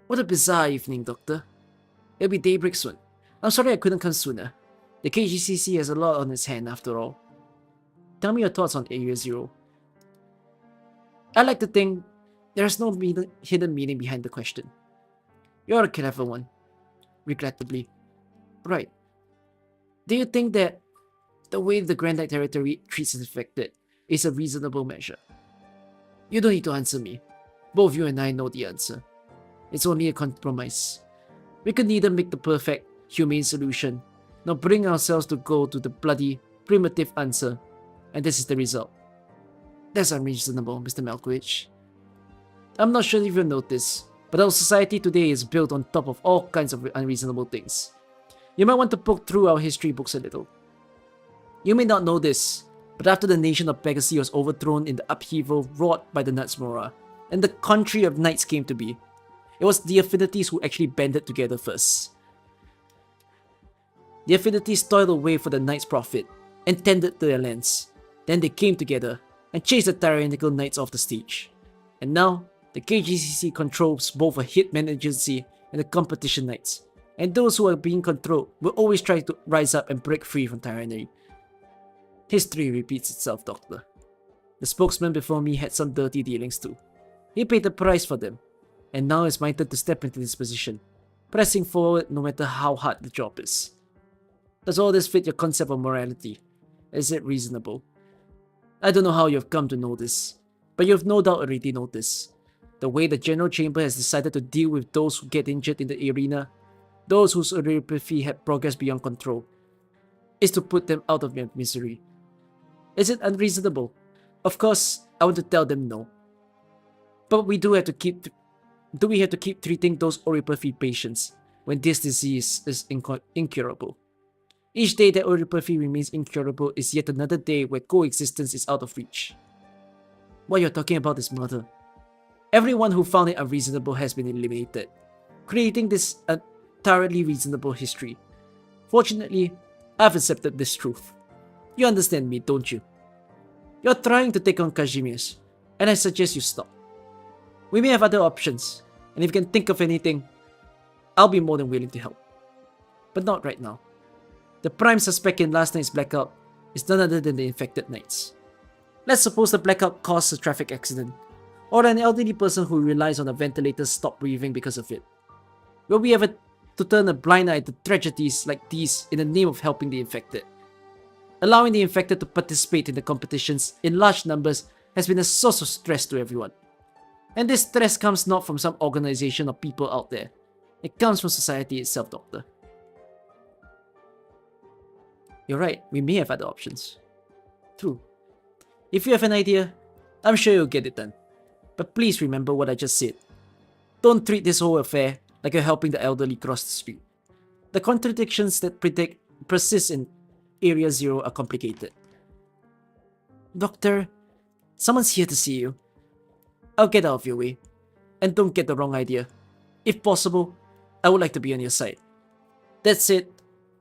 What a bizarre evening, Doctor. It'll be daybreak soon. I'm sorry I couldn't come sooner. The KGCC has a lot on its hand after all. Tell me your thoughts on Area Zero. I like to think there's no hidden meaning behind the question. You're a clever one. Regrettably. Right. Do you think that the way the Grand Knight territory treats its infected is a reasonable measure? You don't need to answer me. Both you and I know the answer. It's only a compromise. We could neither make the perfect, humane solution, nor bring ourselves to go to the bloody, primitive answer, and this is the result. That's unreasonable, Mr. Malkovich. I'm not sure if you've noticed, but our society today is built on top of all kinds of unreasonable things. You might want to poke through our history books a little. You may not know this, but after the nation of Pegasi was overthrown in the upheaval wrought by the Natsmora, and the country of knights came to be, it was the affinities who actually banded together first. The affinities toiled away for the knights' profit, and tended to their lands. Then they came together, and chased the tyrannical knights off the stage. And now, the KGCC controls both a hitman agency and the competition knights. and those who are being controlled will always try to rise up and break free from tyranny. History repeats itself, Doctor. The spokesman before me had some dirty dealings too. He paid the price for them, and now it's my turn to step into this position, pressing forward no matter how hard the job is. Does all this fit your concept of morality? Is it reasonable? I don't know how you've come to know this, but you've no doubt already noticed. The way the General Chamber has decided to deal with those who get injured in the arena, those whose neuropathy had progressed beyond control, is to put them out of their misery. Is it unreasonable? Of course, I want to tell them no. But we do we have to keep treating those neuropathy patients when this disease is incurable? Each day that neuropathy remains incurable is yet another day where coexistence is out of reach. What you're talking about is murder. Everyone who found it unreasonable has been eliminated, creating this entirely reasonable history. Fortunately, I've accepted this truth. You understand me, don't you? You're trying to take on Kazimierz, and I suggest you stop. We may have other options, and if you can think of anything, I'll be more than willing to help. But not right now. The prime suspect in last night's blackout is none other than the infected knights. Let's suppose the blackout caused a traffic accident, or an elderly person who relies on a ventilator stop breathing because of it. Will we ever to turn a blind eye to tragedies like these in the name of helping the infected? Allowing the infected to participate in the competitions in large numbers has been a source of stress to everyone. And this stress comes not from some organization or people out there. It comes from society itself, Doctor. You're right, we may have other options. True. If you have an idea, I'm sure you'll get it done. But please remember what I just said. Don't treat this whole affair like you're helping the elderly cross the street. The contradictions that persist in Area Zero are complicated. Doctor, someone's here to see you. I'll get out of your way. And don't get the wrong idea. If possible, I would like to be on your side. That said,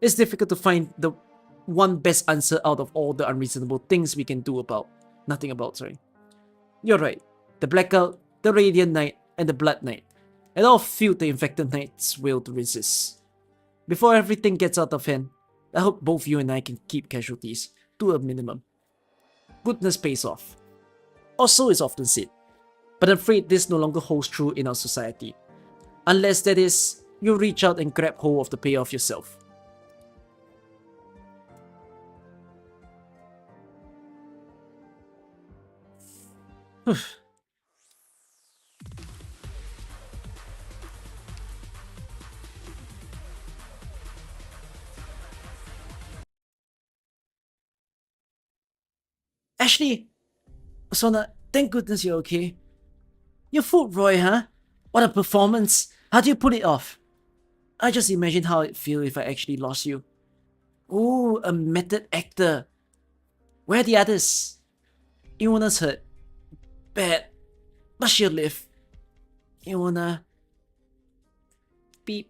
it's difficult to find the one best answer out of all the unreasonable things we can do about. Nothing about, sorry. You're right. The Blackout, the Radiant Knight, and the Blood Knight. It all fueled the infected knight's will to resist. Before everything gets out of hand, I hope both you and I can keep casualties to a minimum. Goodness pays off. Or so is often said. But I'm afraid this no longer holds true in our society. Unless, that is, you reach out and grab hold of the payoff yourself. Ashley! Sona, thank goodness you're okay. You're fooled, Roy, huh? What a performance! How do you pull it off? I just imagine how it'd feel if I actually lost you. Ooh, a method actor. Where are the others? Iona's hurt. Bad. But she'll live. Iona. Beep.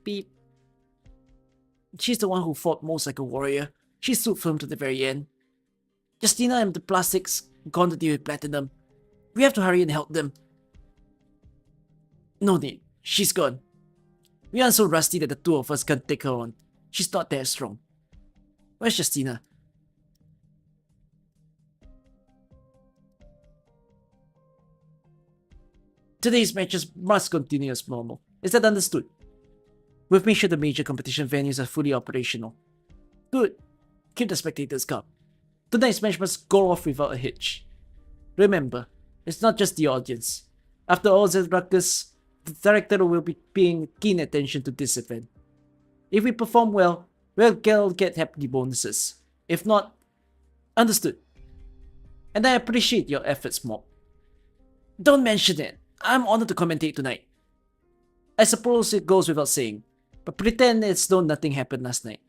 Beep. She's the one who fought most like a warrior. She stood firm to the very end. Justina and the plastics gone to deal with Platinum. We have to hurry and help them. No need. She's gone. We aren't so rusty that the two of us can't take her on. She's not that strong. Where's Justina? Today's matches must continue as normal. Is that understood? We've made sure the major competition venues are fully operational. Good. Keep the spectators calm. Tonight's match must go off without a hitch. Remember, it's not just the audience. After all that ruckus, the director will be paying keen attention to this event. If we perform well, we'll get hefty bonuses. If not, understood. And I appreciate your efforts, Mob. Don't mention it. I'm honored to commentate tonight. I suppose it goes without saying, but pretend it's though nothing happened last night.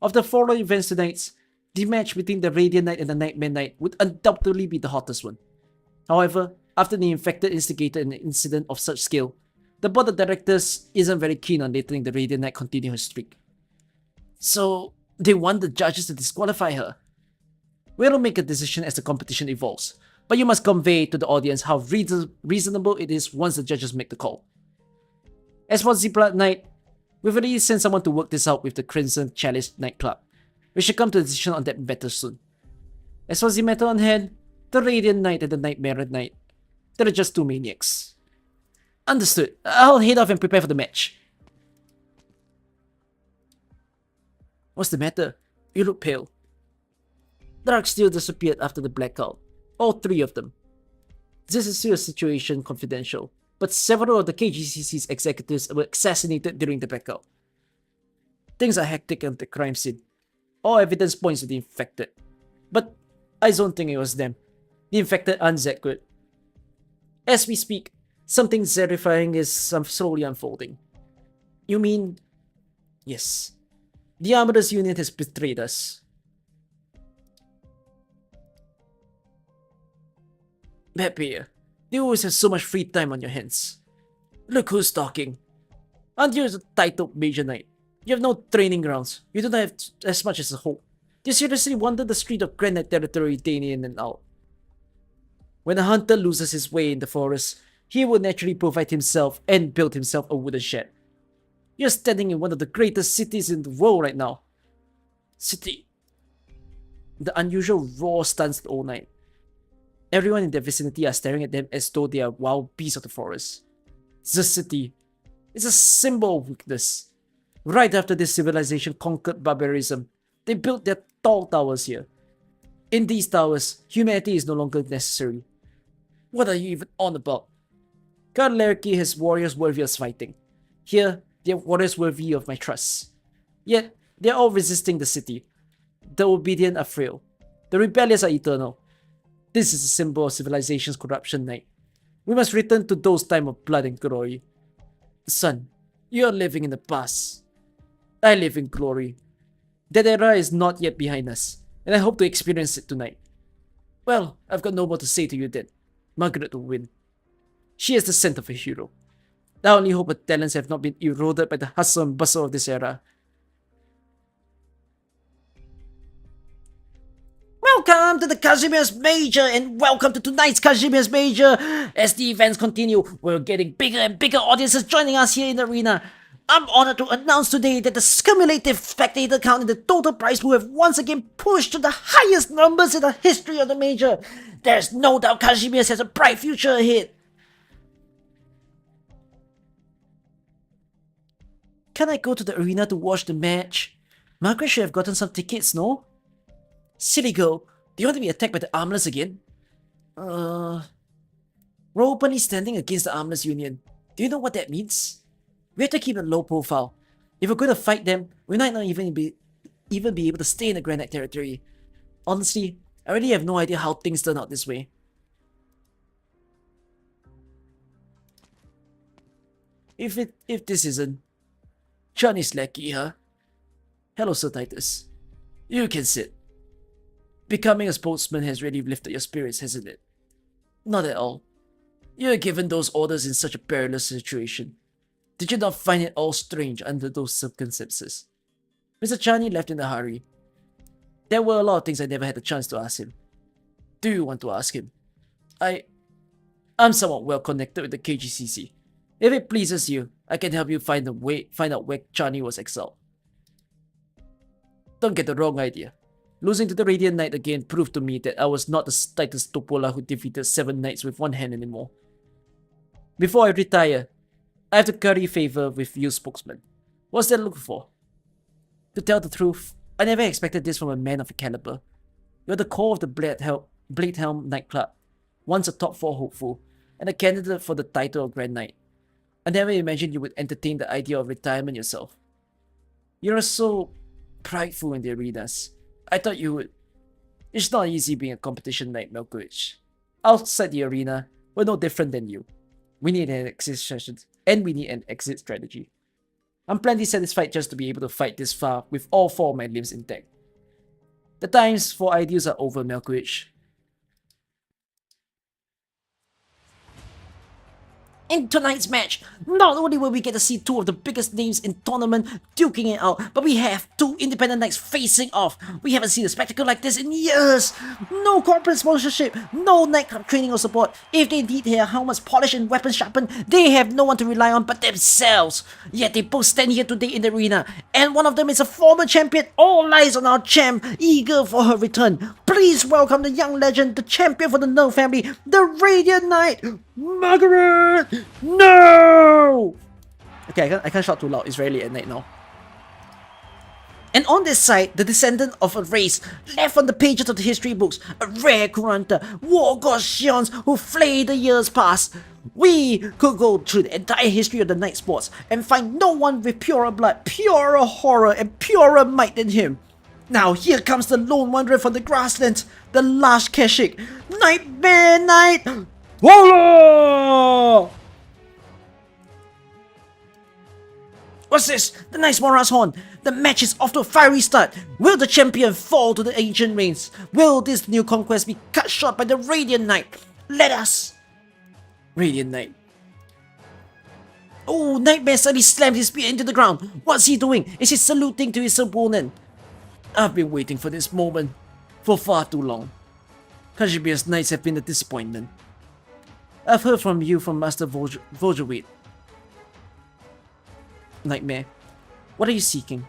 Of the 4 events tonight, the match between the Radiant Knight and the Nightmare Knight would undoubtedly be the hottest one. However, after the infected instigated an incident of such scale, the board of directors isn't very keen on letting the Radiant Knight continue her streak. So, they want the judges to disqualify her. We'll make a decision as the competition evolves, but you must convey to the audience how reasonable it is once the judges make the call. As for the Blood Knight, We've already sent someone to work this out with the Crimson Chalice nightclub. We should come to a decision on that matter soon. As for the matter on hand, the Radiant Knight and the Nightmare Knight, they're just two maniacs. Understood. I'll head off and prepare for the match. What's the matter? You look pale. Dark still disappeared after the blackout. All three of them. This is still a situation confidential, but several of the KGCC's executives were assassinated during the blackout. Things are hectic at the crime scene. All evidence points to the infected. But I don't think it was them. The infected aren't that good. As we speak, something terrifying is slowly unfolding. You mean... Yes. The Armorers Union has betrayed us. Happier. You always have so much free time on your hands. Look who's talking. Aren't you a titled Major Knight? You have no training grounds. You don't have as much as a hope. You seriously wander the street of Grand Knight territory day in and out. When a hunter loses his way in the forest, he will naturally provide himself and build himself a wooden shed. You're standing in one of the greatest cities in the world right now. City. The unusual roar stuns the old knight. Everyone in their vicinity are staring at them as though they are wild beasts of the forest. The city is a symbol of weakness. Right after this civilization conquered barbarism, they built their tall towers here. In these towers, humanity is no longer necessary. What are you even on about? Kawalerielki has warriors worthy of fighting. Here, they have warriors worthy of my trust. Yet, they are all resisting the city. The obedient are frail. The rebellious are eternal. This is a symbol of civilization's corruption, Knight. We must return to those times of blood and glory. Son, you are living in the past. I live in glory. That era is not yet behind us, and I hope to experience it tonight. Well, I've got no more to say to you then. Margaret will win. She is the scent of a hero. I only hope her talents have not been eroded by the hustle and bustle of this era. Welcome to the Casimir's Major, and welcome to tonight's Casimir's Major. As the events continue, we're getting bigger and bigger audiences joining us here in the arena. I'm honored to announce today that the cumulative spectator count in the total prize pool have once again pushed to the highest numbers in the history of the Major. There's no doubt Casimir's has a bright future ahead. Can I go to the arena to watch the match? Margaret should have gotten some tickets, no? Silly girl, do you want to be attacked by the Armless again? We're openly standing against the Armless Union. Do you know what that means? We have to keep a low profile. If we're going to fight them, we might not even be able to stay in the Grand Knight territory. Honestly, I really have no idea how things turn out this way. If this isn't Johnny's lackey, huh? Hello, Sir Titus. You can sit. Becoming a spokesman has really lifted your spirits, hasn't it? Not at all. You were given those orders in such a perilous situation. Did you not find it all strange under those circumstances? Mr. Chani left in a hurry. There were a lot of things I never had the chance to ask him. Do you want to ask him? I'm somewhat well connected with the KGCC. If it pleases you, I can help you find out where Chani was exiled. Don't get the wrong idea. Losing to the Radiant Knight again proved to me that I was not the Titus Topola who defeated 7 knights with one hand anymore. Before I retire, I have to curry favor with you, spokesman. What's that looking for? To tell the truth, I never expected this from a man of a caliber. You're the core of the Bladehelm nightclub, once a top 4 hopeful, and a candidate for the title of Grand Knight. I never imagined you would entertain the idea of retirement yourself. You're so prideful in the arenas. I thought you would. It's not easy being a competition knight, Malkovich. Outside the arena, we're no different than you. We need an exit strategy, and we need an exit strategy. I'm plenty satisfied just to be able to fight this far with all 4 of my limbs intact. The times for ideals are over, Malkovich. In tonight's match, not only will we get to see two of the biggest names in tournament duking it out, but we have two independent knights facing off. We haven't seen a spectacle like this in years. No corporate sponsorship, no nightclub training or support. If they need their helmets polished and weapons sharpened, they have no one to rely on but themselves. Yet they both stand here today in the arena, and one of them is a former champion. All eyes on our champ, eager for her return. Please welcome the young legend, the champion for the No family, the Radiant Knight, Margaret! No! Okay, I can't shout too loud. It's very late at night now. And on this side, the descendant of a race left on the pages of the history books, a rare Kuranta, war god Xions who flayed the years past. We could go through the entire history of the night sports and find no one with purer blood, purer horror, and purer might than him. Now here comes the lone wanderer from the grasslands, the last Keshik, Nightmare Knight! Voila! What's this? The Nice Mora's horn. The match is off to a fiery start. Will the champion fall to the ancient reigns? Will this new conquest be cut short by the Radiant Knight? Let us... Radiant Knight. Oh, Nightmare suddenly slammed his spear into the ground. What's he doing? Is he saluting to his opponent? I've been waiting for this moment for far too long. Kashimir's knights have been a disappointment. I've heard from you from Master Vojowit. Nightmare, what are you seeking?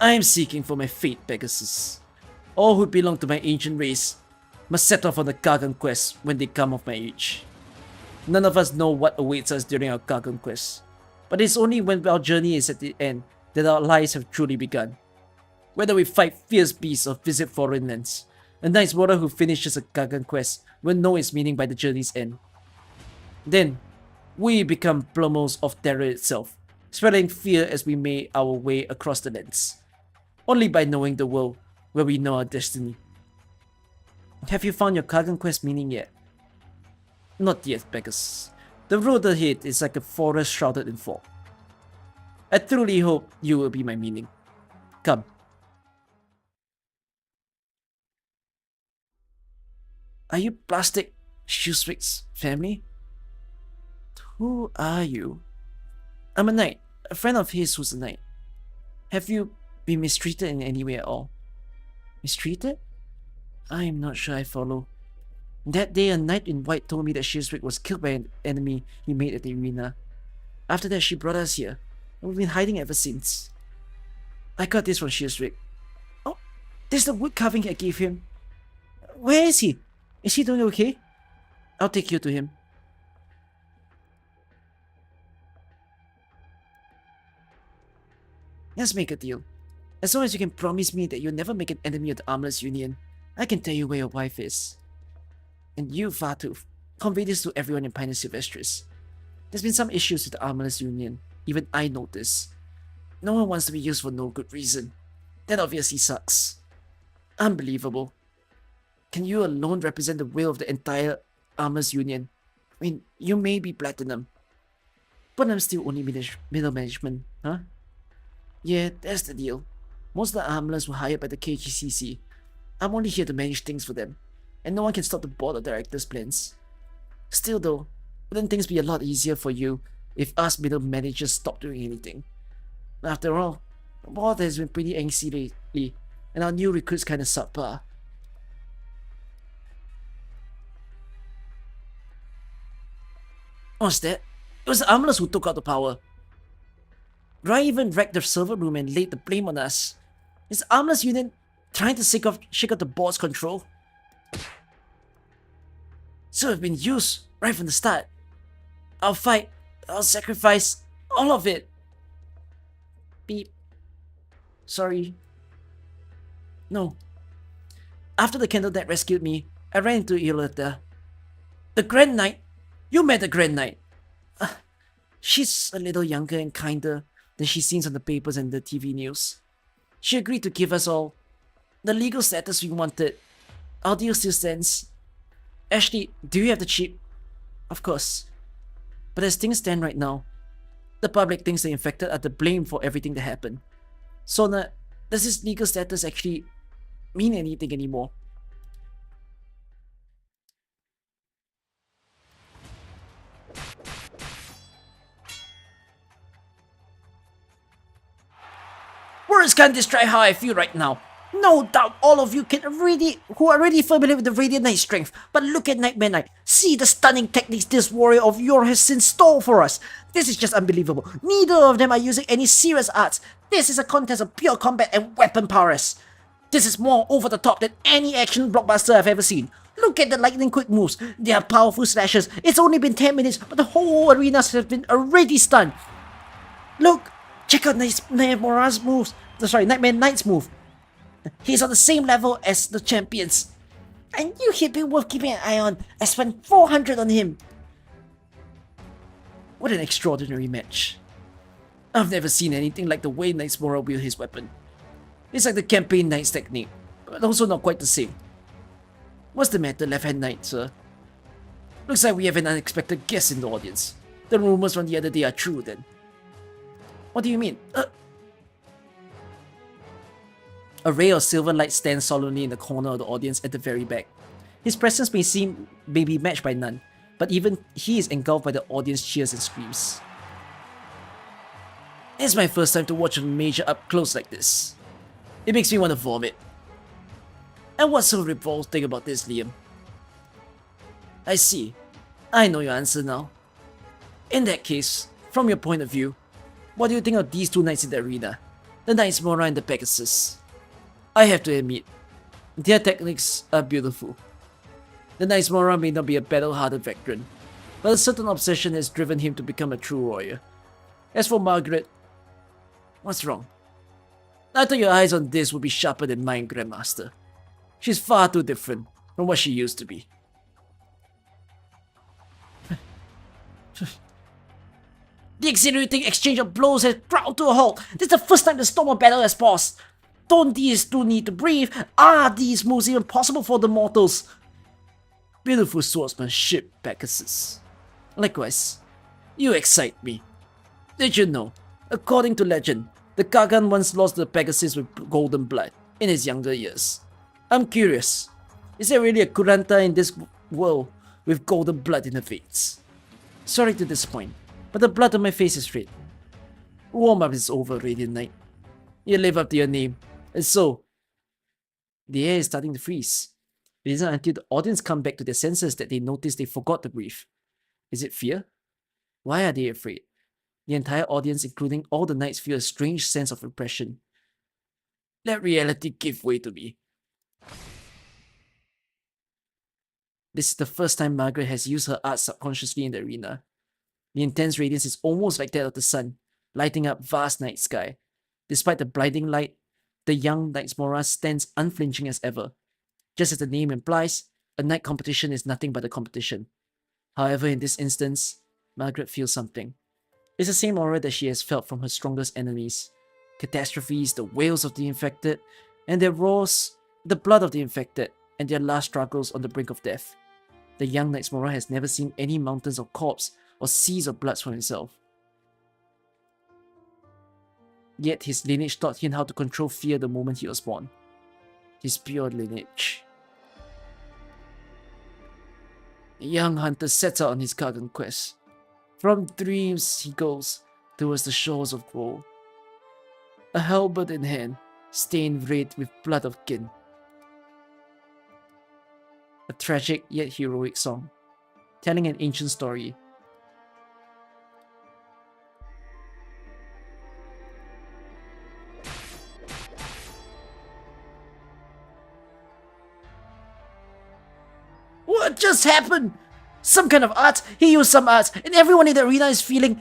I am seeking for my fate, Pegasus. All who belong to my ancient race must set off on the Gargan quest when they come of my age. None of us know what awaits us during our Gargan quest, but it's only when our journey is at the end that our lives have truly begun. Whether we fight fierce beasts or visit foreign lands, a Knight's Warrior who finishes a Gargan quest will know its meaning by the journey's end. Then, we become plumels of terror itself, spreading fear as we make our way across the lands. Only by knowing the world where we know our destiny. Have you found your Gargan quest meaning yet? Not yet, Pegasus. The road ahead is like a forest shrouded in fog. I truly hope you will be my meaning. Come. Are you Plastic Shoeswick's family? Who are you? I'm a knight, a friend of his who's a knight. Have you been mistreated in any way at all? Mistreated? I'm not sure I follow. That day, a knight in white told me that Shoeswick was killed by an enemy he made at the arena. After that, she brought us here, and we've been hiding ever since. I got this from Shoeswick. Oh, there's the wood carving I gave him. Where is he? Is he doing okay? I'll take you to him. Let's make a deal. As long as you can promise me that you'll never make an enemy of the Armless Union, I can tell you where your wife is. And you, Fartooth, convey this to everyone in Pioneer Sylvestris. There's been some issues with the Armless Union. Even I notice. No one wants to be used for no good reason. That obviously sucks. Unbelievable. Can you alone represent the will of the entire Armless Union? I mean, you may be Platinum, but I'm still only middle management, huh? Yeah, that's the deal. Most of the Armless were hired by the KGCC. I'm only here to manage things for them, and no one can stop the board of directors' plans. Still though, wouldn't things be a lot easier for you if us middle managers stopped doing anything? After all, the board has been pretty angsty lately, and our new recruits kinda subpar. What's that? It was the Armless who took out the power. Rai even wrecked the server room and laid the blame on us. Is the Armless Union trying to shake off the board's control? So we've been used right from the start. Our fight, our sacrifice, all of it. Beep. Sorry. No. After the Candle Knight rescued me, I ran into Ioletta. The Grand Knight? You met the Grand Knight. She's a little younger and kinder than she seems on the papers and the TV news. She agreed to give us all the legal status we wanted. Our deal still stands. Ashley, do you have the chip? Of course. But as things stand right now, the public thinks the infected are to blame for everything that happened. Sona, does this legal status actually mean anything anymore? Words can't describe how I feel right now. No doubt all of you who are already familiar with the Radiant Knight strength, but look at Nightmare Knight. See the stunning techniques this warrior of yours has in store for us. This is just unbelievable. Neither of them are using any serious arts. This is a contest of pure combat and weapon prowess. This is more over the top than any action blockbuster I've ever seen. Look at the lightning quick moves. They are powerful slashes. It's only been 10 minutes, but the whole arena has been already stunned. Look, check out Nightmare Knight's move. He's on the same level as the champions. I knew he'd be worth keeping an eye on. I spent 400 on him. What an extraordinary match. I've never seen anything like the way Knightsmora wield his weapon. It's like the campaign Knight's technique, but also not quite the same. What's the matter, Left-Hand Knight, sir? Looks like we have an unexpected guest in the audience. The rumors from the other day are true then. What do you mean? A ray of silver light stands solemnly in the corner of the audience at the very back. His presence may be matched by none, but even he is engulfed by the audience cheers and screams. It's my first time to watch a major up close like this. It makes me want to vomit. And what's so revolting about this, Liam? I see. I know your answer now. In that case, from your point of view, what do you think of these two knights in the arena? The Knightsmora and the Pegasus. I have to admit, their techniques are beautiful. The Knightsmora may not be a battle-hardened veteran, but a certain obsession has driven him to become a true warrior. As for Margaret, what's wrong? I thought your eyes on this would be sharper than mine, Grandmaster. She's far too different from what she used to be. The exhilarating exchange of blows has ground to a halt. This is the first time the storm of battle has paused. Don't these two need to breathe? Are these moves even possible for the mortals? Beautiful swordsmanship, Pegasus. Likewise, you excite me. Did you know, according to legend, the Kagan once lost the Pegasus with golden blood in his younger years? I'm curious, is there really a Kuranta in this world with golden blood in her veins? Sorry to disappoint, but the blood on my face is red. Warm-up is over, Radiant Knight. You live up to your name, and so, the air is starting to freeze. It isn't until the audience come back to their senses that they notice they forgot to breathe. Is it fear? Why are they afraid? The entire audience, including all the knights, feel a strange sense of oppression. Let reality give way to me. This is the first time Margaret has used her art subconsciously in the arena. The intense radiance is almost like that of the sun, lighting up vast night sky. Despite the blinding light, the young Knightsmora stands unflinching as ever. Just as the name implies, a night competition is nothing but a competition. However, in this instance, Margaret feels something. It's the same aura that she has felt from her strongest enemies. Catastrophes, the wails of the infected, and their roars, the blood of the infected, and their last struggles on the brink of death. The young Knightsmora has never seen any mountains of corpse or seas of blood for himself. Yet his lineage taught him how to control fear the moment he was born. His pure lineage. The young hunter sets out on his Kagan quest. From dreams he goes towards the shores of woe. A halberd in hand, stained red with blood of kin. A tragic yet heroic song, telling an ancient story. What just happened? Some kind of art? He used some art, and everyone in the arena is feeling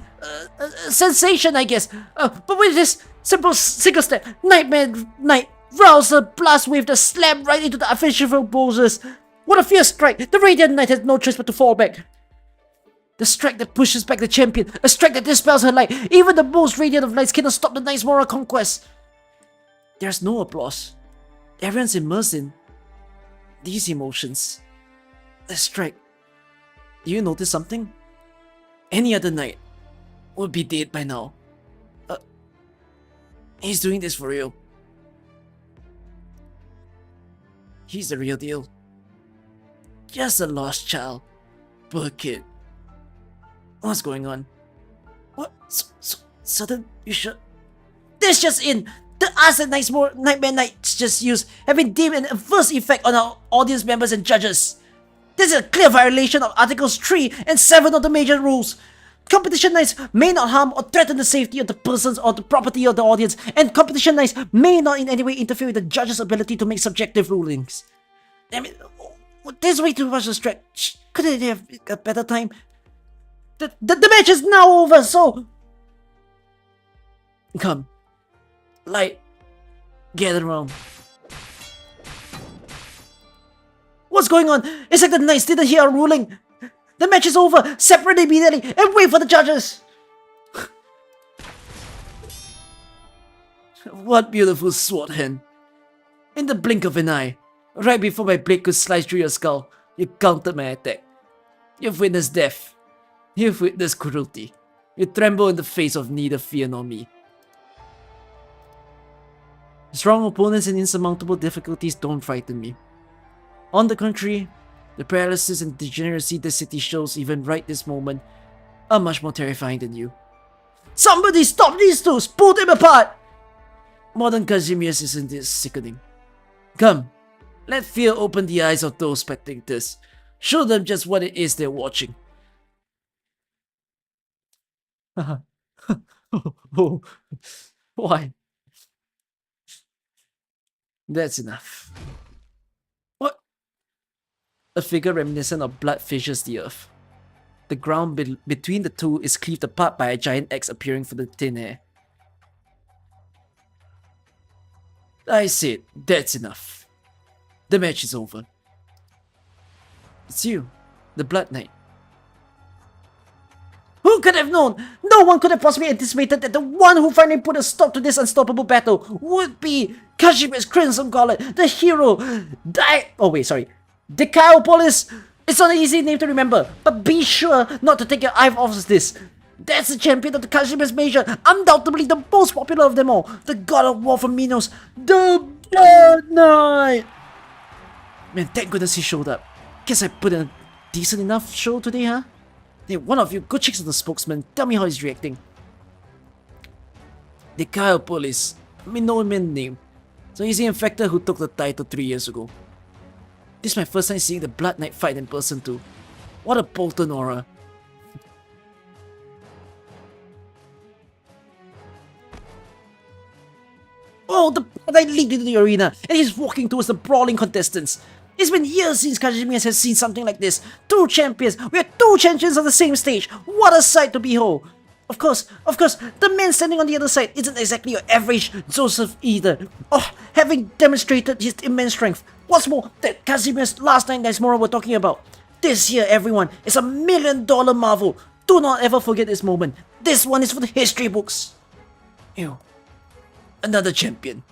a sensation, I guess. But with this simple single step, Nightmare Knight roused a blast wave that slammed right into the official poses. What a fierce strike! The Radiant Knight has no choice but to fall back. The strike that pushes back the champion, a strike that dispels her light. Even the most radiant of knights cannot stop the Knightsmora conquest. There's no applause. Everyone's immersed in these emotions. The strike. Do you notice something? Any other knight would be dead by now. He's doing this for real. He's the real deal. Just a lost child. Poor kid. What's going on? What? Sudden? You should... This just in! The us and Nightmare Knights just used have been deemed an adverse effect on our audience members and judges. This is a clear violation of Articles 3 and 7 of the major rules. Competition nights may not harm or threaten the safety of the persons or the property of the audience, and competition nights may not in any way interfere with the judge's ability to make subjective rulings. Damn it, there's way too much to stretch. Couldn't they have a better time? The match is now over, so... Come. Light. Gather around. What's going on? It's like the knights didn't hear our ruling. The match is over. Separate immediately and wait for the judges. What beautiful sword hand. In the blink of an eye, right before my blade could slice through your skull, you countered my attack. You've witnessed death. You've witnessed cruelty. You tremble in the face of neither fear nor me. Strong opponents and insurmountable difficulties don't frighten me. On the contrary, the paralysis and degeneracy the city shows even right this moment are much more terrifying than you. Somebody stop these two! Pull them apart! Modern Kazimierz isn't this sickening. Come, let fear open the eyes of those spectators. Show them just what it is they're watching. Oh, why? That's enough. What? A figure reminiscent of blood fissures the earth. The ground between the two is cleaved apart by a giant axe appearing from the thin air. I said, that's enough. The match is over. It's you, the Blood Knight. Who could have known? No one could have possibly anticipated that the one who finally put a stop to this unstoppable battle would be Kashime's Crimson Gauntlet, the hero. Decaopolis. It's not an easy name to remember, but be sure not to take your eye off this. That's the champion of the Kashime's Major, undoubtedly the most popular of them all, the god of war from Minos, the Blood Knight. Man, thank goodness he showed up. Guess I put in a decent enough show today, huh? Hey, one of you, go check on the spokesman. Tell me how he's reacting. Decaopolis. No man name. So he's the infector who took the title 3 years ago. This is my first time seeing the Blood Knight fight in person too. What a potent aura. Oh, the Blood Knight leaped into the arena and he's walking towards the brawling contestants. It's been years since Kazimias has seen something like this. Two champions! We are two champions on the same stage! What a sight to behold! Of course, the man standing on the other side isn't exactly your average Joseph either. Oh, having demonstrated his immense strength. What's more, that Kazimias last night Naismora were talking about. This here, everyone, is $1 million marvel. Do not ever forget this moment. This one is for the history books. Ew. Another champion.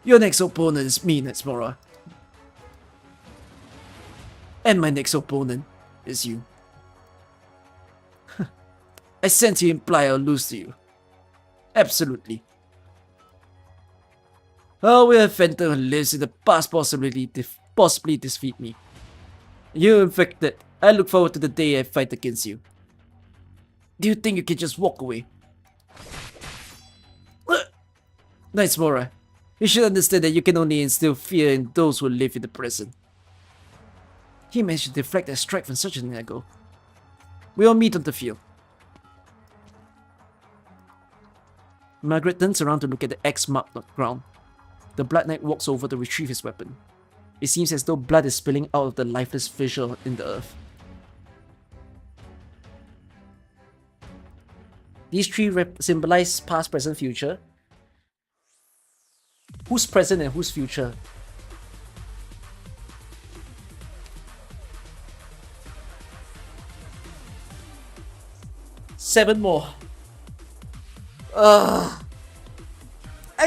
Your next opponent is me, Naismora. And my next opponent is you. I sense you imply I'll lose to you. Absolutely. Oh, we have Phantom who lives in the past possibly defeat me. You infected. I look forward to the day I fight against you. Do you think you can just walk away? Naismora, you should understand that you can only instill fear in those who live in the present. He managed to deflect a strike from such an angle. We all meet on the field. Margaret turns around to look at the X marked on the ground. The Blood Knight walks over to retrieve his weapon. It seems as though blood is spilling out of the lifeless fissure in the earth. These three symbolize past, present, future. Who's present and who's future? Seven more. I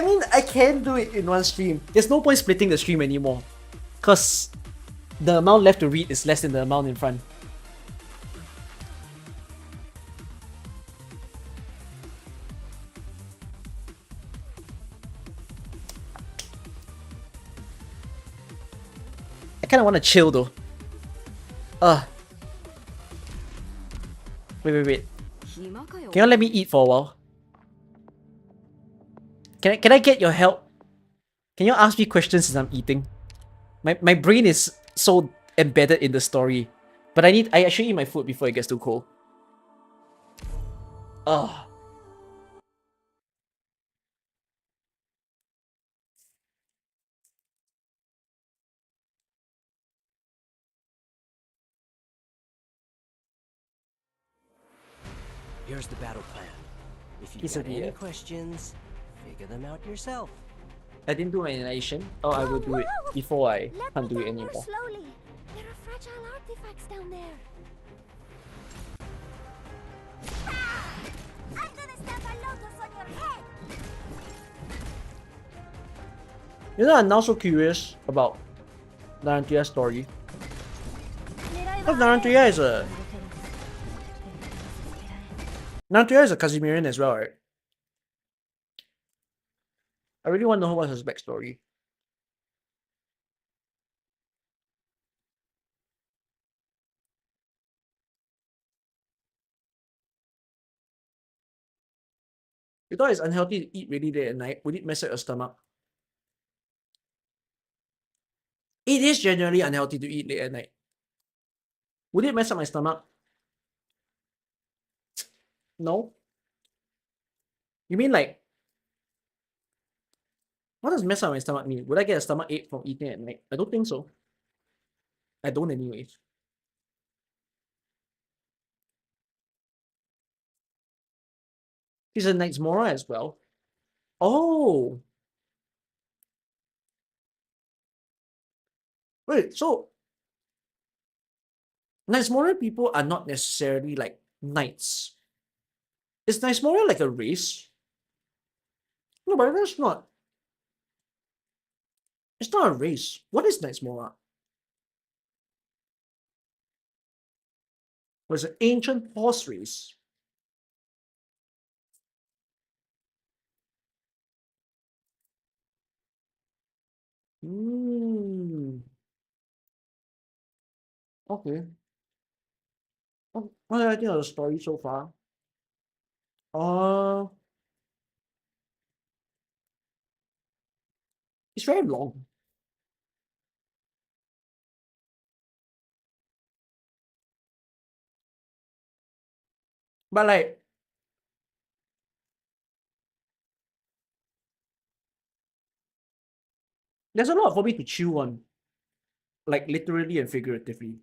mean, I can do it in one stream. There's no point splitting the stream anymore. Cause the amount left to read is less than the amount in front. I kinda wanna chill though. Wait. Can you let me eat for a while? Can I get your help? Can you ask me questions as I'm eating? My brain is so embedded in the story. But I should eat my food before it gets too cold. Oh. Here's the battle plan. If you He's got a any weird. questions, figure them out yourself. I didn't do my annihilation. Oh, I will do it before I can't do it anymore. Slowly. There are fragile artifacts down there. I'm gonna stamp a lotus on your head! You know, I'm now so curious about Narantia's story. Because Narantia is a Casimirian as well, right? I really want to know what's his backstory. You thought it's unhealthy to eat really late at night? Would it mess up your stomach? It is generally unhealthy to eat late at night. Would it mess up my stomach? No. You mean like, what does mess up my stomach mean? Would I get a stomach ache from eating at night? I don't think so. I don't anyways. He's a Knight's Mora as well. Oh. Wait, so Knight's Mora people are not necessarily like knights. Is Knight's Mora like a race? No, but that's not. It's not a race. What is Knight's Mora? Was an ancient horse race. Hmm. Okay. Oh, what do I think of the story so far? Uh, it's very long. But like, there's a lot for me to chew on. Like literally and figuratively.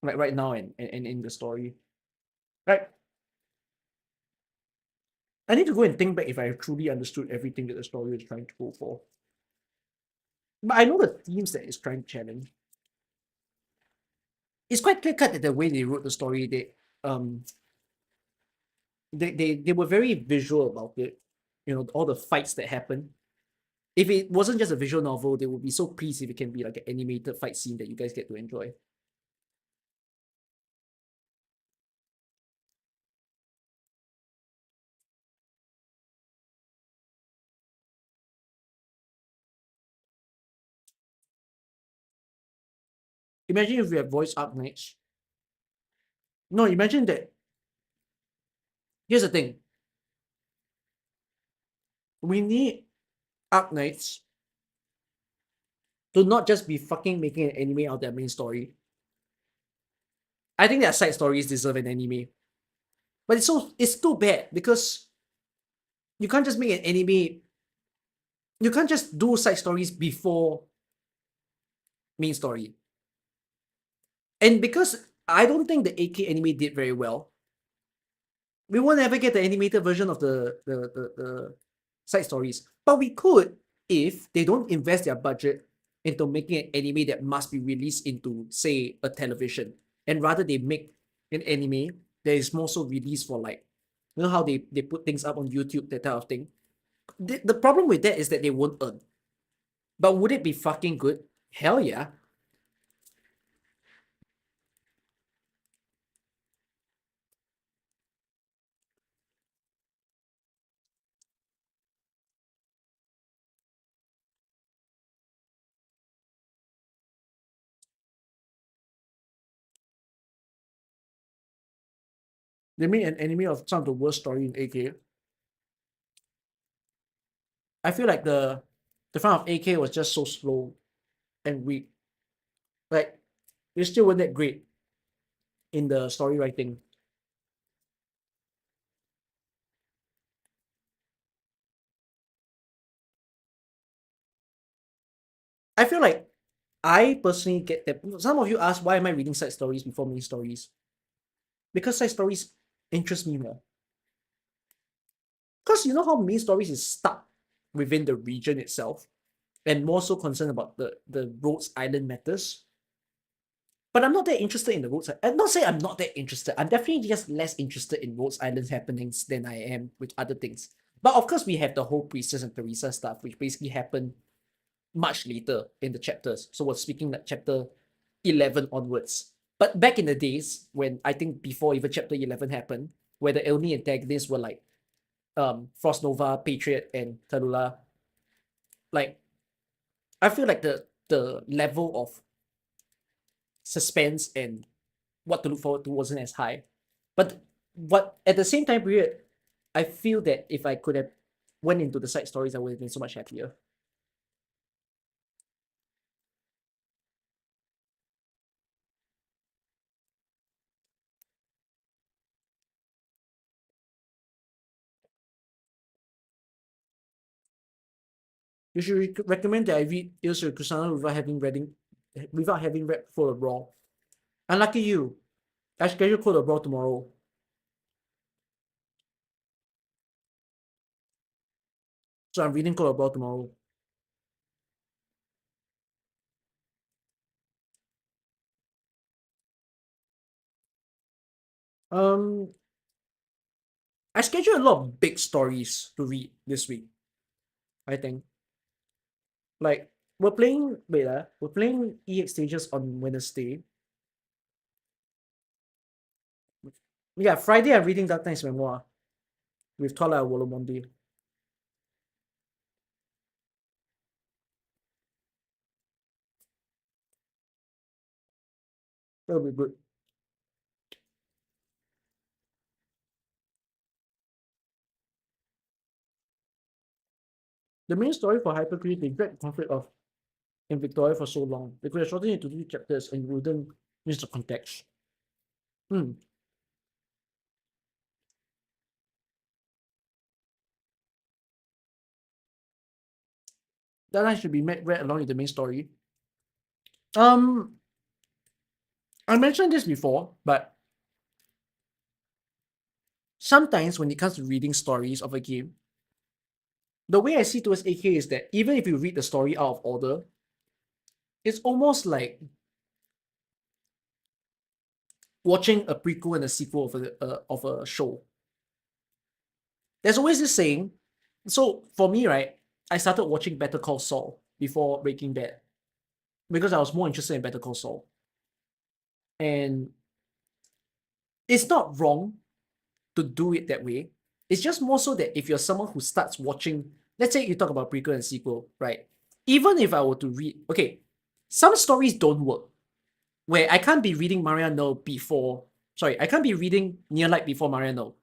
Like right now and in the story. Like, I need to go and think back if I truly understood everything that the story is trying to go for. But I know the themes that it's trying to challenge. It's quite clear cut that the way they wrote the story, um they were very visual about it. You know, all the fights that happen. If it wasn't just a visual novel, they would be so pleased if it can be like an animated fight scene that you guys get to enjoy. Imagine if we have voice Arknights. No, imagine that. Here's the thing. We need Arknights to not just be fucking making an anime out of their main story. I think their side stories deserve an anime. But it's too bad because you can't just make an anime. You can't just do side stories before main story. And because I don't think the AK anime did very well, we won't ever get the animated version of the side stories. But we could if they don't invest their budget into making an anime that must be released into, say, a television. And rather they make an anime that is more so released for like, you know how they put things up on YouTube, that type of thing. The problem with that is that they won't earn. But would it be fucking good? Hell yeah. They made an anime of some of the worst story in AK. I feel like the front of AK was just so slow and weak. Like it still wasn't that great in the story writing. I feel like I personally get that. Some of you ask, why am I reading side stories before main stories? Because side stories interest me more. Because you know how main stories is stuck within the region itself and more so concerned about the Rhodes Island matters. But I'm not that interested in the Rhodes Island. I'm not saying I'm not that interested. I'm definitely just less interested in Rhodes Island happenings than I am with other things. But of course, we have the whole Priestess and Teresa stuff, which basically happened much later in the chapters. So we're speaking like chapter 11 onwards. But back in the days when I think before even chapter 11 happened, where the only antagonists were like Frost Nova, Patriot, and Tallulah, like I feel like the level of suspense and what to look forward to wasn't as high. But at the same time period, I feel that if I could have went into the side stories, I would have been so much happier. You should recommend that I read Ilsa Kusana without having read Code of Brawl. Unlucky you. I schedule Code of Brawl tomorrow. So I'm reading Code of Brawl tomorrow. Um I scheduled a lot of big stories to read this week, I think. Like we're playing EX stages on Wednesday. Yeah, Friday I'm reading Dark Knight's Memoir with Twilight of Wolomondi. That'll be good. The main story for Hypercreate, they dragged the conflict of in Victoria for so long. They could have shortened it to 2 chapters and you wouldn't miss the context. Hmm. That line should be read along with the main story. Um, I mentioned this before, but sometimes when it comes to reading stories of a game, the way I see towards AK is that even if you read the story out of order, it's almost like watching a prequel and a sequel of a show. There's always this saying. So for me, right, I started watching Better Call Saul before Breaking Bad because I was more interested in Better Call Saul. And it's not wrong to do it that way. It's just more so that if you're someone who starts watching, let's say you talk about prequel and sequel, right? Even if I were to read, okay, some stories don't work. Where I can't be reading Mariano before, sorry, I can't be reading Near Light before Mariano.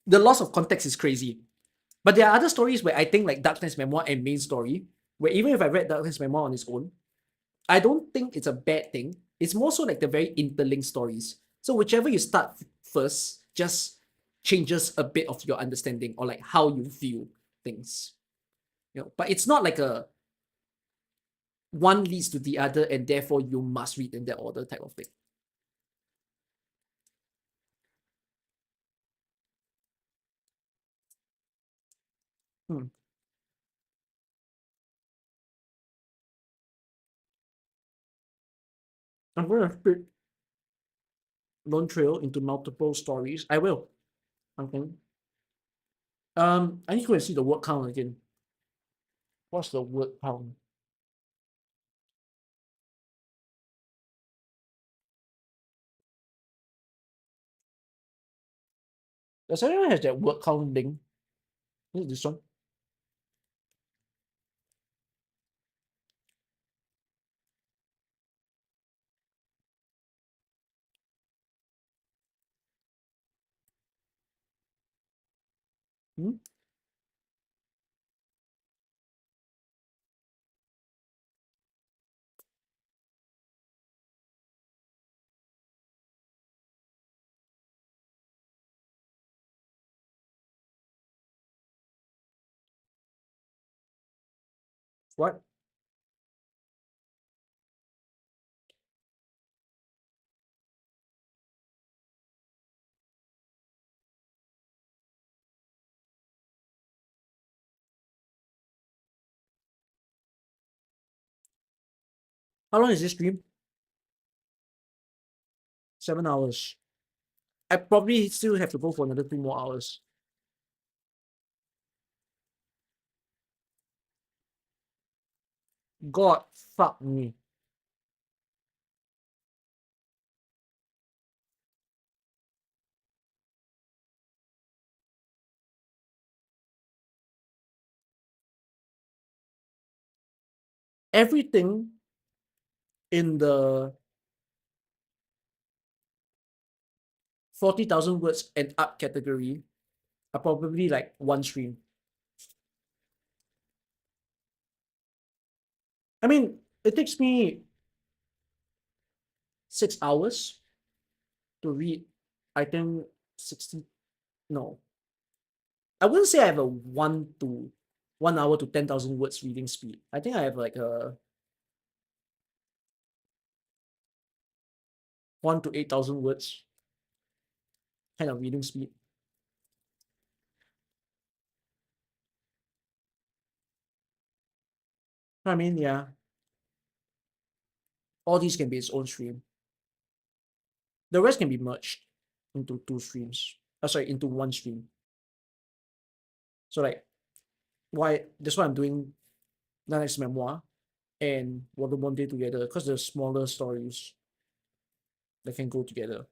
The loss of context is crazy. But there are other stories where I think like Dark Knight's Memoir and Main Story, where even if I read Dark Knight's Memoir on its own, I don't think it's a bad thing. It's more so like the very interlinked stories. So whichever you start first just changes a bit of your understanding or like how you view things. But it's not like a one leads to the other and therefore you must read in that order type of thing. Hmm. I'm going to split Lone Trail into multiple stories. I will. Okay. I need to go and see the word count again. What's the word count? Does anyone have that word count link? Is it this one? Hmm? What? How long is this stream? 7 hours. I probably still have to go for another 2 more hours. God fuck me. Everything in the 40,000 words and up category are probably like one stream. I mean, it takes me 6 hours to read, I think 60, no. I wouldn't say I have a 1 hour to 10,000 words reading speed. I think I have like a 1 to 8,000 words kind of reading speed. I mean, yeah. All these can be its own stream. The rest can be merged into 2 streams. Sorry, into 1 stream. So like, that's why I'm doing the next memoir and Water Monday together, because they're smaller stories that can go together.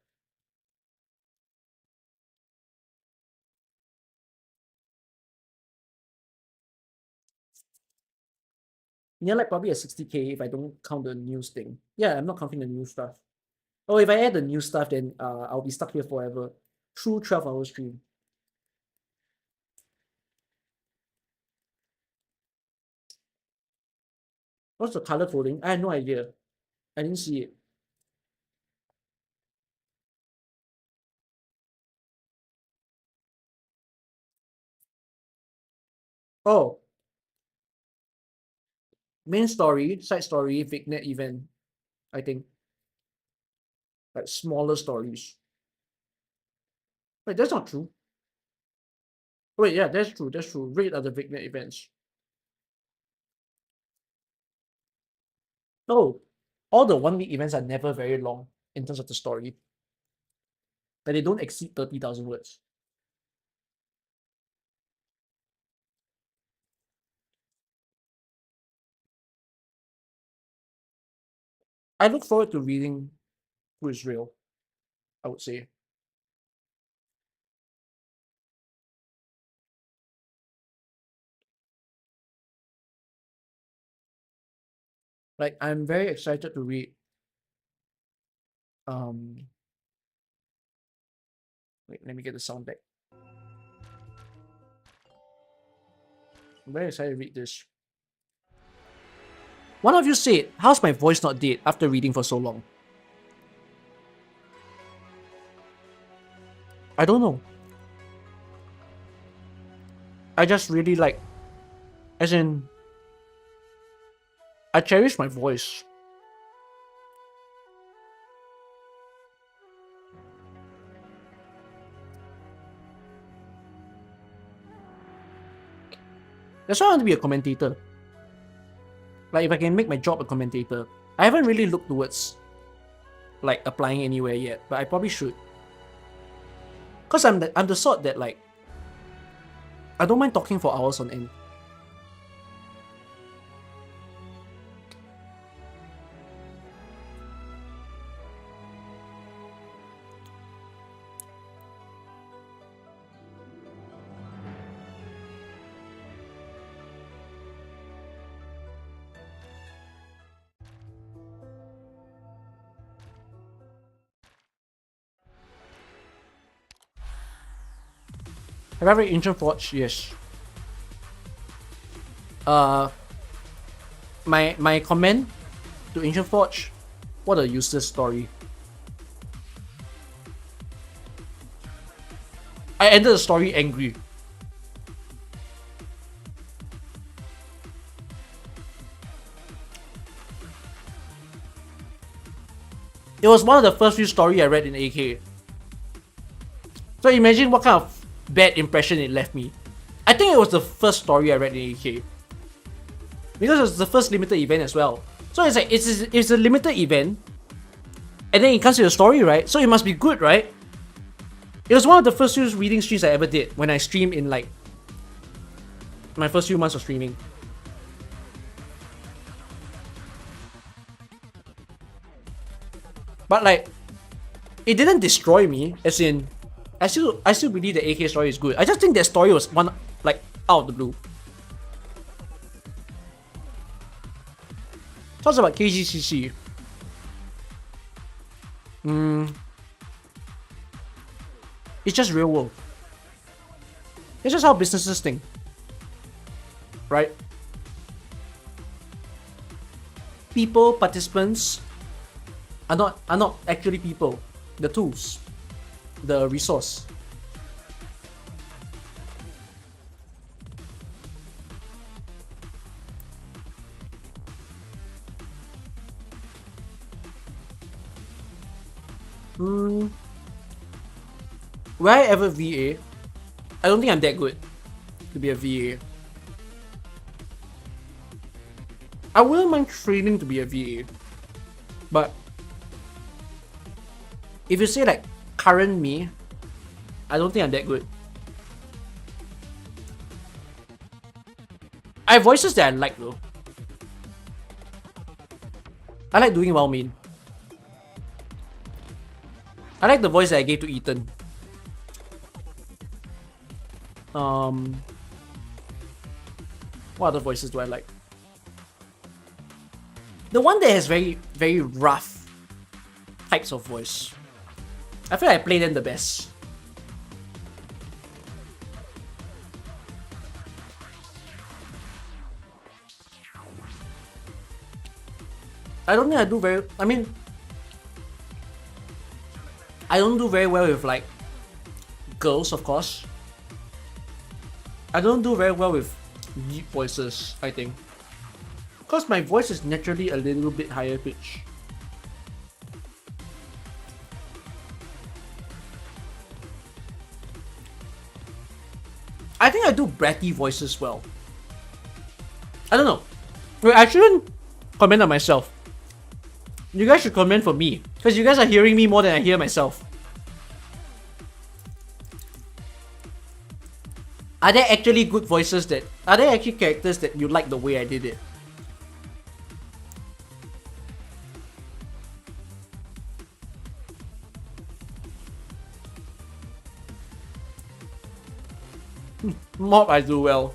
Yeah, like probably a 60K if I don't count the news thing. Yeah, I'm not counting the new stuff. Oh, if I add the new stuff, then I'll be stuck here forever. True 12-hour stream. What's the color coding? I had no idea. I didn't see it. Oh. Main story, side story, Vignet event, I think. Like smaller stories. Wait, that's not true. Wait, yeah, that's true. That's true. Read other Vignet events. No, all the 1 week events are never very long in terms of the story. But they don't exceed 30,000 words. I look forward to reading Who is Real, I would say. Like, I'm very excited to read wait, let me get the sound back. I'm very excited to read this. One of you said, how's my voice not dead after reading for so long? I don't know. I just really like, as in, I cherish my voice. That's why I want to be a commentator. Like, if I can make my job a commentator. I haven't really looked towards, like, applying anywhere yet, but I probably should. Because I'm the sort that, like, I don't mind talking for hours on end. Have I read Ancient Forge? Yes. My comment to Ancient Forge, what a useless story. I ended the story angry. It was one of the first few stories I read in AK. So imagine what kind of bad impression it left me. I think it was the first story I read in AK. Because it was the first limited event as well. So it's like, it's a limited event. And then it comes to the story, right? So it must be good, right? It was one of the first few reading streams I ever did when I streamed in like my first few months of streaming. But like, it didn't destroy me, as in, I still believe the AK story is good. I just think that story was one, like, out of the blue. Talks about KGCC. It's just real world. It's just how businesses think. Right? People, participants are not actually people. The tools. The resource. Will I ever VA? I don't think I'm that good to be a VA. I wouldn't mind training to be a VA. But if you say like current me, I don't think I'm that good. I have voices that I like though. I like doing Well Mean. I like the voice that I gave to Ethan. What other voices do I like? The one that has very, very rough types of voice. I feel like I play them the best. I don't think I do very... I mean... I don't do very well with like... girls, of course. I don't do very well with deep voices, I think. Because my voice is naturally a little bit higher pitch. I think I do bratty voices well. I don't know. Wait, I shouldn't comment on myself. You guys should comment for me. Because you guys are hearing me more than I hear myself. Are there actually good voices that... Are there actually characters that you like the way I did it? Mob I do well.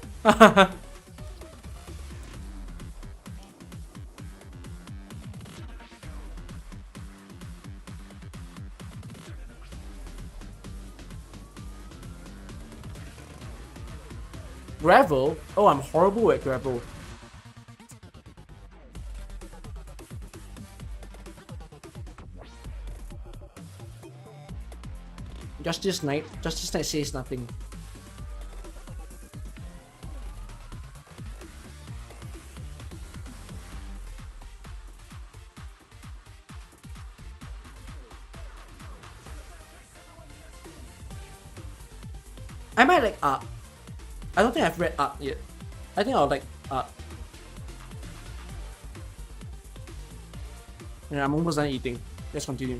Gravel? Oh, I'm horrible at gravel. Justice Knight says nothing. I might like art. I don't think I've read art yet. I think I'll like art. Yeah, I'm almost done eating. Let's continue.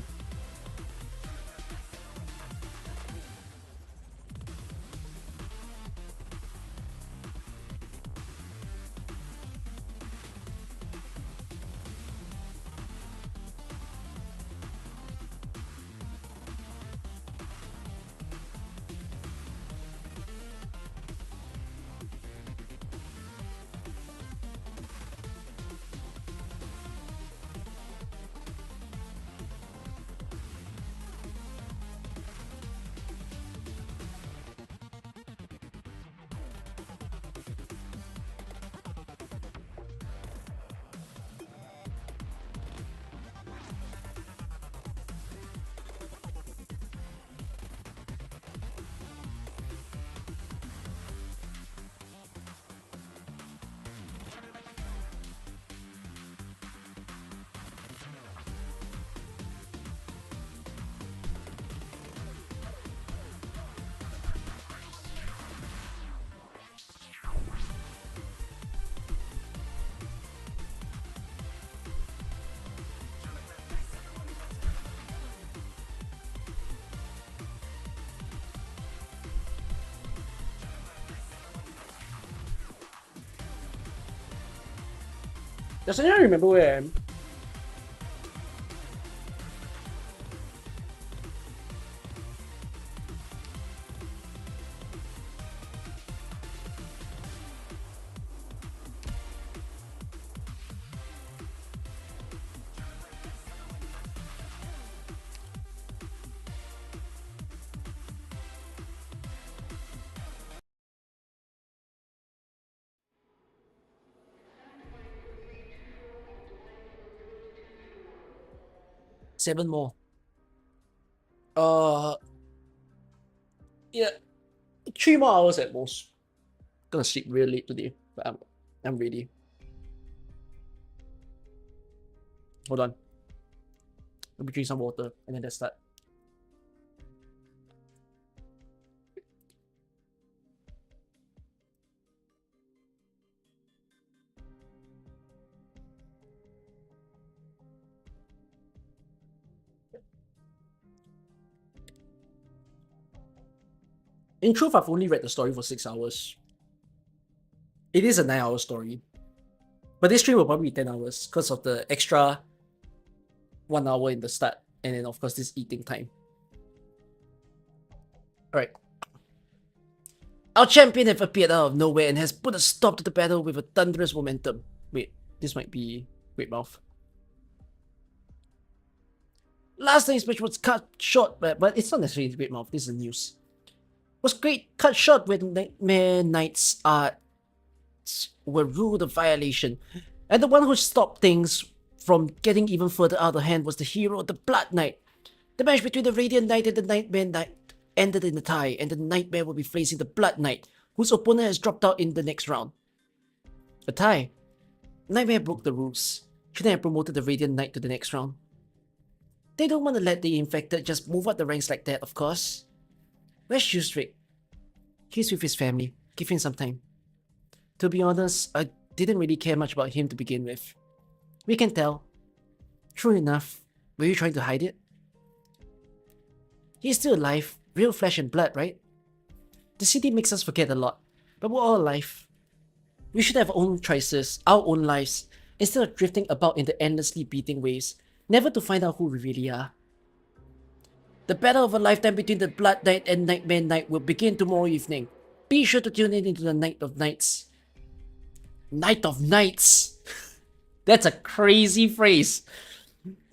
Does anyone remember where I am? Seven more. Yeah, 3 more hours at most. Gonna sleep real late today, but I'm ready. Hold on. Let me drink some water and then let's start. In truth, I've only read the story for 6 hours. It is a 9-hour story. But this stream will probably be 10 hours because of the extra 1 hour in the start. And then, of course, this eating time. Alright. Our champion have appeared out of nowhere and has put a stop to the battle with a thunderous momentum. Wait, this might be Great Mouth. Last night's match was cut short, but it's not necessarily Great Mouth. This is the news. Was cut short when Nightmare Knight's were ruled a violation, and the one who stopped things from getting even further out of hand was the hero, the Blood Knight. The match between the Radiant Knight and the Nightmare Knight ended in a tie, and the Nightmare will be facing the Blood Knight, whose opponent has dropped out in the next round. A tie. Nightmare broke the rules. Shouldn't have promoted the Radiant Knight to the next round. They don't want to let the infected just move up the ranks like that, of course. Where's Shoestrick? He's with his family. Give him some time. To be honest, I didn't really care much about him to begin with. We can tell. True enough, were you trying to hide it? He's still alive, real flesh and blood, right? The city makes us forget a lot, but we're all alive. We should have our own choices, our own lives, instead of drifting about in the endlessly beating waves, never to find out who we really are. The battle of a lifetime between the Blood Knight and Nightmare Knight will begin tomorrow evening. Be sure to tune in into the Night of Nights. Night of Nights! That's a crazy phrase.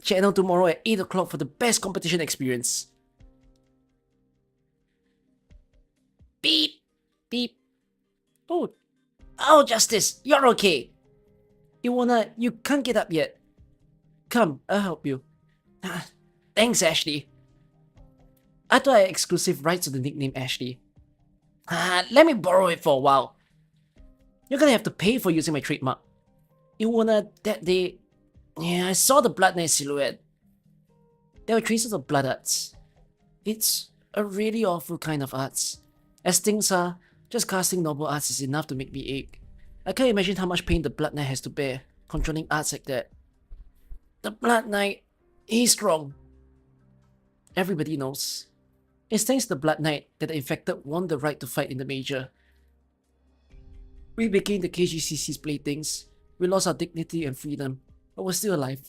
Channel tomorrow at 8 o'clock for the best competition experience. Beep! Beep. Oh, Justice, you're okay. You can't get up yet. Come, I'll help you. Thanks, Ashley. I thought I had exclusive rights to the nickname Ashley. Let me borrow it for a while. You're gonna have to pay for using my trademark. That day, I saw the Blood Knight silhouette. There were traces of blood arts. It's a really awful kind of arts. As things are, just casting normal arts is enough to make me ache. I can't imagine how much pain the Blood Knight has to bear, controlling arts like that. The Blood Knight, he's strong. Everybody knows. It's thanks to the Blood Knight that the infected won the right to fight in the Major. We became the KGCC's playthings. We lost our dignity and freedom, but we're still alive.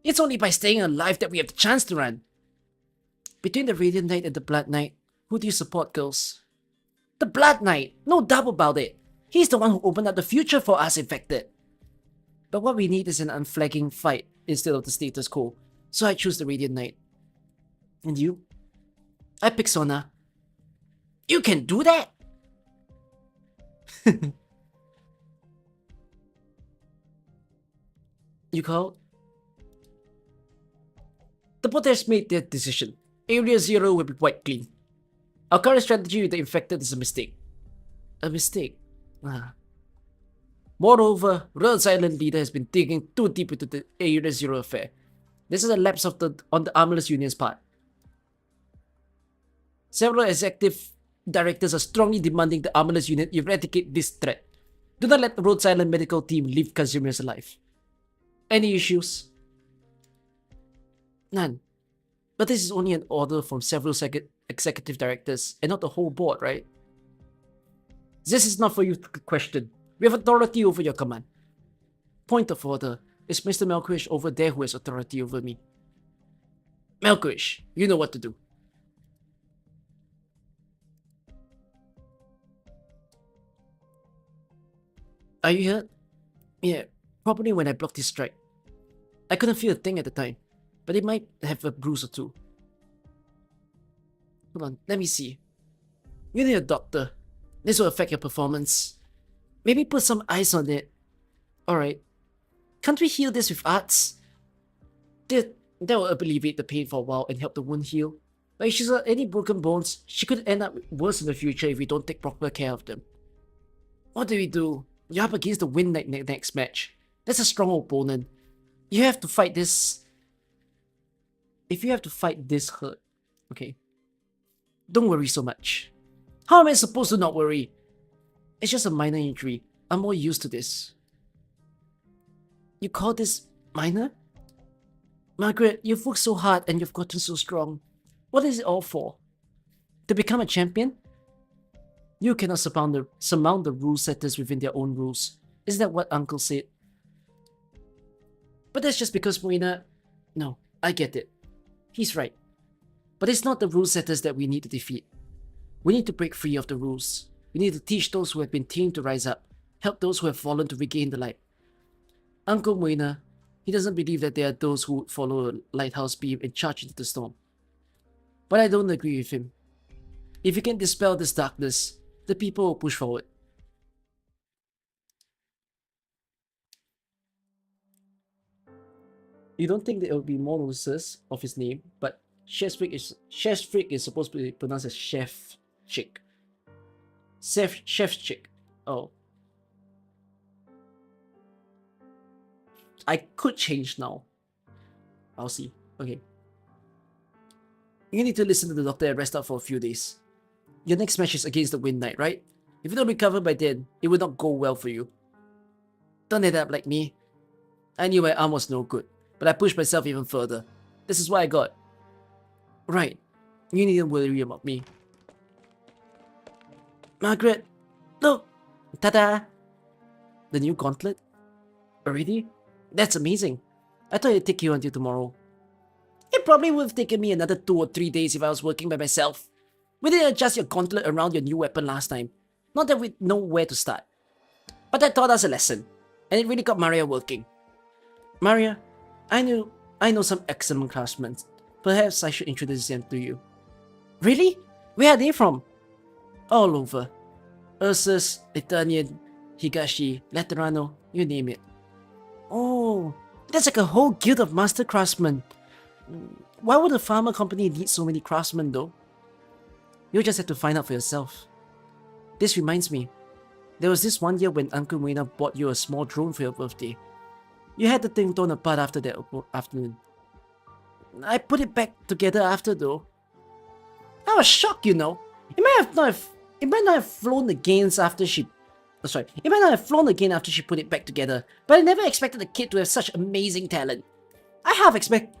It's only by staying alive that we have the chance to run. Between the Radiant Knight and the Blood Knight, who do you support, girls? The Blood Knight, no doubt about it. He's the one who opened up the future for us infected. But what we need is an unflagging fight instead of the status quo, so I choose the Radiant Knight. And you? I pick Sona. You can do that? You called? The protesters made their decision. Area 0 will be wiped clean. Our current strategy with the infected is a mistake. A mistake? Moreover, Rhodes Island leader has been digging too deep into the Area 0 affair. This is a lapse on the Armorless Union's part. Several executive directors are strongly demanding the Armorless Union eradicate this threat. Do not let the Rhodes Island medical team leave consumers alive. Any issues? None. But this is only an order from several executive directors and not the whole board, right? This is not for you to question. We have authority over your command. Point of order. It's Mr. Melkwish over there who has authority over me. Melkwish, you know what to do. Are you hurt? Yeah, probably when I blocked his strike. I couldn't feel a thing at the time, but it might have a bruise or two. Hold on, let me see. You need a doctor. This will affect your performance. Maybe put some ice on it. Alright. Can't we heal this with arts? That will alleviate the pain for a while and help the wound heal. But if she's got any broken bones, she could end up worse in the future if we don't take proper care of them. What do we do? You're up against the Wind Knight next match. That's a strong opponent. You have to fight this... If you have to fight this hurt, okay. Don't worry so much. How am I supposed to not worry? It's just a minor injury. I'm more used to this. You call this minor? Margaret, you've worked so hard and you've gotten so strong. What is it all for? To become a champion? You cannot surmount the rule setters within their own rules. Is that what Uncle said? But that's just because Moina... No, I get it. He's right. But it's not the rule setters that we need to defeat. We need to break free of the rules. We need to teach those who have been tamed to rise up, help those who have fallen to regain the light. Uncle Moina, he doesn't believe that there are those who would follow a lighthouse beam and charge into the storm. But I don't agree with him. If you can dispel this darkness, the people will push forward. You don't think there will be more notices of his name, but Chef's Freak is supposed to be pronounced as Chef Chick. Chef's Chick. Oh. I could change now. I'll see. Okay. You need to listen to the doctor and rest up for a few days. Your next match is against the Wind Knight, right? If you don't recover by then, it will not go well for you. Don't end up like me. I knew my arm was no good, but I pushed myself even further. This is what I got. Right. You needn't worry about me. Margaret, look! Ta-da! The new gauntlet? Already? That's amazing. I thought it'd take you until tomorrow. It probably would have taken me another 2 or 3 days if I was working by myself. We didn't adjust your gauntlet around your new weapon last time. Not that we know where to start. But that taught us a lesson, and it really got Maria working. Maria, I know some excellent craftsmen. Perhaps I should introduce them to you. Really? Where are they from? All over. Ursus, Italian, Higashi, Laterano, you name it. Oh, that's like a whole guild of master craftsmen. Why would a pharma company need so many craftsmen though? You'll just have to find out for yourself. This reminds me, there was this one year when Uncle Moina bought you a small drone for your birthday. You had the thing torn apart after that afternoon. I put it back together after though. I was shocked, you know. It might not have flown again after she... Oh, sorry. It might not have flown again after she put it back together, but I never expected the kid to have such amazing talent. I half expected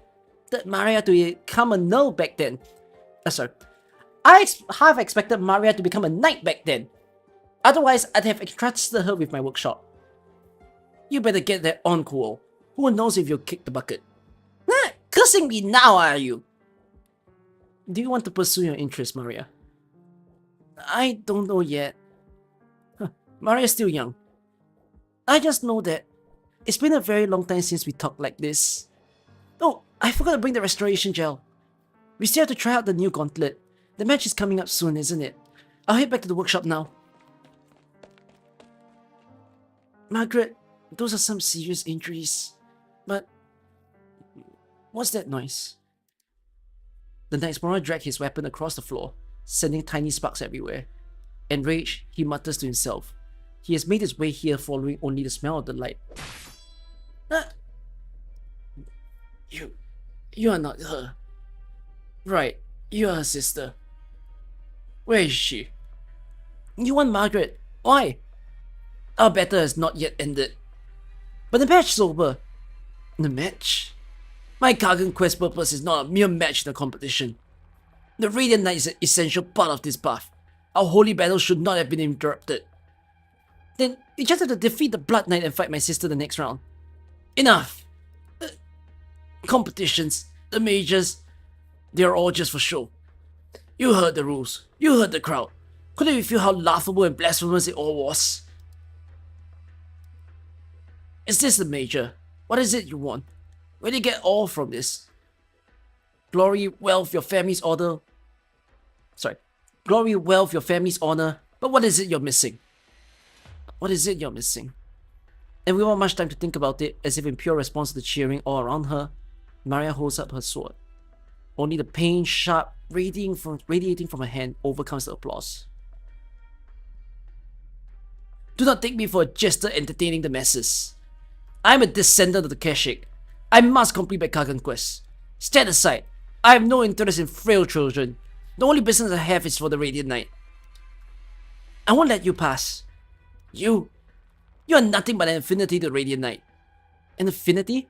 Maria to become a null back then. Sorry. I half expected Maria to become a knight back then. Otherwise, I'd have entrusted her with my workshop. You better get that on, Kowal. Who knows if you'll kick the bucket? Cursing me now, are you? Do you want to pursue your interests, Maria? I don't know yet. Maria's still young. I just know that it's been a very long time since we talked like this. Oh, I forgot to bring the restoration gel. We still have to try out the new gauntlet. The match is coming up soon, isn't it? I'll head back to the workshop now. Margaret, those are some serious injuries. But... what's that noise? The Night Explorer dragged his weapon across the floor, sending tiny sparks everywhere. Enraged, he mutters to himself. He has made his way here following only the smell of the light. You are not her. Right, you are her sister. Where is she? You want Margaret? Why? Our battle has not yet ended. But the match is over. The match? My Gargan quest purpose is not a mere match in a competition. The Radiant Knight is an essential part of this path. Our holy battle should not have been interrupted. Then, we just have to defeat the Blood Knight and fight my sister the next round. Enough! Competitions, the majors, they're all just for show. You heard the rules. You heard the crowd. Couldn't you feel how laughable and blasphemous it all was? Is this the major? What is it you want? Where do you get all from this? Glory, wealth, your family's honor. Glory, wealth, your family's honor. But what is it you're missing? What is it you're missing? And without much time to think about it, as if in pure response to the cheering all around her, Maria holds up her sword. Only the pain, sharp, radiating from her hand, overcomes the applause. Do not take me for a jester entertaining the masses. I am a descendant of the Keshik. I must complete my Kagan quest. Stand aside. I have no interest in frail children. The only business I have is for the Radiant Knight. I won't let you pass. You are nothing but an affinity to the Radiant Knight. An affinity?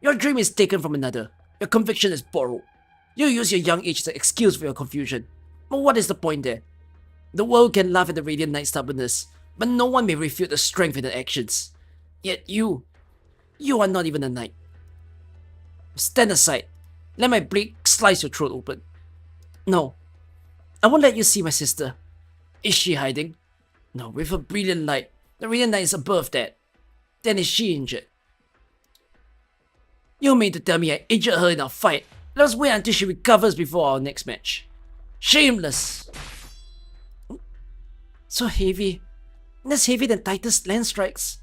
Your dream is taken from another. Your conviction is borrowed. You use your young age as an excuse for your confusion. But what is the point there? The world can laugh at the Radiant Knight's stubbornness, but no one may refute the strength in the actions. Yet you are not even a knight. Stand aside. Let my blade slice your throat open. No, I won't let you see my sister. Is she hiding? No, with her brilliant light. The Radiant Knight is above that. Then is she injured? You mean to tell me I injured her in our fight? Let us wait until she recovers before our next match. Shameless! So heavy. Less heavy than Titus land strikes.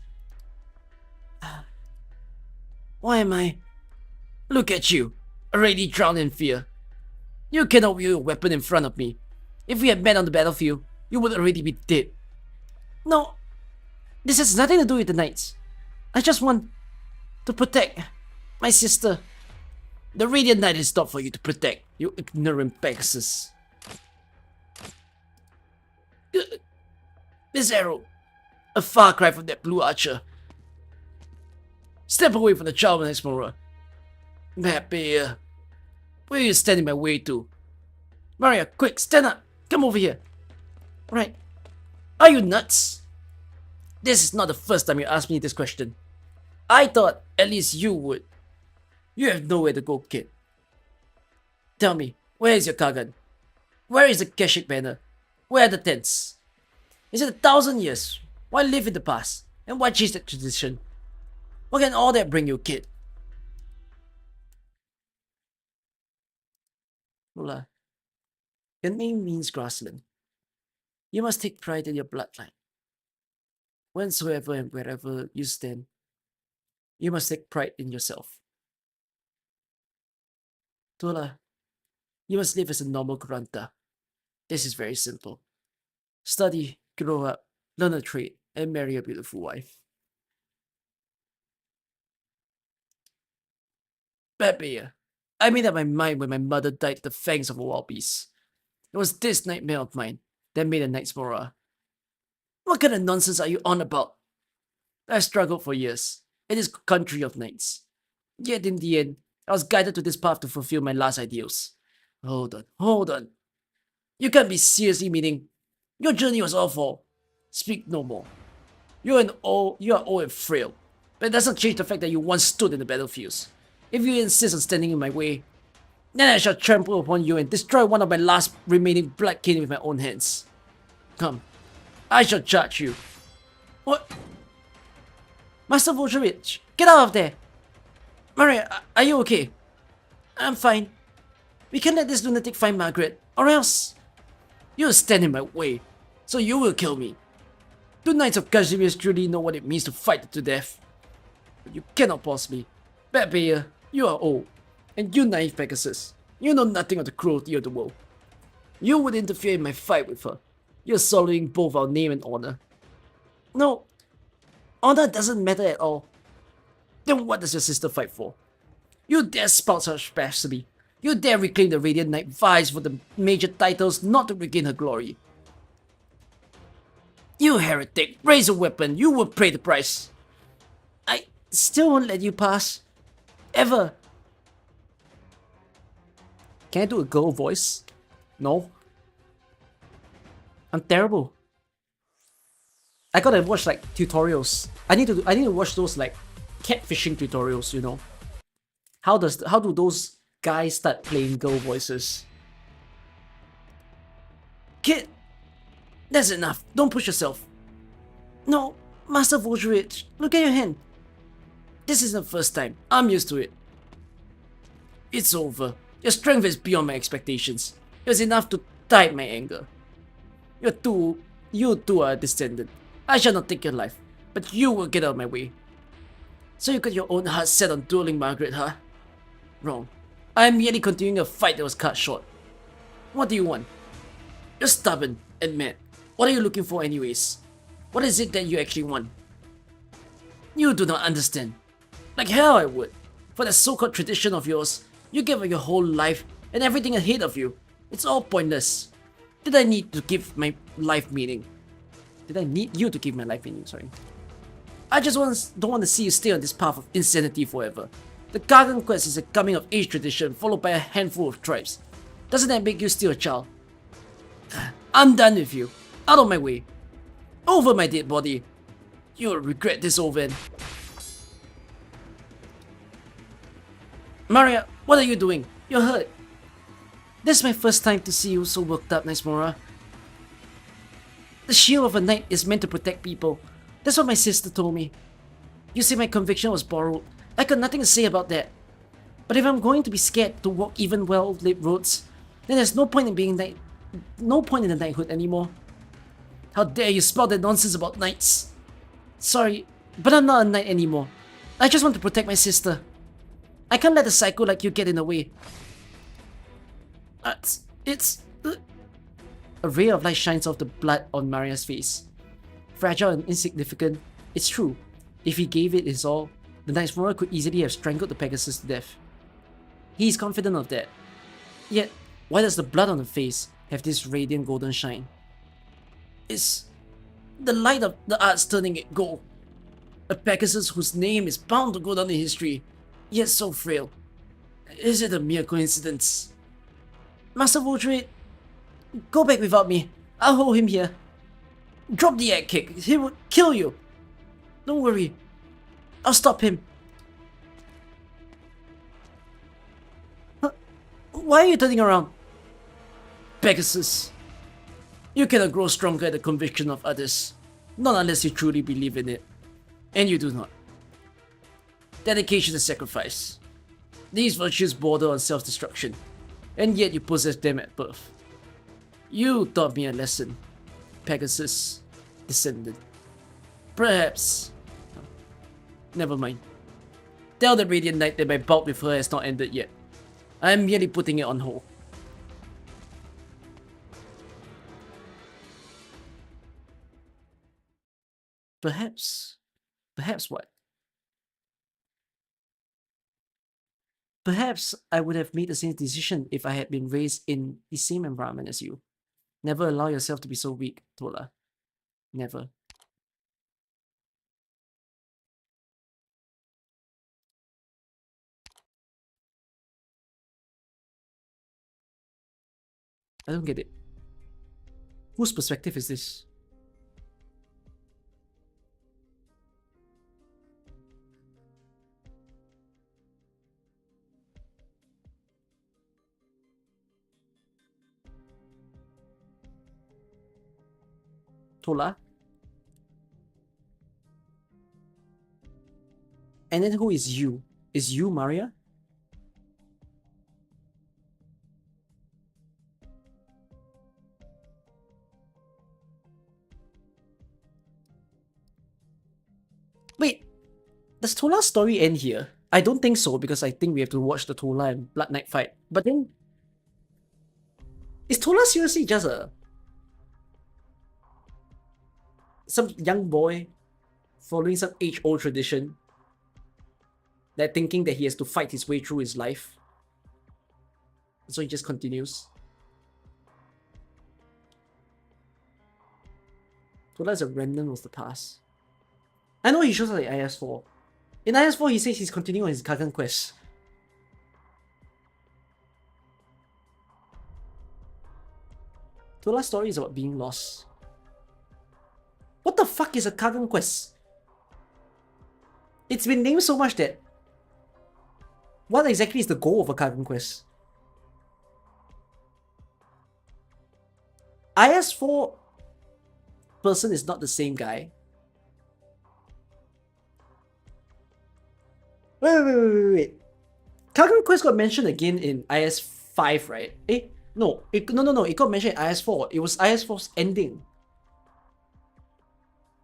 Why am I? Look at you, already drowned in fear. You cannot wield a weapon in front of me. If we had met on the battlefield, you would already be dead. No, this has nothing to do with the knights. I just want to protect my sister. The Radiant Knight is not for you to protect, you ignorant Pegasus. This arrow, a far cry from that blue archer. Step away from the child explorer. Happy, where are you standing my way to? Maria, quick, stand up! Come over here! Right. Are you nuts? This is not the first time you asked me this question. I thought at least you would. You have nowhere to go, kid. Tell me, where is your Kagan? Where is the Keshik banner? Where are the tents? Is it 1,000 years? Why live in the past? And why chase that tradition? What can all that bring you, kid? Lola, your name means grassland. You must take pride in your bloodline. Whensoever and wherever you stand, you must take pride in yourself. Tola, you must live as a normal Kuranta. This is very simple. Study, grow up, learn a trade, and marry a beautiful wife. Baby, I made up my mind when my mother died at the fangs of a wild beast. It was this nightmare of mine that made a Knight's Morale. What kind of nonsense are you on about? I struggled for years in this country of knights. Yet in the end, I was guided to this path to fulfill my last ideals. Hold on. You can't be seriously meaning your journey was all for. Speak no more. You are old and frail, but it doesn't change the fact that you once stood in the battlefields. If you insist on standing in my way, then I shall trample upon you and destroy one of my last remaining blood kin with my own hands. Come, I shall charge you. What? Master Volchevich, get out of there! Maria, are you okay? I'm fine. We can't let this lunatic find Margaret, or else you'll stand in my way, so you will kill me. The Knights of Kashmir truly know what it means to fight to death. But you cannot possibly. Bad Bayer, you are old, and you naive Pegasus. You know nothing of the cruelty of the world. You would interfere in my fight with her. You're sullying both our name and honor. No, honor doesn't matter at all. Then what does your sister fight for? You dare spout such blasphemy. You dare reclaim the Radiant Knight vies for the major titles not to regain her glory. You heretic, raise a weapon, you will pay the price. I still won't let you pass. Ever. Can I do a girl voice? No. I'm terrible. I gotta watch like tutorials. I need to watch those like catfishing tutorials, you know. How do those guys start playing girl voices? Kid! That's enough. Don't push yourself. No, Master Volgerich, look at your hand. This isn't the first time. I'm used to it. It's over. Your strength is beyond my expectations. It was enough to tide my anger. You too are a descendant. I shall not take your life, but you will get out of my way. So you got your own heart set on dueling Margaret, huh? Wrong. I am merely continuing a fight that was cut short. What do you want? You're stubborn and mad. What are you looking for anyways? What is it that you actually want? You do not understand. Like hell I would. For that so-called tradition of yours, you gave up your whole life and everything ahead of you. It's all pointless. Did I need to give my life meaning? Did I need you to give my life meaning? Sorry. I just don't want to see you stay on this path of insanity forever. The Gargan quest is a coming-of-age tradition followed by a handful of tribes. Doesn't that make you still a child? I'm done with you. Out of my way. Over my dead body. You'll regret this, Oven. Maria, what are you doing? You're hurt. This is my first time to see you so worked up, Naismora. The shield of a knight is meant to protect people. That's what my sister told me. You say my conviction was borrowed. I got nothing to say about that. But if I'm going to be scared to walk even well-lit roads, then there's no point in being no point in the knighthood anymore. How dare you spout that nonsense about knights? Sorry, but I'm not a knight anymore. I just want to protect my sister. I can't let a psycho like you get in the way. A ray of light shines off the blood on Maria's face. Fragile and insignificant, it's true. If he gave it his all, the Naismora could easily have strangled the Pegasus to death. He is confident of that. Yet, why does the blood on the face have this radiant golden shine? It's the light of the arts turning it gold. A Pegasus whose name is bound to go down in history, yet so frail. Is it a mere coincidence? Master Voltrait, go back without me. I'll hold him here. Drop the egg kick. He will kill you. Don't worry. I'll stop him. Huh? Why are you turning around? Pegasus. You cannot grow stronger at the conviction of others. Not unless you truly believe in it. And you do not. Dedication and sacrifice. These virtues border on self-destruction. And yet you possess them at birth. You taught me a lesson, Pegasus, descendant. Perhaps... Never mind. Tell the Radiant Knight that my bout with her has not ended yet. I am merely putting it on hold. Perhaps what? Perhaps I would have made the same decision if I had been raised in the same environment as you. Never allow yourself to be so weak, Tola. Never. I don't get it. Whose perspective is this? Tola? And then who is you? Is you Maria? Wait, does Tola's story end here? I don't think so, because I think we have to watch the Tola and Blood Knight fight. But then... is Tola seriously just some young boy following some age-old tradition, that thinking that he has to fight his way through his life, so he just continues? Tola is a remnant of the past. I know he shows up in IS-4. In IS-4 he says he's continuing on his Gargan quest. Tola's story is about being lost. What the fuck is a Gargan quest? It's been named so much that what exactly is the goal of a Kagan quest? IS4 person is not the same guy. Wait. Kagan quest got mentioned again in IS5, right? No. It got mentioned in IS4. It was IS4's ending.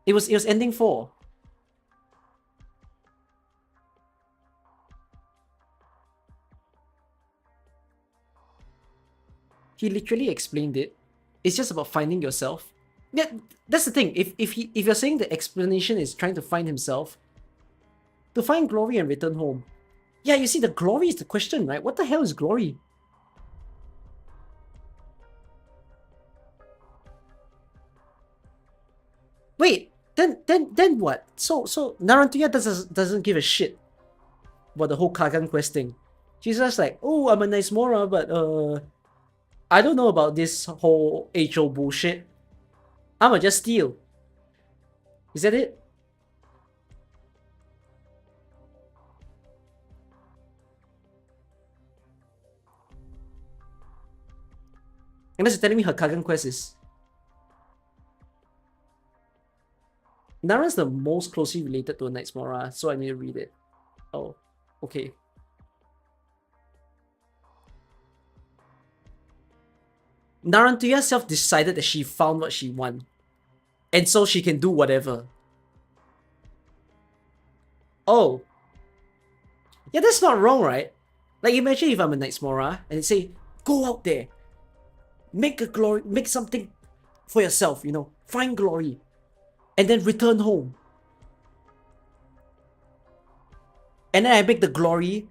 It was ending 4. He literally explained it. It's just about finding yourself. Yeah, that's the thing. If you're saying the explanation is trying to find himself, to find glory and return home. Yeah, you see, the glory is the question, right? What the hell is glory? Wait, then what? So Narantuya doesn't give a shit about the whole Kagan quest thing. She's just like, oh, I'm a nice Mora, but I don't know about this whole HO bullshit. I'ma just steal. Is that it? Unless you're telling me her Kagan quest is... Naran's the most closely related to a Knight's Mora, so I need to read it. Oh, okay. Narantuya self decided that she found what she wants. And so she can do whatever. Oh. Yeah, that's not wrong, right? Like, imagine if I'm a Knight's Mora and they say, go out there. Make something for yourself, you know. Find glory. And then return home. And then I make the glory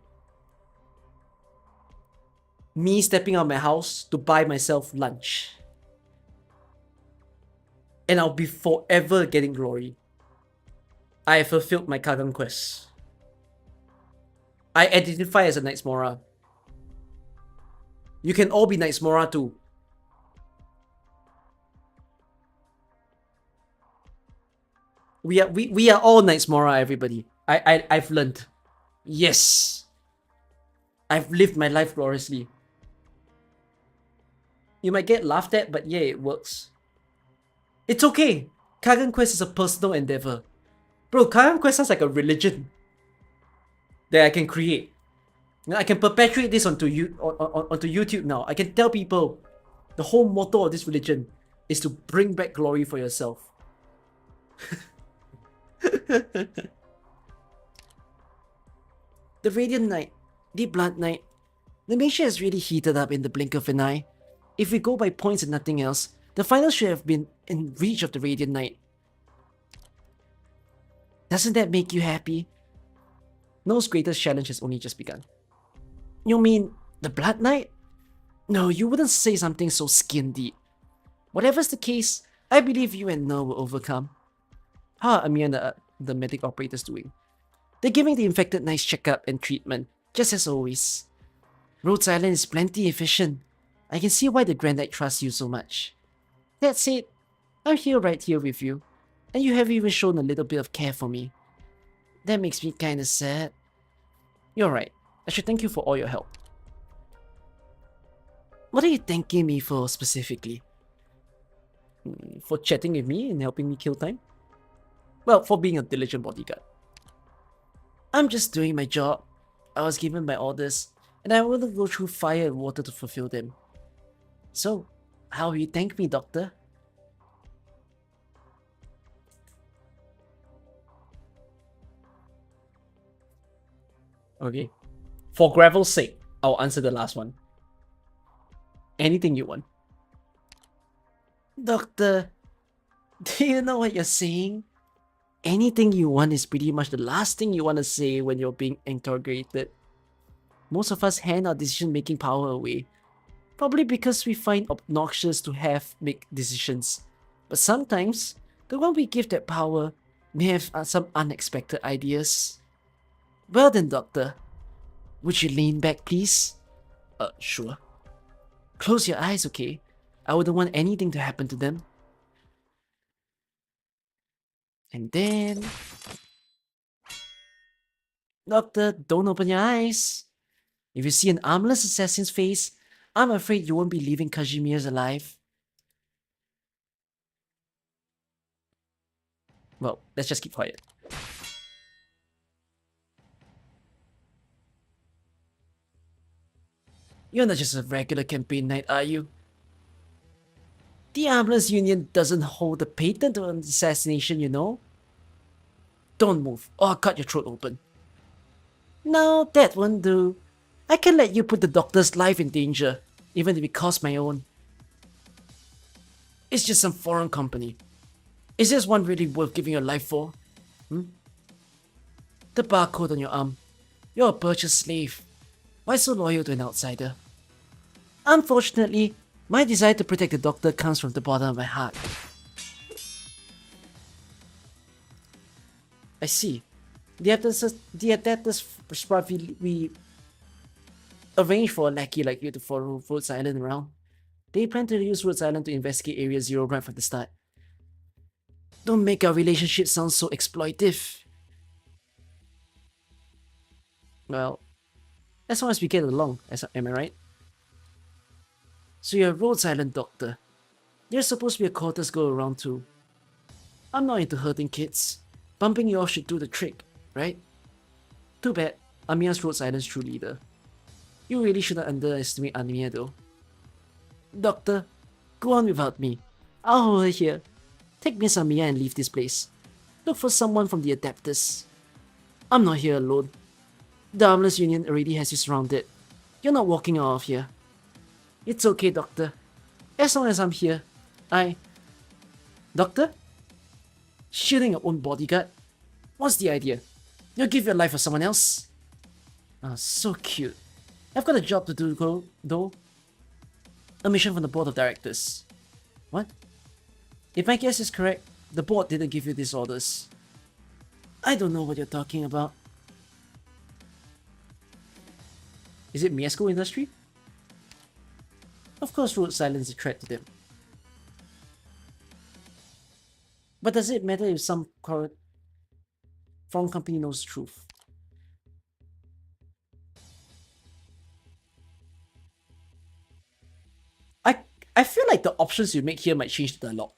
me stepping out of my house to buy myself lunch. And I'll be forever getting glory. I have fulfilled my Kagan quest. I identify as a Knight's Mora. You can all be Knight's Mora too. We are all Knight's Mora, everybody. I've learned. Yes. I've lived my life gloriously. You might get laughed at, but yeah, it works. It's okay. Kagan Quest is a personal endeavor. Bro, Kagan Quest sounds like a religion that I can create. I can perpetuate this onto YouTube now. I can tell people the whole motto of this religion is to bring back glory for yourself. The Radiant Knight, the Blood Knight. The mission has really heated up in the blink of an eye. If we go by points and nothing else, the final should have been in reach of the Radiant Knight. Doesn't that make you happy? No's greatest challenge has only just begun. You mean the Blood Knight? No, you wouldn't say something so skin deep. Whatever's the case, I believe you and No will overcome. How are Amir and the medic operators doing? They're giving the infected nice checkup and treatment, just as always. Rhodes Island is plenty efficient. I can see why the Grand Knight trusts you so much. That said, I'm right here with you, and you have even shown a little bit of care for me. That makes me kinda sad. You're right, I should thank you for all your help. What are you thanking me for specifically? For chatting with me and helping me kill time? Well, for being a diligent bodyguard. I'm just doing my job. I was given my orders, and I will go through fire and water to fulfill them. So, how will you thank me, Doctor? Okay. For gravel's sake, I'll answer the last one. Anything you want. Doctor, do you know what you're saying? Anything you want is pretty much the last thing you want to say when you're being interrogated. Most of us hand our decision-making power away. Probably because we find obnoxious to make decisions. But sometimes, the one we give that power may have some unexpected ideas. Well then, Doctor. Would you lean back, please? Sure. Close your eyes, okay? I wouldn't want anything to happen to them. And then... Doctor, don't open your eyes. If you see an armless assassin's face, I'm afraid you won't be leaving Kazimierz alive. Well, let's just keep quiet. You're not just a regular campaign knight, are you? The Armless Union doesn't hold the patent on assassination, you know? Don't move, or I'll cut your throat open. No, that won't do. I can let you put the doctor's life in danger, even if it costs my own. It's just some foreign company. Is this one really worth giving your life for? The barcode on your arm. You're a purchased slave. Why so loyal to an outsider? Unfortunately, my desire to protect the doctor comes from the bottom of my heart. I see. The Adeptus we arranged for a lackey like you to follow Rhodes Island around. They plan to use Rhodes Island to investigate Area Zero right from the start. Don't make our relationship sound so exploitive. Well, as long as we get along, am I right? So you're a Rhodes Island doctor. There's supposed to be a quarters go around too. I'm not into hurting kids. Bumping you off should do the trick, right? Too bad, Amiya's Rhodes Island's true leader. You really shouldn't underestimate Amiya though. Doctor, go on without me. I'll hold her here. Take Miss Amiya and leave this place. Look for someone from the Adeptus. I'm not here alone. The Armless Union already has you surrounded. You're not walking out of here. It's okay, Doctor. As long as I'm here, Doctor? Shielding your own bodyguard? What's the idea? You'll give your life for someone else? Ah, so cute. I've got a job to do, though. A mission from the board of directors. What? If my guess is correct, the board didn't give you these orders. I don't know what you're talking about. Is it Miesco Industry? Of course Rhodes Island is a threat to them. But does it matter if some foreign company knows the truth? I feel like the options you make here might change the dialogue.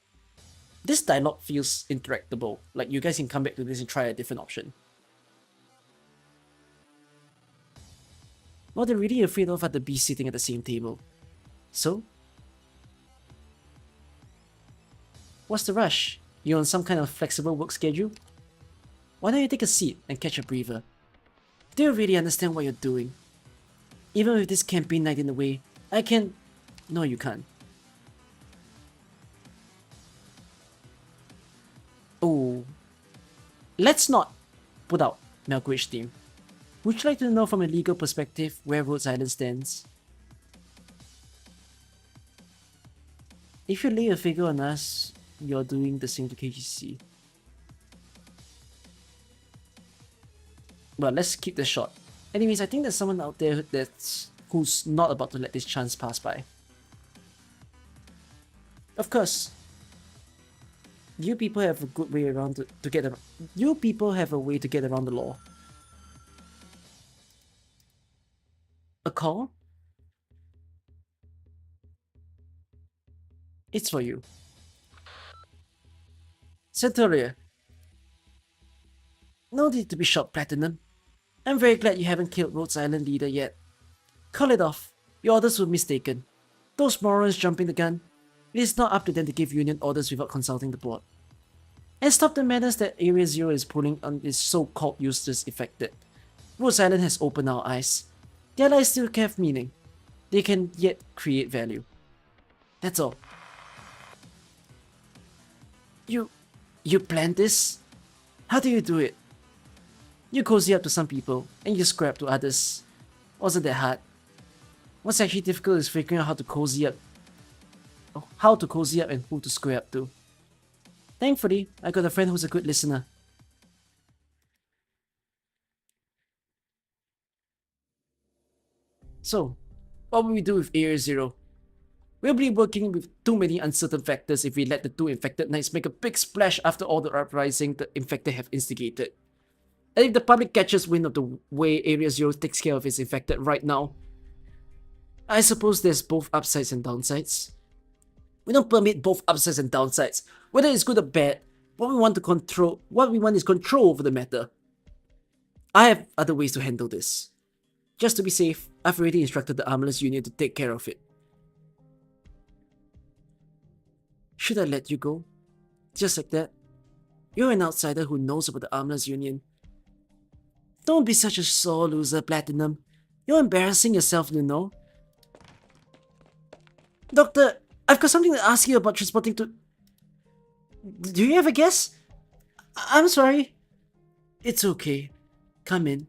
This dialogue feels interactable, like you guys can come back to this and try a different option. What they're really afraid of are the beasts sitting at the same table. So? What's the rush? You on some kind of flexible work schedule? Why don't you take a seat and catch a breather? Do you really understand what you're doing? Even with this campaign night in the way, I can... No, you can't. Oh. Let's not put out Malkovich's team. Would you like to know from a legal perspective where Rhodes Island stands? If you lay a figure on us, you're doing the same to KGC. But let's keep this short. Anyways, I think there's someone out there who's not about to let this chance pass by. Of course, you people have a good way around to get around. You people have a way to get around the law. A call? It's for you. Centauria. No need to be shocked, Platinum. I'm very glad you haven't killed Rhodes Island leader yet. Call it off. Your orders were mistaken. Those morons jumping the gun. It is not up to them to give Union orders without consulting the board. And stop the madness that Area Zero is pulling on its so-called useless affected. Rhodes Island has opened our eyes. Their lives still have meaning. They can yet create value. That's all. You planned this? How do you do it? You cozy up to some people, and you square up to others. Wasn't that hard? What's actually difficult is figuring out how to cozy up and who to square up to. Thankfully, I got a friend who's a good listener. So, what will we do with Area Zero? We'll be working with too many uncertain factors if we let the two infected knights make a big splash after all the uprising the infected have instigated. And if the public catches wind of the way Area Zero takes care of its infected right now, I suppose there's both upsides and downsides. We don't permit both upsides and downsides. Whether it's good or bad, what we want is control over the matter. I have other ways to handle this. Just to be safe, I've already instructed the Armless Union to take care of it. Should I let you go? Just like that? You're an outsider who knows about the Armless Union. Don't be such a sore loser, Platinum. You're embarrassing yourself, you know. Doctor, I've got something to ask you about transporting to... Do you have a guess? I'm sorry. It's okay. Come in.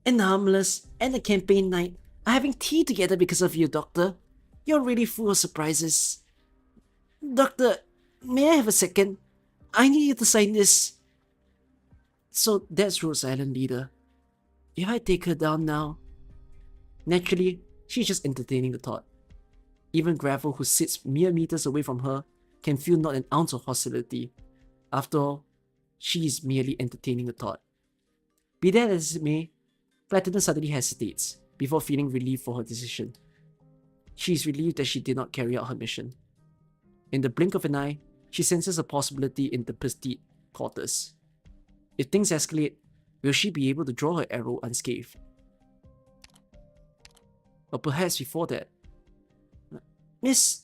And Harmless and the campaign night are having tea together because of you, Doctor. You're really full of surprises. Doctor, may I have a second? I need you to sign this. So that's Rhodes Island leader. If I take her down now... Naturally, she's just entertaining the thought. Even Gravel, who sits mere meters away from her, can feel not an ounce of hostility. After all, she is merely entertaining the thought. Be that as it may, Platinum suddenly hesitates, before feeling relief for her decision. She is relieved that she did not carry out her mission. In the blink of an eye, she senses a possibility in the petite quarters. If things escalate, will she be able to draw her arrow unscathed? Or perhaps before that... Miss,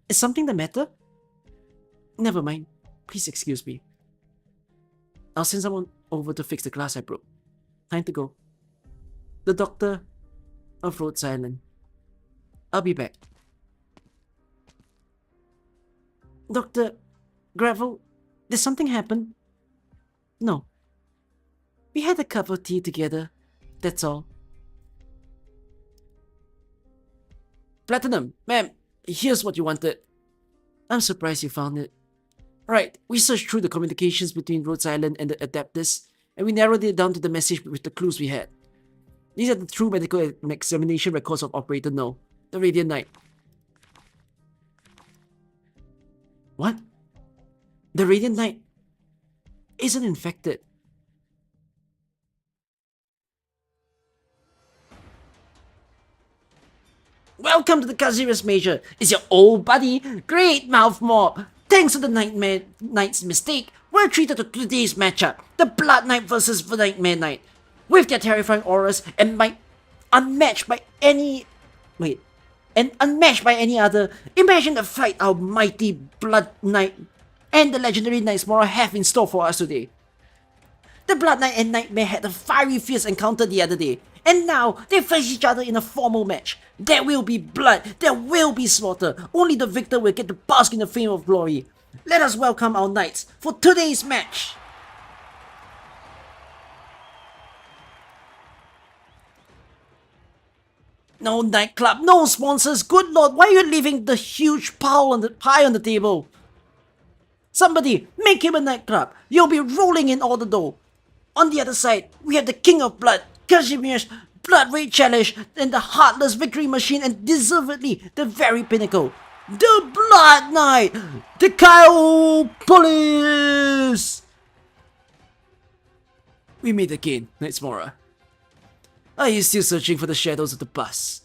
is something the matter? Never mind. Please excuse me. I'll send someone over to fix the glass I broke. Time to go. The doctor of Rhodes Island. I'll be back. Dr. Gravel, did something happen? No. We had a cup of tea together. That's all. Platinum, ma'am, here's what you wanted. I'm surprised you found it. Right, we searched through the communications between Rhodes Island and the adapters, and we narrowed it down to the message with the clues we had. These are the true medical examination records of Operator No, the Radiant Knight. What? The Radiant Knight isn't infected. Welcome to the Kazirius Major. It's your old buddy, Great Mouth Mob. Thanks to the Nightmare Knight's mistake, we're treated to today's matchup, the Blood Knight versus the Nightmare Knight. With their terrifying auras and unmatched by any other, imagine the fight our mighty Blood Knight and the legendary Knights Mora have in store for us today. The Blood Knight and Nightmare had a fiery fierce encounter the other day, and now they face each other in a formal match. There will be blood, there will be slaughter, only the victor will get to bask in the fame of glory. Let us welcome our knights for today's match. No nightclub, no sponsors, good lord, why are you leaving the huge pie on the table? Somebody, make him a nightclub, you'll be rolling in all the dough. On the other side, we have the King of Blood, Casimir's Blood Rage Challenge, and the Heartless Victory Machine, and deservedly, the very pinnacle, the Blood Knight, the Kyle Police! We meet again, Knights Mora. Are you still searching for the shadows of the past?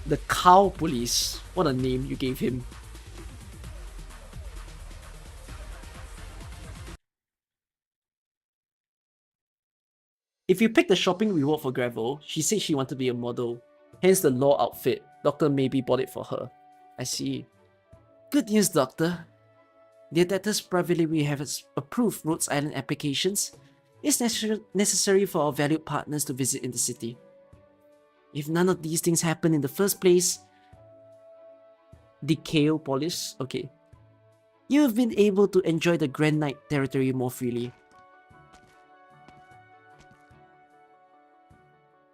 The Cow Police. What a name you gave him. If you pick the shopping reward for Gravel, she said she wanted to be a model. Hence the law outfit. Doctor maybe bought it for her. I see. Good news, Doctor. The adapters privately have approved Rhodes Island applications. It's necessary for our valued partners to visit in the city. If none of these things happen in the first place... Decao Police? Okay. You have been able to enjoy the Grand Knight territory more freely.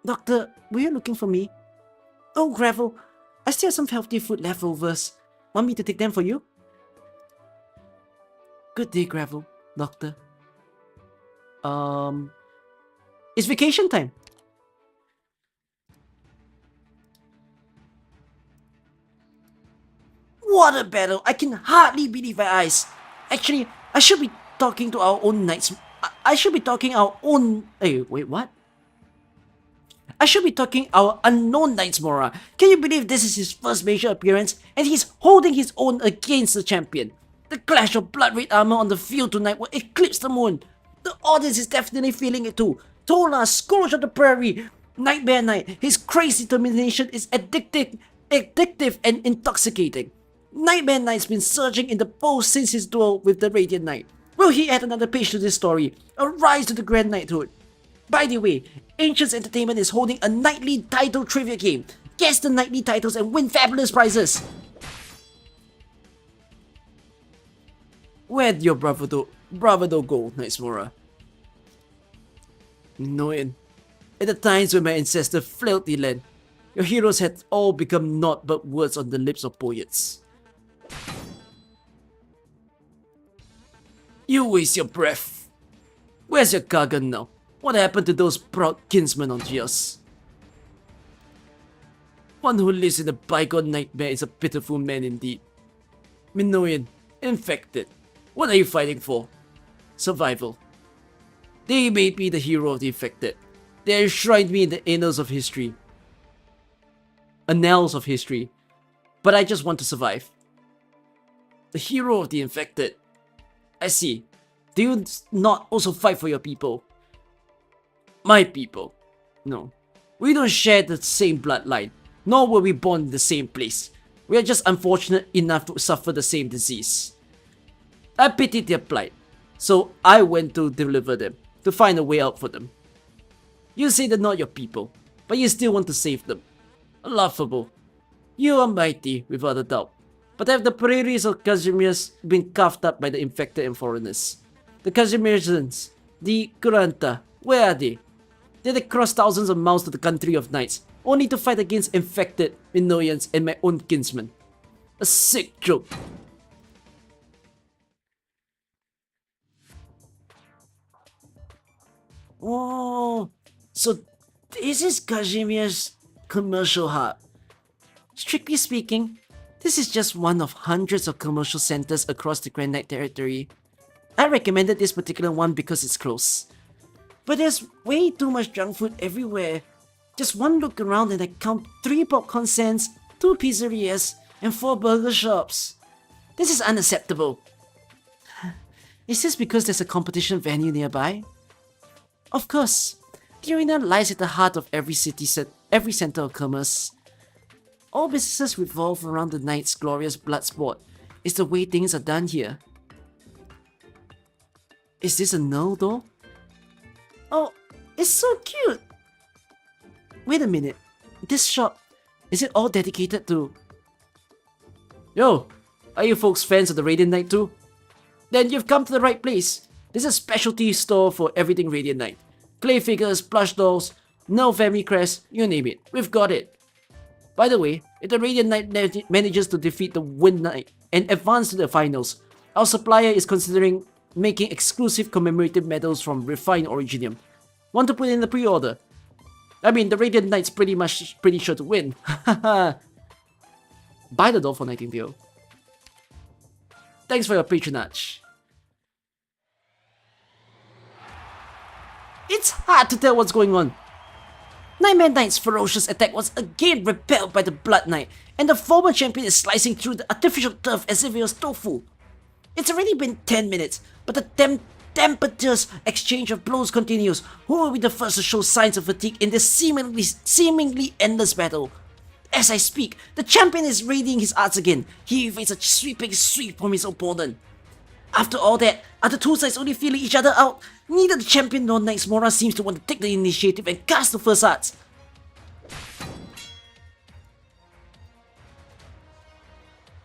Doctor, were you looking for me? Oh, Gravel, I still have some healthy food leftovers. Want me to take them for you? Good day, Gravel, Doctor. It's vacation time. What a battle! I can hardly believe my eyes. Actually, I should be talking to our own knights. I should be talking our own... Hey, wait, what? I should be talking our unknown Knights Mora. Can you believe this is his first major appearance and he's holding his own against the champion? The clash of blood red armor on the field tonight will eclipse the moon. The audience is definitely feeling it too. Tola, Scourge of the Prairie, Nightmare Knight, his crazy determination is addictive and intoxicating. Nightmare Knight's been surging in the polls since his duel with the Radiant Knight. Will he add another page to this story? A rise to the Grand Knighthood? By the way, Ancients Entertainment is holding a nightly title trivia game. Guess the nightly titles and win fabulous prizes. Where'd your bravado go, Knights Mora? Annoying. At the times when my ancestors flailed the land, your heroes had all become naught but words on the lips of poets. You waste your breath. Where's your Gargan now? What happened to those proud kinsmen on Geos? One who lives in a bygone nightmare is a pitiful man indeed. Minoan, infected. What are you fighting for? Survival. They made me the hero of the infected. They enshrined me in the annals of history. Annals of history. But I just want to survive. The hero of the infected. I see. Do you not also fight for your people? My people. No. We don't share the same bloodline, nor were we born in the same place. We are just unfortunate enough to suffer the same disease. I pitied their plight, so I went to deliver them, to find a way out for them. You say they're not your people, but you still want to save them. Laughable. You are mighty, without a doubt. But have the prairies of Casimir's been carved up by the infected and foreigners? The Casimirzans, the Kuranta, where are they? Did they cross thousands of miles to the country of knights, only to fight against infected Minoans and my own kinsmen? A sick joke. Oh, so this is Casimir's commercial hub. Strictly speaking, this is just one of hundreds of commercial centers across the Grand Knight territory. I recommended this particular one because it's close. But there's way too much junk food everywhere. Just one look around and I count 3 popcorn stands, 2 pizzerias, and 4 burger shops. This is unacceptable. Is this because there's a competition venue nearby? Of course. The arena lies at the heart of every center of commerce. All businesses revolve around the knight's glorious blood sport. It's the way things are done here. Is this a no though? Oh, it's so cute! Wait a minute. This shop, is it all dedicated to... Yo, are you folks fans of the Radiant Knight too? Then you've come to the right place. This is a specialty store for everything Radiant Knight. Clay figures, plush dolls, no family crest, you name it. We've got it. By the way, if the Radiant Knight manages to defeat the Wind Knight and advance to the finals, our supplier is considering making exclusive commemorative medals from refined originium. Want to put in the pre-order? I mean, the Radiant Knight's pretty sure to win. Buy the doll for Nightingale. Thanks for your patronage. It's hard to tell what's going on. Nightmare Knight's ferocious attack was again repelled by the Blood Knight, and the former champion is slicing through the artificial turf as if it was tofu. It's already been 10 minutes, but the tempestuous exchange of blows continues. Who will be the first to show signs of fatigue in this seemingly endless battle? As I speak, the champion is readying his arts again. He evades a sweeping sweep from his opponent. After all that, are the two sides only feeling each other out? Neither the champion nor Knights Mora seems to want to take the initiative and cast the first arts.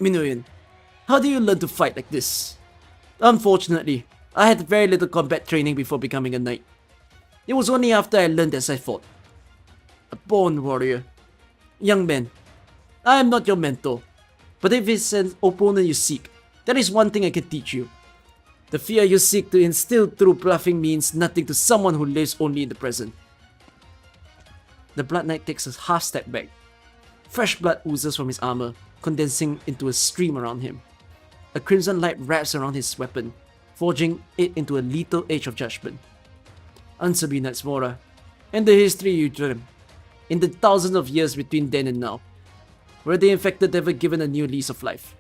Minoan, how do you learn to fight like this? Unfortunately, I had very little combat training before becoming a knight. It was only after I learned as I fought. A born warrior. Young man, I am not your mentor, but if it's an opponent you seek, there is one thing I can teach you. The fear you seek to instill through bluffing means nothing to someone who lives only in the present. The Blood Knight takes a half step back. Fresh blood oozes from his armor. condensing into a stream around him. A crimson light wraps around his weapon, forging it into a lethal edge of judgment. Answer me, Knights Mora, and the history you dream. In the thousands of years between then and now, were the infected ever given a new lease of life?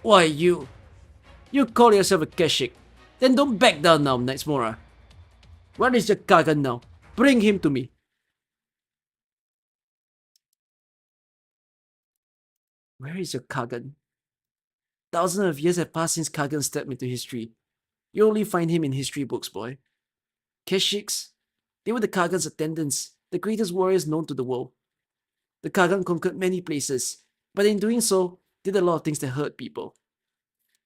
Why you? You call yourself a Keshik, then don't back down now, Knights Mora. Where is your Kagan now? Bring him to me. Where is your Kagan? Thousands of years have passed since Kagan stepped into history. You only find him in history books, boy. Keshiks, they were the Kagan's attendants, the greatest warriors known to the world. The Kagan conquered many places, but in doing so, did a lot of things that hurt people.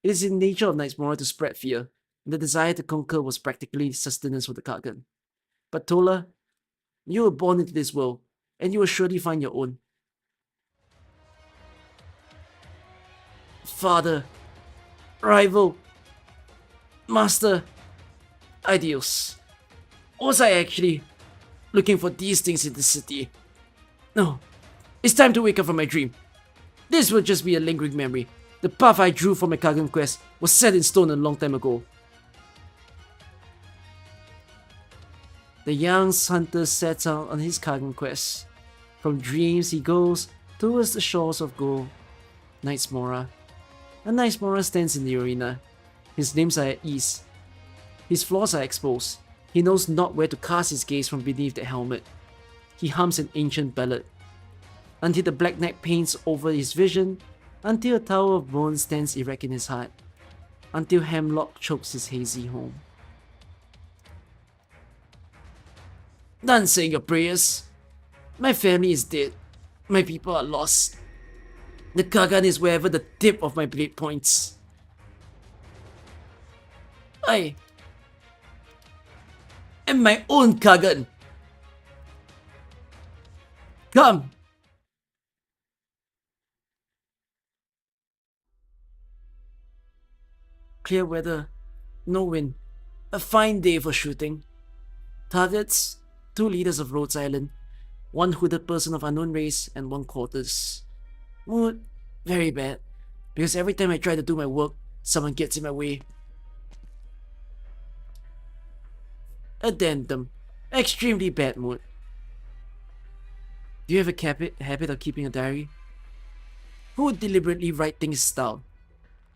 It is in the nature of Knights Mora to spread fear, and the desire to conquer was practically sustenance for the Kagan. But Tola, you were born into this world, and you will surely find your own. Father, rival, master, ideals. Was I actually looking for these things in the city? No, it's time to wake up from my dream. This will just be a lingering memory. The path I drew for my Kagan quest was set in stone a long time ago. The young hunter sets out on his Kagan quest. From dreams he goes towards the shores of gold. Knights Mora. A Knights Mora stands in the arena. His limbs are at ease. His flaws are exposed. He knows not where to cast his gaze from beneath the helmet. He hums an ancient ballad. Until the Black Knight paints over his vision, until a tower of bone stands erect in his heart, until hemlock chokes his hazy home. Done saying your prayers. My family is dead. My people are lost. The Kagan is wherever the tip of my blade points. I am my own Kagan. Come! Clear weather, no wind, a fine day for shooting. Targets, 2 leaders of Rhodes Island, 1 hooded person of unknown race, and 1 quarters. Mood, very bad, because every time I try to do my work, someone gets in my way. Addendum, extremely bad mood. Do you have a habit of keeping a diary? Who would deliberately write things down?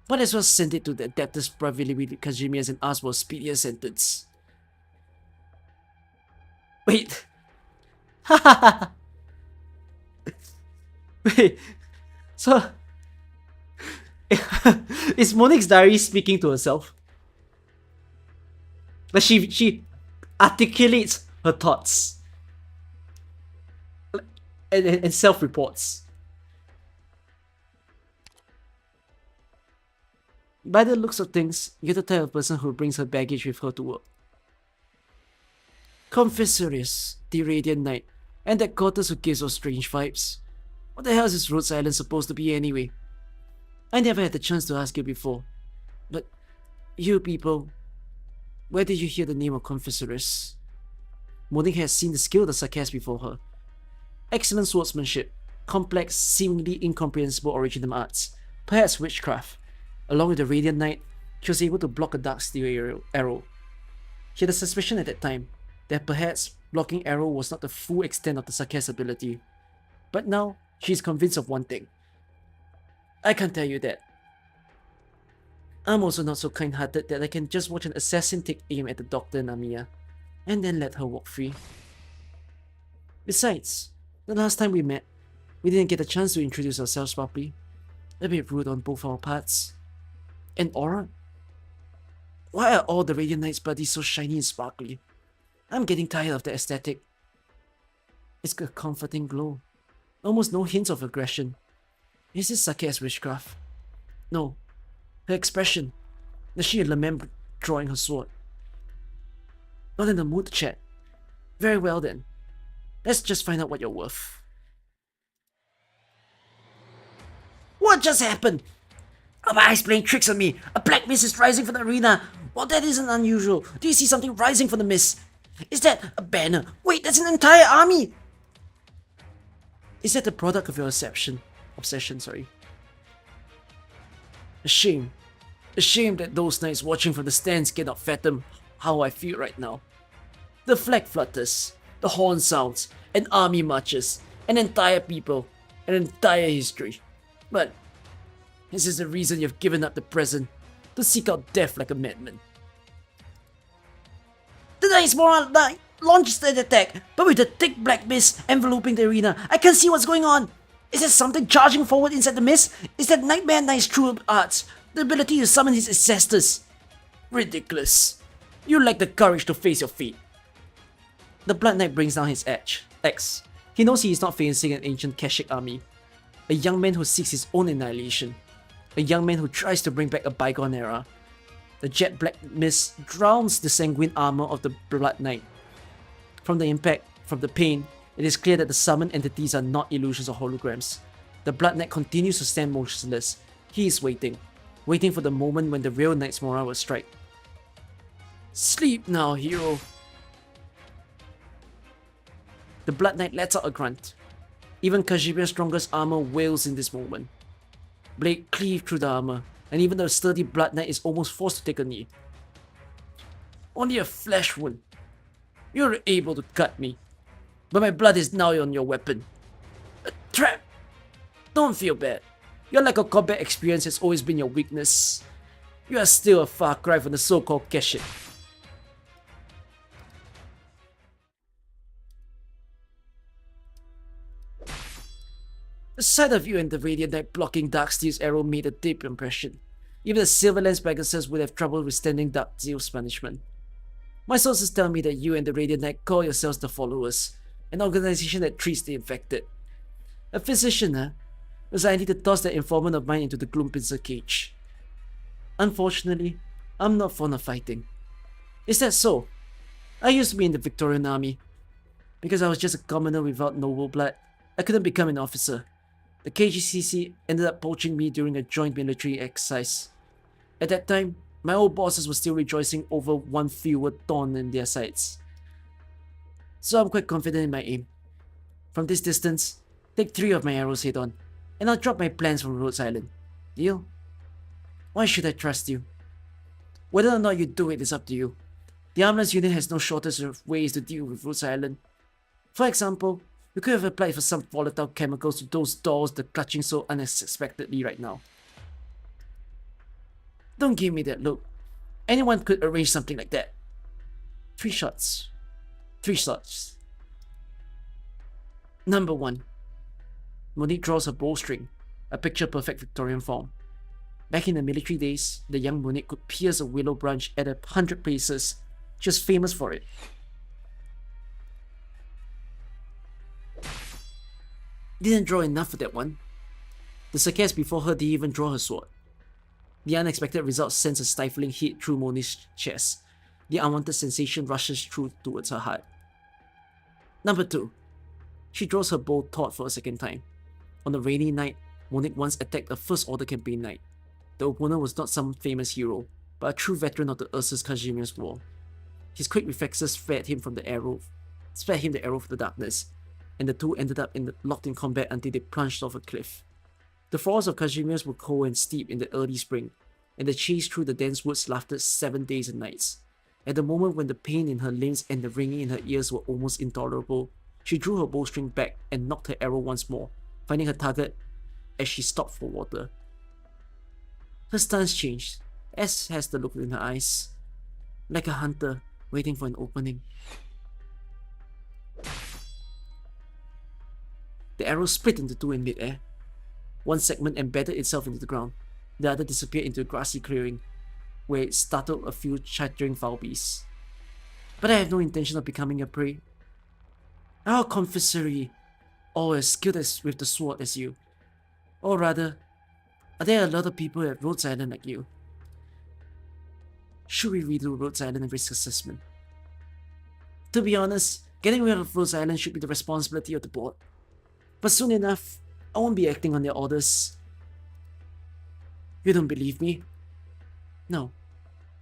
Might as well send it to the Adeptus Pravilibili Kazimias and ask for a speedier sentence. Wait. Wait. So, is Monique's diary speaking to herself? Like she articulates her thoughts and self-reports. By the looks of things, you're the type of person who brings her baggage with her to work. Confessorius, the Radiant Knight, and that quarters who gives off strange vibes. What the hell is this Rhodes Island supposed to be anyway? I never had the chance to ask you before. But, you people, where did you hear the name of Confessorius? Monique has seen the skill of the Sarkaz before her. Excellent swordsmanship, complex, seemingly incomprehensible original arts, perhaps witchcraft. Along with the Radiant Knight, she was able to block a dark steel arrow. She had a suspicion at that time that perhaps blocking arrow was not the full extent of the Sarkaz ability. But now, she is convinced of one thing. I can't tell you that. I'm also not so kind-hearted that I can just watch an assassin take aim at the doctor and Amiya, and then let her walk free. Besides, the last time we met, we didn't get a chance to introduce ourselves properly. A bit rude on both our parts. And aura? Why are all the Radiant Knight's bodies so shiny and sparkly? I'm getting tired of the aesthetic. It's a comforting glow. Almost no hints of aggression. Is this Sarkaz witchcraft? No. Her expression. The sheer lament drawing her sword. Not in the mood to chat. Very well then. Let's just find out what you're worth. What just happened? Are my eyes playing tricks on me? A black mist is rising from the arena. Well, that isn't unusual. Do you see something rising from the mist? Is that a banner? Wait, that's an entire army! Is that the product of your reception? Obsession, sorry. A shame. A shame that those knights watching from the stands cannot fathom how I feel right now. The flag flutters, the horn sounds, an army marches, an entire people, an entire history. But this is the reason you've given up the present to seek out death like a madman. The Knights Moral Knight launches the attack, but with the thick black mist enveloping the arena, I can't see what's going on. Is there something charging forward inside the mist? Is that Nightmare Knight's true arts? The ability to summon his ancestors? Ridiculous. You lack the courage to face your fate. The Blood Knight brings down his axe. He knows he is not facing an ancient Kashik army. A young man who seeks his own annihilation. A young man who tries to bring back a bygone era. The jet black mist drowns the sanguine armor of the Blood Knight. From the impact, from the pain, it is clear that the summoned entities are not illusions or holograms. The Blood Knight continues to stand motionless. He is waiting for the moment when the real Knight's Morale will strike. Sleep now, hero. The Blood Knight lets out a grunt. Even Kashimia's strongest armor wails in this moment. Blade cleave through the armor, and even the sturdy Blood Knight is almost forced to take a knee. Only a flesh wound. You're able to cut me, but my blood is now on your weapon. A trap! Don't feel bad. Your lack of combat experience has always been your weakness. You are still a far cry from the so-called Kashik. The sight of you and the Radiant Knight blocking Darksteel's arrow made a deep impression. Even the Silverlands Pegasus would have trouble withstanding Darksteel's punishment. My sources tell me that you and the Radiant Knight call yourselves the Followers, an organization that treats the infected. A physician, huh? Because I need to toss that informant of mine into the Gloom Pincer cage. Unfortunately, I'm not fond of fighting. Is that so? I used to be in the Victorian army. Because I was just a commoner without noble blood, I couldn't become an officer. The KGCC ended up poaching me during a joint military exercise. At that time, my old bosses were still rejoicing over one fewer thorn in their sides. So I'm quite confident in my aim. From this distance, take 3 of my arrows head on, and I'll drop my plans from Rhodes Island. Deal? Why should I trust you? Whether or not you do it is up to you. The Armless Unit has no shortage of ways to deal with Rhodes Island. For example, we could have applied for some volatile chemicals to those dolls that are clutching so unexpectedly right now. Don't give me that look. Anyone could arrange something like that. 3 shots. 3 shots. Number 1. Monique draws her bowstring, a picture-perfect Victorian form. Back in the military days, the young Monique could pierce a willow branch at 100 paces. She was famous for it. Didn't draw enough for that one. The Sarkaz before her didn't even draw her sword. The unexpected result sends a stifling hit through Monique's chest. The unwanted sensation rushes through towards her heart. Number 2. She draws her bow taut for a second time. On a rainy night, Monique once attacked a First Order campaign knight. The opponent was not some famous hero, but a true veteran of the Ursus Kazimier's War. His quick reflexes spared him the arrow from the darkness, and the two ended up locked in combat until they plunged off a cliff. The forests of Kazimier's were cold and steep in the early spring, and the chase through the dense woods lasted 7 days and nights. At the moment when the pain in her limbs and the ringing in her ears were almost intolerable, she drew her bowstring back and knocked her arrow once more, finding her target as she stopped for water. Her stance changed, as has the look in her eyes, like a hunter waiting for an opening. The arrow split into 2 in mid-air. One segment embedded itself into the ground, the other disappeared into a grassy clearing, where it startled a few chattering foul beasts. But I have no intention of becoming a prey. Our confessory, or as skilled with the sword as you. Or rather, are there a lot of people at Rhodes Island like you? Should we redo Rhodes Island risk assessment? To be honest, getting rid of Rhodes Island should be the responsibility of the board. But soon enough, I won't be acting on their orders. You don't believe me? No.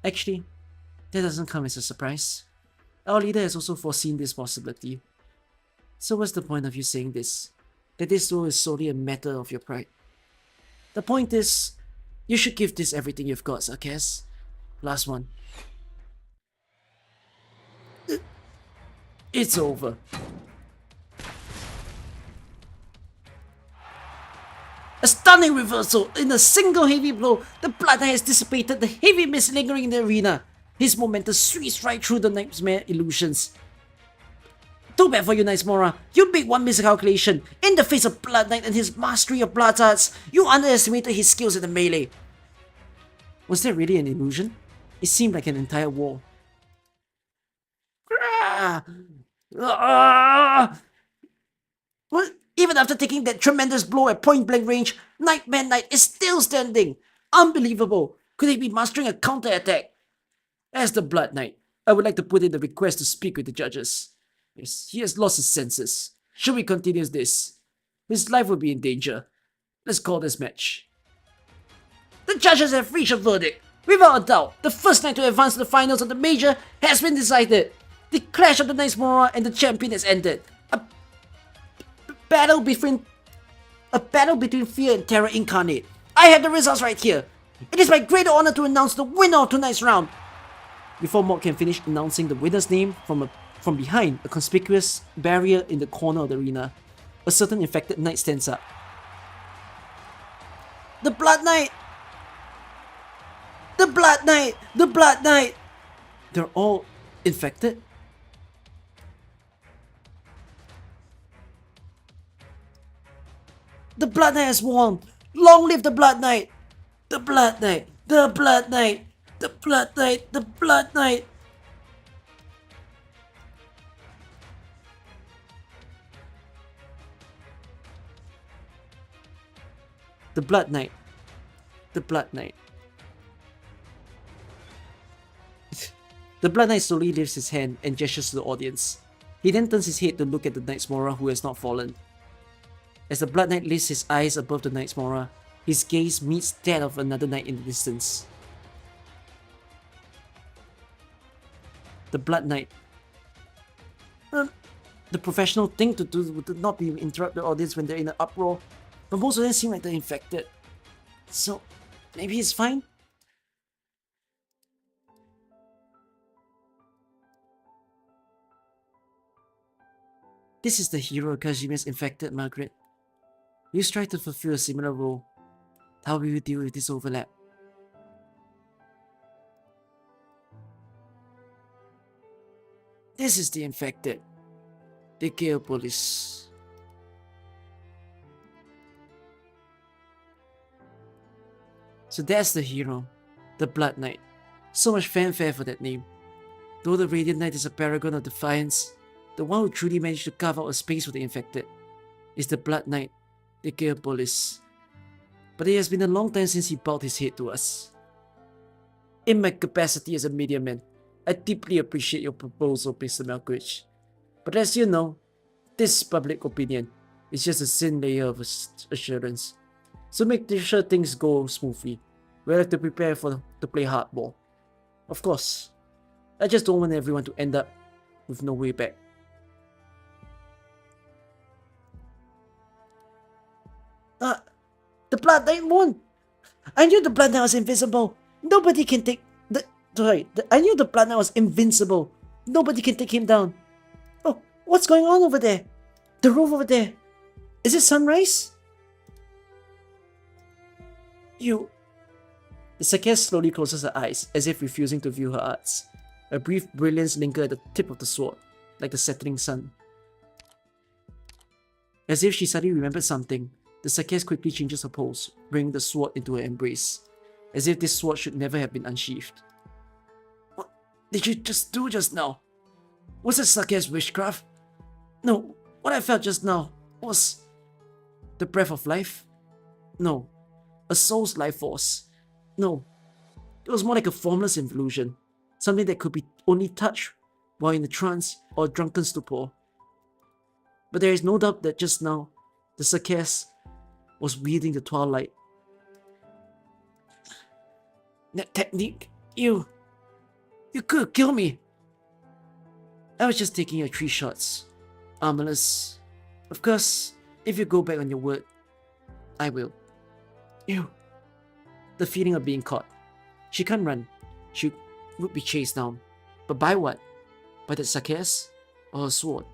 Actually, that doesn't come as a surprise. Our leader has also foreseen this possibility. So what's the point of you saying this? that this duel is solely a matter of your pride. The point is, you should give this everything you've got, Sarkaz. Last one. It's over. A stunning reversal! In a single heavy blow, the Blood Knight has dissipated the heavy mist lingering in the arena. His momentum sweeps right through the nightmare illusions. Too bad for you, Knights Mora. You made one miscalculation. In the face of Blood Knight and his mastery of blood arts, you underestimated his skills in the melee. Was that really an illusion? It seemed like an entire wall. What? Even after taking that tremendous blow at point-blank range, Nightmare Knight is still standing! Unbelievable! Could he be mastering a counter-attack? As the Blood Knight, I would like to put in the request to speak with the judges. Yes, he has lost his senses. Should we continue this? His life will be in danger. Let's call this match. The judges have reached a verdict. Without a doubt, the first knight to advance to the finals of the major has been decided. The clash of the Knights Mora and the champion has ended. A battle between fear and terror incarnate. I have the results right here. It is my great honor to announce the winner of tonight's round. Before Mok can finish announcing the winner's name, from behind a conspicuous barrier in the corner of the arena, a certain infected knight stands up. The Blood Knight! The Blood Knight! The Blood Knight! They're all infected? The Blood Knight has won! Long live the Blood Knight! The Blood Knight! The Blood Knight! The Blood Knight! The Blood Knight! The Blood Knight. The Blood Knight. The Blood Knight slowly lifts his hand and gestures to the audience. He then turns his head to look at the Knights Mora who has not fallen. As the Blood Knight lifts his eyes above the Knights Mora, his gaze meets that of another knight in the distance. The Blood Knight. The professional thing to do would not be interrupt the audience when they're in an uproar, but most of them seem like they're infected. So, maybe it's fine? This is the hero Kajime's infected, Margaret. You strive to fulfill a similar role. How will you deal with this overlap? This is the infected. The Gale Police. So that's the hero, the Blood Knight. So much fanfare for that name. Though the Radiant Knight is a paragon of defiance, the one who truly managed to carve out a space for the infected is the Blood Knight, the Gale Police. But it has been a long time since he bowed his head to us. In my capacity as a mediaman, I deeply appreciate your proposal, Mr. Malkovich. But as you know, this public opinion is just a thin layer of assurance. So make sure things go smoothly. We'll have to prepare to play hardball. Of course, I just don't want everyone to end up with no way back. The Blood Knight won! I knew the Blood Knight was invisible. Nobody can take I knew the Blood Knight was invincible. Nobody can take him down. Oh, what's going on over there? The roof over there. Is it sunrise? The Sarkaz slowly closes her eyes, as if refusing to view her arts. A brief brilliance lingers at the tip of the sword, like the setting sun. As if she suddenly remembered something, the Sarkaz quickly changes her pose, bringing the sword into her embrace, as if this sword should never have been unsheathed. What did you just do just now? Was it Sarkaz witchcraft? No, what I felt just now was the breath of life? No, a soul's life force. No, it was more like a formless illusion, something that could be only touched while in a trance or a drunken stupor. But there is no doubt that just now, the Sarkaz was wielding the twilight. That technique, you could kill me. I was just taking your 3 shots. Armorless. Of course, If you go back on your word, I will. Ew. The feeling of being caught. She can't run. She would be chased down. But by what? By the sarcasm? Or her sword?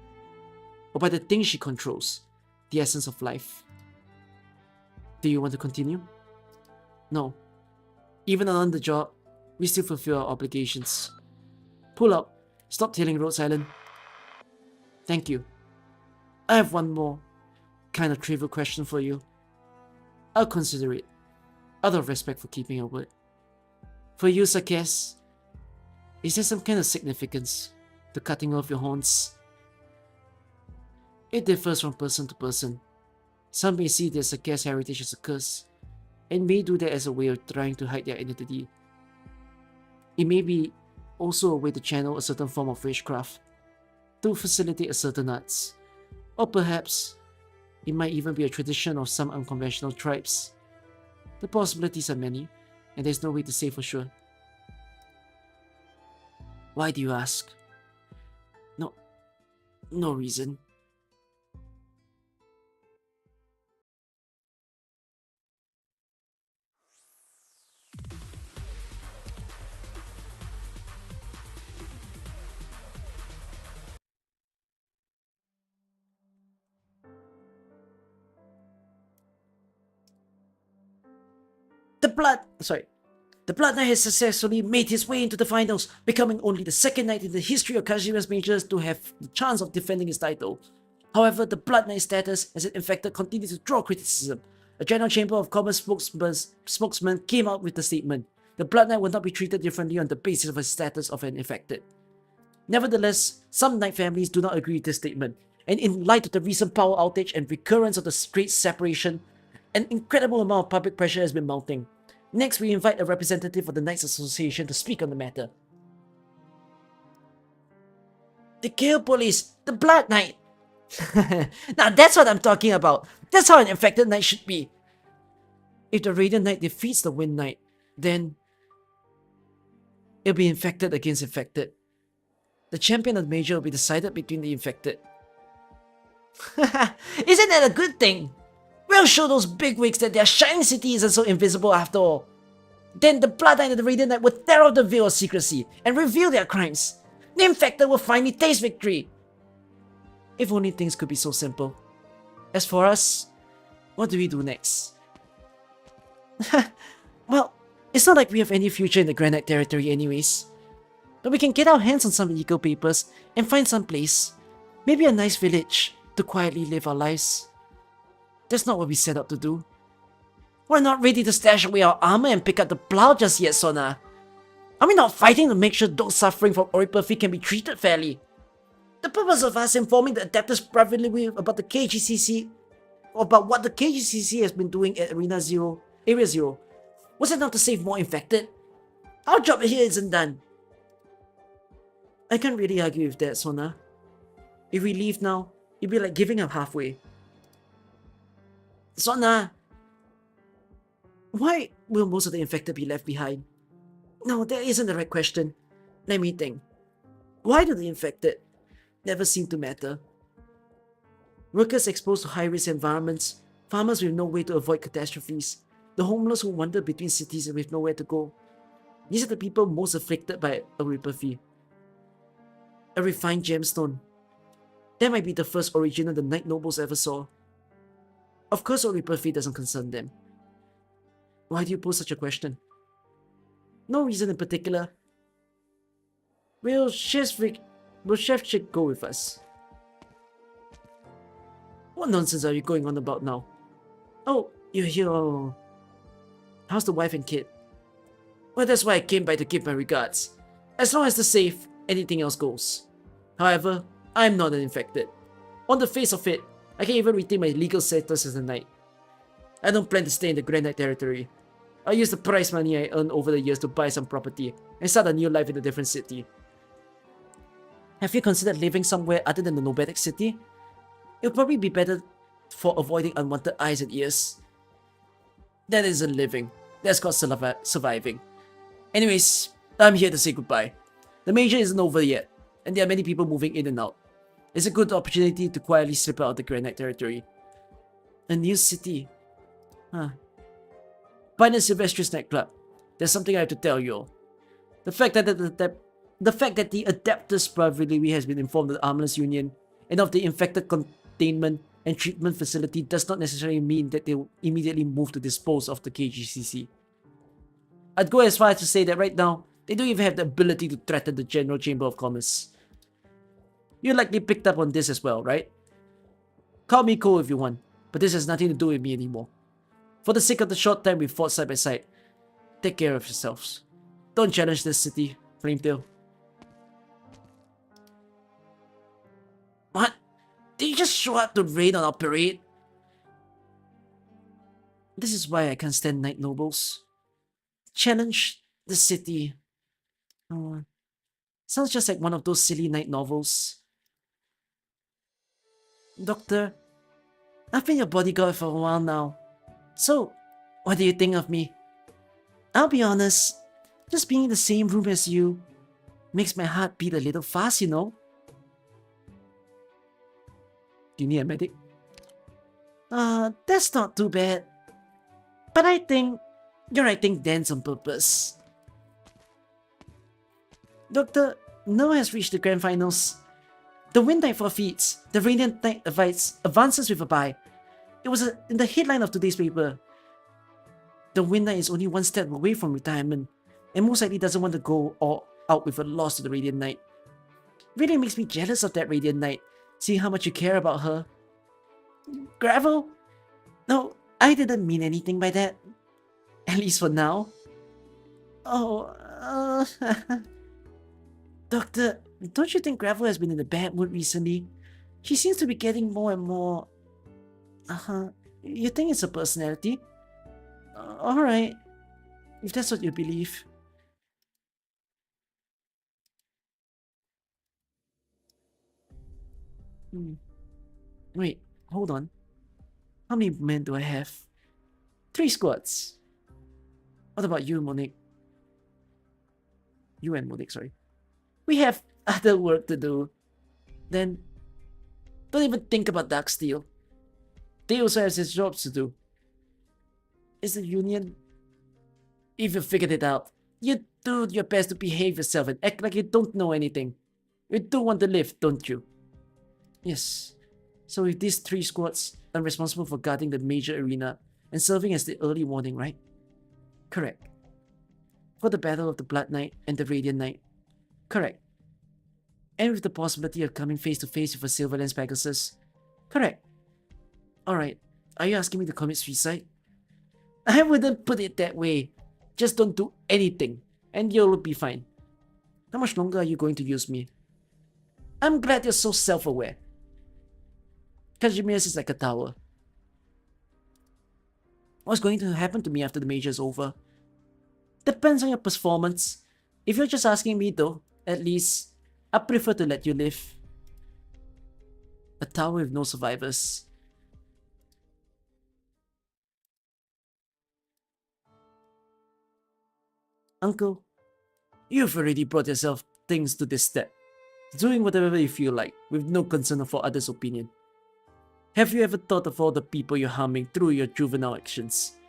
Or by the thing she controls? The essence of life? Do you want to continue? No. Even on the job, we still fulfill our obligations. Pull out. Stop tailing Rhodes Island. Thank you. I have one more kind of trivial question for you. I'll consider it, out of respect for keeping your word. For you, Sakes, is there some kind of significance to cutting off your horns? It differs from person to person. Some may see their Sakes heritage as a curse, and may do that as a way of trying to hide their identity. It may be also a way to channel a certain form of witchcraft, to facilitate a certain arts, or perhaps it might even be a tradition of some unconventional tribes. The possibilities are many, and there's no way to say for sure. Why do you ask? No reason. The Blood Knight has successfully made his way into the finals, becoming only the second knight in the history of Kashima's majors to have the chance of defending his title. However, the Blood Knight status as an infected continues to draw criticism. A General Chamber of Commerce spokesman came out with the statement, the Blood Knight will not be treated differently on the basis of his status of an infected. Nevertheless, some Knight families do not agree with this statement, and in light of the recent power outage and recurrence of the Strait separation, an incredible amount of public pressure has been mounting. Next, we invite a representative of the Knights Association to speak on the matter. The Gale Police, the Blood Knight! Now that's what I'm talking about. That's how an infected knight should be. If the Radiant Knight defeats the Wind Knight, then it'll be infected against infected. The champion of the major will be decided between the infected. Isn't that a good thing? We'll show those bigwigs that their shining city isn't so invisible after all. Then the Blood Knight and the Radiant Knight will tear off the veil of secrecy and reveal their crimes. The infected will finally taste victory. If only things could be so simple. As for us, what do we do next? Well, it's not like we have any future in the Granite territory anyways. But we can get our hands on some legal papers and find some place, maybe a nice village, to quietly live our lives. That's not what we set out to do. We're not ready to stash away our armor and pick up the plow just yet, Sona. Are we not fighting to make sure those suffering from oripathy can be treated fairly? The purpose of us informing the adeptus privately about the KGCC, or about what the KGCC has been doing at Area Zero, was it not to save more infected? Our job here isn't done. I can't really argue with that, Sona. If we leave now, it'd be like giving up halfway. Sona! Why will most of the infected be left behind? No, that isn't the right question. Let me think. Why do the infected never seem to matter? Workers exposed to high-risk environments, farmers with no way to avoid catastrophes, the homeless who wander between cities and with nowhere to go. These are the people most afflicted by oripathy. A refined gemstone. That might be the first original the Knight Nobles ever saw. Of course oripathy doesn't concern them. Why do you pose such a question? No reason in particular. Will Chef Chick go with us? What nonsense are you going on about now? Oh, you're here. Oh. How's the wife and kid? Well, that's why I came by to give my regards. As long as they're safe, anything else goes. However, I'm not an infected. On the face of it, I can even retain my legal status as a knight. I don't plan to stay in the Granite territory. I'll use the prize money I earned over the years to buy some property and start a new life in a different city. Have you considered living somewhere other than the nomadic city? It'll probably be better for avoiding unwanted eyes and ears. That isn't living. That's called surviving. Anyways, I'm here to say goodbye. The major isn't over yet, and there are many people moving in and out. It's a good opportunity to quietly slip out of the Granite territory. A new city. Huh. By the Sylvestrious nightclub, there's something I have to tell you all. The fact that the Adeptus Brotherly has been informed of the Armless Union and of the infected containment and treatment facility does not necessarily mean that they will immediately move to dispose of the KGCC. I'd go as far as to say that right now, they don't even have the ability to threaten the General Chamber of Commerce. You likely picked up on this as well, right? Call me Cole if you want, but this has nothing to do with me anymore. For the sake of the short time we fought side by side, take care of yourselves. Don't challenge this city, Flametail. What? Did you just show up to raid on our parade? This is why I can't stand Knight Nobles. Challenge the city. Oh, sounds just like one of those silly Knight novels. Doctor, I've been your bodyguard for a while now. So, what do you think of me? I'll be honest, just being in the same room as you makes my heart beat a little fast, you know? Do you need a medic? That's not too bad. But I think you're writing dance on purpose. Doctor, Noah has reached the grand finals. The Wind Knight forfeits. The Radiant Knight advances with a bye. It was in the headline of today's paper. The Wind Knight is only one step away from retirement, and most likely doesn't want to go all out with a loss to the Radiant Knight. Really makes me jealous of that Radiant Knight, seeing how much you care about her. Gravel? No, I didn't mean anything by that. At least for now. Oh, Doctor, don't you think Gravel has been in a bad mood recently? She seems to be getting more and more... You think it's a personality? Alright. If that's what you believe. Wait, hold on. How many men do I have? 3 squads. What about you, Monique? You and Monique, sorry. We have other work to do. Then, don't even think about Darksteel. They also have their jobs to do. Is the Union... If you figured it out, you do your best to behave yourself and act like you don't know anything. You do want to live, don't you? Yes. So with these 3 squads, I'm responsible for guarding the major arena and serving as the early warning, right? Correct. For the Battle of the Blood Knight and the Radiant Knight. Correct. And with the possibility of coming face to face with a Silverlands Pegasus. Correct. Alright, are you asking me to commit suicide? I wouldn't put it that way. Just don't do anything, and you'll be fine. How much longer are you going to use me? I'm glad you're so self-aware. Kazimierz is like a tower. What's going to happen to me after the major is over? Depends on your performance. If you're just asking me though, at least, I prefer to let you live. A tower with no survivors. Uncle, you've already brought yourself things to this step, doing whatever you feel like, with no concern for others' opinion. Have you ever thought of all the people you're harming through your juvenile actions?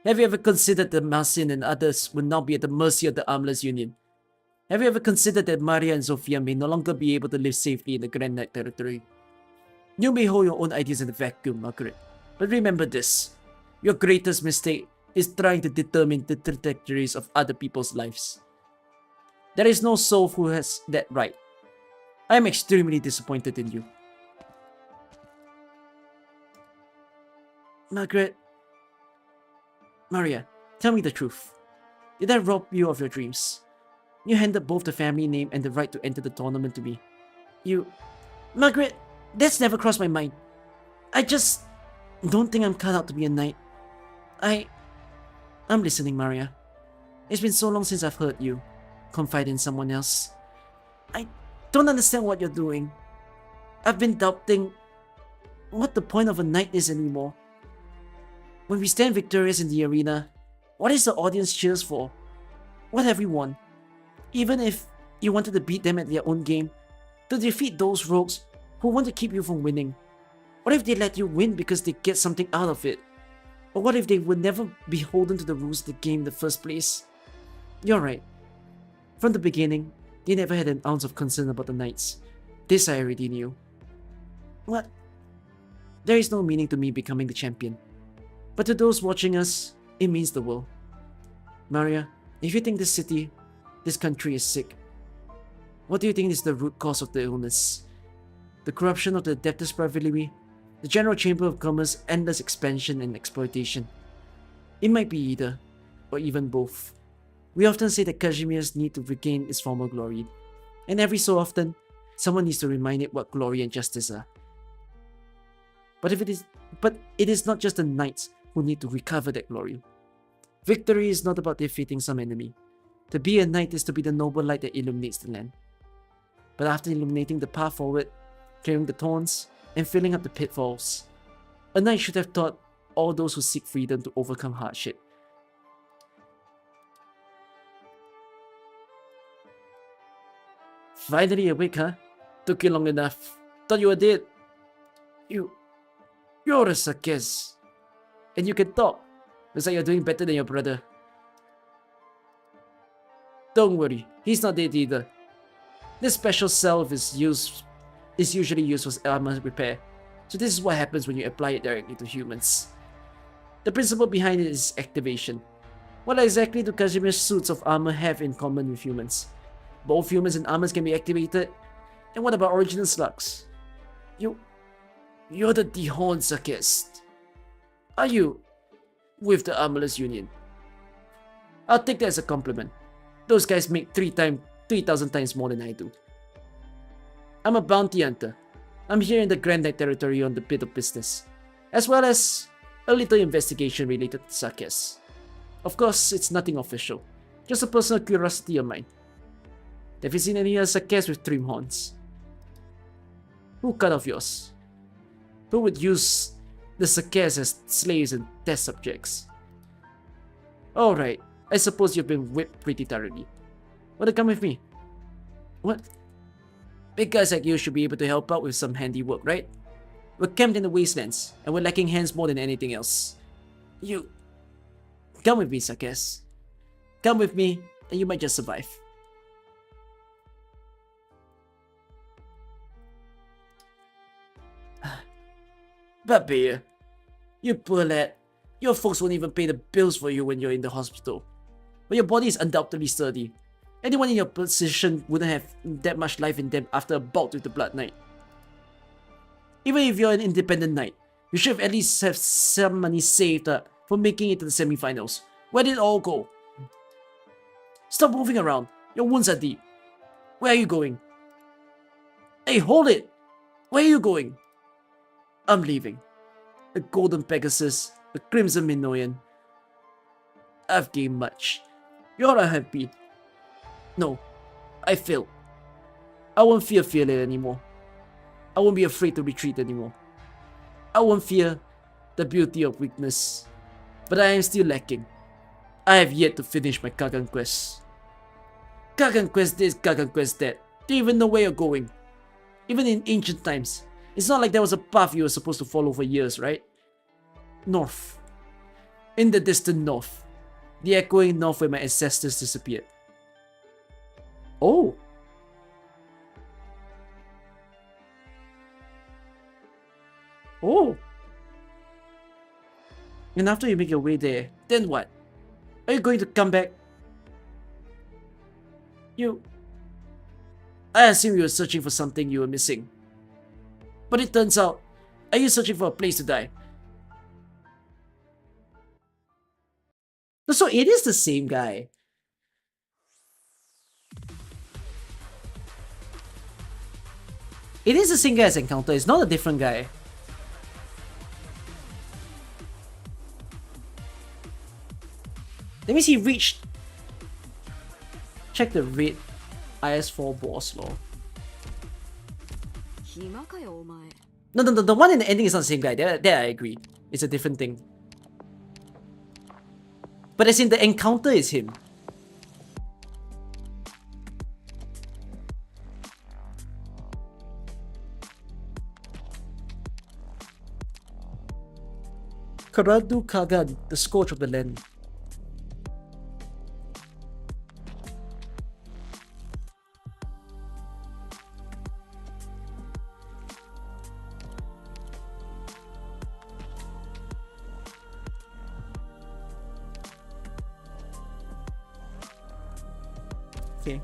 Have you ever considered that Marcin and others will now be at the mercy of the Armless Union? Have you ever considered that Maria and Sophia may no longer be able to live safely in the Grand Knight territory? You may hold your own ideas in a vacuum, Margaret, but remember this. Your greatest mistake is trying to determine the trajectories of other people's lives. There is no soul who has that right. I am extremely disappointed in you. Margaret... Maria, tell me the truth. Did I rob you of your dreams? You handed both the family name and the right to enter the tournament to me. You... Margaret, that's never crossed my mind. I just don't think I'm cut out to be a knight. I'm listening, Maria. It's been so long since I've heard you confide in someone else. I don't understand what you're doing. I've been doubting what the point of a knight is anymore. When we stand victorious in the arena, what is the audience cheers for? What have we won? Even if you wanted to beat them at their own game, to defeat those rogues who want to keep you from winning. What if they let you win because they get something out of it? Or what if they were never beholden to the rules of the game in the first place? You're right. From the beginning, they never had an ounce of concern about the Knights. This I already knew. What? There is no meaning to me becoming the champion. But to those watching us, it means the world. Maria, if you think this city, this country is sick, what do you think is the root cause of the illness? The corruption of the Adeptus Rivalry, the General Chamber of Commerce, endless expansion and exploitation. It might be either, or even both. We often say that Kashmir's need to regain its former glory, and every so often, someone needs to remind it what glory and justice are. But it is not just the knights who need to recover that glory. Victory is not about defeating some enemy. To be a knight is to be the noble light that illuminates the land. But after illuminating the path forward, clearing the thorns, and filling up the pitfalls, a knight should have taught all those who seek freedom to overcome hardship. Finally awake, huh? Took you long enough. Thought you were dead. You're a Sakes. And you can talk. Looks like you're doing better than your brother. Don't worry, he's not dead either. This special salve is usually used for armor repair, so this is what happens when you apply it directly to humans. The principle behind it is activation. What exactly do Kashmir's suits of armor have in common with humans? Both humans and armors can be activated. And what about original slugs? You're the dehorned sarcast. Are you with the Armorless Union? I'll take that as a compliment. Those guys make 3,000 times more than I do. I'm a bounty hunter. I'm here in the Grand Knight territory on the bit of business, as well as a little investigation related to Sakes. Of course, it's nothing official, just a personal curiosity of mine. Have you seen any other Sakes with trim horns? Who cut off yours? Who would use the Sakes as slaves and test subjects? Alright, I suppose you've been whipped pretty thoroughly. Wanna come with me? What? Big guys like you should be able to help out with some handiwork, right? We're camped in the wastelands, and we're lacking hands more than anything else. Come with me, Sakes. Come with me, and you might just survive. But Bear, you poor lad. Your folks won't even pay the bills for you when you're in the hospital. But your body is undoubtedly sturdy. Anyone in your position wouldn't have that much life in them after a bout with the Blood Knight. Even if you're an independent knight, you should at least have some money saved up for making it to the semifinals. Where did it all go? Stop moving around. Your wounds are deep. Where are you going? Hey, hold it! Where are you going? I'm leaving. A golden Pegasus, a crimson Minoan. I've gained much. You're unhappy. No, I failed. I won't fear failure anymore. I won't be afraid to retreat anymore. I won't fear the beauty of weakness. But I am still lacking. I have yet to finish my Kagan quest. Kagan quest this, Kagan quest that. Do you even know where you're going? Even in ancient times, it's not like there was a path you were supposed to follow for years, right? North. In the distant north. The echoing north where my ancestors disappeared. Oh! Oh! And after you make your way there, then what? Are you going to come back? I assume you were searching for something you were missing. But it turns out, are you searching for a place to die? So it is the same guy. It is the same guy as Encounter, it's not a different guy. That means he reached... Check the red IS4 boss law. No, the one in the ending is not the same guy. There I agree. It's a different thing. But as in the encounter is him. Karadu Kagan, the scourge of the land. Okay.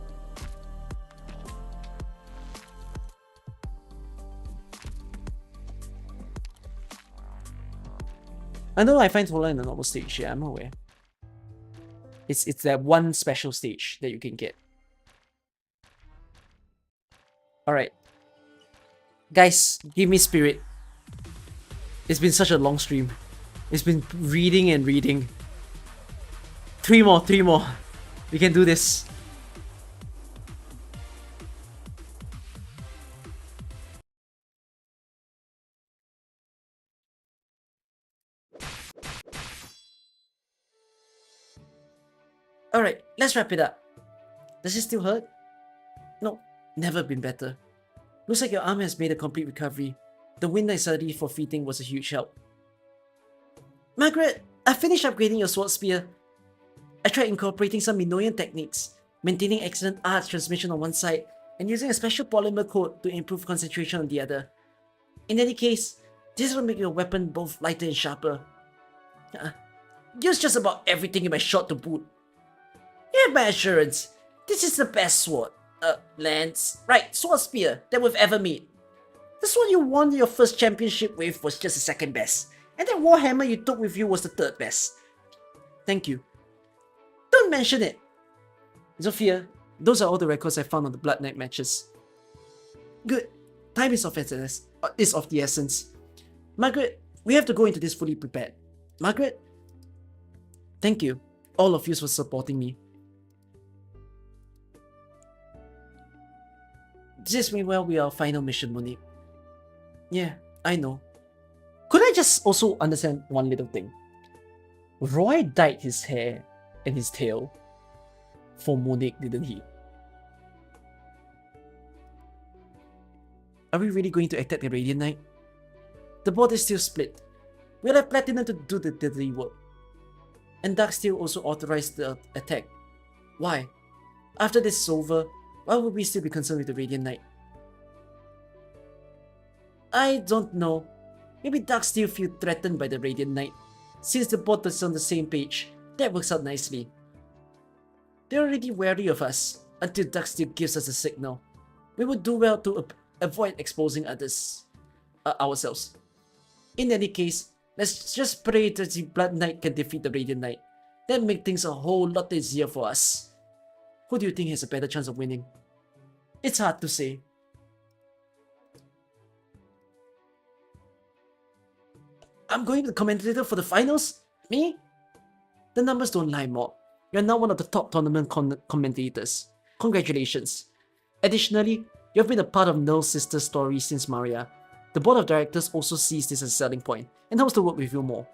I know I find Tolen in the normal stage, yeah, I'm aware. It's that one special stage that you can get. Alright. Guys, give me spirit. It's been such a long stream. It's been reading and reading. 3 more. We can do this. Alright, let's wrap it up. Does it still hurt? No, never been better. Looks like your arm has made a complete recovery. The wind I studied for feeding was a huge help. Margaret, I finished upgrading your sword spear. I tried incorporating some Minoan techniques, maintaining excellent arts transmission on one side, and using a special polymer coat to improve concentration on the other. In any case, this will make your weapon both lighter and sharper. Use just about everything in my shot to boot. You have my assurance. This is the best sword. Lance. Right, sword spear that we've ever made. The sword you won your first championship with was just the second best. And that warhammer you took with you was the third best. Thank you. Don't mention it. Zofia, those are all the records I found on the Blood Knight matches. Good. Time is of the essence. Margaret, we have to go into this fully prepared. Margaret? Thank you, all of you, for supporting me. This may well be our final mission, Monique. Yeah, I know. Could I just also understand one little thing? Roy dyed his hair and his tail for Monique, didn't he? Are we really going to attack the Radiant Knight? The board is still split. We'll have Platinum to do the dirty work. And Darksteel also authorized the attack. Why? After this is over, why would we still be concerned with the Radiant Knight? I don't know. Maybe Darksteel feel threatened by the Radiant Knight. Since the board is on the same page, that works out nicely. They're already wary of us until Darksteel gives us a signal. We would do well to avoid exposing ourselves. In any case, let's just pray that the Blood Knight can defeat the Radiant Knight. That makes things a whole lot easier for us. Who do you think has a better chance of winning? It's hard to say. I'm going to the commentator for the finals? Me? The numbers don't lie, Mog. You're now one of the top tournament commentators. Congratulations. Additionally, you have been a part of Null's sister's story since Maria. The board of directors also sees this as a selling point and hopes to work with you more.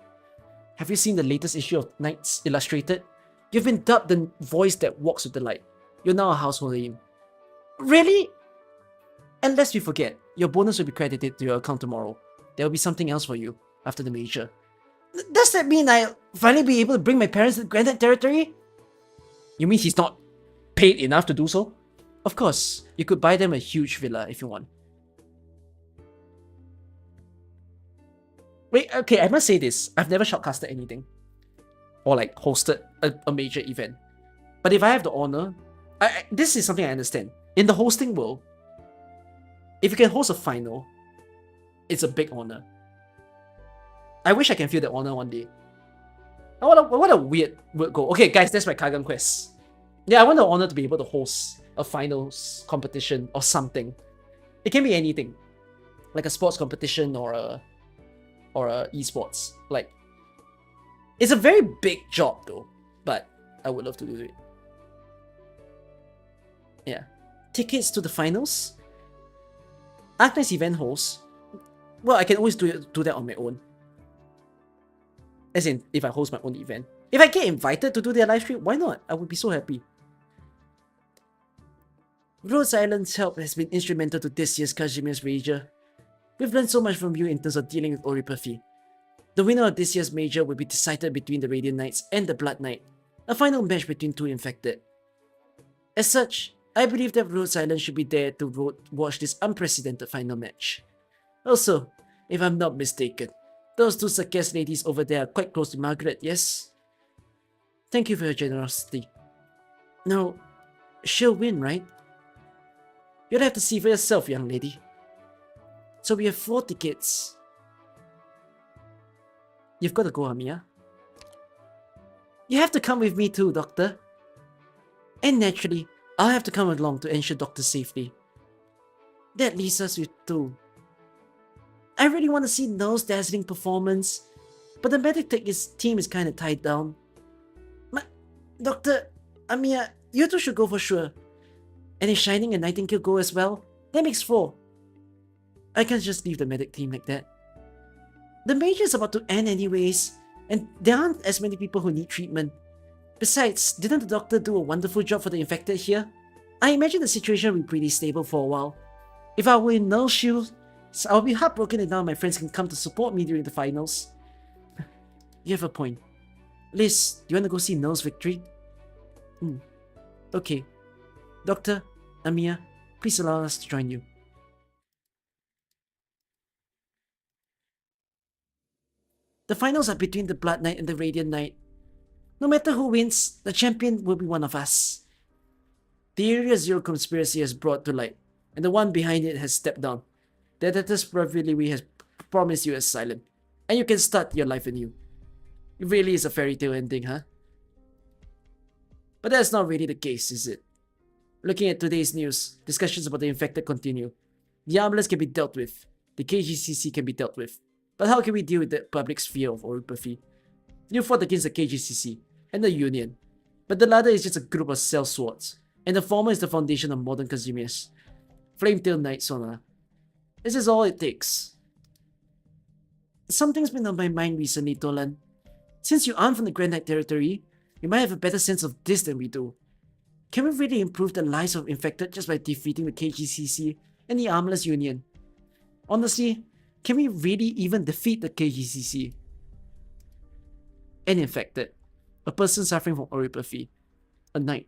Have you seen the latest issue of Knights Illustrated? You've been dubbed the voice that walks with the light. You're now a household name. Really? And lest we forget, your bonus will be credited to your account tomorrow. There will be something else for you after the major. Does that mean I'll finally be able to bring my parents to the Granite territory? You mean he's not paid enough to do so? Of course, you could buy them a huge villa if you want. Wait, okay, I must say this. I've never shoutcasted anything. Or like hosted a major event. But if I have the honor, this is something I understand. In the hosting world, if you can host a final, it's a big honor. I wish I can feel that honor one day. What a weird goal. Okay, guys, that's my Kagan quest. Yeah, I want the honor to be able to host a finals competition or something. It can be anything, like a sports competition or a esports. Like, it's a very big job though, but I would love to do it. Yeah, tickets to the finals. Arknights event host. Well, I can always do that on my own. As in, if I host my own event. If I get invited to do their live stream, why not? I would be so happy. Rhodes Island's help has been instrumental to this year's Kajimir's Rager. We've learned so much from you in terms of dealing with oripathy. The winner of this year's major will be decided between the Radiant Knights and the Blood Knight, a final match between two infected. As such, I believe that Rhodes Island should be there to watch this unprecedented final match. Also, if I'm not mistaken, those two Sarkis ladies over there are quite close to Margaret, yes? Thank you for your generosity. Now, she'll win, right? You'll have to see for yourself, young lady. So we have 4 tickets. You've got to go, Amiya. You have to come with me too, Doctor. And naturally, I'll have to come along to ensure Doctor's safety. That leaves us with 2. I really want to see Noel's dazzling performance, but the medic tech team is kinda tied down. Doctor, Amiya, you two should go for sure. And if Shining and Nightingale go as well, that makes 4. I can't just leave the medic team like that. The major is about to end anyways, and there aren't as many people who need treatment. Besides, didn't the doctor do a wonderful job for the infected here? I imagine the situation will be pretty stable for a while. If I were in Null's shoes, I'll be heartbroken if none of my friends can come to support me during the finals. You have a point. Liz, do you want to go see Null's victory? Okay. Doctor, Amiya, please allow us to join you. The finals are between the Blood Knight and the Radiant Knight. No matter who wins, the champion will be one of us. The Area Zero conspiracy has brought to light, and the one behind it has stepped down. The editor's rivalry has promised you asylum, and you can start your life anew. It really is a fairy tale ending, huh? But that's not really the case, is it? Looking at today's news, discussions about the infected continue. The armless can be dealt with. The KGCC can be dealt with. But how can we deal with the public's fear of oripathy? You fought against the KGCC and the Union, but the latter is just a group of cell swords, and the former is the foundation of modern Casimirs. Flametail Knight Sona. This is all it takes. Something's been on my mind recently, Tolen. Since you aren't from the Grand Knight territory, you might have a better sense of this than we do. Can we really improve the lives of infected just by defeating the KGCC and the Armless Union? Honestly, can we really even defeat the KGCC? An infected, a person suffering from oripathy, a knight,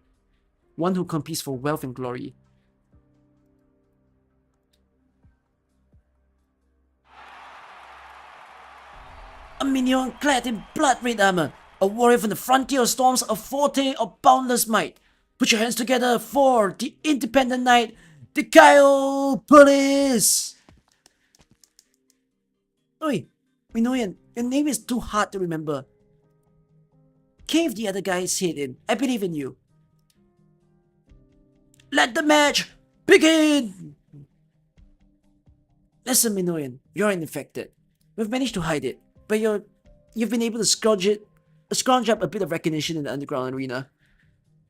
one who competes for wealth and glory. A minion clad in blood-red armor, a warrior from the frontier of storms, a forte of boundless might. Put your hands together for the independent knight, the Kyle Police! Oi, Minoyan, your name is too hard to remember. Cave the other guy's head in. I believe in you. Let the match begin! Listen, Minoyan, you're an infected. We've managed to hide it, but you've been able to scrounge up a bit of recognition in the underground arena.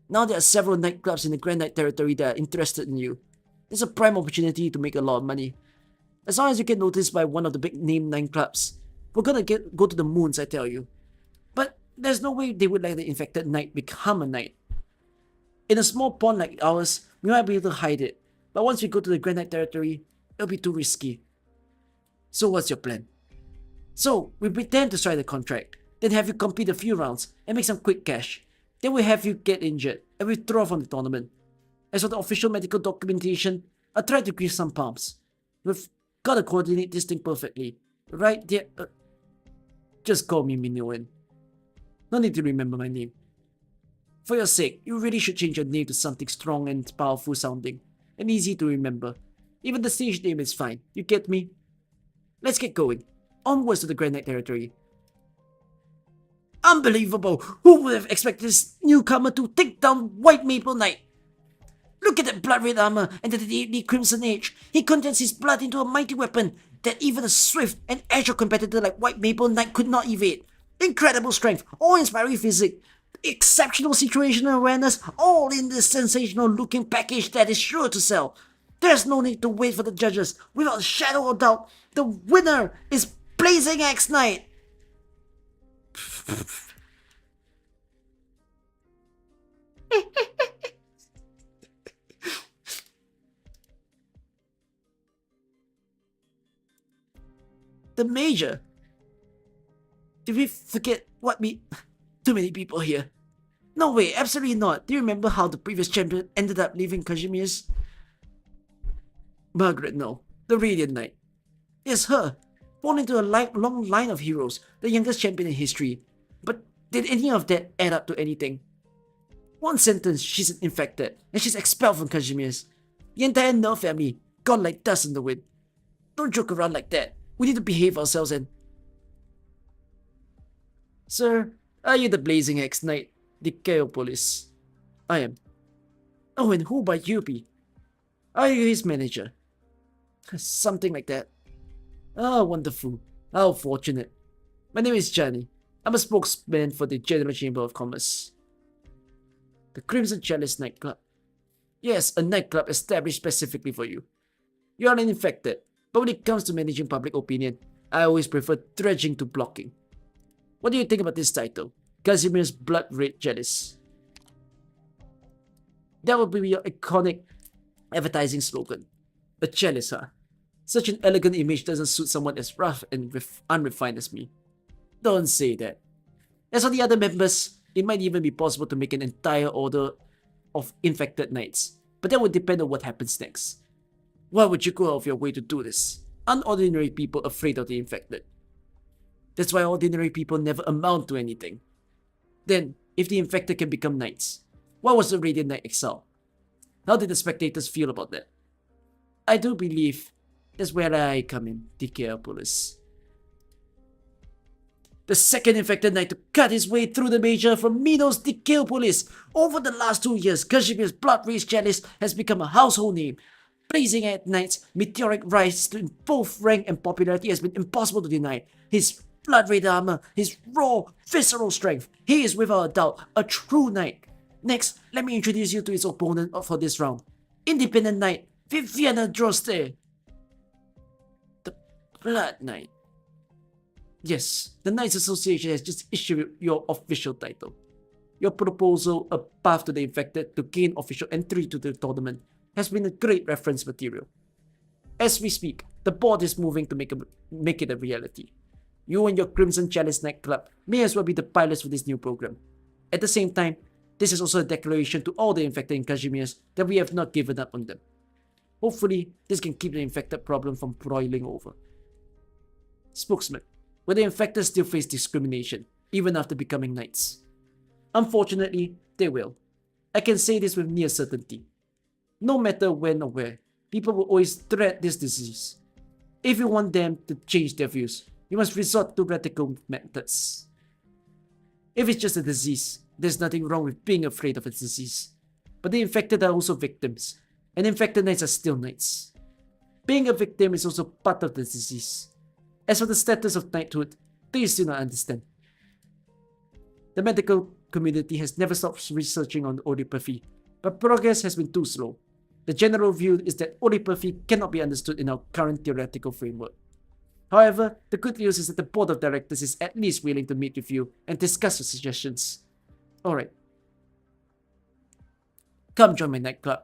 Now there are several nightclubs in the Grand Knight territory that are interested in you. It's a prime opportunity to make a lot of money. As long as you get noticed by one of the big name nightclubs, we're gonna go to the moons, I tell you. But there's no way they would let the infected knight become a knight. In a small pond like ours, we might be able to hide it, but once we go to the Grand Knight territory, it'll be too risky. So what's your plan? So, we pretend to strike the contract, then have you compete a few rounds and make some quick cash. Then we have you get injured and withdraw from the tournament. As for the official medical documentation, I'll try to grease some palms. We've gotta coordinate this thing perfectly. Right there. Just call me Minoan. No need to remember my name. For your sake, you really should change your name to something strong and powerful sounding, and easy to remember. Even the stage name is fine, you get me? Let's get going. Onwards to the Grand Knight territory. Unbelievable! Who would have expected this newcomer to take down White Maple Knight? Look at that blood-red armor and the deadly Crimson Edge. He condenses his blood into a mighty weapon that even a swift and agile competitor like White Maple Knight could not evade. Incredible strength, awe-inspiring physique, exceptional situational awareness, all in this sensational-looking package that is sure to sell. There's no need to wait for the judges. Without a shadow of doubt, the winner is Blazing Axe Knight. The Major. Did we forget what we... Too many people here. No way, absolutely not. Do you remember how the previous champion ended up leaving Kashmir's? Margaret, no. The Radiant Knight. It's her. Born into a long line of heroes, the youngest champion in history. But did any of that add up to anything? One sentence, she's infected, and she's expelled from Kashmir's. The entire Nerf family gone like dust in the wind. Don't joke around like that. We need to behave ourselves and... Sir, are you the Blazing Axe Knight, Dikeopolis? I am. Oh, and who might you be? Are you his manager? Something like that. Ah, wonderful. How fortunate. My name is Johnny. I'm a spokesman for the General Chamber of Commerce. The Crimson Chalice nightclub. Yes, a nightclub established specifically for you. You are an infected, but when it comes to managing public opinion, I always prefer dredging to blocking. What do you think about this title? Casimir's Blood Red Chalice. That would be your iconic advertising slogan. A chalice, huh? Such an elegant image doesn't suit someone as rough and unrefined as me. Don't say that. As for the other members, it might even be possible to make an entire order of infected knights, but that would depend on what happens next. Why would you go out of your way to do this? Unordinary people afraid of the infected. That's why ordinary people never amount to anything. Then, if the infected can become knights, why was the Radiant Knight exiled? How did the spectators feel about that? I do believe that's where I come in, Dikeopolis. The second infected knight to cut his way through the major from Minos Dikeopolis. Over the last 2 years, Kashimir's Blood-Raised Chalice has become a household name. Blazing at Knight's meteoric rise to both rank and popularity has been impossible to deny. His blood-red armor, his raw, visceral strength. He is without a doubt a true knight. Next, let me introduce you to his opponent for this round. Independent Knight, Viviana Droste. The Blood Knight. Yes, the Knights Association has just issued your official title. Your proposal, A Path to the Infected, to gain official entry to the tournament, has been a great reference material. As we speak, the board is moving to make it a reality. You and your Crimson Chalice nightclub may as well be the pilots for this new program. At the same time, this is also a declaration to all the infected in Kashmir's that we have not given up on them. Hopefully, this can keep the infected problem from boiling over. Spokesman, will the infected still face discrimination, even after becoming knights? Unfortunately, they will. I can say this with near certainty. No matter when or where, people will always dread this disease. If you want them to change their views, you must resort to radical methods. If it's just a disease, there's nothing wrong with being afraid of a disease. But the infected are also victims, and infected knights are still knights. Being a victim is also part of the disease. As for the status of knighthood, they still not understand. The medical community has never stopped researching on oripathy, but progress has been too slow. The general view is that oripathy cannot be understood in our current theoretical framework. However, the good news is that the board of directors is at least willing to meet with you and discuss your suggestions. Alright. Come join my nightclub.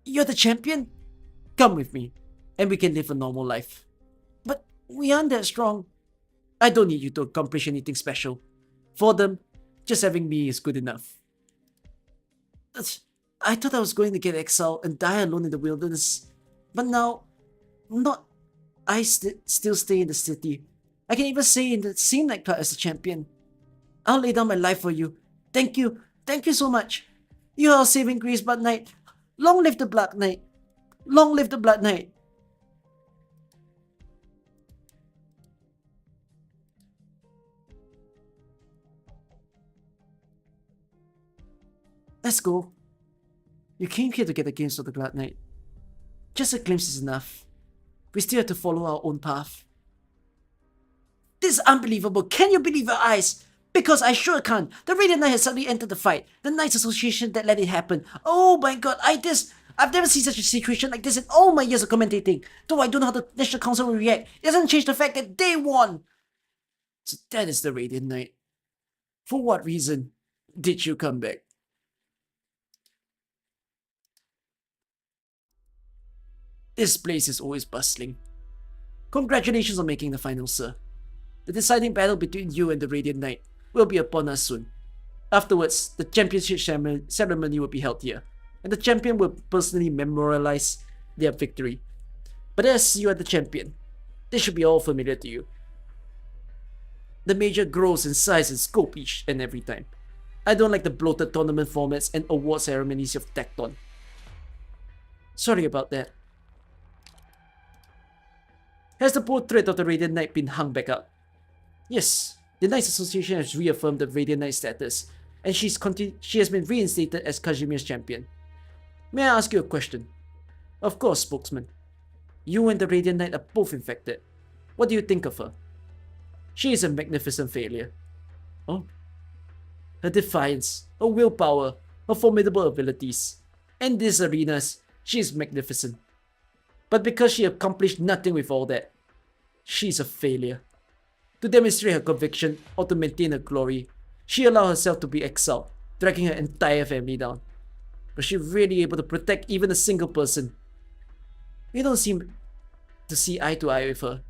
You're the champion? Come with me, and we can live a normal life. But we aren't that strong. I don't need you to accomplish anything special. For them, just having me is good enough. I thought I was going to get exiled and die alone in the wilderness. But now, I still stay in the city. I can even stay in the same nightclub as the champion. I'll lay down my life for you. Thank you so much. You are a saving grace, Blood Knight. Long live the Black Knight. Long live the Blood Knight. Let's go. You came here to get a glimpse of the Blood Knight. Just a glimpse is enough. We still have to follow our own path. This is unbelievable. Can you believe your eyes? Because I sure can't. The Radiant Knight has suddenly entered the fight. The Knights Association that let it happen. Oh my god, I've never seen such a situation like this in all my years of commentating. Though I don't know how the National Council will react, it doesn't change the fact that they won. So that is the Radiant Knight. For what reason did you come back? This place is always bustling. Congratulations on making the final, sir. The deciding battle between you and the Radiant Knight will be upon us soon. Afterwards, the championship ceremony will be held here, and the champion will personally memorialize their victory. But as you are the champion, this should be all familiar to you. The major grows in size and scope each and every time. I don't like the bloated tournament formats and award ceremonies you've tacked on. Sorry about that. Has the portrait of the Radiant Knight been hung back up? Yes, the Knights Association has reaffirmed the Radiant Knight status, and she has been reinstated as Kajimir's champion. May I ask you a question? Of course, spokesman. You and the Radiant Knight are both infected. What do you think of her? She is a magnificent failure. Oh? Her defiance, her willpower, her formidable abilities. In these arenas, she is magnificent. But because she accomplished nothing with all that, she is a failure. To demonstrate her conviction or to maintain her glory, she allowed herself to be exiled, dragging her entire family down. Was she really able to protect even a single person? You don't seem to see eye to eye with her.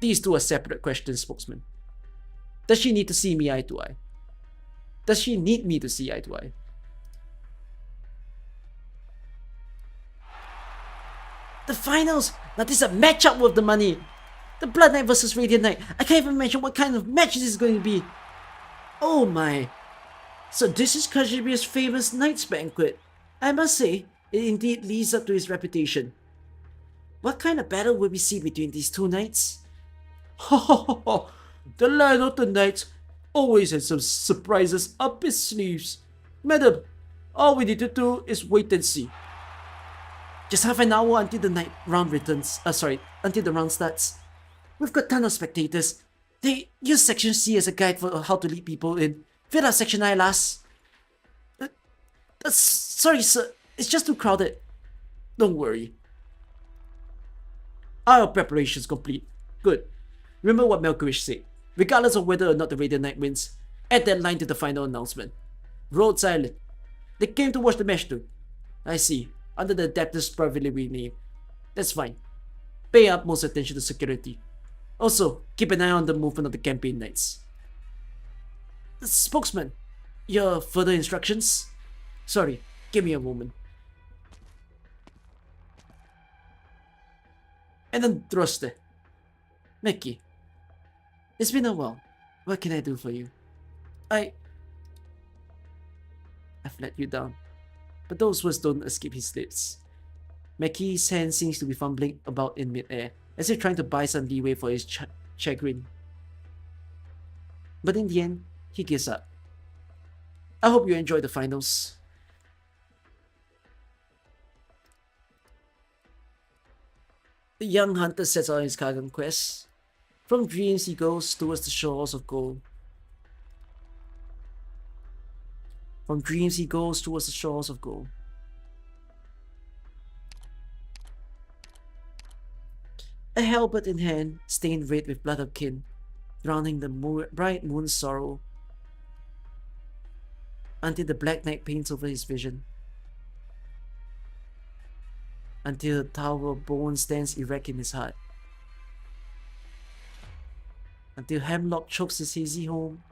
These two are separate questions, spokesman. Does she need to see me eye to eye? Does she need me to see eye to eye? The finals! Now this is a matchup worth the money! The Blood Knight versus Radiant Knight. I can't even imagine what kind of match this is going to be. Oh my. So this is Kajimir's famous Knight's Banquet. I must say, it indeed lives up to his reputation. What kind of battle will we see between these two knights? Ho ho ho ho! The Lion of the Knights always has some surprises up his sleeves. Madam, all we need to do is wait and see. Just half an hour until the night round returns. Until the round starts. We've got tons of spectators. They use Section C as a guide for how to lead people in. Fill out Section I last. Sorry, sir. It's just too crowded. Don't worry. Our preparations complete. Good. Remember what Malkovich said. Regardless of whether or not the Radiant Knight wins, add that line to the final announcement. Rhodes Island. They came to watch the match too. I see. Under the Adapters Privilege name. That's fine. Pay utmost attention to security. Also, keep an eye on the movement of the campaign knights. Spokesman, your further instructions? Sorry, give me a moment. And then Droste. Mickey. It's been a while. What can I do for you? I've let you down. But those words don't escape his lips. Mackey's hand seems to be fumbling about in mid-air, as if trying to buy some leeway for his chagrin. But in the end, he gives up. I hope you enjoy the finals. The young hunter sets out on his Kagan quest. From dreams he goes towards the shores of gold. From dreams he goes towards the shores of gold. A halberd in hand, stained red with blood of kin, drowning the bright moon's sorrow, until the black night paints over his vision. Until the tower of bone stands erect in his heart. Until hemlock chokes his hazy home.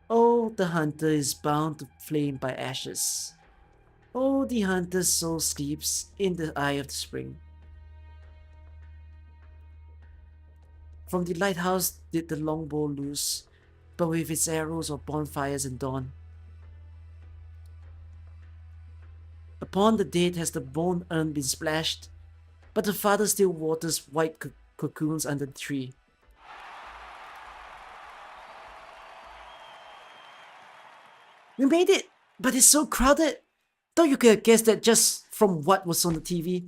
Oh, the hunter is bound to flame by ashes. Oh, the hunter's soul sleeps in the eye of the spring. From the lighthouse did the longbow loose, but with its arrows of bonfires and dawn. Upon the dead has the bone urn been splashed, but the father still waters white cocoons under the tree. We made it, but it's so crowded. Thought you could have guessed that just from what was on the TV.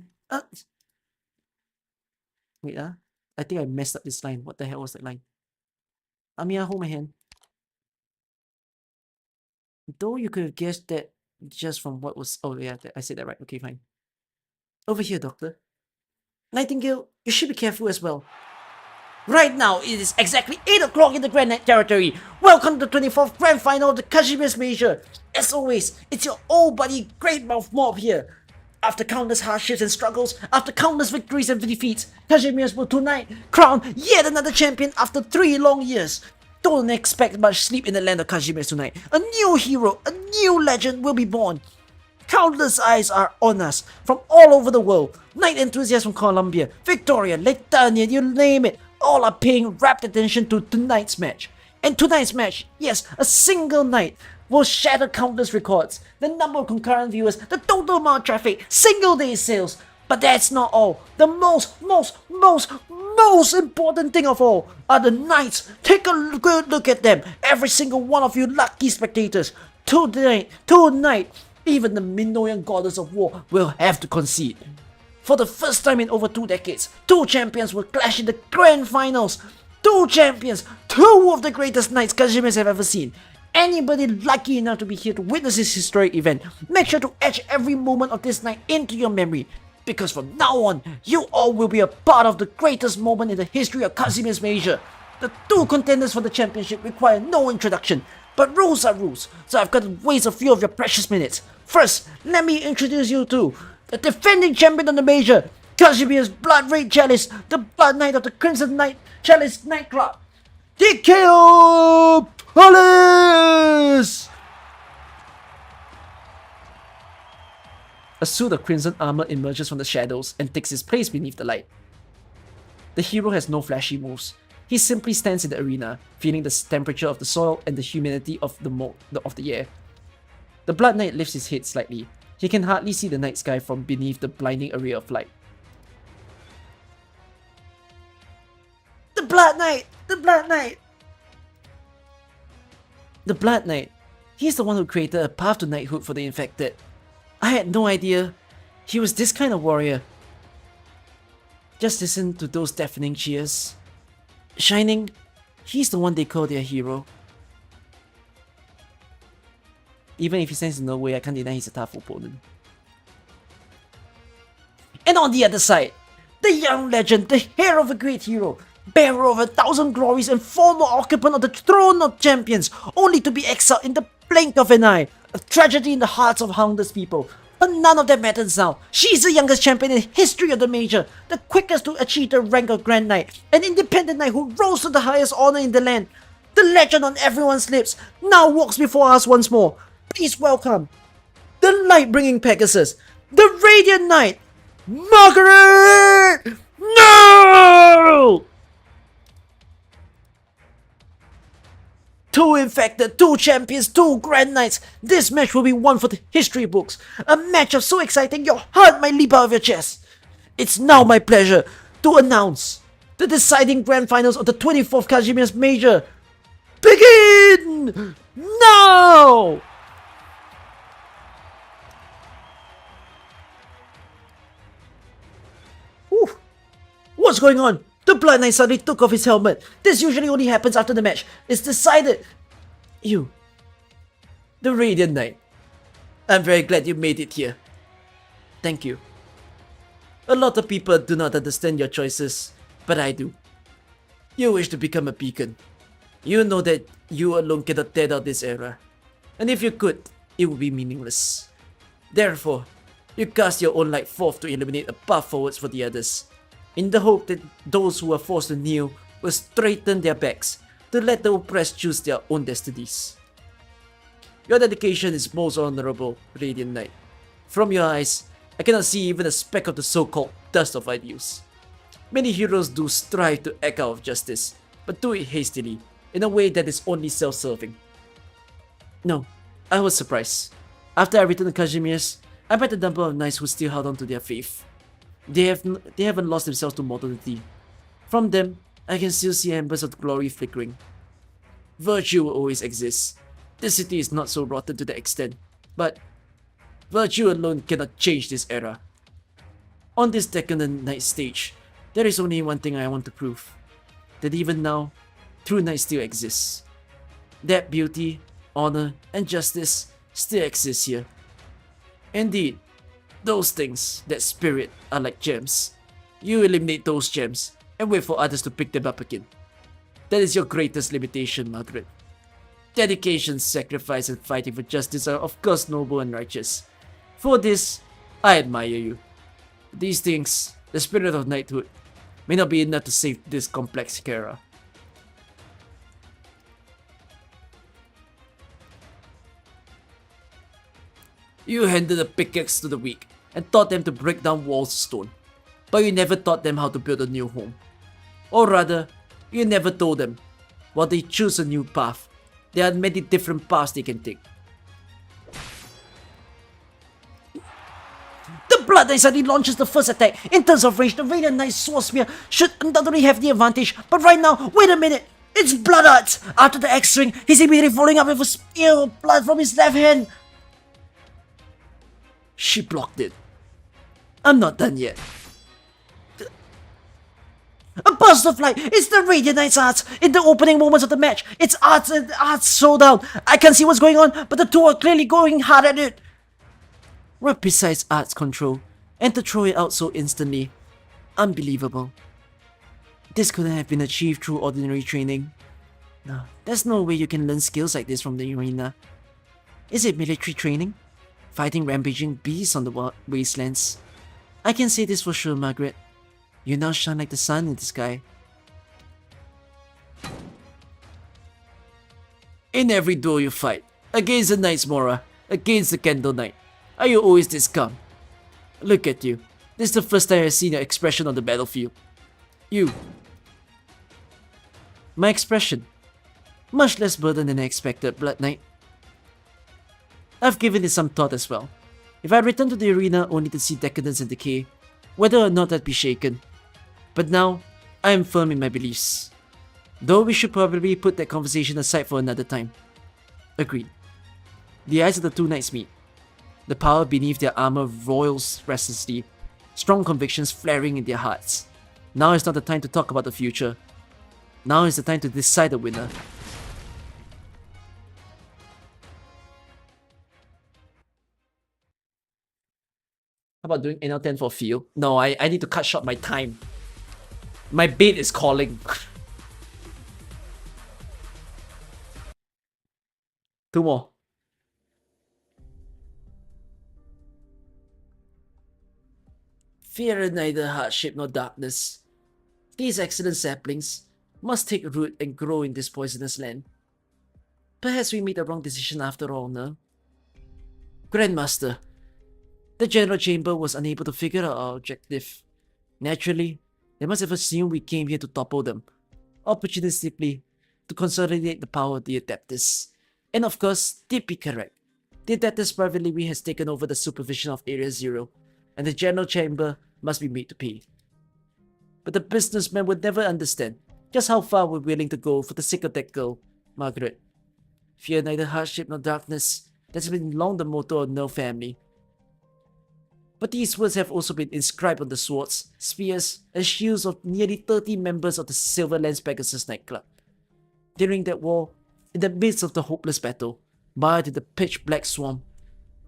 Wait, I think I messed up this line. What the hell was that line? Amiya, hold my hand. Though you could have guessed that just from what was... Oh yeah, I said that right. Okay, fine. Over here, Doctor. Nightingale, you should be careful as well. Right now, it is exactly 8 o'clock in the Grand Night territory. Welcome to the 24th Grand Final of the Kajimir's Major. As always, it's your old buddy Great Mouth Mob here. After countless hardships and struggles, after countless victories and defeats, Casimir's will tonight crown yet another champion after 3 long years. Don't expect much sleep in the land of Casimir's tonight. A new hero, a new legend will be born. Countless eyes are on us from all over the world. Night enthusiasts from Colombia, Victoria, Lithuania, you name it, all are paying rapt attention to tonight's match. And tonight's match, yes, a single night, will shatter countless records. The number of concurrent viewers, the total amount of traffic, single day sales. But that's not all. The most important thing of all are the Knights. Take a good look at them. Every single one of you lucky spectators. Tonight, even the Minoan goddess of war will have to concede. For the first time in over 2 decades, 2 champions will clash in the grand finals. 2 champions, 2 of the greatest Knights Kazimirs have ever seen. Anybody lucky enough to be here to witness this historic event, make sure to etch every moment of this night into your memory. Because from now on, you all will be a part of the greatest moment in the history of Kazimirs Major. The 2 contenders for the championship require no introduction, but rules are rules, so I've got to waste a few of your precious minutes. First, let me introduce you to the defending champion of the Major, Kazimirs Blood Red Chalice, the Blood Knight of the Crimson Knight Chalice Nightclub, DKO Police! A suit of crimson armor emerges from the shadows and takes its place beneath the light. The hero has no flashy moves. He simply stands in the arena, feeling the temperature of the soil and the humidity of the air. The Blood Knight lifts his head slightly. He can hardly see the night sky from beneath the blinding array of light. The Blood Knight! The Blood Knight! The Blood Knight. He's the one who created a path to knighthood for the infected. I had no idea he was this kind of warrior. Just listen to those deafening cheers. Shining, he's the one they call their hero. Even if he stands in no way, I can't deny he's a tough opponent. And on the other side, the young legend, the heir of a great hero, bearer of 1,000 glories and former occupant of the throne of champions, only to be exiled in the blink of an eye. A tragedy in the hearts of countless people. But none of that matters now. She's the youngest champion in the history of the Major, the quickest to achieve the rank of Grand Knight, an independent knight who rose to the highest honor in the land. The legend on everyone's lips now walks before us once more. Please welcome the light-bringing Pegasus, the Radiant Knight, Margaret! No! 2 infected, 2 champions, 2 Grand Knights. This match will be one for the history books. A matchup so exciting your heart might leap out of your chest. It's now my pleasure to announce the deciding Grand Finals of the 24th Kazimirs Major. Begin now! Whew. What's going on? The Blood Knight suddenly took off his helmet. This usually only happens after the match. It's decided. You. The Radiant Knight. I'm very glad you made it here. Thank you. A lot of people do not understand your choices, but I do. You wish to become a beacon. You know that you alone cannot tear down this era. And if you could, it would be meaningless. Therefore, you cast your own light forth to illuminate a path forwards for the others, in the hope that those who are forced to kneel will straighten their backs to let the oppressed choose their own destinies. Your dedication is most honorable, Radiant Knight. From your eyes, I cannot see even a speck of the so-called dust of ideals. Many heroes do strive to act out of justice, but do it hastily, in a way that is only self-serving. No, I was surprised. After I returned to Kazimirs, I met a number of knights who still held on to their faith. They haven't lost themselves to mortality. From them, I can still see embers of glory flickering. Virtue will always exist. This city is not so rotten to that extent, but virtue alone cannot change this era. On this decadent night stage, there is only one thing I want to prove. That even now, true night still exists. That beauty, honor, and justice still exists here. Indeed, those things, that spirit, are like gems. You eliminate those gems and wait for others to pick them up again. That is your greatest limitation, Margaret. Dedication, sacrifice, and fighting for justice are of course noble and righteous. For this, I admire you. These things, the spirit of knighthood, may not be enough to save this complex Kara. You handed a pickaxe to the weak and taught them to break down walls of stone, but you never taught them how to build a new home. Or rather, you never told them, while they choose a new path, there are many different paths they can take. The Blood Knight suddenly launches the first attack. In terms of range, the Radiant Knight's Sword Spear should undoubtedly have the advantage, but right now, wait a minute! It's Bloodheart! After the X swing, he's immediately following up with a spear of blood from his left hand. She blocked it. I'm not done yet. A burst of light! It's the Radiant Knight's arts! In the opening moments of the match, it's arts and arts showdown! I can't see what's going on, but the two are clearly going hard at it! Right besides arts control, and to throw it out so instantly. Unbelievable. This couldn't have been achieved through ordinary training. No, there's no way you can learn skills like this from the arena. Is it military training? Fighting rampaging beasts on the wastelands? I can say this for sure, Margaret. You now shine like the sun in the sky. In every duel you fight, against the Knight's Mora, against the Candle Knight, are you always this calm? Look at you. This is the first time I've seen your expression on the battlefield. You. My expression. Much less burden than I expected, Blood Knight. I've given it some thought as well. If I return to the arena only to see decadence and decay, whether or not I'd be shaken. But now, I am firm in my beliefs. Though we should probably put that conversation aside for another time. Agreed. The eyes of the two knights meet. The power beneath their armor roils restlessly, strong convictions flaring in their hearts. Now is not the time to talk about the future. Now is the time to decide the winner. How about doing NL10 for feel? No, I need to cut short my time. My bait is calling. Two more. Fear neither hardship nor darkness. These excellent saplings must take root and grow in this poisonous land. Perhaps we made the wrong decision after all, no? Grandmaster, the General Chamber was unable to figure out our objective. Naturally, they must have assumed we came here to topple them, opportunistically, to consolidate the power of the Adeptus. And of course, they'd be correct. The Adeptus privately has taken over the supervision of Area Zero, and the General Chamber must be made to pay. But the businessmen would never understand just how far we're willing to go for the sake of that girl, Margaret. Fear neither hardship nor darkness. That's been long the motto of no family. But these words have also been inscribed on the swords, spears, and shields of nearly 30 members of the Silverlands Pegasus nightclub. During that war, in the midst of the hopeless battle, mired in the pitch-black swamp,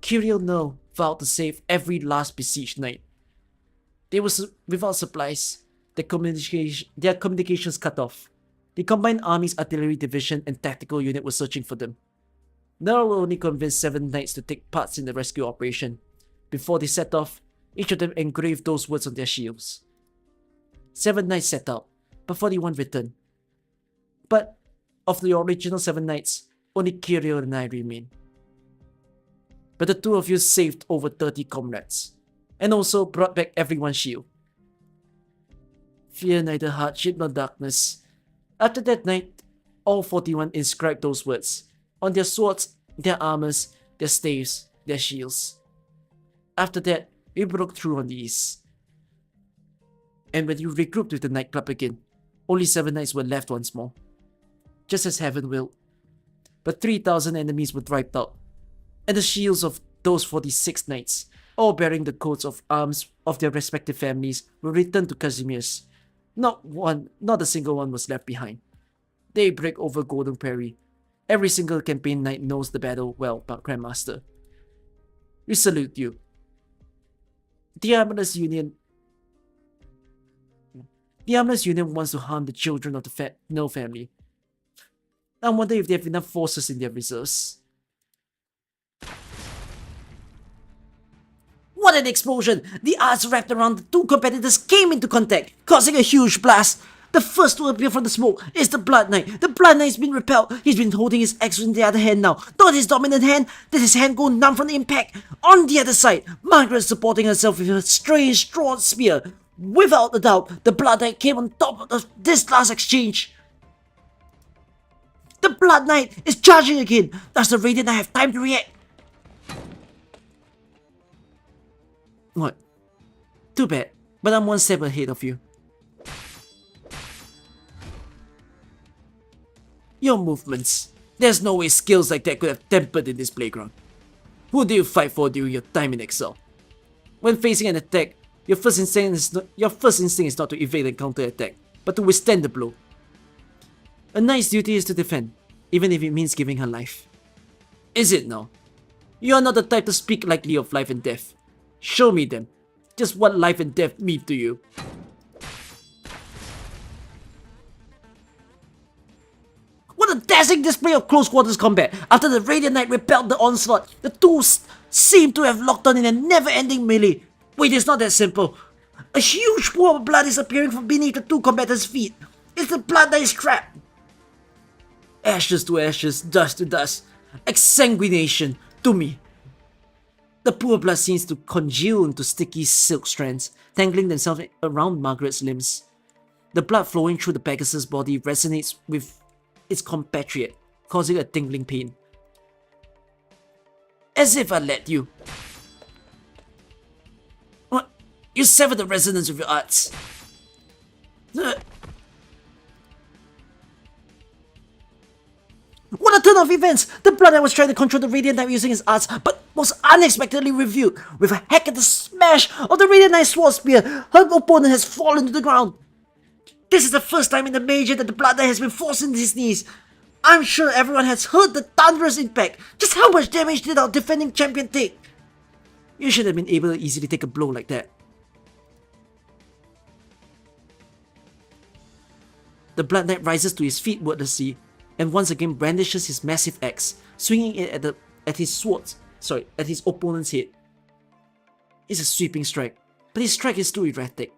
Kirill No vowed to save every last besieged knight. They were without supplies, their communications cut off. The Combined Army's Artillery Division and Tactical Unit were searching for them. Nero only convinced 7 knights to take part in the rescue operation. Before they set off, each of them engraved those words on their shields. 7 knights set out, but 41 returned. But of the original 7 knights, only Kirill and I remain. But the two of you saved over 30 comrades, and also brought back everyone's shield. Fear neither hardship nor darkness. After that night, all 41 inscribed those words on their swords, their armors, their staves, their shields. After that, we broke through on the east. And when you regrouped with the nightclub again, only 7 knights were left once more. Just as heaven willed. But 3,000 enemies were wiped out, and the shields of those 46 knights, all bearing the coats of arms of their respective families, were returned to Casimir's. Not a single one was left behind. Daybreak over Golden Prairie. Every single campaign knight knows the battle well, Grandmaster. We salute you. The Armless Union wants to harm the children of the No family. I wonder if they have enough forces in their reserves. What an explosion! The arts wrapped around the two competitors came into contact, causing a huge blast. The first to appear from the smoke is the Blood Knight. The Blood Knight's been repelled. He's been holding his axe in the other hand now. Not his dominant hand. Did his hand go numb from the impact? On the other side, Margaret supporting herself with her strange straw spear. Without a doubt, the Blood Knight came on top of this last exchange. The Blood Knight is charging again. Does the Radiant Knight have time to react? What? Too bad, but I'm one step ahead of you. Your movements. There's no way skills like that could have tempered in this playground. Who do you fight for during your time in exile? When facing an attack, your first instinct is not to evade and counter-attack, but to withstand the blow. A knight's duty is to defend, even if it means giving her life. Is it now? You are not the type to speak lightly of life and death. Show me then, just what life and death mean to you. What a dazzling display of close quarters combat! After the Radiant Knight repelled the onslaught, the two seem to have locked on in a never-ending melee. Wait, it's not that simple. A huge pool of blood is appearing from beneath the two combatants' feet. It's the Blood Knight's trap. Ashes to ashes, dust to dust. Exsanguination to me. The poor blood seems to congeal into sticky silk strands, tangling themselves around Margaret's limbs. The blood flowing through the Pegasus' body resonates with its compatriot, causing a tingling pain. As if I let you. What? You sever the resonance of your arts. What a turn of events! The Blood Knight was trying to control the Radiant Knight using his arts, but was unexpectedly revealed. With a hack at the smash of the Radiant Knight's sword spear, her opponent has fallen to the ground. This is the first time in the Major that the Blood Knight has been forced into his knees. I'm sure everyone has heard the thunderous impact. Just how much damage did our defending champion take? You should have been able to easily take a blow like that. The Blood Knight rises to his feet wordlessly, and once again brandishes his massive axe, swinging it at his opponent's head. It's a sweeping strike, but his strike is too erratic.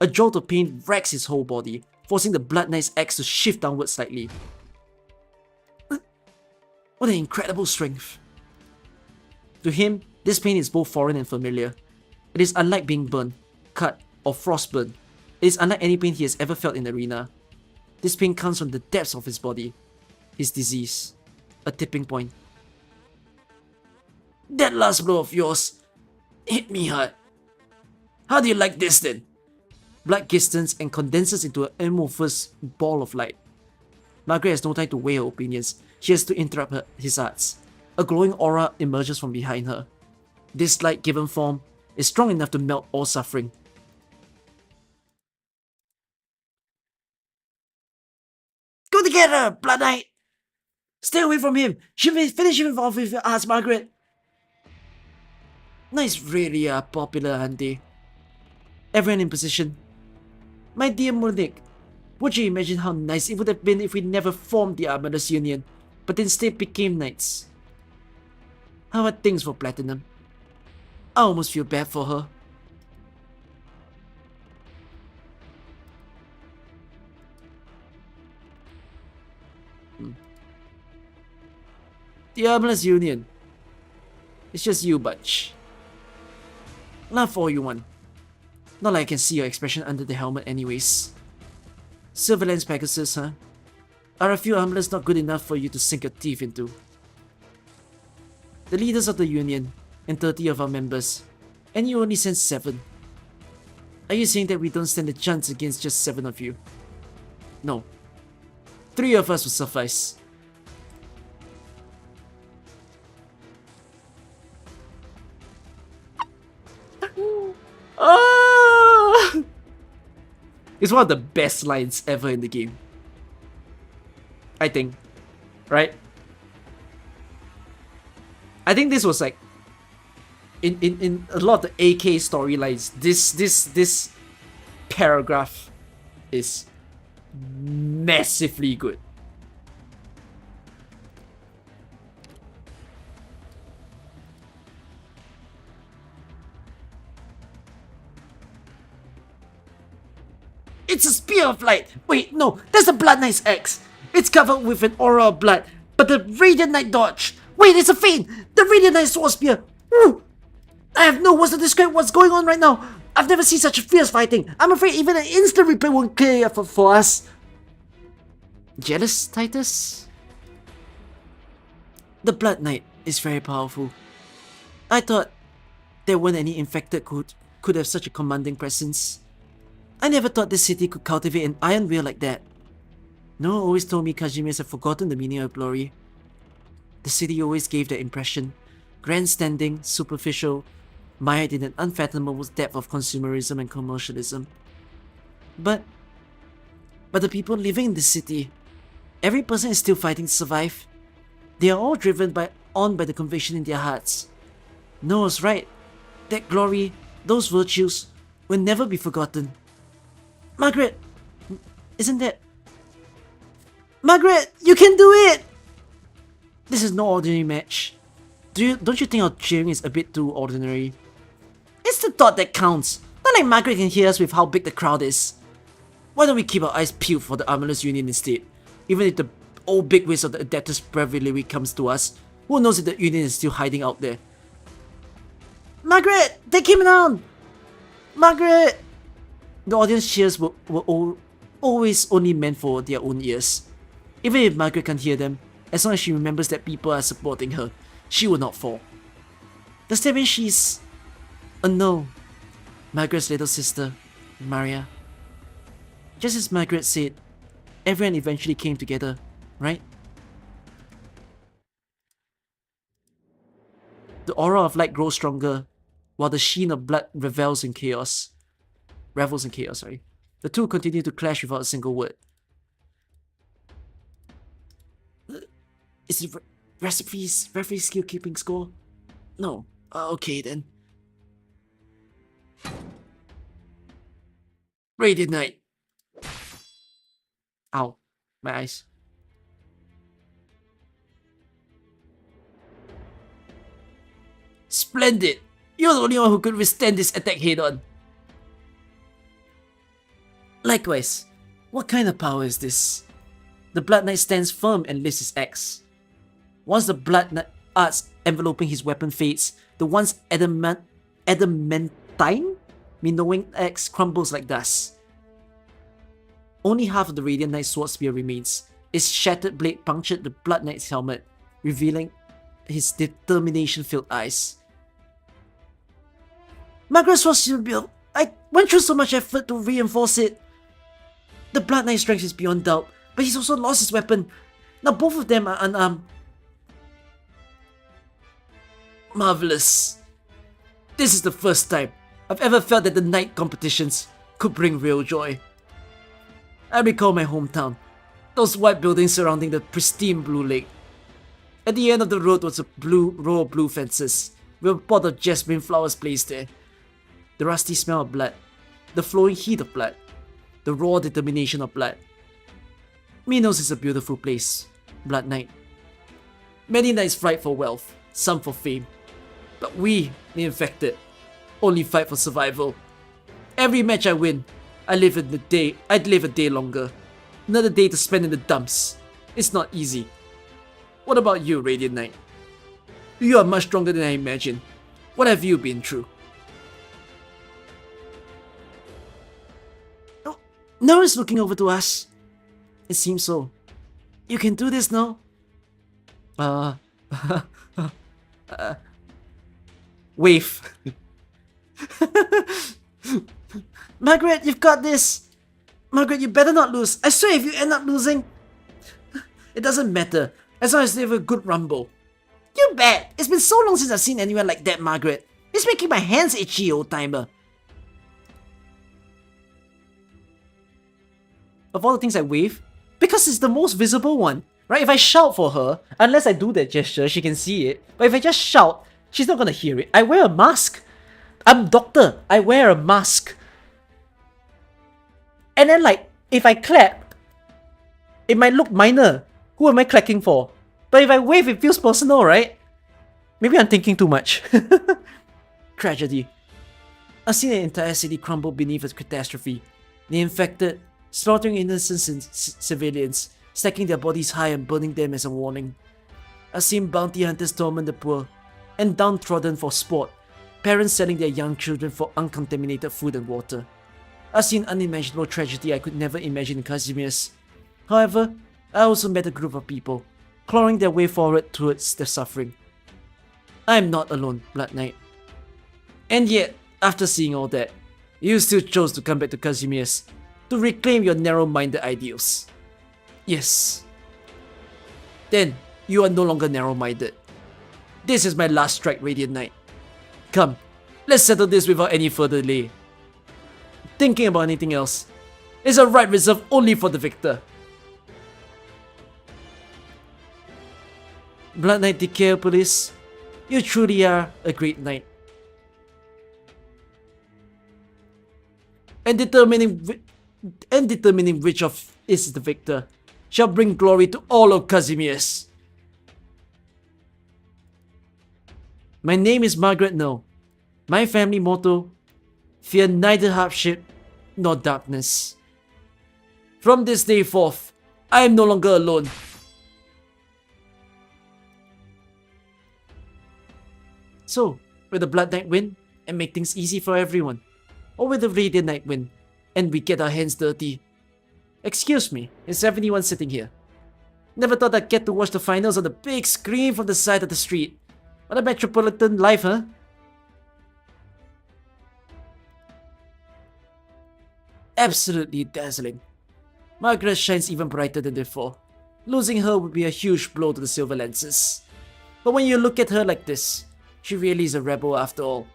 A jolt of pain racks his whole body, forcing the Blood Knight's axe to shift downward slightly. What an incredible strength. To him, this pain is both foreign and familiar. It is unlike being burned, cut, or frostburned. It is unlike any pain he has ever felt in the arena. This pain comes from the depths of his body, his disease, a tipping point. That last blow of yours hit me hard. How do you like this then? Blood glistens and condenses into an amorphous ball of light. Margaret has no time to weigh her opinions. She has to interrupt his arts. A glowing aura emerges from behind her. This light given form is strong enough to melt all suffering. Go together, Blood Knight! Stay away from him! Finish him off with your arts, Margaret! Knights really are popular, aren't they? Everyone in position. My dear Monique, would you imagine how nice it would have been if we never formed the Armorless Union, but instead became knights? How are things for Platinum? I almost feel bad for her. The Armorless Union. It's just you, Butch. Laugh for all you want. Not like I can see your expression under the helmet anyways. Silverland's Pegasus, huh? Are a few armlets not good enough for you to sink your teeth into? The leaders of the Union, and 30 of our members, and you only sent 7. Are you saying that we don't stand a chance against just 7 of you? No. 3 of us will suffice. It's one of the best lines ever in the game. I think. Right? I think this was like in a lot of the AK storylines, this paragraph is massively good. It's a spear of light! Wait, no, that's the Blood Knight's axe! It's covered with an aura of blood, but the Radiant Knight dodged! Wait, it's a feint! The Radiant Knight sword spear! Woo! I have no words to describe what's going on right now! I've never seen such fierce fighting! I'm afraid even an instant replay won't clear for us! Jealous, Titus? The Blood Knight is very powerful. I thought there weren't any infected could have such a commanding presence. I never thought this city could cultivate an iron will like that. No one always told me Kajimirs have forgotten the meaning of glory. The city always gave that impression. Grandstanding, superficial, mired in an unfathomable depth of consumerism and commercialism. But the people living in this city, every person is still fighting to survive. They are all driven on by the conviction in their hearts. Noah's right. That glory, those virtues, will never be forgotten. Margaret! Isn't that... Margaret! You can do it! This is no ordinary match. Don't you think our cheering is a bit too ordinary? It's the thought that counts. Not like Margaret can hear us with how big the crowd is. Why don't we keep our eyes peeled for the Armorless Union instead? Even if the old bigwigs of the Adeptus Breviary comes to us, who knows if the Union is still hiding out there? Margaret! Take him down! Margaret! The audience cheers were always only meant for their own ears. Even if Margaret can't hear them, as long as she remembers that people are supporting her, she will not fall. Does that mean she's... no. Margaret's little sister, Maria. Just as Margaret said, everyone eventually came together, right? The aura of light grows stronger, while the sheen of blood revels in chaos. The two continue to clash without a single word. Is it referee skill keeping score? No. Okay then. Radiant Knight. Ow. My eyes. Splendid! You're the only one who could withstand this attack head on. Likewise, what kind of power is this? The Blood Knight stands firm and lifts his axe. Once the Blood Knight arts enveloping his weapon fades, the once adamantine, Minoan axe crumbles like dust. Only half of the Radiant Knight's sword spear remains. Its shattered blade punctured the Blood Knight's helmet, revealing his determination-filled eyes. Margaret's sword spear, I went through so much effort to reinforce it. The Blood Knight's strength is beyond doubt, but he's also lost his weapon. Now both of them are unarmed. Marvelous. This is the first time I've ever felt that the night competitions could bring real joy. I recall my hometown, those white buildings surrounding the pristine blue lake. At the end of the road was a row of blue fences, with a pot of jasmine flowers placed there. The rusty smell of blood, the flowing heat of blood, the raw determination of blood. Minos is a beautiful place, Blood Knight. Many knights fight for wealth, some for fame. But we, the infected, only fight for survival. Every match I win, I'd live a day longer. Another day to spend in the dumps. It's not easy. What about you, Radiant Knight? You are much stronger than I imagined. What have you been through? Oh, no one's looking over to us. It seems so. You can do this now? Wave. Margaret, you've got this! Margaret, you better not lose. I swear if you end up losing... It doesn't matter, as long as they have a good rumble. You bet! It's been so long since I've seen anyone like that, Margaret. It's making my hands itchy, old-timer. Of all the things I wave, because it's the most visible one. Right? If I shout for her, unless I do that gesture, she can see it. But if I just shout, she's not gonna hear it. I wear a mask. I'm doctor. I wear a mask. And then like, if I clap, it might look minor. Who am I clacking for? But if I wave, it feels personal, right? Maybe I'm thinking too much. Tragedy. I've seen an entire city crumble beneath a catastrophe. The infected, slaughtering innocent civilians, stacking their bodies high and burning them as a warning. I've seen bounty hunters torment the poor and downtrodden for sport, parents selling their young children for uncontaminated food and water. I've seen unimaginable tragedy I could never imagine in Casimir's. However, I also met a group of people, clawing their way forward towards their suffering. I am not alone, Blood Knight. And yet, after seeing all that, you still chose to come back to Casimir's to reclaim your narrow-minded ideals. Yes. Then, you are no longer narrow-minded. This is my last strike, Radiant Knight. Come, let's settle this without any further delay. Thinking about anything else is a right reserved only for the victor. Blood Knight Decapolis, you truly are a great knight. And determining which of is the victor shall bring glory to all of Casimir's. My name is Margaret No. My family motto, fear neither hardship nor darkness. From this day forth, I am no longer alone. So, will the Blood Knight win and make things easy for everyone? Or will the Radiant Knight win and we get our hands dirty? Excuse me, is everyone sitting here? Never thought I'd get to watch the finals on the big screen from the side of the street. What a metropolitan life, huh? Absolutely dazzling. Margaret shines even brighter than before. Losing her would be a huge blow to the Silver Lancers. But when you look at her like this, she really is a rebel after all.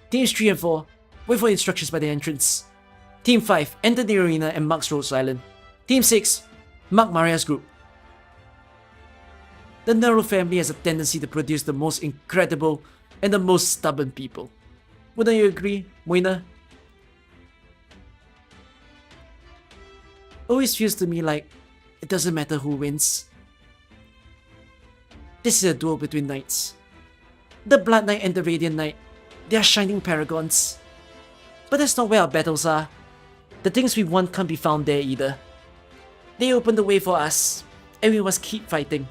Teams 3 and 4, wait for instructions by the entrance. Team 5, enter the arena and mark Rhodes Island. Team 6, mark Maria's group. The Nero family has a tendency to produce the most incredible and the most stubborn people. Wouldn't you agree, Moina? Always feels to me like it doesn't matter who wins. This is a duel between knights. The Blood Knight and the Radiant Knight, they are shining paragons. But that's not where our battles are. The things we want can't be found there either. They opened the way for us, and we must keep fighting.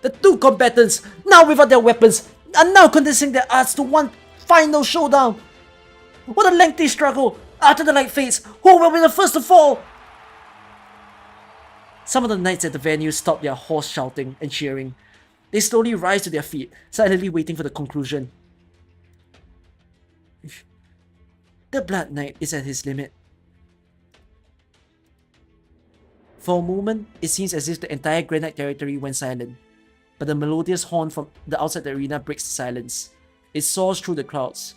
The two combatants, now without their weapons, are now condensing their arts to one final showdown. What a lengthy struggle! After the light fades, who will be the first to fall? Some of the knights at the venue stop their hoarse shouting and cheering. They slowly rise to their feet, silently waiting for the conclusion. The Blood Knight is at his limit. For a moment, it seems as if the entire Granite territory went silent. But the melodious horn from the outside the arena breaks the silence. It soars through the clouds,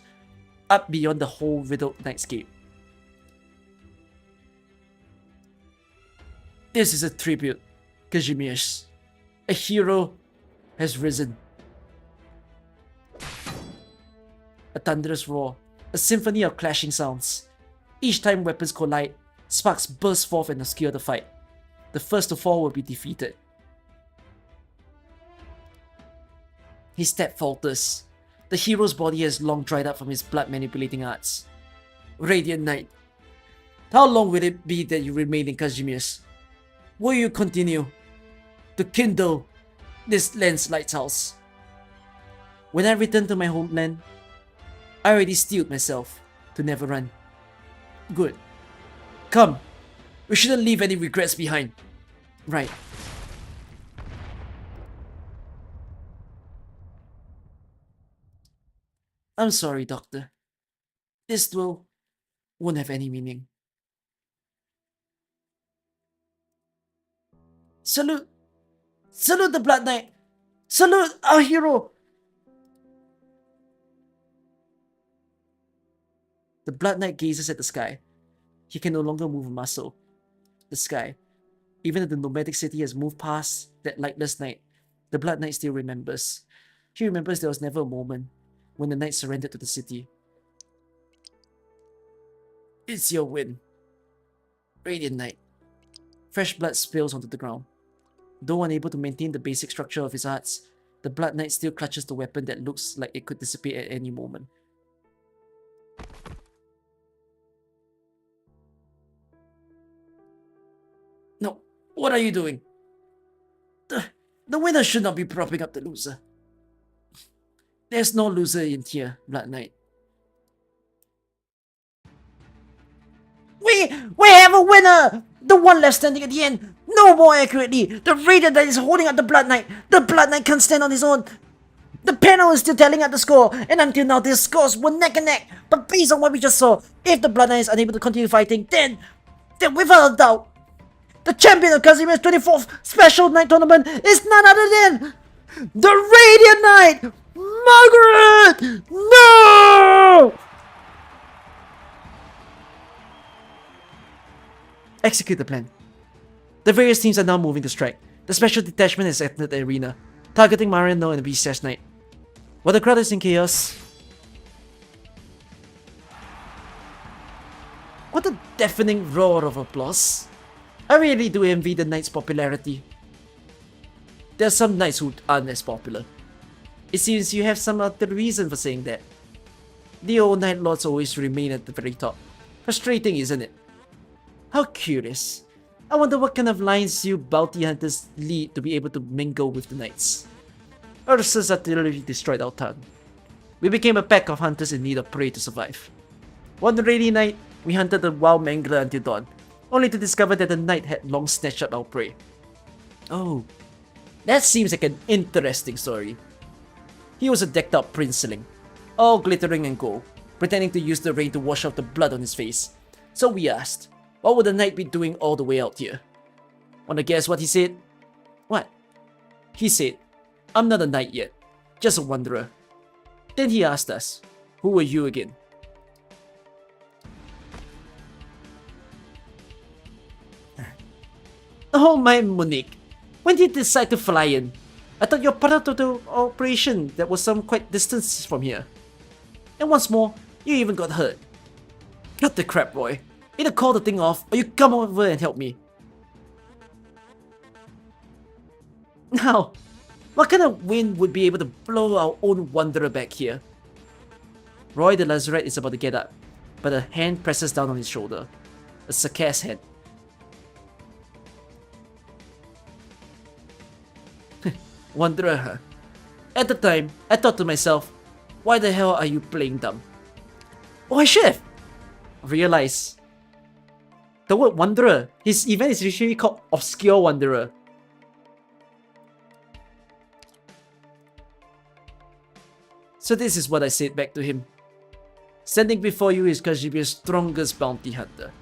up beyond the whole riddled nightscape. This is a tribute, Kazimierz. A hero has risen. A thunderous roar, a symphony of clashing sounds. Each time weapons collide, sparks burst forth and obscure the fight. The first to fall will be defeated. His step falters. The hero's body has long dried up from his blood-manipulating arts. Radiant Knight, how long will it be that you remain in Kazimierz? Will you continue to kindle this land's lighthouse? When I return to my homeland, I already steeled myself to never run. Good. Come, we shouldn't leave any regrets behind. Right. I'm sorry, Doctor. This duel won't have any meaning. Salute! Salute the Blood Knight! Salute our hero! The Blood Knight gazes at the sky. He can no longer move a muscle. The sky. Even if the nomadic city has moved past that lightless night, the Blood Knight still remembers. He remembers there was never a moment when the knight surrendered to the city. It's your win, Radiant Knight. Fresh blood spills onto the ground. Though unable to maintain the basic structure of his arts, The Blood Knight still clutches the weapon that looks like it could dissipate at any moment. No, what are you doing? The winner should not be propping up the loser. There's no loser in here, Blood Knight. We have a winner! The one left standing at the end. No more accurately, the Radiant Knight is holding up the Blood Knight. The Blood Knight can't stand on his own. The panel is still telling out the score, and until now their scores were neck and neck. But based on what we just saw, if the Blood Knight is unable to continue fighting, then without a doubt, the champion of Casimiro's 24th Special Night Tournament is none other than the Radiant Knight, Margaret! No! Execute the plan. The various teams are now moving to strike. The special detachment has entered the arena, targeting Mariano and the Beast Knight. While the crowd is in chaos... What a deafening roar of applause. I really do envy the Knight's popularity. There are some Knights who aren't as popular. It seems you have some other reason for saying that. The old Night Lords always remain at the very top. Frustrating, isn't it? How curious. I wonder what kind of lines you bounty hunters lead to be able to mingle with the Knights. Ursa's artillery destroyed our town. We became a pack of hunters in need of prey to survive. One rainy night, we hunted the wild mangler until dawn, only to discover that the Knight had long snatched up our prey. Oh, that seems like an interesting story. He was a decked out princeling, all glittering and gold, pretending to use the rain to wash off the blood on his face. So we asked, what would the Knight be doing all the way out here? Wanna guess what he said? What? He said, I'm not a knight yet, just a wanderer. Then he asked us, who are you again? Oh my Monique, when did you decide to fly in? I thought you're part of the operation that was some quite distance from here. And once more, you even got hurt. Cut the crap, boy. Either call the thing off or you come over and help me. Now, what kind of wind would be able to blow our own wanderer back here? Roy the Lazarette is about to get up, but a hand presses down on his shoulder. A Sarkaz hand. Wanderer, huh? At the time, I thought to myself, why the hell are you playing dumb? Oh, I should have realized. The word Wanderer, his event is usually called Obscure Wanderer. So this is what I said back to him. Standing before you is Kashibir's strongest bounty hunter.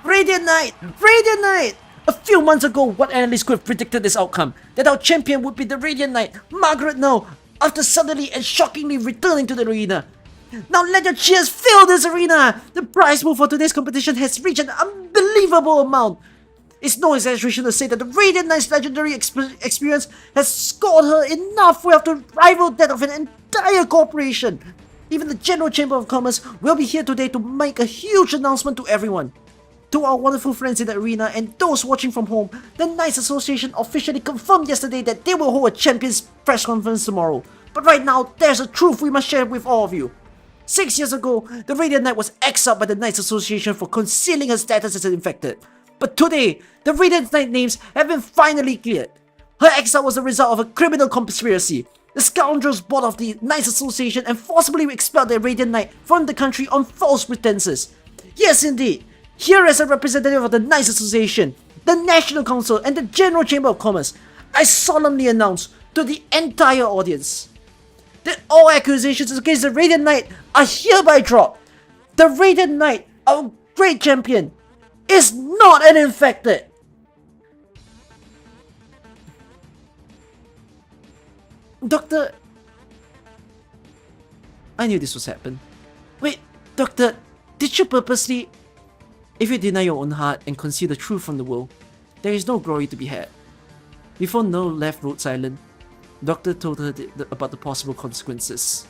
Radiant Knight! Radiant Knight! A few months ago, what analyst could have predicted this outcome? That our champion would be the Radiant Knight, Margaret now, after suddenly and shockingly returning to the arena. Now let your cheers fill this arena! The prize pool for today's competition has reached an unbelievable amount. It's no exaggeration to say that the Radiant Knight's legendary experience has scored her enough wealth to rival that of an entire corporation. Even the General Chamber of Commerce will be here today to make a huge announcement to everyone. To our wonderful friends in the arena and those watching from home, the Knights Association officially confirmed yesterday that they will hold a Champions press conference tomorrow. But right now, there's a truth we must share with all of you. 6 years ago, the Radiant Knight was exiled by the Knights Association for concealing her status as an infected. But today, the Radiant Knight names have been finally cleared. Her exile was the result of a criminal conspiracy. The scoundrels bought off the Knights Association and forcibly expelled the Radiant Knight from the country on false pretenses. Yes, indeed. Here as a representative of the Knights Association, the National Council, and the General Chamber of Commerce, I solemnly announce to the entire audience that all accusations against the Radiant Knight are hereby dropped. The Radiant Knight, our great champion, is not an infected. Doctor... I knew this was happen. Wait, Doctor, did you purposely... If you deny your own heart and conceal the truth from the world, there is no glory to be had. Before No left Rhodes Island, Doctor told her about the possible consequences.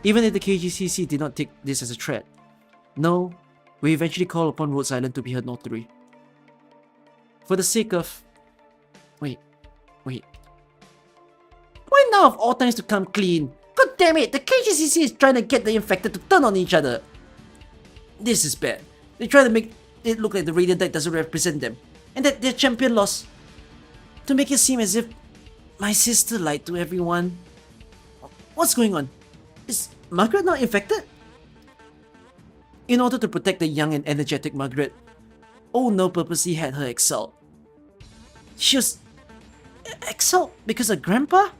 Even if the KGCC did not take this as a threat, No will eventually call upon Rhodes Island to be her notary. For the sake of Wait. Why now of all times to come clean? God damn it, the KGCC is trying to get the infected to turn on each other. This is bad. They try to make it look like the Radiant Knight doesn't represent them, and that their champion lost. To make it seem as if my sister lied to everyone. What's going on? Is Margaret not infected? In order to protect the young and energetic Margaret, Old No purposely had her exiled. She was exiled because of Grandpa?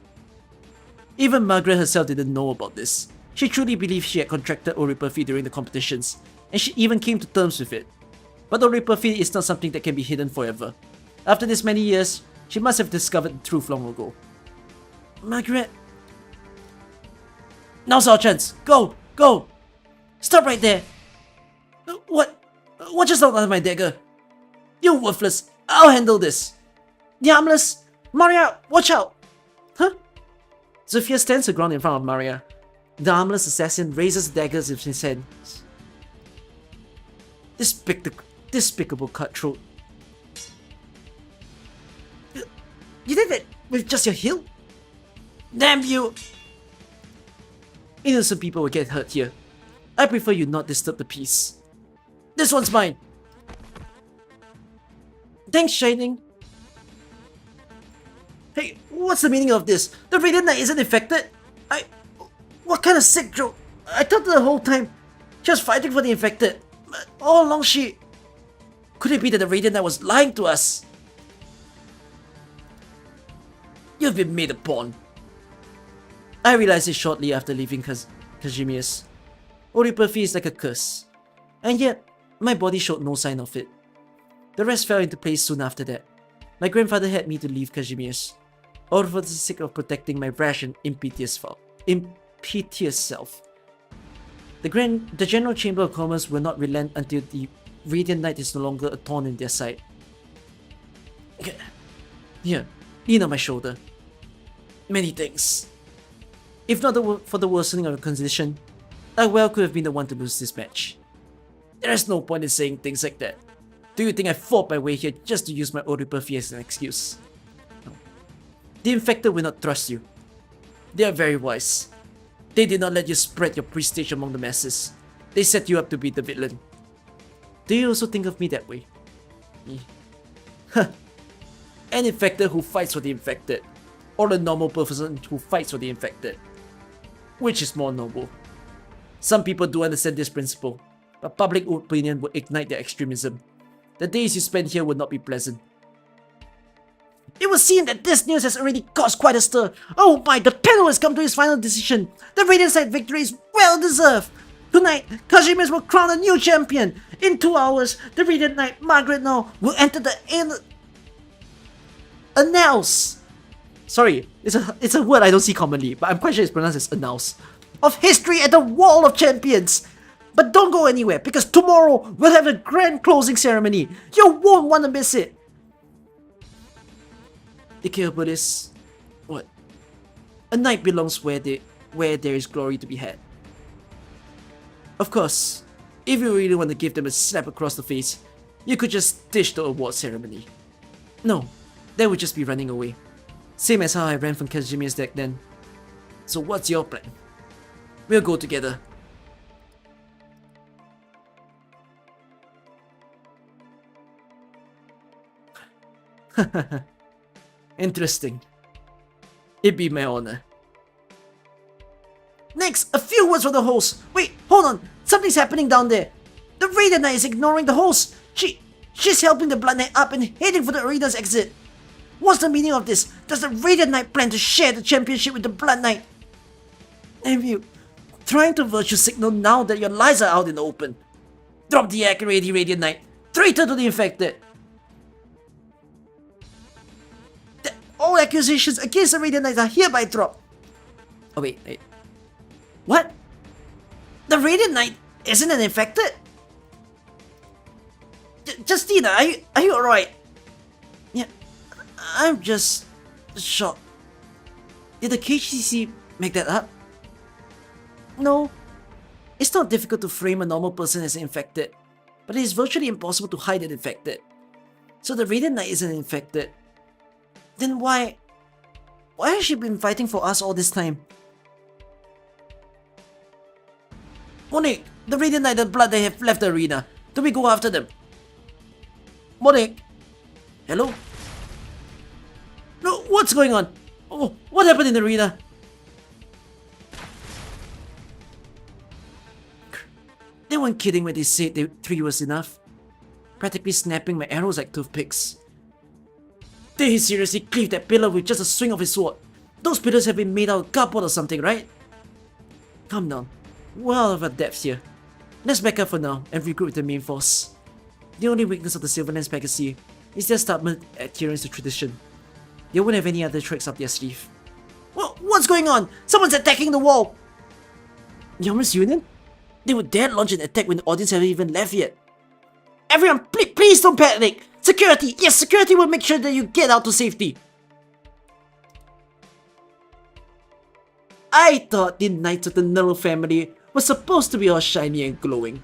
Even Margaret herself didn't know about this. She truly believed she had contracted Oripathy during the competitions, and she even came to terms with it. But Oripathy is not something that can be hidden forever. After this many years, she must have discovered the truth long ago. Margaret... Now's our chance! Go! Go! Stop right there! What just knocked out my dagger? You're worthless! I'll handle this! The armless! Maria, watch out! Huh? Zofia stands her ground in front of Maria. The armless assassin raises daggers in his hands. Despicable cutthroat. You did it with just your heel? Damn you! Innocent people will get hurt here. I prefer you not disturb the peace. This one's mine! Thanks, Shining. Hey, what's the meaning of this? The Radiant Knight isn't infected? What kind of sick joke? I thought the whole time she was fighting for the infected. But all along she... Could it be that the Radiant Knight was lying to us? You've been made a pawn. I realized it shortly after leaving Kazimierz. Oripathy is like a curse. And yet, my body showed no sign of it. The rest fell into place soon after that. My grandfather had me to leave Kazimierz, all for the sake of protecting my rash and impetuous self. The General Chamber of Commerce will not relent until the Radiant Knight is no longer a thorn in their side. Here, lean on my shoulder. Many thanks. If not for the worsening of the condition, I well could have been the one to lose this match. There is no point in saying things like that. Do you think I fought my way here just to use my Oripathy as an excuse? No. The infected will not trust you. They are very wise. They did not let you spread your prestige among the masses. They set you up to be the villain. Do you also think of me that way? Huh. An infected who fights for the infected, or a normal person who fights for the infected. Which is more noble? Some people do understand this principle, but public opinion will ignite their extremism. The days you spend here will not be pleasant. It would seem that this news has already caused quite a stir. Oh my, the panel has come to its final decision. The Radiant Side victory is well deserved. Tonight, Kazimierz will crown a new champion. In 2 hours, the Radiant Knight, Margaret now, will enter the annals. Sorry, it's a word I don't see commonly, but I'm quite sure it's pronounced as annals. Of history at the Wall of Champions. But don't go anywhere, because tomorrow we'll have a grand closing ceremony. You won't want to miss it. The care about this, what? A knight belongs where there is glory to be had. Of course, if you really want to give them a slap across the face, you could just ditch the award ceremony. No, that would just be running away. Same as how I ran from Kazimierz deck then. So what's your plan? We'll go together. Interesting. It'd be my honor. Next, a few words from the host. Wait, hold on. Something's happening down there. The Radiant Knight is ignoring the host. She's helping the Blood Knight up and heading for the arena's exit. What's the meaning of this? Does the Radiant Knight plan to share the championship with the Blood Knight? Have you trying to virtue signal now that your lies are out in the open? Drop the act already, Radiant Knight. Traitor to the infected. All accusations against the Radiant Knights are hereby dropped. Oh wait. What? The Radiant Knight isn't an infected? Justina, are you alright? Yeah, I'm just shocked. Did the KGC make that up? No. It's not difficult to frame a normal person as infected, but it is virtually impossible to hide an infected. So the Radiant Knight isn't infected. Then why has she been fighting for us all this time? Monique, the Radiant Knight and Blood, they have left the arena. Do we go after them? Monique? Hello? No, what's going on? Oh, what happened in the arena? They weren't kidding when they said 3 was enough. Practically snapping my arrows like toothpicks. Did he seriously cleave that pillar with just a swing of his sword? Those pillars have been made out of cardboard or something, right? Calm down. We're out of our depths here. Let's back up for now and regroup with the main force. The only weakness of the Silverlands Pegasus is their stubborn adherence to tradition. They won't have any other tricks up their sleeve. What's going on? Someone's attacking the wall! Youngest Union? They would dare launch an attack when the audience haven't even left yet. Everyone, please don't panic! Security! Yes, security will make sure that you get out to safety! I thought the Knights of the Null family was supposed to be all shiny and glowing.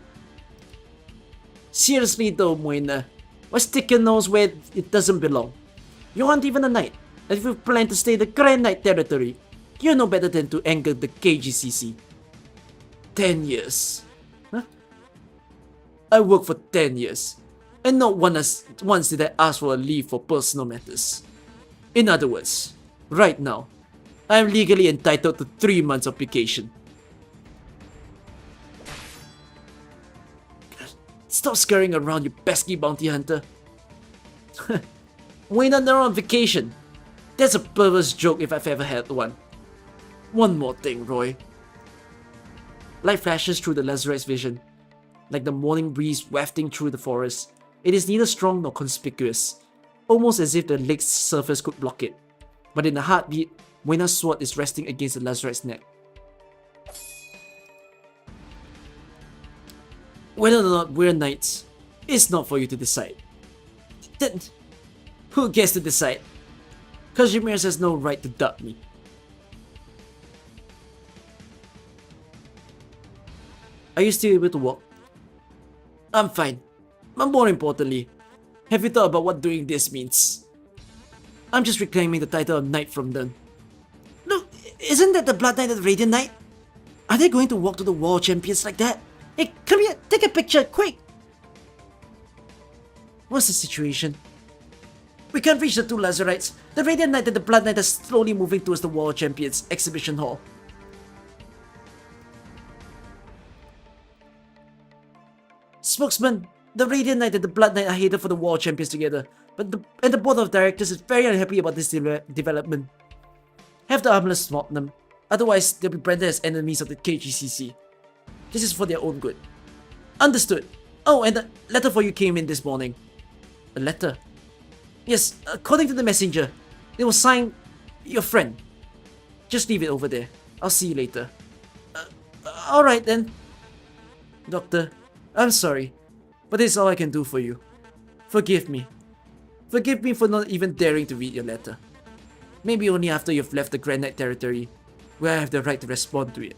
Seriously though, Moina, why stick your nose where it doesn't belong? You aren't even a knight, and if you plan to stay in the Grand Knight territory, you're no better than to anger the KGCC. 10 years. Huh? I worked for 10 years, and not once did I ask for a leave for personal matters. In other words, right now, I am legally entitled to 3 months of vacation. Stop scurrying around, you pesky bounty hunter. We're not on vacation. That's a perverse joke if I've ever had one. One more thing, Roy. Light flashes through the Lazarite's vision. Like the morning breeze wafting through the forest, it is neither strong nor conspicuous, almost as if the lake's surface could block it. But in a heartbeat, Moina's sword is resting against the Lazarite's neck. Whether or not we're knights, it's not for you to decide. Then, who gets to decide? Kazimierz has no right to doubt me. Are you still able to walk? I'm fine. But more importantly, have you thought about what doing this means? I'm just reclaiming the title of Knight from them. Look, isn't that the Blood Knight and the Radiant Knight? Are they going to walk to the World Champions like that? Hey, come here, take a picture, quick! What's the situation? We can't reach the two Lazarites. The Radiant Knight and the Blood Knight are slowly moving towards the World Champions exhibition hall. Spokesman, the Radiant Knight and the Blood Knight are headed for the World Champions together, but the board of directors is very unhappy about this development. Have the Armless swap them, otherwise they'll be branded as enemies of the KGCC. This is for their own good. Understood. Oh, and a letter for you came in this morning. A letter? Yes, according to the messenger, it was signed your friend. Just leave it over there. I'll see you later. Alright then. Doctor, I'm sorry, but this is all I can do for you. Forgive me. Forgive me for not even daring to read your letter. Maybe only after you've left the Grand Knight territory, where I have the right to respond to it.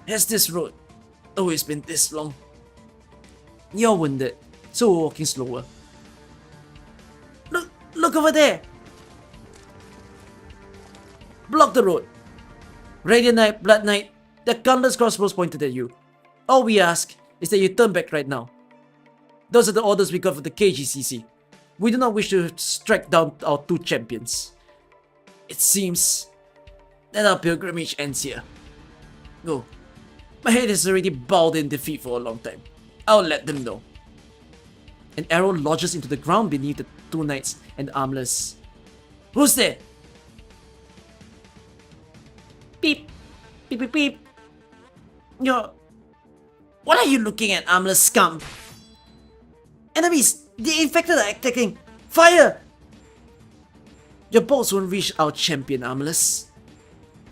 Has this road always been this long? You're wounded, so we're walking slower. Look over there! Block the road. Radiant Knight, Blood Knight, the gunless crossbows pointed at you. All we ask is that you turn back right now. Those are the orders we got from the KGCC. We do not wish to strike down our two champions. It seems that our pilgrimage ends here. Go. My head is already bowed in defeat for a long time. I'll let them know. An arrow lodges into the ground beneath the two knights and armless. Who's there? Beep. Beep beep beep. What are you looking at, armless scum? Enemies! The infected are attacking! Fire! Your bolts won't reach our champion, armless.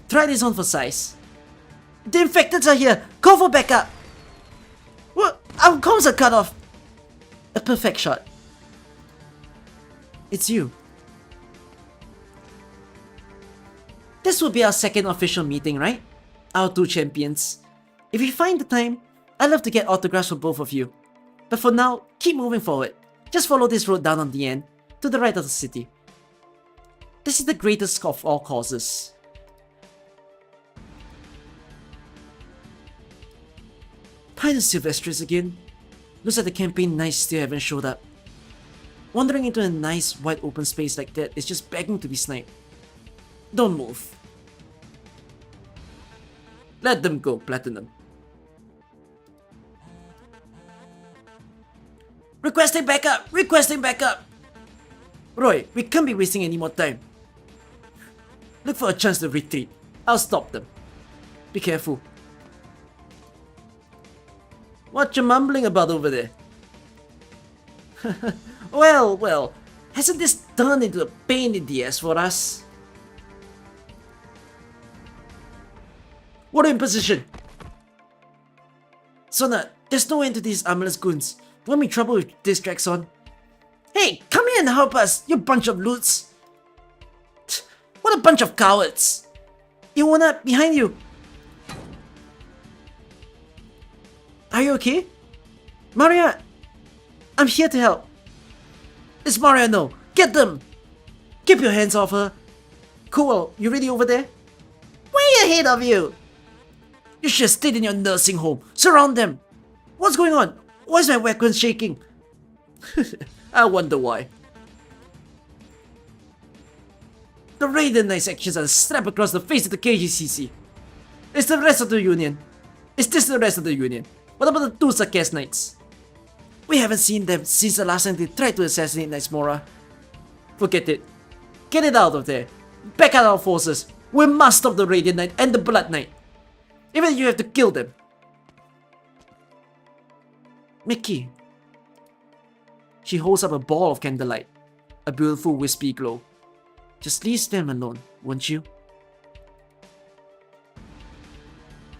Try this on for size. The infecteds are here! Call for backup! What? Our comms are cut off! A perfect shot. It's you. This will be our second official meeting, right? Our two champions. If you find the time, I'd love to get autographs for both of you. But for now, keep moving forward. Just follow this road down on the end, to the right of the city. This is the greatest of all causes. Pinus Silvestris again. Looks like the campaign knights still haven't showed up. Wandering into a nice wide open space like that is just begging to be sniped. Don't move. Let them go, Platinum. Requesting backup! Requesting backup! Roy, we can't be wasting any more time. Look for a chance to retreat. I'll stop them. Be careful. What you mumbling about over there? Well, hasn't this turned into a pain in the ass for us? What in position? Sona, there's no end to these armless goons. Want me trouble with this Draxon? Hey, come here and help us, you bunch of loots! What a bunch of cowards! Iwana, behind you! Are you okay? Maria! I'm here to help! It's Maria, no! Get them! Keep your hands off her! Cool, you ready over there? Way ahead of you! You should have stayed in your nursing home. Surround them! What's going on? Why is my weapon shaking? I wonder why. The Raiden Knight's actions are a slap across the face of the KGCC. It's the rest of the Union. Is this the rest of the Union? What about the two Sarkaz Knights? We haven't seen them since the last time they tried to assassinate Knights Mora. Forget it. Get it out of there. Back out our forces. We must stop the Radiant Knight and the Blood Knight. Even if you have to kill them. Mickey. She holds up a ball of candlelight. A beautiful wispy glow. Just leave them alone, won't you?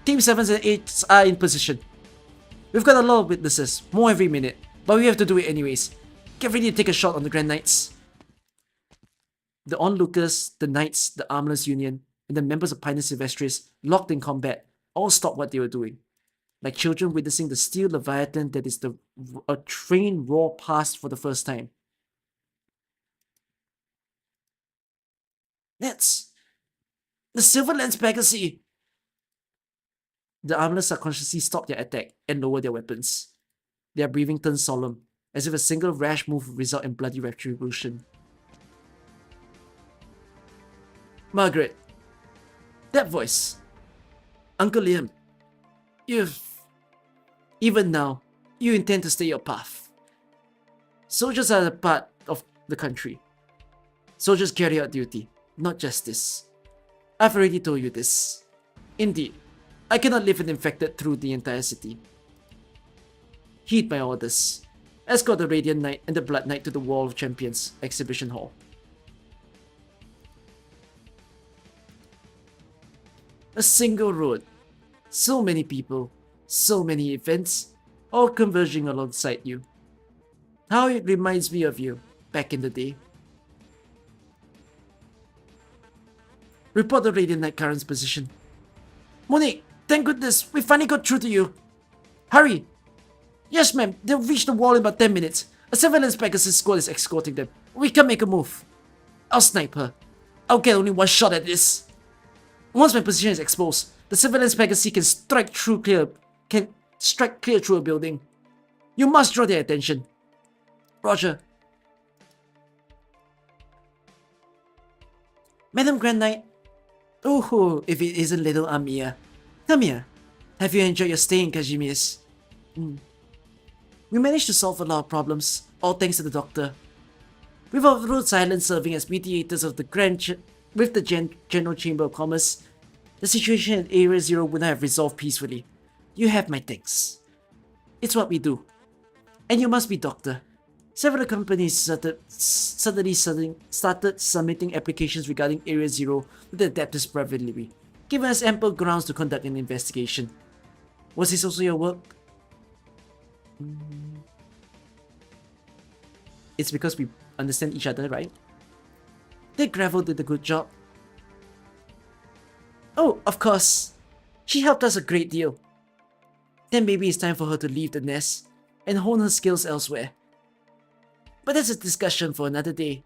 Team 7s and 8s are in position. We've got a lot of witnesses, more every minute, but we have to do it anyways. Get ready to take a shot on the Grand Knights. The onlookers, the Knights, the Armless Union, and the members of Pinus Silvestris, locked in combat, all stopped what they were doing. Like children witnessing the steel leviathan that is a train roar past for the first time. That's the Silverlands Pegasus! The armless subconsciously stop their attack and lower their weapons. Their breathing turns solemn, as if a single rash move would result in bloody retribution. Margaret. That voice. Uncle Liam. Even now, you intend to stay your path. Soldiers are a part of the country. Soldiers carry out duty, not justice. I've already told you this. Indeed, I cannot live an infected through the entire city. Heed my orders. Escort the Radiant Knight and the Blood Knight to the Wall of Champions exhibition hall. A single road. So many people, so many events, all converging alongside you. How it reminds me of you, back in the day. Report the Radiant Knight current's position. Monique, thank goodness, we finally got through to you. Hurry! Yes ma'am, they'll reach the wall in about 10 minutes. A surveillance Pegasus squad is escorting them. We can make a move. I'll snipe her. I'll get only one shot at this. Once my position is exposed, the surveillance Pegasus can strike clear through a building. You must draw their attention. Roger. Madam Grand Knight. Oh, if it isn't little Amia. Come here. Have you enjoyed your stay in Kazimirs? We managed to solve a lot of problems, all thanks to the doctor. With our Rhodes Island serving as mediators of the General Chamber of Commerce, the situation at Area Zero would not have resolved peacefully. You have my thanks. It's what we do. And you must be doctor. Several companies suddenly started submitting applications regarding Area Zero to the Adeptus Breviary, giving us ample grounds to conduct an investigation. Was this also your work? It's because we understand each other, right? Did Gravel did a good job? Oh, of course. She helped us a great deal. Then maybe it's time for her to leave the nest and hone her skills elsewhere. But that's a discussion for another day.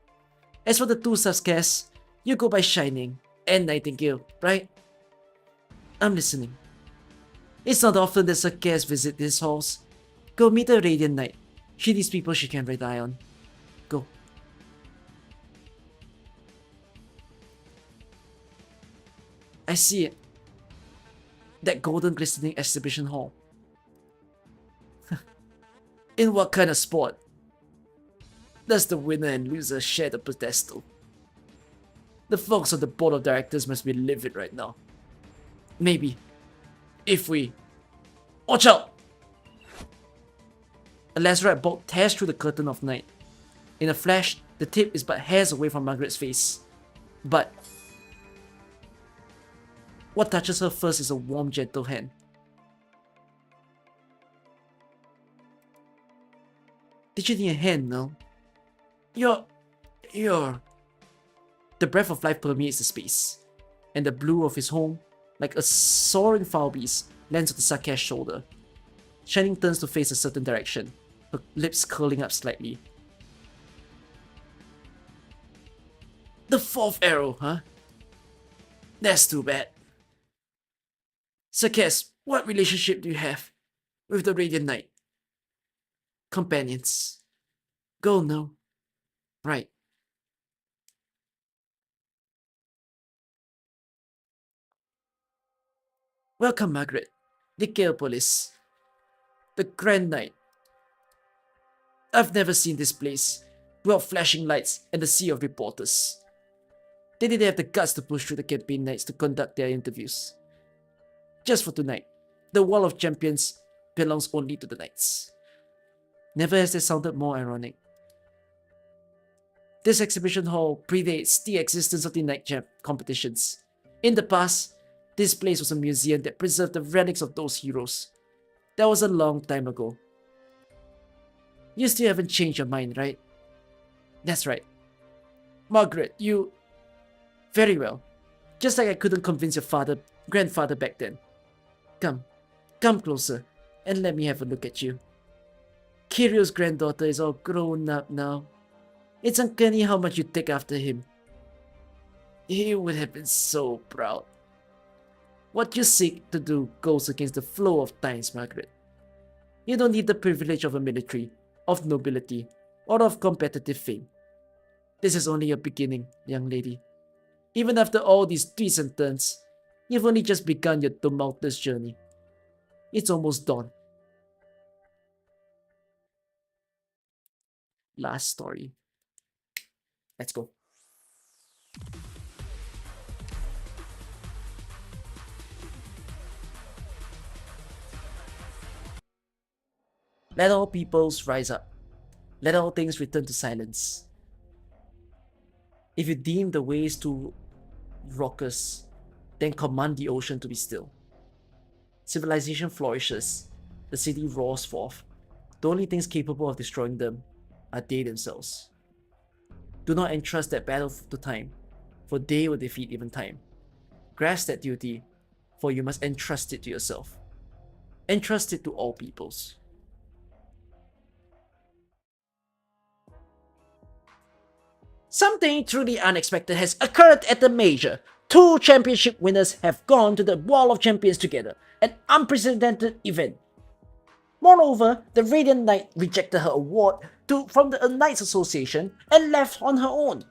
As for the two subcasts, you go by Shining and Nightingale, right? I'm listening. It's not often that subcasts visit these halls. Go meet a Radiant Knight. She needs people she can rely on. Go. I see it. That golden glistening exhibition hall. In what kind of sport does the winner and loser share the pedestal? The folks on the board of directors must be livid right now. Maybe, if we... Watch out! A lacerite bolt tears through the curtain of night. In a flash, the tip is but hairs away from Margaret's face. But what touches her first is a warm, gentle hand. Did you need a hand, no? You're... The breath of life permeates the space, and the blue of his home, like a soaring foul beast, lands on the Sakash's shoulder. Shining turns to face a certain direction, her lips curling up slightly. The fourth arrow, huh? That's too bad. Sakash, what relationship do you have with the Radiant Knight? Companions. Go now. Right. Welcome, Margaret. The Police. The Grand Knight. I've never seen this place, without flashing lights and a sea of reporters. They didn't have the guts to push through the campaign nights to conduct their interviews. Just for tonight, the Wall of Champions belongs only to the Knights. Never has that sounded more ironic. This exhibition hall predates the existence of the Knight Champ competitions. In the past, this place was a museum that preserved the relics of those heroes. That was a long time ago. You still haven't changed your mind, right? That's right. Margaret, you... Very well. Just like I couldn't convince your grandfather back then. Come closer, and let me have a look at you. Kirio's granddaughter is all grown up now. It's uncanny how much you take after him. He would have been so proud. What you seek to do goes against the flow of times, Margaret. You don't need the privilege of a military, of nobility, or of competitive fame. This is only your beginning, young lady. Even after all these twists and turns, you've only just begun your tumultuous journey. It's almost dawn. Last story. Let's go. Let all peoples rise up. Let all things return to silence. If you deem the waves too raucous, then command the ocean to be still. Civilization flourishes. The city roars forth. The only things capable of destroying them are they themselves. Do not entrust that battle to time, for they will defeat even time. Grasp that duty, for you must entrust it to yourself. Entrust it to all peoples. Something truly unexpected has occurred at the Major. 2 championship winners have gone to the Wall of Champions together, an unprecedented event. Moreover, the Radiant Knight rejected her award from the Knights Association and left on her own.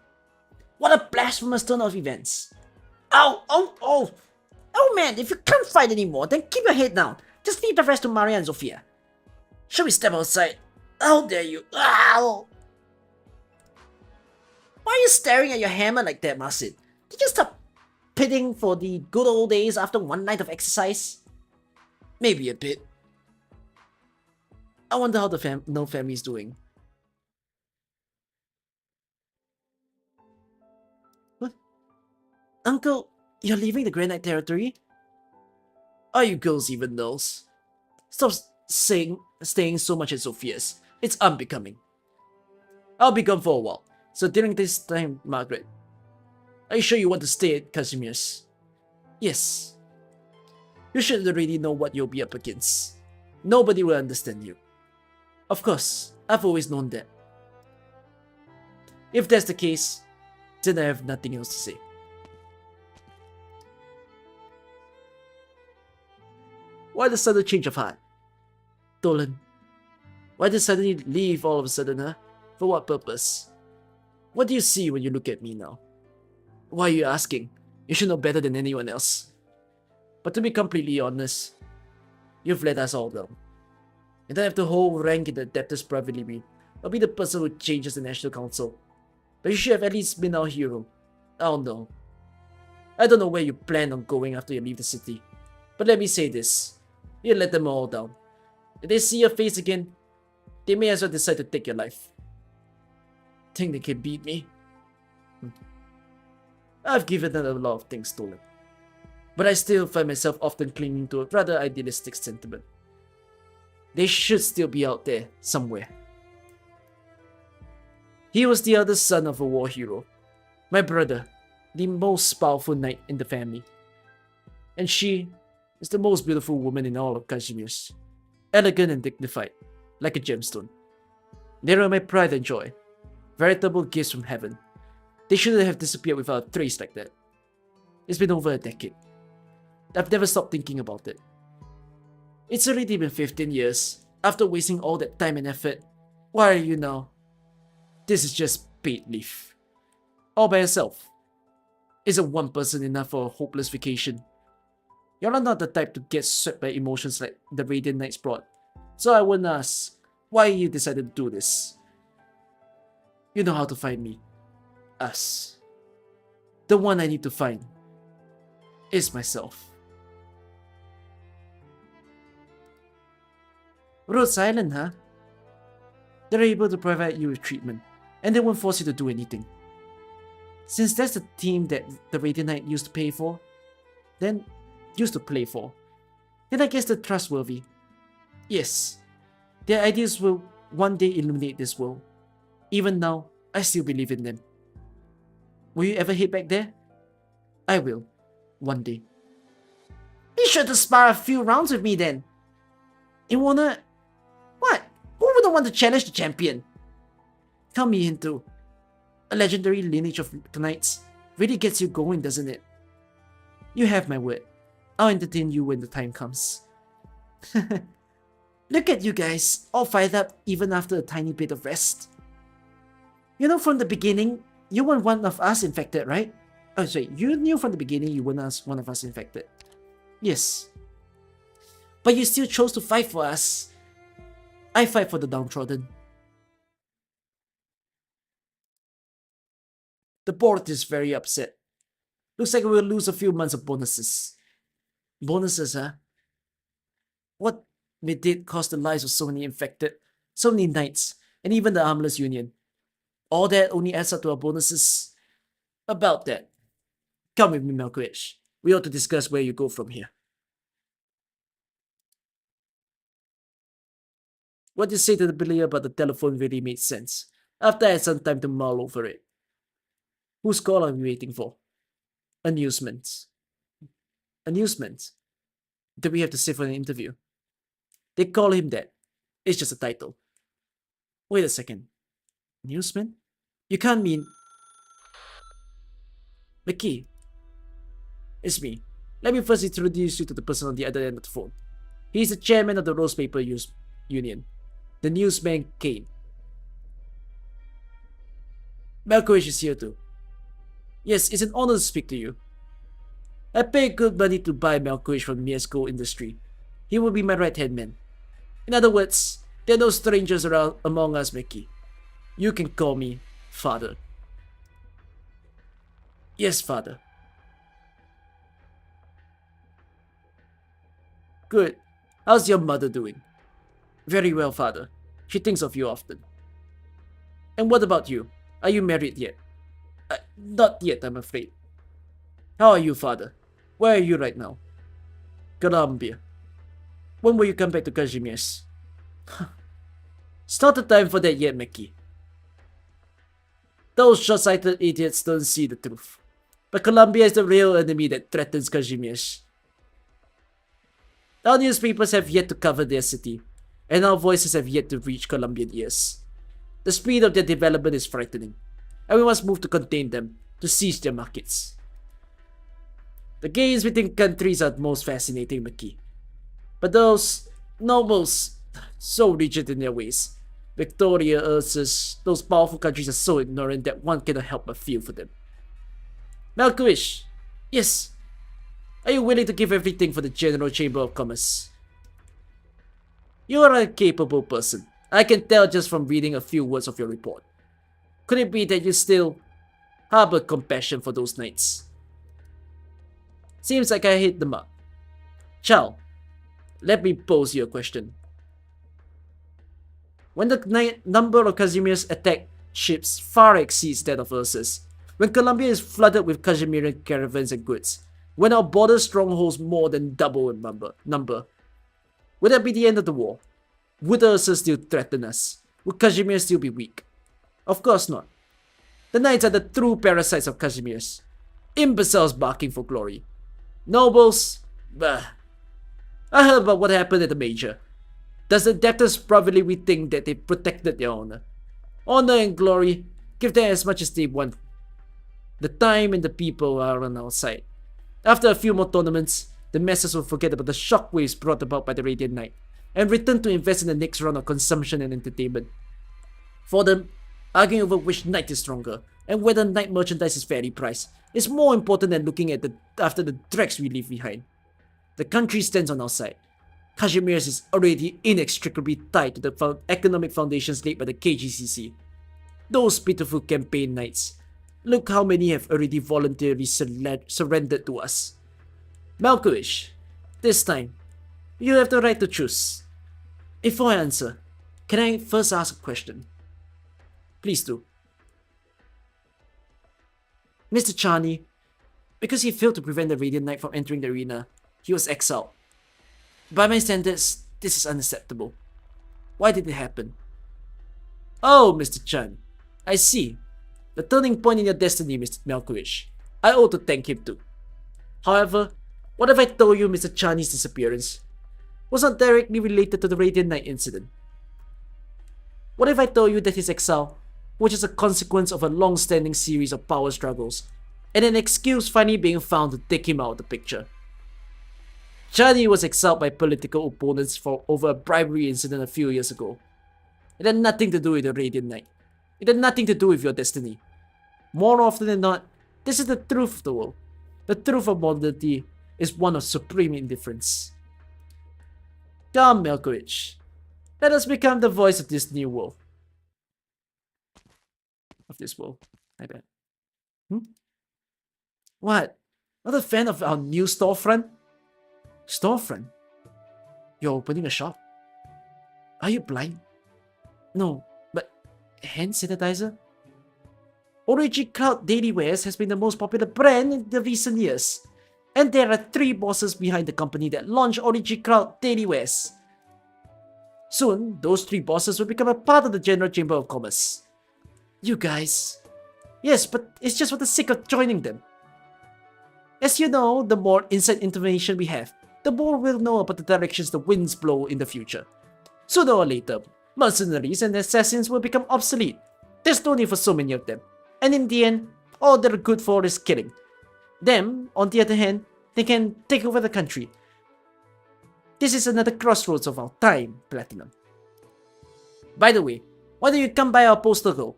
What a blasphemous turn of events. Oh man, if you can't fight anymore, then keep your head down. Just leave the rest to Maria and Sophia. Shall we step outside? How dare you? Ow! Why are you staring at your hammer like that, Marcin? Did you stop pitting for the good old days after one night of exercise? Maybe a bit. I wonder how the No family is doing. What? Uncle, you're leaving the Grand Knight territory? Are you girls even knows? Stop staying so much at Sophia's. It's unbecoming. I'll be gone for a while. So during this time, Margaret, are you sure you want to stay at Casimir's? Yes. You should already know what you'll be up against. Nobody will understand you. Of course, I've always known that. If that's the case, then I have nothing else to say. Why the sudden change of heart? Tolen, why did suddenly leave all of a sudden, huh? For what purpose? What do you see when you look at me now? Why are you asking? You should know better than anyone else. But to be completely honest, you've let us all down. And I have the whole rank in the debtors privately read. I'll be the person who changes the National Council. But you should have at least been our hero. Oh no. I don't know where you plan on going after you leave the city. But let me say this. You let them all down. If they see your face again, they may as well decide to take your life. Think they can beat me? I've given them a lot of things stolen. But I still find myself often clinging to a rather idealistic sentiment. They should still be out there, somewhere. He was the eldest son of a war hero. My brother, the most powerful knight in the family. And she is the most beautiful woman in all of Kazimierz. Elegant and dignified, like a gemstone. They are my pride and joy. Veritable gifts from heaven. They shouldn't have disappeared without a trace like that. It's been over a decade. I've never stopped thinking about it. It's already been 15 years. After wasting all that time and effort, why are you now? This is just paid leave. All by yourself. Isn't one person enough for a hopeless vacation? You're not the type to get swept by emotions like the Radiant Knights brought. So I wouldn't ask why you decided to do this. You know how to find me. Us. The one I need to find is myself. Rhodes Island, huh? They're able to provide you with treatment, and they won't force you to do anything. Since that's the team that the Radiant Knight used to play for, then I guess they're trustworthy. Yes, their ideas will one day illuminate this world. Even now, I still believe in them. Will you ever head back there? I will, one day. Be sure to spar a few rounds with me then. You wanna... What? Who wouldn't want to challenge the champion? Come me into a legendary lineage of Arknights really gets you going, doesn't it? You have my word. I'll entertain you when the time comes. Look at you guys, all fired up even after a tiny bit of rest. You know from the beginning, you weren't one of us infected, right? Oh, sorry, you knew from the beginning you weren't one of us infected. Yes. But you still chose to fight for us. I fight for the downtrodden. The board is very upset. Looks like we'll lose a few months of bonuses. Bonuses, huh? What may did cost the lives of so many infected, so many knights, and even the Armless Union? All that only adds up to our bonuses. About that. Come with me, Malkovich. We ought to discuss where you go from here. What you say to the Billy about the telephone really made sense, after I had some time to mull over it. Whose call are we waiting for? Amusement. Amusement? Do we have to sit for an interview? They call him that. It's just a title. Wait a second. Amusement? You can't mean... Mickey. It's me. Let me first introduce you to the person on the other end of the phone. He's the chairman of the Rose Paper Union. The newsman Kane. Malkovich is here too. Yes, it's an honor to speak to you. I paid good money to buy Malkovich from Miesco Industry. He will be my right-hand man. In other words, there are no strangers around among us, Mickey. You can call me Father. Yes, Father. Good. How's your mother doing? Very well, Father. She thinks of you often. And what about you? Are you married yet? Not yet, I'm afraid. How are you, Father? Where are you right now? Colombia. When will you come back to Kazimierz? It's not the time for that yet, Mickey. Those short-sighted idiots don't see the truth. But Colombia is the real enemy that threatens Kazimierz. Our newspapers have yet to cover their city, and our voices have yet to reach Colombian ears. The speed of their development is frightening. and we must move to contain them, to seize their markets. The games between countries are most fascinating, Maki. But those nobles, so rigid in their ways. Victoria, Ursus, those powerful countries are so ignorant that one cannot help but feel for them. Malkovish, yes. Are you willing to give everything for the General Chamber of Commerce? You are a capable person. I can tell just from reading a few words of your report. Could it be that you still harbor compassion for those knights? Seems like I hit the mark. Chow, let me pose you a question. When the number of Casimir's attack ships far exceeds that of Ursus, when Colombia is flooded with Casimirian caravans and goods, when our border strongholds more than double in number, would that be the end of the war? Would Ursus still threaten us? Would Casimir still be weak? Of course not. The knights are the true parasites of Casimir's. Imbeciles barking for glory. Nobles? Bah. I heard about what happened at the Major. Does the debtors probably rethink that they protected their honor? Honor and glory, give them as much as they want. The time and the people are on our side. After a few more tournaments, the masses will forget about the shockwaves brought about by the Radiant Knight, and return to invest in the next round of consumption and entertainment. For them, arguing over which knight is stronger, and whether knight merchandise is fairly priced, is more important than looking at after the dregs we leave behind. The country stands on our side. Casimir's is already inextricably tied to the economic foundations laid by the KGCC. Those pitiful campaign knights. Look how many have already voluntarily surrendered to us. Malkovish, this time, you have the right to choose. Before I answer, can I first ask a question? Please do. Mr. Charney, because he failed to prevent the Radiant Knight from entering the arena, he was exiled. By my standards, this is unacceptable. Why did it happen? Oh, Mr. Chan, I see. The turning point in your destiny, Mr. Malkovich. I ought to thank him too. However, what if I told you Mr. Chaney's disappearance was not directly related to the Radiant Knight incident? What if I told you that his exile was just a consequence of a long-standing series of power struggles, and an excuse finally being found to take him out of the picture? Chaney was exiled by political opponents for over a bribery incident a few years ago. It had nothing to do with the Radiant Knight. It had nothing to do with your destiny. More often than not, this is the truth of the world. The truth of modernity is one of supreme indifference. Come, Malkovich. Let us become the voice of this new world. Of this world, I bet. What? Not a fan of our new storefront? Storefront? You're opening a shop? Are you blind? No, but hand sanitizer? Origi Cloud Daily Wears has been the most popular brand in the recent years. And there are 3 bosses behind the company that launched Origi Cloud Daily Wears. Soon, those 3 bosses will become a part of the General Chamber of Commerce. You guys. Yes, but it's just for the sake of joining them. As you know, the more inside information we have, the more we'll know about the directions the winds blow in the future. Sooner or later, mercenaries and assassins will become obsolete. There's no need for so many of them. And in the end, all they're good for is killing. Them, on the other hand, they can take over the country. This is another crossroads of our time, Platinum. By the way, why don't you come by our postal girl?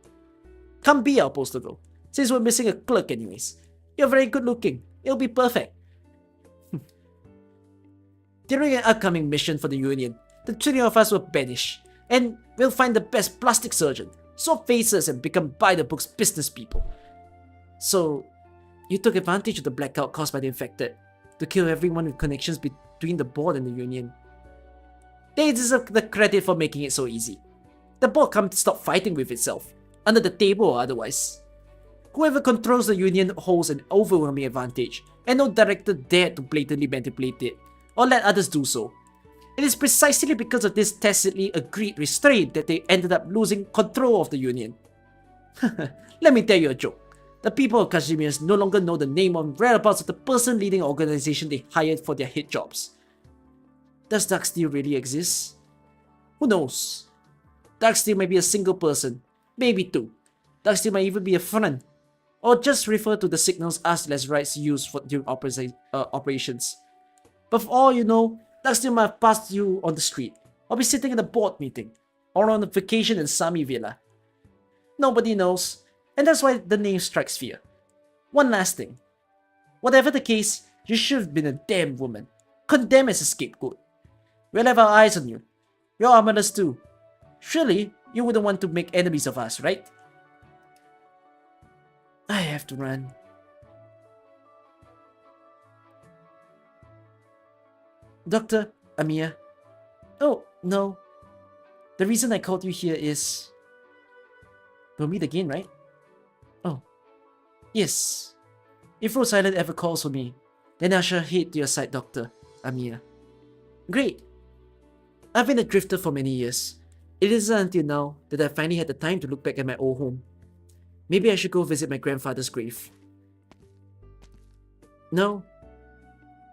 Come be our postal girl, since we're missing a clerk anyways. You're very good looking. It'll be perfect. During an upcoming mission for the Union, the 3 of us will banish, and we'll find the best plastic surgeon, swap faces and become by-the-books business people. So, you took advantage of the blackout caused by the infected to kill everyone with connections between the board and the Union. They deserve the credit for making it so easy. The board can't stop fighting with itself, under the table or otherwise. Whoever controls the Union holds an overwhelming advantage, and no director dared to blatantly manipulate it, or let others do so. It is precisely because of this tacitly agreed restraint that they ended up losing control of the Union. Let me tell you a joke. The people of Kashmir no longer know the name or whereabouts of the person leading the organization they hired for their hit jobs. Does Darksteel really exist? Who knows? Darksteel may be a single person, maybe 2. Darksteel might even be a front, or just refer to the signals us Lazarites use during operations. But for all you know, Darksteel might have passed you on the street, or be sitting in a board meeting, or on a vacation in Sami Villa. Nobody knows, and that's why the name strikes fear. One last thing. Whatever the case, you should have been a damn woman, condemned as a scapegoat. We'll have our eyes on you. You're armorless too. Surely, you wouldn't want to make enemies of us, right? I have to run. Doctor, Amia. Oh, no. The reason I called you here is... We'll meet again, right? Oh. Yes. If Rhodes Island ever calls for me, then I shall head to your side, Doctor, Amia. Great. I've been a drifter for many years. It isn't until now that I finally had the time to look back at my old home. Maybe I should go visit my grandfather's grave. No.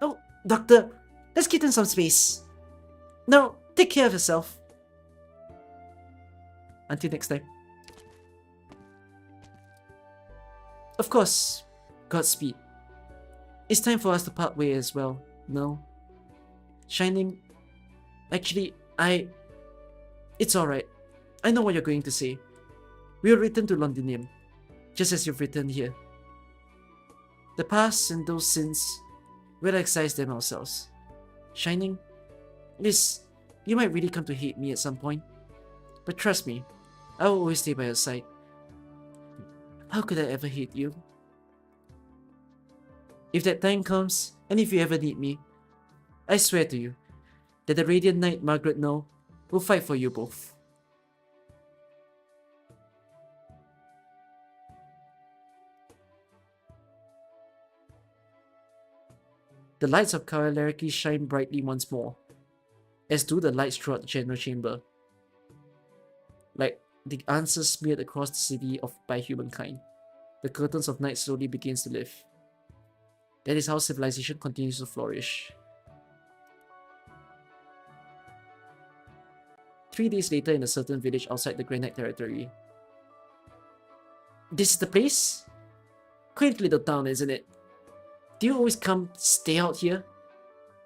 Oh, Doctor, let's give them some space. No, take care of yourself. Until next time. Of course, Godspeed. It's time for us to part ways as well, no? Shining... Actually, It's alright. I know what you're going to say. We'll return to Londinium, just as you've returned here. The past and those sins, we'll excise them ourselves. Shining, Liz, you might really come to hate me at some point. But trust me, I will always stay by your side. How could I ever hate you? If that time comes, and if you ever need me, I swear to you that the Radiant Knight Margaret No will fight for you both. The lights of Kawalerielki shine brightly once more, as do the lights throughout the general chamber, like the answers smeared across the city by humankind. The curtains of night slowly begins to lift. That is how civilization continues to flourish. 3 days later in a certain village outside the Granite territory. This is the place? Quaint little town, isn't it? Do you always stay out here?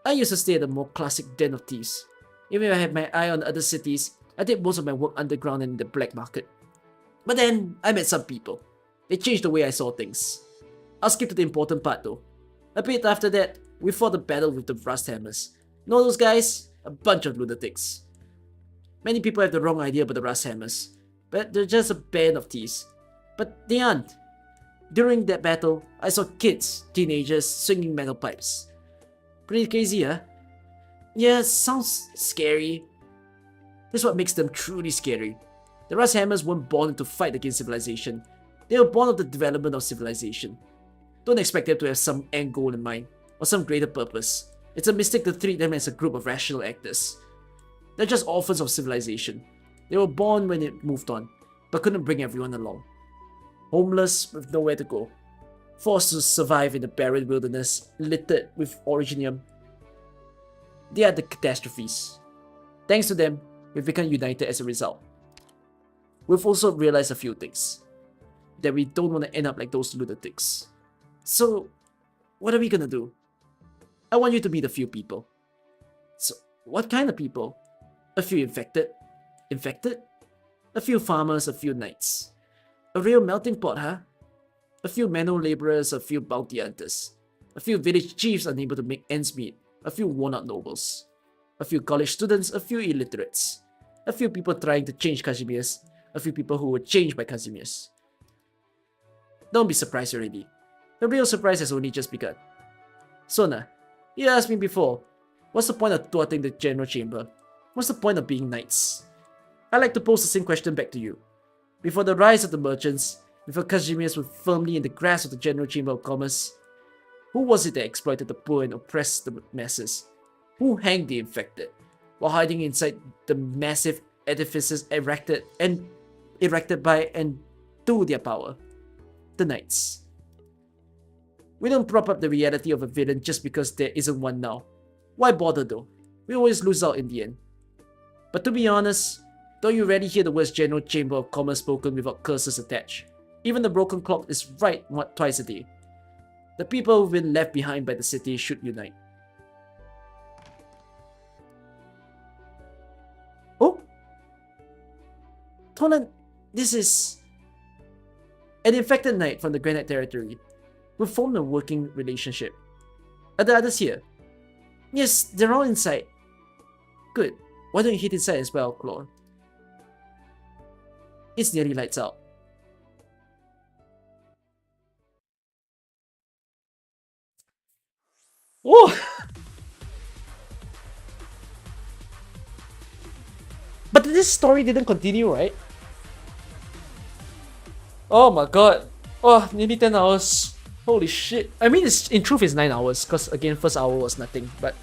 I used to stay at a more classic den of thieves. Even if I had my eye on other cities, I did most of my work underground and in the black market. But then, I met some people. They changed the way I saw things. I'll skip to the important part though. A bit after that, we fought a battle with the Rust Hammers. Know those guys? A bunch of lunatics. Many people have the wrong idea about the Rust Hammers, but they're just a band of thieves. But they aren't. During that battle, I saw kids, teenagers, swinging metal pipes. Pretty crazy, huh? Yeah, sounds scary. That's what makes them truly scary. The Rust Hammers weren't born to fight against civilization. They were born of the development of civilization. Don't expect them to have some end goal in mind, or some greater purpose. It's a mistake to treat them as a group of rational actors. They're just orphans of civilization. They were born when it moved on, but couldn't bring everyone along. Homeless with nowhere to go. Forced to survive in the barren wilderness, littered with originium. They are the catastrophes. Thanks to them, we've become united as a result. We've also realized a few things. That we don't want to end up like those lunatics. So, what are we gonna do? I want you to be the few people. So, what kind of people? A few infected? Infected? A few farmers, a few knights. A real melting pot, huh? A few manual laborers, a few bounty hunters. A few village chiefs unable to make ends meet. A few worn-out nobles. A few college students, a few illiterates. A few people trying to change Casimirs. A few people who were changed by Casimirs. Don't be surprised already. The real surprise has only just begun. Sona, you asked me before, what's the point of thwarting the general chamber? What's the point of being knights? I'd like to pose the same question back to you. Before the rise of the merchants, before Casimirs were firmly in the grasp of the general chamber of commerce, who was it that exploited the poor and oppressed the masses? Who hanged the infected, while hiding inside the massive edifices erected by and to their power? The knights. We don't prop up the reality of a villain just because there isn't one now. Why bother though? We always lose out in the end. But to be honest, don't you rarely hear the words General Chamber of Commerce spoken without curses attached? Even the broken clock is right twice a day. The people who've been left behind by the city should unite. Oh! Tolen, this is an infected knight from the Granite territory. We've formed a working relationship. Are the others here? Yes, they're all inside. Good. Why don't you hit inside as well, Claw? It's nearly lights out. Oh! But this story didn't continue, right? Oh my god. Oh, nearly 10 hours. Holy shit. I mean, in truth, it's 9 hours, because again, first hour was nothing, but...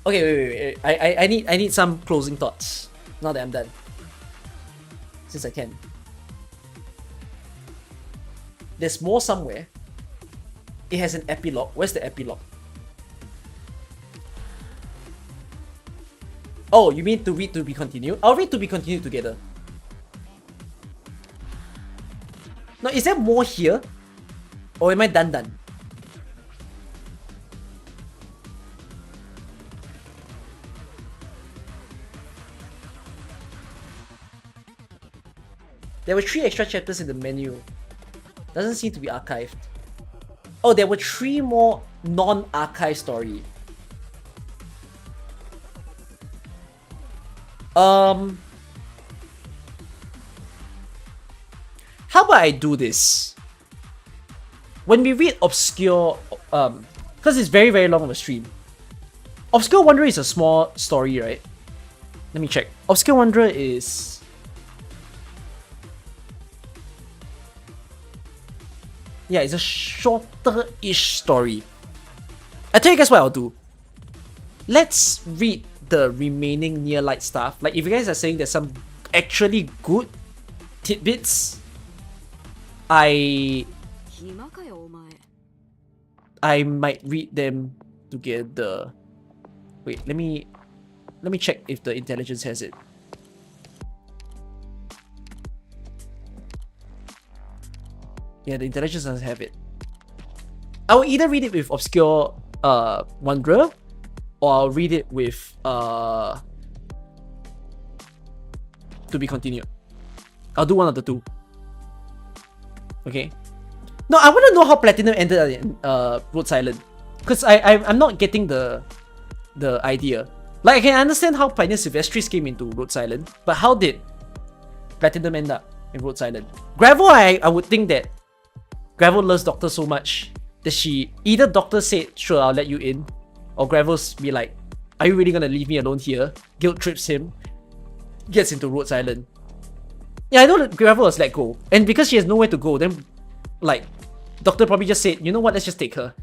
Okay, wait. I need some closing thoughts, now that I'm done. Since I can. There's more somewhere. It has an epilogue. Where's the epilogue? Oh, you mean to read to be continued? I'll read to be continued together. No, is there more here? Or am I done? There were 3 extra chapters in the menu. Doesn't seem to be archived. Oh, there were 3 more non-archive story. How about I do this? When we read Obscure, because it's very, very long of a stream. Obscure Wanderer is a small story, right? Let me check. Obscure Wanderer is... Yeah, it's a shorter-ish story. I'll tell you guys what I'll do. Let's read the remaining near light stuff. Like, if you guys are saying there's some actually good tidbits, I might read them together. Wait, let me check if the intelligence has it. Yeah, the intelligence doesn't have it. I will either read it with Obscure Wanderer, or I'll read it with To Be Continued. I'll do one of the two. Okay. No, I want to know how Platinum ended in Rhodes Island, because I'm not getting the idea. Like, I can understand how Pioneer Sylvestris came into Rhodes Island, but how did Platinum end up in Rhodes Island? Gravel, I would think that Gravel loves Doctor so much that she either Doctor said, sure, I'll let you in, or Gravel's be like, are you really gonna leave me alone here? Guilt trips him, gets into Rhodes Island. Yeah, I know that Gravel was let go, and because she has nowhere to go, then like Doctor probably just said, you know what, let's just take her.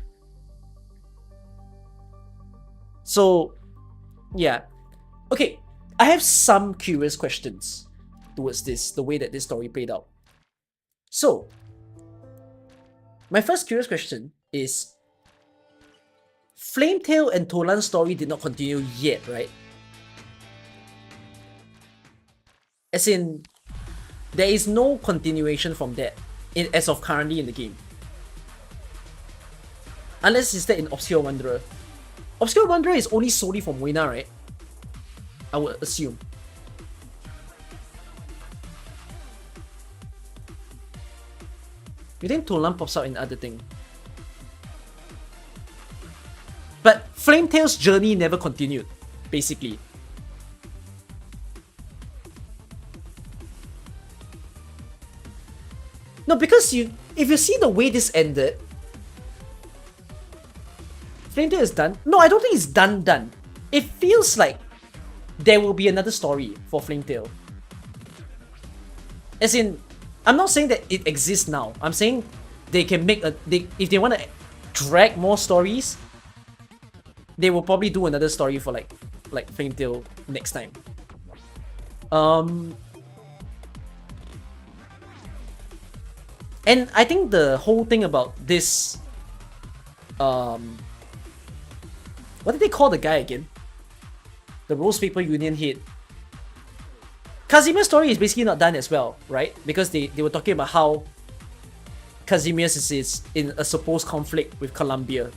So yeah, okay, I have some curious questions towards this, the way that this story played out. So my first curious question is, Flametail and Tolan's story did not continue yet, right? As in, there is no continuation from that as of currently in the game. Unless it's that in Obscure Wanderer. Obscure Wanderer is only solely for Moina, right? I would assume. You think Tolan pops out in other thing? But Flametail's journey never continued, basically. No, because if you see the way this ended, Flametail is done. No, I don't think it's done. It feels like there will be another story for Flametail. As in, I'm not saying that it exists now. I'm saying they can make if they want to drag more stories, they will probably do another story for like Flametail next time. And I think the whole thing about this, what did they call the guy again? The Rose Paper Union head. Casimir's story is basically not done as well, right? Because they were talking about how Casimir is in a supposed conflict with Columbia.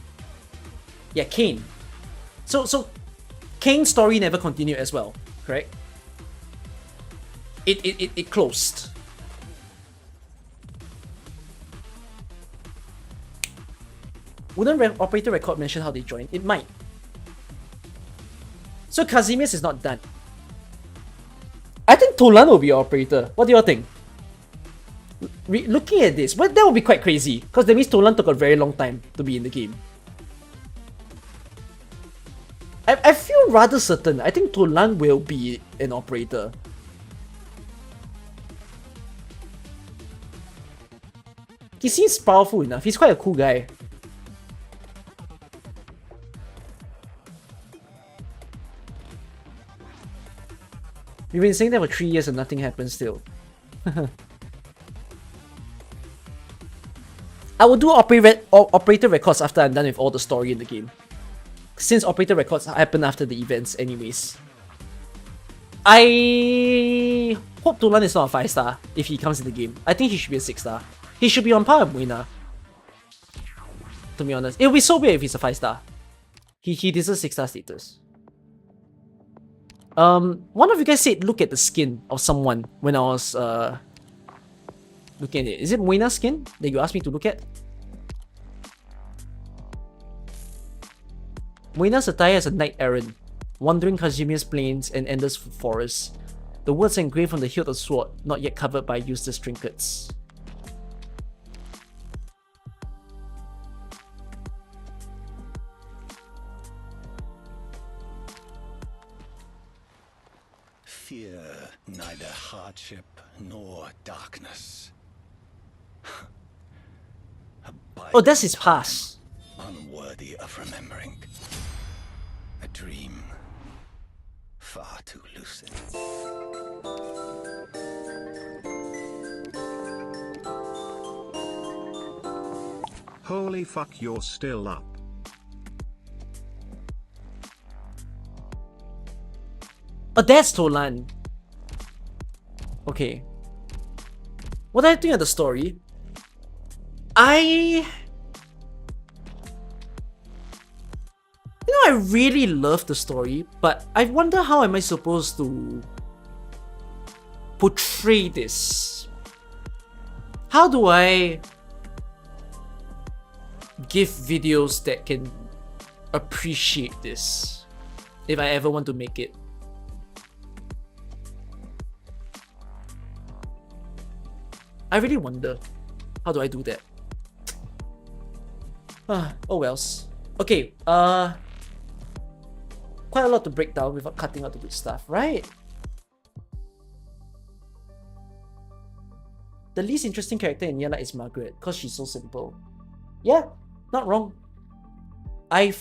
Yeah, Kane. So Kane's story never continued as well, correct? It closed. Wouldn't operator record mention how they joined? It might. So Casimir's is not done. I think Tolen will be operator. What do y'all think? Looking at this, but that would be quite crazy, because that means Tolen took a very long time to be in the game. I feel rather certain. I think Tolen will be an operator. He seems powerful enough. He's quite a cool guy. We've been saying that for 3 years and nothing happens still. I will do operator records after I'm done with all the story in the game, since operator records happen after the events anyways. I hope Tolen is not a 5-star if he comes in the game. I think he should be a 6-star. He should be on par with Moina, to be honest. It would be so weird if he's a 5-star. He deserves 6-star status. One of you guys said look at the skin of someone when I was looking at it. Is it Moina's skin that you asked me to look at? Moina's attire as a knight errant, wandering Casimir's plains and endless forests. The words engraved on the hilt of the sword, not yet covered by useless trinkets. Fear neither hardship nor darkness. Oh, that's his past. Unworthy of remembering. A dream far too lucid. Holy fuck, you're still up. Oh, that's Tolen. Okay. What do I think of the story? I really love the story, but I wonder how am I supposed to portray this? How do I give videos that can appreciate this if I ever want to make it? I really wonder, how do I do that? Oh wells. Okay, quite a lot to break down without cutting out the good stuff, right? The least interesting character in Yella is Margaret, because she's so simple. Yeah, not wrong. I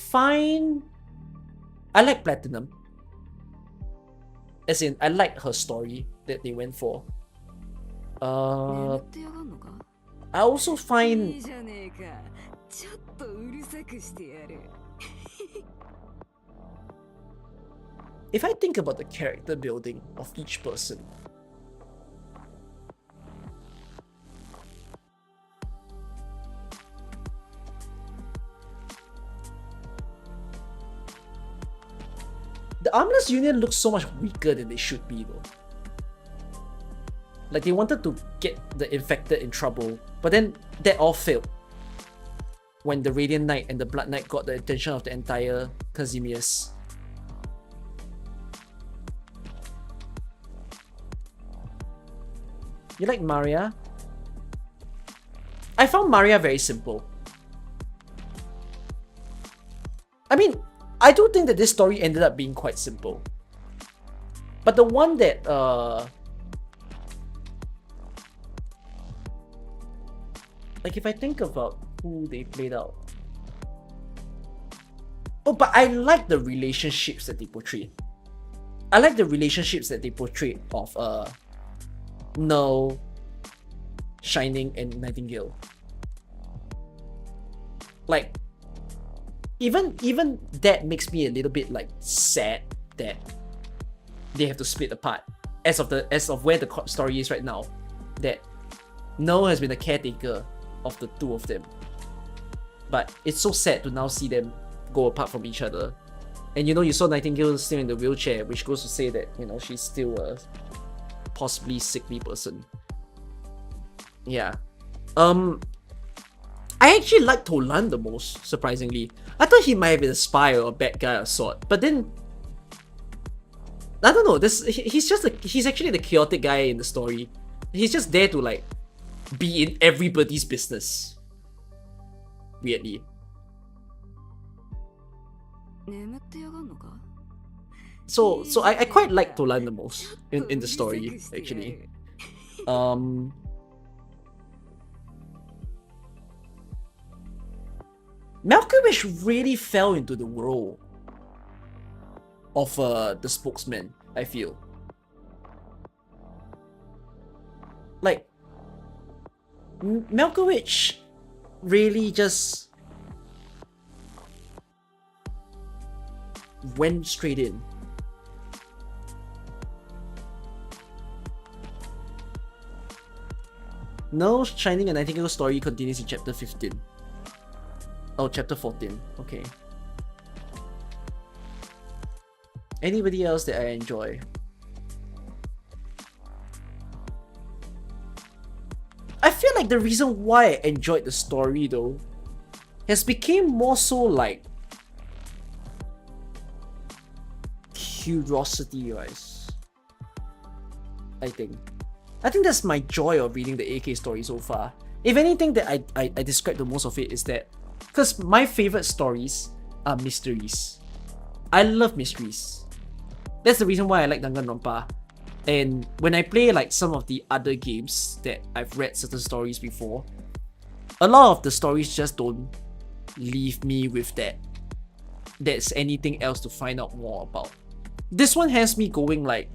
like Platinum. As in, I like her story that they went for. I also find if I think about the character building of each person, the Armless Union looks so much weaker than they should be though. Like they wanted to get the infected in trouble, but then that all failed when the Radiant Knight and the Blood Knight got the attention of the entire Casimirs. You like Maria? I found Maria very simple. I mean, I do think that this story ended up being quite simple. But the one that like if I think about who they played out. Oh, but I like the relationships that they portrayed. I like the relationships that they portrayed of Null, Shining, and Nightingale. Like even that makes me a little bit like sad that they have to split apart. as of where the story is right now, that No has been the caretaker of the two of them. But it's so sad to now see them go apart from each other. And you saw Nightingale still in the wheelchair, which goes to say that, she's still a possibly sickly person. Yeah. I actually like Tolen the most, surprisingly. I thought he might have been a spy or a bad guy of sort, but then I don't know, he's actually the chaotic guy in the story. He's just there to like be in everybody's business. Weirdly. So I quite like Tolen the most in the story, actually. Malkovich really fell into the role of the spokesman, I feel. Like, Malkovich really just went straight in. No Shining a Nightingale story continues in chapter 15. Oh, chapter 14. Okay. Anybody else that I enjoy? I feel like the reason why I enjoyed the story though has become more so like curiosity wise. I think that's my joy of reading the AK story so far. If anything that I describe the most of it is that because my favorite stories are mysteries. I love mysteries. That's the reason why I like Danganronpa. And when I play like some of the other games that I've read certain stories before, a lot of the stories just don't leave me with that there's anything else to find out more about. This one has me going like,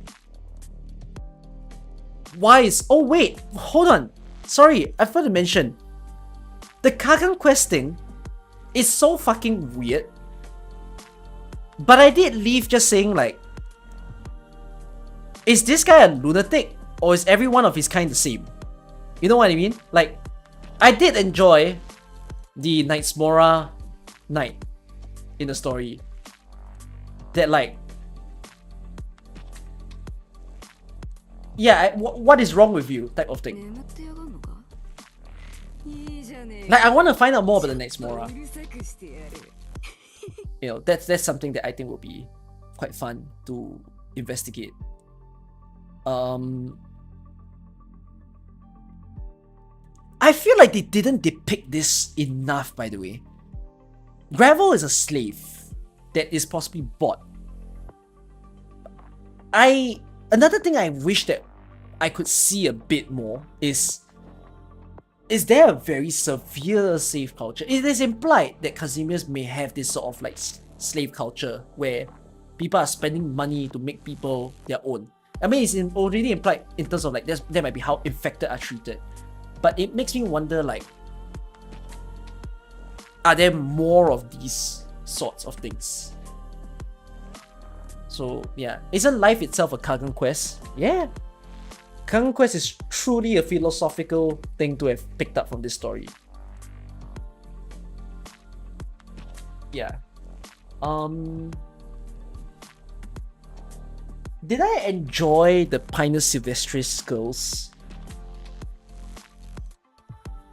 oh wait, hold on. Sorry, I forgot to mention. The Kagan quest thing is so fucking weird. But I did leave just saying like, is this guy a lunatic? Or is every one of his kind the same? You know what I mean? Like, I did enjoy the Knightsmora night in the story. That like, yeah, what is wrong with you type of thing. Like, I want to find out more about the Knightsmora. That's something that I think will be quite fun to investigate. I feel like they didn't depict this enough, by the way. Gravel is a slave that is possibly bought. Another thing I wish that I could see a bit more is there a very severe slave culture? It is implied that Casimirs may have this sort of like slave culture where people are spending money to make people their own. I mean, it's already implied in terms of like that might be how infected are treated. But it makes me wonder like, are there more of these sorts of things? So yeah, isn't life itself a Kagan quest? Yeah. Kagan quest is truly a philosophical thing to have picked up from this story. Yeah. Did I enjoy the Pinus Sylvestris girls?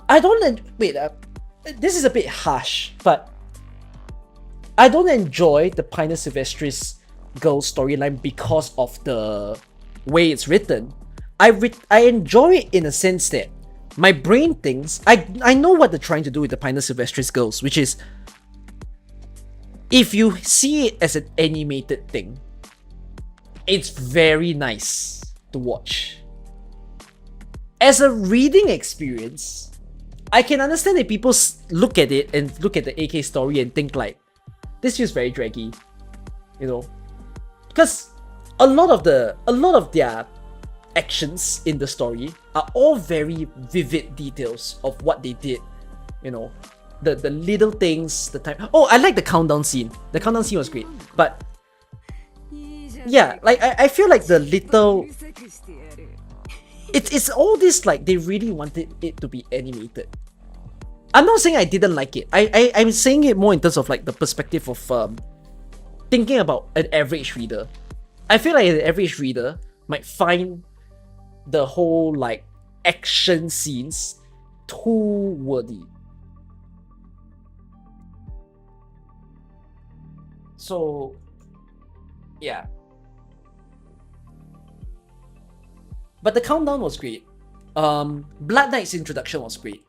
I don't wait, this is a bit harsh, but I don't enjoy the Pinus Sylvestris girl storyline because of the way it's written. I enjoy it in a sense that my brain thinks I know what they're trying to do with the Pinus Sylvestris girls, which is if you see it as an animated thing, it's very nice to watch. As a reading experience, I can understand that people look at it and look at the AK story and think like, this feels very draggy, because a lot of their actions in the story are all very vivid details of what they did, the little things, the time. Oh, I like the countdown scene. The countdown scene was great, but yeah, like I feel like the little It's all this, like, they really wanted it to be animated. I'm not saying I didn't like it. I'm saying it more in terms of like the perspective of thinking about an average reader. I feel like an average reader might find the whole like action scenes too wordy. So yeah. But the countdown was great. Blood Knight's introduction was great.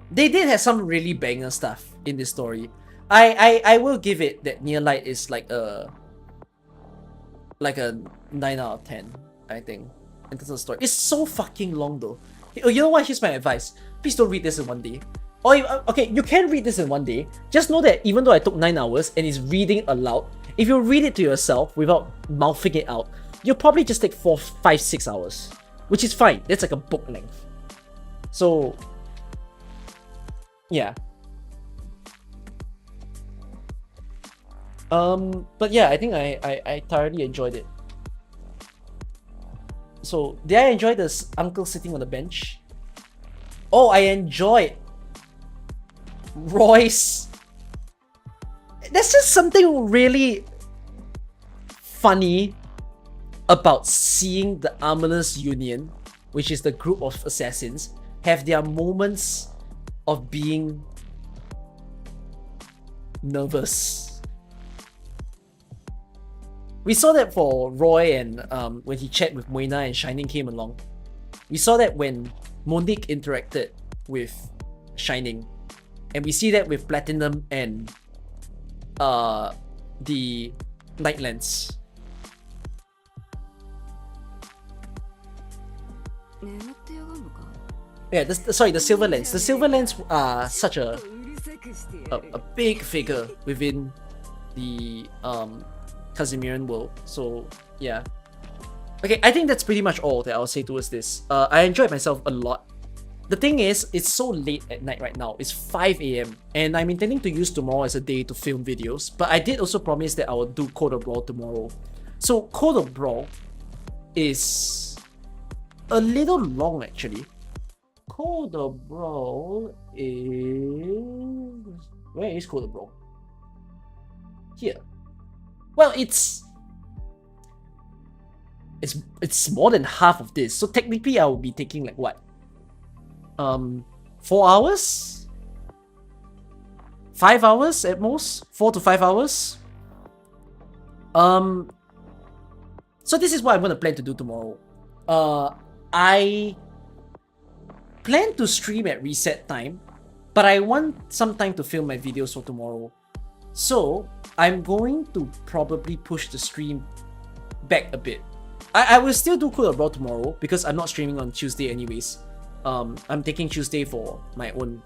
They did have some really banger stuff in this story. I will give it that Near Light is like a 9 out of 10, I think, in terms of the story. It's so fucking long though. You know what? Here's my advice. Please don't read this in one day. Or okay, you can read this in one day. Just know that even though I took 9 hours and it's reading aloud, if you read it to yourself without mouthing it out, you'll probably just take 4, 5, 6 hours, which is fine. That's like a book length. So yeah. But yeah, I think I thoroughly enjoyed it. So did I enjoy this uncle sitting on the bench? Oh, I enjoyed Royce. There's just something really funny about seeing the Armorless Union, which is the group of assassins, have their moments of being nervous. We saw that for Roy and when he chatted with Moina and Shining came along. We saw that when Monique interacted with Shining. And we see that with Platinum and the Nightlands. Yeah, the Silverlands. The Silverlands are such a big figure within the Casimiran world. So yeah. Okay, I think that's pretty much all that I'll say towards this. I enjoyed myself a lot. The thing is, it's so late at night right now. It's 5 AM and I'm intending to use tomorrow as a day to film videos. But I did also promise that I will do Code of Brawl tomorrow. So Code of Brawl is a little long actually. Code of Brawl is... Where is Code of Brawl? Here. Well, it's more than half of this. So technically I will be taking like what? 4 hours? 5 hours at most? 4 to 5 hours? So this is what I'm gonna plan to do tomorrow. I plan to stream at reset time, but I want some time to film my videos for tomorrow. So I'm going to probably push the stream back a bit. I will still do Code of Brawl tomorrow because I'm not streaming on Tuesday anyways. I'm taking Tuesday for my own,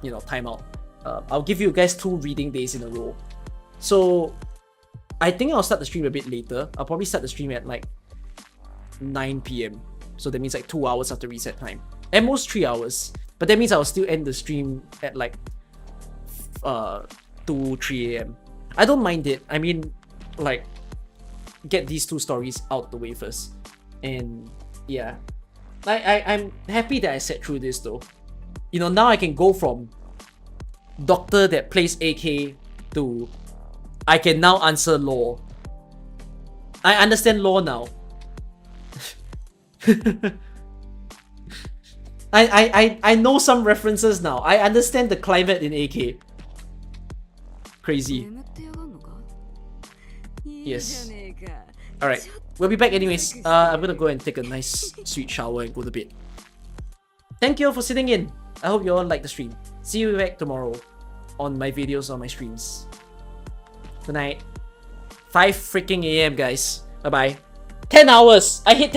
timeout. I'll give you guys 2 reading days in a row. So I think I'll start the stream a bit later. I'll probably start the stream at like 9 PM. So that means like 2 hours after reset time. At most 3 hours. But that means I'll still end the stream at like 2, 3 AM. I don't mind it. I mean, like, get these 2 stories out the way first. And yeah. I'm happy that I sat through this though. Now I can go from doctor that plays AK to I can now answer law. I understand law now. I know some references now. I understand the climate in AK. Crazy. Yes. Alright. We'll be back anyways. I'm gonna go and take a nice sweet shower and go to bed. Thank you all for sitting in. I hope you all like the stream. See you back tomorrow on my videos on my streams. Good night. 5 freaking AM guys. Bye bye. 10 hours! I hit 10